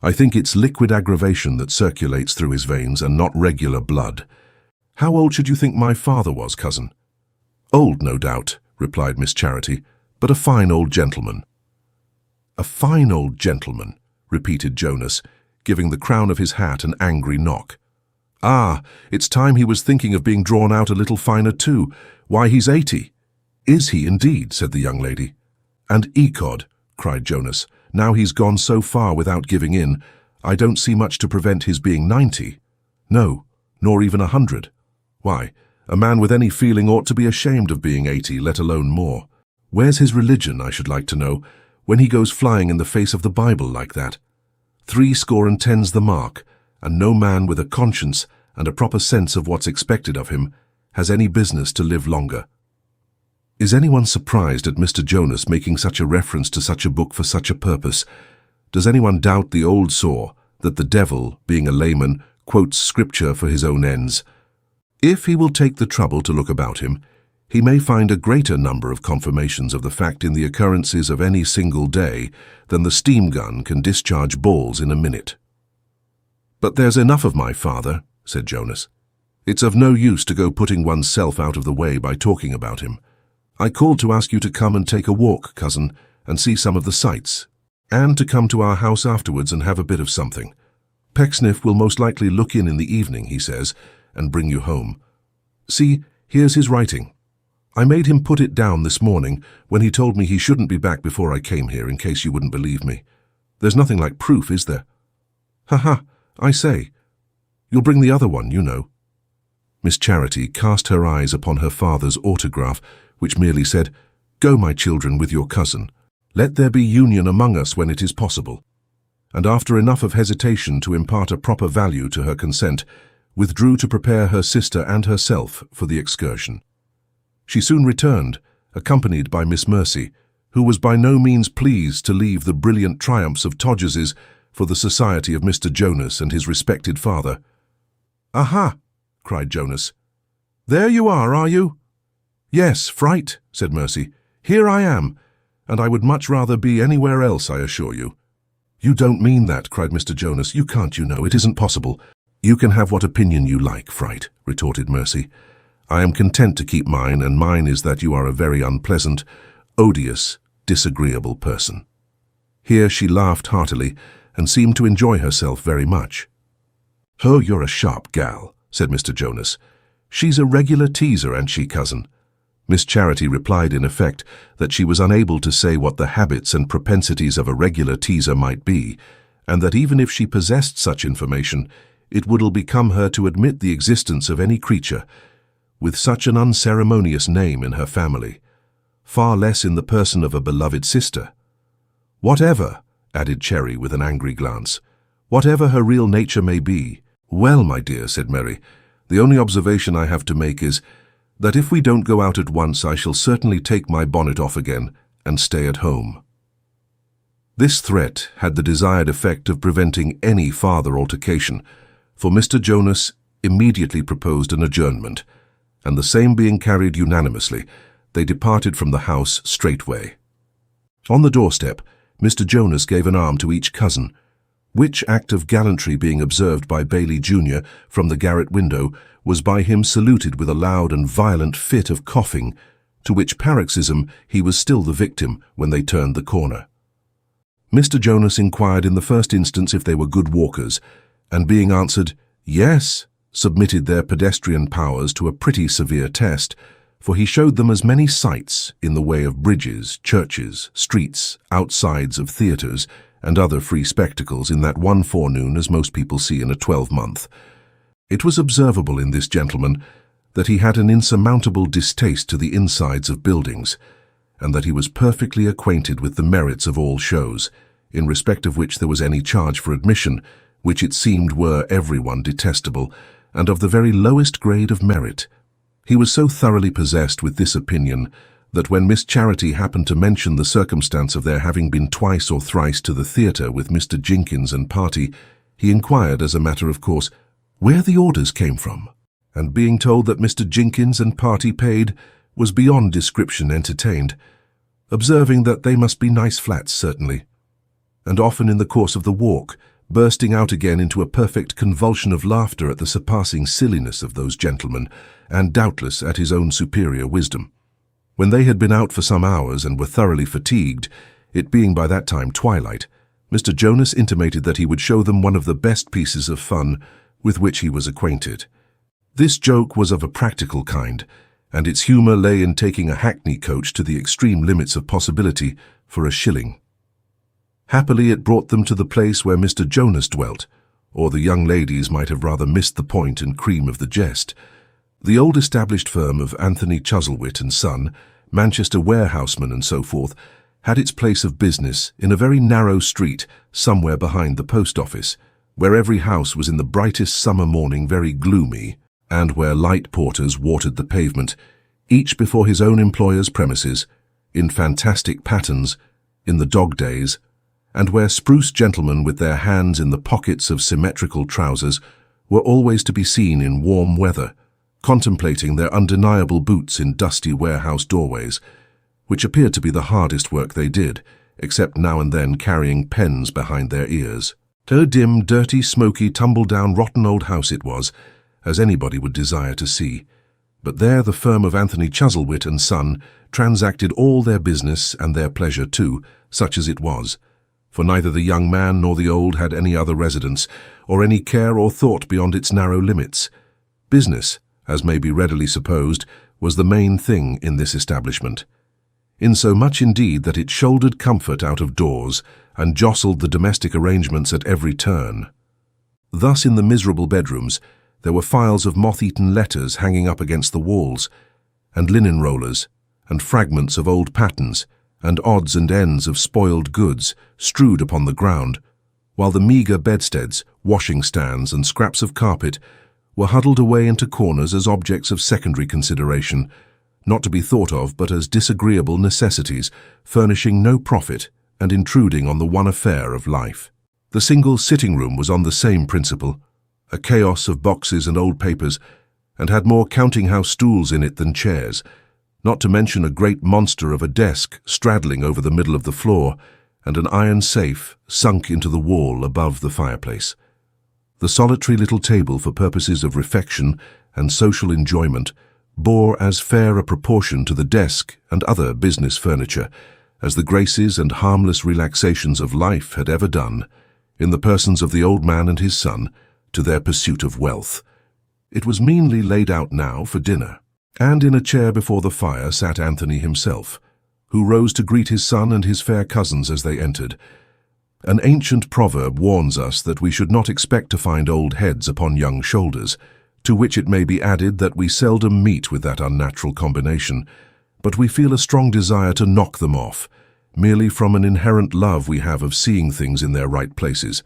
"I think it's liquid aggravation that circulates through his veins and not regular blood. How old should you think my father was, cousin?" "Old, no doubt," replied Miss Charity, "but a fine old gentleman." "A fine old gentleman," repeated Jonas, giving the crown of his hat an angry knock. "Ah, it's time he was thinking of being drawn out a little finer too. Why, he's 80. "Is he indeed?" said the young lady. "And ecod," cried Jonas, "now he's gone so far without giving in, I don't see much to prevent his being 90. No, nor even 100. Why, a man with any feeling ought to be ashamed of being 80, let alone more. Where's his religion, I should like to know, when he goes flying in the face of the Bible like that? 70's the mark, and no man with a conscience and a proper sense of what's expected of him has any business to live longer." Is anyone surprised at Mr. Jonas making such a reference to such a book for such a purpose? Does anyone doubt the old saw that the devil, being a layman, quotes scripture for his own ends? If he will take the trouble to look about him, he may find a greater number of confirmations of the fact in the occurrences of any single day than the steam gun can discharge balls in a minute. "But there's enough of my father," said Jonas. "It's of no use to go putting one's self out of the way by talking about him. I called to ask you to come and take a walk, cousin, and see some of the sights, and to come to our house afterwards and have a bit of something. Pecksniff will most likely look in the evening, he says, and bring you home. See, here's his writing. I made him put it down this morning when he told me he shouldn't be back before I came here, in case you wouldn't believe me. There's nothing like proof, is there? Ha, I say. You'll bring the other one, you know." Miss Charity cast her eyes upon her father's autograph, which merely said, "Go, my children, with your cousin. Let there be union among us when it is possible," and after enough of hesitation to impart a proper value to her consent, withdrew to prepare her sister and herself for the excursion. She soon returned, accompanied by Miss Mercy, who was by no means pleased to leave the brilliant triumphs of Todgers's for the society of Mr. Jonas and his respected father. "Aha!" cried Jonas. "There you are you?" "Yes, fright," said Mercy. "Here I am, and I would much rather be anywhere else, I assure you." "You don't mean that," cried Mr. Jonas. "You can't, you know. It isn't possible." "You can have what opinion you like, Fright," retorted Mercy. "I am content to keep mine, and mine is that you are a very unpleasant, odious, disagreeable person." Here she laughed heartily, and seemed to enjoy herself very much. "Oh, you're a sharp gal," said Mr. Jonas. "She's a regular teaser, ain't she, cousin?" Miss Charity replied in effect that she was unable to say what the habits and propensities of a regular teaser might be, and that even if she possessed such information, it would ill become her to admit the existence of any creature with such an unceremonious name in her family, far less in the person of a beloved sister. "Whatever," added Cherry with an angry glance, "whatever her real nature may be, "Well, my dear," said Mary, "the only observation I have to make is that if we don't go out at once, I shall certainly take my bonnet off again and stay at home." This threat had the desired effect of preventing any farther altercation, for Mr. Jonas immediately proposed an adjournment, and the same being carried unanimously, they departed from the house straightway. On the doorstep, Mr. Jonas gave an arm to each cousin, which act of gallantry being observed by Bailey Jr. from the garret window was by him saluted with a loud and violent fit of coughing, to which paroxysm he was still the victim when they turned the corner. Mr. Jonas inquired in the first instance if they were good walkers, and being answered, "Yes," submitted their pedestrian powers to a pretty severe test, for he showed them as many sights in the way of bridges, churches, streets, outsides of theatres, and other free spectacles in that one forenoon as most people see in a 12-month. It was observable in this gentleman that he had an insurmountable distaste to the insides of buildings, and that he was perfectly acquainted with the merits of all shows, in respect of which there was any charge for admission, which it seemed were everyone detestable, and of the very lowest grade of merit. He was so thoroughly possessed with this opinion that when Miss Charity happened to mention the circumstance of their having been twice or thrice to the theatre with Mr. Jinkins and party, he inquired as a matter of course where the orders came from, and being told that Mr. Jinkins and party paid, was beyond description entertained, observing that they must be nice flats certainly, and often in the course of the walk, bursting out again into a perfect convulsion of laughter at the surpassing silliness of those gentlemen, and doubtless at his own superior wisdom. When they had been out for some hours and were thoroughly fatigued, it being by that time twilight, Mr. Jonas intimated that he would show them one of the best pieces of fun with which he was acquainted. This joke was of a practical kind, and its humour lay in taking a hackney coach to the extreme limits of possibility for a shilling. Happily it brought them to the place where Mr. Jonas dwelt, or the young ladies might have rather missed the point and cream of the jest. The old established firm of Anthony Chuzzlewit and Son, Manchester warehousemen and so forth, had its place of business in a very narrow street somewhere behind the post office, where every house was in the brightest summer morning very gloomy, and where light porters watered the pavement, each before his own employer's premises, in fantastic patterns, in the dog days, and where spruce gentlemen with their hands in the pockets of symmetrical trousers were always to be seen in warm weather, contemplating their undeniable boots in dusty warehouse doorways, which appeared to be the hardest work they did, except now and then carrying pens behind their ears. A dim, dirty, smoky, tumble-down, rotten old house it was, as anybody would desire to see. But there the firm of Anthony Chuzzlewit and Son transacted all their business and their pleasure too, such as it was, for neither the young man nor the old had any other residence, or any care or thought beyond its narrow limits. Business, as may be readily supposed, was the main thing in this establishment, insomuch indeed that it shouldered comfort out of doors and jostled the domestic arrangements at every turn. Thus in the miserable bedrooms there were files of moth-eaten letters hanging up against the walls, and linen rollers, and fragments of old patterns, and odds and ends of spoiled goods strewed upon the ground, while the meagre bedsteads, washing-stands, and scraps of carpet were huddled away into corners as objects of secondary consideration, not to be thought of but as disagreeable necessities, furnishing no profit and intruding on the one affair of life. The single sitting-room was on the same principle, a chaos of boxes and old papers, and had more counting-house stools in it than chairs, not to mention a great monster of a desk straddling over the middle of the floor, and an iron safe sunk into the wall above the fireplace. The solitary little table for purposes of refection and social enjoyment bore as fair a proportion to the desk and other business furniture as the graces and harmless relaxations of life had ever done, in the persons of the old man and his son, to their pursuit of wealth. It was meanly laid out now for dinner, and in a chair before the fire sat Anthony himself, who rose to greet his son and his fair cousins as they entered. An ancient proverb warns us that we should not expect to find old heads upon young shoulders, to which it may be added that we seldom meet with that unnatural combination, but we feel a strong desire to knock them off, merely from an inherent love we have of seeing things in their right places.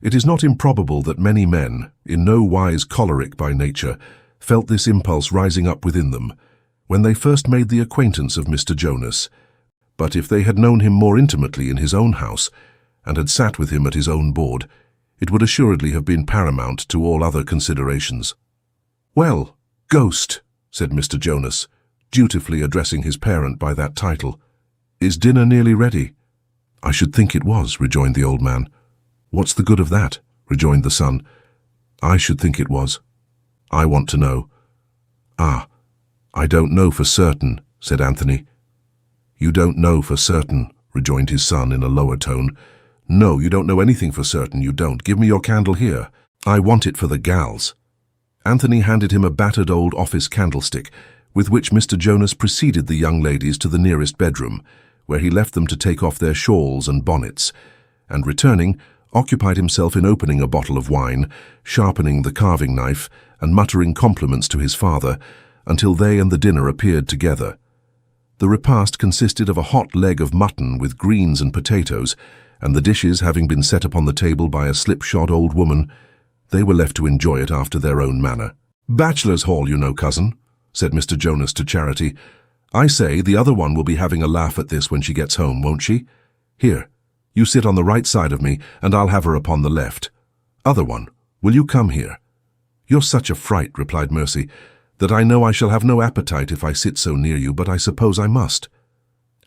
It is not improbable that many men, in no wise choleric by nature, felt this impulse rising up within them when they first made the acquaintance of Mr. Jonas. But if they had known him more intimately in his own house, and had sat with him at his own board, it would assuredly have been paramount to all other considerations. "Well, Ghost," said Mr. Jonas, dutifully addressing his parent by that title, "is dinner nearly ready?" "I should think it was," rejoined the old man. "What's the good of that?" rejoined the son. "I should think it was. I want to know." "Ah, I don't know for certain," said Anthony. "You don't know for certain," rejoined his son in a lower tone. "No, you don't know anything for certain, you don't. Give me your candle here. I want it for the gals." Anthony handed him a battered old office candlestick, with which Mr. Jonas preceded the young ladies to the nearest bedroom, where he left them to take off their shawls and bonnets, and returning, occupied himself in opening a bottle of wine, sharpening the carving knife, and muttering compliments to his father, until they and the dinner appeared together. The repast consisted of a hot leg of mutton with greens and potatoes, and the dishes having been set upon the table by a slipshod old woman, they were left to enjoy it after their own manner. "Bachelor's hall, you know, cousin," said Mr. Jonas to Charity. "I say, the other one will be having a laugh at this when she gets home, won't she? Here, you sit on the right side of me, and I'll have her upon the left. Other one, will you come here?" "You're such a fright," replied Mercy, "that I know I shall have no appetite if I sit so near you, but I suppose I must."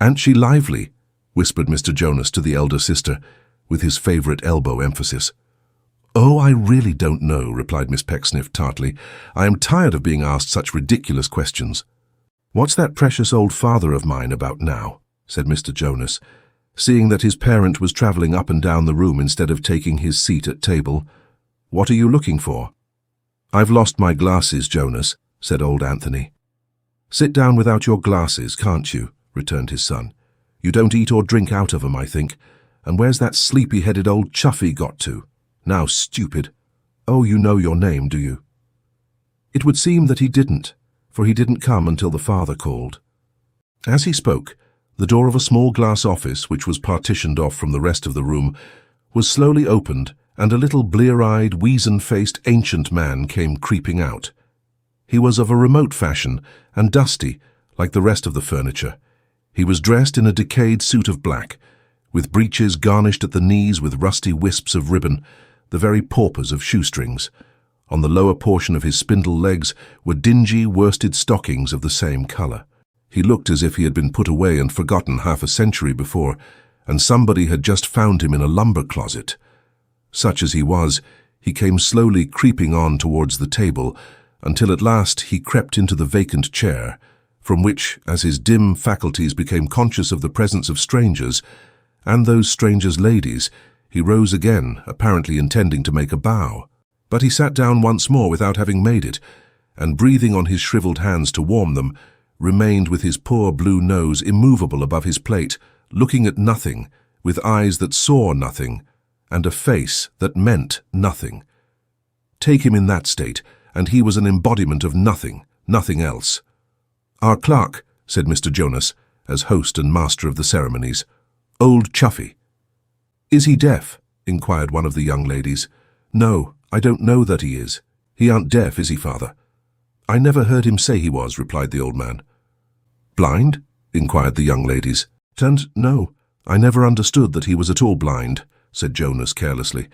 "An't she lively?" whispered Mr. Jonas to the elder sister, with his favourite elbow emphasis. "Oh, I really don't know," replied Miss Pecksniff tartly. "I am tired of being asked such ridiculous questions." "What's that precious old father of mine about now?" said Mr. Jonas, seeing that his parent was travelling up and down the room instead of taking his seat at table. "What are you looking for?" "I've lost my glasses, Jonas," said old Anthony. "Sit down without your glasses, can't you?" returned his son. "You don't eat or drink out of 'em, I think. And where's that sleepy-headed old Chuffy got to? Now, stupid. Oh, you know your name, do you?" It would seem that he didn't, for he didn't come until the father called. As he spoke, the door of a small glass office, which was partitioned off from the rest of the room, was slowly opened, and a little blear-eyed, weazen-faced ancient man came creeping out. He was of a remote fashion, and dusty, like the rest of the furniture. He was dressed in a decayed suit of black, with breeches garnished at the knees with rusty wisps of ribbon, the very paupers of shoestrings. On the lower portion of his spindle legs were dingy, worsted stockings of the same colour. He looked as if he had been put away and forgotten half a century before, and somebody had just found him in a lumber closet. Such as he was, he came slowly creeping on towards the table, until at last he crept into the vacant chair, from which, as his dim faculties became conscious of the presence of strangers, and those strangers' ladies, he rose again, apparently intending to make a bow. But he sat down once more without having made it, and breathing on his shriveled hands to warm them, remained with his poor blue nose immovable above his plate, looking at nothing, with eyes that saw nothing, and a face that meant nothing. Take him in that state, and he was an embodiment of nothing, nothing else. "Our clerk," said Mr. Jonas, as host and master of the ceremonies. "Old Chuffy." "Is he deaf?" inquired one of the young ladies. "No, I don't know that he is. He aren't deaf, is he, father?" "I never heard him say he was," replied the old man. "Blind?" inquired the young ladies. "And no, I never understood that he was at all blind," said Jonas carelessly.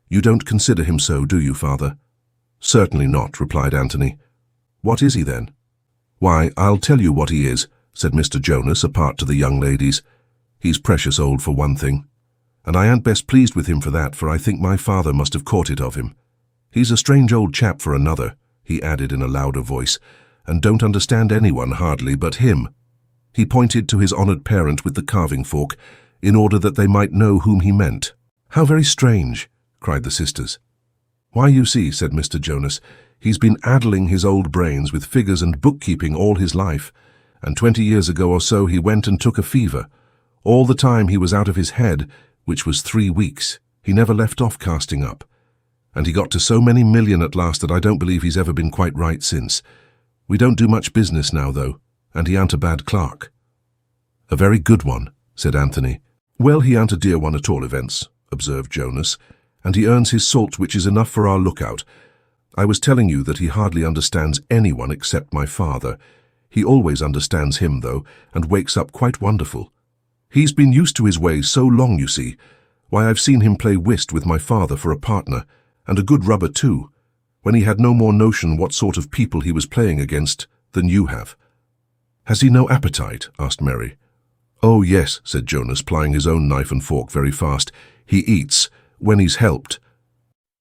"You don't consider him so, do you, father?" "Certainly not," replied Anthony. "What is he, then?" "Why, I'll tell you what he is," said Mr. Jonas apart to the young ladies. "He's precious old for one thing, and I ain't best pleased with him for that, for I think my father must have caught it of him. He's a strange old chap for another," he added in a louder voice, "and don't understand anyone hardly but him." He pointed to his honoured parent with the carving fork, in order that they might know whom he meant. "How very strange," cried the sisters. "Why, you see," said Mr. Jonas, "he's been addling his old brains with figures and bookkeeping all his life, and 20 years ago or so he went and took a fever. All the time he was out of his head, which was 3 weeks. He never left off casting up. And he got to so many million at last that I don't believe he's ever been quite right since. We don't do much business now, though, and he ain't a bad clerk." "A very good one," said Anthony. "Well, he ain't a dear one at all events," observed Jonas, and he earns his salt, which is enough for our lookout. I was telling you that he hardly understands anyone except my father. He always understands him, though, and wakes up quite wonderful. He's been used to his ways so long, you see. Why, I've seen him play whist with my father for a partner, and a good rubber too, when he had no more notion what sort of people he was playing against than you have." "Has he no appetite?" asked Mary. "Oh, yes," said Jonas, plying his own knife and fork very fast. "He eats, when he's helped.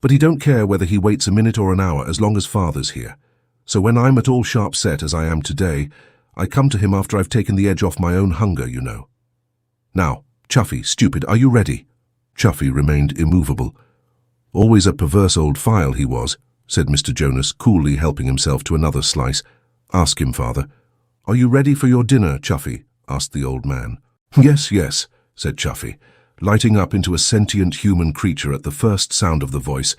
But he don't care whether he waits a minute or an hour as long as father's here. So when I'm at all sharp set as I am today, I come to him after I've taken the edge off my own hunger, you know. Now, Chuffy, stupid, are you ready?" Chuffy remained immovable. "Always a perverse old file he was," said Mr. Jonas, coolly helping himself to another slice. "Ask him, father." "Are you ready for your dinner, Chuffy?" asked the old man. "Yes, yes," said Chuffy, lighting up into a sentient human creature at the first sound of the voice,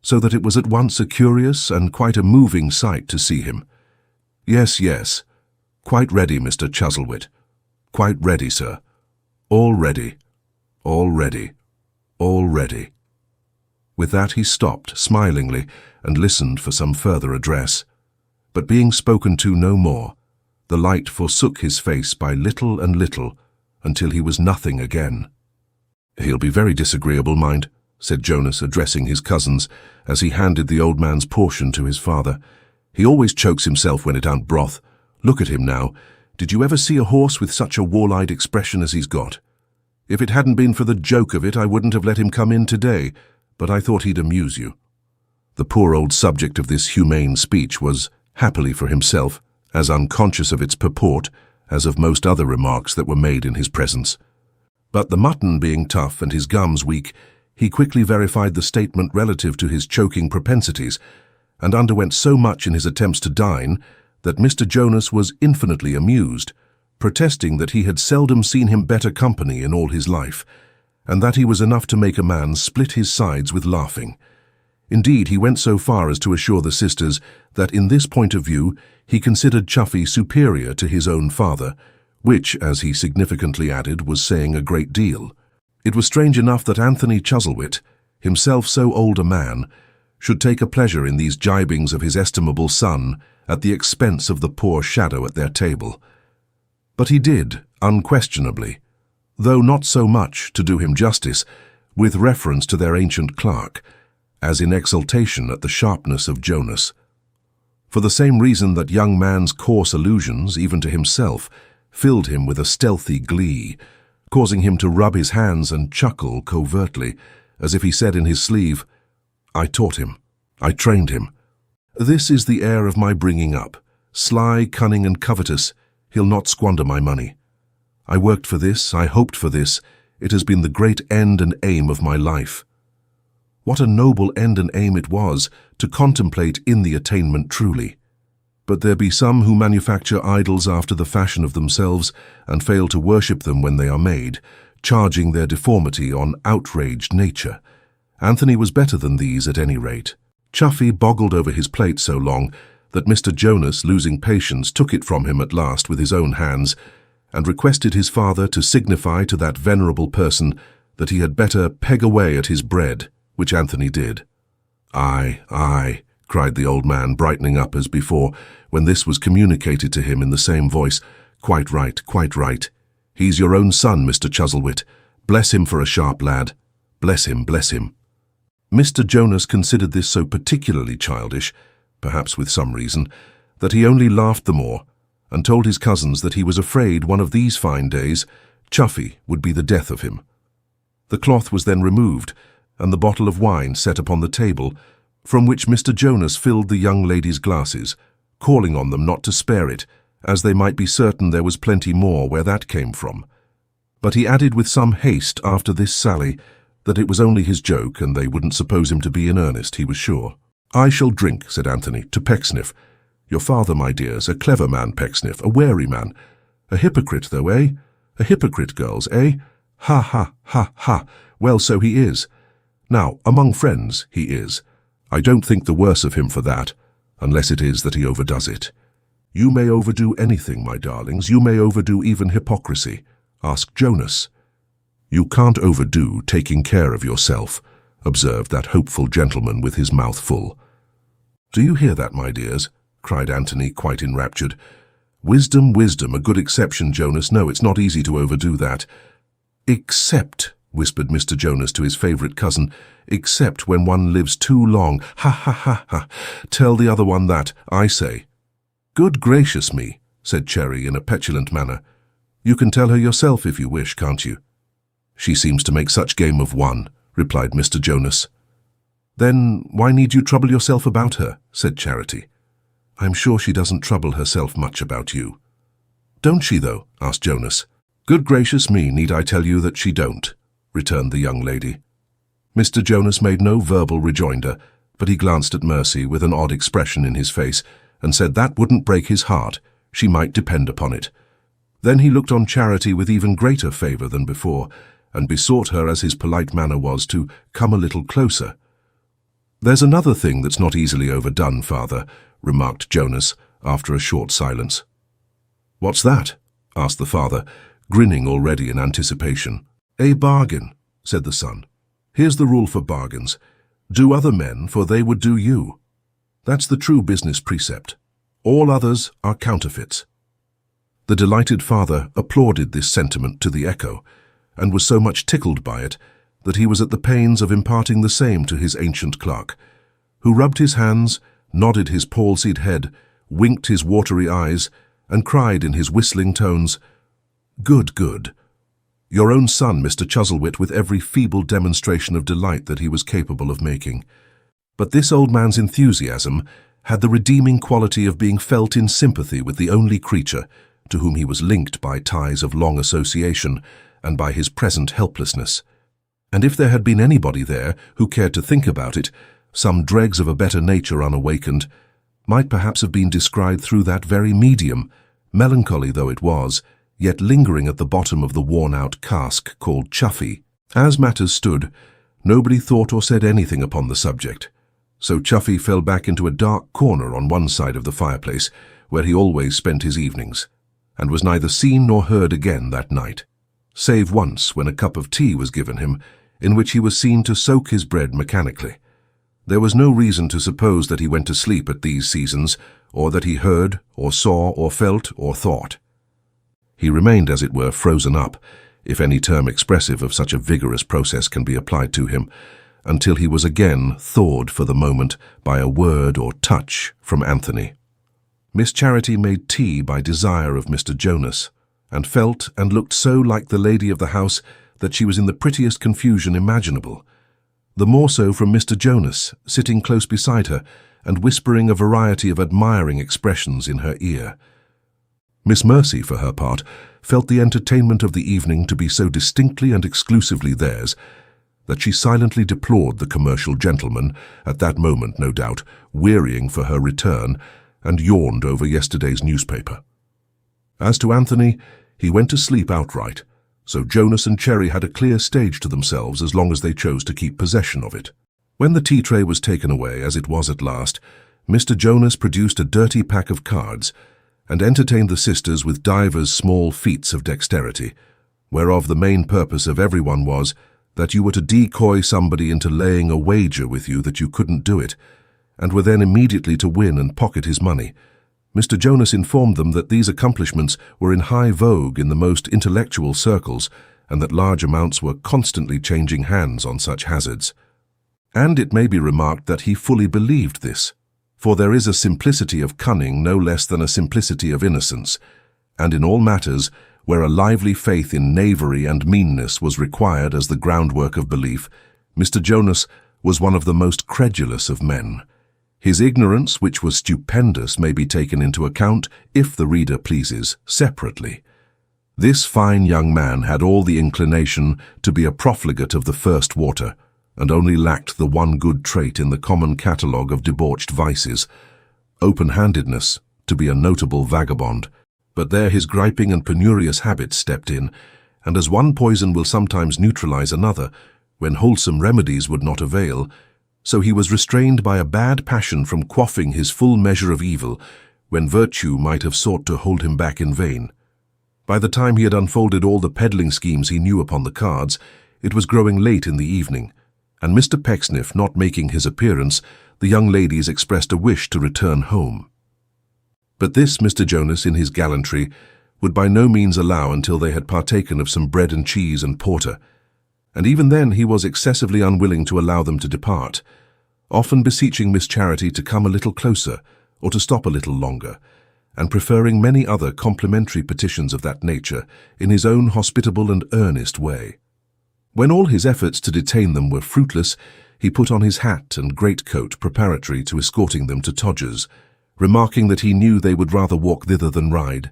so that it was at once a curious and quite a moving sight to see him. "Yes, yes. Quite ready, Mr. Chuzzlewit. Quite ready, sir. All ready. All ready. All ready." With that he stopped, smilingly, and listened for some further address. But being spoken to no more, the light forsook his face by little and little, until he was nothing again. "He'll be very disagreeable, mind," said Jonas, addressing his cousins, as he handed the old man's portion to his father. "He always chokes himself when it ain't broth. Look at him now. Did you ever see a horse with such a wall-eyed expression as he's got? If it hadn't been for the joke of it, I wouldn't have let him come in today, but I thought he'd amuse you." The poor old subject of this humane speech was, happily for himself, as unconscious of its purport as of most other remarks that were made in his presence. But the mutton being tough and his gums weak, he quickly verified the statement relative to his choking propensities, and underwent so much in his attempts to dine that Mr. Jonas was infinitely amused, protesting that he had seldom seen him better company in all his life, and that he was enough to make a man split his sides with laughing. Indeed, he went so far as to assure the sisters that in this point of view he considered Chuffy superior to his own father, which, as he significantly added, was saying a great deal. It was strange enough that Anthony Chuzzlewit, himself so old a man, should take a pleasure in these gibings of his estimable son at the expense of the poor shadow at their table. But he did, unquestionably, though not so much, to do him justice, with reference to their ancient clerk, as in exultation at the sharpness of Jonas. For the same reason that young man's coarse allusions, even to himself, filled him with a stealthy glee, causing him to rub his hands and chuckle covertly, as if he said in his sleeve, "I taught him. I trained him. This is the heir of my bringing up. Sly, cunning, and covetous, he'll not squander my money. I worked for this, I hoped for this. It has been the great end and aim of my life." What a noble end and aim it was to contemplate in the attainment truly. But there be some who manufacture idols after the fashion of themselves and fail to worship them when they are made, charging their deformity on outraged nature. Anthony was better than these at any rate. Chuffy boggled over his plate so long that Mr. Jonas, losing patience, took it from him at last with his own hands, and requested his father to signify to that venerable person that he had better peg away at his bread, which Anthony did. "Aye, aye," cried the old man, brightening up as before, when this was communicated to him in the same voice. "Quite right, quite right. He's your own son, Mr. Chuzzlewit. Bless him for a sharp lad. Bless him, bless him." Mr. Jonas considered this so particularly childish, perhaps with some reason, that he only laughed the more, and told his cousins that he was afraid one of these fine days Chuffy would be the death of him. The cloth was then removed, and the bottle of wine set upon the table, from which Mr. Jonas filled the young ladies' glasses, calling on them not to spare it, as they might be certain there was plenty more where that came from. But he added with some haste after this sally that it was only his joke, and they wouldn't suppose him to be in earnest, he was sure. "I shall drink," said Anthony, "to Pecksniff. Your father, my dears, a clever man, Pecksniff, a wary man. A hypocrite, though, eh? A hypocrite, girls, eh? Ha, ha, ha, ha. Well, so he is. Now, among friends, he is. I don't think the worse of him for that, unless it is that he overdoes it. You may overdo anything, my darlings. You may overdo even hypocrisy. Ask Jonas. You can't overdo taking care of yourself. observed that hopeful gentleman with his mouth full. "Do you hear that, my dears?" cried Anthony, quite enraptured. "Wisdom, wisdom, a good exception, Jonas. No, it's not easy to overdo that." "Except," whispered Mr. Jonas to his favourite cousin, "except when one lives too long. Ha, ha, ha, ha. Tell the other one that, I say." "Good gracious me," said Cherry in a petulant manner. "You can tell her yourself if you wish, can't you?" "She seems to make such game of one," replied Mr. Jonas. "Then why need you trouble yourself about her?" said Charity. "I'm sure she doesn't trouble herself much about you." "Don't she, though?" asked Jonas. "Good gracious me, need I tell you that she don't?" returned the young lady. Mr. Jonas made no verbal rejoinder, but he glanced at Mercy with an odd expression in his face and said that wouldn't break his heart, she might depend upon it. Then he looked on Charity with even greater favour than before, and besought her, as his polite manner was, to come a little closer. "There's another thing that's not easily overdone, father," remarked Jonas, after a short silence. "What's that?" asked the father, grinning already in anticipation. "A bargain," said the son. "Here's the rule for bargains. Do other men, for they would do you. That's the true business precept. All others are counterfeits." The delighted father applauded this sentiment to the echo, and was so much tickled by it that he was at the pains of imparting the same to his ancient clerk, who rubbed his hands, nodded his palsied head, winked his watery eyes, and cried in his whistling tones, "Good, good. Your own son, Mr. Chuzzlewit, with every feeble demonstration of delight that he was capable of making." But this old man's enthusiasm had the redeeming quality of being felt in sympathy with the only creature to whom he was linked by ties of long association and by his present helplessness. And if there had been anybody there who cared to think about it, some dregs of a better nature unawakened might perhaps have been descried through that very medium, melancholy though it was, yet lingering at the bottom of the worn-out cask called Chuffy. As matters stood, nobody thought or said anything upon the subject, so Chuffy fell back into a dark corner on one side of the fireplace, where he always spent his evenings, and was neither seen nor heard again that night, save once when a cup of tea was given him, in which he was seen to soak his bread mechanically. There was no reason to suppose that he went to sleep at these seasons, or that he heard, or saw, or felt, or thought. He remained, as it were, frozen up, if any term expressive of such a vigorous process can be applied to him, until he was again thawed for the moment by a word or touch from Anthony. Miss Charity made tea by desire of Mr. Jonas, and felt and looked so like the lady of the house that she was in the prettiest confusion imaginable. The more so from Mr. Jonas, sitting close beside her and whispering a variety of admiring expressions in her ear. Miss Mercy, for her part, felt the entertainment of the evening to be so distinctly and exclusively theirs that she silently deplored the commercial gentleman, at that moment, no doubt, wearying for her return, and yawned over yesterday's newspaper. As to Anthony, he went to sleep outright, so Jonas and Cherry had a clear stage to themselves as long as they chose to keep possession of it. When the tea-tray was taken away, as it was at last, Mr. Jonas produced a dirty pack of cards, and entertained the sisters with divers small feats of dexterity, whereof the main purpose of everyone was that you were to decoy somebody into laying a wager with you that you couldn't do it, and were then immediately to win and pocket his money. Mr. Jonas informed them that these accomplishments were in high vogue in the most intellectual circles, and that large amounts were constantly changing hands on such hazards. And it may be remarked that he fully believed this, for there is a simplicity of cunning no less than a simplicity of innocence, and in all matters where a lively faith in knavery and meanness was required as the groundwork of belief, Mr. Jonas was one of the most credulous of men. His ignorance, which was stupendous, may be taken into account, if the reader pleases, separately. This fine young man had all the inclination to be a profligate of the first water, and only lacked the one good trait in the common catalogue of debauched vices, open-handedness, to be a notable vagabond. But there his griping and penurious habits stepped in, and as one poison will sometimes neutralize another, when wholesome remedies would not avail, so he was restrained by a bad passion from quaffing his full measure of evil, when virtue might have sought to hold him back in vain. By the time he had unfolded all the peddling schemes he knew upon the cards, it was growing late in the evening, and Mr. Pecksniff not making his appearance, the young ladies expressed a wish to return home. But this Mr. Jonas, in his gallantry, would by no means allow until they had partaken of some bread and cheese and porter, and even then he was excessively unwilling to allow them to depart, often beseeching Miss Charity to come a little closer or to stop a little longer, and preferring many other complimentary petitions of that nature in his own hospitable and earnest way. When all his efforts to detain them were fruitless, he put on his hat and greatcoat preparatory to escorting them to Todger's, remarking that he knew they would rather walk thither than ride,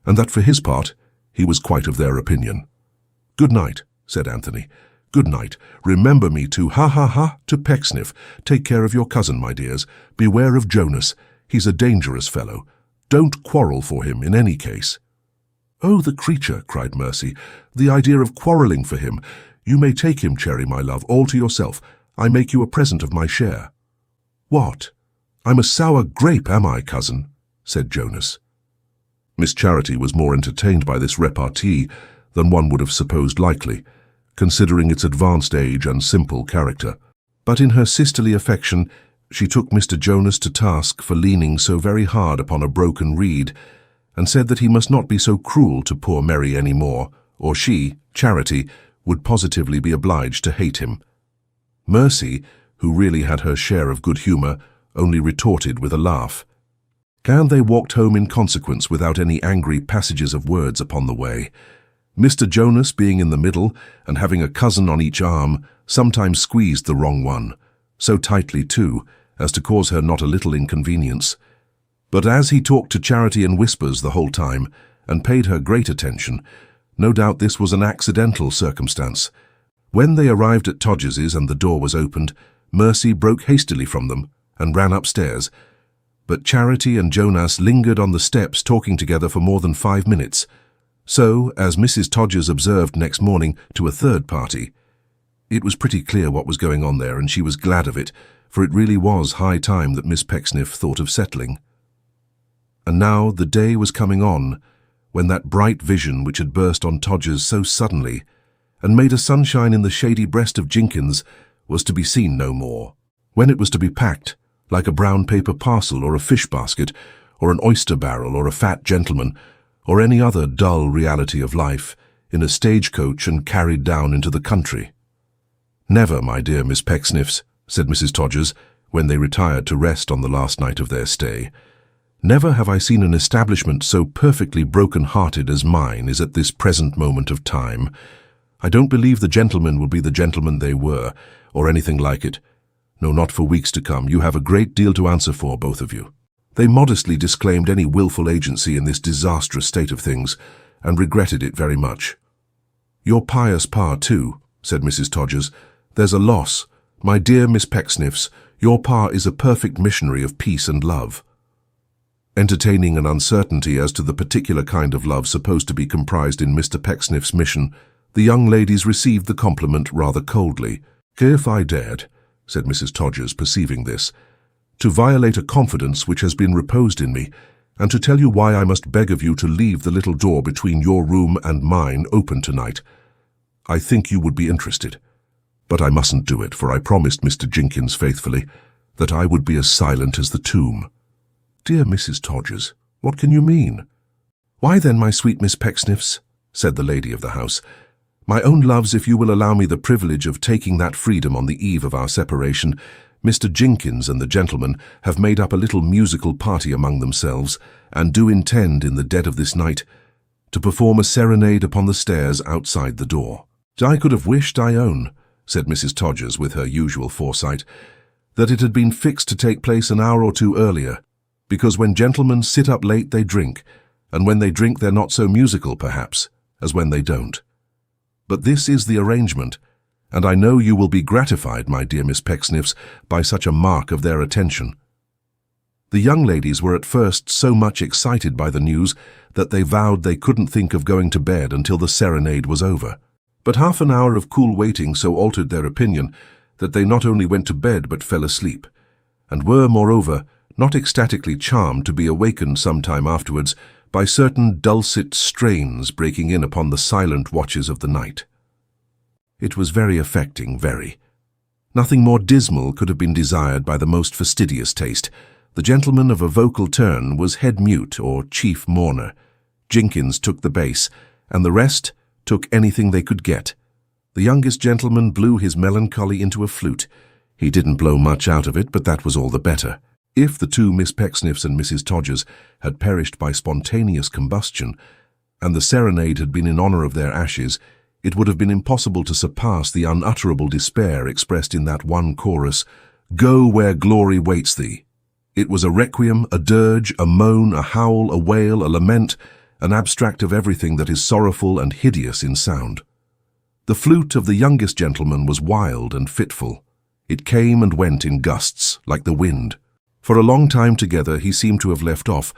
and that for his part he was quite of their opinion. "Good night," said Anthony. "Good night. Remember me to to Pecksniff. Take care of your cousin, my dears. Beware of Jonas. He's a dangerous fellow. Don't quarrel for him in any case." "Oh, the creature," cried Mercy. "The idea of quarrelling for him. You may take him, Cherry, my love, all to yourself. I make you a present of my share." "What? I'm a sour grape, am I, cousin?" said Jonas. Miss Charity was more entertained by this repartee than one would have supposed likely, considering its advanced age and simple character. But in her sisterly affection, she took Mr. Jonas to task for leaning so very hard upon a broken reed, and said that he must not be so cruel to poor Mary any more, or she, Charity, would positively be obliged to hate him. Mercy, who really had her share of good humour, only retorted with a laugh. And they walked home in consequence without any angry passages of words upon the way. Mr. Jonas, being in the middle and having a cousin on each arm, sometimes squeezed the wrong one, so tightly too, as to cause her not a little inconvenience. But as he talked to Charity in whispers the whole time, and paid her great attention, no doubt this was an accidental circumstance. When they arrived at Todgers's and the door was opened, Mercy broke hastily from them and ran upstairs, but Charity and Jonas lingered on the steps talking together for more than 5 minutes. So, as Mrs. Todgers observed next morning to a third party, it was pretty clear what was going on there, and she was glad of it, for it really was high time that Miss Pecksniff thought of settling. And now the day was coming on, when that bright vision which had burst on Todgers so suddenly, and made a sunshine in the shady breast of Jenkins, was to be seen no more, when it was to be packed, like a brown paper parcel or a fish basket, or an oyster barrel or a fat gentleman, or any other dull reality of life, in a stagecoach and carried down into the country. "Never, my dear Miss Pecksniffs," said Mrs. Todgers, when they retired to rest on the last night of their stay, "never have I seen an establishment so perfectly broken-hearted as mine is at this present moment of time. I don't believe the gentlemen will be the gentlemen they were, or anything like it. No, not for weeks to come. You have a great deal to answer for, both of you." They modestly disclaimed any willful agency in this disastrous state of things, and regretted it very much. "Your pious pa, too," said Mrs. Todgers. "There's a loss. My dear Miss Pecksniffs, your pa is a perfect missionary of peace and love." Entertaining an uncertainty as to the particular kind of love supposed to be comprised in Mr. Pecksniff's mission, the young ladies received the compliment rather coldly. "If I dared," said Mrs. Todgers, perceiving this, "to violate a confidence which has been reposed in me, and to tell you why I must beg of you to leave the little door between your room and mine open tonight, I think you would be interested. But I mustn't do it, for I promised Mr. Jenkins faithfully that I would be as silent as the tomb." "Dear Mrs. Todgers, what can you mean?" "Why then, my sweet Miss Pecksniffs," said the lady of the house, "my own loves, if you will allow me the privilege of taking that freedom on the eve of our separation, Mr. Jenkins and the gentlemen have made up a little musical party among themselves, and do intend, in the dead of this night, to perform a serenade upon the stairs outside the door." "I could have wished, I own," said Mrs. Todgers with her usual foresight, "that it had been fixed to take place an hour or two earlier, because when gentlemen sit up late they drink, and when they drink they're not so musical, perhaps, as when they don't. But this is the arrangement, and I know you will be gratified, my dear Miss Pecksniffs, by such a mark of their attention." The young ladies were at first so much excited by the news that they vowed they couldn't think of going to bed until the serenade was over. But half an hour of cool waiting so altered their opinion that they not only went to bed but fell asleep, and were, moreover, not ecstatically charmed to be awakened some time afterwards by certain dulcet strains breaking in upon the silent watches of the night. It was very affecting, very. Nothing more dismal could have been desired by the most fastidious taste. The gentleman of a vocal turn was head mute or chief mourner. Jenkins took the bass, and the rest took anything they could get. The youngest gentleman blew his melancholy into a flute. He didn't blow much out of it, but that was all the better. If the two Miss Pecksniffs and Mrs. Todgers had perished by spontaneous combustion, and the serenade had been in honor of their ashes, it would have been impossible to surpass the unutterable despair expressed in that one chorus, "Go where glory waits thee." It was a requiem, a dirge, a moan, a howl, a wail, a lament, an abstract of everything that is sorrowful and hideous in sound. The flute of the youngest gentleman was wild and fitful. It came and went in gusts, like the wind. For a long time together he seemed to have left off,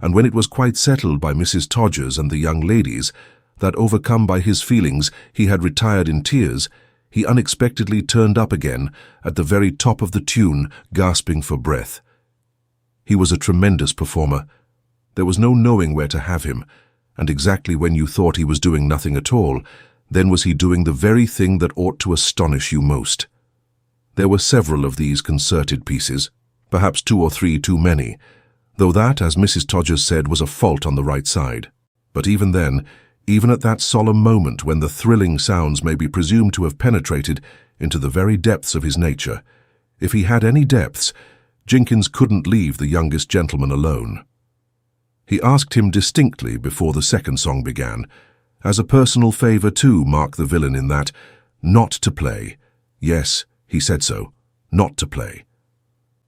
and when it was quite settled by Mrs. Todgers and the young ladies that, overcome by his feelings, he had retired in tears, he unexpectedly turned up again at the very top of the tune, gasping for breath. He was a tremendous performer. There was no knowing where to have him, and exactly when you thought he was doing nothing at all, then was he doing the very thing that ought to astonish you most. There were several of these concerted pieces, perhaps 2 or 3 too many, though that, as Mrs. Todgers said, was a fault on the right side. But even then, even at that solemn moment when the thrilling sounds may be presumed to have penetrated into the very depths of his nature, if he had any depths, Jenkins couldn't leave the youngest gentleman alone. He asked him distinctly before the second song began, as a personal favor too, mark the villain in that, not to play. Yes, he said so, not to play.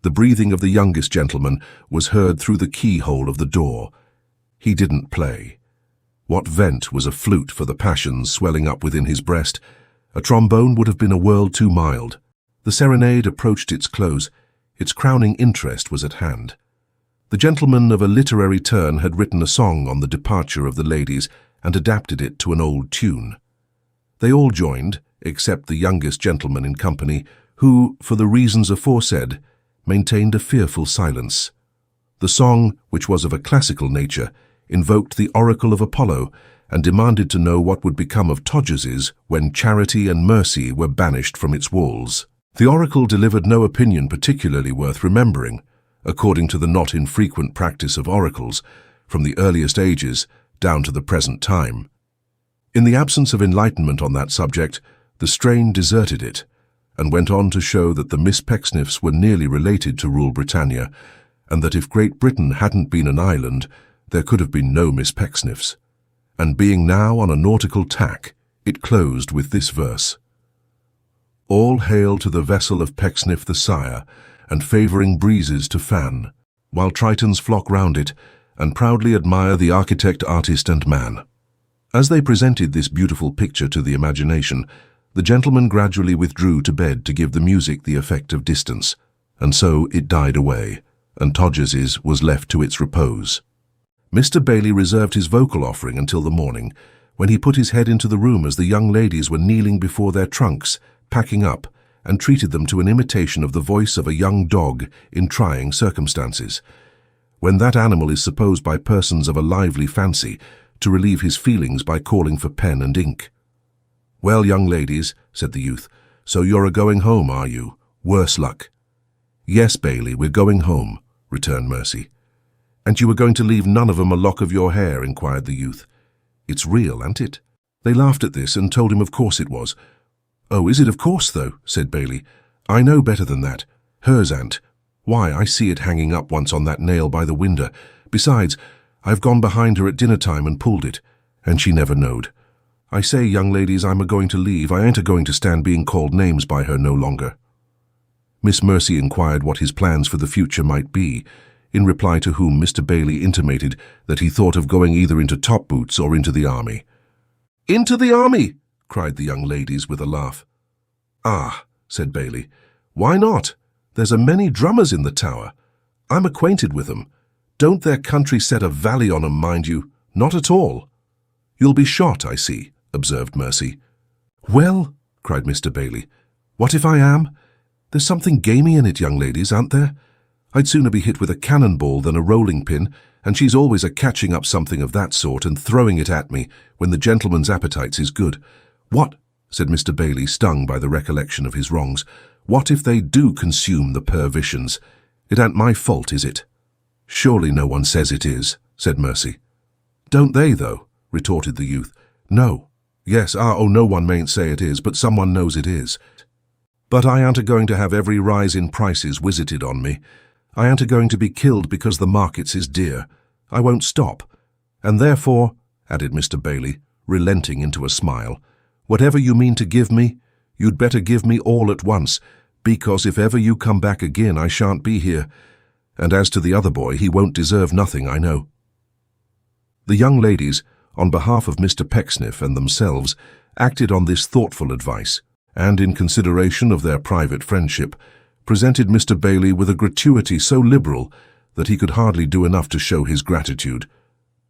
The breathing of the youngest gentleman was heard through the keyhole of the door. He didn't play. What vent was a flute for the passions swelling up within his breast? A trombone would have been a world too mild. The serenade approached its close. Its crowning interest was at hand. The gentleman of a literary turn had written a song on the departure of the ladies and adapted it to an old tune. They all joined, except the youngest gentleman in company, who, for the reasons aforesaid, maintained a fearful silence. The song, which was of a classical nature, invoked the oracle of Apollo and demanded to know what would become of Todgers's when charity and mercy were banished from its walls. The oracle delivered no opinion particularly worth remembering, according to the not infrequent practice of oracles, from the earliest ages down to the present time. In the absence of enlightenment on that subject, the strain deserted it, and went on to show that the Miss Pecksniffs were nearly related to Rule Britannia, and that if Great Britain hadn't been an island, there could have been no Miss Pecksniffs. And being now on a nautical tack, it closed with this verse: "All hail to the vessel of Pecksniff the sire, and favouring breezes to fan, while Tritons flock round it, and proudly admire the architect, artist, and man." As they presented this beautiful picture to the imagination, the gentleman gradually withdrew to bed to give the music the effect of distance, and so it died away, and Todgers's was left to its repose. Mr. Bailey reserved his vocal offering until the morning, when he put his head into the room as the young ladies were kneeling before their trunks, packing up, and treated them to an imitation of the voice of a young dog in trying circumstances, when that animal is supposed by persons of a lively fancy to relieve his feelings by calling for pen and ink. "Well, young ladies," said the youth, "so you're a-going home, are you? Worse luck." "Yes, Bailey, we're going home," returned Mercy. "And you were going to leave none of 'em a lock of your hair?" inquired the youth. "It's real, ain't it?" They laughed at this and told him of course it was. "Oh, is it of course, though?" said Bailey. "I know better than that. Hers ain't. Why, I see it hanging up once on that nail by the window. Besides, I've gone behind her at dinner-time and pulled it, and she never knowed. I say, young ladies, I'm a-going to leave. I ain't a-going to stand being called names by her no longer." Miss Mercy inquired what his plans for the future might be, in reply to whom Mr. Bailey intimated that he thought of going either into top boots or into the army. "Into the army!" cried the young ladies with a laugh. "Ah," said Bailey, "why not? There's a many drummers in the Tower. I'm acquainted with 'em. Don't their country set a valley on 'em, mind you? Not at all." "You'll be shot, I see," observed Mercy. "Well," cried Mr. Bailey, "what if I am? There's something gamey in it, young ladies, aren't there? I'd sooner be hit with a cannonball than a rolling pin, and she's always a-catching up something of that sort and throwing it at me when the gentleman's appetites is good." "What?" said Mr. Bailey, stung by the recollection of his wrongs. What if they do consume the pervisions? It ain't my fault, is it?" "Surely no one says it is," said Mercy. "Don't they, though?" retorted the youth. "No. Yes, no one mayn't say it is, but someone knows it is. But I ain't a-going to have every rise in prices visited on me. I ain't a-going to be killed because the markets is dear. I won't stop. And therefore," added Mr. Bailey, relenting into a smile, "whatever you mean to give me, you'd better give me all at once, because if ever you come back again I shan't be here. And as to the other boy, he won't deserve nothing, I know." The young ladies, on behalf of Mr. Pecksniff and themselves, acted on this thoughtful advice, and in consideration of their private friendship, presented Mr. Bailey with a gratuity so liberal that he could hardly do enough to show his gratitude,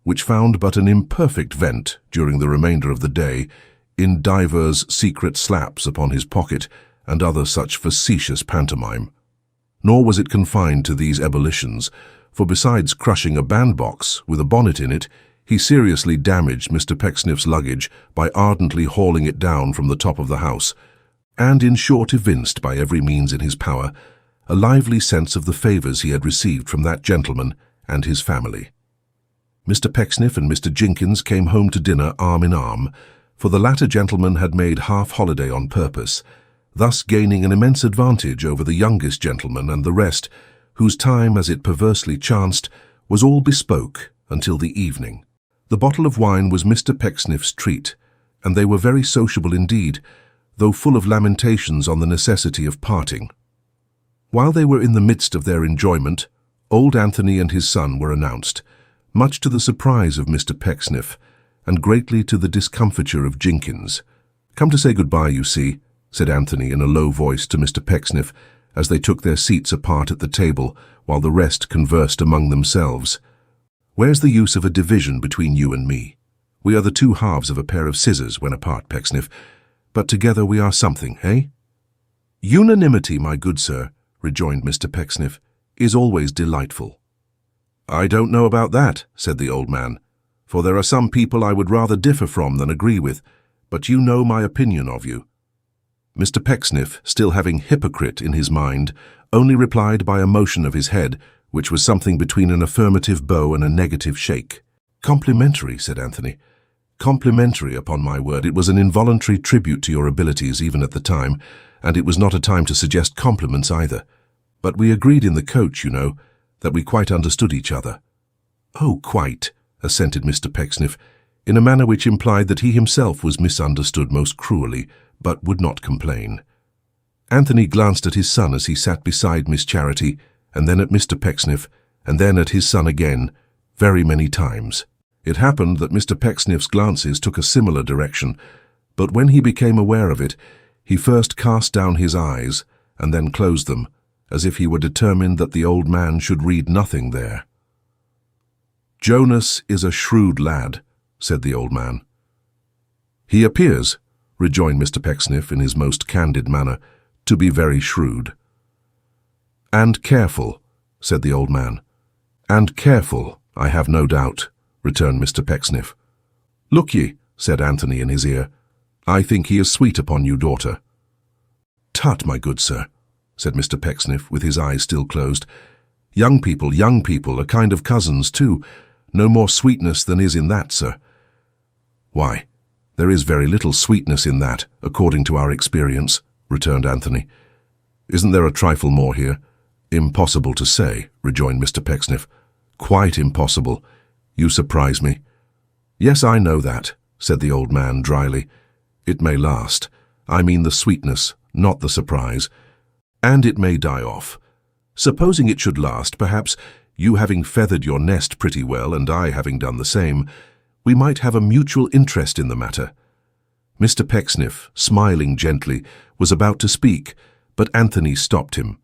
which found but an imperfect vent during the remainder of the day in divers secret slaps upon his pocket and other such facetious pantomime. Nor was it confined to these ebullitions, for besides crushing a bandbox with a bonnet in it, he seriously damaged Mr. Pecksniff's luggage by ardently hauling it down from the top of the house, and in short evinced by every means in his power a lively sense of the favours he had received from that gentleman and his family. Mr. Pecksniff and Mr. Jinkins came home to dinner arm in arm, for the latter gentleman had made half-holiday on purpose, thus gaining an immense advantage over the youngest gentleman and the rest, whose time, as it perversely chanced, was all bespoke until the evening. The bottle of wine was Mr. Pecksniff's treat, and they were very sociable indeed, though full of lamentations on the necessity of parting. While they were in the midst of their enjoyment, old Anthony and his son were announced, much to the surprise of Mr. Pecksniff, and greatly to the discomfiture of Jinkins. "Come to say goodbye, you see," said Anthony in a low voice to Mr. Pecksniff, as they took their seats apart at the table while the rest conversed among themselves. "Where's the use of a division between you and me? We are the two halves of a pair of scissors when apart, Pecksniff, but together we are something, eh?" "Unanimity, my good sir," rejoined Mr. Pecksniff, "is always delightful." "I don't know about that," said the old man, "for there are some people I would rather differ from than agree with, but you know my opinion of you." Mr. Pecksniff, still having hypocrite in his mind, only replied by a motion of his head, which was something between an affirmative bow and a negative shake. "Complimentary," said Anthony. "Complimentary, upon my word. It was an involuntary tribute to your abilities even at the time, and it was not a time to suggest compliments either. But we agreed in the coach, you know, that we quite understood each other." "Oh, quite," assented Mr. Pecksniff, in a manner which implied that he himself was misunderstood most cruelly, but would not complain. Anthony glanced at his son as he sat beside Miss Charity, and then at Mr. Pecksniff, and then at his son again, very many times. It happened that Mr. Pecksniff's glances took a similar direction, but when he became aware of it, he first cast down his eyes, and then closed them, as if he were determined that the old man should read nothing there. "Jonas is a shrewd lad," said the old man. "He appears," rejoined Mr. Pecksniff in his most candid manner, "to be very shrewd." "And careful," said the old man. "And careful, I have no doubt," returned Mr. Pecksniff. "Look ye," said Anthony in his ear, "I think he is sweet upon you, daughter." "Tut, my good sir," said Mr. Pecksniff, with his eyes still closed. Young people, are kind of cousins too. No more sweetness than is in that, sir." "Why, there is very little sweetness in that, according to our experience," returned Anthony. "Isn't there a trifle more here?" "Impossible to say," rejoined Mr. Pecksniff. "Quite impossible. You surprise me." "Yes, I know that," said the old man dryly. "It may last. I mean the sweetness, not the surprise. And it may die off. Supposing it should last, perhaps, you having feathered your nest pretty well and I having done the same, we might have a mutual interest in the matter." Mr. Pecksniff, smiling gently, was about to speak, but Anthony stopped him.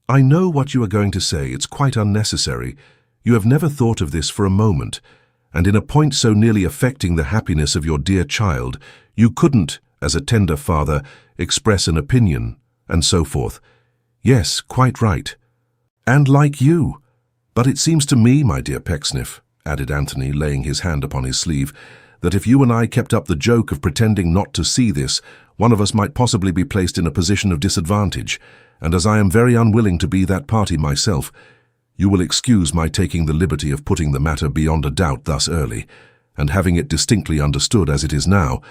"I know what you are going to say. It's quite unnecessary. You have never thought of this for a moment, and in a point so nearly affecting the happiness of your dear child, you couldn't, as a tender father, express an opinion, and so forth. Yes, quite right. And like you. But it seems to me, my dear Pecksniff," added Anthony, laying his hand upon his sleeve, that if you and I kept up the joke of pretending not to see this, one of us might possibly be placed in a position of disadvantage, and as I am very unwilling to be that party myself, you will excuse my taking the liberty of putting the matter beyond a doubt thus early, and having it distinctly understood as it is now,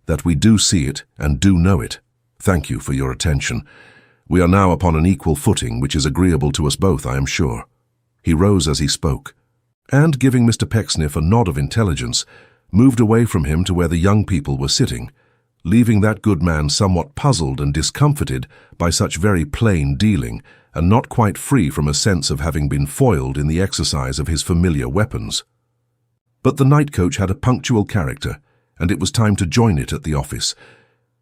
that we do see it and do know it. Thank you for your attention. We are now upon an equal footing, which is agreeable to us both, I am sure." He rose as he spoke, and, giving Mr. Pecksniff a nod of intelligence, moved away from him to where the young people were sitting, leaving that good man somewhat puzzled and discomfited by such very plain dealing, and not quite free from a sense of having been foiled in the exercise of his familiar weapons. But the night coach had a punctual character, and it was time to join it at the office,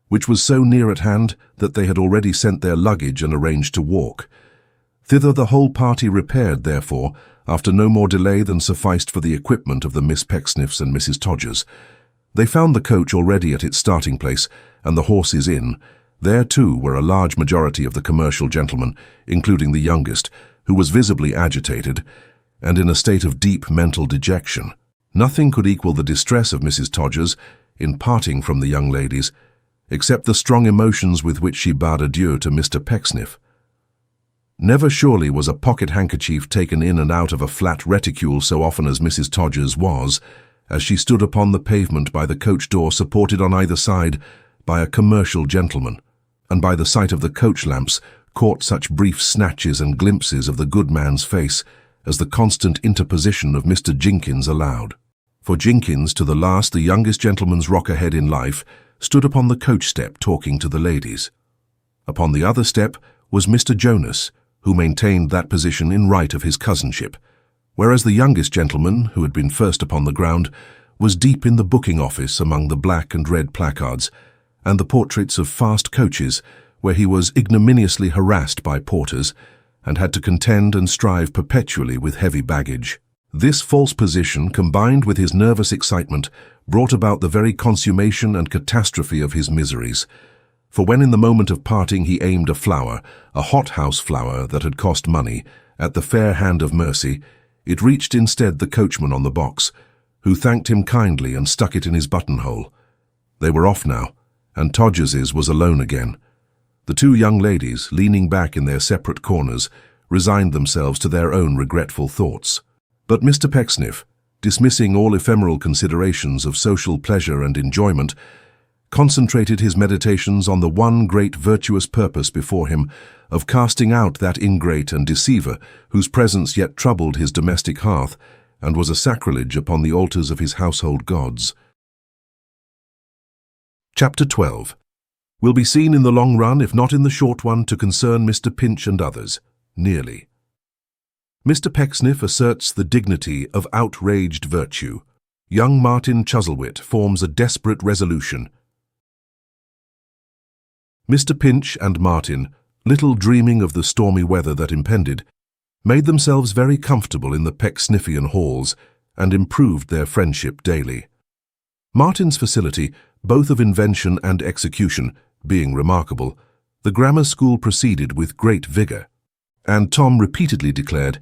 which was so near at hand that they had already sent their luggage and arranged to walk. Thither the whole party repaired, therefore, after no more delay than sufficed for the equipment of the Miss Pecksniffs and Mrs. Todgers. They found the coach already at its starting place, and the horses in. There, too, were a large majority of the commercial gentlemen, including the youngest, who was visibly agitated, and in a state of deep mental dejection. Nothing could equal the distress of Mrs. Todgers in parting from the young ladies, except the strong emotions with which she bade adieu to Mr. Pecksniff. Never surely was a pocket-handkerchief taken in and out of a flat reticule so often as Mrs. Todgers was, as she stood upon the pavement by the coach door supported on either side by a commercial gentleman, and by the sight of the coach lamps caught such brief snatches and glimpses of the good man's face as the constant interposition of Mr. Jinkins allowed. For Jinkins, to the last the youngest gentleman's rock-ahead in life, stood upon the coach step talking to the ladies. Upon the other step was Mr. Jonas, who maintained that position in right of his cousinship, whereas the youngest gentleman, who had been first upon the ground, was deep in the booking office among the black and red placards and the portraits of fast coaches, where he was ignominiously harassed by porters and had to contend and strive perpetually with heavy baggage. This false position, combined with his nervous excitement, brought about the very consummation and catastrophe of his miseries. For when in the moment of parting he aimed a flower, a hothouse flower that had cost money, at the fair hand of mercy, it reached instead the coachman on the box, who thanked him kindly and stuck it in his buttonhole. They were off now, and Todgers's was alone again. The two young ladies, leaning back in their separate corners, resigned themselves to their own regretful thoughts. But Mr. Pecksniff, dismissing all ephemeral considerations of social pleasure and enjoyment, concentrated his meditations on the one great virtuous purpose before him of casting out that ingrate and deceiver whose presence yet troubled his domestic hearth and was a sacrilege upon the altars of his household gods. Chapter 12 will be seen in the long run, if not in the short one, to concern Mr. Pinch and others, nearly. Mr. Pecksniff asserts the dignity of outraged virtue. Young Martin Chuzzlewit forms a desperate resolution. Mr. Pinch and Martin, little dreaming of the stormy weather that impended, made themselves very comfortable in the Pecksniffian halls and improved their friendship daily. Martin's facility, both of invention and execution, being remarkable, the grammar school proceeded with great vigor, and Tom repeatedly declared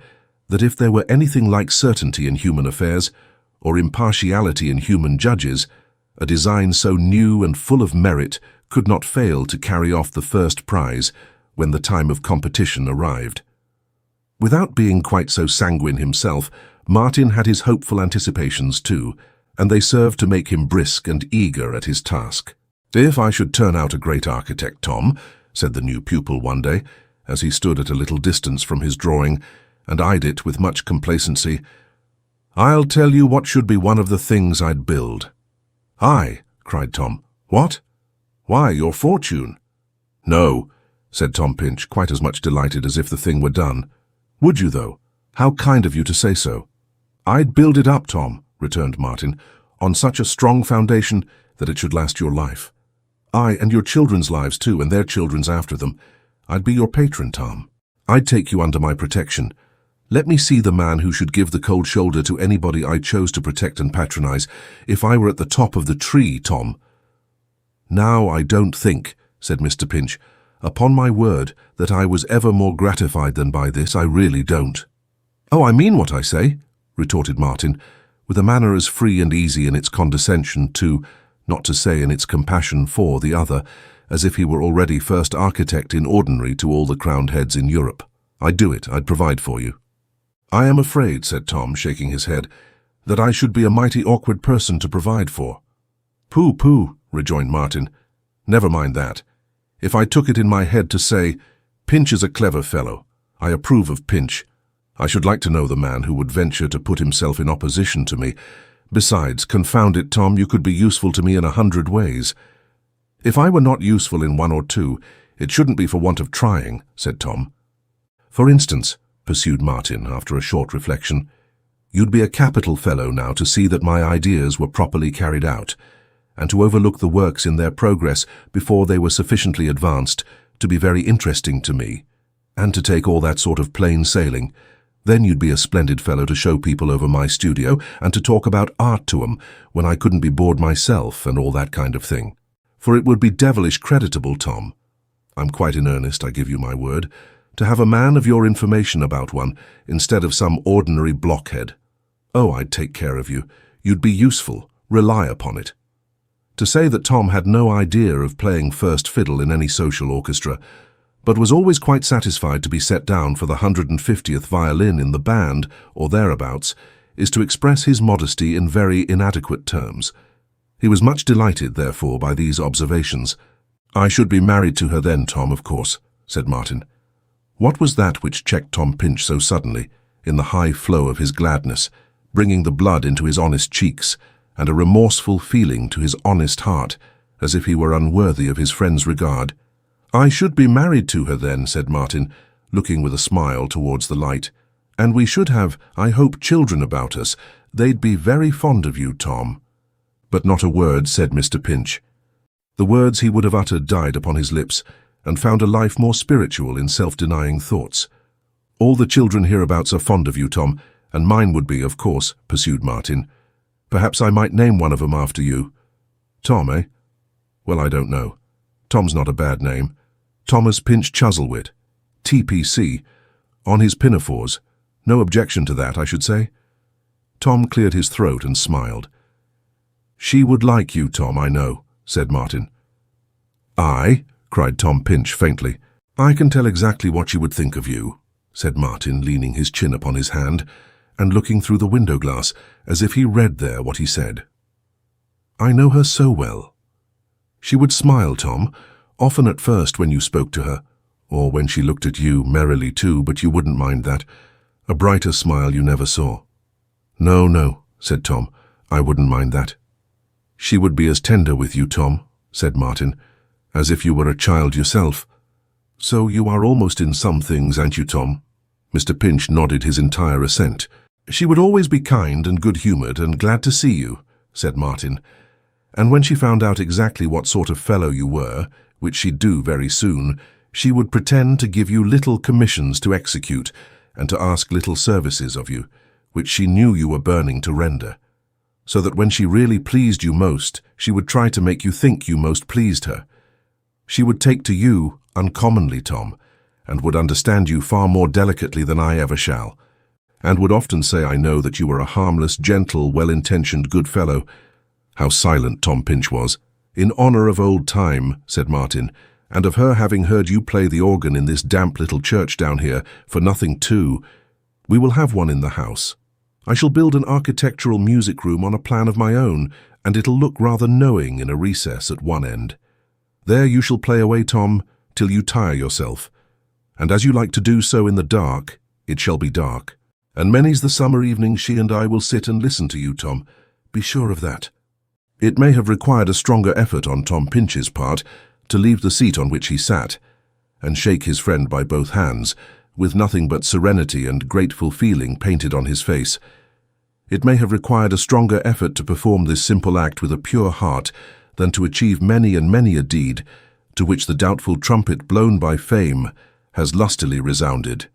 that if there were anything like certainty in human affairs, or impartiality in human judges, a design so new and full of merit could not fail to carry off the first prize when the time of competition arrived. Without being quite so sanguine himself, Martin had his hopeful anticipations too, and they served to make him brisk and eager at his task. "If I should turn out a great architect, Tom," said the new pupil one day, as he stood at a little distance from his drawing and eyed it with much complacency, "I'll tell you what should be one of the things I'd build." "Aye," cried Tom. "What?" "Why, your fortune." "No," said Tom Pinch, quite as much delighted as if the thing were done. "Would you, though? How kind of you to say so." "I'd build it up, Tom," returned Martin, "on such a strong foundation that it should last your life. Aye, and your children's lives too, and their children's after them. I'd be your patron, Tom. I'd take you under my protection. Let me see the man who should give the cold shoulder to anybody I chose to protect and patronize, if I were at the top of the tree, Tom." "Now I don't think," said Mr. Pinch, "upon my word, that I was ever more gratified than by this, I really don't." "Oh, I mean what I say," retorted Martin, with a manner as free and easy in its condescension to, not to say in its compassion for, the other, as if he were already first architect in ordinary to all the crowned heads in Europe. "I'd do it. I'd provide for you." "I am afraid," said Tom, shaking his head, "that I should be a mighty awkward person to provide for." "Pooh, pooh," rejoined Martin. "Never mind that. If I took it in my head to say, 'Pinch is a clever fellow. I approve of Pinch,' I should like to know the man who would venture to put himself in opposition to me. Besides, confound it, Tom, you could be useful to me in 100 ways." "If I were not useful in one or two, it shouldn't be for want of trying," said Tom. "For instance," pursued Martin after a short reflection, "you'd be a capital fellow now to see that my ideas were properly carried out, and to overlook the works in their progress before they were sufficiently advanced to be very interesting to me, and to take all that sort of plain sailing. Then you'd be a splendid fellow to show people over my studio and to talk about art to 'em when I couldn't be bored myself and all that kind of thing. For it would be devilish creditable, Tom. I'm quite in earnest, I give you my word, to have a man of your information about one instead of some ordinary blockhead. Oh, I'd take care of you. You'd be useful. Rely upon it." To say that Tom had no idea of playing first fiddle in any social orchestra, but was always quite satisfied to be set down for the 150th violin in the band, or thereabouts, is to express his modesty in very inadequate terms. He was much delighted, therefore, by these observations. "I should be married to her then, Tom, of course," said Martin. What was that which checked Tom Pinch so suddenly, in the high flow of his gladness, bringing the blood into his honest cheeks, and a remorseful feeling to his honest heart, as if he were unworthy of his friend's regard? "I should be married to her then," said Martin, looking with a smile towards the light, "and we should have, I hope, children about us. They'd be very fond of you, Tom." But not a word said Mr. Pinch. The words he would have uttered died upon his lips, and found a life more spiritual in self-denying thoughts. "All the children hereabouts are fond of you, Tom, and mine would be, of course," pursued Martin. "Perhaps I might name one of 'em after you." "Tom, eh? Well, I don't know. Tom's not a bad name. Thomas Pinch Chuzzlewit, TPC, on his pinafores. No objection to that, I should say." Tom cleared his throat and smiled. "She would like you, Tom, I know," said Martin. "I?" cried Tom Pinch faintly. "I can tell exactly what she would think of you," said Martin, leaning his chin upon his hand and looking through the window-glass as if he read there what he said. "I know her so well. She would smile, Tom, often at first when you spoke to her, or when she looked at you merrily too, but you wouldn't mind that. A brighter smile you never saw." "No, no," said Tom, "I wouldn't mind that." "She would be as tender with you, Tom," said Martin, "as if you were a child yourself. So you are almost in some things, aren't you, Tom?" Mr. Pinch nodded his entire assent. "She would always be kind and good-humoured and glad to see you," said Martin. "And when she found out exactly what sort of fellow you were, which she'd do very soon, she would pretend to give you little commissions to execute and to ask little services of you, which she knew you were burning to render. So that when she really pleased you most, she would try to make you think you most pleased her. She would take to you uncommonly, Tom, and would understand you far more delicately than I ever shall, and would often say, I know, that you were a harmless, gentle, well-intentioned good fellow." How silent Tom Pinch was. "In honour of old time," said Martin, "and of her having heard you play the organ in this damp little church down here, for nothing too, we will have one in the house. I shall build an architectural music room on a plan of my own, and it'll look rather knowing in a recess at one end. There you shall play away, Tom, till you tire yourself, and as you like to do so in the dark, it shall be dark. And many's the summer evening she and I will sit and listen to you, Tom. Be sure of that." It may have required a stronger effort on Tom Pinch's part to leave the seat on which he sat, and shake his friend by both hands, with nothing but serenity and grateful feeling painted on his face. It may have required a stronger effort to perform this simple act with a pure heart than to achieve many and many a deed to which the doubtful trumpet blown by fame has lustily resounded.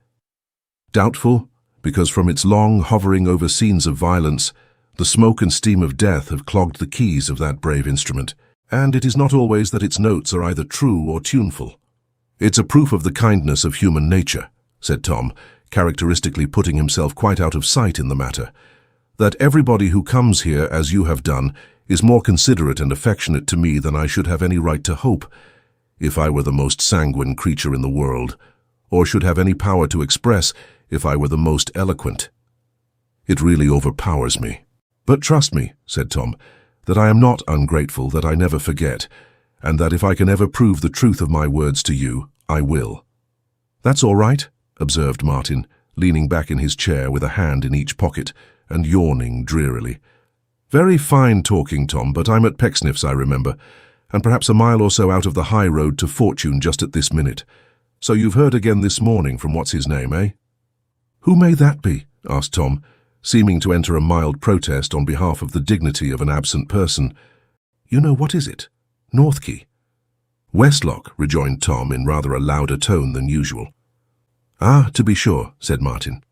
Doubtful, because from its long hovering over scenes of violence, the smoke and steam of death have clogged the keys of that brave instrument, and it is not always that its notes are either true or tuneful. "It's a proof of the kindness of human nature," said Tom, characteristically putting himself quite out of sight in the matter, that everybody who comes here, as you have done, is more considerate and affectionate to me than I should have any right to hope, if I were the most sanguine creature in the world, or should have any power to express if I were the most eloquent. It really overpowers me. But trust me, said Tom, that I am not ungrateful, that I never forget, and that if I can ever prove the truth of my words to you, I will. That's all right, observed Martin, leaning back in his chair with a hand in each pocket and yawning drearily. Very fine talking, Tom, but I'm at Pecksniff's, I remember, and perhaps a mile or so out of the high road to fortune just at this minute. So you've heard again this morning from what's-his-name, eh? Who may that be? Asked Tom, seeming to enter a mild protest on behalf of the dignity of an absent person. You know, what is it? Northkey. Westlock, rejoined Tom in rather a louder tone than usual. Ah, to be sure, said Martin.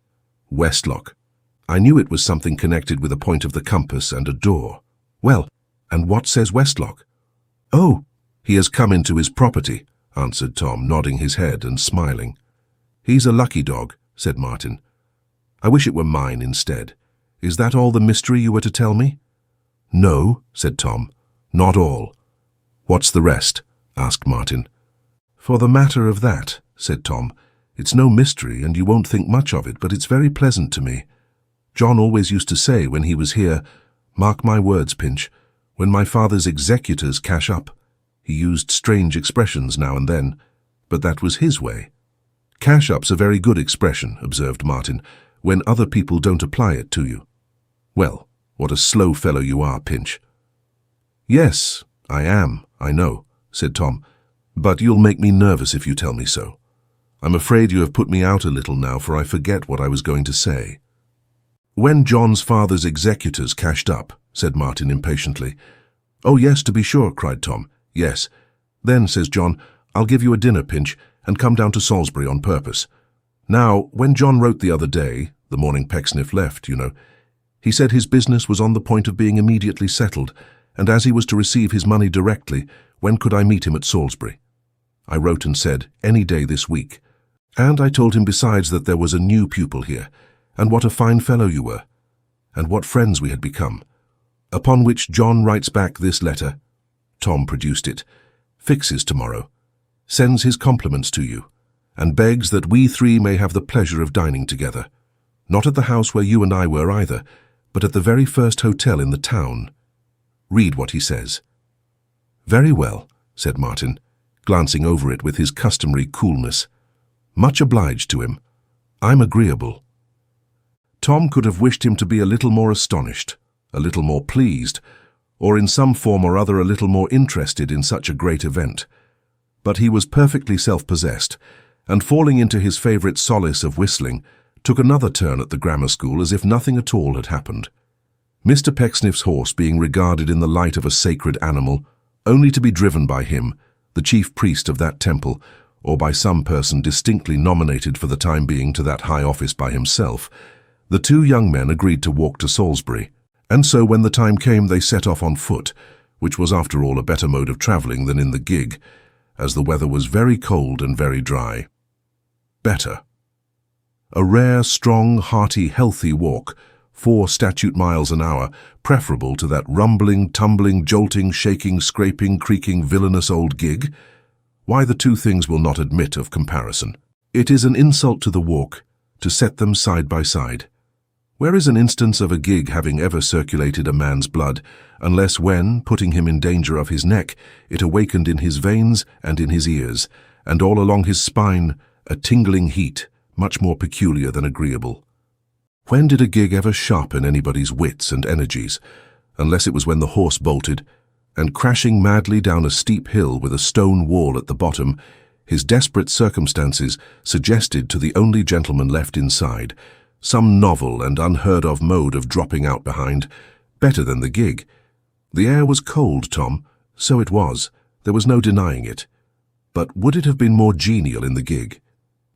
Westlock. I knew it was something connected with a point of the compass and a door. Well, and what says Westlock? Oh, he has come into his property, answered Tom, nodding his head and smiling. He's a lucky dog, said Martin. I wish it were mine instead. Is that all the mystery you were to tell me? No, said Tom, not all. What's the rest? Asked Martin. For the matter of that, said Tom, it's no mystery and you won't think much of it, but it's very pleasant to me. John always used to say when he was here, mark my words, Pinch, when my father's executors cash up. He used strange expressions now and then, but that was his way. Cash-up's a very good expression, observed Martin, when other people don't apply it to you. Well, what a slow fellow you are, Pinch. Yes, I am, I know, said Tom, but you'll make me nervous if you tell me so. I'm afraid you have put me out a little now, for I forget what I was going to say. When John's father's executors cashed up, said Martin impatiently. Oh, yes, to be sure, cried Tom. Yes. Then, says John, I'll give you a dinner, Pinch, and come down to Salisbury on purpose. Now, when John wrote the other day, the morning Pecksniff left, you know, he said his business was on the point of being immediately settled, and as he was to receive his money directly, when could I meet him at Salisbury? I wrote and said, any day this week. And I told him besides that there was a new pupil here, and what a fine fellow you were, and what friends we had become. Upon which John writes back this letter. Tom produced it. Fixes tomorrow. Sends his compliments to you, and begs that we three may have the pleasure of dining together. Not at the house where you and I were either, but at the very first hotel in the town. Read what he says. Very well, said Martin, glancing over it with his customary coolness. Much obliged to him. I'm agreeable. Tom could have wished him to be a little more astonished, a little more pleased, or in some form or other a little more interested in such a great event. But he was perfectly self-possessed, and falling into his favourite solace of whistling, took another turn at the grammar school as if nothing at all had happened. Mr. Pecksniff's horse being regarded in the light of a sacred animal, only to be driven by him, the chief priest of that temple, or by some person distinctly nominated for the time being to that high office by himself, the two young men agreed to walk to Salisbury, and so when the time came they set off on foot, which was after all a better mode of travelling than in the gig, as the weather was very cold and very dry. Better. A rare, strong, hearty, healthy walk, 4 statute miles an hour, preferable to that rumbling, tumbling, jolting, shaking, scraping, creaking, villainous old gig? Why, the two things will not admit of comparison. It is an insult to the walk to set them side by side. Where is an instance of a gig having ever circulated a man's blood, unless when, putting him in danger of his neck, it awakened in his veins and in his ears, and all along his spine, a tingling heat, much more peculiar than agreeable? When did a gig ever sharpen anybody's wits and energies, unless it was when the horse bolted, and crashing madly down a steep hill with a stone wall at the bottom, his desperate circumstances suggested to the only gentleman left inside some novel and unheard-of mode of dropping out behind, better than the gig. The air was cold, Tom, so it was. There was no denying it. But would it have been more genial in the gig?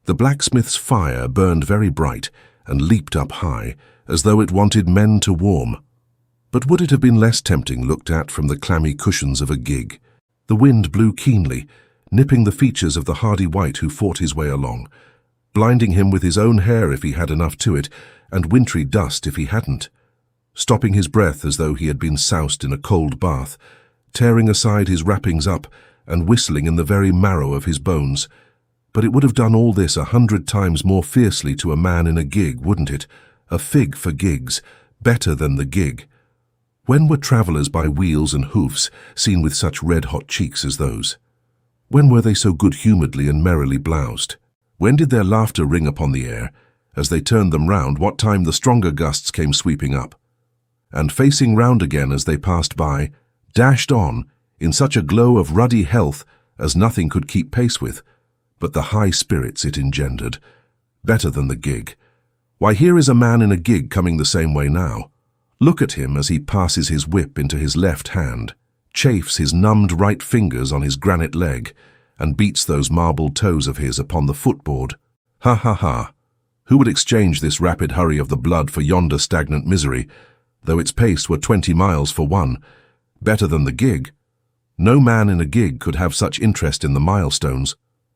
The blacksmith's fire burned very bright and leaped up high, as though it wanted men to warm. But would it have been less tempting looked at from the clammy cushions of a gig? The wind blew keenly, nipping the features of the hardy wight who fought his way along, blinding him with his own hair if he had enough to it, and wintry dust if he hadn't. stopping his breath as though he had been soused in a cold bath, tearing aside his wrappings up and whistling in the very marrow of his bones. But it would have done all this 100 times more fiercely to a man in a gig, wouldn't it? A fig for gigs, better than the gig. When were travellers by wheels and hoofs seen with such red-hot cheeks as those? When were they so good-humouredly and merrily bloused? When did their laughter ring upon the air? As they turned them round, what time the stronger gusts came sweeping up, and facing round again as they passed by, dashed on, in such a glow of ruddy health as nothing could keep pace with, but the high spirits it engendered. Better than the gig. Why, here is a man in a gig coming the same way now. Look at him as he passes his whip into his left hand, chafes his numbed right fingers on his granite leg, and beats those marble toes of his upon the footboard. Ha ha ha! Who would exchange this rapid hurry of the blood for yonder stagnant misery, though its pace were 20 miles for one? Better than the gig. No man in a gig could have such interest in the milestones.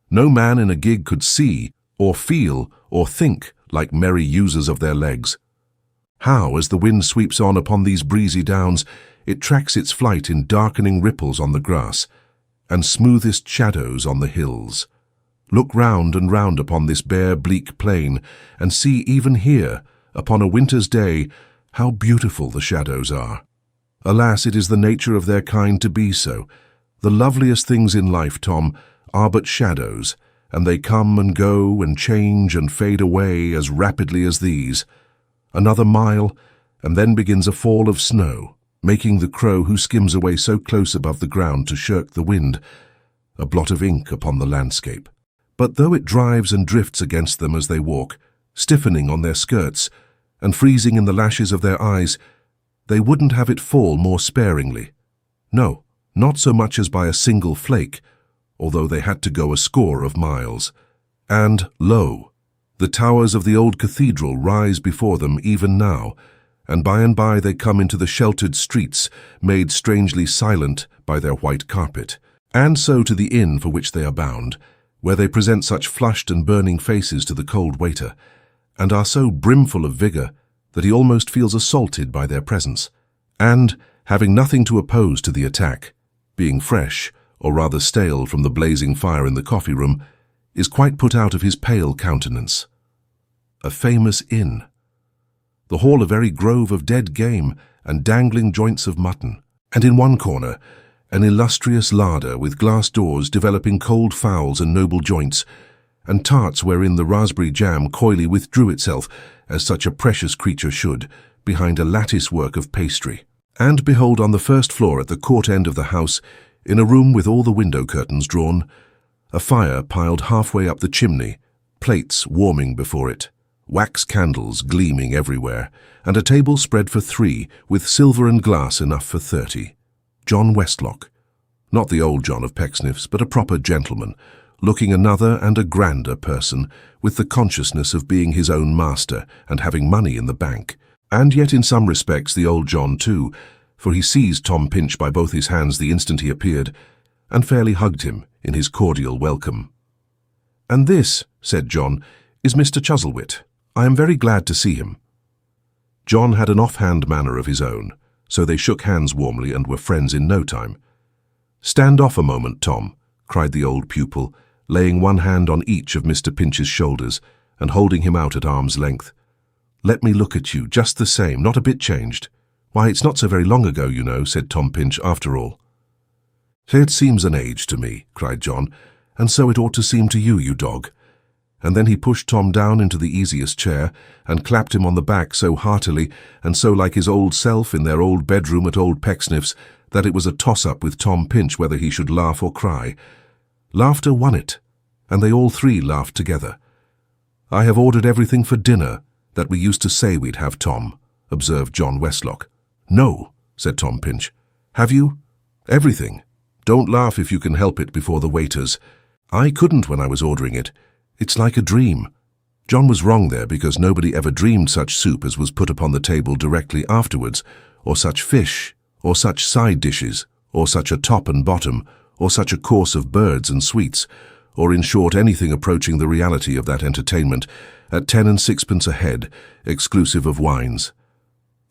No man in a gig could see, or feel, or think like merry users of their legs. How, as the wind sweeps on upon these breezy downs, it tracks its flight in darkening ripples on the grass, and smoothest shadows on the hills. Look round and round upon this bare, bleak plain, and see even here, upon a winter's day, how beautiful the shadows are. Alas, it is the nature of their kind to be so. The loveliest things in life, Tom, are but shadows, and they come and go and change and fade away as rapidly as these. Another mile, and then begins a fall of snow, making the crow who skims away so close above the ground to shirk the wind a blot of ink upon the landscape. But though it drives and drifts against them as they walk, stiffening on their skirts and freezing in the lashes of their eyes, they wouldn't have it fall more sparingly. No, not so much as by a single flake, although they had to go a score of miles. And, lo, the towers of the old cathedral rise before them even now, and by they come into the sheltered streets, made strangely silent by their white carpet, and so to the inn for which they are bound, where they present such flushed and burning faces to the cold waiter, and are so brimful of vigour that he almost feels assaulted by their presence, and, having nothing to oppose to the attack, being fresh, or rather stale from the blazing fire in the coffee-room, is quite put out of his pale countenance. A famous inn. The hall a very grove of dead game and dangling joints of mutton, and in one corner an illustrious larder with glass doors developing cold fowls and noble joints, and tarts wherein the raspberry jam coyly withdrew itself, as such a precious creature should, behind a lattice work of pastry. And behold, on the first floor at the court end of the house, in a room with all the window curtains drawn, a fire piled halfway up the chimney, plates warming before it, wax candles gleaming everywhere, and a table spread for 3, with silver and glass enough for 30. John Westlock, not the old John of Pecksniff's, but a proper gentleman, looking another and a grander person, with the consciousness of being his own master and having money in the bank, and yet in some respects the old John too, for he seized Tom Pinch by both his hands the instant he appeared, and fairly hugged him in his cordial welcome. "And this," said John, "is Mr. Chuzzlewit. I am very glad to see him." John had an offhand manner of his own, so they shook hands warmly and were friends in no time. "Stand off a moment, Tom," cried the old pupil, laying one hand on each of Mr. Pinch's shoulders and holding him out at arm's length. "Let me look at you, just the same, not a bit changed. Why, it's not so very long ago, you know," said Tom Pinch, "after all." "It seems an age to me," cried John, "and so it ought to seem to you, you dog." And then he pushed Tom down into the easiest chair and clapped him on the back so heartily and so like his old self in their old bedroom at old Pecksniff's that it was a toss-up with Tom Pinch whether he should laugh or cry. Laughter won it, and they all 3 laughed together. "I have ordered everything for dinner that we used to say we'd have, Tom," observed John Westlock. "No," said Tom Pinch. "Have you? Everything. Don't laugh if you can help it before the waiters. I couldn't when I was ordering it. It's like a dream." John was wrong there, because nobody ever dreamed such soup as was put upon the table directly afterwards, or such fish, or such side dishes, or such a top and bottom, or such a course of birds and sweets, or in short anything approaching the reality of that entertainment, at 10 and 6 a head, exclusive of wines.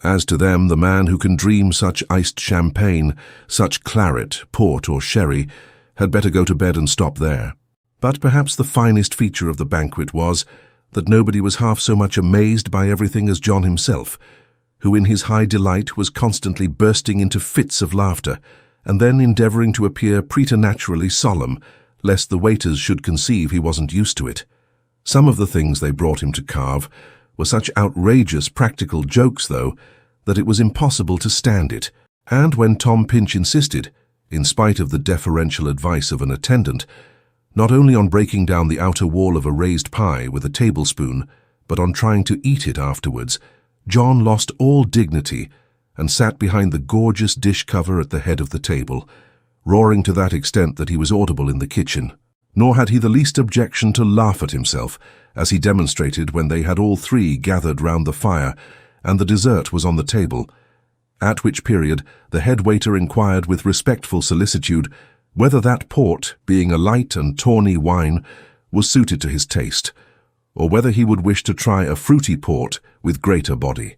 As to them, the man who can dream such iced champagne, such claret, port or sherry, had better go to bed and stop there. But perhaps the finest feature of the banquet was that nobody was half so much amazed by everything as John himself, who in his high delight was constantly bursting into fits of laughter, and then endeavouring to appear preternaturally solemn, lest the waiters should conceive he wasn't used to it. Some of the things they brought him to carve were such outrageous practical jokes, though, that it was impossible to stand it, and when Tom Pinch insisted, in spite of the deferential advice of an attendant, not only on breaking down the outer wall of a raised pie with a tablespoon, but on trying to eat it afterwards, John lost all dignity and sat behind the gorgeous dish cover at the head of the table, roaring to that extent that he was audible in the kitchen. Nor had he the least objection to laugh at himself, as he demonstrated when they had all three gathered round the fire, and the dessert was on the table, at which period the head waiter inquired with respectful solicitude whether that port, being a light and tawny wine, was suited to his taste, or whether he would wish to try a fruity port with greater body.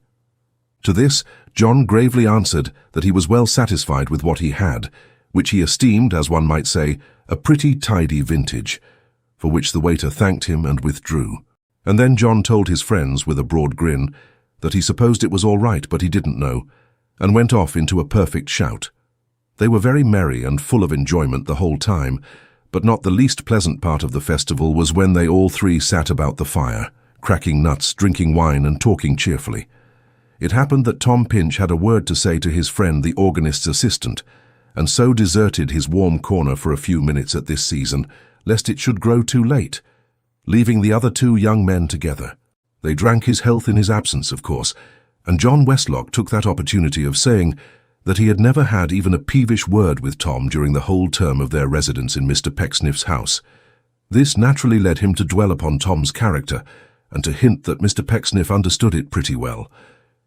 To this John gravely answered that he was well satisfied with what he had, which he esteemed, as one might say, a pretty tidy vintage, for which the waiter thanked him and withdrew. And then John told his friends, with a broad grin, that he supposed it was all right, but he didn't know, and went off into a perfect shout. They were very merry and full of enjoyment the whole time, but not the least pleasant part of the festival was when they all three sat about the fire, cracking nuts, drinking wine, and talking cheerfully. It happened that Tom Pinch had a word to say to his friend the organist's assistant, and so deserted his warm corner for a few minutes at this season, lest it should grow too late, leaving the other two young men together. They drank his health in his absence, of course, and John Westlock took that opportunity of saying that he had never had even a peevish word with Tom during the whole term of their residence in Mr. Pecksniff's house. This naturally led him to dwell upon Tom's character, and to hint that Mr. Pecksniff understood it pretty well.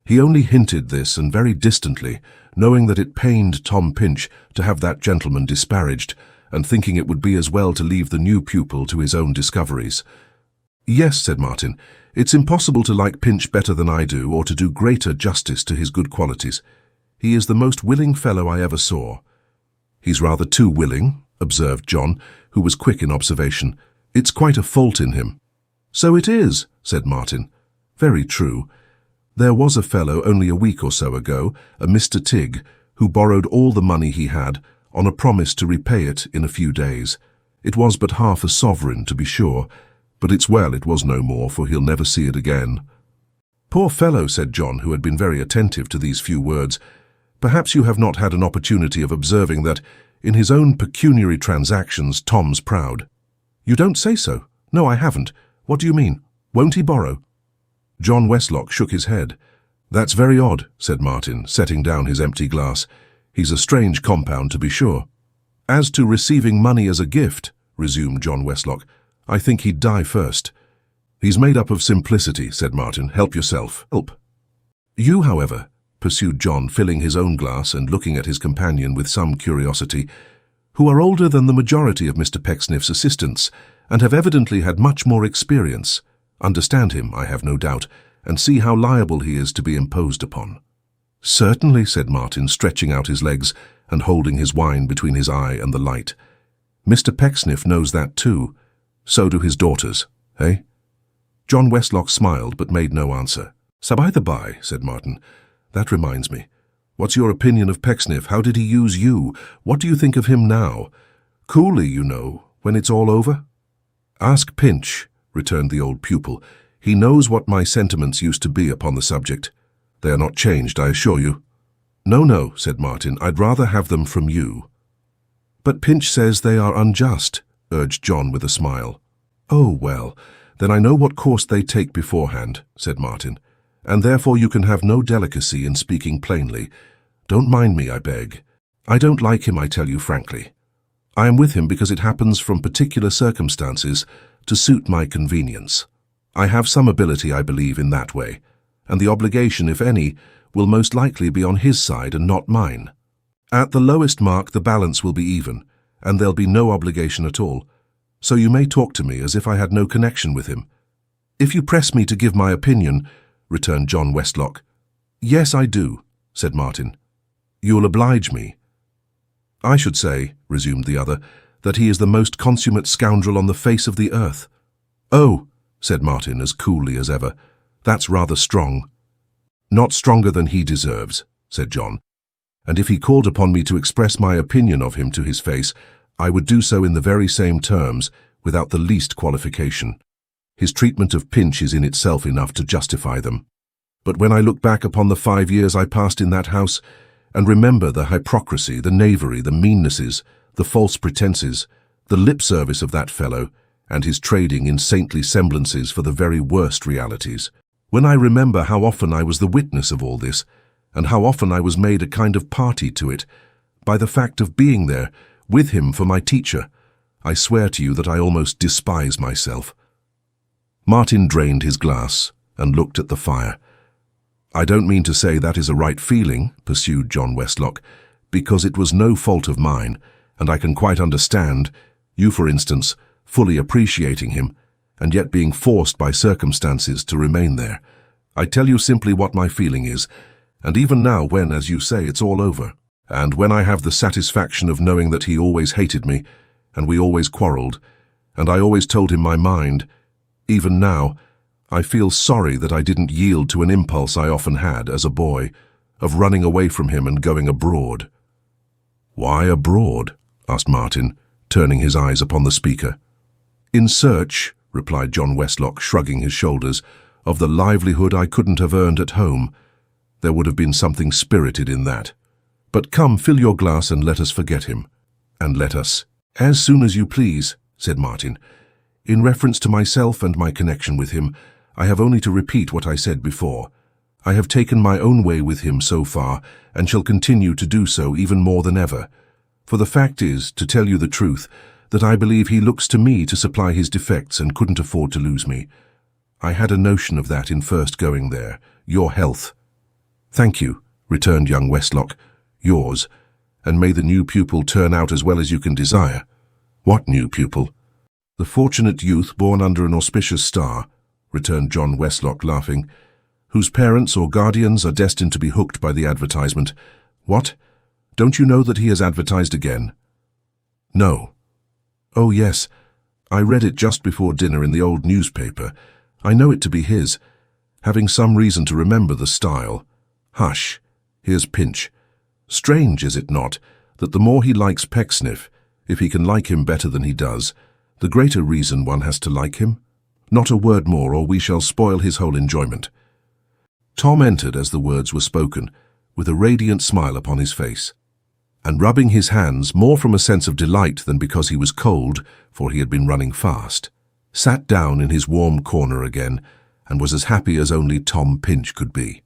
He only hinted this, and very distantly, knowing that it pained Tom Pinch to have that gentleman disparaged, and thinking it would be as well to leave the new pupil to his own discoveries. "Yes," said Martin, "it's impossible to like Pinch better than I do, or to do greater justice to his good qualities. He is the most willing fellow I ever saw." "He's rather too willing," observed John, who was quick in observation. "It's quite a fault in him." "So it is," said Martin. "Very true. There was a fellow only a week or so ago, a Mr. Tigg, who borrowed all the money he had, on a promise to repay it in a few days. It was but half a sovereign, to be sure, but it's well it was no more, for he'll never see it again." "Poor fellow," said John, who had been very attentive to these few words. "Perhaps you have not had an opportunity of observing that, in his own pecuniary transactions, Tom's proud." "You don't say so." "No, I haven't. What do you mean? Won't he borrow?" John Westlock shook his head. "That's very odd," said Martin, setting down his empty glass. "He's a strange compound, to be sure." "As to receiving money as a gift," resumed John Westlock, "I think he'd die first." "He's made up of simplicity," said Martin. "Help yourself." "Help." "You, however," pursued John, filling his own glass and looking at his companion with some curiosity, "who are older than the majority of Mr. Pecksniff's assistants, and have evidently had much more experience, understand him, I have no doubt, and see how liable he is to be imposed upon." "Certainly," said Martin, stretching out his legs and holding his wine between his eye and the light. "Mr. Pecksniff knows that too. So do his daughters, eh?" John Westlock smiled but made no answer. "So by the by," said Martin, "that reminds me. What's your opinion of Pecksniff? How did he use you? What do you think of him now? Coolly, you know, when it's all over?" "Ask Pinch," returned the old pupil. "He knows what my sentiments used to be upon the subject. They are not changed, I assure you." "No, no," said Martin, "I'd rather have them from you." "But Pinch says they are unjust," urged John with a smile. "Oh, well, then I know what course they take beforehand," said Martin, "and therefore you can have no delicacy in speaking plainly. Don't mind me, I beg. I don't like him, I tell you frankly. I am with him because it happens from particular circumstances to suit my convenience. I have some ability, I believe, in that way, and the obligation, if any, will most likely be on his side and not mine. At the lowest mark the balance will be even, and there'll be no obligation at all, so you may talk to me as if I had no connection with him." "If you press me to give my opinion," returned John Westlock, "Yes, I do," said Martin. "You'll oblige me." "I should say," resumed the other, "that he is the most consummate scoundrel on the face of the earth." "Oh," said Martin as coolly as ever, "that's rather strong." "Not stronger than he deserves," said John, "and if he called upon me to express my opinion of him to his face, I would do so in the very same terms, without the least qualification. His treatment of Pinch is in itself enough to justify them. But when I look back upon the 5 years I passed in that house, and remember the hypocrisy, the knavery, the meannesses, the false pretenses, the lip service of that fellow, and his trading in saintly semblances for the very worst realities, when I remember how often I was the witness of all this, and how often I was made a kind of party to it, by the fact of being there, with him for my teacher, I swear to you that I almost despise myself." Martin drained his glass and looked at the fire. "I don't mean to say that is a right feeling," pursued John Westlock, "because it was no fault of mine, and I can quite understand, you for instance, fully appreciating him, and yet being forced by circumstances to remain there. I tell you simply what my feeling is, and even now when, as you say, it's all over, and when I have the satisfaction of knowing that he always hated me, and we always quarreled, and I always told him my mind, even now, I feel sorry that I didn't yield to an impulse I often had as a boy, of running away from him and going abroad." "Why abroad?" asked Martin, turning his eyes upon the speaker. "In search," replied John Westlock, shrugging his shoulders, "of the livelihood I couldn't have earned at home. There would have been something spirited in that. But come, fill your glass and let us forget him." "And let us." "As soon as you please," said Martin. "In reference to myself and my connection with him, I have only to repeat what I said before. I have taken my own way with him so far, and shall continue to do so even more than ever. For the fact is, to tell you the truth, that I believe he looks to me to supply his defects and couldn't afford to lose me. I had a notion of that in first going there. Your health." "Thank you," returned young Westlock. "Yours, and may the new pupil turn out as well as you can desire." "What new pupil?" "The fortunate youth born under an auspicious star," returned John Westlock, laughing, "whose parents or guardians are destined to be hooked by the advertisement. What? Don't you know that he has advertised again?" "No." "Oh, yes. I read it just before dinner in the old newspaper. I know it to be his, having some reason to remember the style. Hush, here's Pinch. Strange, is it not, that the more he likes Pecksniff, if he can like him better than he does, the greater reason one has to like him? Not a word more, or we shall spoil his whole enjoyment." Tom entered as the words were spoken, with a radiant smile upon his face, and rubbing his hands more from a sense of delight than because he was cold, for he had been running fast, sat down in his warm corner again, and was as happy as only Tom Pinch could be.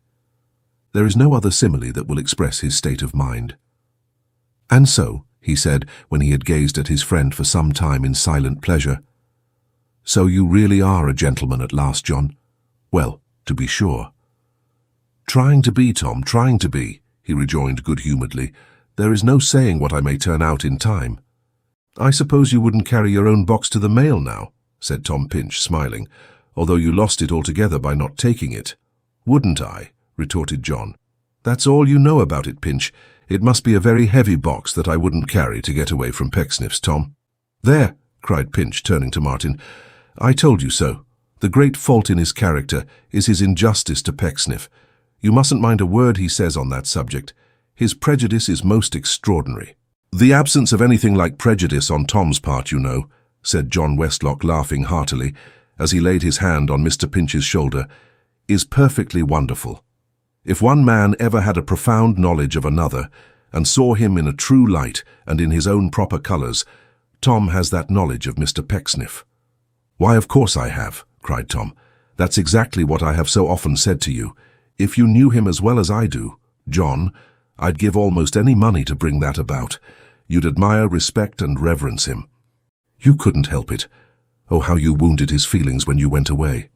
There is no other simile that will express his state of mind. "And so," he said, when he had gazed at his friend for some time in silent pleasure, "so you really are a gentleman at last, John? Well, to be sure." "Trying to be, Tom, trying to be," he rejoined good-humouredly. "There is no saying what I may turn out in time." "I suppose you wouldn't carry your own box to the mail now," said Tom Pinch, smiling, "although you lost it altogether by not taking it." "Wouldn't I?" retorted John. "That's all you know about it, Pinch. It must be a very heavy box that I wouldn't carry to get away from Pecksniff's, Tom." "There," cried Pinch, turning to Martin. "I told you so. The great fault in his character is his injustice to Pecksniff. You mustn't mind a word he says on that subject. His prejudice is most extraordinary." "The absence of anything like prejudice on Tom's part, you know," said John Westlock, laughing heartily, as he laid his hand on Mr. Pinch's shoulder, "is perfectly wonderful. If one man ever had a profound knowledge of another, and saw him in a true light and in his own proper colours, Tom has that knowledge of Mr. Pecksniff." "Why, of course I have," cried Tom. "That's exactly what I have so often said to you. If you knew him as well as I do, John, I'd give almost any money to bring that about. You'd admire, respect, and reverence him." "You couldn't help it. Oh, how you wounded his feelings when you went away."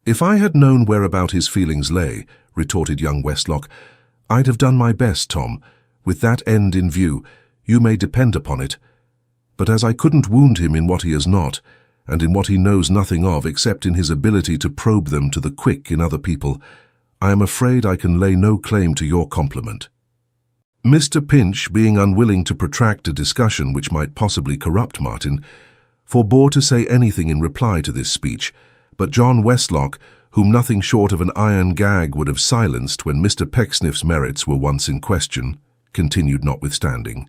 "If I had known whereabout his feelings lay," retorted young Westlock, "I'd have done my best, Tom. With that end in view, you may depend upon it. But as I couldn't wound him in what he is not, and in what he knows nothing of except in his ability to probe them to the quick in other people, I am afraid I can lay no claim to your compliment." Mr. Pinch, being unwilling to protract a discussion which might possibly corrupt Martin, forbore to say anything in reply to this speech, but John Westlock, whom nothing short of an iron gag would have silenced when Mr. Pecksniff's merits were once in question, continued notwithstanding.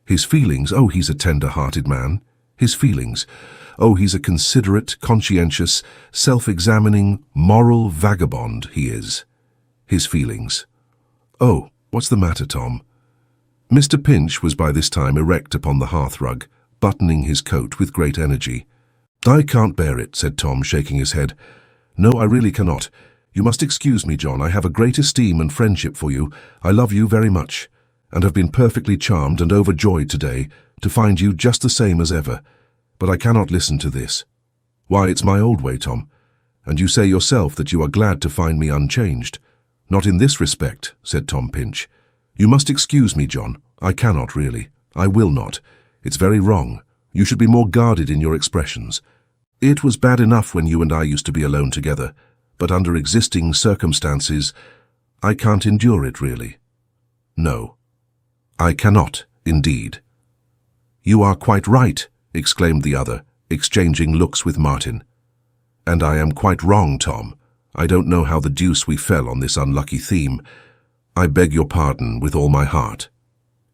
His feelings, oh, he's a tender-hearted man. His feelings, oh, he's a considerate, conscientious, self-examining, moral vagabond, he is. His feelings. Oh, what's the matter, Tom? Mr. Pinch was by this time erect upon the hearthrug, buttoning his coat with great energy. "I can't bear it," said Tom, shaking his head. "No, I really cannot. You must excuse me, John. I have a great esteem and friendship for you. I love you very much, and have been perfectly charmed and overjoyed today to find you just the same as ever. But I cannot listen to this. Why, it's my old way, Tom. And you say yourself that you are glad to find me unchanged." "Not in this respect," said Tom Pinch. "You must excuse me, John. I cannot really. I will not. It's very wrong. You should be more guarded in your expressions. It was bad enough when you and I used to be alone together, but under existing circumstances, I can't endure it really. No, I cannot, indeed." "You are quite right," exclaimed the other, exchanging looks with Martin. "And I am quite wrong, Tom. I don't know how the deuce we fell on this unlucky theme. I beg your pardon with all my heart."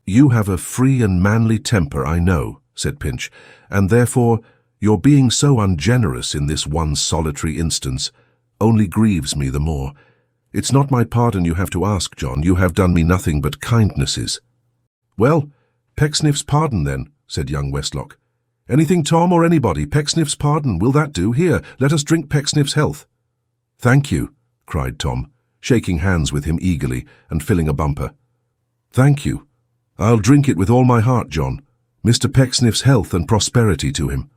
"You have a free and manly temper, I know," said Pinch, "and therefore your being so ungenerous in this one solitary instance only grieves me the more. It's not my pardon you have to ask, John. You have done me nothing but kindnesses." "Well, Pecksniff's pardon, then," said young Westlock. "Anything, Tom, or anybody? Pecksniff's pardon. Will that do? Here, let us drink Pecksniff's health." "Thank you," cried Tom, shaking hands with him eagerly and filling a bumper. "Thank you. I'll drink it with all my heart, John. Mr. Pecksniff's health and prosperity to him."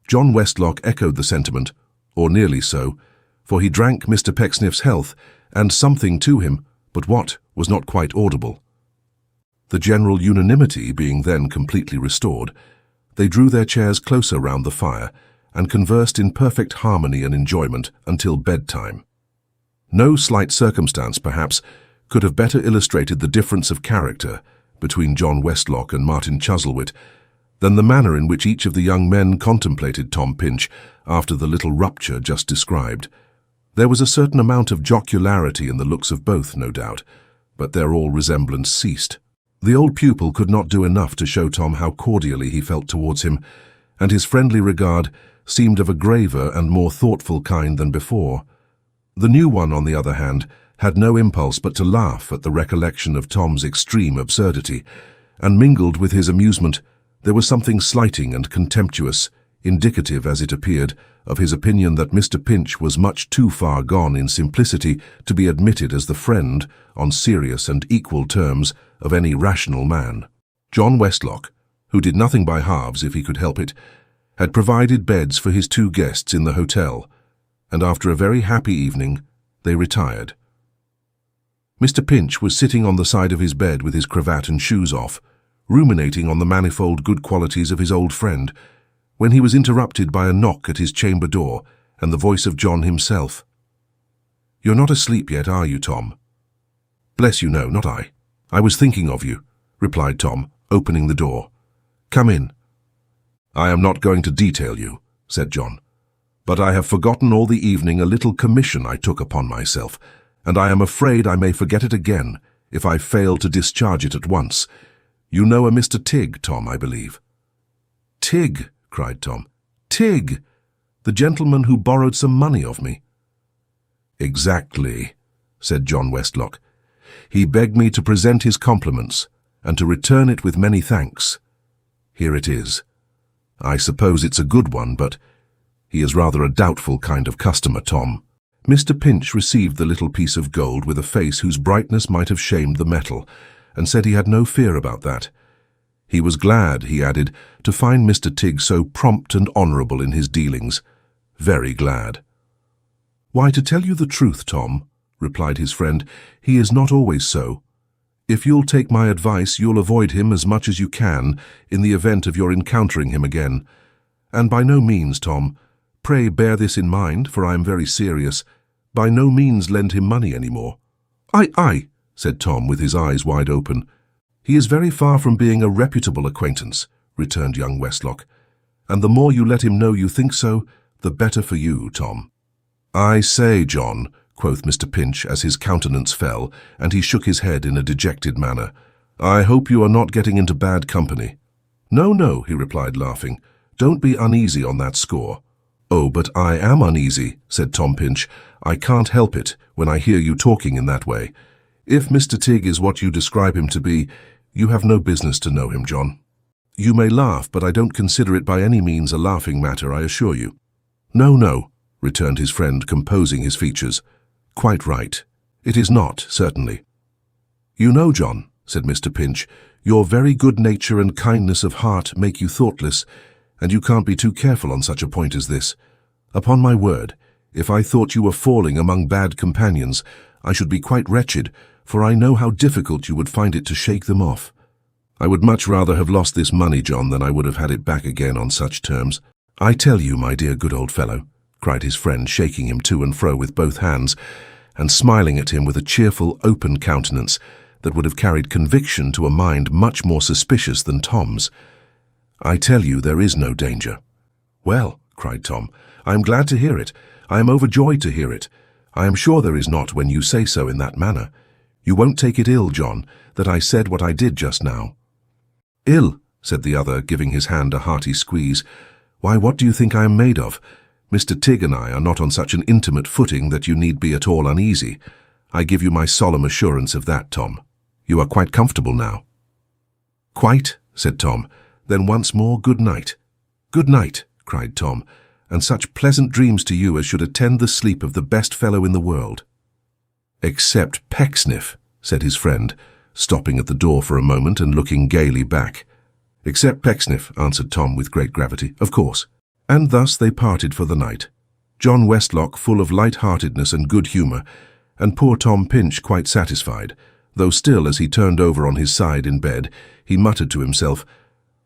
John Westlock echoed the sentiment, or nearly so, for he drank Mr. Pecksniff's health and something to him, but what was not quite audible. The general unanimity being then completely restored, they drew their chairs closer round the fire and conversed in perfect harmony and enjoyment until bedtime. No slight circumstance, perhaps, could have better illustrated the difference of character between John Westlock and Martin Chuzzlewit than the manner in which each of the young men contemplated Tom Pinch after the little rupture just described. There was a certain amount of jocularity in the looks of both, no doubt, but their all resemblance ceased. The old pupil could not do enough to show Tom how cordially he felt towards him, and his friendly regard seemed of a graver and more thoughtful kind than before. The new one, on the other hand, had no impulse but to laugh at the recollection of Tom's extreme absurdity, and mingled with his amusement there was something slighting and contemptuous, indicative, as it appeared, of his opinion that Mr. Pinch was much too far gone in simplicity to be admitted as the friend, on serious and equal terms, of any rational man. John Westlock, who did nothing by halves if he could help it, had provided beds for his two guests in the hotel, and after a very happy evening, they retired. Mr. Pinch was sitting on the side of his bed with his cravat and shoes off, ruminating on the manifold good qualities of his old friend, when he was interrupted by a knock at his chamber door and the voice of John himself. "You're not asleep yet, are you, Tom?" "Bless you, no, not I. I was thinking of you," replied Tom, opening the door. "Come in." "I am not going to detail you," said John, "but I have forgotten all the evening a little commission I took upon myself, and I am afraid I may forget it again if I fail to discharge it at once. You know a Mr. Tigg, Tom, I believe." "Tigg!" cried Tom. "Tigg! The gentleman who borrowed some money of me." "Exactly," said John Westlock. "He begged me to present his compliments, and to return it with many thanks. Here it is. I suppose it's a good one, but he is rather a doubtful kind of customer, Tom." Mr. Pinch received the little piece of gold with a face whose brightness might have shamed the metal, and said he had no fear about that. He was glad, he added, to find Mr. Tigg so prompt and honourable in his dealings. Very glad. "Why, to tell you the truth, Tom," replied his friend, "he is not always so. If you'll take my advice, you'll avoid him as much as you can in the event of your encountering him again. And by no means, Tom, pray bear this in mind, for I am very serious, by no means lend him money any more. Aye, said Tom with his eyes wide open. He is very far from being a reputable acquaintance, returned young Westlock, and the more you let him know you think so, the better for you, Tom. I say, John, quoth Mr. Pinch as his countenance fell, and he shook his head in a dejected manner, I hope you are not getting into bad company. No, he replied, laughing. Don't be uneasy on that score. Oh, but I am uneasy, said Tom Pinch. I can't help it when I hear you talking in that way. If Mr. Tigg is what you describe him to be, you have no business to know him, John. You may laugh, but I don't consider it by any means a laughing matter, I assure you. No, returned his friend, composing his features. Quite right. It is not, certainly. You know, John, said Mr. Pinch, your very good nature and kindness of heart make you thoughtless, and you can't be too careful on such a point as this. Upon my word, if I thought you were falling among bad companions, I should be quite wretched, for I know how difficult you would find it to shake them off. I would much rather have lost this money, John, than I would have had it back again on such terms. I tell you, my dear good old fellow, cried his friend, shaking him to and fro with both hands, and smiling at him with a cheerful, open countenance that would have carried conviction to a mind much more suspicious than Tom's. I tell you there is no danger. Well, cried Tom, I am glad to hear it. I am overjoyed to hear it. I am sure there is not when you say so in that manner. You won't take it ill, John, that I said what I did just now. Ill, said the other, giving his hand a hearty squeeze. Why, what do you think I am made of? Mr. Tigg and I are not on such an intimate footing that you need be at all uneasy. I give you my solemn assurance of that, Tom. You are quite comfortable now. Quite, said Tom. Then once more, good night. Good night, cried Tom, and such pleasant dreams to you as should attend the sleep of the best fellow in the world. Except Pecksniff, said his friend, stopping at the door for a moment and looking gaily back. Except Pecksniff, answered Tom with great gravity, of course. And thus they parted for the night, John Westlock full of light-heartedness and good humour, and poor Tom Pinch quite satisfied, though still as he turned over on his side in bed, he muttered to himself,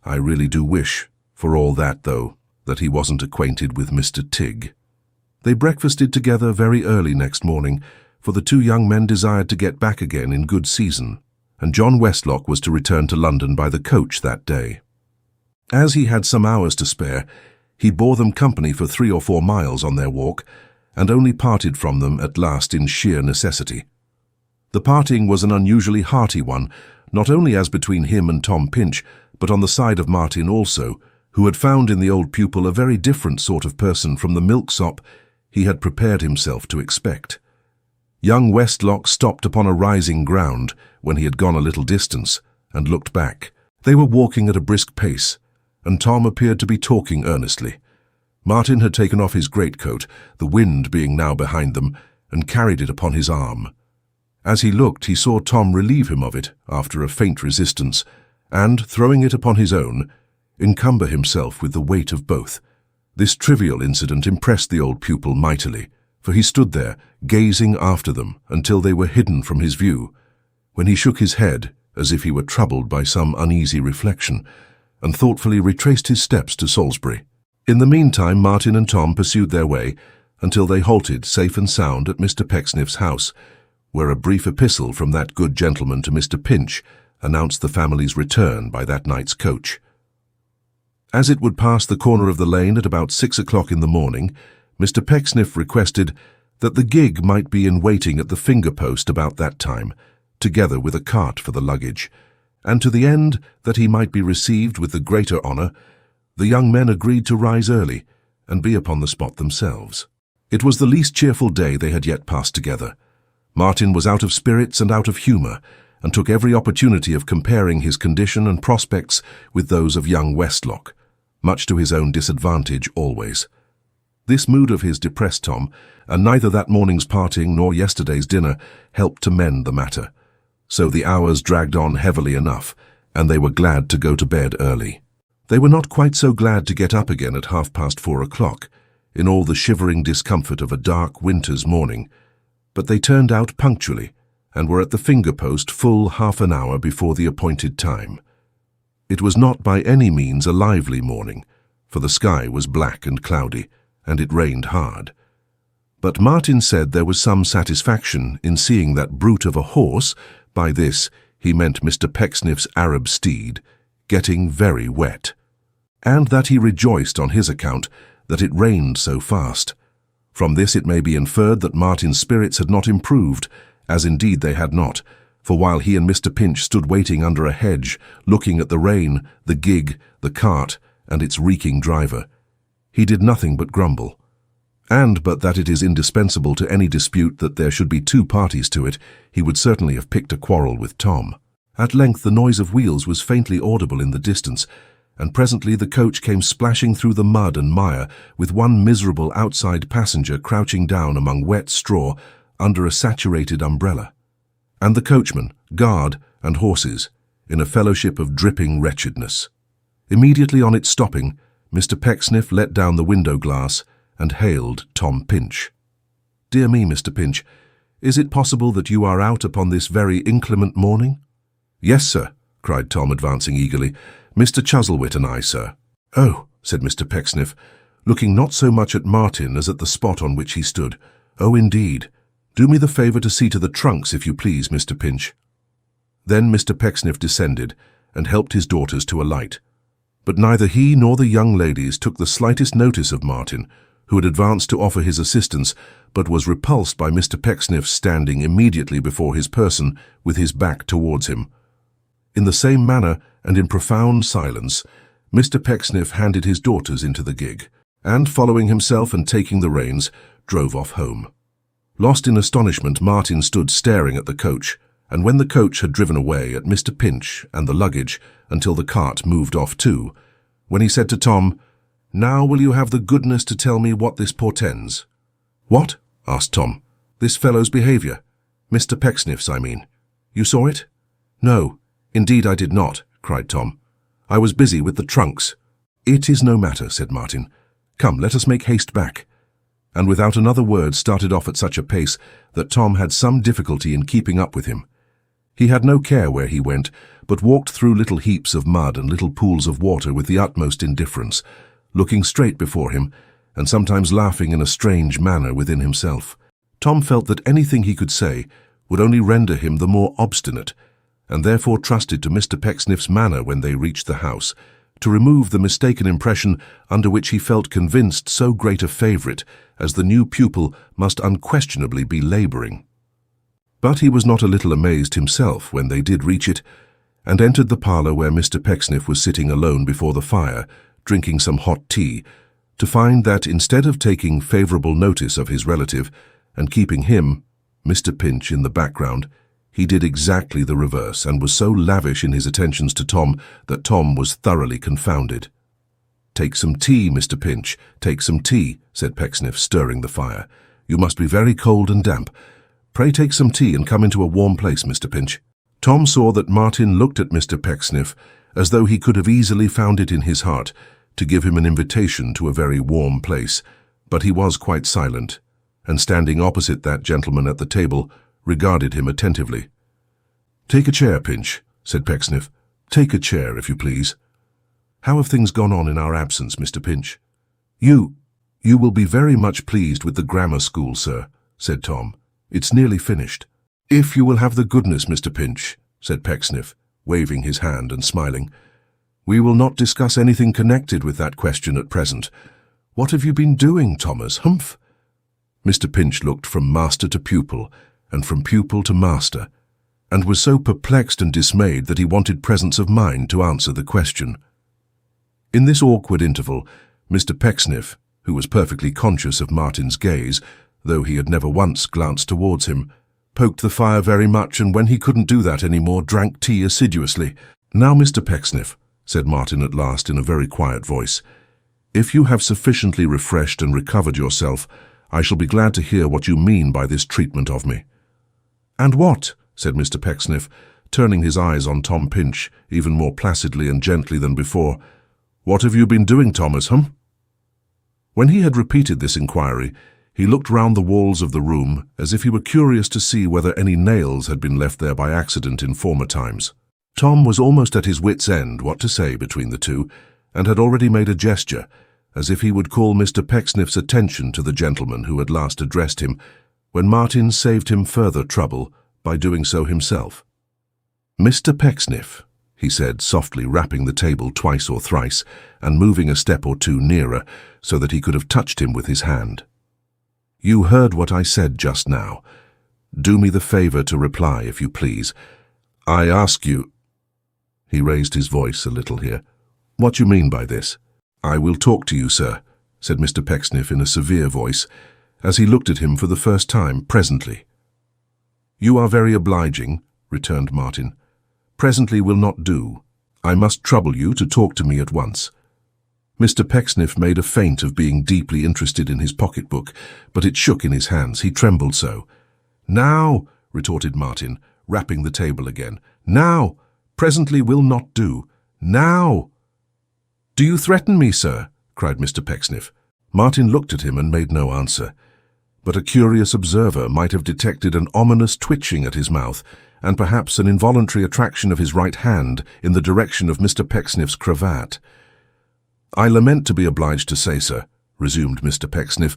I really do wish, for all that though, that he wasn't acquainted with Mr. Tigg. They breakfasted together very early next morning, for the two young men desired to get back again in good season, and John Westlock was to return to London by the coach that day. As he had some hours to spare, he bore them company for 3 or 4 miles on their walk, and only parted from them at last in sheer necessity. The parting was an unusually hearty one, not only as between him and Tom Pinch, but on the side of Martin also, who had found in the old pupil a very different sort of person from the milksop he had prepared himself to expect. Young Westlock stopped upon a rising ground when he had gone a little distance, and looked back. They were walking at a brisk pace, and Tom appeared to be talking earnestly. Martin had taken off his greatcoat, the wind being now behind them, and carried it upon his arm. As he looked, he saw Tom relieve him of it after a faint resistance, and, throwing it upon his own, encumber himself with the weight of both. This trivial incident impressed the old pupil mightily, for he stood there, gazing after them until they were hidden from his view, when he shook his head as if he were troubled by some uneasy reflection, and thoughtfully retraced his steps to Salisbury. In the meantime, Martin and Tom pursued their way until they halted safe and sound at Mr. Pecksniff's house, where a brief epistle from that good gentleman to Mr. Pinch announced the family's return by that night's coach. As it would pass the corner of the lane at about 6 o'clock in the morning, Mr. Pecksniff requested that the gig might be in waiting at the finger-post about that time, together with a cart for the luggage, and to the end that he might be received with the greater honour, the young men agreed to rise early and be upon the spot themselves. It was the least cheerful day they had yet passed together. Martin was out of spirits and out of humour, and took every opportunity of comparing his condition and prospects with those of young Westlock, much to his own disadvantage always. This mood of his depressed Tom, and neither that morning's parting nor yesterday's dinner helped to mend the matter. So the hours dragged on heavily enough, and they were glad to go to bed early. They were not quite so glad to get up again at 4:30 o'clock, in all the shivering discomfort of a dark winter's morning, but they turned out punctually, and were at the finger-post full half an hour before the appointed time. It was not by any means a lively morning, for the sky was black and cloudy, and it rained hard. But Martin said there was some satisfaction in seeing that brute of a horse, by this he meant Mr. Pecksniff's Arab steed, getting very wet, and that he rejoiced on his account that it rained so fast. From this it may be inferred that Martin's spirits had not improved, as indeed they had not, for while he and Mr. Pinch stood waiting under a hedge, looking at the rain, the gig, the cart, and its reeking driver, he did nothing but grumble. And but that it is indispensable to any dispute that there should be two parties to it, he would certainly have picked a quarrel with Tom. At length the noise of wheels was faintly audible in the distance, and presently the coach came splashing through the mud and mire, with one miserable outside passenger crouching down among wet straw under a saturated umbrella, and the coachman, guard, and horses, in a fellowship of dripping wretchedness. Immediately on its stopping, Mr. Pecksniff let down the window-glass and hailed Tom Pinch. "Dear me, Mr. Pinch, is it possible that you are out upon this very inclement morning?" "Yes, sir," cried Tom, advancing eagerly. "Mr. Chuzzlewit and I, sir." "Oh," said Mr. Pecksniff, looking not so much at Martin as at the spot on which he stood. "Oh, indeed. Do me the favour to see to the trunks, if you please, Mr. Pinch." Then Mr. Pecksniff descended and helped his daughters to alight. But neither he nor the young ladies took the slightest notice of Martin, who had advanced to offer his assistance, but was repulsed by Mr. Pecksniff standing immediately before his person with his back towards him. In the same manner, and in profound silence, Mr. Pecksniff handed his daughters into the gig, and, following himself and taking the reins, drove off home. Lost in astonishment, Martin stood staring at the coach, and when the coach had driven away, at Mr. Pinch and the luggage, until the cart moved off too, when he said to Tom, "Now will you have the goodness to tell me what this portends?" "What?" asked Tom. "This fellow's behaviour. Mr. Pecksniff's, I mean. You saw it?" "No, indeed I did not," cried Tom. "I was busy with the trunks." "It is no matter," said Martin. "Come, let us make haste back." And without another word started off at such a pace that Tom had some difficulty in keeping up with him. He had no care where he went, but walked through little heaps of mud and little pools of water with the utmost indifference, looking straight before him, and sometimes laughing in a strange manner within himself. Tom felt that anything he could say would only render him the more obstinate, and therefore trusted to Mr. Pecksniff's manner when they reached the house, to remove the mistaken impression under which he felt convinced so great a favourite as the new pupil must unquestionably be labouring. But he was not a little amazed himself when they did reach it, and entered the parlour where Mr. Pecksniff was sitting alone before the fire, drinking some hot tea, to find that instead of taking favourable notice of his relative, and keeping him, Mr. Pinch, in the background, he did exactly the reverse, and was so lavish in his attentions to Tom that Tom was thoroughly confounded. "Take some tea, Mr. Pinch, take some tea," said Pecksniff, stirring the fire. "You must be very cold and damp. Pray take some tea and come into a warm place, Mr. Pinch." Tom saw that Martin looked at Mr. Pecksniff as though he could have easily found it in his heart to give him an invitation to a very warm place, but he was quite silent, and standing opposite that gentleman at the table, regarded him attentively. "Take a chair, Pinch," said Pecksniff. "Take a chair, if you please. How have things gone on in our absence, Mr. Pinch?" You will be very much pleased with the grammar school, sir," said Tom. "It's nearly finished." "If you will have the goodness, Mr. Pinch," said Pecksniff, waving his hand and smiling. "We will not discuss anything connected with that question at present. What have you been doing, Thomas? Humph?" Mr. Pinch looked from master to pupil, and from pupil to master, and was so perplexed and dismayed that he wanted presence of mind to answer the question. In this awkward interval, Mr. Pecksniff, who was perfectly conscious of Martin's gaze, though he had never once glanced towards him, poked the fire very much, and when he couldn't do that any more, drank tea assiduously. "Now, Mr. Pecksniff," said Martin at last in a very quiet voice, "if you have sufficiently refreshed and recovered yourself, I shall be glad to hear what you mean by this treatment of me." "And what?" said Mr. Pecksniff, turning his eyes on Tom Pinch even more placidly and gently than before. "What have you been doing, Thomas, When he had repeated this inquiry, he looked round the walls of the room as if he were curious to see whether any nails had been left there by accident in former times. Tom was almost at his wits' end what to say between the two, and had already made a gesture, as if he would call Mr. Pecksniff's attention to the gentleman who had last addressed him, when Martin saved him further trouble by doing so himself. "Mr. Pecksniff," he said, softly rapping the table twice or thrice and moving a step or two nearer so that he could have touched him with his hand. "You heard what I said just now. Do me the favor to reply, if you please. I ask you—" He raised his voice a little here. "What do you mean by this?" "I will talk to you, sir," said Mr. Pecksniff in a severe voice, as he looked at him for the first time presently. "You are very obliging," returned Martin. "Presently will not do. I must trouble you to talk to me at once." Mr. Pecksniff made a feint of being deeply interested in his pocketbook, but it shook in his hands. He trembled so. "Now," retorted Martin, rapping the table again. "Now! Presently will not do. Now!" "Do you threaten me, sir?" cried Mr. Pecksniff. Martin looked at him and made no answer, but a curious observer might have detected an ominous twitching at his mouth, and perhaps an involuntary attraction of his right hand in the direction of Mr. Pecksniff's cravat. "I lament to be obliged to say, sir," resumed Mr. Pecksniff,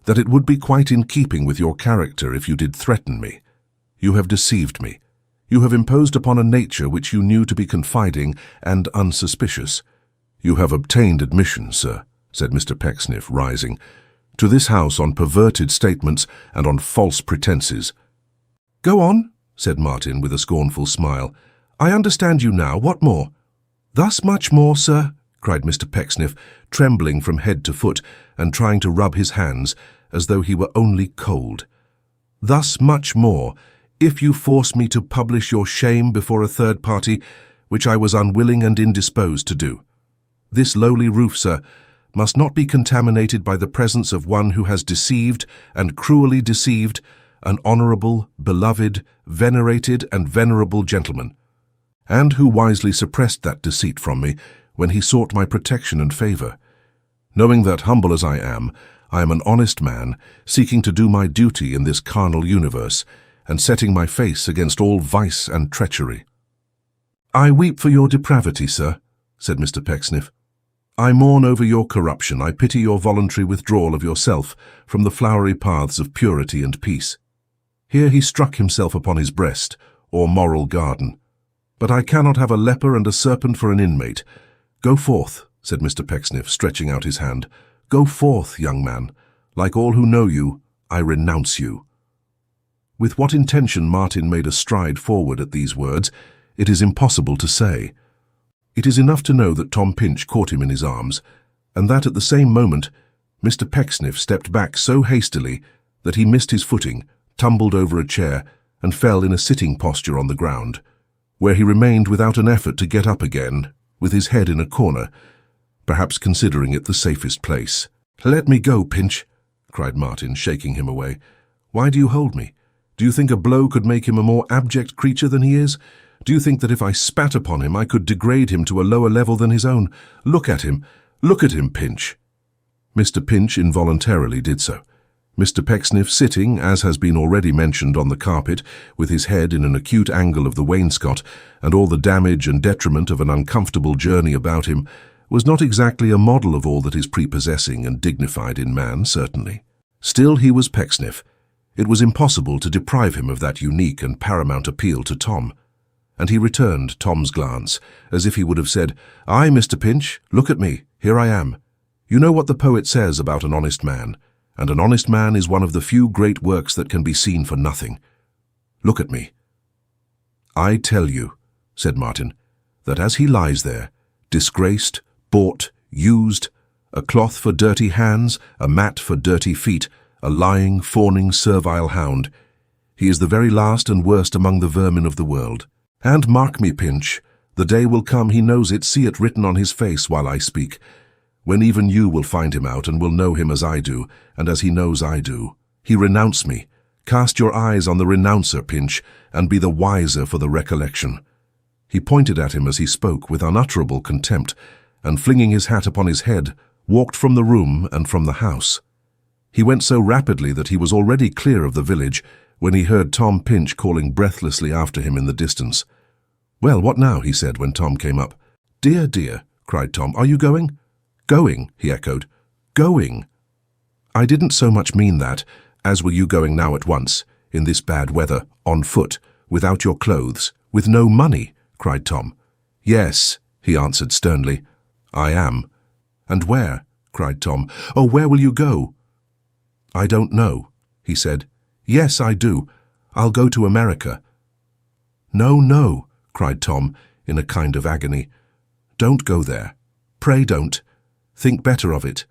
"that it would be quite in keeping with your character if you did threaten me. You have deceived me. You have imposed upon a nature which you knew to be confiding and unsuspicious. You have obtained admission, sir," said Mr. Pecksniff, rising, "to this house on perverted statements and on false pretenses." "Go on," said Martin with a scornful smile. "I understand you now. What more?" "Thus much more, sir," cried Mr. Pecksniff, trembling from head to foot and trying to rub his hands as though he were only cold. "Thus much more, if you force me to publish your shame before a third party, which I was unwilling and indisposed to do. This lowly roof, sir, must not be contaminated by the presence of one who has deceived and cruelly deceived an honorable, beloved, venerated and venerable gentleman, and who wisely suppressed that deceit from me when he sought my protection and favor. Knowing that, humble as I am an honest man, seeking to do my duty in this carnal universe, and setting my face against all vice and treachery." "I weep for your depravity, sir," said Mr. Pecksniff. "I mourn over your corruption. I pity your voluntary withdrawal of yourself from the flowery paths of purity and peace." Here he struck himself upon his breast, or moral garden. "But I cannot have a leper and a serpent for an inmate. Go forth," said Mr. Pecksniff, stretching out his hand. "Go forth, young man. Like all who know you, I renounce you." With what intention Martin made a stride forward at these words, it is impossible to say. It is enough to know that Tom Pinch caught him in his arms, and that at the same moment Mr. Pecksniff stepped back so hastily that he missed his footing, tumbled over a chair, and fell in a sitting posture on the ground, where he remained without an effort to get up again, with his head in a corner, perhaps considering it the safest place. "Let me go, Pinch," cried Martin, shaking him away. "Why do you hold me? Do you think a blow could make him a more abject creature than he is? Do you think that if I spat upon him I could degrade him to a lower level than his own? Look at him, Pinch." Mr. Pinch involuntarily did so. Mr. Pecksniff, sitting, as has been already mentioned, on the carpet, with his head in an acute angle of the wainscot, and all the damage and detriment of an uncomfortable journey about him, was not exactly a model of all that is prepossessing and dignified in man, certainly. Still, he was Pecksniff. It was impossible to deprive him of that unique and paramount appeal to Tom. And he returned Tom's glance, as if he would have said, "Aye, Mr. Pinch, look at me, here I am. You know what the poet says about an honest man, and an honest man is one of the few great works that can be seen for nothing. Look at me." "I tell you," said Martin, "that as he lies there, disgraced, bought, used, a cloth for dirty hands, a mat for dirty feet, a lying, fawning, servile hound, he is the very last and worst among the vermin of the world. And mark me, Pinch, the day will come, he knows it, see it written on his face while I speak, when even you will find him out and will know him as I do, and as he knows I do. He renounced me. Cast your eyes on the renouncer, Pinch, and be the wiser for the recollection." He pointed at him as he spoke with unutterable contempt, and flinging his hat upon his head, walked from the room and from the house. He went so rapidly that he was already clear of the village when he heard Tom Pinch calling breathlessly after him in the distance. "Well, what now?" he said when Tom came up. "Dear, dear," cried Tom, "are you going?" Going, he echoed. Going. I didn't so much mean that, as were you going now at once, in this bad weather, on foot, without your clothes, with no money, cried Tom. Yes, he answered sternly. I am. And where? Cried Tom. Oh, where will you go? I don't know, he said. Yes, I do. I'll go to America. No, no, cried Tom, in a kind of agony. Don't go there. Pray don't. Think better of it.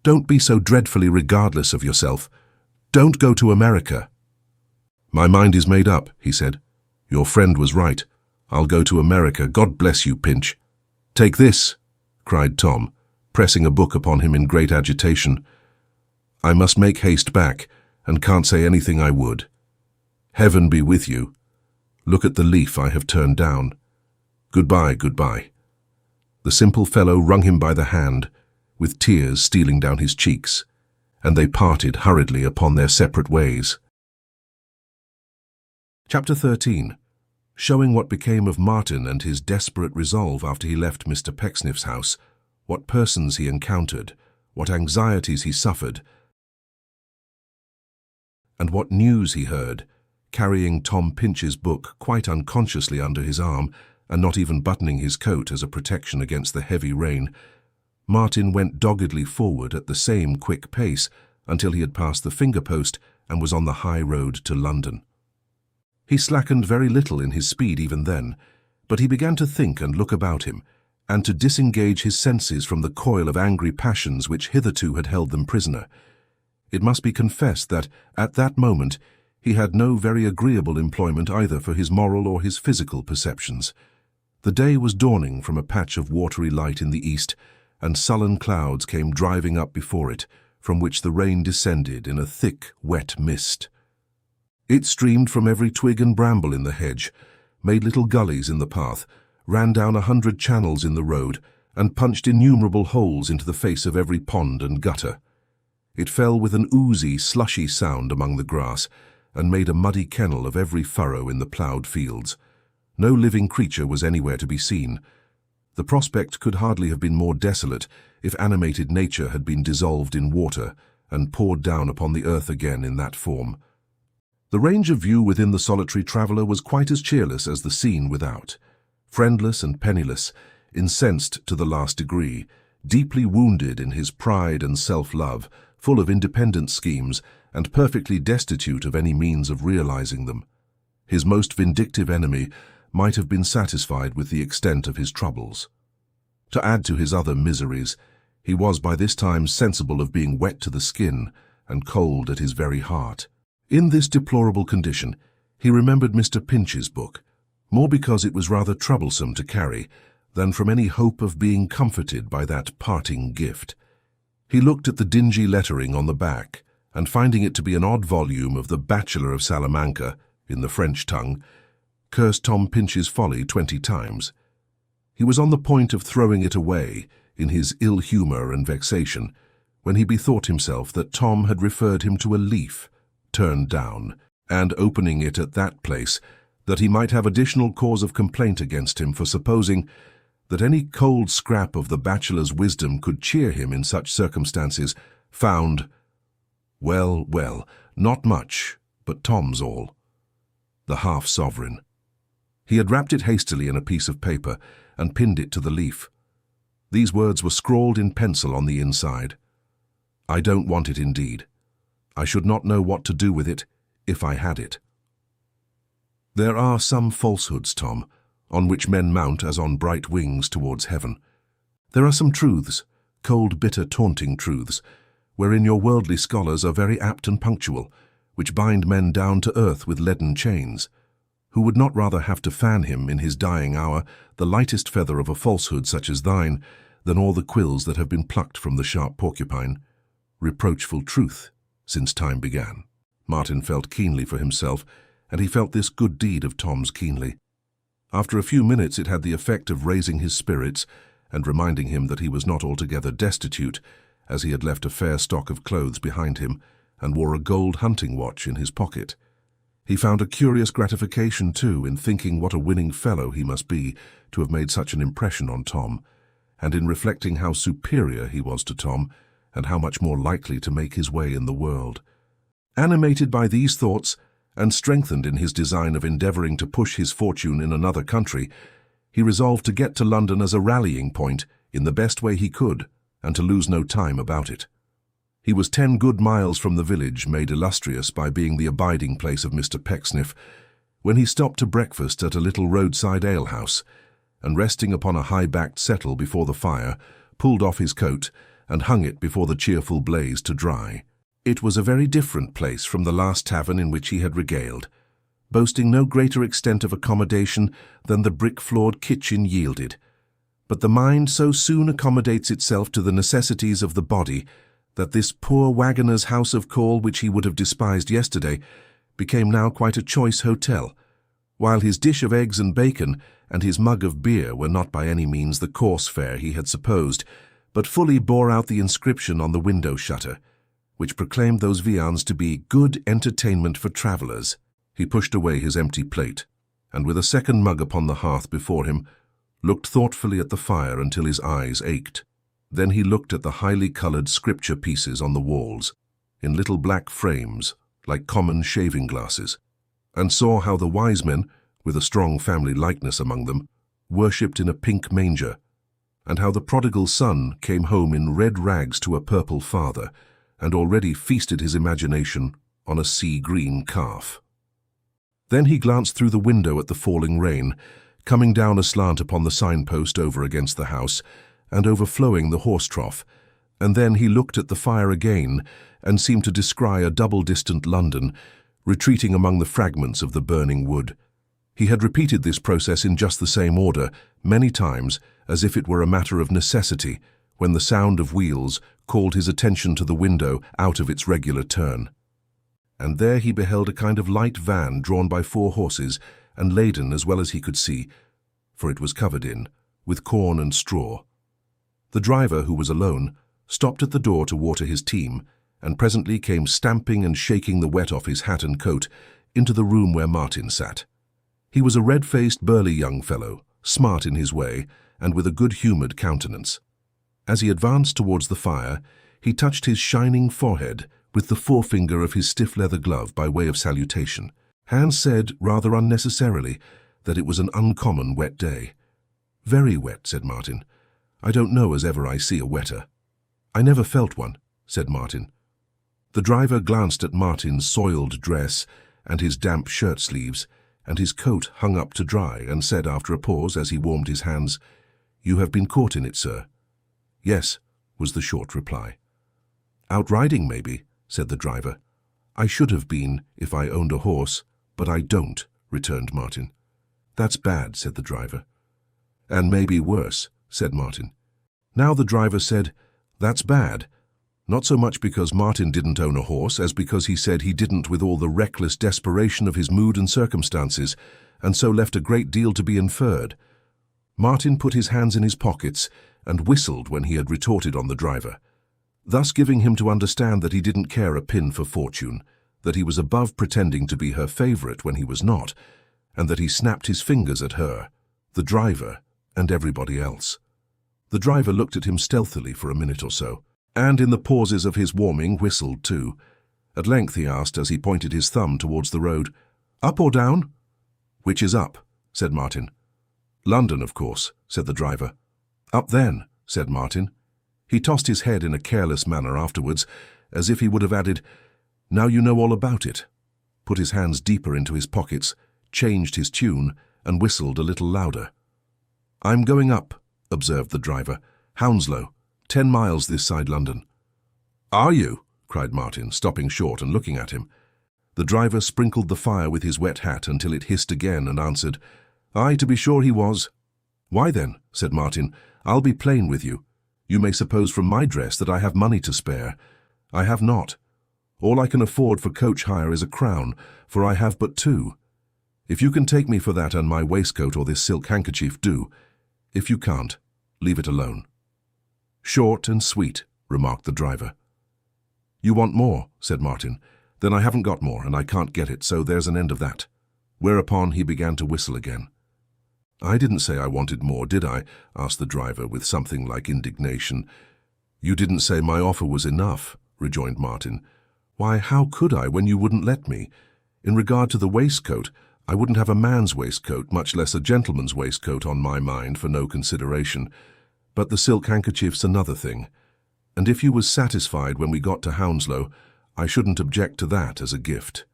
Don't be so dreadfully regardless of yourself. Don't go to America. My mind is made up, he said. Your friend was right. I'll go to America. God bless you, Pinch. Take this, cried Tom, pressing a book upon him in great agitation. I must make haste back, and can't say anything I would. Heaven be with you. Look at the leaf I have turned down. Goodbye, goodbye. The simple fellow wrung him by the hand, with tears stealing down his cheeks, and they parted hurriedly upon their separate ways. Chapter 13. Showing what became of Martin and his desperate resolve after he left Mr. Pecksniff's house, what persons he encountered, what anxieties he suffered, and what news he heard, carrying Tom Pinch's book quite unconsciously under his arm and not even buttoning his coat as a protection against the heavy rain. Martin went doggedly forward at the same quick pace until he had passed the finger-post and was on the high road to London. He slackened very little in his speed even then, but he began to think and look about him, and to disengage his senses from the coil of angry passions which hitherto had held them prisoner. It must be confessed that, at that moment, he had no very agreeable employment either for his moral or his physical perceptions. The day was dawning from a patch of watery light in the east, and sullen clouds came driving up before it, from which the rain descended in a thick, wet mist. It streamed from every twig and bramble in the hedge, made little gullies in the path, ran down 100 channels in the road, and punched innumerable holes into the face of every pond and gutter. It fell with an oozy, slushy sound among the grass, and made a muddy kennel of every furrow in the ploughed fields. No living creature was anywhere to be seen. The prospect could hardly have been more desolate if animated nature had been dissolved in water and poured down upon the earth again in that form. The range of view within the solitary traveller was quite as cheerless as the scene without. Friendless and penniless, incensed to the last degree, deeply wounded in his pride and self-love, full of independent schemes, and perfectly destitute of any means of realizing them. His most vindictive enemy might have been satisfied with the extent of his troubles. To add to his other miseries, he was by this time sensible of being wet to the skin and cold at his very heart. In this deplorable condition, he remembered Mr. Pinch's book, more because it was rather troublesome to carry than from any hope of being comforted by that parting gift. He looked at the dingy lettering on the back, and finding it to be an odd volume of The Bachelor of Salamanca, in the French tongue, cursed Tom Pinch's folly 20 times. He was on the point of throwing it away, in his ill humour and vexation, when he bethought himself that Tom had referred him to a leaf, turned down, and opening it at that place, that he might have additional cause of complaint against him for supposing that any cold scrap of the bachelor's wisdom could cheer him in such circumstances, found, well, not much, but Tom's all. The half-sovereign. He had wrapped it hastily in a piece of paper and pinned it to the leaf. These words were scrawled in pencil on the inside. I don't want it indeed. I should not know what to do with it if I had it. There are some falsehoods, Tom, on which men mount as on bright wings towards heaven. There are some truths, cold, bitter, taunting truths, wherein your worldly scholars are very apt and punctual, which bind men down to earth with leaden chains. Who would not rather have to fan him in his dying hour the lightest feather of a falsehood such as thine, than all the quills that have been plucked from the sharp porcupine? Reproachful truth, since time began. Martin felt keenly for himself, and he felt this good deed of Tom's keenly. After a few minutes it had the effect of raising his spirits, and reminding him that he was not altogether destitute, as he had left a fair stock of clothes behind him, and wore a gold hunting watch in his pocket. He found a curious gratification, too, in thinking what a winning fellow he must be to have made such an impression on Tom, and in reflecting how superior he was to Tom, and how much more likely to make his way in the world. Animated by these thoughts, and strengthened in his design of endeavouring to push his fortune in another country, he resolved to get to London as a rallying point in the best way he could, and to lose no time about it. He was 10 good miles from the village, made illustrious by being the abiding place of Mr. Pecksniff, when he stopped to breakfast at a little roadside alehouse, and resting upon a high-backed settle before the fire, pulled off his coat and hung it before the cheerful blaze to dry. It was a very different place from the last tavern in which he had regaled, boasting no greater extent of accommodation than the brick-floored kitchen yielded. But the mind so soon accommodates itself to the necessities of the body that this poor waggoner's house of call, which he would have despised yesterday, became now quite a choice hotel, while his dish of eggs and bacon and his mug of beer were not by any means the coarse fare he had supposed, but fully bore out the inscription on the window shutter, which proclaimed those viands to be good entertainment for travellers. He pushed away his empty plate, and with a second mug upon the hearth before him, looked thoughtfully at the fire until his eyes ached. Then he looked at the highly coloured scripture pieces on the walls, in little black frames, like common shaving glasses, and saw how the wise men, with a strong family likeness among them, worshipped in a pink manger, and how the prodigal son came home in red rags to a purple father, and already feasted his imagination on a sea-green calf. Then he glanced through the window at the falling rain, coming down aslant upon the signpost over against the house, and overflowing the horse-trough, and then he looked at the fire again, and seemed to descry a double-distant London, retreating among the fragments of the burning wood. He had repeated this process in just the same order, many times, as if it were a matter of necessity, when the sound of wheels called his attention to the window out of its regular turn. And there he beheld a kind of light van drawn by 4 horses, and laden as well as he could see, for it was covered in, with corn and straw. The driver, who was alone, stopped at the door to water his team, and presently came stamping and shaking the wet off his hat and coat into the room where Martin sat. He was a red-faced, burly young fellow, smart in his way, and with a good-humoured countenance. As he advanced towards the fire, he touched his shining forehead with the forefinger of his stiff leather glove by way of salutation. Hans said, rather unnecessarily, that it was an uncommon wet day. "Very wet," said Martin. "I don't know as ever I see a wetter." "I never felt one," said Martin. The driver glanced at Martin's soiled dress and his damp shirt-sleeves, and his coat hung up to dry, and said after a pause as he warmed his hands, "You have been caught in it, sir." "Yes," was the short reply. "Out riding, maybe," said the driver. "I should have been if I owned a horse, but I don't," returned Martin. "That's bad," said the driver. "And maybe worse," said Martin. Now the driver said, "That's bad," not so much because Martin didn't own a horse as because he said he didn't with all the reckless desperation of his mood and circumstances, and so left a great deal to be inferred. Martin put his hands in his pockets and whistled when he had retorted on the driver, thus giving him to understand that he didn't care a pin for fortune, that he was above pretending to be her favourite when he was not, and that he snapped his fingers at her, the driver, and everybody else. The driver looked at him stealthily for a minute or so, and in the pauses of his warming whistled too. At length he asked, as he pointed his thumb towards the road, "Up or down?" "Which is up?" said Martin. "London, of course," said the driver. "Up then," said Martin. He tossed his head in a careless manner afterwards, as if he would have added, "Now you know all about it," put his hands deeper into his pockets, changed his tune, and whistled a little louder. "I'm going up," observed the driver. "Hounslow, 10 miles this side London." "Are you?" cried Martin, stopping short and looking at him. The driver sprinkled the fire with his wet hat until it hissed again, and answered, "Aye, to be sure he was." "Why then," said Martin, "I'll be plain with you. You may suppose from my dress that I have money to spare. I have not. All I can afford for coach hire is a crown, for I have but 2. If you can take me for that and my waistcoat or this silk handkerchief, do. If you can't, leave it alone." "Short and sweet," remarked the driver. "You want more," said Martin. "Then I haven't got more, and I can't get it, so there's an end of that." Whereupon he began to whistle again. "I didn't say I wanted more, did I?" asked the driver with something like indignation. "You didn't say my offer was enough," rejoined Martin. "Why, how could I when you wouldn't let me? In regard to the waistcoat, I wouldn't have a man's waistcoat, much less a gentleman's waistcoat, on my mind for no consideration. But the silk handkerchief's another thing. And if you was satisfied when we got to Hounslow, I shouldn't object to that as a gift."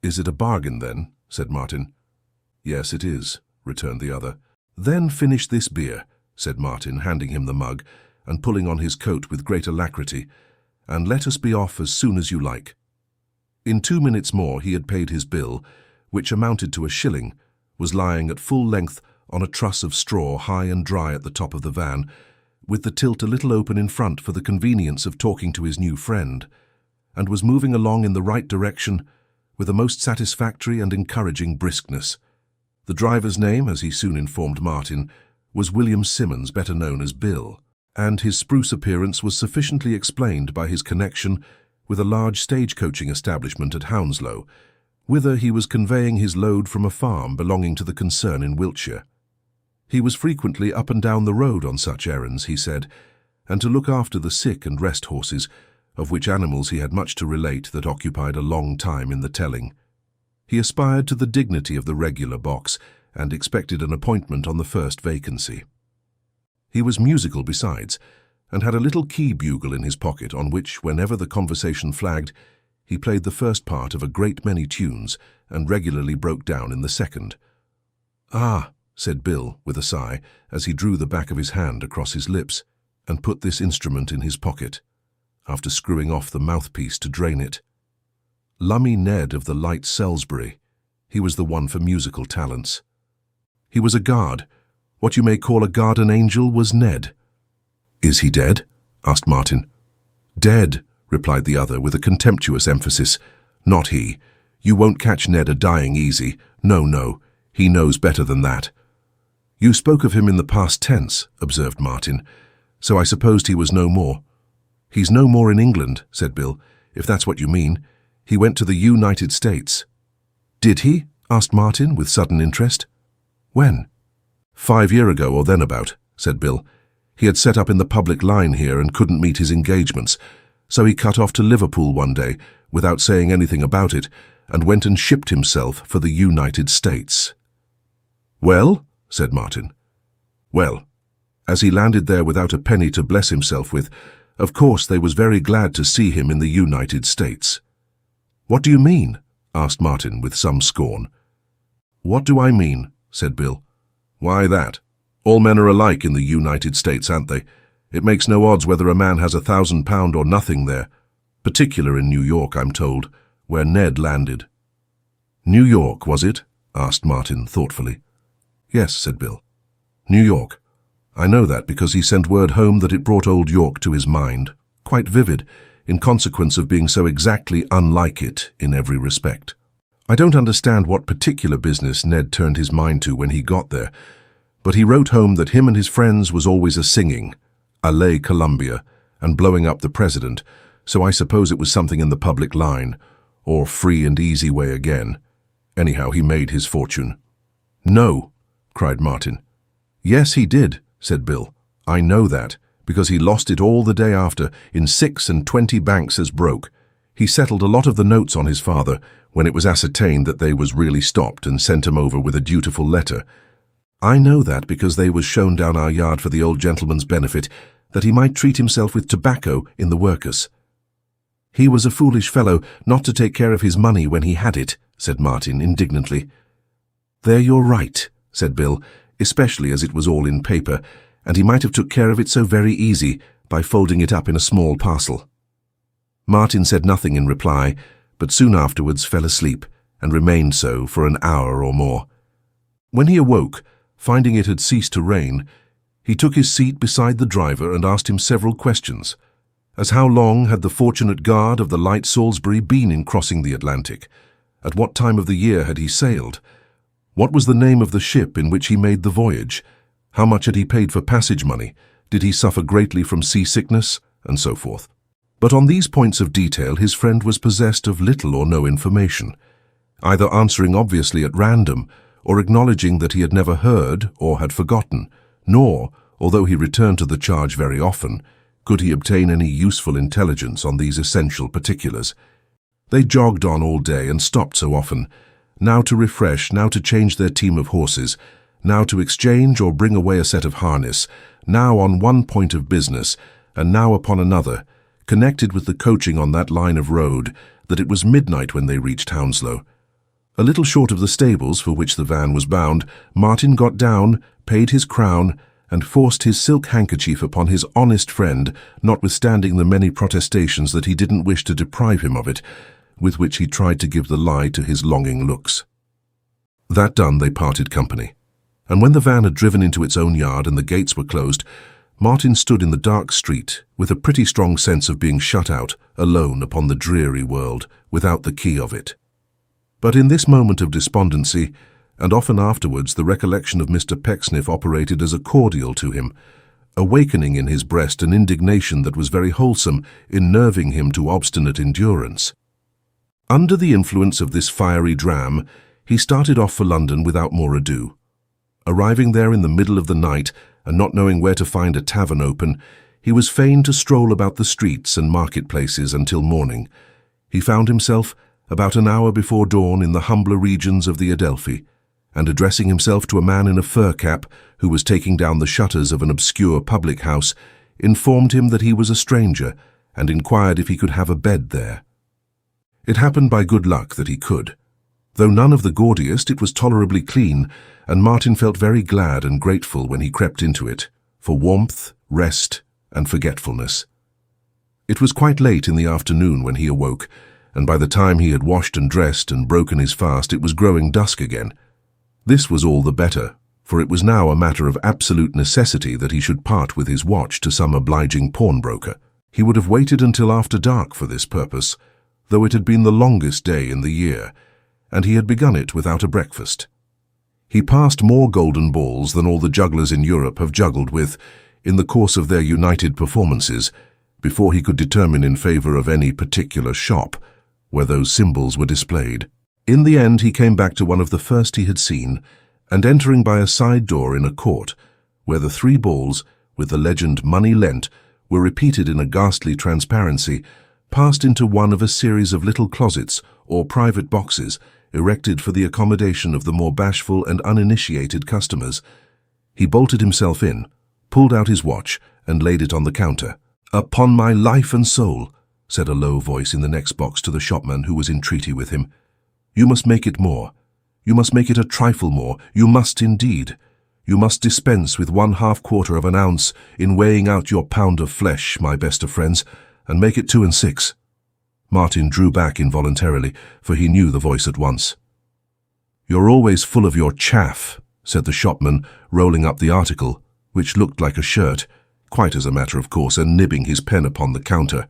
"Is it a bargain, then?" said Martin. "Yes, it is," returned the other. "Then finish this beer," said Martin, handing him the mug, and pulling on his coat with great alacrity, "and let us be off as soon as you like." In 2 minutes more he had paid his bill, which amounted to £1, was lying at full length on a truss of straw high and dry at the top of the van, with the tilt a little open in front for the convenience of talking to his new friend, and was moving along in the right direction with a most satisfactory and encouraging briskness. The driver's name, as he soon informed Martin, was William Simmons, better known as Bill, and his spruce appearance was sufficiently explained by his connection with a large stage-coaching establishment at Hounslow, whither he was conveying his load from a farm belonging to the concern in Wiltshire. He was frequently up and down the road on such errands, he said, and to look after the sick and rest horses, of which animals he had much to relate that occupied a long time in the telling. He aspired to the dignity of the regular box, and expected an appointment on the first vacancy. He was musical besides, and had a little key bugle in his pocket on which, whenever the conversation flagged, he played the first part of a great many tunes, and regularly broke down in the second. "Ah," said Bill, with a sigh, as he drew the back of his hand across his lips, and put this instrument in his pocket, after screwing off the mouthpiece to drain it. "Lummy Ned of the Light Salisbury. He was the one for musical talents. He was a guard. What you may call a guardian angel was Ned." "Is he dead?" asked Martin. "Dead," replied the other with a contemptuous emphasis. "Not he. You won't catch Ned a-dying easy. No, no. He knows better than that." "You spoke of him in the past tense," observed Martin, "so I supposed he was no more." "He's no more in England," said Bill, "if that's what you mean. He went to the United States." "Did he?" asked Martin with sudden interest. "When?" 5 years ago or then about," said Bill. "He had set up in the public line here and couldn't meet his engagements, so he cut off to Liverpool one day, without saying anything about it, and went and shipped himself for the United States." "Well?" said Martin. "Well, as he landed there without a penny to bless himself with, of course they was very glad to see him in the United States." "What do you mean?" asked Martin with some scorn. "What do I mean?" said Bill. "Why that. All men are alike in the United States, aren't they? It makes no odds whether a man has £1,000 or nothing there. Particular in New York, I'm told, where Ned landed." "New York, was it?" asked Martin thoughtfully. "Yes," said Bill. "New York. I know that because he sent word home that it brought old York to his mind, quite vivid, in consequence of being so exactly unlike it in every respect. I don't understand what particular business Ned turned his mind to when he got there, but he wrote home that him and his friends was always a-singing, Allez Columbia, and blowing up the president, so I suppose it was something in the public line, or free and easy way again. Anyhow, he made his fortune." "No," cried Martin. "Yes, he did," said Bill. "I know that, because he lost it all the day after, in 26 banks as broke. He settled a lot of the notes on his father, when it was ascertained that they was really stopped, and sent him over with a dutiful letter. I know that because they was shown down our yard for the old gentleman's benefit, that he might treat himself with tobacco in the workus." "He was a foolish fellow not to take care of his money when he had it," said Martin indignantly. "There you're right," said Bill, "especially as it was all in paper, and he might have took care of it so very easy by folding it up in a small parcel." Martin said nothing in reply, but soon afterwards fell asleep, and remained so for an hour or more. When he awoke, finding it had ceased to rain, he took his seat beside the driver and asked him several questions, as how long had the fortunate guard of the Light Salisbury been in crossing the Atlantic? At what time of the year had he sailed? What was the name of the ship in which he made the voyage? How much had he paid for passage money? Did he suffer greatly from seasickness? And so forth. But on these points of detail his friend was possessed of little or no information, either answering obviously at random, or acknowledging that he had never heard or had forgotten, nor, although he returned to the charge very often, could he obtain any useful intelligence on these essential particulars. They jogged on all day and stopped so often, now to refresh, now to change their team of horses, now to exchange or bring away a set of harness, now on one point of business, and now upon another, connected with the coaching on that line of road, that it was midnight when they reached Hounslow. A little short of the stables for which the van was bound, Martin got down, paid his crown, and forced his silk handkerchief upon his honest friend, notwithstanding the many protestations that he didn't wish to deprive him of it, with which he tried to give the lie to his longing looks. That done, they parted company, and when the van had driven into its own yard and the gates were closed, Martin stood in the dark street with a pretty strong sense of being shut out, alone upon the dreary world, without the key of it. But in this moment of despondency, and often afterwards, the recollection of Mr. Pecksniff operated as a cordial to him, awakening in his breast an indignation that was very wholesome in nerving him to obstinate endurance. Under the influence of this fiery dram, he started off for London without more ado. Arriving there in the middle of the night, and not knowing where to find a tavern open, he was fain to stroll about the streets and market-places until morning. He found himself, about an hour before dawn, in the humbler regions of the Adelphi, and addressing himself to a man in a fur cap who was taking down the shutters of an obscure public house, informed him that he was a stranger, and inquired if he could have a bed there. It happened by good luck that he could. Though none of the gaudiest, it was tolerably clean, and Martin felt very glad and grateful when he crept into it, for warmth, rest, and forgetfulness. It was quite late in the afternoon when he awoke, and by the time he had washed and dressed and broken his fast, it was growing dusk again. This was all the better, for it was now a matter of absolute necessity that he should part with his watch to some obliging pawnbroker. He would have waited until after dark for this purpose, though it had been the longest day in the year, and he had begun it without a breakfast. He passed more golden balls than all the jugglers in Europe have juggled with in the course of their united performances, before he could determine in favor of any particular shop where those symbols were displayed. In the end, he came back to one of the first he had seen, and entering by a side door in a court, where the 3 balls, with the legend "Money Lent," were repeated in a ghastly transparency, passed into one of a series of little closets or private boxes erected for the accommodation of the more bashful and uninitiated customers. He bolted himself in, pulled out his watch, and laid it on the counter. "Upon my life and soul," said a low voice in the next box to the shopman who was in treaty with him, "you must make it more. You must make it a trifle more. You must indeed. You must dispense with 1/2 of an ounce in weighing out your pound of flesh, my best of friends, and make it 2 6. Martin drew back involuntarily, for he knew the voice at once. "You're always full of your chaff," said the shopman, rolling up the article, which looked like a shirt, quite as a matter of course, and nibbing his pen upon the counter.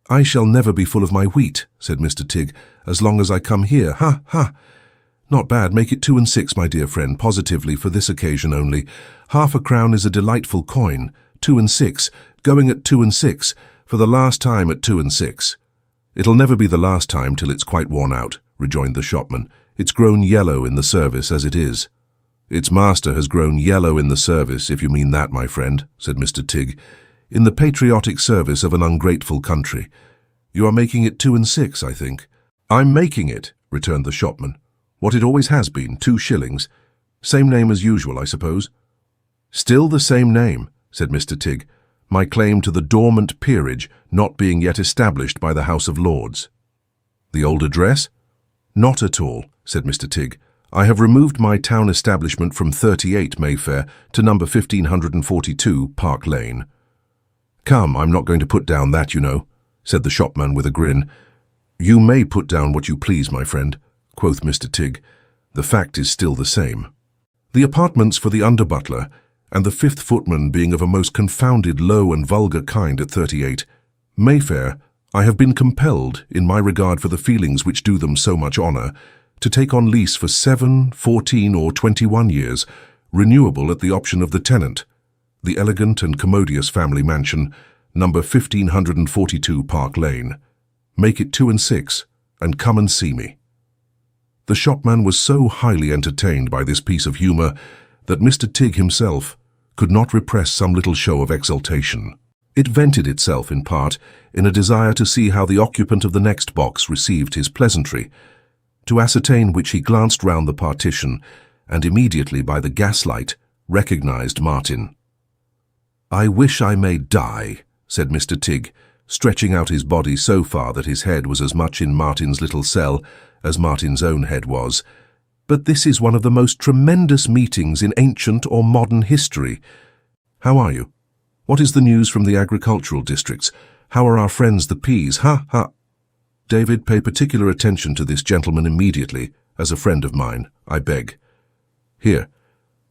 "I shall never be full of my wheat," said Mr. Tigg, "as long as I come here. Ha, ha! Not bad. Make it 2 6, my dear friend, positively, for this occasion only. 1/2 crown is a delightful coin. 2 6, going at 2 6, for the last time at 2 6. "It'll never be the last time till it's quite worn out," rejoined the shopman. "It's grown yellow in the service as it is." "Its master has grown yellow in the service, if you mean that, my friend," said Mr. Tigg. "In the patriotic service of an ungrateful country. You are making it 2 6, I think." "I'm making it," returned the shopman. "What it always has been, 2 shillings. Same name as usual, I suppose?" "Still the same name," said Mr. Tigg. "My claim to the dormant peerage not being yet established by the House of Lords." "The old address?" "Not at all," said Mr. Tigg. "I have removed my town establishment from 38 Mayfair to number 1542 Park Lane." "Come, I'm not going to put down that, you know," said the shopman with a grin. "You may put down what you please, my friend," quoth Mr. Tigg. "The fact is still the same. The apartments for the under-butler and the 5th footman being of a most confounded low and vulgar kind at 38 Mayfair, I have been compelled, in my regard for the feelings which do them so much honour, to take on lease for 7, 14, or 21 years, renewable at the option of the tenant, the elegant and commodious family mansion, number 1542 Park Lane. Make it 2 6, and come and see me." The shopman was so highly entertained by this piece of humour that Mr. Tigg himself could not repress some little show of exultation. It vented itself, in part, in a desire to see how the occupant of the next box received his pleasantry, to ascertain which he glanced round the partition and immediately by the gaslight recognized Martin. "I wish I may die," said Mr. Tigg, stretching out his body so far that his head was as much in Martin's little cell as Martin's own head was. "But this is one of the most tremendous meetings in ancient or modern history. How are you? What is the news from the agricultural districts? How are our friends the peas? Ha, ha! David, pay particular attention to this gentleman immediately, as a friend of mine, I beg." "Here,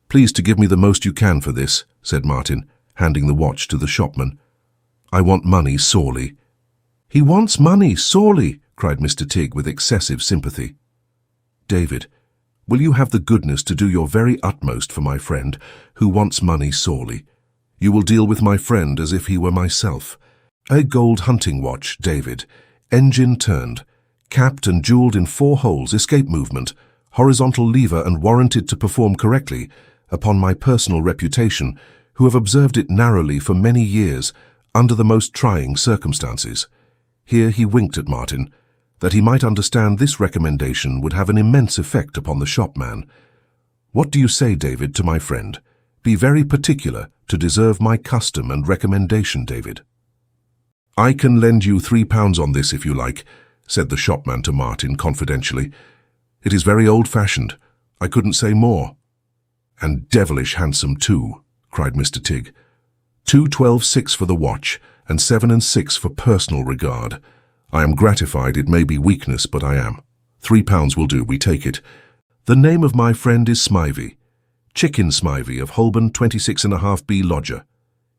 please to give me the most you can for this," said Martin, handing the watch to the shopman. "I want money sorely." "He wants money sorely," cried Mr. Tigg with excessive sympathy. "David, will you have the goodness to do your very utmost for my friend, who wants money sorely? You will deal with my friend as if he were myself. A gold hunting watch, David, engine turned, capped and jewelled in 4 holes, escape movement, horizontal lever and warranted to perform correctly, upon my personal reputation, who have observed it narrowly for many years, under the most trying circumstances." Here he winked at Martin, that he might understand this recommendation would have an immense effect upon the shopman. "What do you say, David, to my friend? Be very particular to deserve my custom and recommendation, David." "I can lend you £3 on this if you like," said the shopman to Martin confidentially. "It is very old-fashioned. I couldn't say more." "And devilish handsome too," cried Mr. Tigg. 2 12.6 for the watch, and 7 and 6 for personal regard. I am gratified. It may be weakness, but I am. £3 will do. We take it. The name of my friend is Smivey. Chicken Smivey of Holborn 26.5B lodger."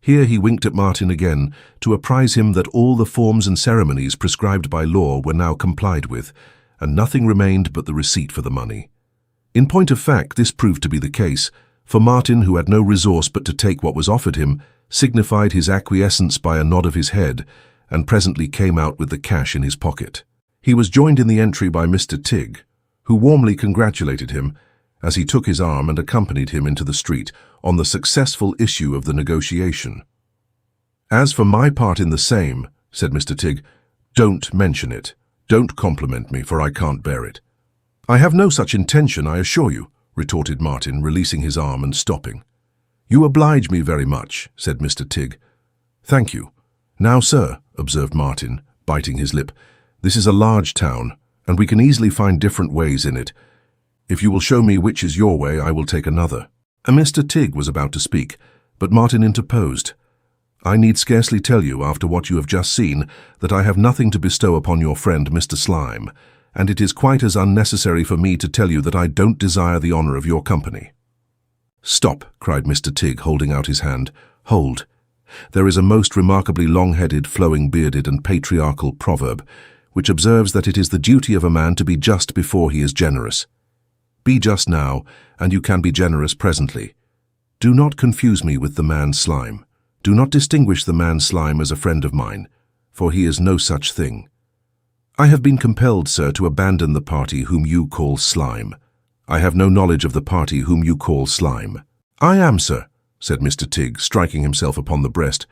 Here he winked at Martin again to apprise him that all the forms and ceremonies prescribed by law were now complied with, and nothing remained but the receipt for the money. In point of fact, this proved to be the case, for Martin, who had no resource but to take what was offered him, signified his acquiescence by a nod of his head, and presently came out with the cash in his pocket. He was joined in the entry by Mr. Tigg, who warmly congratulated him, as he took his arm and accompanied him into the street, on the successful issue of the negotiation. "As for my part in the same," said Mr. Tigg, "don't mention it. Don't compliment me, for I can't bear it." "I have no such intention, I assure you," retorted Martin, releasing his arm and stopping. "You oblige me very much," said Mr. Tigg. "Thank you. Now, sir," observed Martin, biting his lip, "this is a large town, and we can easily find different ways in it. If you will show me which is your way, I will take another." Mr. Tigg was about to speak, but Martin interposed. "I need scarcely tell you, after what you have just seen, that I have nothing to bestow upon your friend Mr. Slime, and it is quite as unnecessary for me to tell you that I don't desire the honour of your company." "Stop," cried Mr. Tigg, holding out his hand. "Hold. There is a most remarkably long-headed, flowing-bearded and patriarchal proverb, which observes that it is the duty of a man to be just before he is generous. Be just now, and you can be generous presently. Do not confuse me with the man Slime. Do not distinguish the man Slime as a friend of mine, for he is no such thing. I have been compelled, sir, to abandon the party whom you call Slime. I have no knowledge of the party whom you call Slime." "I am, sir," said Mr. Tigg, striking himself upon the breast,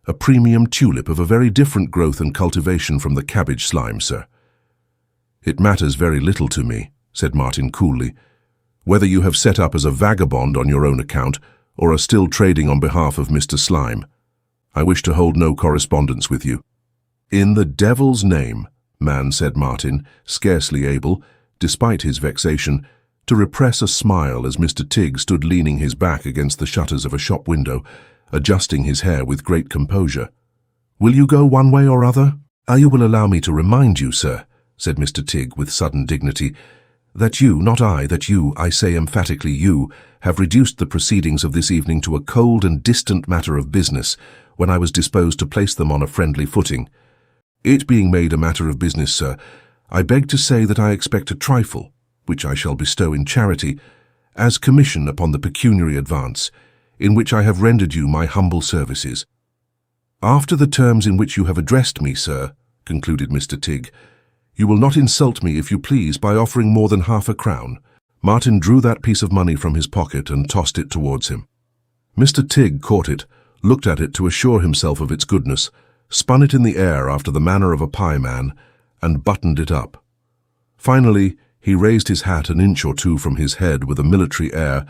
"a premium tulip of a very different growth and cultivation from the cabbage slime, sir." "It matters very little to me," said Martin coolly, "whether you have set up as a vagabond on your own account or are still trading on behalf of Mr. Slime. I wish to hold no correspondence with you." "In the devil's name," man, said Martin, scarcely able, despite his vexation, to repress a smile as Mr. Tigg stood leaning his back against the shutters of a shop window, adjusting his hair with great composure. "Will you go one way or other?" "You will allow me to remind you, sir," said Mr. Tigg with sudden dignity, "that you, not I, that you, I say emphatically you, have reduced the proceedings of this evening to a cold and distant matter of business, when I was disposed to place them on a friendly footing. It being made a matter of business, sir, I beg to say that I expect a trifle, which I shall bestow in charity, as commission upon the pecuniary advance, in which I have rendered you my humble services. After the terms in which you have addressed me, sir," concluded Mr. Tigg, "You will not insult me, if you please, by offering more than half a crown." Martin drew that piece of money from his pocket and tossed it towards him. Mr. Tigg caught it, looked at it to assure himself of its goodness, spun it in the air after the manner of a pie man, and buttoned it up. Finally, he raised his hat an inch or two from his head with a military air,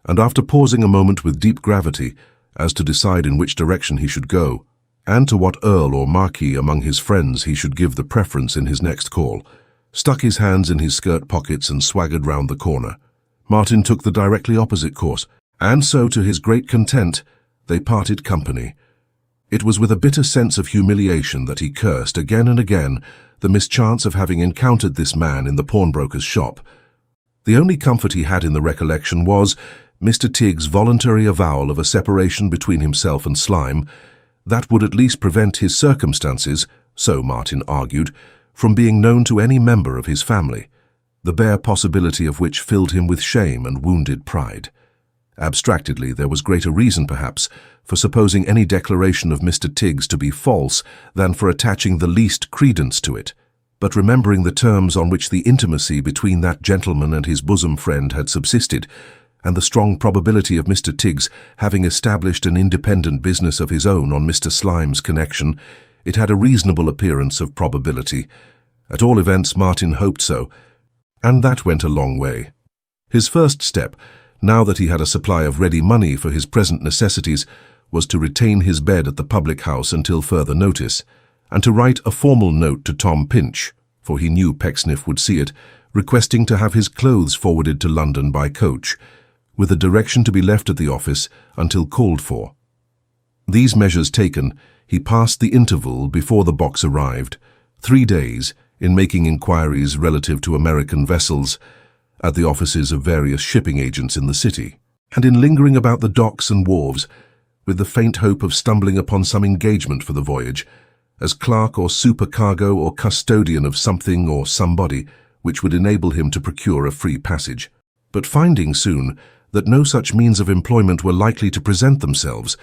and after pausing a moment with deep gravity, as to decide in which direction he should go, and to what earl or marquis among his friends he should give the preference in his next call, stuck his hands in his skirt pockets and swaggered round the corner. Martin took the directly opposite course, and so, to his great content, they parted company. It was with a bitter sense of humiliation that he cursed again and again the mischance of having encountered this man in the pawnbroker's shop. The only comfort he had in the recollection was Mr. Tigg's voluntary avowal of a separation between himself and Slime that would at least prevent his circumstances, so Martin argued, from being known to any member of his family, the bare possibility of which filled him with shame and wounded pride. Abstractedly, there was greater reason, perhaps, for supposing any declaration of Mr. Tigg's to be false than for attaching the least credence to it. But remembering the terms on which the intimacy between that gentleman and his bosom friend had subsisted, and the strong probability of Mr. Tigg's having established an independent business of his own on Mr. Slime's connection, it had a reasonable appearance of probability. At all events, Martin hoped so, and that went a long way. His first step, now that he had a supply of ready money for his present necessities, was to retain his bed at the public house until further notice, and to write a formal note to Tom Pinch, for he knew Pecksniff would see it, requesting to have his clothes forwarded to London by coach, with a direction to be left at the office until called for. These measures taken, he passed the interval before the box arrived, 3 days, in making inquiries relative to American vessels at the offices of various shipping agents in the city, and in lingering about the docks and wharves, with the faint hope of stumbling upon some engagement for the voyage, as clerk or supercargo or custodian of something or somebody, which would enable him to procure a free passage. But finding soon that no such means of employment were likely to present themselves,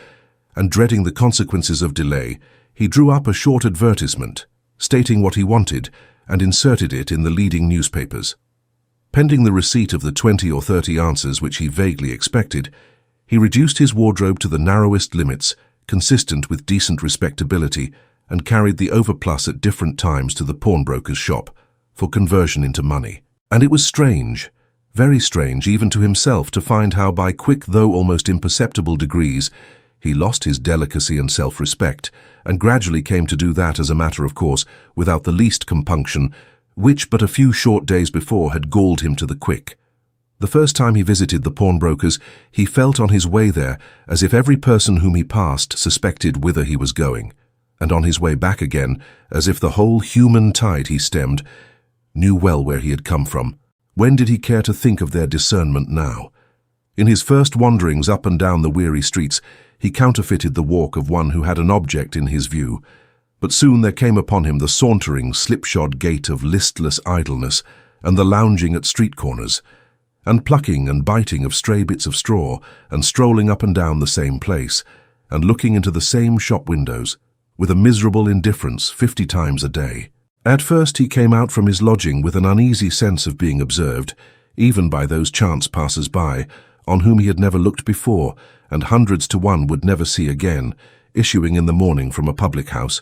and dreading the consequences of delay, he drew up a short advertisement, stating what he wanted, and inserted it in the leading newspapers. Pending the receipt of the 20 or 30 answers which he vaguely expected, he reduced his wardrobe to the narrowest limits, consistent with decent respectability, and carried the overplus at different times to the pawnbroker's shop, for conversion into money. And it was strange, very strange even to himself, to find how by quick though almost imperceptible degrees he lost his delicacy and self-respect, and gradually came to do that as a matter of course, without the least compunction, which but a few short days before had galled him to the quick. The first time he visited the pawnbrokers, he felt on his way there as if every person whom he passed suspected whither he was going, and on his way back again as if the whole human tide he stemmed knew well where he had come from. When did he care to think of their discernment now? In his first wanderings up and down the weary streets, he counterfeited the walk of one who had an object in his view, but soon there came upon him the sauntering, slipshod gait of listless idleness, and the lounging at street corners, and plucking and biting of stray bits of straw, and strolling up and down the same place, and looking into the same shop windows, with a miserable indifference 50 times a day. At first he came out from his lodging with an uneasy sense of being observed, even by those chance passers-by, on whom he had never looked before, and hundreds to one would never see again, issuing in the morning from a public house.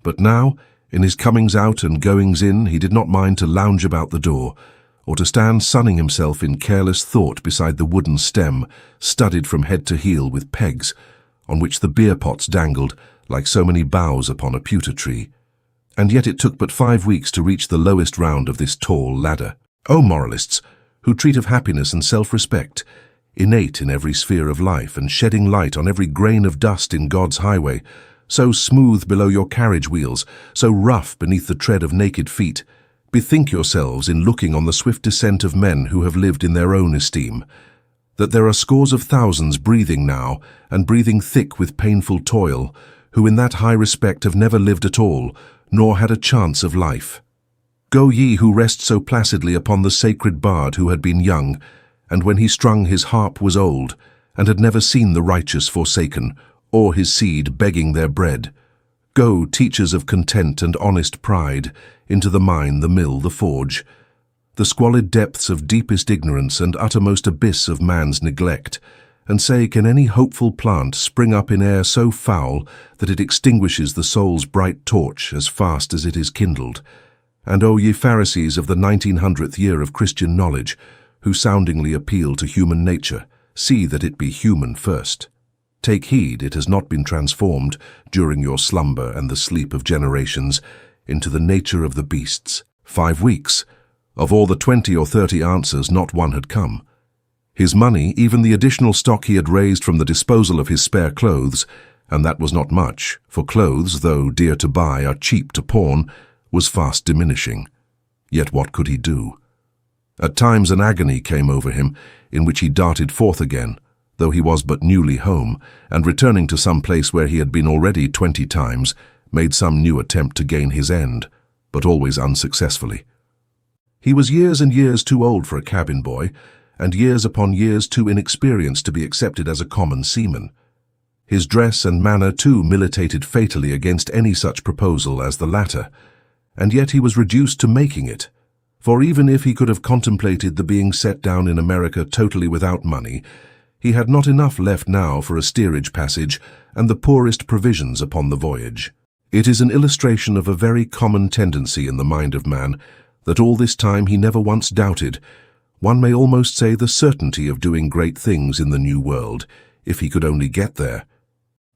But now, in his comings out and goings in, he did not mind to lounge about the door, or to stand sunning himself in careless thought beside the wooden stem, studded from head to heel with pegs, on which the beer pots dangled like so many boughs upon a pewter tree. And yet it took but 5 weeks to reach the lowest round of this tall ladder. O moralists, who treat of happiness and self-respect, innate in every sphere of life and shedding light on every grain of dust in God's highway, so smooth below your carriage wheels, so rough beneath the tread of naked feet, bethink yourselves in looking on the swift descent of men who have lived in their own esteem, that there are scores of thousands breathing now, and breathing thick with painful toil, who in that high respect have never lived at all, nor had a chance of life. Go ye who rest so placidly upon the sacred bard who had been young, and when he strung his harp was old, and had never seen the righteous forsaken, or his seed begging their bread. Go, teachers of content and honest pride, into the mine, the mill, the forge, the squalid depths of deepest ignorance and uttermost abyss of man's neglect, and say, can any hopeful plant spring up in air so foul that it extinguishes the soul's bright torch as fast as it is kindled? And O ye Pharisees of the 1900th year of Christian knowledge, who soundingly appeal to human nature, see that it be human first. Take heed it has not been transformed, during your slumber and the sleep of generations, into the nature of the beasts. 5 weeks. Of all the 20 or 30 answers, not one had come. His money, even the additional stock he had raised from the disposal of his spare clothes, and that was not much, for clothes, though dear to buy, are cheap to pawn, was fast diminishing. Yet what could he do? At times an agony came over him, in which he darted forth again, though he was but newly home, and returning to some place where he had been already 20 times, made some new attempt to gain his end, but always unsuccessfully. He was years and years too old for a cabin boy, and years upon years too inexperienced to be accepted as a common seaman. His dress and manner, too, militated fatally against any such proposal as the latter, and yet he was reduced to making it, for even if he could have contemplated the being set down in America totally without money, he had not enough left now for a steerage passage and the poorest provisions upon the voyage. It is an illustration of a very common tendency in the mind of man that all this time he never once doubted, one may almost say the certainty of doing great things in the New World, if he could only get there.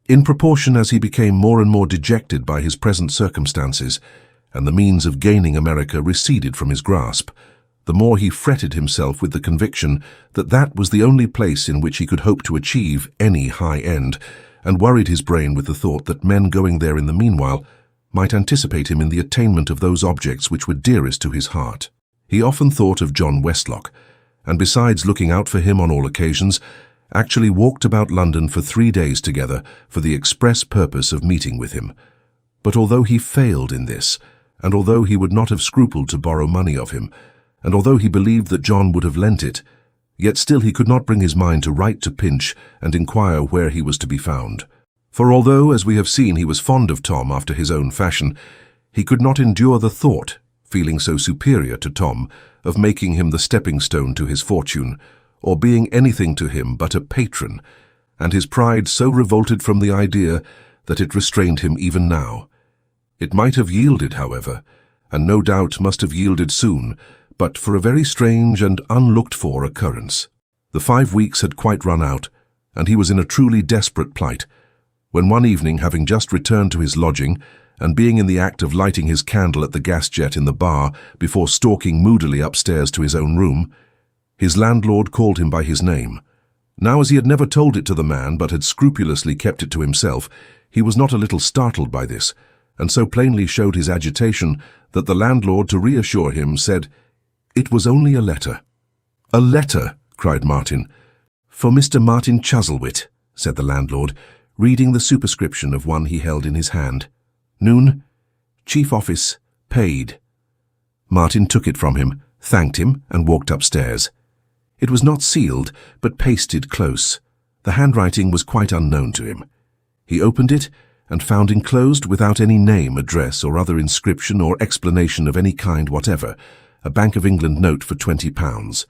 In proportion as he became more and more dejected by his present circumstances, and the means of gaining America receded from his grasp, the more he fretted himself with the conviction that that was the only place in which he could hope to achieve any high end, and worried his brain with the thought that men going there in the meanwhile might anticipate him in the attainment of those objects which were dearest to his heart. He often thought of John Westlock, and besides looking out for him on all occasions, actually walked about London for 3 days together for the express purpose of meeting with him. But although he failed in this, and although he would not have scrupled to borrow money of him, and although he believed that John would have lent it, yet still he could not bring his mind to write to Pinch and inquire where he was to be found. For although, as we have seen, he was fond of Tom after his own fashion, he could not endure the thought, feeling so superior to Tom, of making him the stepping-stone to his fortune, or being anything to him but a patron, and his pride so revolted from the idea that it restrained him even now. It might have yielded, however, and no doubt must have yielded soon, but for a very strange and unlooked-for occurrence. The 5 weeks had quite run out, and he was in a truly desperate plight, when one evening, having just returned to his lodging, and being in the act of lighting his candle at the gas jet in the bar before stalking moodily upstairs to his own room, his landlord called him by his name. Now, as he had never told it to the man, but had scrupulously kept it to himself, he was not a little startled by this, and so plainly showed his agitation that the landlord, to reassure him, said, "It was only a letter." "A letter!" cried Martin. "For Mr. Martin Chuzzlewit," said the landlord, reading the superscription of one he held in his hand. "Noon, Chief Office, paid." Martin took it from him, thanked him, and walked upstairs. It was not sealed, but pasted close. The handwriting was quite unknown to him. He opened it, and found enclosed, without any name, address, or other inscription or explanation of any kind whatever, a Bank of England note for £20.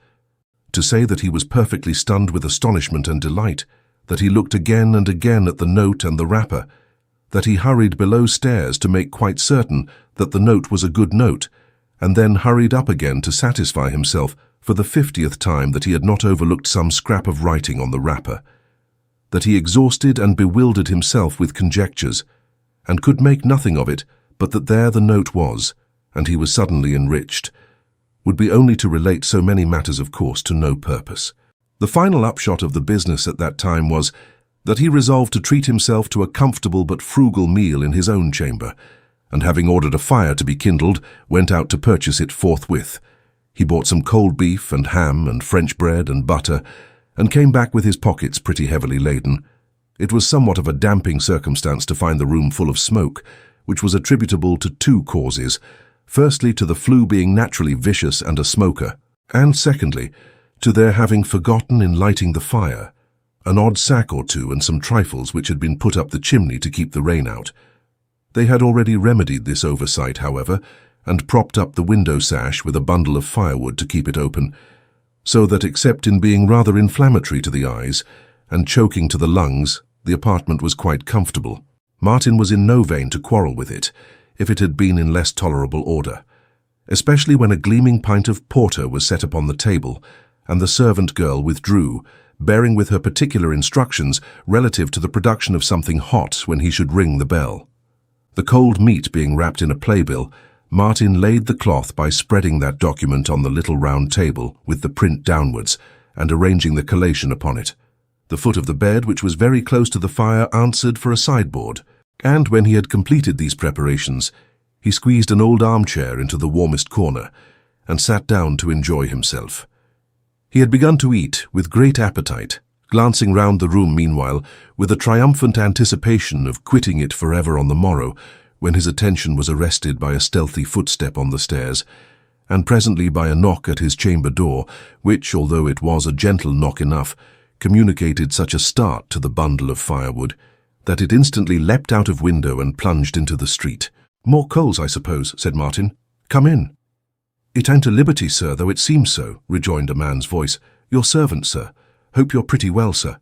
To say that he was perfectly stunned with astonishment and delight, that he looked again and again at the note and the wrapper, that he hurried below stairs to make quite certain that the note was a good note, and then hurried up again to satisfy himself for the 50th time that he had not overlooked some scrap of writing on the wrapper, that he exhausted and bewildered himself with conjectures, and could make nothing of it but that there the note was, and he was suddenly enriched, would be only to relate so many matters of course to no purpose. The final upshot of the business at that time was that he resolved to treat himself to a comfortable but frugal meal in his own chamber, and having ordered a fire to be kindled, went out to purchase it forthwith. He bought some cold beef and ham and French bread and butter, and came back with his pockets pretty heavily laden. It was somewhat of a damping circumstance to find the room full of smoke, which was attributable to 2 causes: firstly, to the flue being naturally vicious and a smoker, and secondly, to their having forgotten in lighting the fire an odd sack or 2 and some trifles which had been put up the chimney to keep the rain out. They had already remedied this oversight, however, and propped up the window sash with a bundle of firewood to keep it open, so that except in being rather inflammatory to the eyes and choking to the lungs, the apartment was quite comfortable. Martin was in no vein to quarrel with it, if it had been in less tolerable order, especially when a gleaming pint of porter was set upon the table, and the servant girl withdrew, bearing with her particular instructions relative to the production of something hot when he should ring the bell. The cold meat being wrapped in a playbill, Martin laid the cloth by spreading that document on the little round table with the print downwards and arranging the collation upon it. The foot of the bed, which was very close to the fire, answered for a sideboard, and when he had completed these preparations, he squeezed an old armchair into the warmest corner and sat down to enjoy himself. He had begun to eat with great appetite, glancing round the room meanwhile with a triumphant anticipation of quitting it forever on the morrow, when his attention was arrested by a stealthy footstep on the stairs, and presently by a knock at his chamber door, which, although it was a gentle knock enough, communicated such a start to the bundle of firewood that it instantly leapt out of window and plunged into the street. "More coals, I suppose," said Martin. "Come in." "It ain't a liberty, sir, though it seems so," rejoined a man's voice. "Your servant, sir. Hope you're pretty well, sir."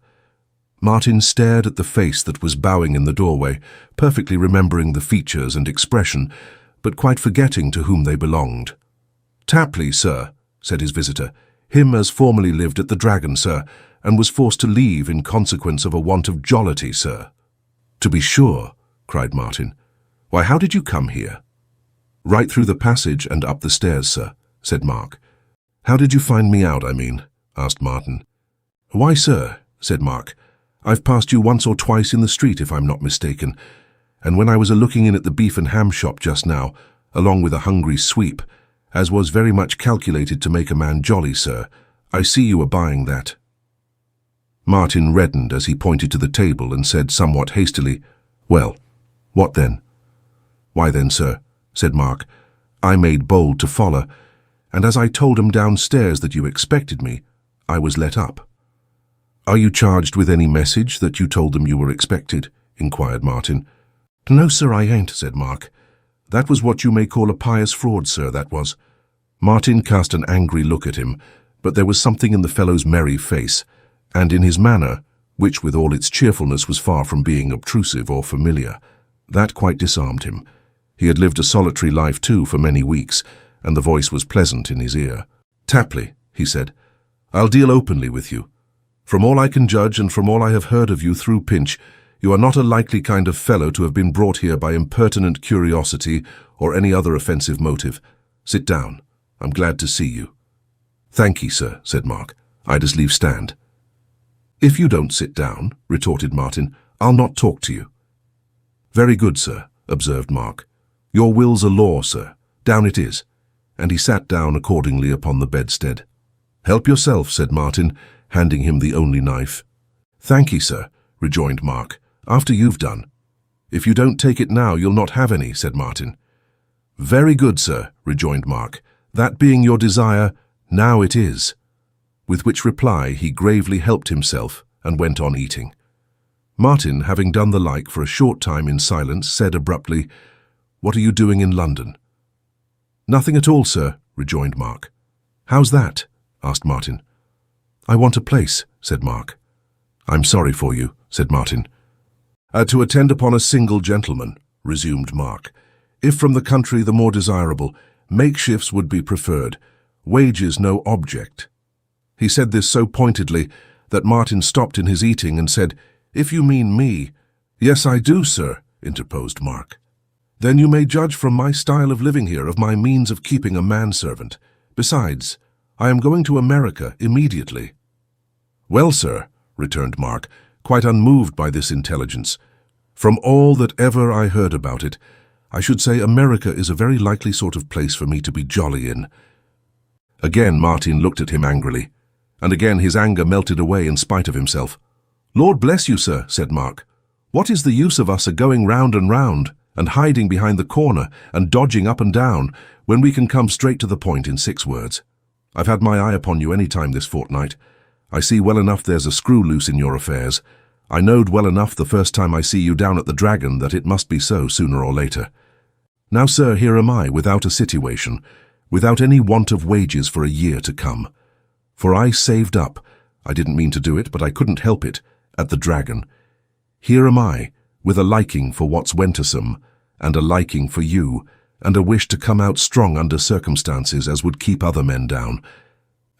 Martin stared at the face that was bowing in the doorway, perfectly remembering the features and expression, but quite forgetting to whom they belonged. "Tapley, sir," said his visitor. "Him as formerly lived at the Dragon, sir, and was forced to leave in consequence of a want of jollity, sir." "To be sure," cried Martin. "Why, how did you come here?" "Right through the passage and up the stairs, sir," said Mark. "How did you find me out, I mean?" asked Martin. "Why, sir," said Mark, "I've passed you once or twice in the street, if I'm not mistaken, and when I was a-looking in at the beef and ham shop just now, along with a hungry sweep, as was very much calculated to make a man jolly, sir, I see you a-buying that." Martin reddened as he pointed to the table and said somewhat hastily, "Well, what then?" "Why then, sir," said Mark, "I made bold to follow, and as I told 'em downstairs that you expected me, I was let up." "Are you charged with any message that you told them you were expected?" inquired Martin. "No, sir, I ain't," said Mark. "That was what you may call a pious fraud, sir, that was." Martin cast an angry look at him, but there was something in the fellow's merry face, and in his manner, which with all its cheerfulness was far from being obtrusive or familiar, that quite disarmed him. He had lived a solitary life too for many weeks, and the voice was pleasant in his ear. "Tapley," he said, "I'll deal openly with you. From all I can judge and from all I have heard of you through Pinch, you are not a likely kind of fellow to have been brought here by impertinent curiosity or any other offensive motive. Sit down. I'm glad to see you." "Thank ye, sir," said Mark. "I'd as leave stand." "If you don't sit down," retorted Martin, "I'll not talk to you." "Very good, sir," observed Mark. "Your will's a law, sir. Down it is." And he sat down accordingly upon the bedstead. "Help yourself," said Martin, handing him the only knife. "Thank ye, sir," rejoined Mark. "After you've done." "If you don't take it now, you'll not have any," said Martin. "Very good, sir," rejoined Mark. "That being your desire, now it is." With which reply he gravely helped himself and went on eating. Martin, having done the like for a short time in silence, said abruptly, "What are you doing in London?" "Nothing at all, sir," rejoined Mark. "How's that?" asked Martin. "I want a place," said Mark. "I'm sorry for you," said Martin. "To attend upon a single gentleman," resumed Mark. "If from the country, the more desirable. Makeshifts would be preferred. Wages no object." He said this so pointedly that Martin stopped in his eating and said, "If you mean me—" "Yes, I do, sir," interposed Mark. "Then you may judge from my style of living here of my means of keeping a manservant. Besides, I am going to America immediately." "Well, sir," returned Mark, quite unmoved by this intelligence, "from all that ever I heard about it, I should say America is a very likely sort of place for me to be jolly in." Again Martin looked at him angrily, and again his anger melted away in spite of himself. "Lord bless you, sir," said Mark. "What is the use of us going round and round, and hiding behind the corner, and dodging up and down, when we can come straight to the point in 6 words? I've had my eye upon you any time this fortnight. I see well enough there's a screw loose in your affairs. I knowed well enough the first time I see you down at the Dragon that it must be so sooner or later. Now, sir, here am I, without a situation, without any want of wages for a year to come. For I saved up, I didn't mean to do it, but I couldn't help it, at the Dragon. Here am I, with a liking for what's wentersome, and a liking for you, and a wish to come out strong under circumstances as would keep other men down.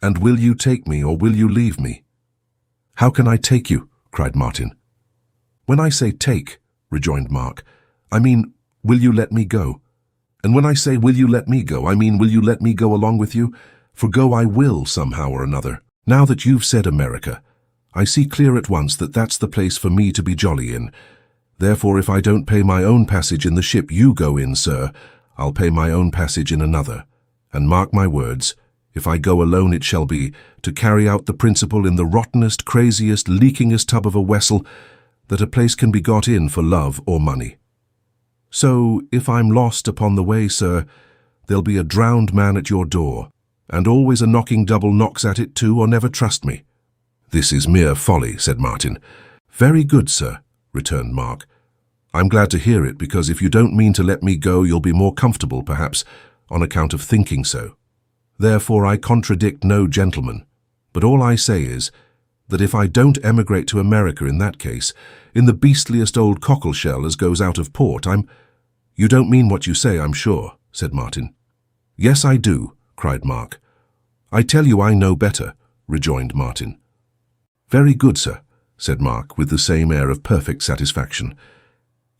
And will you take me, or will you leave me?" "How can I take you?" cried Martin. "When I say take," rejoined Mark, "I mean, will you let me go? And when I say will you let me go, I mean will you let me go along with you? For go I will somehow or another. Now that you've said America, I see clear at once that that's the place for me to be jolly in. Therefore, if I don't pay my own passage in the ship you go in, sir, I'll pay my own passage in another. And mark my words, if I go alone it shall be, to carry out the principle in the rottenest, craziest, leakingest tub of a vessel, that a place can be got in for love or money. So, if I'm lost upon the way, sir, there'll be a drowned man at your door, and always a knocking double knocks at it too, or never trust me." "This is mere folly," said Martin. "Very good, sir," returned Mark. "I'm glad to hear it, because if you don't mean to let me go, you'll be more comfortable, perhaps, on account of thinking so. Therefore I contradict no gentleman. But all I say is, that if I don't emigrate to America in that case, in the beastliest old cockleshell as goes out of port, "You don't mean what you say, I'm sure," said Martin. "Yes, I do," cried Mark. "I tell you I know better," rejoined Martin. "Very good, sir," said Mark, with the same air of perfect satisfaction.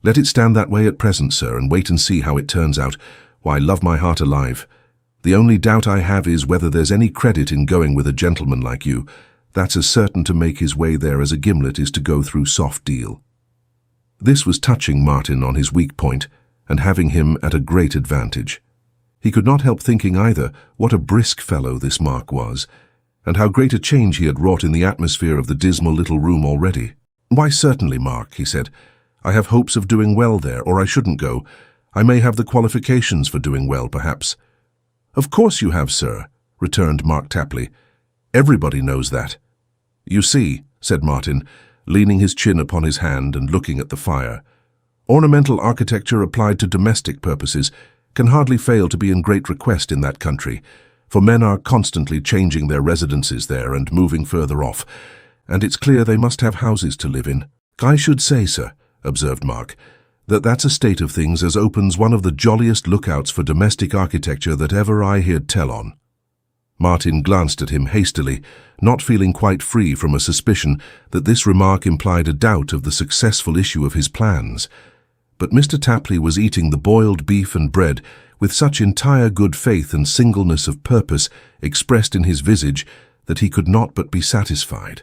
"Let it stand that way at present, sir, and wait and see how it turns out. Why, love my heart alive, the only doubt I have is whether there's any credit in going with a gentleman like you. That's as certain to make his way there as a gimlet is to go through soft deal." This was touching Martin on his weak point, and having him at a great advantage. He could not help thinking either what a brisk fellow this Mark was, and how great a change he had wrought in the atmosphere of the dismal little room already. "Why, certainly, Mark," he said. "I have hopes of doing well there, or I shouldn't go. I may have the qualifications for doing well, perhaps." "Of course you have, sir," returned Mark Tapley. "Everybody knows that." "You see," said Martin, leaning his chin upon his hand and looking at the fire, "ornamental architecture applied to domestic purposes can hardly fail to be in great request in that country, for men are constantly changing their residences there and moving further off, and it's clear they must have houses to live in." "I should say, sir," observed Mark, "that that's a state of things as opens one of the jolliest lookouts for domestic architecture that ever I heard tell on." Martin glanced at him hastily, not feeling quite free from a suspicion that this remark implied a doubt of the successful issue of his plans. But Mr. Tapley was eating the boiled beef and bread with such entire good faith and singleness of purpose expressed in his visage that he could not but be satisfied.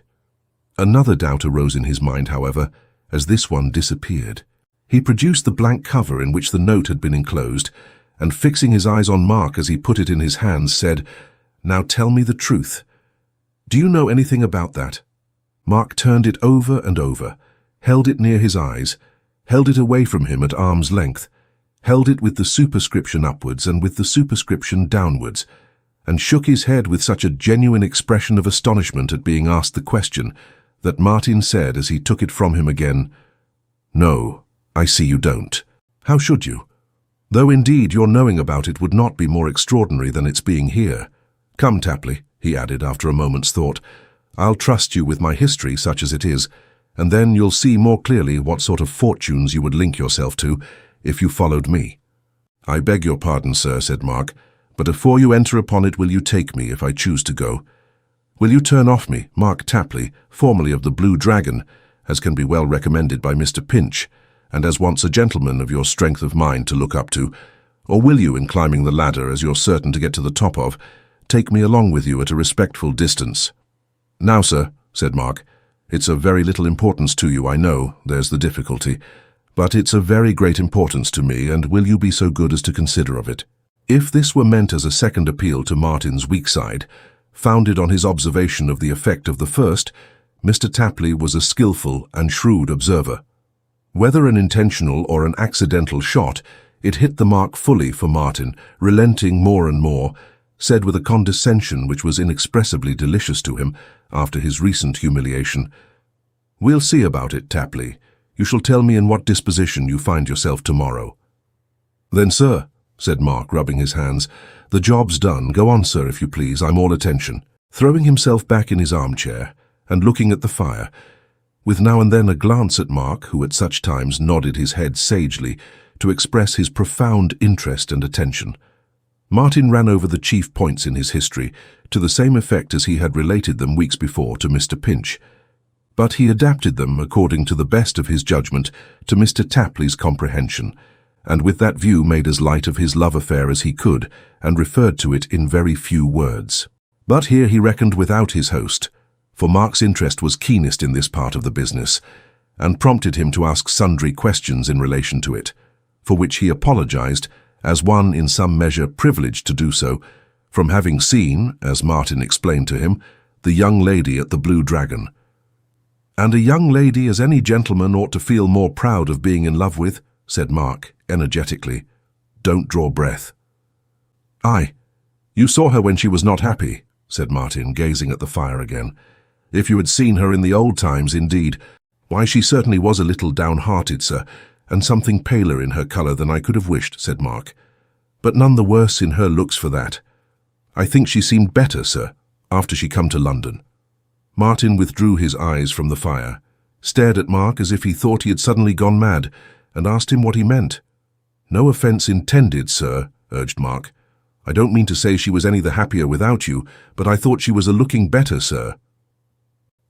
Another doubt arose in his mind, however, as this one disappeared. He produced the blank cover in which the note had been enclosed, and fixing his eyes on Mark as he put it in his hands, said, "Now tell me the truth. Do you know anything about that?" Mark turned it over and over, held it near his eyes, held it away from him at arm's length, held it with the superscription upwards and with the superscription downwards, and shook his head with such a genuine expression of astonishment at being asked the question that Martin said as he took it from him again, "No, I see you don't. How should you? Though indeed your knowing about it would not be more extraordinary than its being here. Come, Tapley," he added after a moment's thought, "I'll trust you with my history such as it is, and then you'll see more clearly what sort of fortunes you would link yourself to if you followed me." "I beg your pardon, sir," said Mark, "but before you enter upon it, will you take me if I choose to go? Will you turn off me, Mark Tapley, formerly of the Blue Dragon, as can be well recommended by Mr. Pinch, and as once a gentleman of your strength of mind to look up to, or will you, in climbing the ladder as you're certain to get to the top of, take me along with you at a respectful distance?" "Now, sir," said Mark, "it's of very little importance to you, I know, there's the difficulty, but it's of very great importance to me, and will you be so good as to consider of it?" If this were meant as a second appeal to Martin's weak side, founded on his observation of the effect of the first, Mr. Tapley was a skilful and shrewd observer. Whether an intentional or an accidental shot, it hit the mark fully for Martin, relenting more and more, said with a condescension which was inexpressibly delicious to him after his recent humiliation, "We'll see about it, Tapley. You shall tell me in what disposition you find yourself tomorrow." "Then, sir," said Mark, rubbing his hands, "the job's done. Go on, sir, if you please. I'm all attention." Throwing himself back in his armchair and looking at the fire, with now and then a glance at Mark, who at such times nodded his head sagely to express his profound interest and attention, Martin ran over the chief points in his history to the same effect as he had related them weeks before to Mr. Pinch, but he adapted them according to the best of his judgment to Mr. Tapley's comprehension, and with that view made as light of his love affair as he could, and referred to it in very few words. But here he reckoned without his host, for Mark's interest was keenest in this part of the business, and prompted him to ask sundry questions in relation to it, for which he apologized, as one in some measure privileged to do so, from having seen, as Martin explained to him, the young lady at the Blue Dragon. "And a young lady as any gentleman ought to feel more proud of being in love with," said Mark, energetically. "Don't draw breath." "Aye, you saw her when she was not happy," said Martin, gazing at the fire again. "If you had seen her in the old times, indeed, why, she certainly was a little downhearted, sir, and something paler in her colour than I could have wished," said Mark. "But none the worse in her looks for that. I think she seemed better, sir, after she come to London." Martin withdrew his eyes from the fire, stared at Mark as if he thought he had suddenly gone mad, and asked him what he meant. "No offence intended, sir," urged Mark. "I don't mean to say she was any the happier without you, but I thought she was a looking better, sir."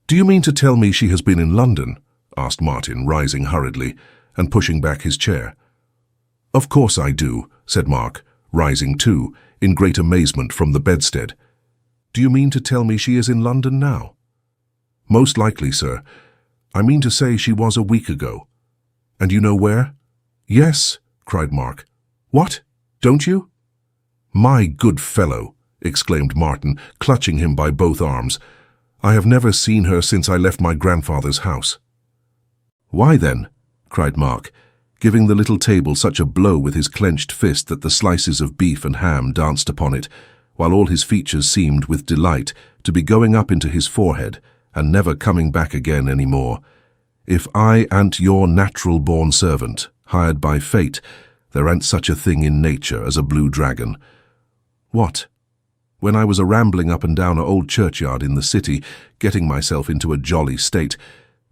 "Do you mean to tell me she has been in London?" asked Martin, rising hurriedly and pushing back his chair. "Of course I do," said Mark, rising too, in great amazement from the bedstead. "Do you mean to tell me she is in London now?" "Most likely, sir. I mean to say she was a week ago." "And you know where?" "Yes," cried Mark. "What? Don't you?" "My good fellow," exclaimed Martin, clutching him by both arms, "I have never seen her since I left my grandfather's house." "Why then?" cried Mark, giving the little table such a blow with his clenched fist that the slices of beef and ham danced upon it, while all his features seemed, with delight, to be going up into his forehead and never coming back again any more. "If I an't your natural-born servant, hired by fate, there ain't such a thing in nature as a blue dragon." "What?" "When I was a-rambling up and down a old churchyard in the city, getting myself into a jolly state,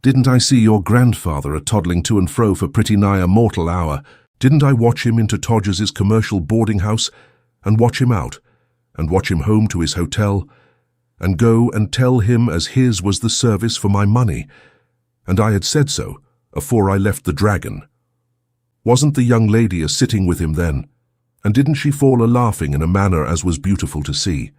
didn't I see your grandfather a-toddling to and fro for pretty nigh a mortal hour? Didn't I watch him into Todgers's commercial boarding-house, and watch him out, and watch him home to his hotel, and go and tell him as his was the service for my money, and I had said so, afore I left the Dragon? Wasn't the young lady a-sitting with him then? And didn't she fall a-laughing in a manner as was beautiful to see?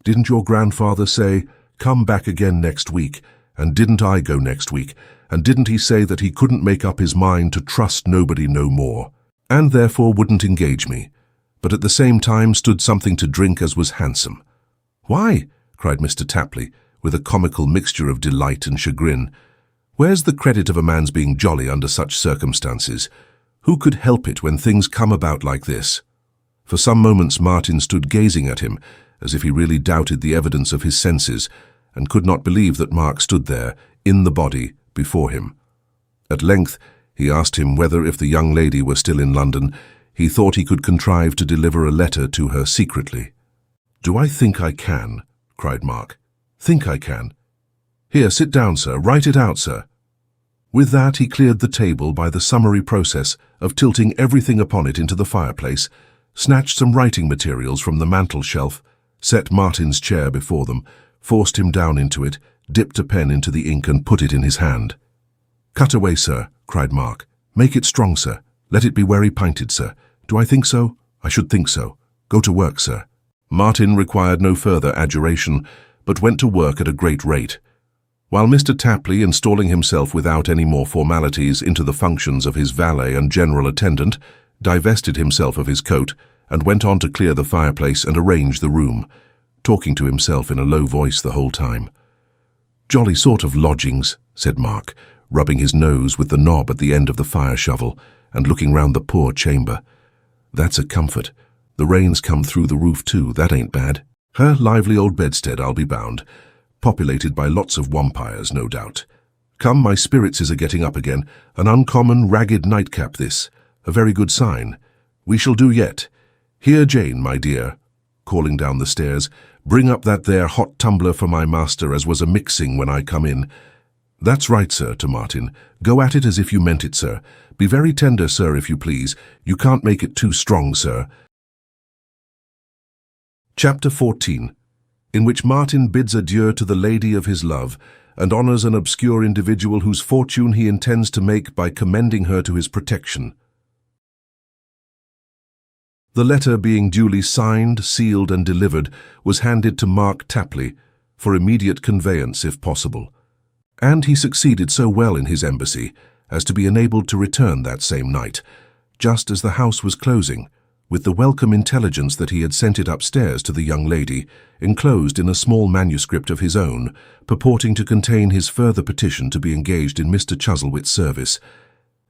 Didn't your grandfather say, 'Come back again next week,' and didn't I go next week, and didn't he say that he couldn't make up his mind to trust nobody no more, and therefore wouldn't engage me, but at the same time stood something to drink as was handsome?" "Why," cried Mr. Tapley, with a comical mixture of delight and chagrin, "where's the credit of a man's being jolly under such circumstances? Who could help it when things come about like this?" For some moments Martin stood gazing at him, as if he really doubted the evidence of his senses, and could not believe that Mark stood there, in the body, before him. At length he asked him whether, if the young lady were still in London, he thought he could contrive to deliver a letter to her secretly. "Do I think I can?" cried Mark. "Think I can? Here, sit down, sir. Write it out, sir." With that he cleared the table by the summary process of tilting everything upon it into the fireplace, snatched some writing materials from the mantel-shelf, set Martin's chair before them, forced him down into it, dipped a pen into the ink and put it in his hand. "Cut away, sir," cried Mark. "Make it strong, sir. Let it be very pinted, sir. Do I think so? I should think so. Go to work, sir." Martin required no further adjuration, but went to work at a great rate, while Mr. Tapley, installing himself without any more formalities into the functions of his valet and general attendant, divested himself of his coat and went on to clear the fireplace and arrange the room, talking to himself in a low voice the whole time. "Jolly sort of lodgings," said Mark, rubbing his nose with the knob at the end of the fire shovel and looking round the poor chamber. "That's a comfort. The rain's come through the roof too, that ain't bad. Her lively old bedstead, I'll be bound. Populated by lots of wampires, no doubt. Come, my spirits is a-getting up again. An uncommon ragged nightcap this. A very good sign. We shall do yet. Here, Jane, my dear," calling down the stairs, "bring up that there hot tumbler for my master as was a-mixing when I come in. That's right, sir," to Martin. "Go at it as if you meant it, sir. Be very tender, sir, if you please. You can't make it too strong, sir." Chapter 14, in which Martin bids adieu to the lady of his love, and honours an obscure individual whose fortune he intends to make by commending her to his protection. The letter, being duly signed, sealed, and delivered, was handed to Mark Tapley, for immediate conveyance if possible, and he succeeded so well in his embassy as to be enabled to return that same night, just as the house was closing, with the welcome intelligence that he had sent it upstairs to the young lady, enclosed in a small manuscript of his own, purporting to contain his further petition to be engaged in Mr. Chuzzlewit's service,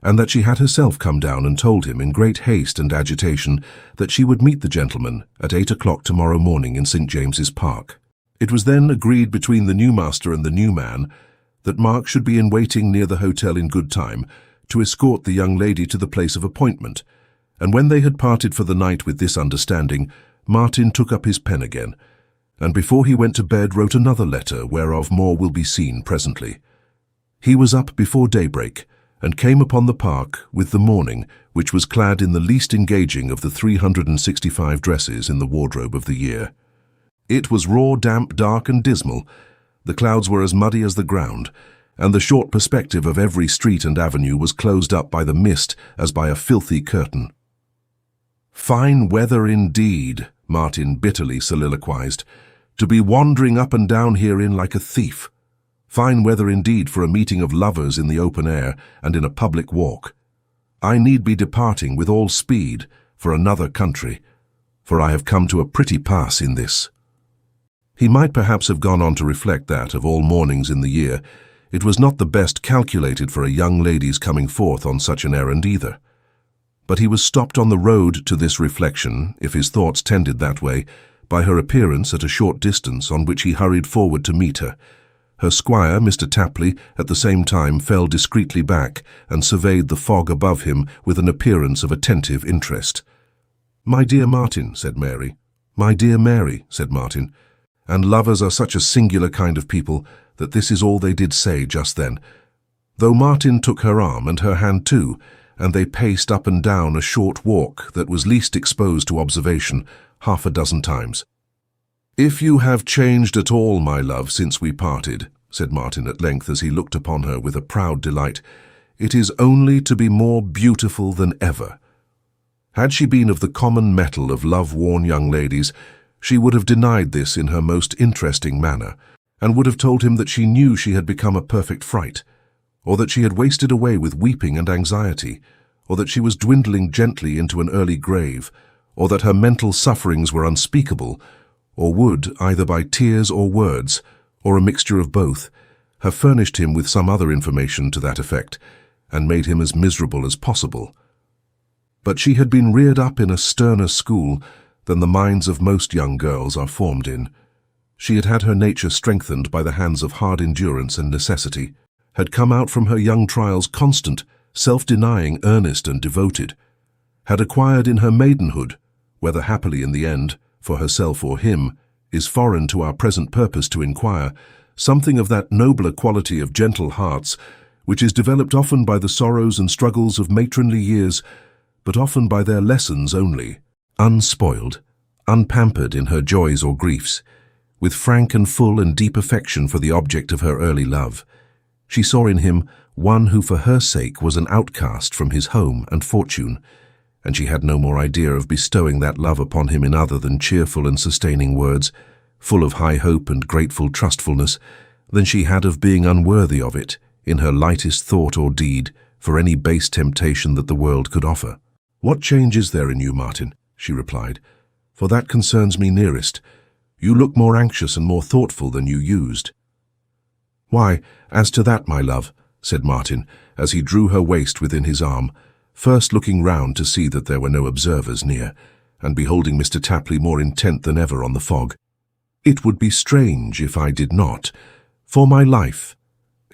and that she had herself come down and told him in great haste and agitation that she would meet the gentleman at 8 o'clock tomorrow morning in St. James's Park. It was then agreed between the new master and the new man that Mark should be in waiting near the hotel in good time to escort the young lady to the place of appointment, and when they had parted for the night with this understanding, Martin took up his pen again, and before he went to bed wrote another letter, whereof more will be seen presently. He was up before daybreak, and came upon the park with the morning, which was clad in the least engaging of the 365 dresses in the wardrobe of the year. It was raw, damp, dark, and dismal. The clouds were as muddy as the ground, and the short perspective of every street and avenue was closed up by the mist as by a filthy curtain. "Fine weather indeed," Martin bitterly soliloquized, "to be wandering up and down herein like a thief. Fine weather indeed for a meeting of lovers in the open air and in a public walk. I need be departing with all speed for another country, for I have come to a pretty pass in this." He might perhaps have gone on to reflect that, of all mornings in the year, it was not the best calculated for a young lady's coming forth on such an errand either. But he was stopped on the road to this reflection, if his thoughts tended that way, by her appearance at a short distance, on which he hurried forward to meet her. Her squire, Mr. Tapley, at the same time fell discreetly back and surveyed the fog above him with an appearance of attentive interest. "My dear Martin," said Mary. "My dear Mary," said Martin. And lovers are such a singular kind of people that this is all they did say just then, though Martin took her arm and her hand too, and they paced up and down a short walk that was least exposed to observation 6 times. "If you have changed at all, my love, since we parted," said Martin at length as he looked upon her with a proud delight, "it is only to be more beautiful than ever." Had she been of the common metal of love-worn young ladies, she would have denied this in her most interesting manner, and would have told him that she knew she had become a perfect fright, or that she had wasted away with weeping and anxiety, or that she was dwindling gently into an early grave, or that her mental sufferings were unspeakable, or would, either by tears or words, or a mixture of both, have furnished him with some other information to that effect, and made him as miserable as possible. But she had been reared up in a sterner school than the minds of most young girls are formed in. She had had her nature strengthened by the hands of hard endurance and necessity, had come out from her young trials constant, self-denying, earnest, and devoted, had acquired in her maidenhood, whether happily in the end, for herself or him, is foreign to our present purpose to inquire, something of that nobler quality of gentle hearts, which is developed often by the sorrows and struggles of matronly years, but often by their lessons only, unspoiled, unpampered in her joys or griefs, with frank and full and deep affection for the object of her early love. She saw in him one who for her sake was an outcast from his home and fortune, and she had no more idea of bestowing that love upon him in other than cheerful and sustaining words, full of high hope and grateful trustfulness, than she had of being unworthy of it, in her lightest thought or deed, for any base temptation that the world could offer. "What change is there in you, Martin?" she replied, "for that concerns me nearest. You look more anxious and more thoughtful than you used." "Why, as to that, my love," said Martin, as he drew her waist within his arm, first looking round to see that there were no observers near, and beholding Mr. Tapley more intent than ever on the fog, "it would be strange if I did not. For my life,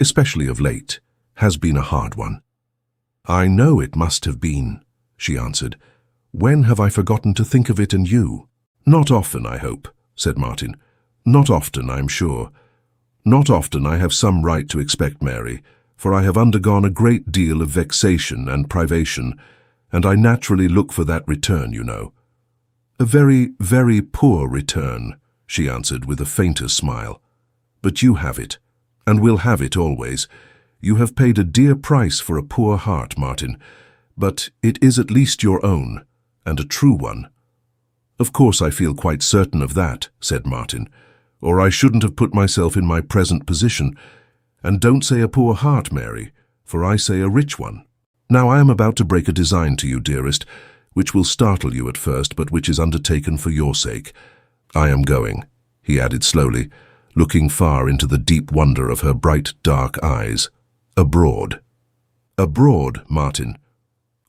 especially of late, has been a hard one." "I know it must have been," she answered. "When have I forgotten to think of it and you?" "Not often, I hope," said Martin. "Not often, I'm sure. Not often I have some right to expect, Mary, for I have undergone a great deal of vexation and privation, and I naturally look for that return, you know." "A very, very poor return," she answered with a fainter smile. "But you have it, and will have it always. You have paid a dear price for a poor heart, Martin, but it is at least your own, and a true one." "Of course I feel quite certain of that," said Martin, "or I shouldn't have put myself in my present position. And don't say a poor heart, Mary, for I say a rich one. Now I am about to break a design to you, dearest, which will startle you at first, but which is undertaken for your sake. I am going," he added slowly, looking far into the deep wonder of her bright, dark eyes. "Abroad." "Abroad, Martin?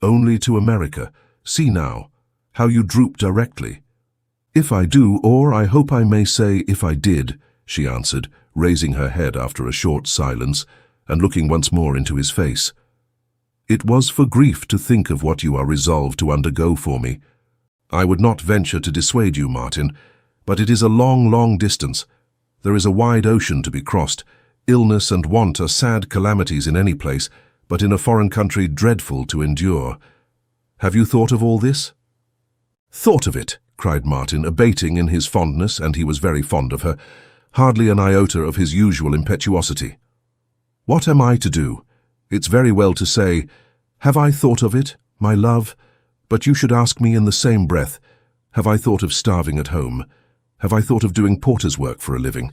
Only to America? See now, how you droop directly." "If I do, or I hope I may say if I did," she answered, raising her head after a short silence and looking once more into his face. "It was for grief to think of what you are resolved to undergo for me. I would not venture to dissuade you, Martin, but it is a long, long distance. There is a wide ocean to be crossed. Illness and want are sad calamities in any place, but in a foreign country dreadful to endure. Have you thought of all this?" "Thought of it?" cried Martin, abating in his fondness, and he was very fond of her, hardly an iota of his usual impetuosity. "What am I to do? It's very well to say, 'Have I thought of it, my love?' But you should ask me in the same breath, 'Have I thought of starving at home? Have I thought of doing porter's work for a living?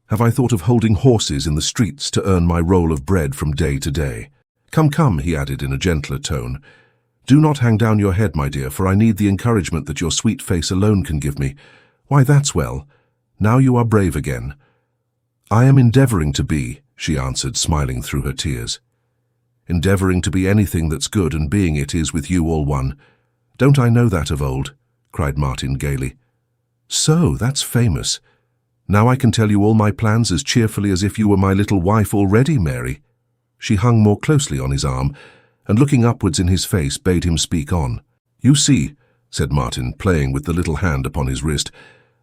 Have I thought of holding horses in the streets to earn my roll of bread from day to day? Come, come," he added in a gentler tone. "Do not hang down your head, my dear, for I need the encouragement that your sweet face alone can give me. Why, that's well. Now you are brave again." "I am endeavoring to be," she answered, smiling through her tears. "Endeavoring to be anything that's good, and being it is with you all one. Don't I know that of old?" cried Martin gaily. "So, that's famous. Now I can tell you all my plans as cheerfully as if you were my little wife already, Mary." She hung more closely on his arm, and looking upwards in his face bade him speak on. "You see," said Martin, playing with the little hand upon his wrist,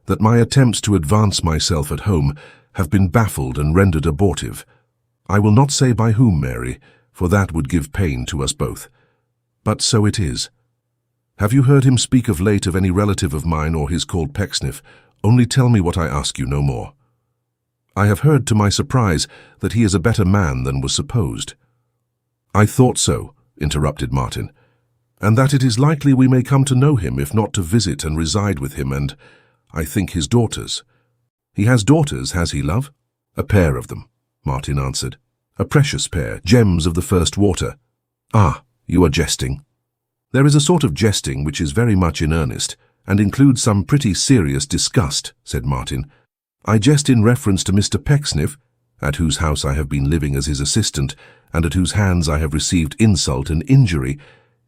"that my attempts to advance myself at home have been baffled and rendered abortive. I will not say by whom, Mary, for that would give pain to us both. But so it is. Have you heard him speak of late of any relative of mine or his called Pecksniff? Only tell me what I ask you, no more." "I have heard to my surprise that he is a better man than was supposed." "I thought so," interrupted Martin, "and that it is likely we may come to know him, if not to visit and reside with him, and, I think, his daughters." "He has daughters, has he, love?" "A pair of them," Martin answered. "A precious pair, gems of the first water." "Ah, you are jesting." "There is a sort of jesting which is very much in earnest, and includes some pretty serious disgust," said Martin. "I jest in reference to Mr. Pecksniff, at whose house I have been living as his assistant, and at whose hands I have received insult and injury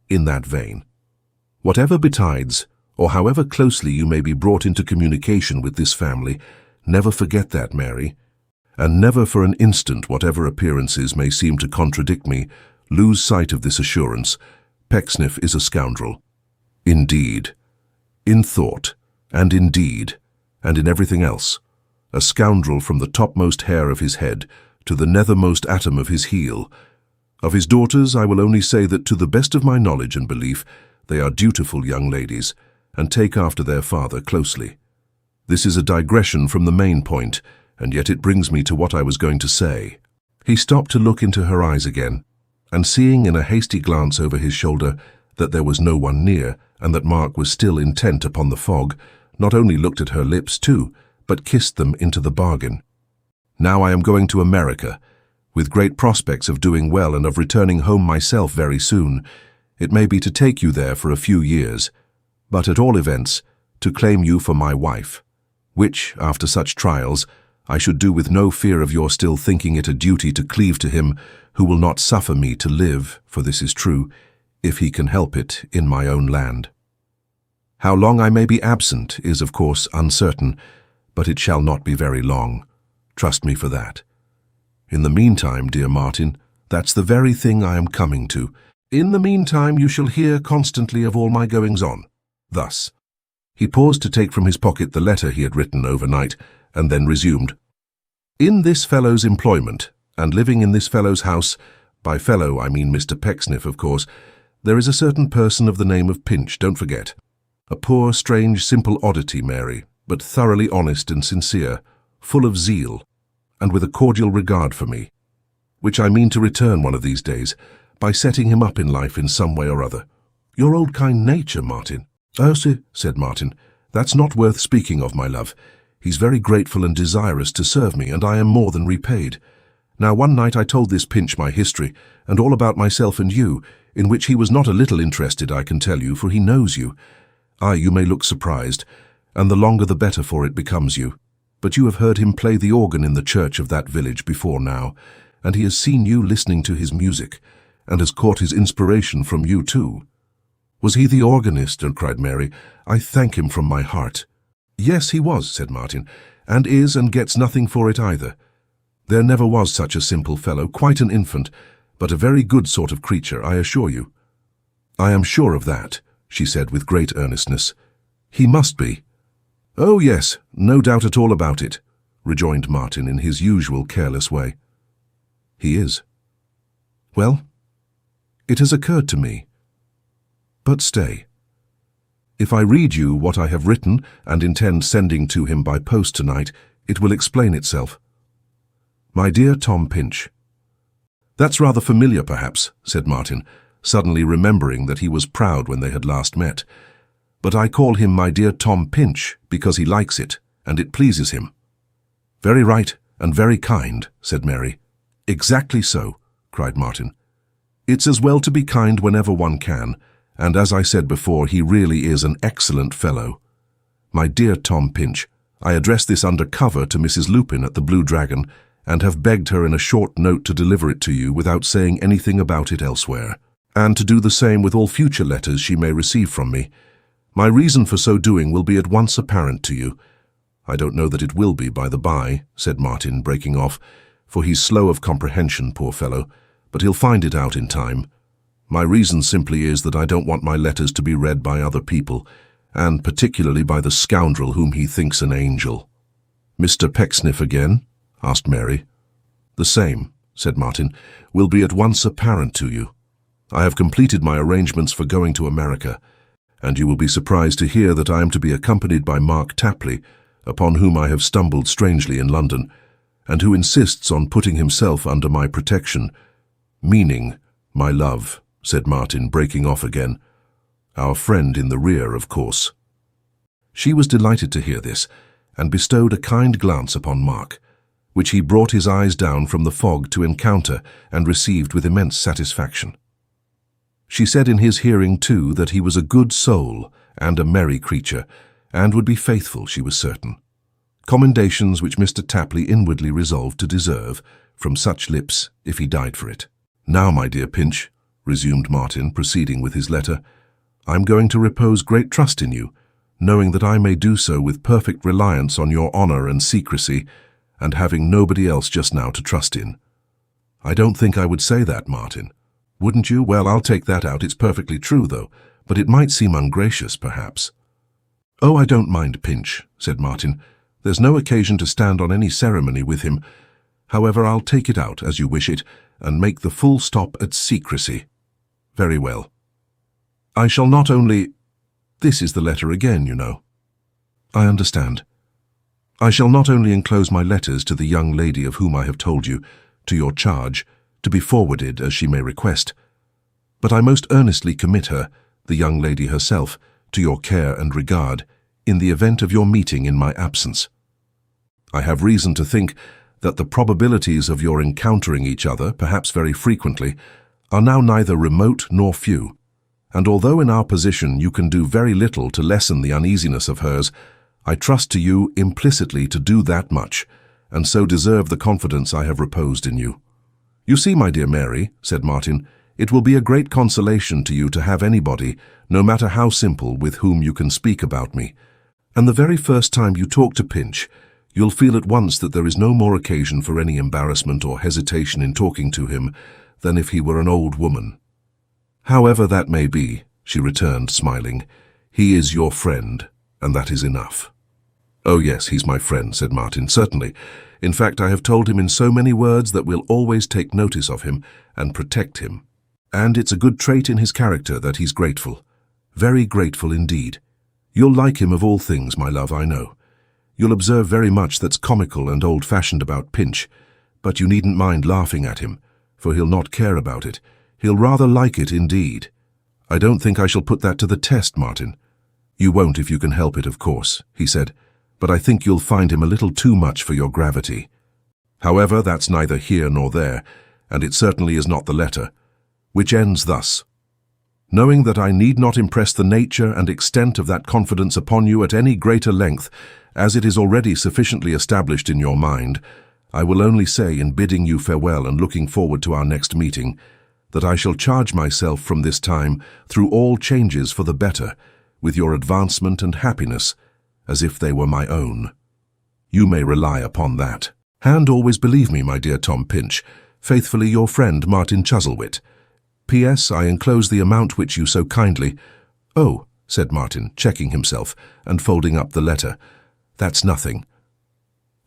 in that vein. Whatever betides, or however closely you may be brought into communication with this family, never forget that, Mary, and never for an instant, whatever appearances may seem to contradict me, lose sight of this assurance. Pecksniff is a scoundrel. Indeed, in thought, and in deed, and in everything else, a scoundrel from the topmost hair of his head to the nethermost atom of his heel. Of his daughters I will only say that to the best of my knowledge and belief they are dutiful young ladies, and take after their father closely. This is a digression from the main point, and yet it brings me to what I was going to say." He stopped to look into her eyes again, and seeing in a hasty glance over his shoulder that there was no one near, and that Mark was still intent upon the fog, not only looked at her lips too, but kissed them into the bargain. "Now I am going to America, with great prospects of doing well and of returning home myself very soon. It may be to take you there for a few years, but at all events to claim you for my wife, which, after such trials, I should do with no fear of your still thinking it a duty to cleave to him who will not suffer me to live, for this is true, if he can help it, in my own land. How long I may be absent is, of course, uncertain, but it shall not be very long. Trust me for that. In the meantime, dear Martin, that's the very thing I am coming to. In the meantime, you shall hear constantly of all my goings-on. Thus. He paused to take from his pocket the letter he had written overnight, and then resumed. In this fellow's employment, and living in this fellow's house, by fellow I mean Mr. Pecksniff, of course, there is a certain person of the name of Pinch, don't forget. A poor, strange, simple oddity, Mary, but thoroughly honest and sincere, full of zeal, and with a cordial regard for me, which I mean to return one of these days, by setting him up in life in some way or other. Your old kind nature, Martin. Oh, said Martin, that's not worth speaking of, my love. He's very grateful and desirous to serve me, and I am more than repaid. Now, one night I told this Pinch my history, and all about myself and you, in which he was not a little interested, I can tell you, for he knows you. Aye, you may look surprised, and the longer the better for it becomes you. But you have heard him play the organ in the church of that village before now, and he has seen you listening to his music, and has caught his inspiration from you too. Was he the organist? Cried Mary. I thank him from my heart. Yes, he was, said Martin, and is, and gets nothing for it either. There never was such a simple fellow, quite an infant, but a very good sort of creature, I assure you. I am sure of that, she said with great earnestness. He must be. Oh, yes, no doubt at all about it, rejoined Martin in his usual careless way. He is. Well, it has occurred to me. But stay. If I read you what I have written and intend sending to him by post tonight, it will explain itself. My dear Tom Pinch. That's rather familiar, perhaps, said Martin, suddenly remembering that he was proud when they had last met. But I call him my dear Tom Pinch because he likes it, and it pleases him. Very right and very kind, said Mary. Exactly so, cried Martin. It's as well to be kind whenever one can, and as I said before, he really is an excellent fellow. My dear Tom Pinch, I address this under cover to Mrs. Lupin at the Blue Dragon, and have begged her in a short note to deliver it to you without saying anything about it elsewhere, and to do the same with all future letters she may receive from me. My reason for so doing will be at once apparent to you. I don't know that it will be, by the by, said Martin, breaking off, for he's slow of comprehension, poor fellow, but he'll find it out in time. My reason simply is that I don't want my letters to be read by other people, and particularly by the scoundrel whom he thinks an angel. Mr. Pecksniff again? Asked Mary. The same, said Martin, will be at once apparent to you. I have completed my arrangements for going to America, and you will be surprised to hear that I am to be accompanied by Mark Tapley, upon whom I have stumbled strangely in London, and who insists on putting himself under my protection, meaning my love, said Martin, breaking off again. Our friend in the rear, of course. She was delighted to hear this, and bestowed a kind glance upon Mark, which he brought his eyes down from the fog to encounter and received with immense satisfaction. She said in his hearing, too, that he was a good soul and a merry creature, and would be faithful, she was certain. Commendations which Mr. Tapley inwardly resolved to deserve from such lips if he died for it. Now, my dear Pinch, resumed Martin, proceeding with his letter, I'm going to repose great trust in you, knowing that I may do so with perfect reliance on your honor and secrecy, and having nobody else just now to trust in. I don't think I would say that, Martin. Wouldn't you? Well, I'll take that out. It's perfectly true, though, but it might seem ungracious, perhaps. Oh, I don't mind, Pinch, said Martin. There's no occasion to stand on any ceremony with him. However, I'll take it out, as you wish it, and make the full stop at secrecy. Very well. I shall not only— This is the letter again, you know. I understand. I shall not only enclose my letters to the young lady of whom I have told you, to your charge, to be forwarded as she may request, but I most earnestly commit her, the young lady herself, to your care and regard, in the event of your meeting in my absence. I have reason to think that the probabilities of your encountering each other, perhaps very frequently, are now neither remote nor few, and although in our position you can do very little to lessen the uneasiness of hers, I trust to you implicitly to do that much, and so deserve the confidence I have reposed in you. You see, my dear Mary, said Martin, it will be a great consolation to you to have anybody, no matter how simple, with whom you can speak about me. And the very first time you talk to Pinch, You'll feel at once that there is no more occasion for any embarrassment or hesitation in talking to him than if he were an old woman. However that may be, she returned, smiling, he is your friend, and that is enough. Oh yes, he's my friend, said Martin, certainly. In fact, I have told him in so many words that we'll always take notice of him and protect him. And it's a good trait in his character that he's grateful. Very grateful indeed. You'll like him of all things, my love, I know. You'll observe very much that's comical and old-fashioned about Pinch, but you needn't mind laughing at him, for he'll not care about it. He'll rather like it indeed. I don't think I shall put that to the test, Martin. You won't if you can help it, of course, he said, but I think you'll find him a little too much for your gravity. However, that's neither here nor there, and it certainly is not the letter, which ends thus. Knowing that I need not impress the nature and extent of that confidence upon you at any greater length, as it is already sufficiently established in your mind, I will only say in bidding you farewell and looking forward to our next meeting, that I shall charge myself from this time through all changes for the better, with your advancement and happiness, as if they were my own. You may rely upon that. And always believe me, my dear Tom Pinch, faithfully your friend Martin Chuzzlewit. P.S. I enclose the amount which you so kindly— Oh, said Martin, checking himself and folding up the letter. That's nothing.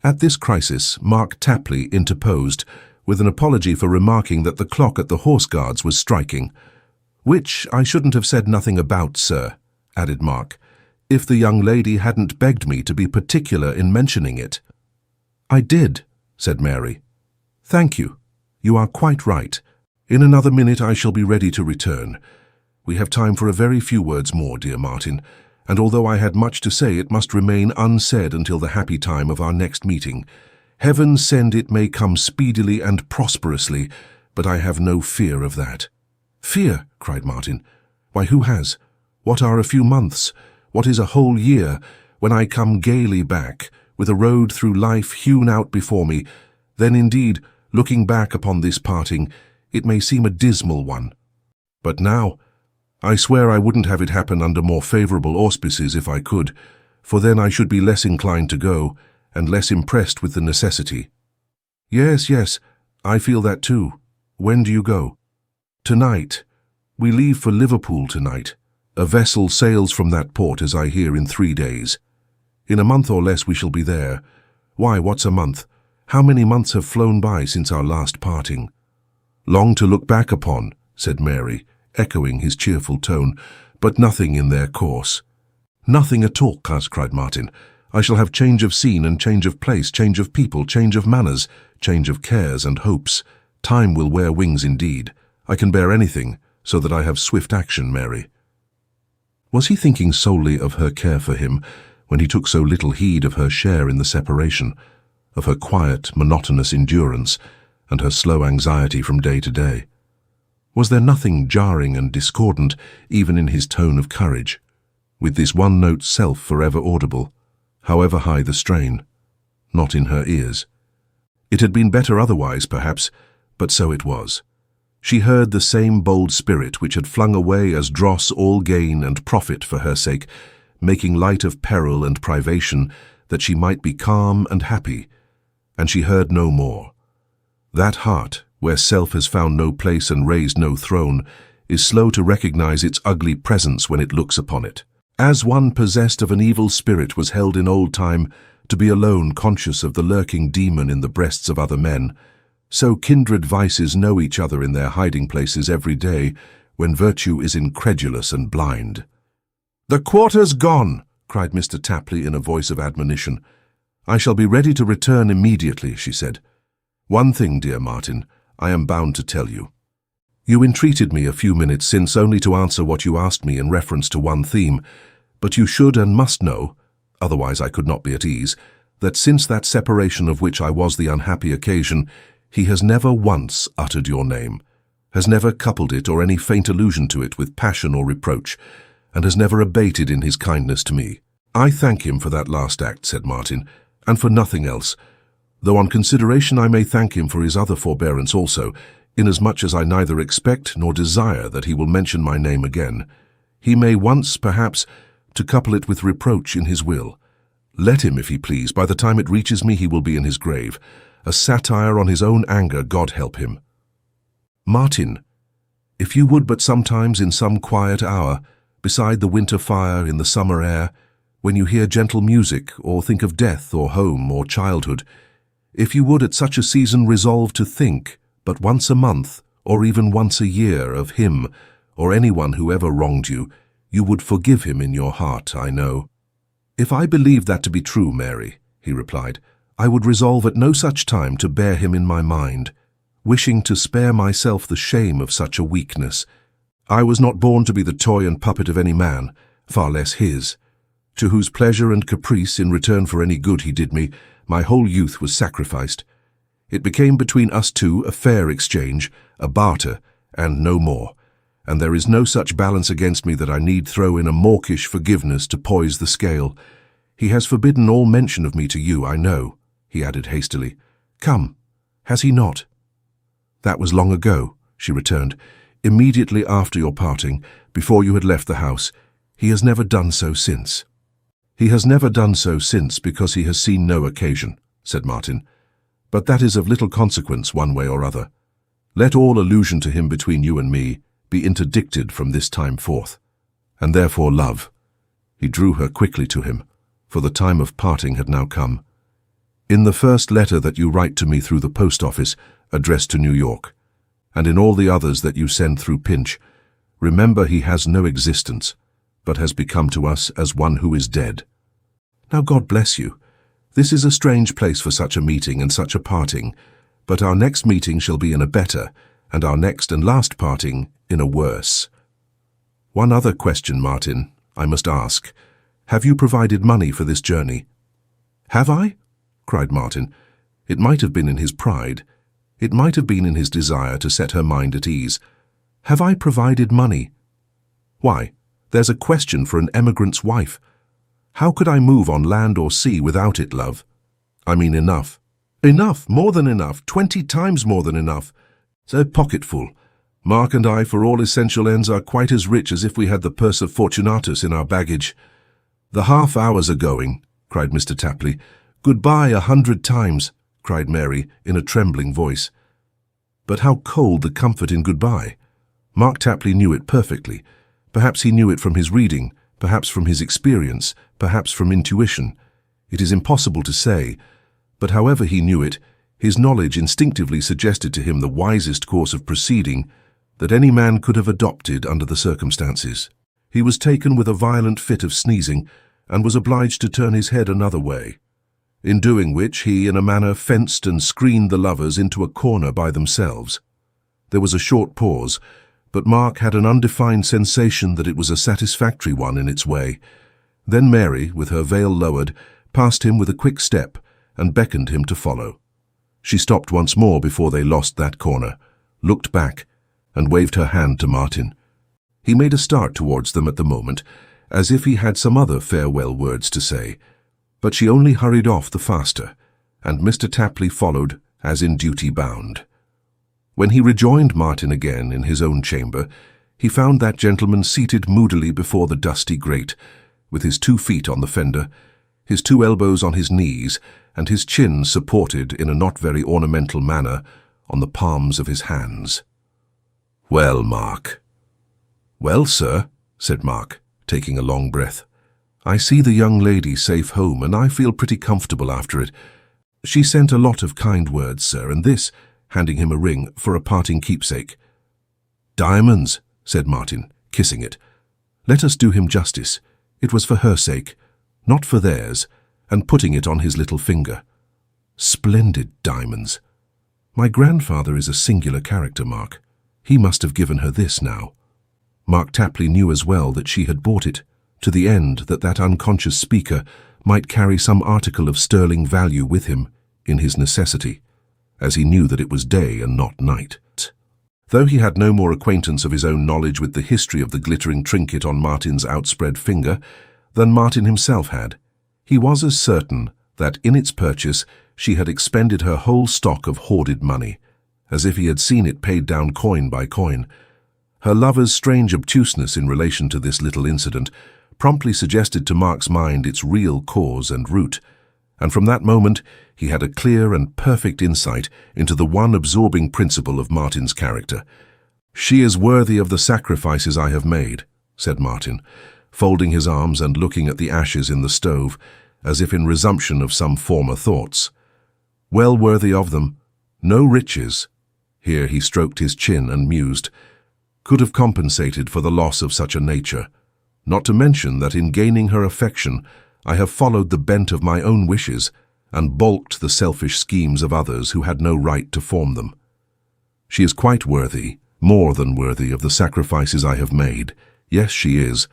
At this crisis, Mark Tapley interposed, with an apology for remarking that the clock at the Horse Guards was striking. Which I shouldn't have said nothing about, sir, added Mark, if the young lady hadn't begged me to be particular in mentioning it. I did, said Mary. Thank you. You are quite right. In another minute I shall be ready to return. We have time for a very few words more, dear Martin, and although I had much to say, it must remain unsaid until the happy time of our next meeting. Heaven send it may come speedily and prosperously, but I have no fear of that. Fear, cried Martin. Why, who has? What are a few months? What is a whole year, when I come gaily back, with a road through life hewn out before me? Then indeed, looking back upon this parting, it may seem a dismal one. But now, I swear I wouldn't have it happen under more favourable auspices if I could, for then I should be less inclined to go, and less impressed with the necessity. Yes, I feel that too. When do you go? Tonight. We leave for Liverpool tonight. A vessel sails from that port, as I hear, in 3 days. In a month or less we shall be there. Why, what's a month? How many months have flown by since our last parting? Long to look back upon, said Mary, echoing his cheerful tone, but nothing in their course. Nothing at all, cried Martin. I shall have change of scene and change of place, change of people, change of manners, change of cares and hopes. Time will wear wings indeed. I can bear anything, so that I have swift action, Mary. Was he thinking solely of her care for him, when he took so little heed of her share in the separation, of her quiet, monotonous endurance, and her slow anxiety from day to day? Was there nothing jarring and discordant even in his tone of courage, with this one note self forever audible, however high the strain, not in her ears? It had been better otherwise, perhaps, but so it was. She heard the same bold spirit which had flung away as dross all gain and profit for her sake, making light of peril and privation, that she might be calm and happy, and she heard no more. That heart, where self has found no place and raised no throne, is slow to recognize its ugly presence when it looks upon it. As one possessed of an evil spirit was held in old time to be alone conscious of the lurking demon in the breasts of other men, so kindred vices know each other in their hiding places every day, when virtue is incredulous and blind. "The quarter's gone," cried Mr. Tapley in a voice of admonition. "I shall be ready to return immediately," she said. "One thing, dear Martin, I am bound to tell you. You entreated me a few minutes since only to answer what you asked me in reference to one theme, but you should and must know, otherwise I could not be at ease, that since that separation of which I was the unhappy occasion, he has never once uttered your name, has never coupled it or any faint allusion to it with passion or reproach, and has never abated in his kindness to me. I thank him for that last act," said Martin, "and for nothing else, though on consideration I may thank him for his other forbearance also, inasmuch as I neither expect nor desire that he will mention my name again. He may once, perhaps, to couple it with reproach in his will. Let him, if he please. By the time it reaches me, he will be in his grave. A satire on his own anger, God help him. Martin, if you would but sometimes in some quiet hour, beside the winter fire in the summer air, when you hear gentle music, or think of death or home or childhood, if you would at such a season resolve to think, but once a month, or even once a year, of him, or anyone who ever wronged you, you would forgive him in your heart, I know. If I believed that to be true, Mary, he replied, I would resolve at no such time to bear him in my mind, wishing to spare myself the shame of such a weakness. I was not born to be the toy and puppet of any man, far less his, to whose pleasure and caprice, in return for any good he did me, my whole youth was sacrificed. It became between us two a fair exchange, a barter, and no more, and there is no such balance against me that I need throw in a mawkish forgiveness to poise the scale. He has forbidden all mention of me to you, I know, he added hastily. Come, has he not? That was long ago, she returned, immediately after your parting, before you had left the house. He has never done so since. He has never done so since because he has seen no occasion, said Martin. But that is of little consequence one way or other. Let all allusion to him between you and me be interdicted from this time forth. And therefore, love. He drew her quickly to him, for the time of parting had now come. In the first letter that you write to me through the post office, addressed to New York, and in all the others that you send through Pinch, remember he has no existence, but has become to us as one who is dead. Now God bless you. This is a strange place for such a meeting and such a parting, but our next meeting shall be in a better, and our next and last parting in a worse. One other question, Martin, I must ask. Have you provided money for this journey? Have I? Cried Martin. It might have been in his pride. It might have been in his desire to set her mind at ease. Have I provided money? Why, there's a question for an emigrant's wife. How could I move on land or sea without it, love? I mean enough. Enough, more than enough, 20 times more than enough. It's a pocketful. Mark and I, for all essential ends, are quite as rich as if we had the purse of Fortunatus in our baggage. The half hours are going, cried Mr. Tapley. Goodbye 100 times, cried Mary in a trembling voice. But how cold the comfort in goodbye! Mark Tapley knew it perfectly. Perhaps he knew it from his reading, perhaps from his experience, perhaps from intuition. It is impossible to say, but however he knew it, his knowledge instinctively suggested to him the wisest course of proceeding that any man could have adopted under the circumstances. He was taken with a violent fit of sneezing, and was obliged to turn his head another way, in doing which he, in a manner, fenced and screened the lovers into a corner by themselves. There was a short pause, but Mark had an undefined sensation that it was a satisfactory one in its way. Then Mary, with her veil lowered, passed him with a quick step and beckoned him to follow. She stopped once more before they lost that corner, looked back, and waved her hand to Martin. He made a start towards them at the moment, as if he had some other farewell words to say, but she only hurried off the faster, and Mr. Tapley followed as in duty bound. When he rejoined Martin again in his own chamber, he found that gentleman seated moodily before the dusty grate, with his 2 feet on the fender, his 2 elbows on his knees, and his chin supported in a not very ornamental manner on the palms of his hands. "Well, Mark." "Well, sir," said Mark, taking a long breath. "I see the young lady safe home, and I feel pretty comfortable after it. She sent a lot of kind words, sir, and this," handing him a ring, "for a parting keepsake." "Diamonds," said Martin, kissing it. "Let us do him justice. It was for her sake, not for theirs," and putting it on his little finger. "Splendid diamonds. My grandfather is a singular character, Mark. He must have given her this now." Mark Tapley knew as well that she had bought it, to the end that that unconscious speaker might carry some article of sterling value with him in his necessity, as he knew that it was day and not night. Though he had no more acquaintance of his own knowledge with the history of the glittering trinket on Martin's outspread finger than Martin himself had, he was as certain that in its purchase she had expended her whole stock of hoarded money, as if he had seen it paid down coin by coin. Her lover's strange obtuseness in relation to this little incident promptly suggested to Mark's mind its real cause and root, and from that moment he had a clear and perfect insight into the one absorbing principle of Martin's character. "She is worthy of the sacrifices I have made," said Martin, folding his arms and looking at the ashes in the stove, as if in resumption of some former thoughts. "Well worthy of them. No riches," here he stroked his chin and mused, "could have compensated for the loss of such a nature, not to mention that in gaining her affection I have followed the bent of my own wishes and balked the selfish schemes of others who had no right to form them. She is quite worthy, more than worthy of the sacrifices I have made. Yes, she is,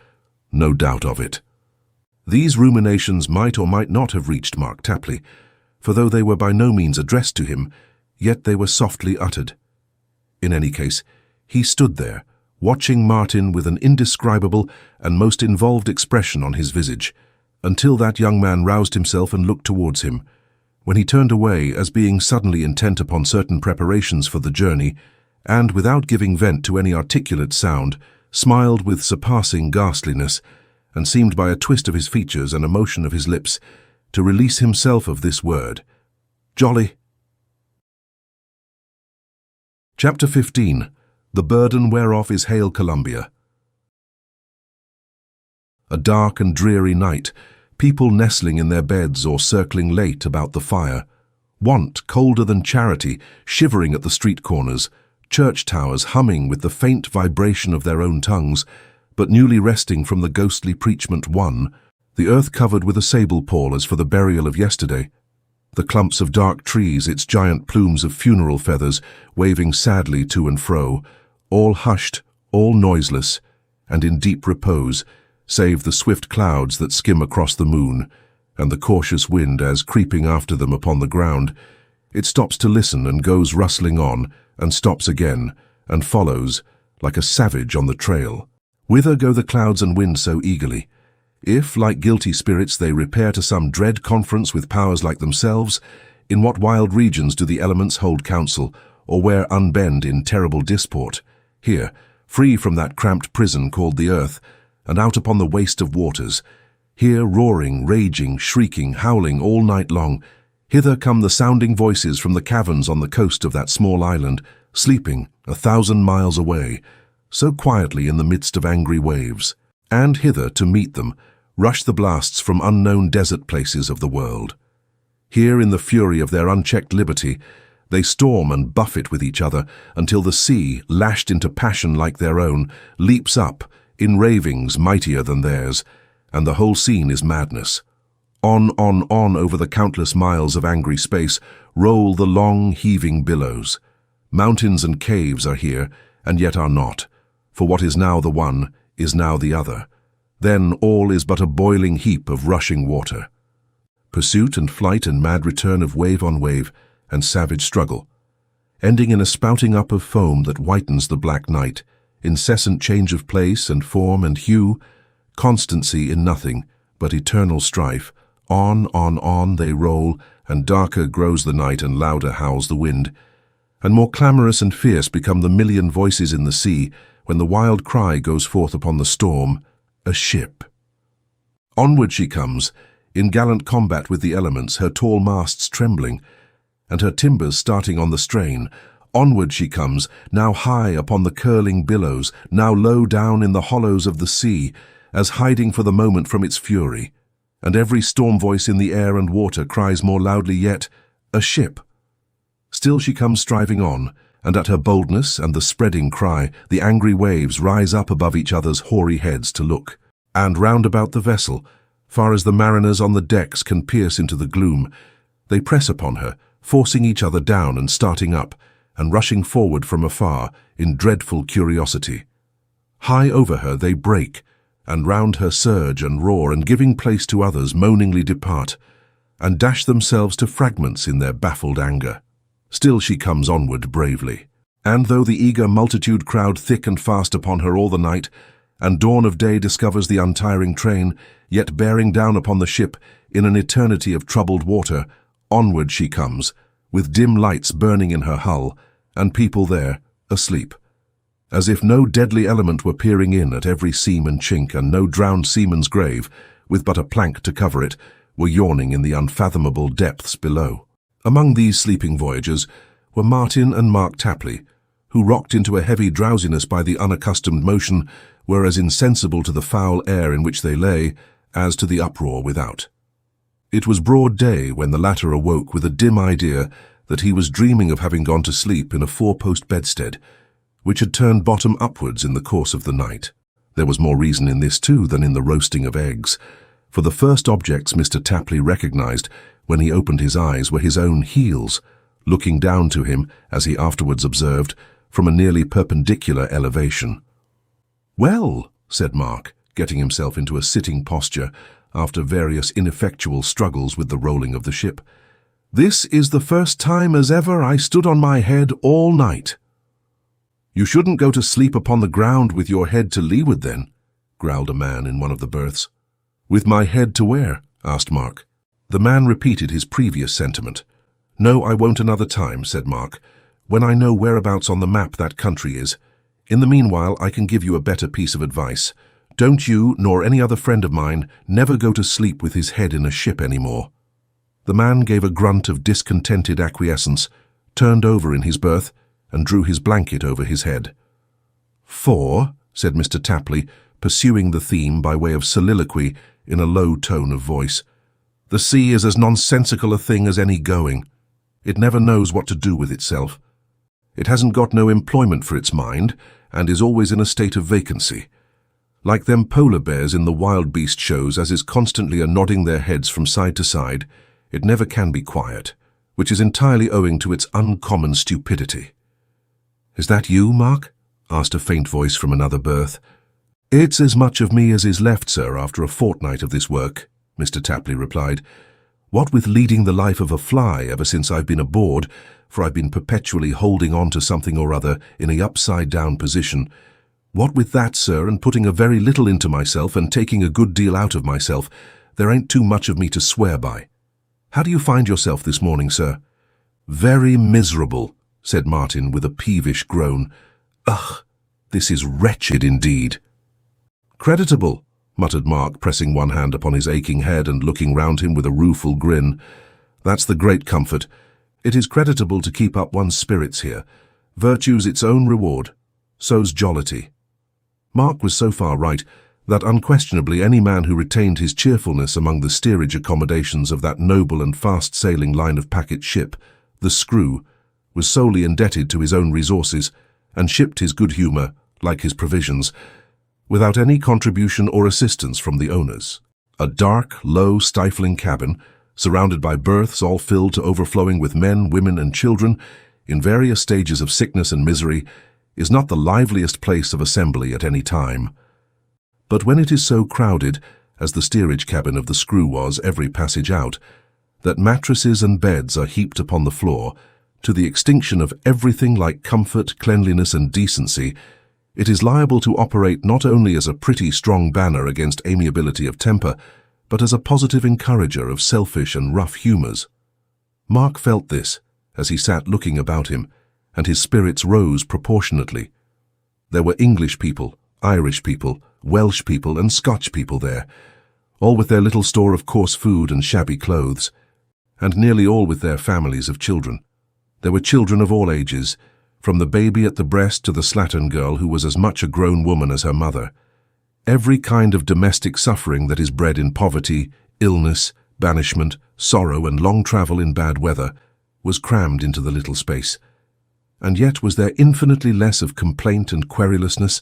no doubt of it." These ruminations might or might not have reached Mark Tapley, for though they were by no means addressed to him, yet they were softly uttered. In any case, he stood there, watching Martin with an indescribable and most involved expression on his visage, until that young man roused himself and looked towards him, when he turned away as being suddenly intent upon certain preparations for the journey, and, without giving vent to any articulate sound, smiled with surpassing ghastliness, and seemed by a twist of his features and a motion of his lips to release himself of this word, "Jolly." Chapter 15. The Burden Whereof is Hail Columbia. A dark and dreary night, people nestling in their beds or circling late about the fire, want colder than charity shivering at the street corners, church towers humming with the faint vibration of their own tongues, but newly resting from the ghostly preachment one, the earth covered with a sable pall as for the burial of yesterday, the clumps of dark trees, its giant plumes of funeral feathers waving sadly to and fro, all hushed, all noiseless, and in deep repose, save the swift clouds that skim across the moon, and the cautious wind as, creeping after them upon the ground, it stops to listen and goes rustling on, and stops again, and follows, like a savage on the trail. Whither go the clouds and wind so eagerly? If, like guilty spirits, they repair to some dread conference with powers like themselves, in what wild regions do the elements hold counsel, or where unbend in terrible disport? Here, free from that cramped prison called the earth, and out upon the waste of waters, here roaring, raging, shrieking, howling all night long, hither come the sounding voices from the caverns on the coast of that small island, sleeping 1,000 miles away, so quietly in the midst of angry waves, and hither to meet them rush the blasts from unknown desert places of the world. Here in the fury of their unchecked liberty, they storm and buffet with each other until the sea, lashed into passion like their own, leaps up in ravings mightier than theirs, and the whole scene is madness. On over the countless miles of angry space roll the long, heaving billows. Mountains and caves are here, and yet are not, for what is now the one is now the other. Then all is but a boiling heap of rushing water. Pursuit and flight and mad return of wave on wave, and savage struggle, ending in a spouting up of foam that whitens the black night, incessant change of place and form and hue, constancy in nothing but eternal strife. On they roll, and darker grows the night and louder howls the wind, and more clamorous and fierce become the million voices in the sea when the wild cry goes forth upon the storm, "A ship!" Onward she comes, in gallant combat with the elements, her tall masts trembling, and her timbers starting on the strain. Onward she comes, now high upon the curling billows, now low down in the hollows of the sea, as hiding for the moment from its fury, and every storm voice in the air and water cries more loudly yet, "A ship!" Still she comes striving on, and at her boldness and the spreading cry, the angry waves rise up above each other's hoary heads to look, and round about the vessel, far as the mariners on the decks can pierce into the gloom, they press upon her, forcing each other down and starting up, and rushing forward from afar in dreadful curiosity. High over her they break, and round her surge and roar, and giving place to others moaningly depart, and dash themselves to fragments in their baffled anger. Still she comes onward bravely, and though the eager multitude crowd thick and fast upon her all the night, and dawn of day discovers the untiring train, yet bearing down upon the ship in an eternity of troubled water, onward she comes, with dim lights burning in her hull, and people there asleep. as if no deadly element were peering in at every seam and chink, and no drowned seaman's grave, with but a plank to cover it, were yawning in the unfathomable depths below. Among these sleeping voyagers were Martin and Mark Tapley, who, rocked into a heavy drowsiness by the unaccustomed motion, were as insensible to the foul air in which they lay as to the uproar without. It was broad day when the latter awoke with a dim idea that he was dreaming of having gone to sleep in a four-post bedstead, which had turned bottom upwards in the course of the night. There was more reason in this too than in the roasting of eggs, for the first objects Mr. Tapley recognized when he opened his eyes were his own heels, looking down to him, as he afterwards observed, from a nearly perpendicular elevation. "Well," said Mark, getting himself into a sitting posture after various ineffectual struggles with the rolling of the ship, "this is the first time as ever I stood on my head all night." "You shouldn't go to sleep upon the ground with your head to leeward, then," growled a man in one of the berths. "With my head to where?" asked Mark. The man repeated his previous sentiment. "No, I won't another time," said Mark, "when I know whereabouts on the map that country is. In the meanwhile, I can give you a better piece of advice. Don't you, nor any other friend of mine, never go to sleep with his head in a ship any more." The man gave a grunt of discontented acquiescence, turned over in his berth, and drew his blanket over his head. "For," said Mr. Tapley, pursuing the theme by way of soliloquy in a low tone of voice, "the sea is as nonsensical a thing as any going. It never knows what to do with itself. It hasn't got no employment for its mind, and is always in a state of vacancy. Like them polar bears in the wild beast shows, as is constantly a-nodding their heads from side to side, it never can be quiet, which is entirely owing to its uncommon stupidity." "Is that you, Mark?" asked a faint voice from another berth. "It's as much of me as is left, sir, after a fortnight of this work," Mr. Tapley replied. "What with leading the life of a fly ever since I've been aboard, for I've been perpetually holding on to something or other in a upside-down position, what with that, sir, and putting a very little into myself and taking a good deal out of myself, there ain't too much of me to swear by. How do you find yourself this morning, sir?" "Very miserable," said Martin with a peevish groan. "Ugh, this is wretched indeed." "Creditable," muttered Mark, pressing one hand upon his aching head and looking round him with a rueful grin. "That's the great comfort. It is creditable to keep up one's spirits here. Virtue's its own reward. So's jollity." Mark was so far right that unquestionably any man who retained his cheerfulness among the steerage accommodations of that noble and fast-sailing line of packet ship, the Screw, was solely indebted to his own resources, and shipped his good humour, like his provisions, without any contribution or assistance from the owners. A dark, low, stifling cabin, surrounded by berths all filled to overflowing with men, women, and children, in various stages of sickness and misery, is not the liveliest place of assembly at any time. But when it is so crowded, as the steerage cabin of the Screw was every passage out, that mattresses and beds are heaped upon the floor, to the extinction of everything like comfort, cleanliness, and decency, it is liable to operate not only as a pretty strong banner against amiability of temper, but as a positive encourager of selfish and rough humours. Mark felt this, as he sat looking about him, and his spirits rose proportionately. There were English people, Irish people, Welsh people, and Scotch people there, all with their little store of coarse food and shabby clothes, and nearly all with their families of children. There were children of all ages, from the baby at the breast to the slattern girl who was as much a grown woman as her mother. Every kind of domestic suffering that is bred in poverty, illness, banishment, sorrow, and long travel in bad weather was crammed into the little space. And yet was there infinitely less of complaint and querulousness,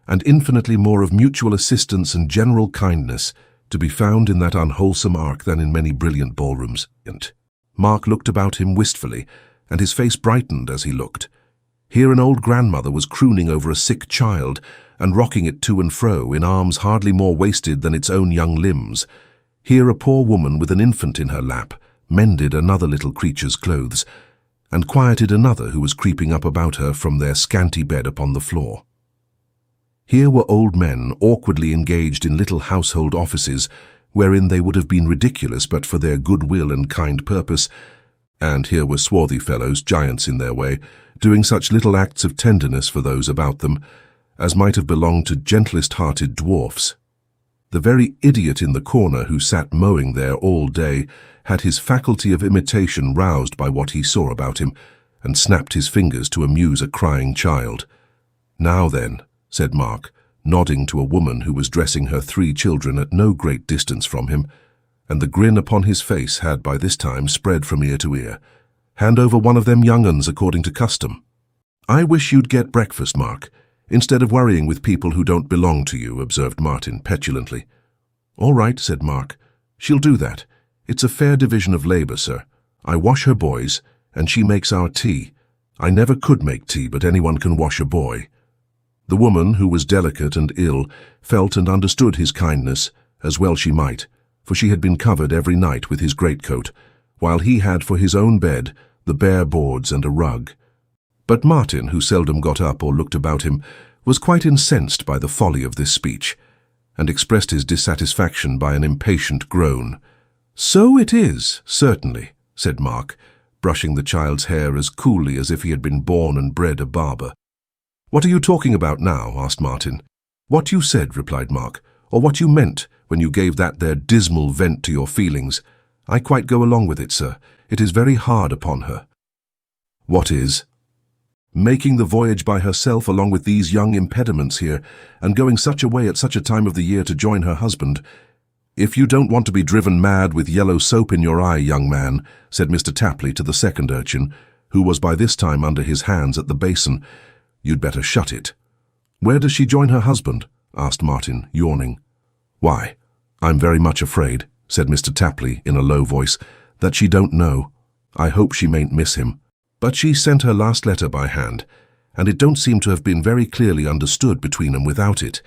and infinitely more of mutual assistance and general kindness to be found in that unwholesome ark than in many brilliant ballrooms. Mark looked about him wistfully, and his face brightened as he looked. Here an old grandmother was crooning over a sick child, and rocking it to and fro in arms hardly more wasted than its own young limbs. Here a poor woman with an infant in her lap mended another little creature's clothes, and quieted another who was creeping up about her from their scanty bed upon the floor. Here were old men awkwardly engaged in little household offices, wherein they would have been ridiculous but for their good will and kind purpose, And here were swarthy fellows, giants in their way, doing such little acts of tenderness for those about them as might have belonged to gentlest-hearted dwarfs. The very idiot in the corner who sat mowing there all day had his faculty of imitation roused by what he saw about him, and snapped his fingers to amuse a crying child. "Now then," said Mark, nodding to a woman who was dressing her 3 children at no great distance from him, and the grin upon his face had by this time spread from ear to ear. "Hand over one of them young uns according to custom." "I wish you'd get breakfast, Mark, instead of worrying with people who don't belong to you," observed Martin petulantly. "All right," said Mark. "She'll do that. It's a fair division of labour, sir. I wash her boys, and she makes our tea. I never could make tea, but anyone can wash a boy." The woman, who was delicate and ill, felt and understood his kindness, as well she might, for she had been covered every night with his greatcoat, while he had for his own bed the bare boards and a rug. But Martin, who seldom got up or looked about him, was quite incensed by the folly of this speech, and expressed his dissatisfaction by an impatient groan. "So it is, certainly," said Mark, brushing the child's hair as coolly as if he had been born and bred a barber. "What are you talking about now?" asked Martin. "What you said," replied Mark, "or what you meant when you gave that there dismal vent to your feelings. I quite go along with it, sir. It is very hard upon her." "What is?" "Making the voyage by herself along with these young impediments here, and going such a way at such a time of the year to join her husband. If you don't want to be driven mad with yellow soap in your eye, young man," said Mr. Tapley to the second urchin, who was by this time under his hands at the basin, "you'd better shut it." "Where does she join her husband?" asked Martin, yawning. "Why, I'm very much afraid," said Mr. Tapley in a low voice, "that she don't know. I hope she mayn't miss him. But she sent her last letter by hand, and it don't seem to have been very clearly understood between 'em without it,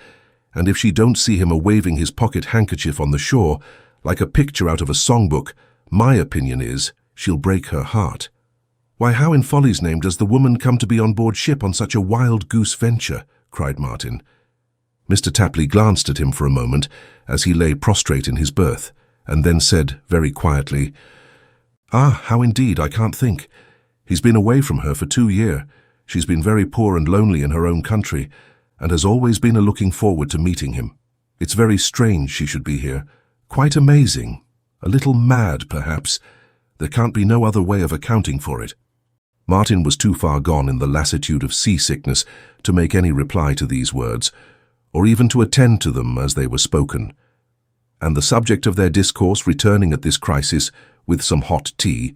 and if she don't see him a-waving his pocket handkerchief on the shore, like a picture out of a songbook, my opinion is she'll break her heart." "Why, how in folly's name does the woman come to be on board ship on such a wild-goose venture?" cried Martin. Mr. Tapley glanced at him for a moment as he lay prostrate in his berth, and then said very quietly, "Ah, how indeed, I can't think. He's been away from her for 2 years. She's been very poor and lonely in her own country, and has always been a-looking forward to meeting him. It's very strange she should be here. Quite amazing. A little mad, perhaps. There can't be no other way of accounting for it." Martin was too far gone in the lassitude of seasickness to make any reply to these words, or even to attend to them as they were spoken. And the subject of their discourse returning at this crisis, with some hot tea,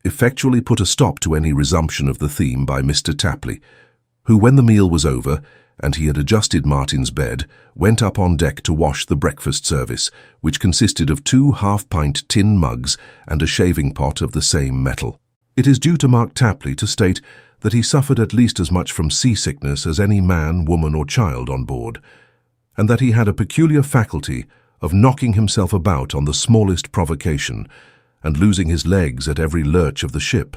effectually put a stop to any resumption of the theme by Mr. Tapley, who, when the meal was over, and he had adjusted Martin's bed, went up on deck to wash the breakfast service, which consisted of 2 half-pint tin mugs and a shaving pot of the same metal. It is due to Mark Tapley to state that he suffered at least as much from seasickness as any man, woman, or child on board, and that he had a peculiar faculty of knocking himself about on the smallest provocation, and losing his legs at every lurch of the ship.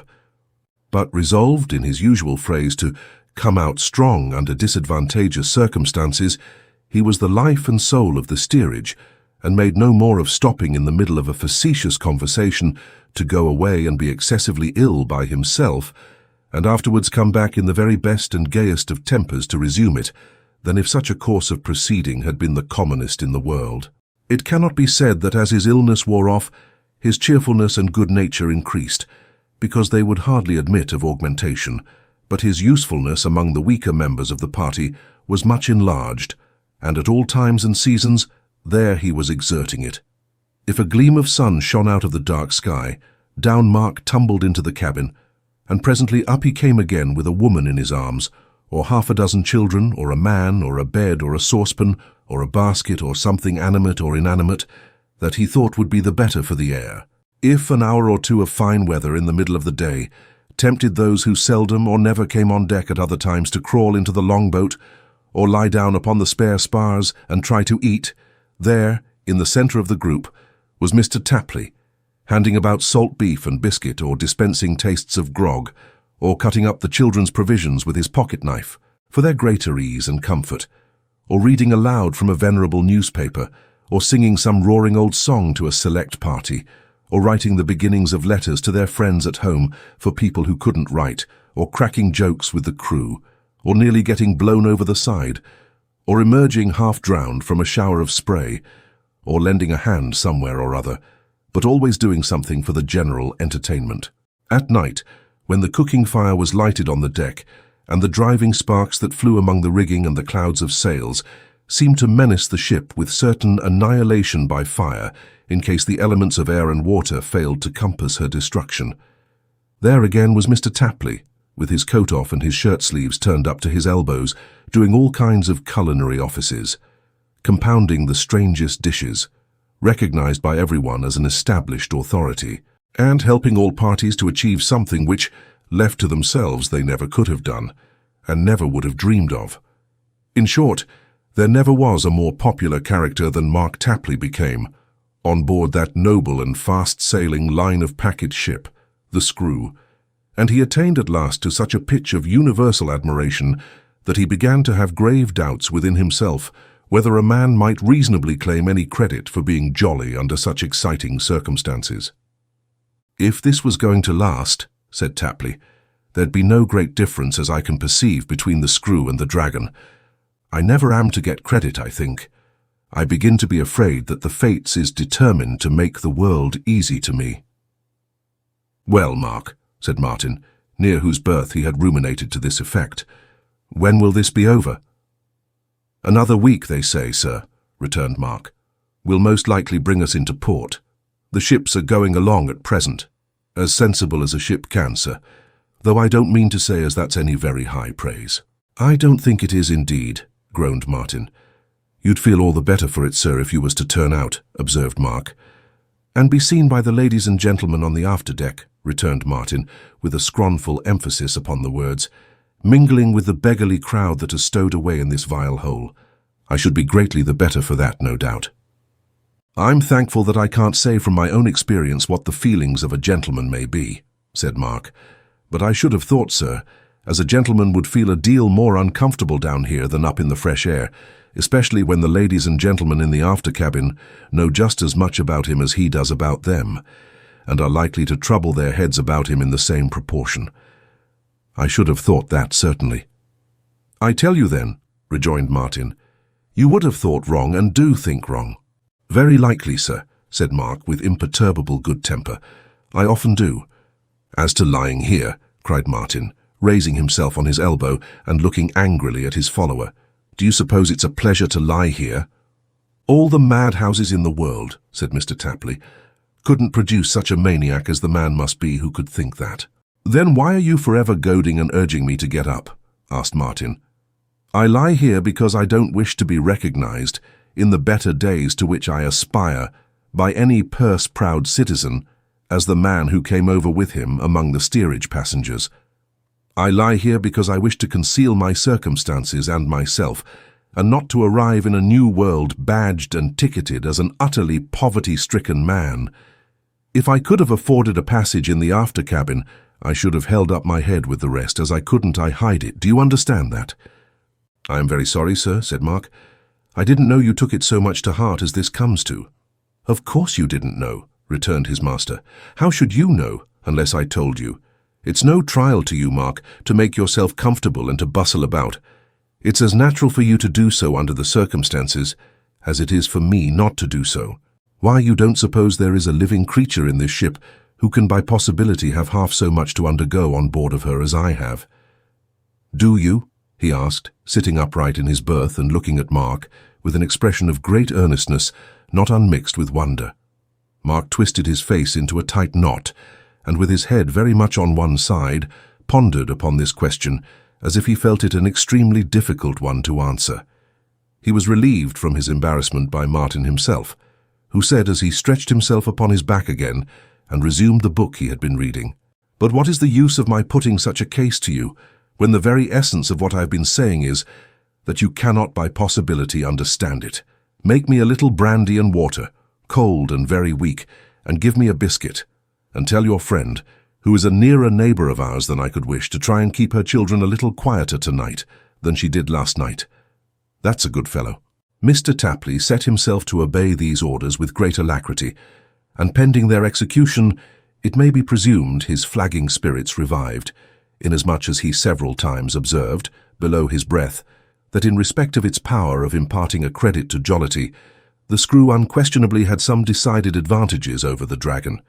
But resolved, in his usual phrase, to come out strong under disadvantageous circumstances, he was the life and soul of the steerage, and made no more of stopping in the middle of a facetious conversation to go away and be excessively ill by himself, and afterwards come back in the very best and gayest of tempers to resume it, than if such a course of proceeding had been the commonest in the world. It cannot be said that as his illness wore off, his cheerfulness and good nature increased, because they would hardly admit of augmentation, but his usefulness among the weaker members of the party was much enlarged, and at all times and seasons there he was exerting it. If a gleam of sun shone out of the dark sky, down Mark tumbled into the cabin, and presently up he came again with a woman in his arms, or 6 children, or a man, or a bed, or a saucepan, or a basket, or something animate or inanimate, that he thought would be the better for the air. If an hour or 2 of fine weather in the middle of the day tempted those who seldom or never came on deck at other times to crawl into the longboat, or lie down upon the spare spars and try to eat, there, in the centre of the group, was Mr. Tapley, handing about salt beef and biscuit, or dispensing tastes of grog, or cutting up the children's provisions with his pocket-knife, for their greater ease and comfort, or reading aloud from a venerable newspaper, or singing some roaring old song to a select party, or writing the beginnings of letters to their friends at home for people who couldn't write, or cracking jokes with the crew, or nearly getting blown over the side, or emerging half-drowned from a shower of spray, or lending a hand somewhere or other, but always doing something for the general entertainment. At night, when the cooking fire was lighted on the deck, and the driving sparks that flew among the rigging and the clouds of sails seemed to menace the ship with certain annihilation by fire in case the elements of air and water failed to compass her destruction. There again was Mr. Tapley, with his coat off and his shirt sleeves turned up to his elbows, doing all kinds of culinary offices, compounding the strangest dishes, recognized by everyone as an established authority, and helping all parties to achieve something which, left to themselves, they never could have done, and never would have dreamed of. In short, there never was a more popular character than Mark Tapley became, on board that noble and fast-sailing line-of-packet ship, the Screw, and he attained at last to such a pitch of universal admiration that he began to have grave doubts within himself whether a man might reasonably claim any credit for being jolly under such exciting circumstances. "If this was going to last," said Tapley, "there'd be no great difference as I can perceive between the Screw and the Dragon. I never am to get credit, I think. I begin to be afraid that the Fates is determined to make the world easy to me." "Well, Mark," said Martin, near whose berth he had ruminated to this effect, "when will this be over?" "Another week, they say, sir," returned Mark, "will most likely bring us into port. The ships are going along at present, as sensible as a ship can, sir, though I don't mean to say as that's any very high praise." "I don't think it is indeed," groaned Martin. "You'd feel all the better for it, sir, if you was to turn out," observed Mark. "And be seen by the ladies and gentlemen on the after-deck," returned Martin, with a scornful emphasis upon the words, "mingling with the beggarly crowd that are stowed away in this vile hole. I should be greatly the better for that, no doubt." "I'm thankful that I can't say from my own experience what the feelings of a gentleman may be," said Mark, "but I should have thought, sir, as a gentleman would feel a deal more uncomfortable down here than up in the fresh air, especially when the ladies and gentlemen in the after-cabin know just as much about him as he does about them, and are likely to trouble their heads about him in the same proportion. I should have thought that, certainly." "I tell you then," rejoined Martin, "you would have thought wrong and do think wrong." "Very likely, sir," said Mark with imperturbable good temper. "I often do." "As to lying here," cried Martin, raising himself on his elbow and looking angrily at his follower, "do you suppose it's a pleasure to lie here?" "All the madhouses in the world," said Mr. Tapley, "couldn't produce such a maniac as the man must be who could think that." "Then why are you forever goading and urging me to get up?" asked Martin. "I lie here because I don't wish to be recognized, in the better days to which I aspire, by any purse-proud citizen, as the man who came over with him among the steerage passengers. I lie here because I wish to conceal my circumstances and myself, and not to arrive in a new world badged and ticketed as an utterly poverty-stricken man. If I could have afforded a passage in the after-cabin, I should have held up my head with the rest, as I couldn't hide it. Do you understand that?" "I am very sorry, sir," said Mark. "I didn't know you took it so much to heart as this comes to." "Of course you didn't know," returned his master. "How should you know, unless I told you? It's no trial to you, Mark, to make yourself comfortable and to bustle about. It's as natural for you to do so under the circumstances as it is for me not to do so. Why, you don't suppose there is a living creature in this ship who can by possibility have half so much to undergo on board of her as I have." "Do you?" he asked, sitting upright in his berth and looking at Mark with an expression of great earnestness, not unmixed with wonder. Mark twisted his face into a tight knot, and with his head very much on one side, pondered upon this question as if he felt it an extremely difficult one to answer. He was relieved from his embarrassment by Martin himself, who said as he stretched himself upon his back again and resumed the book he had been reading, "But what is the use of my putting such a case to you, when the very essence of what I have been saying is that you cannot by possibility understand it? Make me a little brandy and water, cold and very weak, and give me a biscuit, and tell your friend, who is a nearer neighbor of ours than I could wish, to try and keep her children a little quieter tonight than she did last night. That's a good fellow." Mr. Tapley set himself to obey these orders with great alacrity, and pending their execution, it may be presumed his flagging spirits revived, inasmuch as he several times observed, below his breath, that in respect of its power of imparting a credit to jollity, the screw unquestionably had some decided advantages over the dragon.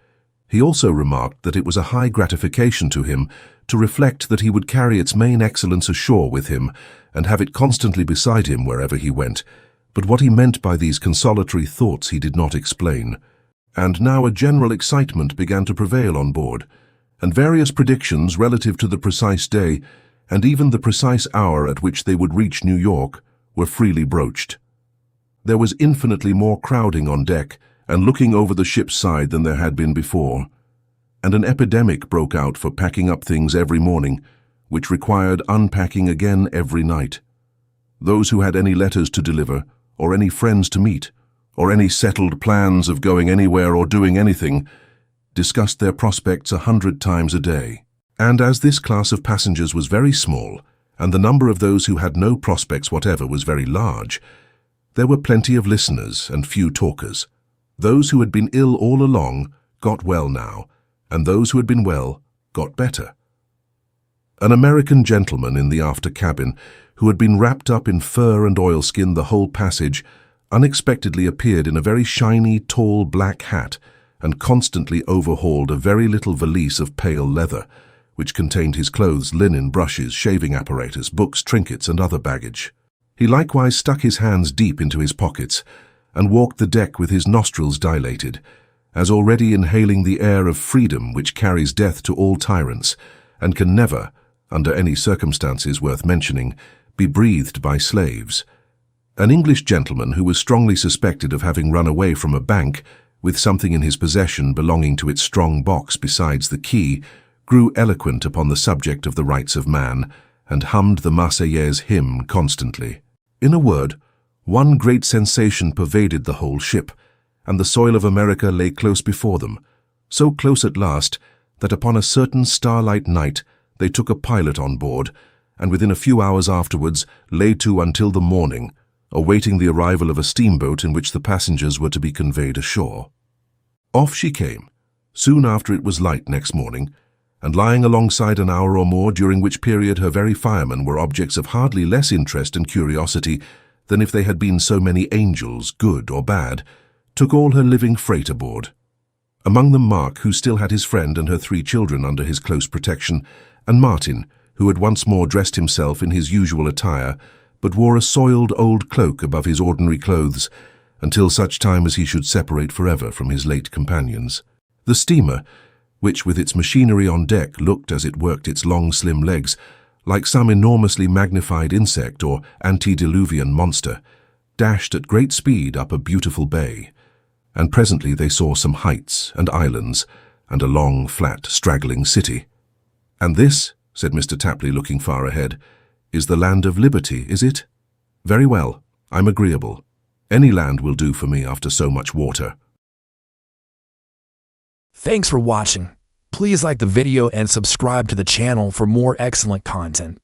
He also remarked that it was a high gratification to him to reflect that he would carry its main excellence ashore with him and have it constantly beside him wherever he went, but what he meant by these consolatory thoughts he did not explain. And now a general excitement began to prevail on board, and various predictions relative to the precise day and even the precise hour at which they would reach New York were freely broached. There was infinitely more crowding on deck and looking over the ship's side than there had been before, and an epidemic broke out for packing up things every morning, which required unpacking again every night. Those who had any letters to deliver, or any friends to meet, or any settled plans of going anywhere or doing anything, discussed their prospects 100 times a day. And as this class of passengers was very small, and the number of those who had no prospects whatever was very large, there were plenty of listeners and few talkers. Those who had been ill all along got well now, and those who had been well got better. An American gentleman in the after cabin, who had been wrapped up in fur and oilskin the whole passage, unexpectedly appeared in a very shiny, tall black hat, and constantly overhauled a very little valise of pale leather, which contained his clothes, linen, brushes, shaving apparatus, books, trinkets, and other baggage. He likewise stuck his hands deep into his pockets, and walked the deck with his nostrils dilated, as already inhaling the air of freedom which carries death to all tyrants, and can never, under any circumstances worth mentioning, be breathed by slaves. An English gentleman who was strongly suspected of having run away from a bank, with something in his possession belonging to its strong box besides the key, grew eloquent upon the subject of the rights of man, and hummed the Marseillaise hymn constantly. In a word, one great sensation pervaded the whole ship, and the soil of America lay close before them, so close at last that upon a certain starlight night they took a pilot on board, and within a few hours afterwards lay to until the morning, awaiting the arrival of a steamboat in which the passengers were to be conveyed ashore. Off she came, soon after it was light next morning, and lying alongside an hour or more, during which period her very firemen were objects of hardly less interest and curiosity than if they had been so many angels, good or bad, took all her living freight aboard. Among them Mark, who still had his friend and her 3 children under his close protection, and Martin, who had once more dressed himself in his usual attire, but wore a soiled old cloak above his ordinary clothes, until such time as he should separate forever from his late companions. The steamer, which with its machinery on deck looked, as it worked its long slim legs, like some enormously magnified insect or antediluvian monster, dashed at great speed up a beautiful bay, and presently they saw some heights and islands, and a long, flat, straggling city. "And this," said Mr. Tapley, looking far ahead, "is the land of liberty, is it? Very well, I'm agreeable. Any land will do for me after so much water."
Thanks for watching. Please like the video and subscribe to the channel for more excellent content.